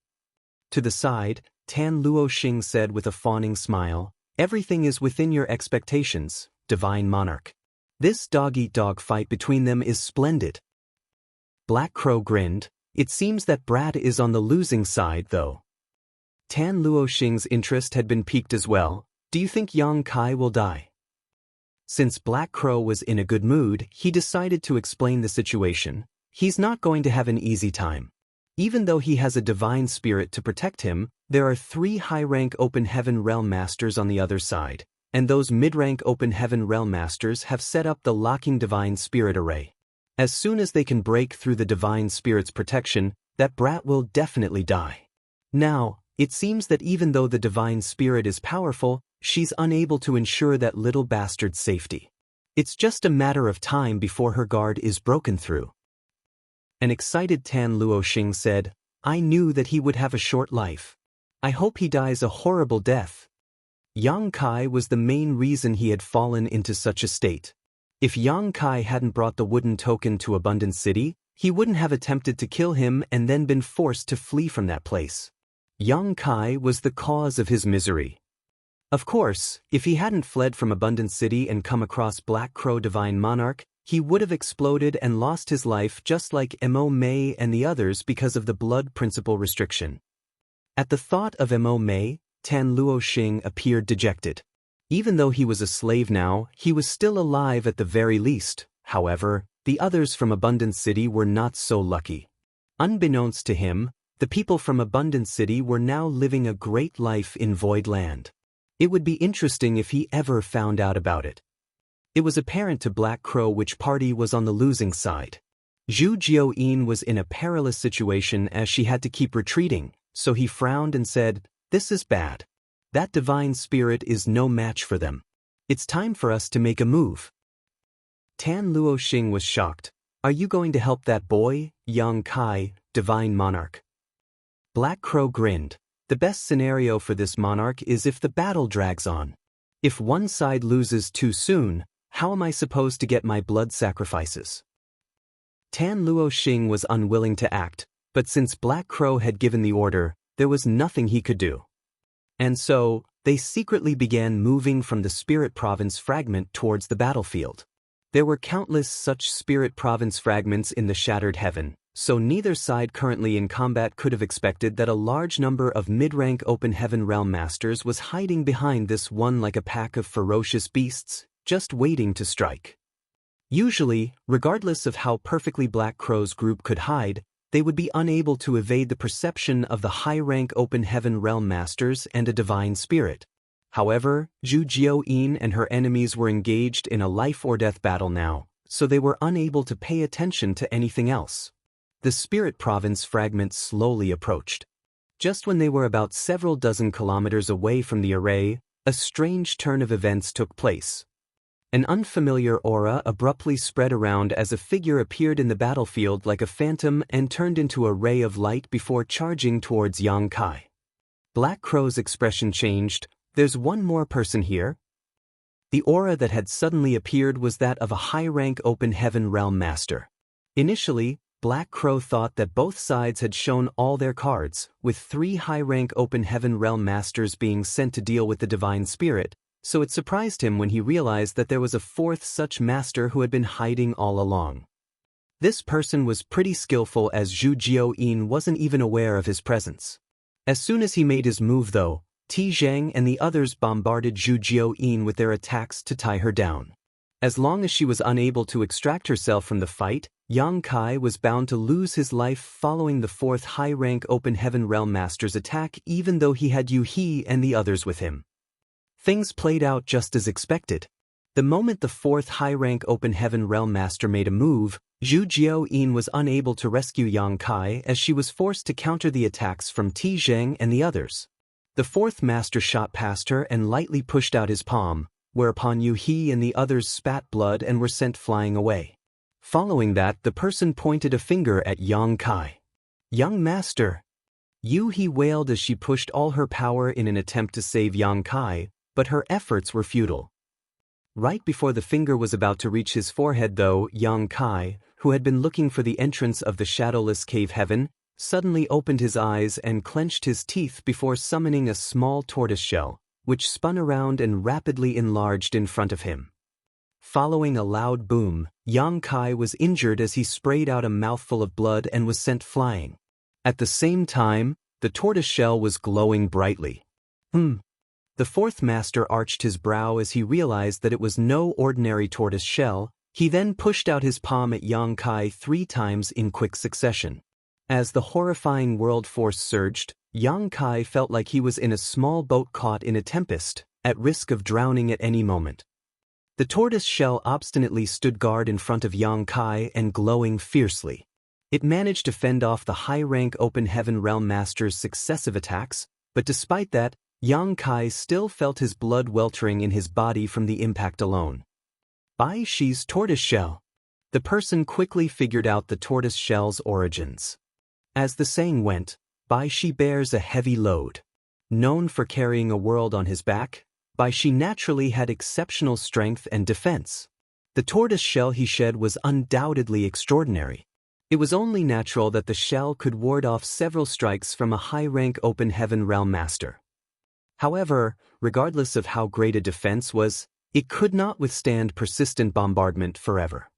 To the side, Tan Luoxing said with a fawning smile, "Everything is within your expectations, Divine Monarch. This dog-eat-dog fight between them is splendid." Black Crow grinned. "It seems that Brat is on the losing side, though." Tan Luoxing's interest had been piqued as well. "Do you think Yang Kai will die?" Since Black Crow was in a good mood, he decided to explain the situation. He's not going to have an easy time. Even though he has a divine spirit to protect him, there are 3 high-rank open heaven realm masters on the other side, and those mid-rank open heaven realm masters have set up the locking divine spirit array. As soon as they can break through the divine spirit's protection, that brat will definitely die. Now, it seems that even though the divine spirit is powerful, she's unable to ensure that little bastard's safety. It's just a matter of time before her guard is broken through. An excited Tan Luoxing said, "I knew that he would have a short life. I hope he dies a horrible death." Yang Kai was the main reason he had fallen into such a state. If Yang Kai hadn't brought the wooden token to Abundant City, he wouldn't have attempted to kill him and then been forced to flee from that place. Yang Kai was the cause of his misery. Of course, if he hadn't fled from Abundant City and come across Black Crow Divine Monarch, he would have exploded and lost his life just like Mo Mei and the others because of the blood principle restriction. At the thought of Mo Mei, Tan Luoxing appeared dejected. Even though he was a slave now, he was still alive at the very least. However, the others from Abundant City were not so lucky. Unbeknownst to him, the people from Abundant City were now living a great life in Void Land. It would be interesting if he ever found out about it. It was apparent to Black Crow which party was on the losing side. Zhu Jiaoyin was in a perilous situation as she had to keep retreating, so he frowned and said, "This is bad. That divine spirit is no match for them. It's time for us to make a move." Tan Luoxing was shocked. "Are you going to help that boy, Yang Kai, Divine Monarch?" Black Crow grinned. "The best scenario for this monarch is if the battle drags on. If one side loses too soon, how am I supposed to get my blood sacrifices?" Tan Luoxing was unwilling to act, but since Black Crow had given the order, there was nothing he could do. And so, they secretly began moving from the Spirit Province fragment towards the battlefield. There were countless such Spirit Province fragments in the Shattered Heaven, so neither side currently in combat could have expected that a large number of mid-rank open heaven realm masters was hiding behind this one like a pack of ferocious beasts, just waiting to strike. Usually, regardless of how perfectly Black Crow's group could hide, they would be unable to evade the perception of the high-rank open heaven realm masters and a divine spirit. However, Zhu Jiaoyin and her enemies were engaged in a life-or-death battle now, so they were unable to pay attention to anything else. The Spirit Province fragment slowly approached. Just when they were about several dozen kilometers away from the array, a strange turn of events took place. An unfamiliar aura abruptly spread around as a figure appeared in the battlefield like a phantom and turned into a ray of light before charging towards Yang Kai. Black Crow's expression changed. "There's one more person here?" The aura that had suddenly appeared was that of a high-rank open heaven realm master. Initially, Black Crow thought that both sides had shown all their cards, with 3 high-rank open heaven realm masters being sent to deal with the divine spirit, so it surprised him when he realized that there was a 4th such master who had been hiding all along. This person was pretty skillful as Zhu Jiao-yin wasn't even aware of his presence. As soon as he made his move though, Ti Zhang and the others bombarded Zhu Jiao-yin with their attacks to tie her down. As long as she was unable to extract herself from the fight, Yang Kai was bound to lose his life following the fourth high-rank Open Heaven Realm Master's attack even though he had Yu He and the others with him. Things played out just as expected. The moment the fourth high-rank Open Heaven Realm Master made a move, Zhu Jiao-yin was unable to rescue Yang Kai as she was forced to counter the attacks from Ti Zhang and the others. The fourth master shot past her and lightly pushed out his palm, whereupon Yu He and the others spat blood and were sent flying away. Following that, the person pointed a finger at Yang Kai. "Young master!" Yu He wailed as she pushed all her power in an attempt to save Yang Kai, but her efforts were futile. Right before the finger was about to reach his forehead though, Yang Kai, who had been looking for the entrance of the shadowless cave heaven, suddenly opened his eyes and clenched his teeth before summoning a small tortoiseshell, which spun around and rapidly enlarged in front of him. Following a loud boom, Yang Kai was injured as he sprayed out a mouthful of blood and was sent flying. At the same time, the tortoiseshell was glowing brightly. The fourth master arched his brow as he realized that it was no ordinary tortoise shell. He then pushed out his palm at Yang Kai 3 times in quick succession. As the horrifying world force surged, Yang Kai felt like he was in a small boat caught in a tempest, at risk of drowning at any moment. The tortoise shell obstinately stood guard in front of Yang Kai and glowing fiercely. It managed to fend off the high-rank Open Heaven Realm Master's successive attacks, but despite that, Yang Kai still felt his blood weltering in his body from the impact alone. Bai Shi's tortoise shell. The person quickly figured out the tortoise shell's origins. As the saying went, Bai Shi bears a heavy load. Known for carrying a world on his back, Bai Shi naturally had exceptional strength and defense. The tortoise shell he shed was undoubtedly extraordinary. It was only natural that the shell could ward off several strikes from a high-rank Open Heaven Realm Master. However, regardless of how great a defense was, it could not withstand persistent bombardment forever.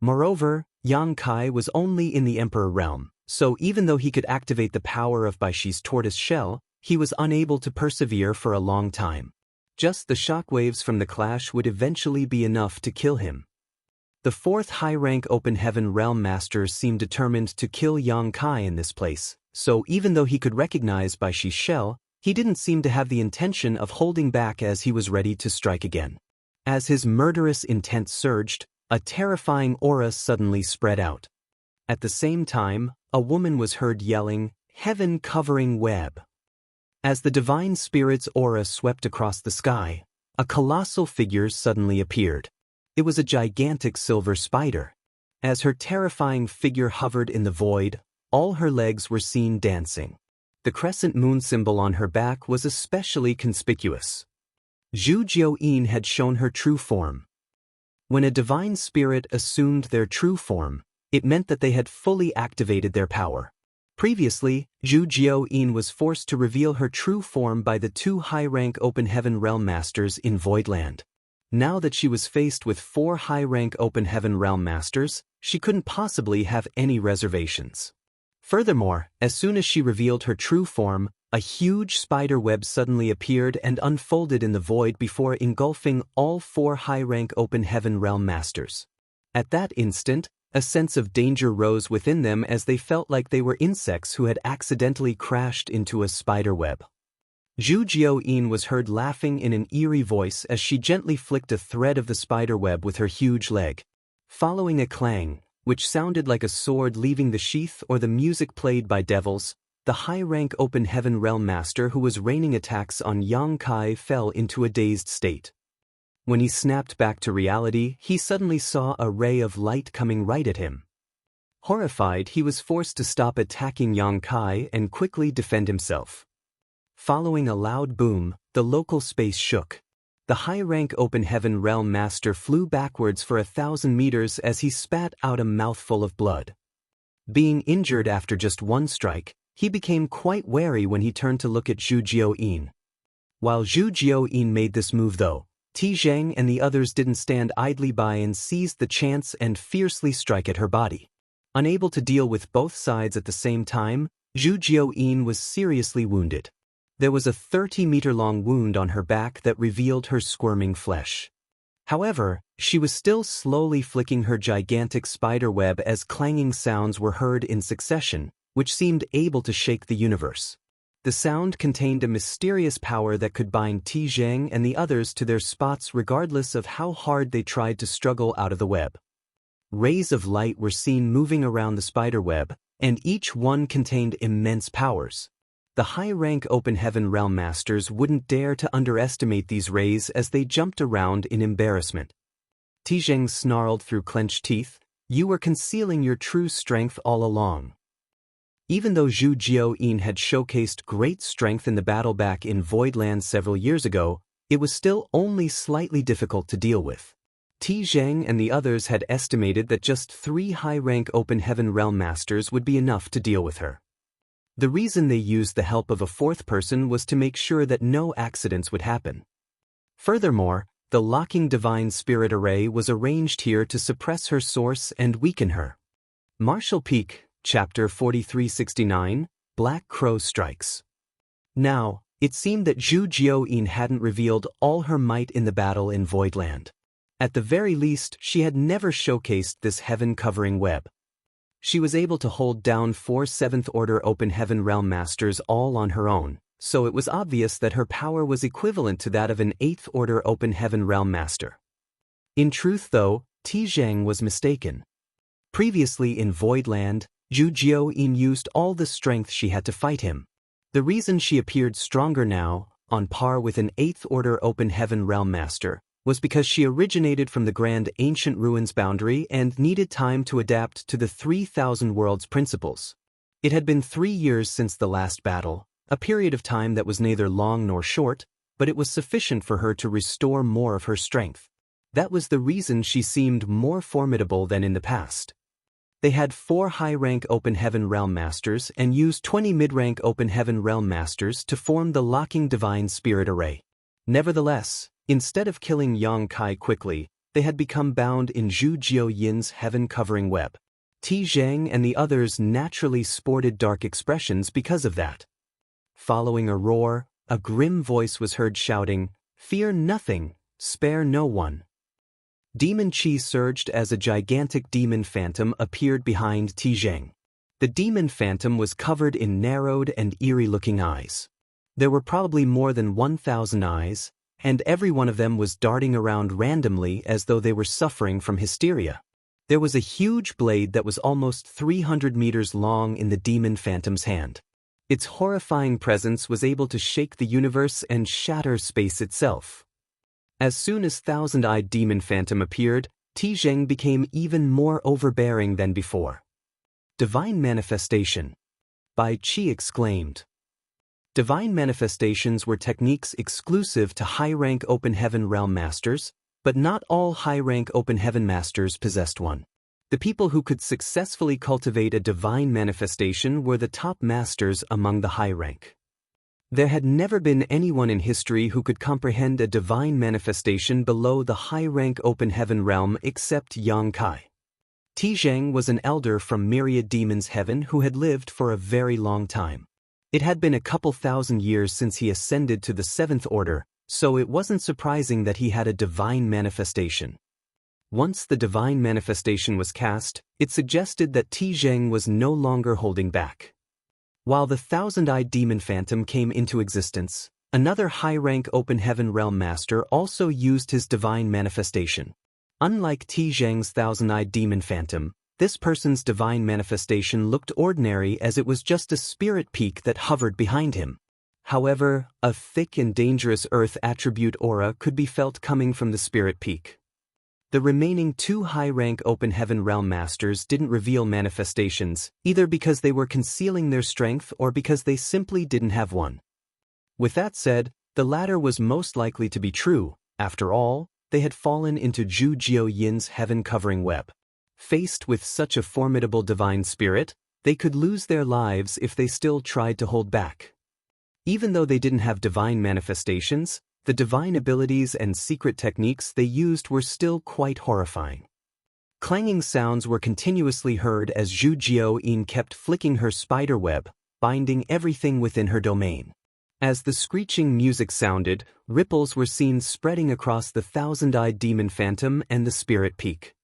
Moreover, Yang Kai was only in the Emperor realm, so even though he could activate the power of Bai Shi's tortoise shell, he was unable to persevere for a long time. Just the shockwaves from the clash would eventually be enough to kill him. The fourth high-rank Open Heaven Realm Master seemed determined to kill Yang Kai in this place, so even though he could recognize Bai Shi's shell, he didn't seem to have the intention of holding back as he was ready to strike again. As his murderous intent surged, a terrifying aura suddenly spread out. At the same time, a woman was heard yelling, "Heaven-covering web." As the divine spirit's aura swept across the sky, a colossal figure suddenly appeared. It was a gigantic silver spider. As her terrifying figure hovered in the void, all her legs were seen dancing. The crescent moon symbol on her back was especially conspicuous. Zhu Jiao-yin had shown her true form. When a divine spirit assumed their true form, it meant that they had fully activated their power. Previously, Zhu Jiao-yin was forced to reveal her true form by the 2 high-rank Open Heaven Realm Masters in Voidland. Now that she was faced with 4 high-rank Open Heaven Realm Masters, she couldn't possibly have any reservations. Furthermore, as soon as she revealed her true form, a huge spider web suddenly appeared and unfolded in the void before engulfing all 4 high-rank Open Heaven Realm Masters. At that instant, a sense of danger rose within them as they felt like they were insects who had accidentally crashed into a spider web. Zhu Jiao-yin was heard laughing in an eerie voice as she gently flicked a thread of the spider web with her huge leg. Following a clang, which sounded like a sword leaving the sheath or the music played by devils, the high-rank Open Heaven Realm Master who was raining attacks on Yang Kai fell into a dazed state. When he snapped back to reality, he suddenly saw a ray of light coming right at him. Horrified, he was forced to stop attacking Yang Kai and quickly defend himself. Following a loud boom, the local space shook. The high-rank Open Heaven Realm Master flew backwards for 1,000 meters as he spat out a mouthful of blood. Being injured after just 1 strike, he became quite wary when he turned to look at Zhu Jiao-yin. While Zhu Jiao-yin made this move though, Ti Zhang and the others didn't stand idly by and seized the chance and fiercely strike at her body. Unable to deal with both sides at the same time, Zhu Jiuyin was seriously wounded. There was a 30-meter-long wound on her back that revealed her squirming flesh. However, she was still slowly flicking her gigantic spider web as clanging sounds were heard in succession, which seemed able to shake the universe. The sound contained a mysterious power that could bind Ti Zheng and the others to their spots regardless of how hard they tried to struggle out of the web. Rays of light were seen moving around the spider web, and each one contained immense powers. The high-rank Open Heaven Realm Masters wouldn't dare to underestimate these rays as they jumped around in embarrassment. Ti Zheng snarled through clenched teeth, "You were concealing your true strength all along." Even though Zhu Jiuyin had showcased great strength in the battle back in Voidland several years ago, it was still only slightly difficult to deal with. Ti Zheng and the others had estimated that just 3 high-rank Open Heaven Realm Masters would be enough to deal with her. The reason they used the help of a 4th person was to make sure that no accidents would happen. Furthermore, the locking Divine Spirit Array was arranged here to suppress her source and weaken her. Martial Peak, Chapter 4369, Black Crow Strikes. Now, it seemed that Zhu Jiuyin hadn't revealed all her might in the battle in Voidland. At the very least, she had never showcased this heaven-covering web. She was able to hold down 4 7th Order Open Heaven Realm Masters all on her own, so it was obvious that her power was equivalent to that of an 8th Order Open Heaven Realm Master. In truth though, Ti Zheng was mistaken. Previously in Voidland, Zhu Jiuyin used all the strength she had to fight him. The reason she appeared stronger now, on par with an 8th Order Open Heaven Realm Master, was because she originated from the Grand Ancient Ruins boundary and needed time to adapt to the 3,000 Worlds principles. It had been 3 years since the last battle, a period of time that was neither long nor short, but it was sufficient for her to restore more of her strength. That was the reason she seemed more formidable than in the past. They had 4 high-rank Open Heaven Realm Masters and used 20 mid-rank Open Heaven Realm Masters to form the locking Divine Spirit Array. Nevertheless, instead of killing Yang Kai quickly, they had become bound in Zhu Jiuyin's heaven-covering web. Ti Zheng and the others naturally sported dark expressions because of that. Following a roar, a grim voice was heard shouting, "Fear nothing, spare no one." Demon Chi surged as a gigantic demon phantom appeared behind Ti Zheng. The demon phantom was covered in narrowed and eerie-looking eyes. There were probably more than 1,000 eyes, and every one of them was darting around randomly as though they were suffering from hysteria. There was a huge blade that was almost 300 meters long in the demon phantom's hand. Its horrifying presence was able to shake the universe and shatter space itself. As soon as Thousand-Eyed Demon Phantom appeared, Ti Zheng became even more overbearing than before. "Divine Manifestation," Bai Qi exclaimed. Divine manifestations were techniques exclusive to high-rank Open Heaven Realm Masters, but not all high-rank Open Heaven Masters possessed one. The people who could successfully cultivate a divine manifestation were the top masters among the high rank. There had never been anyone in history who could comprehend a divine manifestation below the high-rank Open Heaven realm except Yang Kai. Ti Zheng was an elder from Myriad Demons Heaven who had lived for a very long time. It had been a couple thousand years since he ascended to the 7th Order, so it wasn't surprising that he had a divine manifestation. Once the divine manifestation was cast, it suggested that Ti Zheng was no longer holding back. While the Thousand-Eyed Demon Phantom came into existence, another high-rank Open Heaven Realm Master also used his divine manifestation. Unlike Ti Zheng's Thousand-Eyed Demon Phantom, this person's divine manifestation looked ordinary as it was just a spirit peak that hovered behind him. However, a thick and dangerous earth attribute aura could be felt coming from the spirit peak. The remaining 2 high-rank Open Heaven Realm Masters didn't reveal manifestations, either because they were concealing their strength or because they simply didn't have one. With that said, the latter was most likely to be true. After all, they had fallen into Zhu Jiuyin's heaven-covering web. Faced with such a formidable divine spirit, they could lose their lives if they still tried to hold back. Even though they didn't have divine manifestations, the divine abilities and secret techniques they used were still quite horrifying. Clanging sounds were continuously heard as Zhu Jiao-yin kept flicking her spider web, binding everything within her domain. As the screeching music sounded, ripples were seen spreading across the thousand-eyed demon phantom and the spirit peak.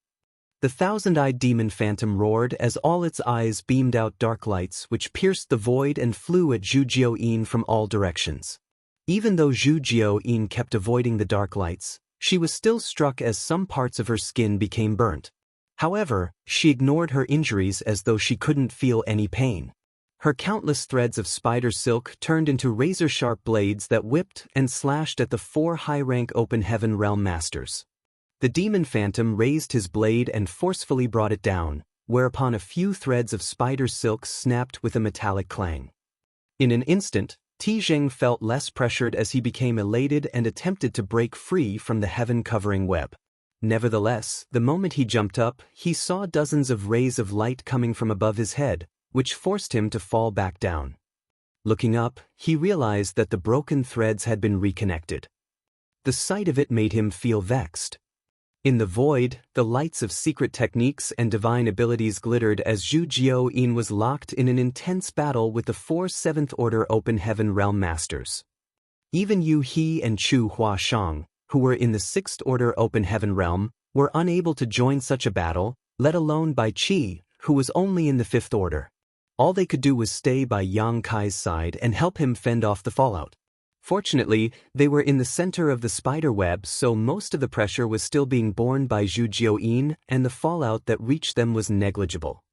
The thousand-eyed demon phantom roared as all its eyes beamed out dark lights which pierced the void and flew at Zhu Jiao-yin from all directions. Even though Zhu Jiao-yin kept avoiding the dark lights, she was still struck as some parts of her skin became burnt. However, she ignored her injuries as though she couldn't feel any pain. Her countless threads of spider silk turned into razor-sharp blades that whipped and slashed at the 4 high-rank Open Heaven Realm Masters. The demon phantom raised his blade and forcefully brought it down, whereupon a few threads of spider silk snapped with a metallic clang. In an instant, Tizheng felt less pressured as he became elated and attempted to break free from the heaven-covering web. Nevertheless, the moment he jumped up, he saw dozens of rays of light coming from above his head, which forced him to fall back down. Looking up, he realized that the broken threads had been reconnected. The sight of it made him feel vexed. In the void, the lights of secret techniques and divine abilities glittered as Zhu Jiao-yin was locked in an intense battle with the 4 7th Order Open Heaven Realm Masters. Even Yu He and Chu Huashang, who were in the 6th Order Open Heaven Realm, were unable to join such a battle, let alone Bai Qi, who was only in the 5th Order. All they could do was stay by Yang Kai's side and help him fend off the fallout. Fortunately, they were in the center of the spider web, so most of the pressure was still being borne by Zhu Jiao-yin, and the fallout that reached them was negligible.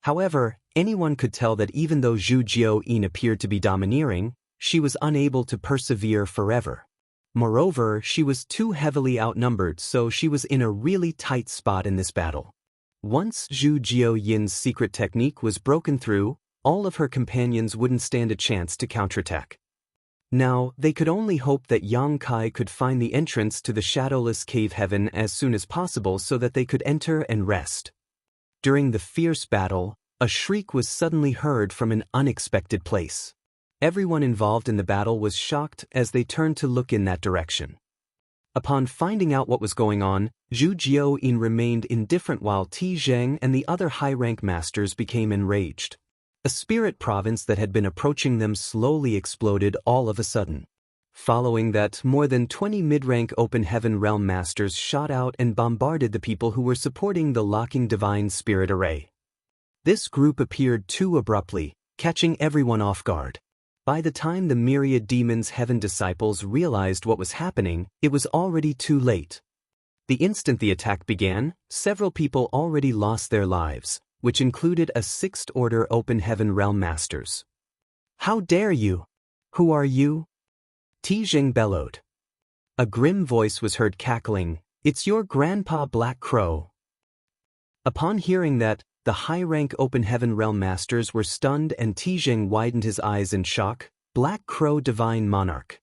However, anyone could tell that even though Zhu Jiao-yin appeared to be domineering, she was unable to persevere forever. Moreover, she was too heavily outnumbered, so she was in a really tight spot in this battle. Once Zhu Jiao-yin's secret technique was broken through, all of her companions wouldn't stand a chance to counterattack. Now, they could only hope that Yang Kai could find the entrance to the shadowless cave heaven as soon as possible so that they could enter and rest. During the fierce battle, a shriek was suddenly heard from an unexpected place. Everyone involved in the battle was shocked as they turned to look in that direction. Upon finding out what was going on, Zhu Jiao-yin remained indifferent while Tizheng and the other high-rank masters became enraged. A spirit province that had been approaching them slowly exploded all of a sudden. Following that, more than 20 mid-rank Open Heaven Realm Masters shot out and bombarded the people who were supporting the locking Divine Spirit Array. This group appeared too abruptly, catching everyone off guard. By the time the myriad demons' heaven disciples realized what was happening, it was already too late. The instant the attack began, several people already lost their lives, which included a 6th Order Open Heaven Realm Masters. "How dare you? Who are you?" Tizheng bellowed. A grim voice was heard cackling, "It's your grandpa Black Crow." Upon hearing that, the high-rank Open Heaven Realm Masters were stunned and Tizheng widened his eyes in shock. "Black Crow Divine Monarch.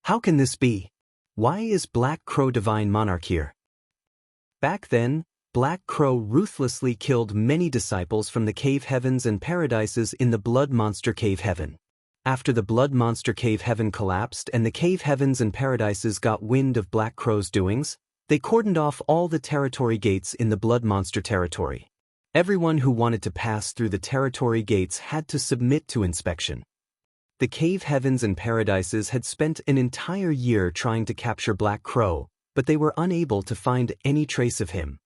How can this be? Why is Black Crow Divine Monarch here?" Back then, Black Crow ruthlessly killed many disciples from the cave heavens and paradises in the Blood Monster Cave Heaven. After the Blood Monster Cave Heaven collapsed and the cave heavens and paradises got wind of Black Crow's doings, they cordoned off all the territory gates in the Blood Monster territory. Everyone who wanted to pass through the territory gates had to submit to inspection. The cave heavens and paradises had spent an entire year trying to capture Black Crow, but they were unable to find any trace of him.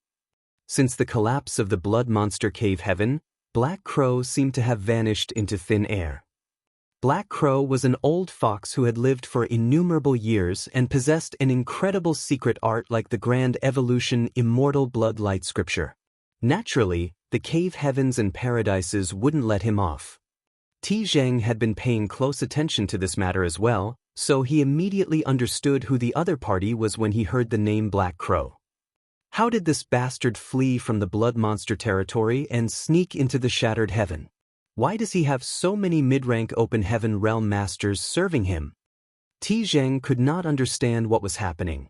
Since the collapse of the Blood Monster Cave Heaven, Black Crow seemed to have vanished into thin air. Black Crow was an old fox who had lived for innumerable years and possessed an incredible secret art like the Grand Evolution Immortal Blood Light Scripture. Naturally, the cave heavens and paradises wouldn't let him off. Tizheng had been paying close attention to this matter as well, so he immediately understood who the other party was when he heard the name Black Crow. How did this bastard flee from the Blood Monster territory and sneak into the Shattered Heaven? Why does he have so many mid-rank Open Heaven Realm Masters serving him? Tizheng could not understand what was happening.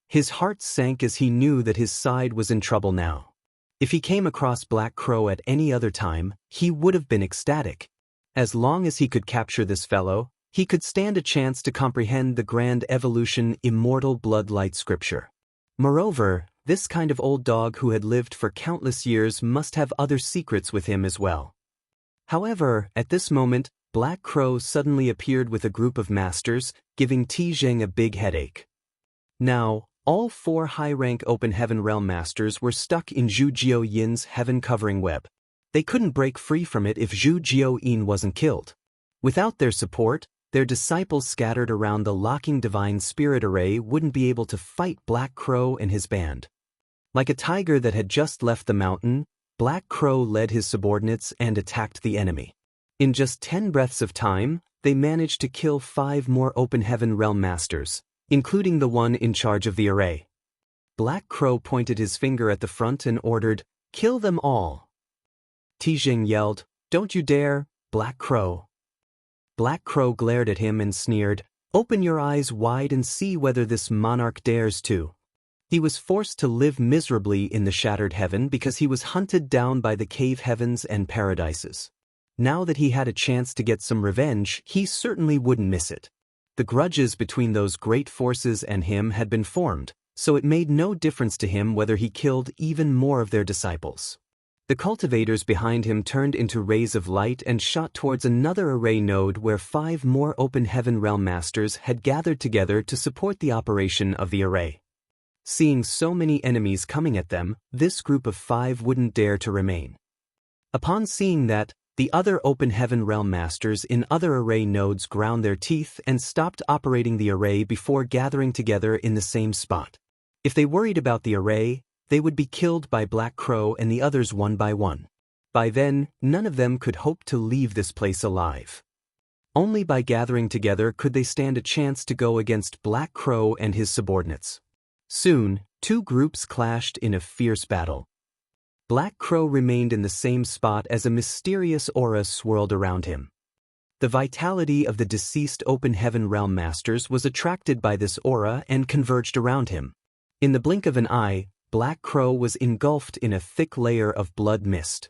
His heart sank as he knew that his side was in trouble now. If he came across Black Crow at any other time, he would have been ecstatic. As long as he could capture this fellow, he could stand a chance to comprehend the Grand Evolution Immortal Blood Light Scripture. Moreover, This kind of old dog who had lived for countless years must have other secrets with him as well. However, at this moment, Black Crow suddenly appeared with a group of masters, giving Tijing a big headache. Now, all 4 high-rank Open Heaven Realm Masters were stuck in Zhu Jiuyin's heaven-covering web. They couldn't break free from it if Zhu Jiuyin wasn't killed. Without their support, their disciples scattered around the locking Divine Spirit Array wouldn't be able to fight Black Crow and his band. Like a tiger that had just left the mountain, Black Crow led his subordinates and attacked the enemy. In just 10 breaths of time, they managed to kill 5 more Open Heaven Realm Masters, including the one in charge of the array. Black Crow pointed his finger at the front and ordered, "Kill them all." Tijing yelled, "Don't you dare, Black Crow." Black Crow glared at him and sneered, "Open your eyes wide and see whether this monarch dares to." He was forced to live miserably in the shattered heaven because he was hunted down by the cave heavens and paradises. Now that he had a chance to get some revenge, he certainly wouldn't miss it. The grudges between those great forces and him had been formed, so it made no difference to him whether he killed even more of their disciples. The cultivators behind him turned into rays of light and shot towards another array node where 5 more Open Heaven Realm Masters had gathered together to support the operation of the array. Seeing so many enemies coming at them, this group of 5 wouldn't dare to remain. Upon seeing that, the other Open Heaven Realm Masters in other array nodes ground their teeth and stopped operating the array before gathering together in the same spot. If they worried about the array, they would be killed by Black Crow and the others one by one. By then, none of them could hope to leave this place alive. Only by gathering together could they stand a chance to go against Black Crow and his subordinates. Soon, 2 groups clashed in a fierce battle. Black Crow remained in the same spot as a mysterious aura swirled around him. The vitality of the deceased Open Heaven Realm Masters was attracted by this aura and converged around him. In the blink of an eye, Black Crow was engulfed in a thick layer of blood mist.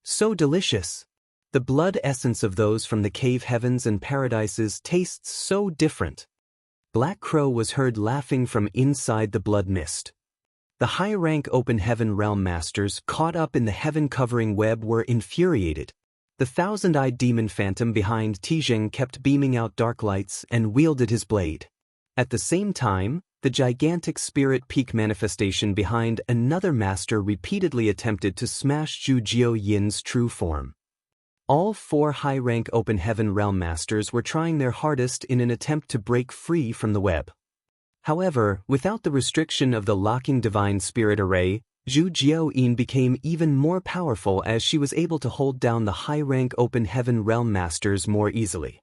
So delicious! The blood essence of those from the cave heavens and paradises tastes so different. Black Crow was heard laughing from inside the blood mist. The high-rank Open Heaven Realm Masters caught up in the heaven-covering web were infuriated. The 1,000-eyed demon phantom behind Tijing kept beaming out dark lights and wielded his blade. At the same time, the gigantic spirit peak manifestation behind another master repeatedly attempted to smash Zhu Jiuyin's true form. All 4 high-rank Open Heaven Realm Masters were trying their hardest in an attempt to break free from the web. However, without the restriction of the locking Divine Spirit Array, Zhu Jiuyin became even more powerful as she was able to hold down the high-rank Open Heaven Realm Masters more easily.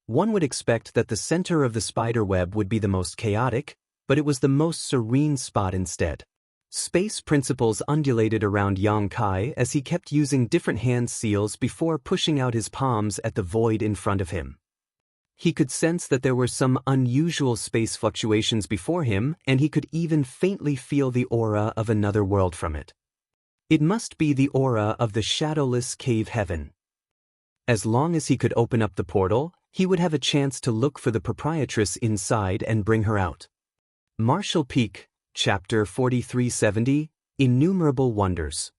One would expect that the center of the spider web would be the most chaotic, but it was the most serene spot instead. Space principles undulated around Yang Kai as he kept using different hand seals before pushing out his palms at the void in front of him. He could sense that there were some unusual space fluctuations before him, and he could even faintly feel the aura of another world from it. It must be the aura of the shadowless cave heaven. As long as he could open up the portal, he would have a chance to look for the proprietress inside and bring her out. Martial Peak, Chapter 4370, Innumerable Wonders.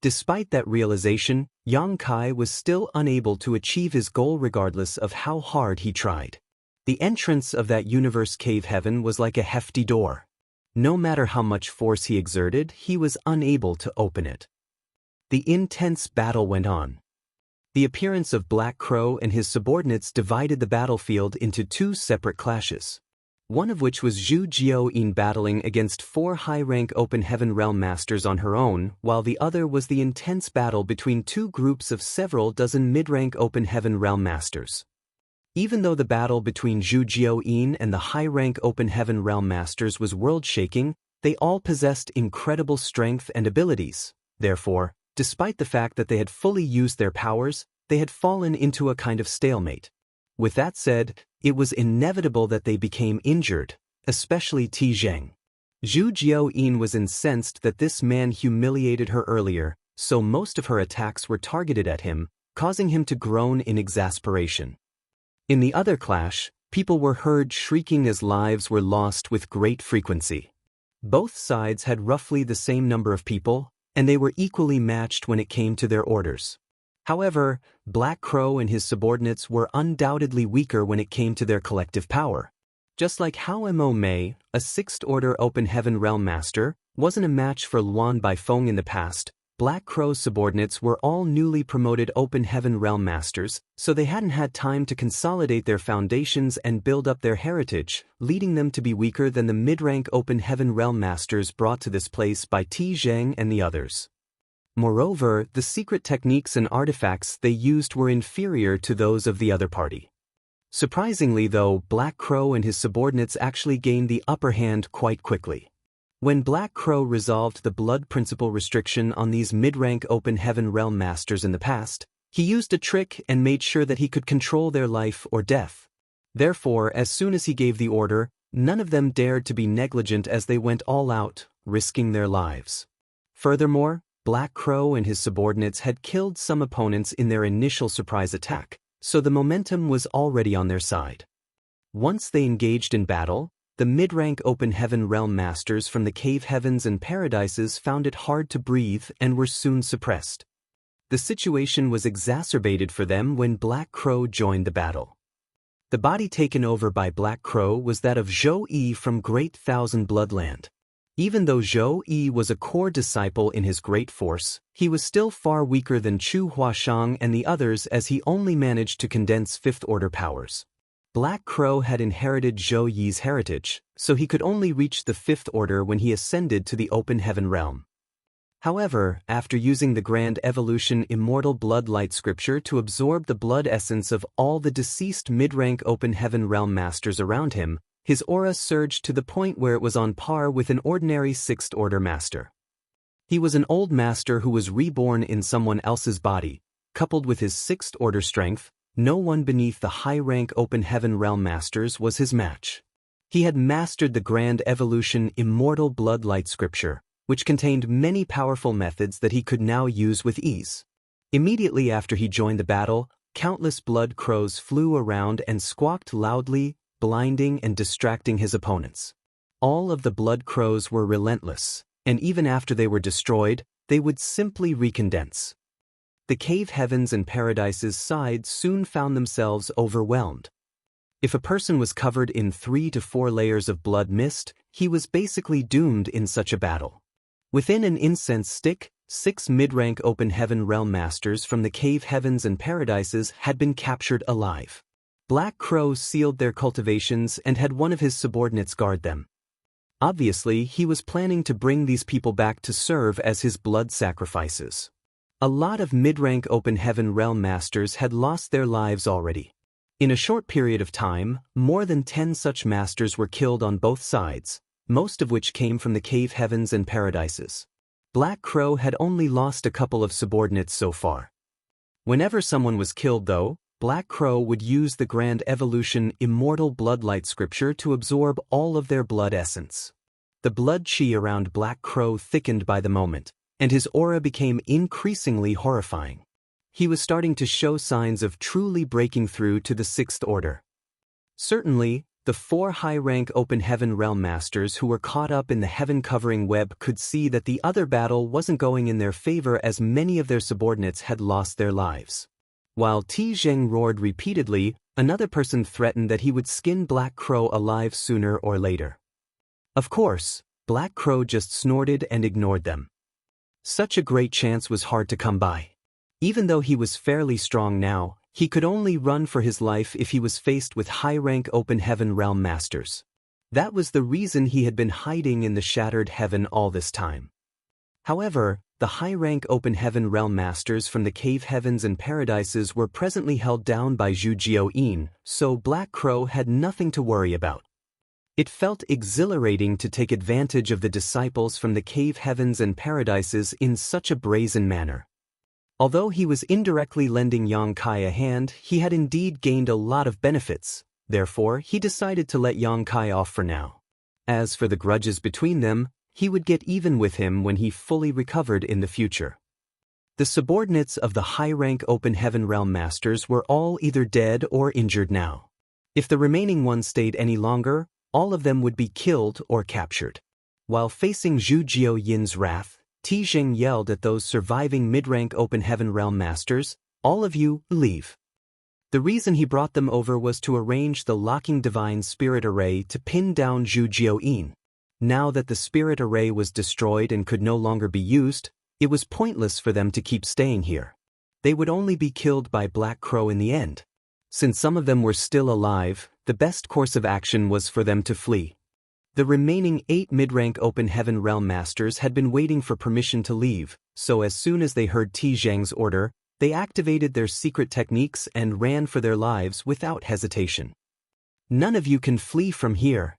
Despite that realization, Yang Kai was still unable to achieve his goal regardless of how hard he tried. The entrance of that universe cave heaven was like a hefty door. No matter how much force he exerted, he was unable to open it. The intense battle went on. The appearance of Black Crow and his subordinates divided the battlefield into 2 separate clashes. One of which was Zhu Jiuyin battling against 4 high-rank Open Heaven Realm Masters on her own, while the other was the intense battle between 2 groups of several dozen mid-rank Open Heaven Realm Masters. Even though the battle between Zhu Jiuyin and the high-rank Open Heaven Realm Masters was world-shaking, they all possessed incredible strength and abilities. Therefore, despite the fact that they had fully used their powers, they had fallen into a kind of stalemate. With that said, it was inevitable that they became injured, especially Tijing. Zhu Jiuyin was incensed that this man humiliated her earlier, so most of her attacks were targeted at him, causing him to groan in exasperation. In the other clash, people were heard shrieking as lives were lost with great frequency. Both sides had roughly the same number of people, and they were equally matched when it came to their orders. However, Black Crow and his subordinates were undoubtedly weaker when it came to their collective power. Just like how Mo Mei, a Sixth-Order Open Heaven Realm Master, wasn't a match for Luan Baifeng in the past, Black Crow's subordinates were all newly promoted Open Heaven Realm Masters, so they hadn't had time to consolidate their foundations and build up their heritage, leading them to be weaker than the mid-rank Open Heaven Realm Masters brought to this place by Ti Zheng and the others. Moreover, the secret techniques and artifacts they used were inferior to those of the other party. Surprisingly though, Black Crow and his subordinates actually gained the upper hand quite quickly. When Black Crow resolved the blood principle restriction on these mid-rank Open Heaven Realm Masters in the past, he used a trick and made sure that he could control their life or death. Therefore, as soon as he gave the order, none of them dared to be negligent as they went all out, risking their lives. Furthermore, Black Crow and his subordinates had killed some opponents in their initial surprise attack, so the momentum was already on their side. Once they engaged in battle, the mid-rank Open Heaven Realm Masters from the Cave Heavens and Paradises found it hard to breathe and were soon suppressed. The situation was exacerbated for them when Black Crow joined the battle. The body taken over by Black Crow was that of Zhou Yi from Great Thousand Bloodland. Even though Zhou Yi was a core disciple in his great force, he was still far weaker than Chu Huashang and the others as he only managed to condense fifth-order powers. Black Crow had inherited Zhou Yi's heritage, so he could only reach the fifth order when he ascended to the Open Heaven realm. However, after using the Grand Evolution Immortal Blood Light Scripture to absorb the blood essence of all the deceased mid-rank Open Heaven Realm Masters around him, his aura surged to the point where it was on par with an ordinary Sixth-Order Master. He was an old master who was reborn in someone else's body, coupled with his Sixth-Order strength. No one beneath the high-rank Open Heaven Realm Masters was his match. He had mastered the Grand Evolution Immortal Blood Light Scripture, which contained many powerful methods that he could now use with ease. Immediately after he joined the battle, countless blood crows flew around and squawked loudly, blinding and distracting his opponents. All of the blood crows were relentless, and even after they were destroyed, they would simply recondense. The Cave Heavens and Paradises sides soon found themselves overwhelmed. If a person was covered in 3 to 4 layers of blood mist, he was basically doomed in such a battle. Within an incense stick, 6 mid-rank Open Heaven Realm Masters from the Cave Heavens and Paradises had been captured alive. Black Crow sealed their cultivations and had one of his subordinates guard them. Obviously, he was planning to bring these people back to serve as his blood sacrifices. A lot of mid-rank Open Heaven Realm Masters had lost their lives already. In a short period of time, more than 10 such masters were killed on both sides, most of which came from the Cave Heavens and Paradises. Black Crow had only lost a couple of subordinates so far. Whenever someone was killed though, Black Crow would use the Grand Evolution Immortal Bloodlight Scripture to absorb all of their blood essence. The blood chi around Black Crow thickened by the moment, and his aura became increasingly horrifying. He was starting to show signs of truly breaking through to the Sixth Order. Certainly, the 4 high-rank Open Heaven Realm Masters who were caught up in the heaven-covering web could see that the other battle wasn't going in their favor as many of their subordinates had lost their lives. While Ti Zheng roared repeatedly, another person threatened that he would skin Black Crow alive sooner or later. Of course, Black Crow just snorted and ignored them. Such a great chance was hard to come by. Even though he was fairly strong now, he could only run for his life if he was faced with high-rank Open Heaven Realm Masters. That was the reason he had been hiding in the Shattered Heaven all this time. However, the high-rank Open Heaven Realm Masters from the Cave Heavens and Paradises were presently held down by Zhu Jiaoyin, so Black Crow had nothing to worry about. It felt exhilarating to take advantage of the disciples from the Cave Heavens and Paradises in such a brazen manner. Although he was indirectly lending Yang Kai a hand, he had indeed gained a lot of benefits. Therefore, he decided to let Yang Kai off for now. As for the grudges between them, he would get even with him when he fully recovered in the future. The subordinates of the high-rank Open Heaven Realm Masters were all either dead or injured now. If the remaining ones stayed any longer, all of them would be killed or captured. While facing Zhu Jiuyin's wrath, Tizheng yelled at those surviving mid-rank Open Heaven Realm Masters, "All of you, leave." The reason he brought them over was to arrange the locking Divine Spirit Array to pin down Zhu Jiuyin. Now that the Spirit Array was destroyed and could no longer be used, it was pointless for them to keep staying here. They would only be killed by Black Crow in the end. Since some of them were still alive, the best course of action was for them to flee. The remaining 8 mid-rank Open Heaven Realm Masters had been waiting for permission to leave, so as soon as they heard Tizheng's order, they activated their secret techniques and ran for their lives without hesitation. "None of you can flee from here."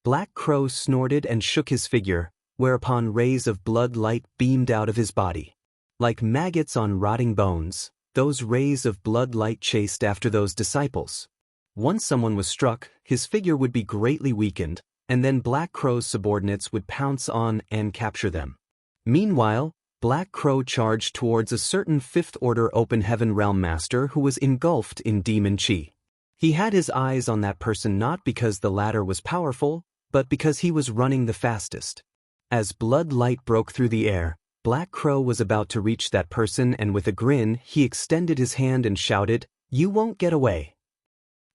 Black Crow snorted and shook his figure, whereupon rays of blood light beamed out of his body. Like maggots on rotting bones, those rays of blood light chased after those disciples. Once someone was struck, his figure would be greatly weakened, and then Black Crow's subordinates would pounce on and capture them. Meanwhile, Black Crow charged towards a certain 5th Order Open Heaven Realm Master who was engulfed in demon chi. He had his eyes on that person not because the latter was powerful, but because he was running the fastest. As blood light broke through the air, Black Crow was about to reach that person, and with a grin, he extended his hand and shouted, "You won't get away."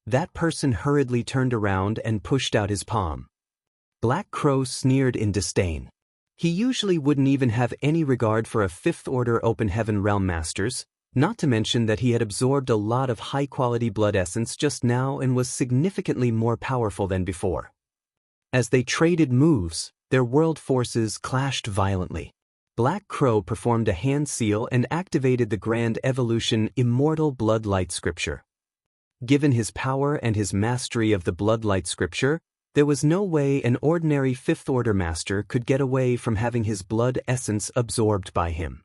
That person hurriedly turned around and pushed out his palm. Black Crow sneered in disdain. He usually wouldn't even have any regard for a 5th Order Open Heaven Realm Masters, not to mention that he had absorbed a lot of high-quality blood essence just now and was significantly more powerful than before. As they traded moves, their world forces clashed violently. Black Crow performed a hand seal and activated the Grand Evolution Immortal Bloodlight Scripture. Given his power and his mastery of the Bloodlight Scripture, there was no way an ordinary 5th Order Master could get away from having his blood essence absorbed by him.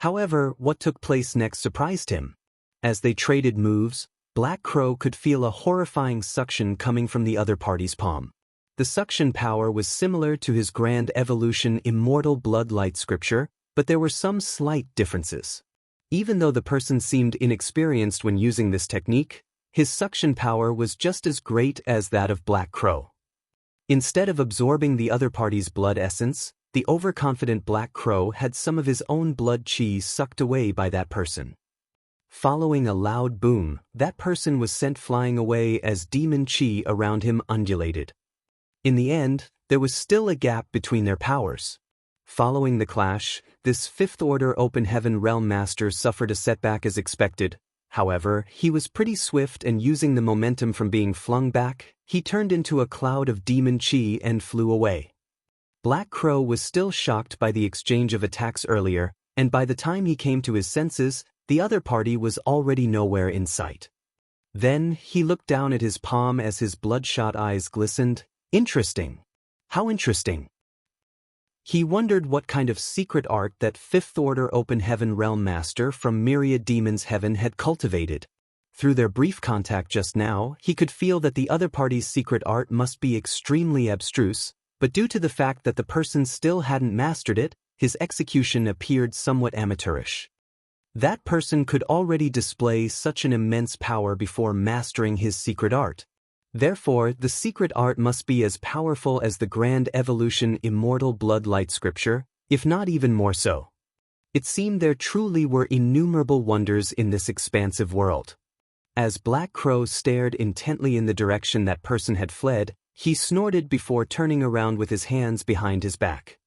However, what took place next surprised him. As they traded moves, Black Crow could feel a horrifying suction coming from the other party's palm. The suction power was similar to his Grand Evolution Immortal Bloodlight Scripture, but there were some slight differences. Even though the person seemed inexperienced when using this technique, his suction power was just as great as that of Black Crow. Instead of absorbing the other party's blood essence, the overconfident Black Crow had some of his own blood chi sucked away by that person. Following a loud boom, that person was sent flying away as demon chi around him undulated. In the end, there was still a gap between their powers. Following the clash, this 5th Order Open Heaven Realm Master suffered a setback as expected. However, he was pretty swift, and using the momentum from being flung back, he turned into a cloud of demon chi and flew away. Black Crow was still shocked by the exchange of attacks earlier, and by the time he came to his senses, the other party was already nowhere in sight. Then, he looked down at his palm as his bloodshot eyes glistened. Interesting. How interesting. He wondered what kind of secret art that 5th Order Open Heaven Realm Master from Myriad Demons Heaven had cultivated. Through their brief contact just now, he could feel that the other party's secret art must be extremely abstruse, but due to the fact that the person still hadn't mastered it, his execution appeared somewhat amateurish. That person could already display such an immense power before mastering his secret art. Therefore, the secret art must be as powerful as the Grand Evolution Immortal Bloodlight Scripture, if not even more so. It seemed there truly were innumerable wonders in this expansive world. As Black Crow stared intently in the direction that person had fled, he snorted before turning around with his hands behind his back.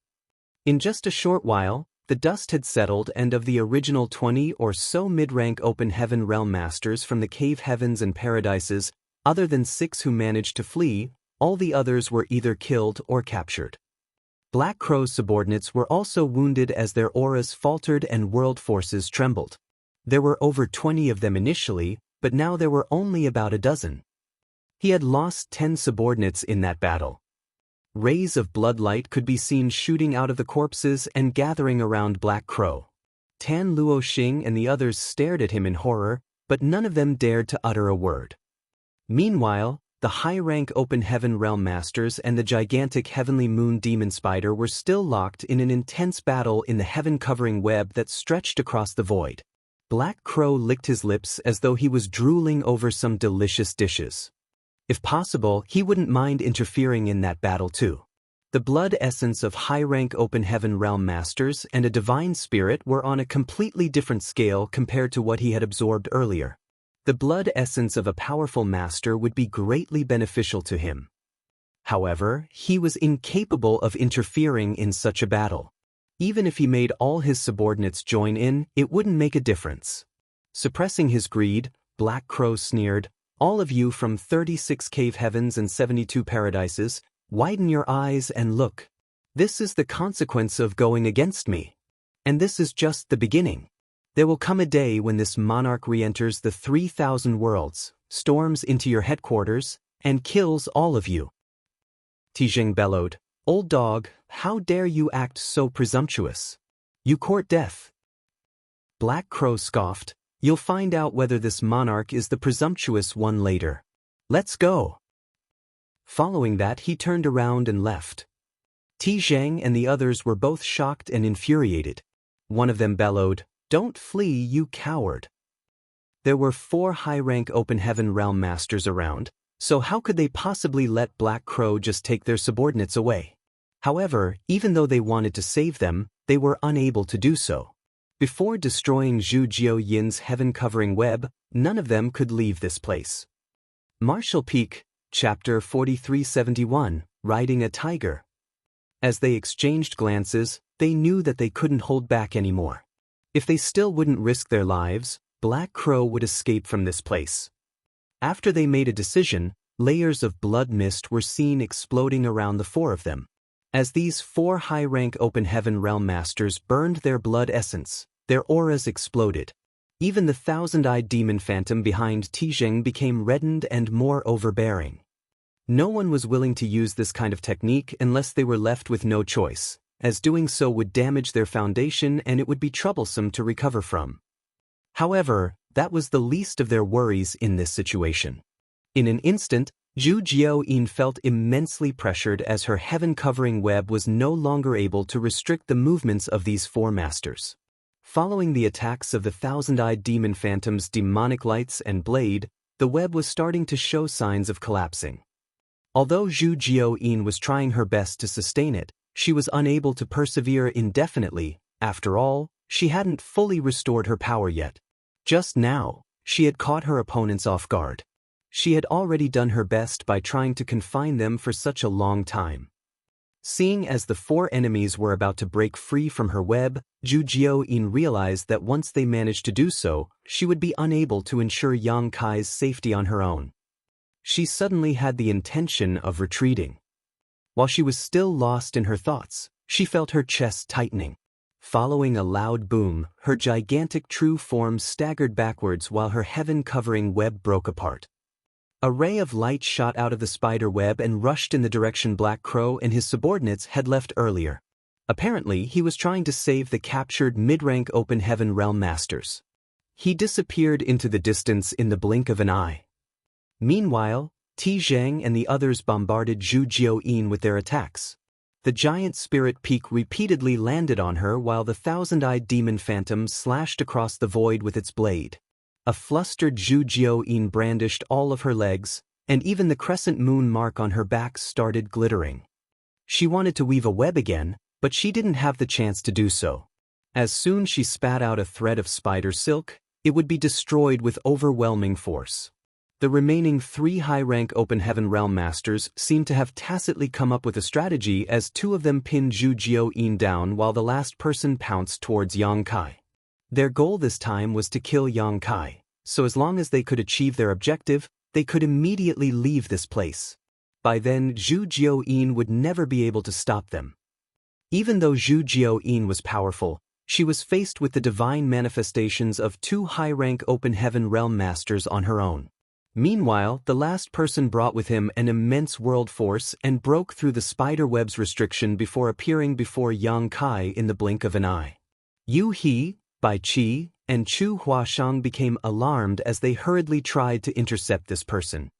In just a short while, the dust had settled, and of the original 20 or so mid-rank Open Heaven Realm Masters from the Cave Heavens and Paradises, other than 6 who managed to flee, all the others were either killed or captured. Black Crow's subordinates were also wounded as their auras faltered and world forces trembled. There were over 20 of them initially, but now there were only about a dozen. He had lost 10 subordinates in that battle. Rays of bloodlight could be seen shooting out of the corpses and gathering around Black Crow. Tan Luoxing and the others stared at him in horror, but none of them dared to utter a word. Meanwhile, the high-rank Open Heaven Realm Masters and the gigantic Heavenly Moon Demon Spider were still locked in an intense battle in the heaven-covering web that stretched across the void. Black Crow licked his lips as though he was drooling over some delicious dishes. If possible, he wouldn't mind interfering in that battle too. The blood essence of high-rank open heaven realm masters and a divine spirit were on a completely different scale compared to what he had absorbed earlier. The blood essence of a powerful master would be greatly beneficial to him. However, he was incapable of interfering in such a battle. Even if he made all his subordinates join in, it wouldn't make a difference. Suppressing his greed, Black Crow sneered, "All of you from 36 cave heavens and 72 paradises, widen your eyes and look. This is the consequence of going against me. And this is just the beginning. There will come a day when this monarch re-enters the 3,000 worlds, storms into your headquarters, and kills all of you." Tijing bellowed, "Old dog, how dare you act so presumptuous? You court death." Black Crow scoffed, "You'll find out whether this monarch is the presumptuous one later. Let's go." Following that, he turned around and left. Tijing and the others were both shocked and infuriated. One of them bellowed, "Don't flee, you coward." There were 4 high-rank open heaven realm masters around, so how could they possibly let Black Crow just take their subordinates away? However, even though they wanted to save them, they were unable to do so. Before destroying Zhu Jiuyin's heaven-covering web, none of them could leave this place. Martial Peak, Chapter 4371, Riding a Tiger. As they exchanged glances, they knew that they couldn't hold back anymore. If they still wouldn't risk their lives, Black Crow would escape from this place. After they made a decision, layers of blood mist were seen exploding around the 4 of them. As these 4 high-rank open heaven realm masters burned their blood essence, their auras exploded. Even the thousand-eyed demon phantom behind Tijing became reddened and more overbearing. No one was willing to use this kind of technique unless they were left with no choice, as doing so would damage their foundation and it would be troublesome to recover from. However, that was the least of their worries in this situation. In an instant, Zhu Jiuyin felt immensely pressured as her heaven-covering web was no longer able to restrict the movements of these 4 masters. Following the attacks of the thousand-eyed demon phantom's demonic lights and blade, the web was starting to show signs of collapsing. Although Zhu Jiuyin was trying her best to sustain it, she was unable to persevere indefinitely. After all, she hadn't fully restored her power yet. Just now, she had caught her opponents off guard. She had already done her best by trying to confine them for such a long time. Seeing as the 4 enemies were about to break free from her web, Zhu Jiuyin realized that once they managed to do so, she would be unable to ensure Yang Kai's safety on her own. She suddenly had the intention of retreating. While she was still lost in her thoughts, she felt her chest tightening. Following a loud boom, her gigantic true form staggered backwards while her heaven-covering web broke apart. A ray of light shot out of the spider web and rushed in the direction Black Crow and his subordinates had left earlier. Apparently, he was trying to save the captured mid-rank open heaven realm masters. He disappeared into the distance in the blink of an eye. Meanwhile, Tijing and the others bombarded Zhu Jiuyin with their attacks. The giant spirit peak repeatedly landed on her while the thousand-eyed demon phantom slashed across the void with its blade. A flustered Zhu Jiuyin brandished all of her legs, and even the crescent moon mark on her back started glittering. She wanted to weave a web again, but she didn't have the chance to do so. As soon as she spat out a thread of spider silk, it would be destroyed with overwhelming force. The remaining 3 high-rank open heaven realm masters seemed to have tacitly come up with a strategy as 2 of them pinned Zhu Jiuyin down while the last person pounced towards Yang Kai. Their goal this time was to kill Yang Kai, so as long as they could achieve their objective, they could immediately leave this place. By then, Zhu Jiuyin would never be able to stop them. Even though Zhu Jiuyin was powerful, she was faced with the divine manifestations of 2 high-rank open heaven realm masters on her own. Meanwhile, the last person brought with him an immense world force and broke through the spider web's restriction before appearing before Yang Kai in the blink of an eye. Yu He, Bai Qi, and Chu Huashang became alarmed as they hurriedly tried to intercept this person.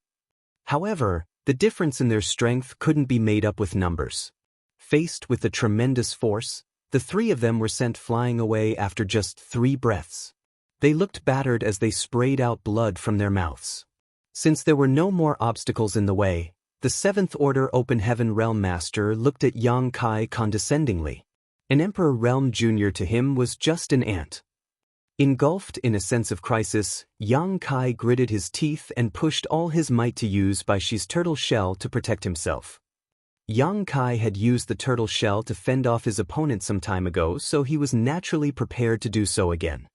However, the difference in their strength couldn't be made up with numbers. Faced with the tremendous force, the 3 of them were sent flying away after just 3 breaths. They looked battered as they sprayed out blood from their mouths. Since there were no more obstacles in the way, The Seventh Order Open Heaven Realm Master looked at Yang Kai condescendingly. An Emperor Realm Junior to him was just an ant. Engulfed in a sense of crisis, Yang Kai gritted his teeth and pushed all his might to use Baishi's turtle shell to protect himself. Yang Kai had used the turtle shell to fend off his opponent some time ago, so he was naturally prepared to do so again.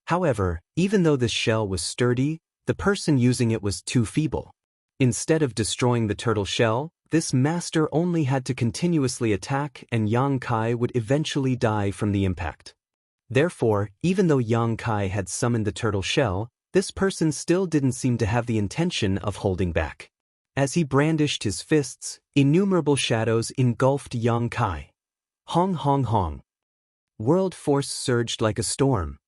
However, even though the shell was sturdy, the person using it was too feeble. Instead of destroying the turtle shell, this master only had to continuously attack, and Yang Kai would eventually die from the impact. Therefore, even though Yang Kai had summoned the turtle shell, this person still didn't seem to have the intention of holding back. As he brandished his fists, innumerable shadows engulfed Yang Kai. Hong hong hong. World force surged like a storm.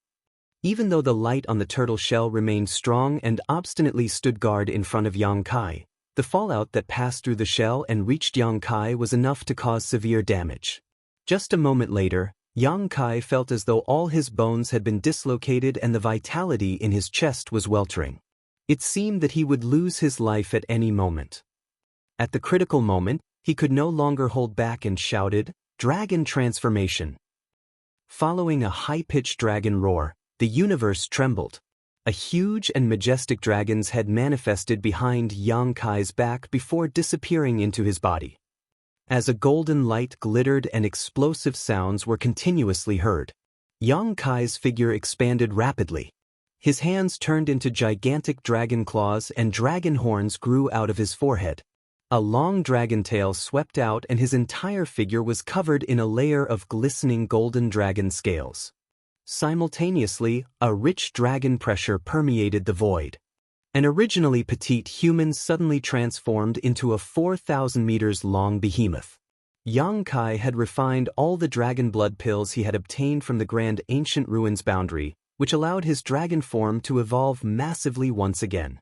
Even though the light on the turtle shell remained strong and obstinately stood guard in front of Yang Kai, the fallout that passed through the shell and reached Yang Kai was enough to cause severe damage. Just a moment later, Yang Kai felt as though all his bones had been dislocated and the vitality in his chest was weltering. It seemed that he would lose his life at any moment. At the critical moment, he could no longer hold back and shouted, "Dragon transformation!" Following a high-pitched dragon roar, the universe trembled. A huge and majestic dragon's head manifested behind Yang Kai's back before disappearing into his body. As a golden light glittered and explosive sounds were continuously heard, Yang Kai's figure expanded rapidly. His hands turned into gigantic dragon claws and dragon horns grew out of his forehead. A long dragon tail swept out and his entire figure was covered in a layer of glistening golden dragon scales. Simultaneously, a rich dragon pressure permeated the void. An originally petite human suddenly transformed into a 4,000 meters long behemoth. Yang Kai had refined all the dragon blood pills he had obtained from the Grand Ancient Ruins boundary, which allowed his dragon form to evolve massively once again.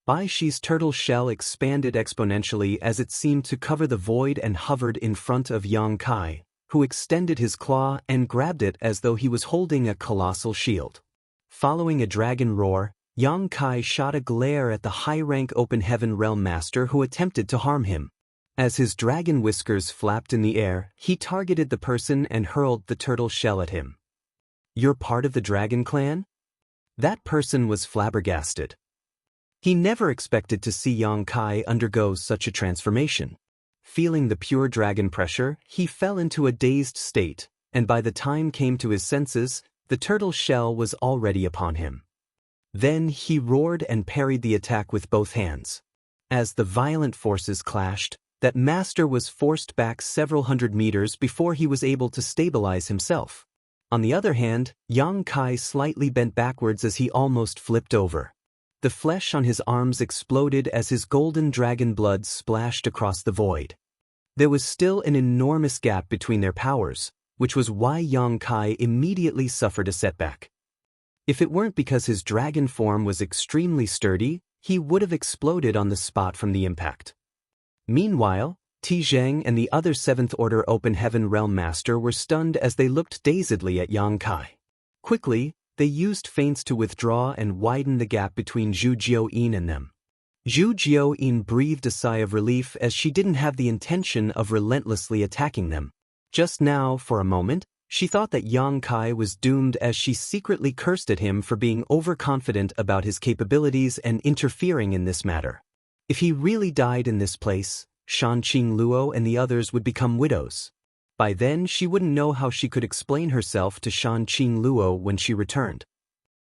Baishi's turtle shell expanded exponentially as it seemed to cover the void and hovered in front of Yang Kai, who extended his claw and grabbed it as though he was holding a colossal shield. Following a dragon roar, Yang Kai shot a glare at the high-rank Open Heaven Realm Master who attempted to harm him. As his dragon whiskers flapped in the air, he targeted the person and hurled the turtle shell at him. "You're part of the Dragon Clan?" That person was flabbergasted. He never expected to see Yang Kai undergo such a transformation. Feeling the pure dragon pressure, he fell into a dazed state, and by the time came to his senses, the turtle shell was already upon him. Then he roared and parried the attack with both hands. As the violent forces clashed, that master was forced back several hundred meters before he was able to stabilize himself. On the other hand, Yang Kai slightly bent backwards as he almost flipped over. The flesh on his arms exploded as his golden dragon blood splashed across the void. There was still an enormous gap between their powers, which was why Yang Kai immediately suffered a setback. If it weren't because his dragon form was extremely sturdy, he would have exploded on the spot from the impact. Meanwhile, Ti Zheng and the other Seventh Order Open Heaven Realm Master were stunned as they looked dazedly at Yang Kai. Quickly, they used feints to withdraw and widen the gap between Zhu Jiuyin and them. Zhu Jiuyin breathed a sigh of relief as she didn't have the intention of relentlessly attacking them. Just now, for a moment, she thought that Yang Kai was doomed as she secretly cursed at him for being overconfident about his capabilities and interfering in this matter. If he really died in this place, Shanqing Luo and the others would become widows. By then, she wouldn't know how she could explain herself to Shanqing Luo when she returned.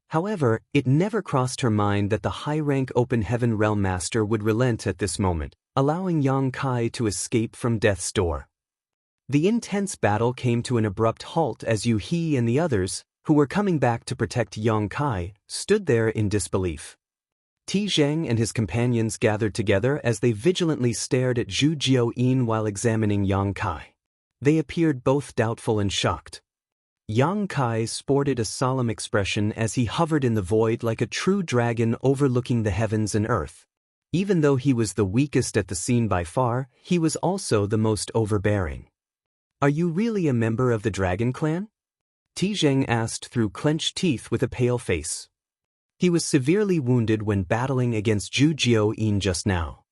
However, it never crossed her mind that the high-rank Open Heaven Realm Master would relent at this moment, allowing Yang Kai to escape from death's door. The intense battle came to an abrupt halt as Yu He and the others, who were coming back to protect Yang Kai, stood there in disbelief. Ti Zheng and his companions gathered together as they vigilantly stared at Zhu Jiuyin while examining Yang Kai. They appeared both doubtful and shocked. Yang Kai sported a solemn expression as he hovered in the void like a true dragon overlooking the heavens and earth. Even though he was the weakest at the scene by far, he was also the most overbearing. "Are you really a member of the Dragon Clan?" Ti Zheng asked through clenched teeth with a pale face. He was severely wounded when battling against Zhu Jiuyin just now.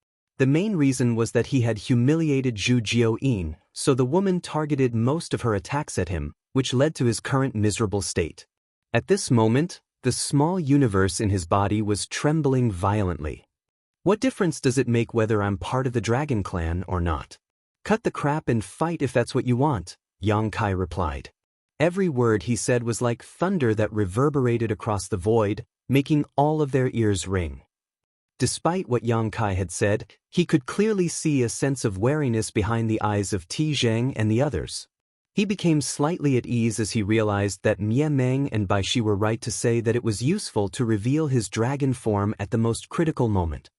The main reason was that he had humiliated Zhu Jiuyin, so the woman targeted most of her attacks at him, which led to his current miserable state. At this moment, the small universe in his body was trembling violently. What difference does it make whether I'm part of the Dragon Clan or not? Cut the crap and fight if that's what you want, Yang Kai replied. Every word he said was like thunder that reverberated across the void, making all of their ears ring. Despite what Yang Kai had said, he could clearly see a sense of wariness behind the eyes of Ti Zheng and the others. He became slightly at ease as he realized that Mie Meng and Bai Shi were right to say that it was useful to reveal his dragon form at the most critical moment.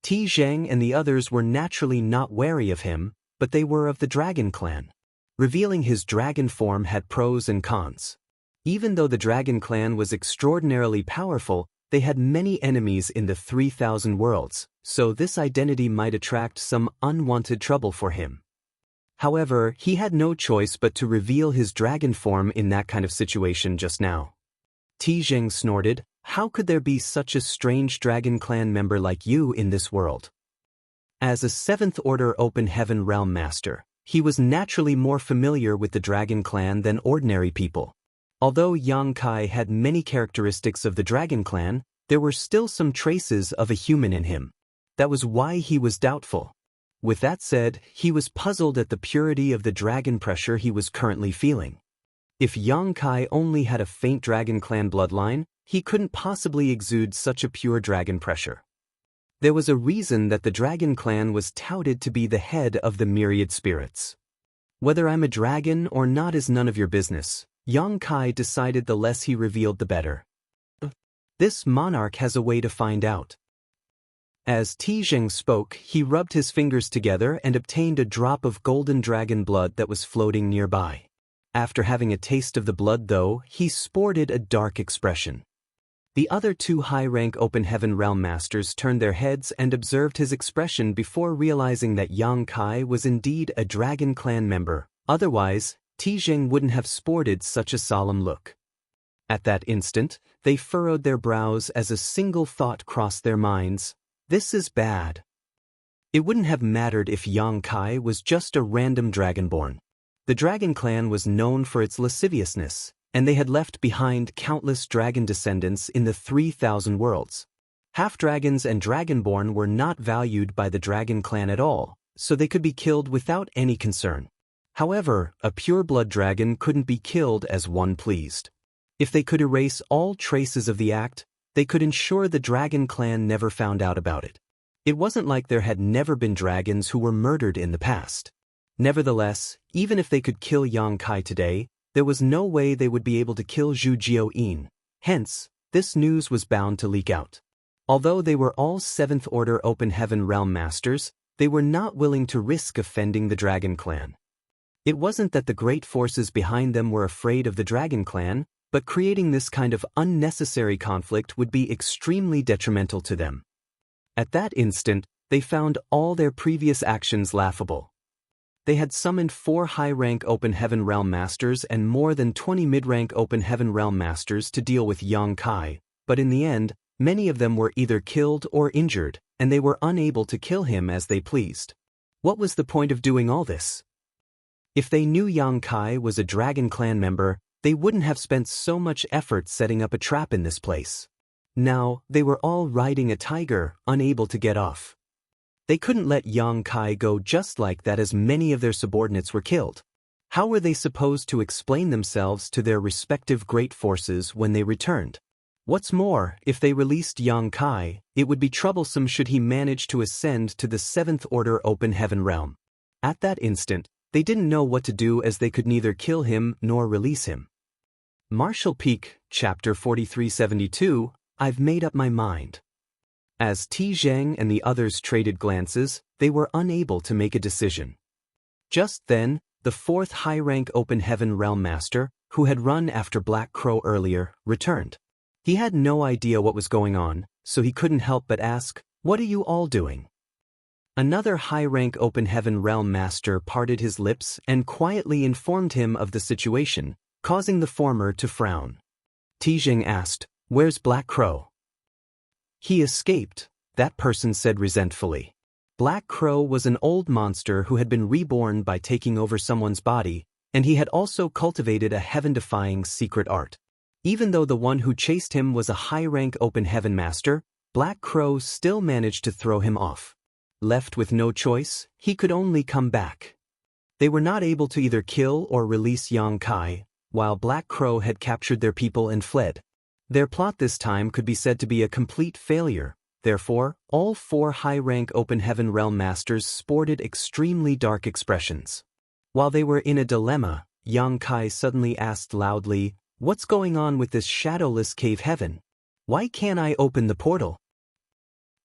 Ti Zheng and the others were naturally not wary of him, but they were of the Dragon Clan. Revealing his dragon form had pros and cons. Even though the Dragon Clan was extraordinarily powerful, they had many enemies in the 3,000 worlds, so this identity might attract some unwanted trouble for him. However, he had no choice but to reveal his dragon form in that kind of situation just now. Ti Zheng snorted, "How could there be such a strange Dragon Clan member like you in this world?" As a 7th Order Open Heaven Realm Master, he was naturally more familiar with the Dragon Clan than ordinary people. Although Yang Kai had many characteristics of the Dragon Clan, there were still some traces of a human in him. That was why he was doubtful. With that said, he was puzzled at the purity of the dragon pressure he was currently feeling. If Yang Kai only had a faint Dragon Clan bloodline, he couldn't possibly exude such a pure dragon pressure. There was a reason that the Dragon Clan was touted to be the head of the myriad spirits. Whether I'm a dragon or not is none of your business, Yang Kai decided. The less he revealed the better. This monarch has a way to find out. As Ti Zheng spoke, he rubbed his fingers together and obtained a drop of golden dragon blood that was floating nearby. After having a taste of the blood though, he sported a dark expression. The other 2 high-rank Open Heaven Realm Masters turned their heads and observed his expression before realizing that Yang Kai was indeed a Dragon Clan member. Otherwise, Ti Zheng wouldn't have sported such a solemn look. At that instant, they furrowed their brows as a single thought crossed their minds: this is bad. It wouldn't have mattered if Yang Kai was just a random dragonborn. The Dragon Clan was known for its lasciviousness, and they had left behind countless dragon descendants in the 3,000 worlds. Half-dragons and dragonborn were not valued by the Dragon Clan at all, so they could be killed without any concern. However, a pure-blood dragon couldn't be killed as one pleased. If they could erase all traces of the act, they could ensure the Dragon Clan never found out about it. It wasn't like there had never been dragons who were murdered in the past. Nevertheless, even if they could kill Yang Kai today, there was no way they would be able to kill Zhu Jiuyin. Hence, this news was bound to leak out. Although they were all 7th Order Open Heaven Realm Masters, they were not willing to risk offending the Dragon Clan. It wasn't that the great forces behind them were afraid of the Dragon Clan, but creating this kind of unnecessary conflict would be extremely detrimental to them. At that instant, they found all their previous actions laughable. They had summoned 4 high-rank Open Heaven Realm Masters and more than 20 mid-rank Open Heaven Realm Masters to deal with Yang Kai, but in the end, many of them were either killed or injured, and they were unable to kill him as they pleased. What was the point of doing all this? If they knew Yang Kai was a Dragon Clan member, they wouldn't have spent so much effort setting up a trap in this place. Now, they were all riding a tiger, unable to get off. They couldn't let Yang Kai go just like that, as many of their subordinates were killed. How were they supposed to explain themselves to their respective great forces when they returned? What's more, if they released Yang Kai, it would be troublesome should he manage to ascend to the 7th Order Open Heaven Realm. At that instant, they didn't know what to do, as they could neither kill him nor release him. Martial Peak, Chapter 4372, I've made up my mind. As Ti Zheng and the others traded glances, they were unable to make a decision. Just then, the 4th high-rank Open Heaven Realm Master, who had run after Black Crow earlier, returned. He had no idea what was going on, so he couldn't help but ask, "What are you all doing?" Another high-rank Open Heaven Realm Master parted his lips and quietly informed him of the situation, causing the former to frown. Ti Zheng asked, "Where's Black Crow?" "He escaped," that person said resentfully. Black Crow was an old monster who had been reborn by taking over someone's body, and he had also cultivated a heaven-defying secret art. Even though the one who chased him was a high-rank open heaven master, Black Crow still managed to throw him off. Left with no choice, he could only come back. They were not able to either kill or release Yang Kai, while Black Crow had captured their people and fled. Their plot this time could be said to be a complete failure. Therefore, all 4 high-rank Open Heaven Realm Masters sported extremely dark expressions. While they were in a dilemma, Yang Kai suddenly asked loudly, "What's going on with this shadowless cave heaven? Why can't I open the portal?"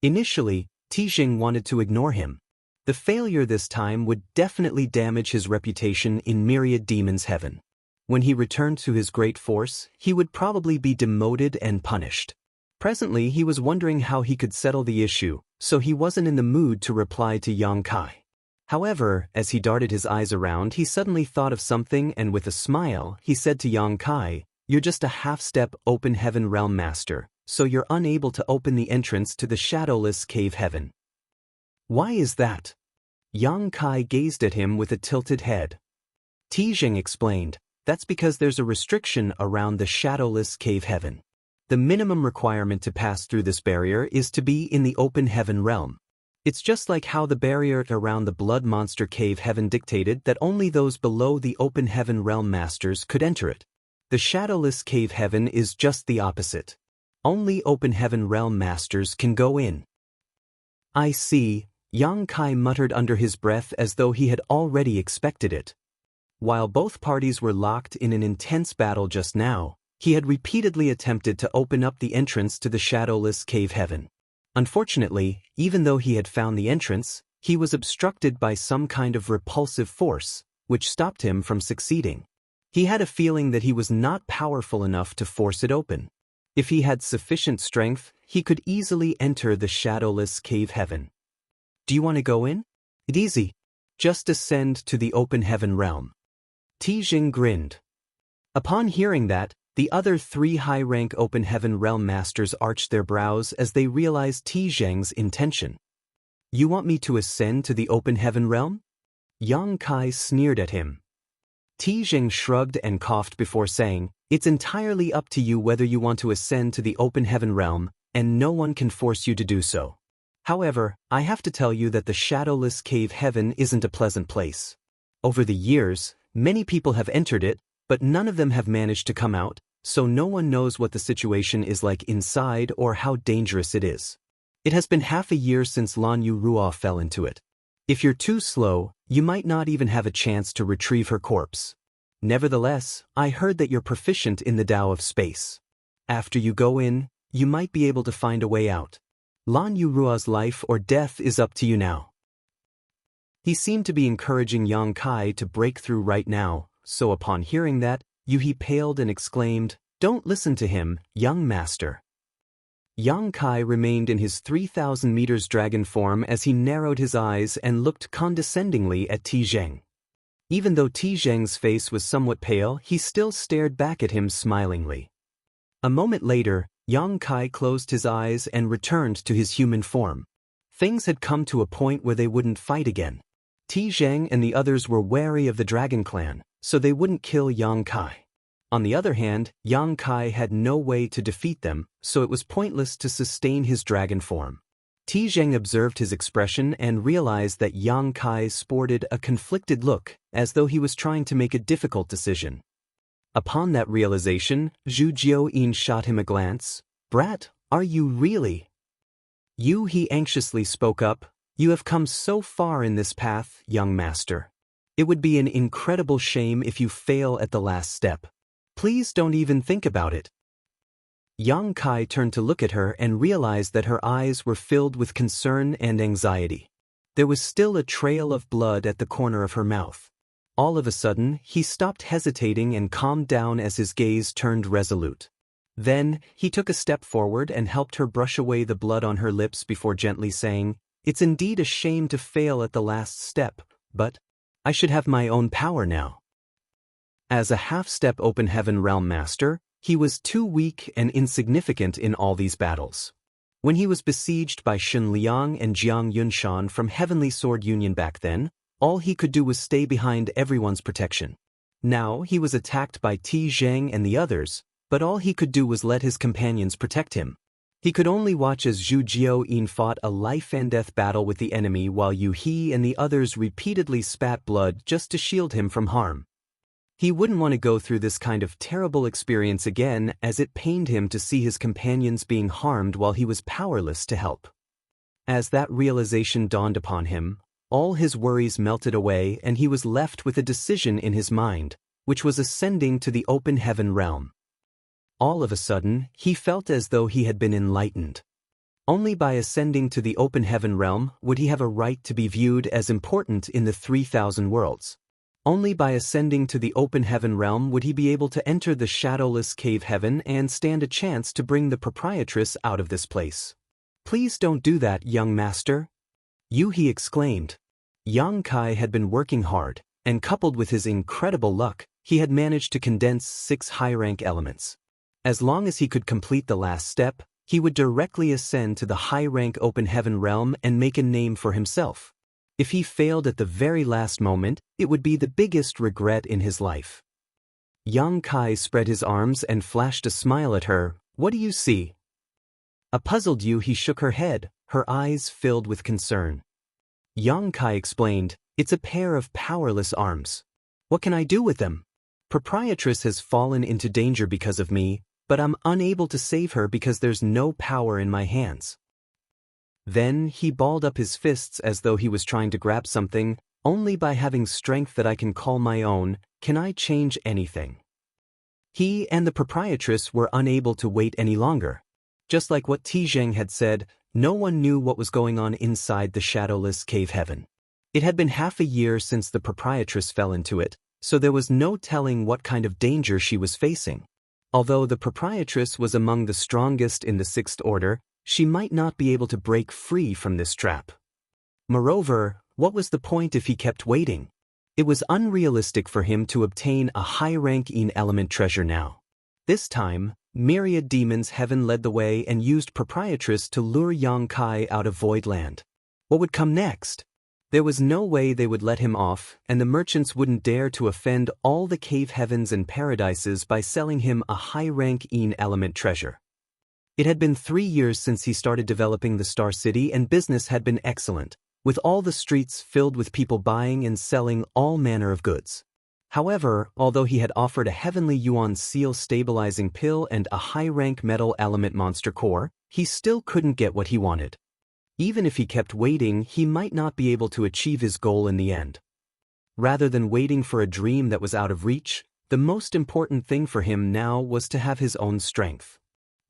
Initially, Tijing wanted to ignore him. The failure this time would definitely damage his reputation in Myriad Demons Heaven. When he returned to his great force, he would probably be demoted and punished. Presently, he was wondering how he could settle the issue, so he wasn't in the mood to reply to Yang Kai. However, as he darted his eyes around, he suddenly thought of something, and with a smile, he said to Yang Kai, "You're just a half-step Open Heaven Realm Master, so you're unable to open the entrance to the shadowless cave heaven." "Why is that?" Yang Kai gazed at him with a tilted head. Tijing explained, "That's because there's a restriction around the shadowless cave heaven. The minimum requirement to pass through this barrier is to be in the Open Heaven Realm. It's just like how the barrier around the Blood Monster Cave Heaven dictated that only those below the Open Heaven Realm Masters could enter it. The Shadowless Cave Heaven is just the opposite. Only Open Heaven Realm Masters can go in." "I see," Yang Kai muttered under his breath as though he had already expected it. While both parties were locked in an intense battle just now, he had repeatedly attempted to open up the entrance to the Shadowless Cave Heaven. Unfortunately, even though he had found the entrance, he was obstructed by some kind of repulsive force, which stopped him from succeeding. He had a feeling that he was not powerful enough to force it open. If he had sufficient strength, he could easily enter the Shadowless Cave Heaven. "Do you want to go in? It's easy. Just ascend to the Open Heaven Realm." Tijing grinned. Upon hearing that, the other 3 high-rank Open Heaven Realm Masters arched their brows as they realized Tijing's intention. "You want me to ascend to the Open Heaven Realm?" Yang Kai sneered at him. Tijing shrugged and coughed before saying, "It's entirely up to you whether you want to ascend to the Open Heaven Realm, and no one can force you to do so. However, I have to tell you that the Shadowless Cave Heaven isn't a pleasant place. Over the years, many people have entered it, but none of them have managed to come out, so no one knows what the situation is like inside or how dangerous it is. It has been half a year since Lan Yu Ruo fell into it. If you're too slow, you might not even have a chance to retrieve her corpse. Nevertheless, I heard that you're proficient in the Tao of Space. After you go in, you might be able to find a way out. Lan Yu Ruo's life or death is up to you now." He seemed to be encouraging Yang Kai to break through right now, so upon hearing that, Yuhi paled and exclaimed, "Don't listen to him, young master." Yang Kai remained in his 3,000 meters dragon form as he narrowed his eyes and looked condescendingly at Tijing. Even though Tijing's face was somewhat pale, he still stared back at him smilingly. A moment later, Yang Kai closed his eyes and returned to his human form. Things had come to a point where they wouldn't fight again. Tijing and the others were wary of the Dragon Clan, so they wouldn't kill Yang Kai. On the other hand, Yang Kai had no way to defeat them, so it was pointless to sustain his dragon form. Tijing observed his expression and realized that Yang Kai sported a conflicted look, as though he was trying to make a difficult decision. Upon that realization, Zhu Jiuyin shot him a glance. "Brat, are you really?" "You," he anxiously spoke up. "You have come so far in this path, young master. It would be an incredible shame if you fail at the last step. Please don't even think about it." Yang Kai turned to look at her and realized that her eyes were filled with concern and anxiety. There was still a trail of blood at the corner of her mouth. All of a sudden, he stopped hesitating and calmed down as his gaze turned resolute. Then, he took a step forward and helped her brush away the blood on her lips before gently saying, "It's indeed a shame to fail at the last step, but I should have my own power now." As a half-step Open Heaven Realm Master, he was too weak and insignificant in all these battles. When he was besieged by Shen Liang and Jiang Yunshan from Heavenly Sword Union back then, all he could do was stay behind everyone's protection. Now he was attacked by Ti Zheng and the others, but all he could do was let his companions protect him. He could only watch as Zhu Jiaoyin fought a life-and-death battle with the enemy while Yu He and the others repeatedly spat blood just to shield him from harm. He wouldn't want to go through this kind of terrible experience again, as it pained him to see his companions being harmed while he was powerless to help. As that realization dawned upon him, all his worries melted away and he was left with a decision in his mind, which was ascending to the open heaven realm. All of a sudden, he felt as though he had been enlightened. Only by ascending to the open heaven realm would he have a right to be viewed as important in the 3,000 worlds. Only by ascending to the open heaven realm would he be able to enter the shadowless cave heaven and stand a chance to bring the proprietress out of this place. "Please don't do that, young master," Yu He exclaimed. Yang Kai had been working hard, and coupled with his incredible luck, he had managed to condense 6 high-rank elements. As long as he could complete the last step, he would directly ascend to the high-rank open heaven realm and make a name for himself. If he failed at the very last moment, it would be the biggest regret in his life. Yang Kai spread his arms and flashed a smile at her. "What do you see?" A puzzled Yu He shook her head, her eyes filled with concern. Yang Kai explained, "It's a pair of powerless arms. What can I do with them? Proprietress has fallen into danger because of me, but I'm unable to save her because there's no power in my hands." Then he balled up his fists as though he was trying to grab something. "Only by having strength that I can call my own can I change anything." He and the proprietress were unable to wait any longer. Just like what Ti Zheng had said, no one knew what was going on inside the shadowless cave heaven. It had been half a year since the proprietress fell into it, so there was no telling what kind of danger she was facing. Although the proprietress was among the strongest in the 6th order, she might not be able to break free from this trap. Moreover, what was the point if he kept waiting? It was unrealistic for him to obtain a high-rank element treasure now. This time, myriad demons heaven led the way and used proprietress to lure Yang Kai out of Voidland. What would come next? There was no way they would let him off, and the merchants wouldn't dare to offend all the cave heavens and paradises by selling him a high-rank element treasure. It had been 3 years since he started developing the Star City and business had been excellent, with all the streets filled with people buying and selling all manner of goods. However, although he had offered a heavenly yuan seal stabilizing pill and a high-rank metal element monster core, he still couldn't get what he wanted. Even if he kept waiting, he might not be able to achieve his goal in the end. Rather than waiting for a dream that was out of reach, the most important thing for him now was to have his own strength.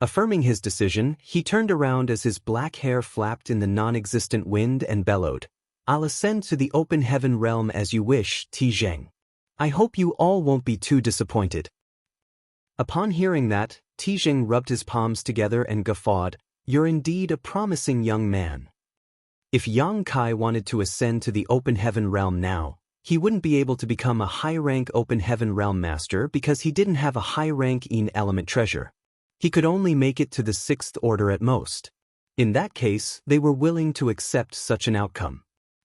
Affirming his decision, he turned around as his black hair flapped in the non-existent wind and bellowed, "I'll ascend to the open heaven realm as you wish, Ti Zheng. I hope you all won't be too disappointed." Upon hearing that, Ti Zheng rubbed his palms together and guffawed, "You're indeed a promising young man." If Yang Kai wanted to ascend to the open heaven realm now, he wouldn't be able to become a high-rank open heaven realm master because he didn't have a high-rank element treasure. He could only make it to the 6th order at most. In that case, they were willing to accept such an outcome.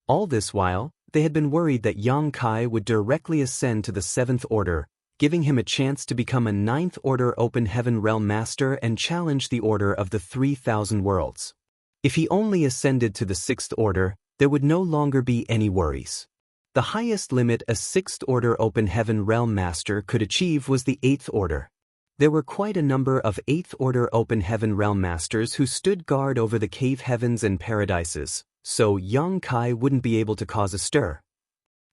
All this while, they had been worried that Yang Kai would directly ascend to the 7th order, giving him a chance to become a 9th order open heaven realm master and challenge the order of the 3,000 worlds. If he only ascended to the 6th order, there would no longer be any worries. The highest limit a 6th order open heaven realm master could achieve was the 8th order. There were quite a number of 8th order open heaven realm masters who stood guard over the cave heavens and paradises, so Yang Kai wouldn't be able to cause a stir.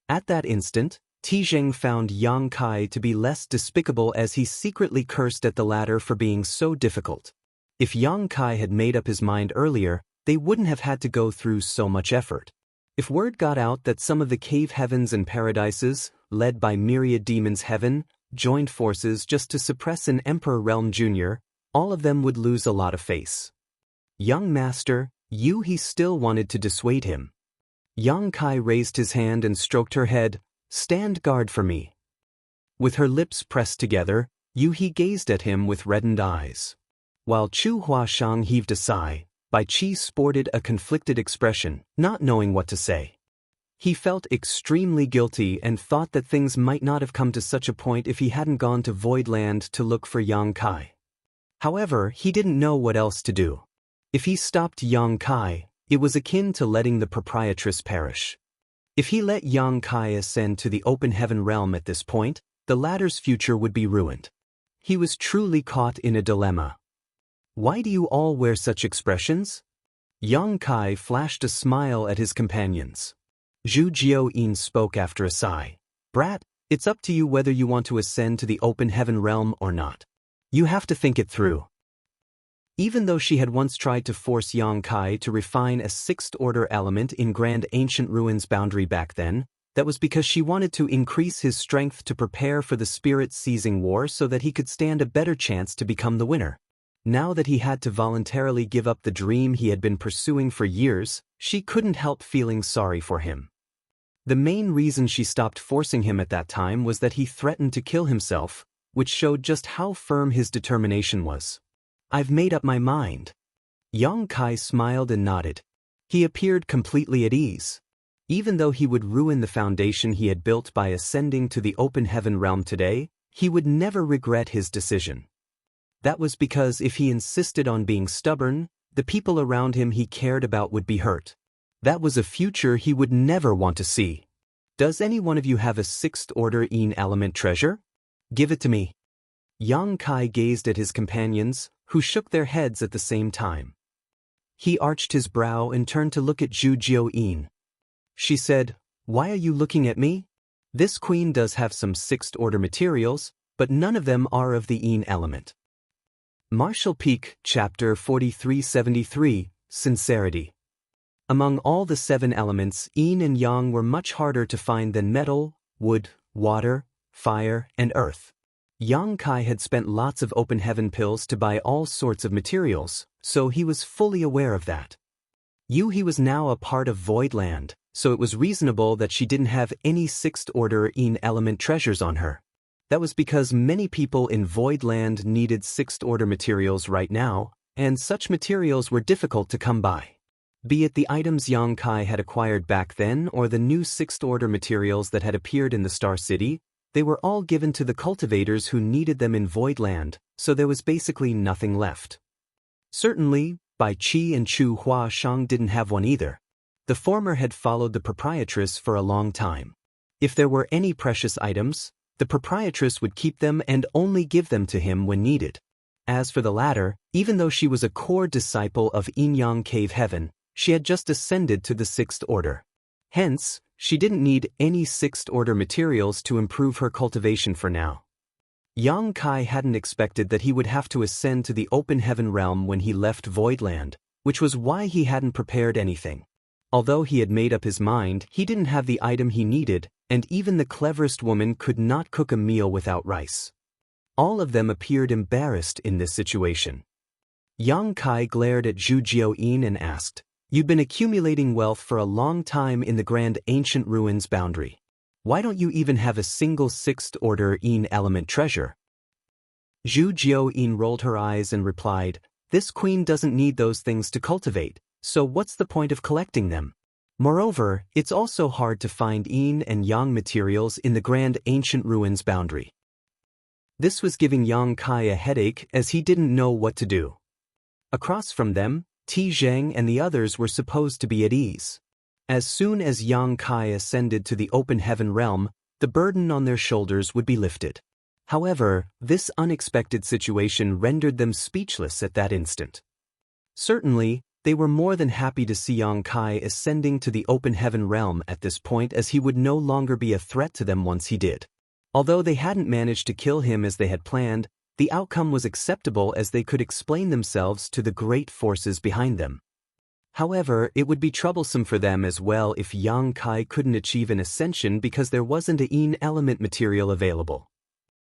At that instant, Ti Zheng found Yang Kai to be less despicable as he secretly cursed at the latter for being so difficult. If Yang Kai had made up his mind earlier, they wouldn't have had to go through so much effort. If word got out that some of the cave heavens and paradises, led by myriad demons heaven, joined forces just to suppress an Emperor Realm Jr., all of them would lose a lot of face. "Young master," Yu He still wanted to dissuade him. Yang Kai raised his hand and stroked her head, "Stand guard for me." With her lips pressed together, Yu He gazed at him with reddened eyes. While Chu Huashang heaved a sigh, Bai Qi sported a conflicted expression, not knowing what to say. He felt extremely guilty and thought that things might not have come to such a point if he hadn't gone to Voidland to look for Yang Kai. However, he didn't know what else to do. If he stopped Yang Kai, it was akin to letting the proprietress perish. If he let Yang Kai ascend to the open heaven realm at this point, the latter's future would be ruined. He was truly caught in a dilemma. Why do you all wear such expressions? Yang Kai flashed a smile at his companions. Zhu Jiao-yin spoke after a sigh. Brat, it's up to you whether you want to ascend to the open heaven realm or not. You have to think it through. Even though she had once tried to force Yang Kai to refine a sixth-order element in Grand Ancient Ruins boundary back then, that was because she wanted to increase his strength to prepare for the spirit-seizing war so that he could stand a better chance to become the winner. Now that he had to voluntarily give up the dream he had been pursuing for years, she couldn't help feeling sorry for him. The main reason she stopped forcing him at that time was that he threatened to kill himself, which showed just how firm his determination was. I've made up my mind. Yang Kai smiled and nodded. He appeared completely at ease. Even though he would ruin the foundation he had built by ascending to the open heaven realm today, he would never regret his decision. That was because if he insisted on being stubborn, the people around him he cared about would be hurt. That was a future he would never want to see. Does any one of you have a sixth-order Yin element treasure? Give it to me. Yang Kai gazed at his companions, who shook their heads at the same time. He arched his brow and turned to look at Zhu Jiao-yin. She said, "Why are you looking at me? This queen does have some sixth-order materials, but none of them are of the Yin element." Martial Peak, Chapter 4373, Sincerity. Among all the 7 elements, Yin and Yang were much harder to find than metal, wood, water, fire, and earth. Yang Kai had spent lots of open heaven pills to buy all sorts of materials, so he was fully aware of that. He was now a part of Voidland, so it was reasonable that she didn't have any sixth-order Yin element treasures on her. That was because many people in Voidland needed sixth-order materials right now, and such materials were difficult to come by. Be it the items Yang Kai had acquired back then or the new sixth-order materials that had appeared in the Star City, they were all given to the cultivators who needed them in Voidland, so there was basically nothing left. Certainly, Bai Qi and Chu Hua Shang didn't have one either. The former had followed the proprietress for a long time. If there were any precious items, the proprietress would keep them and only give them to him when needed. As for the latter, even though she was a core disciple of Yin Yang Cave Heaven, she had just ascended to the sixth order. Hence, she didn't need any sixth-order materials to improve her cultivation for now. Yang Kai hadn't expected that he would have to ascend to the open heaven realm when he left Voidland, which was why he hadn't prepared anything. Although he had made up his mind, he didn't have the item he needed, and even the cleverest woman could not cook a meal without rice. All of them appeared embarrassed in this situation. Yang Kai glared at Zhu Jiao-yin and asked, "You've been accumulating wealth for a long time in the Grand Ancient Ruins boundary. Why don't you even have a single sixth-order Yin element treasure?" Zhu Jiao-yin rolled her eyes and replied, "This queen doesn't need those things to cultivate, so what's the point of collecting them? Moreover, it's also hard to find Yin and Yang materials in the Grand Ancient Ruins boundary." This was giving Yang Kai a headache as he didn't know what to do. Across from them, Ti Zheng and the others were supposed to be at ease. As soon as Yang Kai ascended to the open heaven realm, the burden on their shoulders would be lifted. However, this unexpected situation rendered them speechless at that instant. Certainly, they were more than happy to see Yang Kai ascending to the open heaven realm at this point, as he would no longer be a threat to them once he did. Although they hadn't managed to kill him as they had planned, the outcome was acceptable as they could explain themselves to the great forces behind them. However, it would be troublesome for them as well if Yang Kai couldn't achieve an ascension because there wasn't a Yin element material available.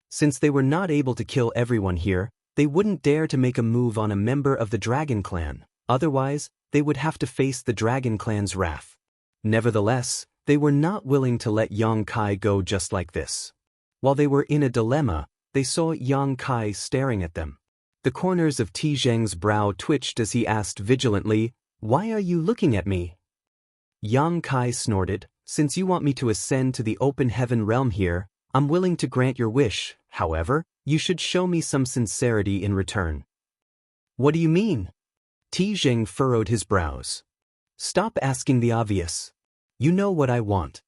Since they were not able to kill everyone here, they wouldn't dare to make a move on a member of the Dragon Clan, otherwise, they would have to face the Dragon Clan's wrath. Nevertheless, they were not willing to let Yang Kai go just like this. While they were in a dilemma, they saw Yang Kai staring at them. The corners of Tizheng's brow twitched as he asked vigilantly, "Why are you looking at me?" Yang Kai snorted, "Since you want me to ascend to the open heaven realm here, I'm willing to grant your wish. However, you should show me some sincerity in return." "What do you mean?" Tizheng furrowed his brows. "Stop asking the obvious. You know what I want."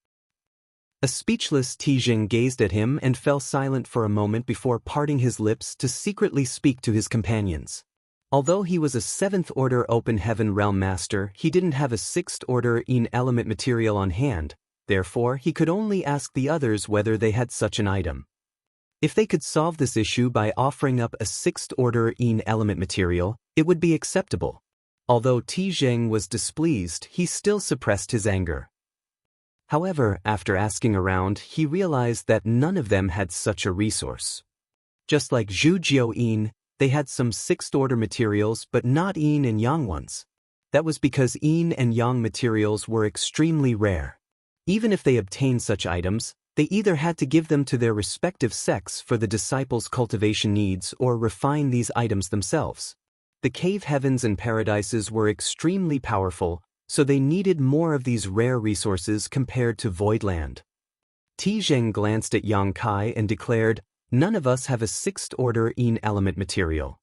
A speechless Tizheng gazed at him and fell silent for a moment before parting his lips to secretly speak to his companions. Although he was a 7th Order Open Heaven Realm Master, he didn't have a 6th Order Een Element material on hand, therefore he could only ask the others whether they had such an item. If they could solve this issue by offering up a 6th Order Een Element material, it would be acceptable. Although Tizheng was displeased, he still suppressed his anger. However, after asking around, he realized that none of them had such a resource. Just like Zhu Jiao Yin, they had some 6th Order materials but not Yin and Yang ones. That was because Yin and Yang materials were extremely rare. Even if they obtained such items, they either had to give them to their respective sects for the disciples' cultivation needs or refine these items themselves. The cave heavens and paradises were extremely powerful, so they needed more of these rare resources compared to Voidland. Tizheng glanced at Yang Kai and declared, "None of us have a 6th Order Een Element material."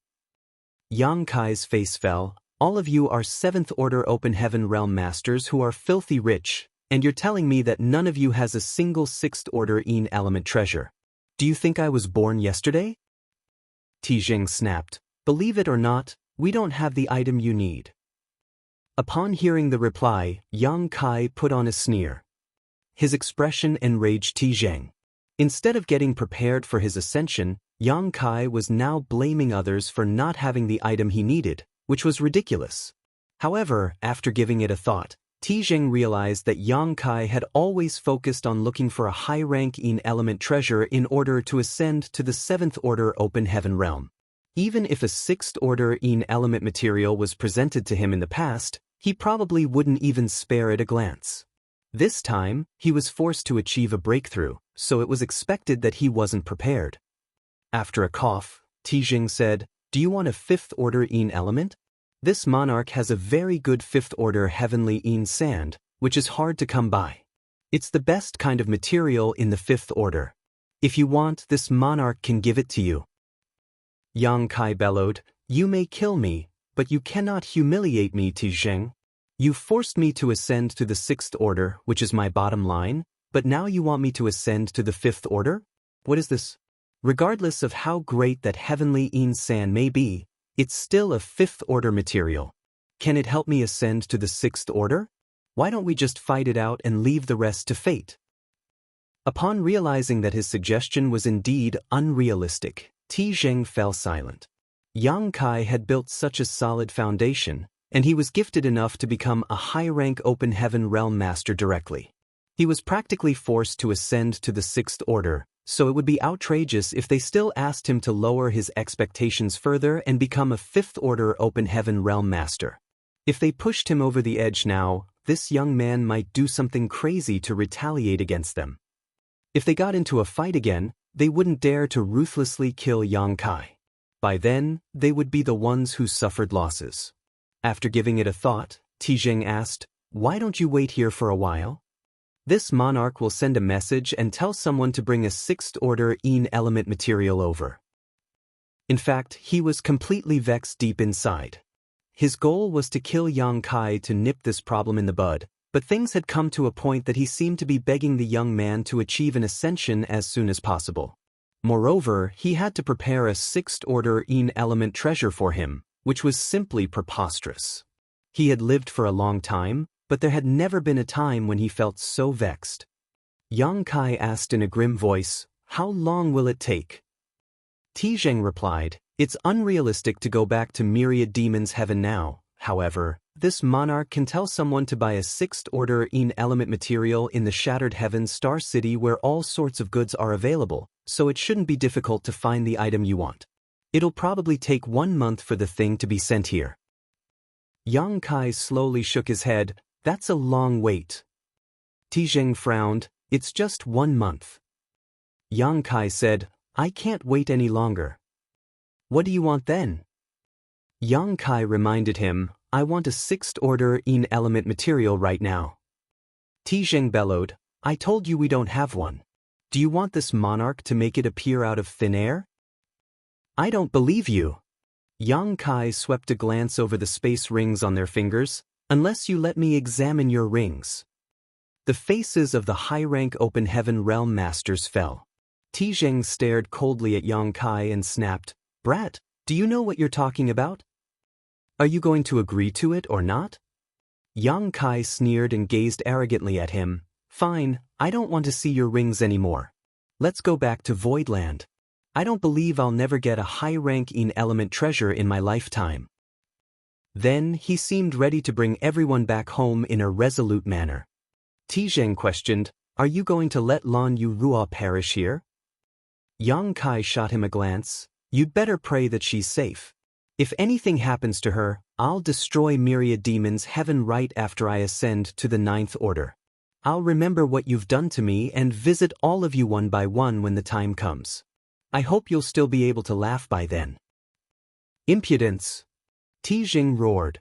Yang Kai's face fell. "All of you are 7th Order Open Heaven Realm Masters who are filthy rich, and you're telling me that none of you has a single 6th Order Een Element treasure. Do you think I was born yesterday?" Tizheng snapped, "Believe it or not, we don't have the item you need." Upon hearing the reply, Yang Kai put on a sneer. His expression enraged Tizheng. Instead of getting prepared for his ascension, Yang Kai was now blaming others for not having the item he needed, which was ridiculous. However, after giving it a thought, Tizheng realized that Yang Kai had always focused on looking for a high-rank Een Element treasure in order to ascend to the 7th Order Open Heaven realm. Even if a 6th Order Een Element material was presented to him in the past, he probably wouldn't even spare it a glance. This time, he was forced to achieve a breakthrough, so it was expected that he wasn't prepared. After a cough, Tizheng said, "Do you want a 5th Order Een Element? This monarch has a very good 5th Order Heavenly Een Sand, which is hard to come by. It's the best kind of material in the 5th Order. If you want, this monarch can give it to you." Yang Kai bellowed, "You may kill me, but you cannot humiliate me, Tizheng. You forced me to ascend to the 6th Order, which is my bottom line, but now you want me to ascend to the 5th Order? What is this? Regardless of how great that Heavenly Een Sand may be, it's still a 5th Order material. Can it help me ascend to the 6th Order? Why don't we just fight it out and leave the rest to fate?" Upon realizing that his suggestion was indeed unrealistic, Tizheng fell silent. Yang Kai had built such a solid foundation, and he was gifted enough to become a high-rank Open Heaven Realm Master directly. He was practically forced to ascend to the 6th Order, so it would be outrageous if they still asked him to lower his expectations further and become a 5th Order Open Heaven Realm Master. If they pushed him over the edge now, this young man might do something crazy to retaliate against them. If they got into a fight again, they wouldn't dare to ruthlessly kill Yang Kai. By then, they would be the ones who suffered losses. After giving it a thought, Tizheng asked, "Why don't you wait here for a while? This monarch will send a message and tell someone to bring a 6th Order Een Element material over." In fact, he was completely vexed deep inside. His goal was to kill Yang Kai to nip this problem in the bud, but things had come to a point that he seemed to be begging the young man to achieve an ascension as soon as possible. Moreover, he had to prepare a 6th Order Een Element treasure for him, which was simply preposterous. He had lived for a long time, but there had never been a time when he felt so vexed. Yang Kai asked in a grim voice, "How long will it take?" Tizheng replied, "It's unrealistic to go back to Myriad Demon's Heaven now. However, this monarch can tell someone to buy a 6th Order Een Element material in the Shattered Heavens Star City where all sorts of goods are available, so it shouldn't be difficult to find the item you want. It'll probably take 1 month for the thing to be sent here." Yang Kai slowly shook his head. "That's a long wait." Tizheng frowned. "It's just 1 month. Yang Kai said, "I can't wait any longer." What do you want then? Yang Kai reminded him, I want a sixth-order element material right now. Tizheng bellowed, I told you we don't have one. Do you want this monarch to make it appear out of thin air? I don't believe you. Yang Kai swept a glance over the space rings on their fingers, unless you let me examine your rings. The faces of the high-rank Open Heaven Realm Masters fell. Tizheng stared coldly at Yang Kai and snapped, Brat, do you know what you're talking about? Are you going to agree to it or not? Yang Kai sneered and gazed arrogantly at him. Fine, I don't want to see your rings anymore. Let's go back to Voidland. I don't believe I'll never get a high-rank element treasure in my lifetime. Then he seemed ready to bring everyone back home in a resolute manner. Tizheng questioned, Are you going to let Lan Yu Ruo perish here? Yang Kai shot him a glance. You'd better pray that she's safe. If anything happens to her, I'll destroy myriad demons heaven right after I ascend to the 9th order. I'll remember what you've done to me and visit all of you one by one when the time comes. I hope you'll still be able to laugh by then. Impudence! Tizheng roared.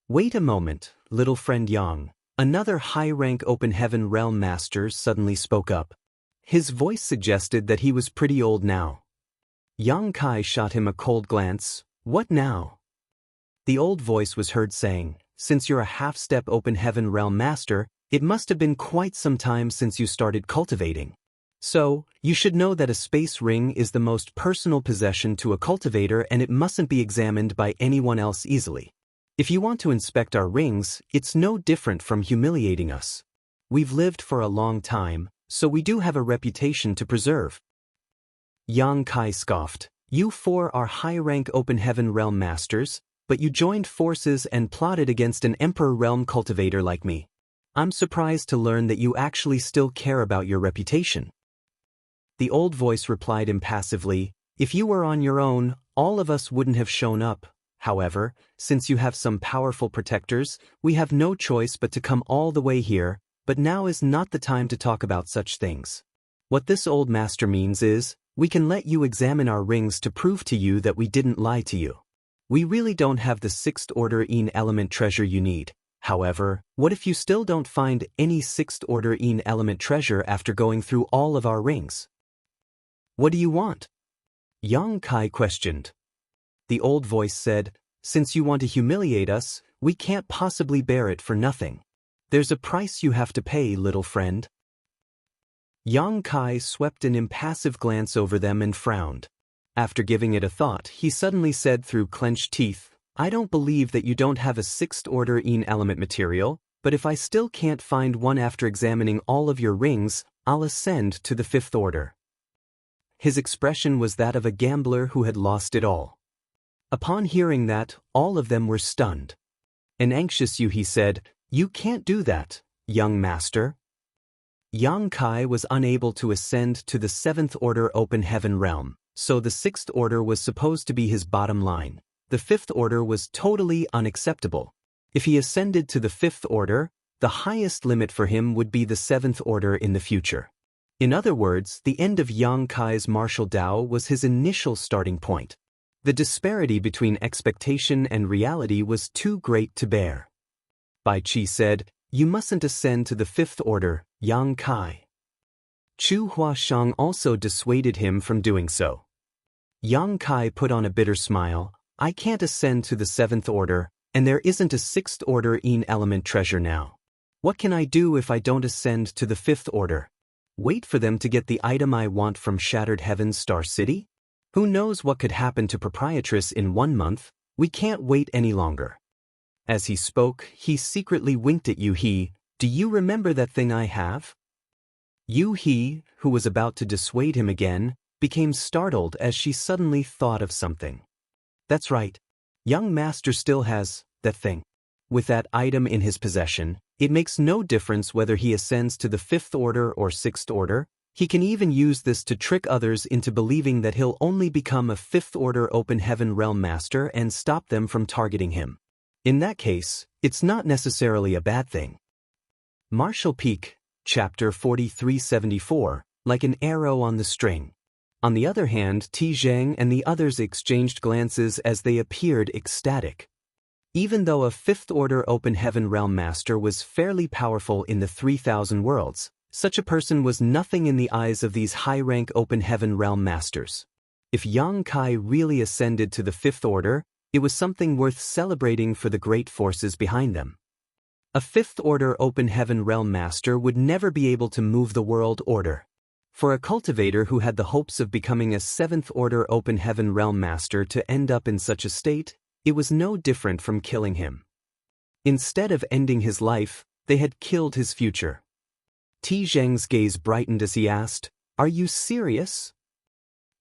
Wait a moment, little friend Yang. Another high-rank Open Heaven Realm Master suddenly spoke up. His voice suggested that he was pretty old now. Yang Kai shot him a cold glance. What now? The old voice was heard saying, Since you're a half-step Open Heaven Realm Master, it must have been quite some time since you started cultivating. So, you should know that a space ring is the most personal possession to a cultivator and it mustn't be examined by anyone else easily. If you want to inspect our rings, it's no different from humiliating us. We've lived for a long time, so we do have a reputation to preserve. Yang Kai scoffed. You four are high-rank Open Heaven Realm Masters, but you joined forces and plotted against an Emperor Realm cultivator like me. I'm surprised to learn that you actually still care about your reputation. The old voice replied impassively, If you were on your own, all of us wouldn't have shown up. However, since you have some powerful protectors, we have no choice but to come all the way here, but now is not the time to talk about such things. What this old master means is, we can let you examine our rings to prove to you that we didn't lie to you. We really don't have the 6th order element treasure you need. However, what if you still don't find any 6th order element treasure after going through all of our rings? What do you want? Yang Kai questioned. The old voice said, Since you want to humiliate us, we can't possibly bear it for nothing. There's a price you have to pay, little friend. Yang Kai swept an impassive glance over them and frowned. After giving it a thought, he suddenly said through clenched teeth, I don't believe that you don't have a 6th order element material, but if I still can't find one after examining all of your rings, I'll ascend to the 5th order. His expression was that of a gambler who had lost it all. Upon hearing that, all of them were stunned. An anxious Yu-He said, You can't do that, young master. Yang Kai was unable to ascend to the 7th order Open Heaven Realm, so the 6th order was supposed to be his bottom line. The 5th order was totally unacceptable. If he ascended to the 5th order, the highest limit for him would be the 7th order in the future. In other words, the end of Yang Kai's martial Dao was his initial starting point. The disparity between expectation and reality was too great to bear. Bai Qi said, You mustn't ascend to the 5th order, Yang Kai. Chu Huashang also dissuaded him from doing so. Yang Kai put on a bitter smile, I can't ascend to the 7th order, and there isn't a 6th order element treasure now. What can I do if I don't ascend to the 5th order? Wait for them to get the item I want from Shattered Heaven's Star City? Who knows what could happen to Proprietress in 1 month? We can't wait any longer. As he spoke, he secretly winked at Yu-He. Do you remember that thing I have? Yu-He, who was about to dissuade him again, became startled as she suddenly thought of something. That's right. Young Master still has that thing. With that item in his possession, it makes no difference whether he ascends to the 5th order or 6th order. He can even use this to trick others into believing that he'll only become a 5th order Open Heaven Realm Master and stop them from targeting him. In that case, it's not necessarily a bad thing. Martial Peak, Chapter 4374, Like an Arrow on the String. On the other hand, Ti Zheng and the others exchanged glances as they appeared ecstatic. Even though a fifth-order open heaven realm master was fairly powerful in the 3,000 worlds, such a person was nothing in the eyes of these high-rank open heaven realm masters. If Yang Kai really ascended to the fifth order, it was something worth celebrating for the great forces behind them. A fifth-order open heaven realm master would never be able to move the world order. For a cultivator who had the hopes of becoming a seventh-order open heaven realm master to end up in such a state, it was no different from killing him. Instead of ending his life, they had killed his future. Ti Zheng's gaze brightened as he asked, "Are you serious?"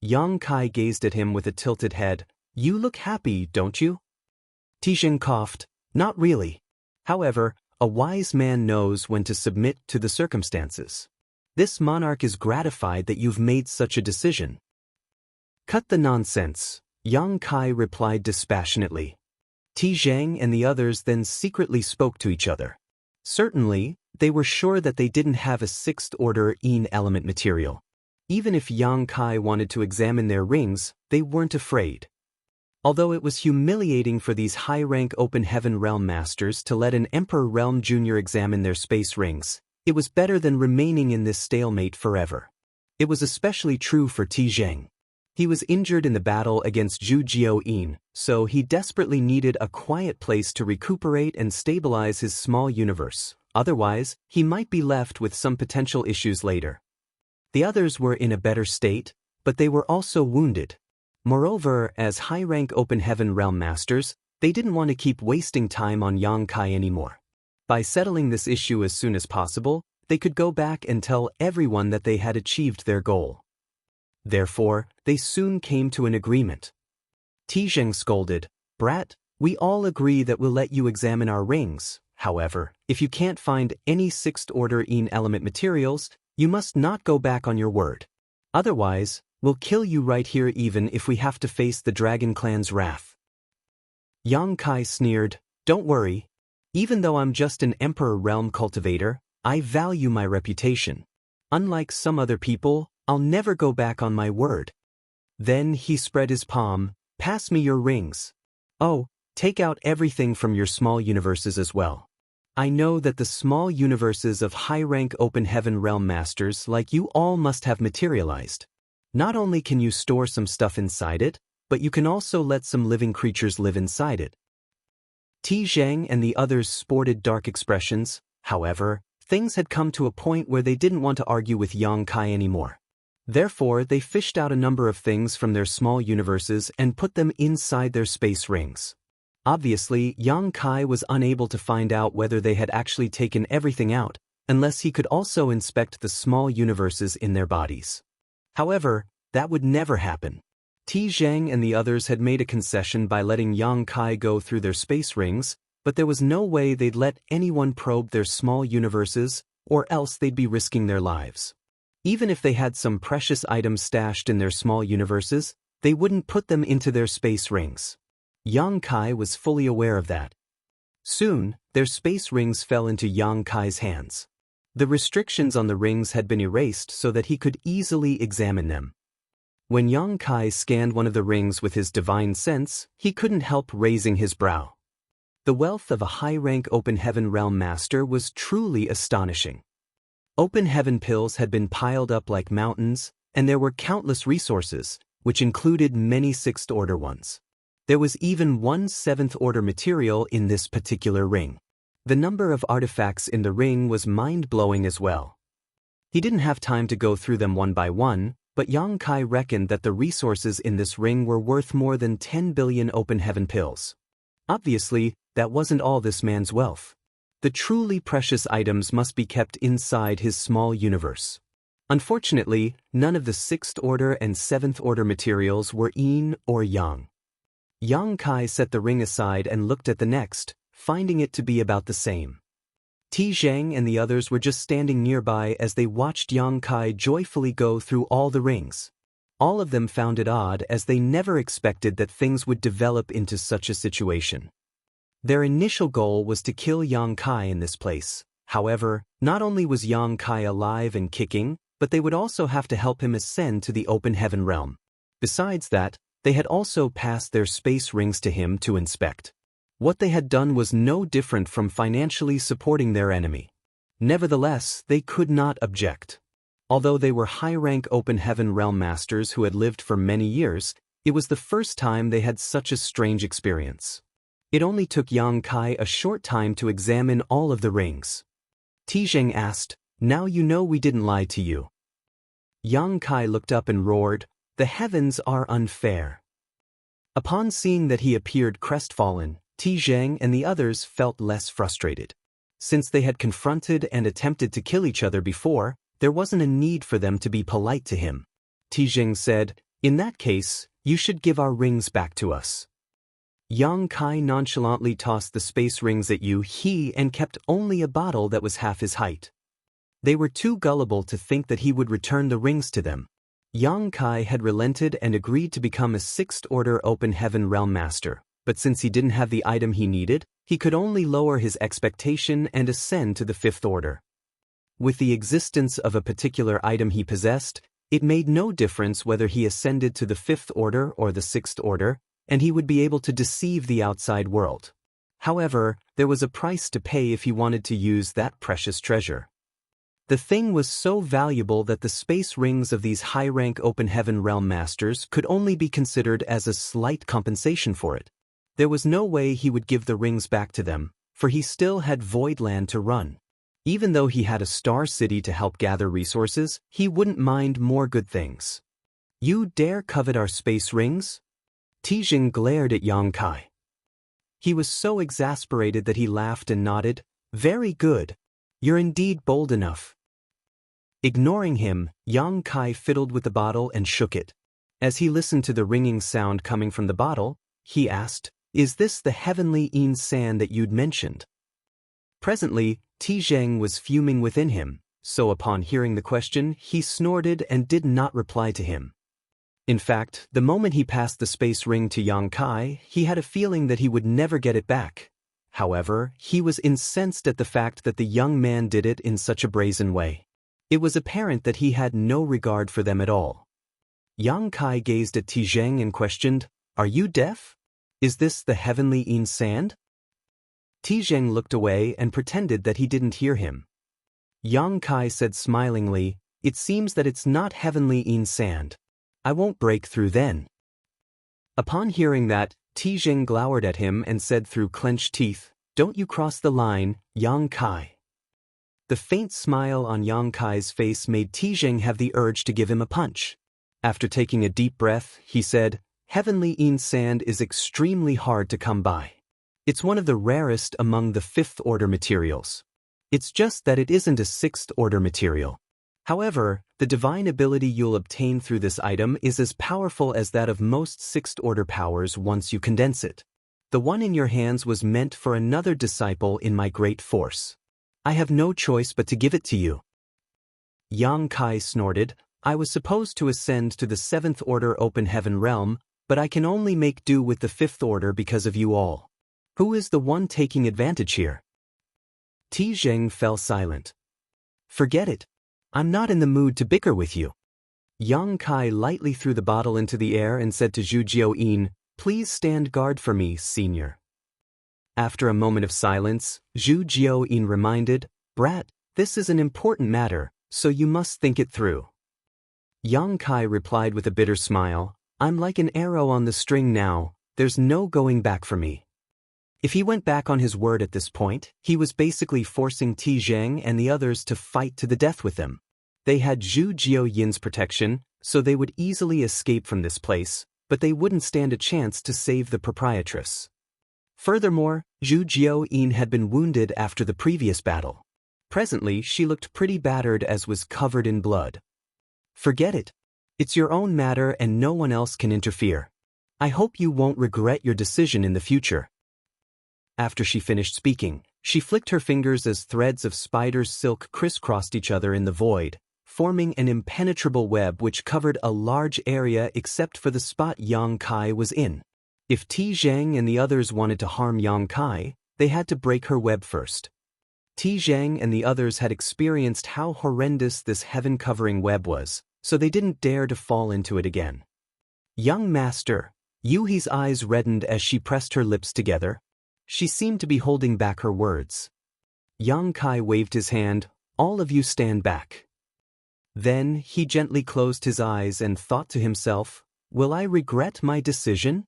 Yang Kai gazed at him with a tilted head. "You look happy, don't you?" Ti Zheng coughed. "Not really. However, a wise man knows when to submit to the circumstances. This monarch is gratified that you've made such a decision." "Cut the nonsense," Yang Kai replied dispassionately. Ti Zheng and the others then secretly spoke to each other. Certainly, they were sure that they didn't have a sixth-order Yin element material. Even if Yang Kai wanted to examine their rings, they weren't afraid. Although it was humiliating for these high-rank open heaven realm masters to let an Emperor Realm Jr. examine their space rings, it was better than remaining in this stalemate forever. It was especially true for Ti Zheng. He was injured in the battle against Zhu Jiao-yin, so he desperately needed a quiet place to recuperate and stabilize his small universe. Otherwise, he might be left with some potential issues later. The others were in a better state, but they were also wounded. Moreover, as high-rank open heaven realm masters, they didn't want to keep wasting time on Yang Kai anymore. By settling this issue as soon as possible, they could go back and tell everyone that they had achieved their goal. Therefore, they soon came to an agreement. Ti Zheng scolded, "Brat, we all agree that we'll let you examine our rings. However, if you can't find any sixth-order Yin element materials, you must not go back on your word. Otherwise, we'll kill you right here even if we have to face the Dragon Clan's wrath." Yang Kai sneered, "Don't worry. Even though I'm just an Emperor Realm cultivator, I value my reputation. Unlike some other people, I'll never go back on my word." Then he spread his palm, "Pass me your rings. Oh, take out everything from your small universes as well. I know that the small universes of high-rank open heaven realm masters like you all must have materialized. Not only can you store some stuff inside it, but you can also let some living creatures live inside it." Ti Zheng and the others sported dark expressions. However, things had come to a point where they didn't want to argue with Yang Kai anymore. Therefore, they fished out a number of things from their small universes and put them inside their space rings. Obviously, Yang Kai was unable to find out whether they had actually taken everything out, unless he could also inspect the small universes in their bodies. However, that would never happen. Ti Zheng and the others had made a concession by letting Yang Kai go through their space rings, but there was no way they'd let anyone probe their small universes, or else they'd be risking their lives. Even if they had some precious items stashed in their small universes, they wouldn't put them into their space rings. Yang Kai was fully aware of that. Soon, their space rings fell into Yang Kai's hands. The restrictions on the rings had been erased so that he could easily examine them. When Yang Kai scanned one of the rings with his divine sense, he couldn't help raising his brow. The wealth of a high-rank open heaven realm master was truly astonishing. Open heaven pills had been piled up like mountains, and there were countless resources, which included many sixth-order ones. There was even one seventh-order material in this particular ring. The number of artifacts in the ring was mind-blowing as well. He didn't have time to go through them one by one, but Yang Kai reckoned that the resources in this ring were worth more than 10 billion open heaven pills. Obviously, that wasn't all this man's wealth. The truly precious items must be kept inside his small universe. Unfortunately, none of the sixth-order and seventh-order materials were Yin or Yang. Yang Kai set the ring aside and looked at the next, finding it to be about the same. Ti Zheng and the others were just standing nearby as they watched Yang Kai joyfully go through all the rings. All of them found it odd as they never expected that things would develop into such a situation. Their initial goal was to kill Yang Kai in this place. However, not only was Yang Kai alive and kicking, but they would also have to help him ascend to the open heaven realm. Besides that, they had also passed their space rings to him to inspect. What they had done was no different from financially supporting their enemy. Nevertheless, they could not object. Although they were high-rank open heaven realm masters who had lived for many years, it was the first time they had such a strange experience. It only took Yang Kai a short time to examine all of the rings. Tizheng asked, "Now you know we didn't lie to you." Yang Kai looked up and roared, "The heavens are unfair." Upon seeing that he appeared crestfallen, Tizheng and the others felt less frustrated. Since they had confronted and attempted to kill each other before, there wasn't a need for them to be polite to him. Tizheng said, "In that case, you should give our rings back to us." Yang Kai nonchalantly tossed the space rings at Yu He and kept only a bottle that was half his height. They were too gullible to think that he would return the rings to them. Yang Kai had relented and agreed to become a sixth-order open heaven realm master, but since he didn't have the item he needed, he could only lower his expectation and ascend to the fifth order. With the existence of a particular item he possessed, it made no difference whether he ascended to the fifth order or the sixth order, and he would be able to deceive the outside world. However, there was a price to pay if he wanted to use that precious treasure. The thing was so valuable that the space rings of these high-rank open heaven realm masters could only be considered as a slight compensation for it. There was no way he would give the rings back to them, for he still had Voidland to run. Even though he had a star city to help gather resources, he wouldn't mind more good things. "You dare covet our space rings?" Tizheng glared at Yang Kai. He was so exasperated that he laughed and nodded. "Very good. You're indeed bold enough." Ignoring him, Yang Kai fiddled with the bottle and shook it. As he listened to the ringing sound coming from the bottle, he asked, "Is this the heavenly Yin sand that you'd mentioned?" Presently, Tizheng was fuming within him, so upon hearing the question, he snorted and did not reply to him. In fact, the moment he passed the space ring to Yang Kai, he had a feeling that he would never get it back. However, he was incensed at the fact that the young man did it in such a brazen way. It was apparent that he had no regard for them at all. Yang Kai gazed at Tizheng and questioned, "Are you deaf? Is this the heavenly Yin sand?" Tizheng looked away and pretended that he didn't hear him. Yang Kai said smilingly, "It seems that it's not heavenly Yin sand. I won't break through then." Upon hearing that, Tizheng glowered at him and said through clenched teeth, "Don't you cross the line, Yang Kai." The faint smile on Yang Kai's face made Tizheng have the urge to give him a punch. After taking a deep breath, he said, "Heavenly Yin sand is extremely hard to come by. It's one of the rarest among the fifth-order materials. It's just that it isn't a sixth-order material. However, the divine ability you'll obtain through this item is as powerful as that of most sixth-order powers once you condense it. The one in your hands was meant for another disciple in my great force. I have no choice but to give it to you." Yang Kai snorted, "I was supposed to ascend to the seventh-order open heaven realm, but I can only make do with the fifth order because of you all. Who is the one taking advantage here?" Tizheng fell silent. "Forget it. I'm not in the mood to bicker with you." Yang Kai lightly threw the bottle into the air and said to Zhu Jiao-yin, "Please stand guard for me, senior." After a moment of silence, Zhu Jiao-yin reminded, "Brat, this is an important matter, so you must think it through." Yang Kai replied with a bitter smile, "I'm like an arrow on the string now, there's no going back for me." If he went back on his word at this point, he was basically forcing Tizheng and the others to fight to the death with him. They had Zhu Jiao-yin's protection, so they would easily escape from this place, but they wouldn't stand a chance to save the proprietress. Furthermore, Zhu Jiao-yin had been wounded after the previous battle. Presently, she looked pretty battered as was covered in blood. "Forget it. It's your own matter and no one else can interfere. I hope you won't regret your decision in the future." After she finished speaking, she flicked her fingers as threads of spider's silk crisscrossed each other in the void, forming an impenetrable web which covered a large area except for the spot Yang Kai was in. If Tizheng and the others wanted to harm Yang Kai, they had to break her web first. Ti Zhang and the others had experienced how horrendous this heaven-covering web was, so they didn't dare to fall into it again. Young master, Yuhi's eyes reddened as she pressed her lips together. She seemed to be holding back her words. Yang Kai waved his hand. All of you stand back. Then he gently closed his eyes and thought to himself, will I regret my decision?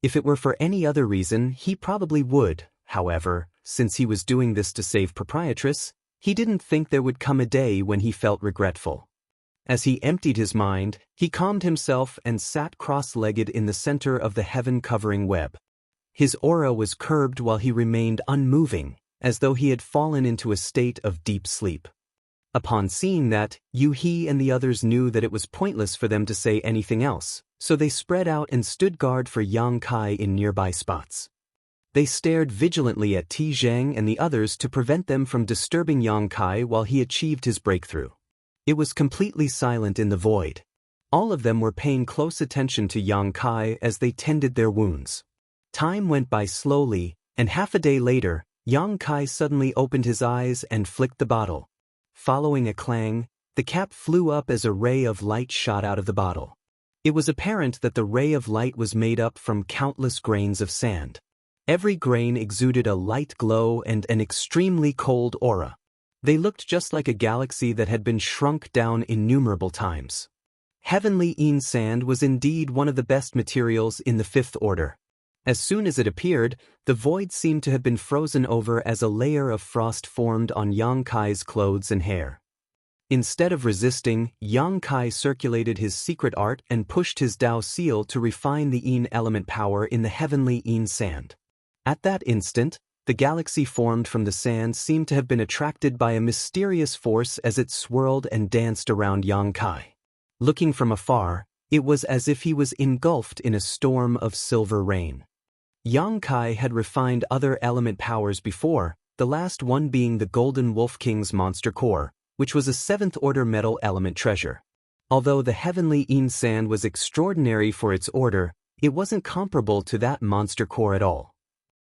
If it were for any other reason, he probably would. However, since he was doing this to save Proprietress, he didn't think there would come a day when he felt regretful. As he emptied his mind, he calmed himself and sat cross-legged in the center of the heaven-covering web. His aura was curbed while he remained unmoving, as though he had fallen into a state of deep sleep. Upon seeing that, Yuhi and the others knew that it was pointless for them to say anything else, so they spread out and stood guard for Yang Kai in nearby spots. They stared vigilantly at Ti Zhang and the others to prevent them from disturbing Yang Kai while he achieved his breakthrough. It was completely silent in the void. All of them were paying close attention to Yang Kai as they tended their wounds. Time went by slowly, and half a day later, Yang Kai suddenly opened his eyes and flicked the bottle. Following a clang, the cap flew up as a ray of light shot out of the bottle. It was apparent that the ray of light was made up from countless grains of sand. Every grain exuded a light glow and an extremely cold aura. They looked just like a galaxy that had been shrunk down innumerable times. Heavenly Yin sand was indeed one of the best materials in the Fifth Order. As soon as it appeared, the void seemed to have been frozen over as a layer of frost formed on Yang Kai's clothes and hair. Instead of resisting, Yang Kai circulated his secret art and pushed his Dao seal to refine the Yin element power in the heavenly Yin sand. At that instant, the galaxy formed from the sand seemed to have been attracted by a mysterious force as it swirled and danced around Yang Kai. Looking from afar, it was as if he was engulfed in a storm of silver rain. Yang Kai had refined other element powers before, the last one being the Golden Wolf King's monster core, which was a 7th order metal element treasure. Although the heavenly Yin sand was extraordinary for its order, it wasn't comparable to that monster core at all.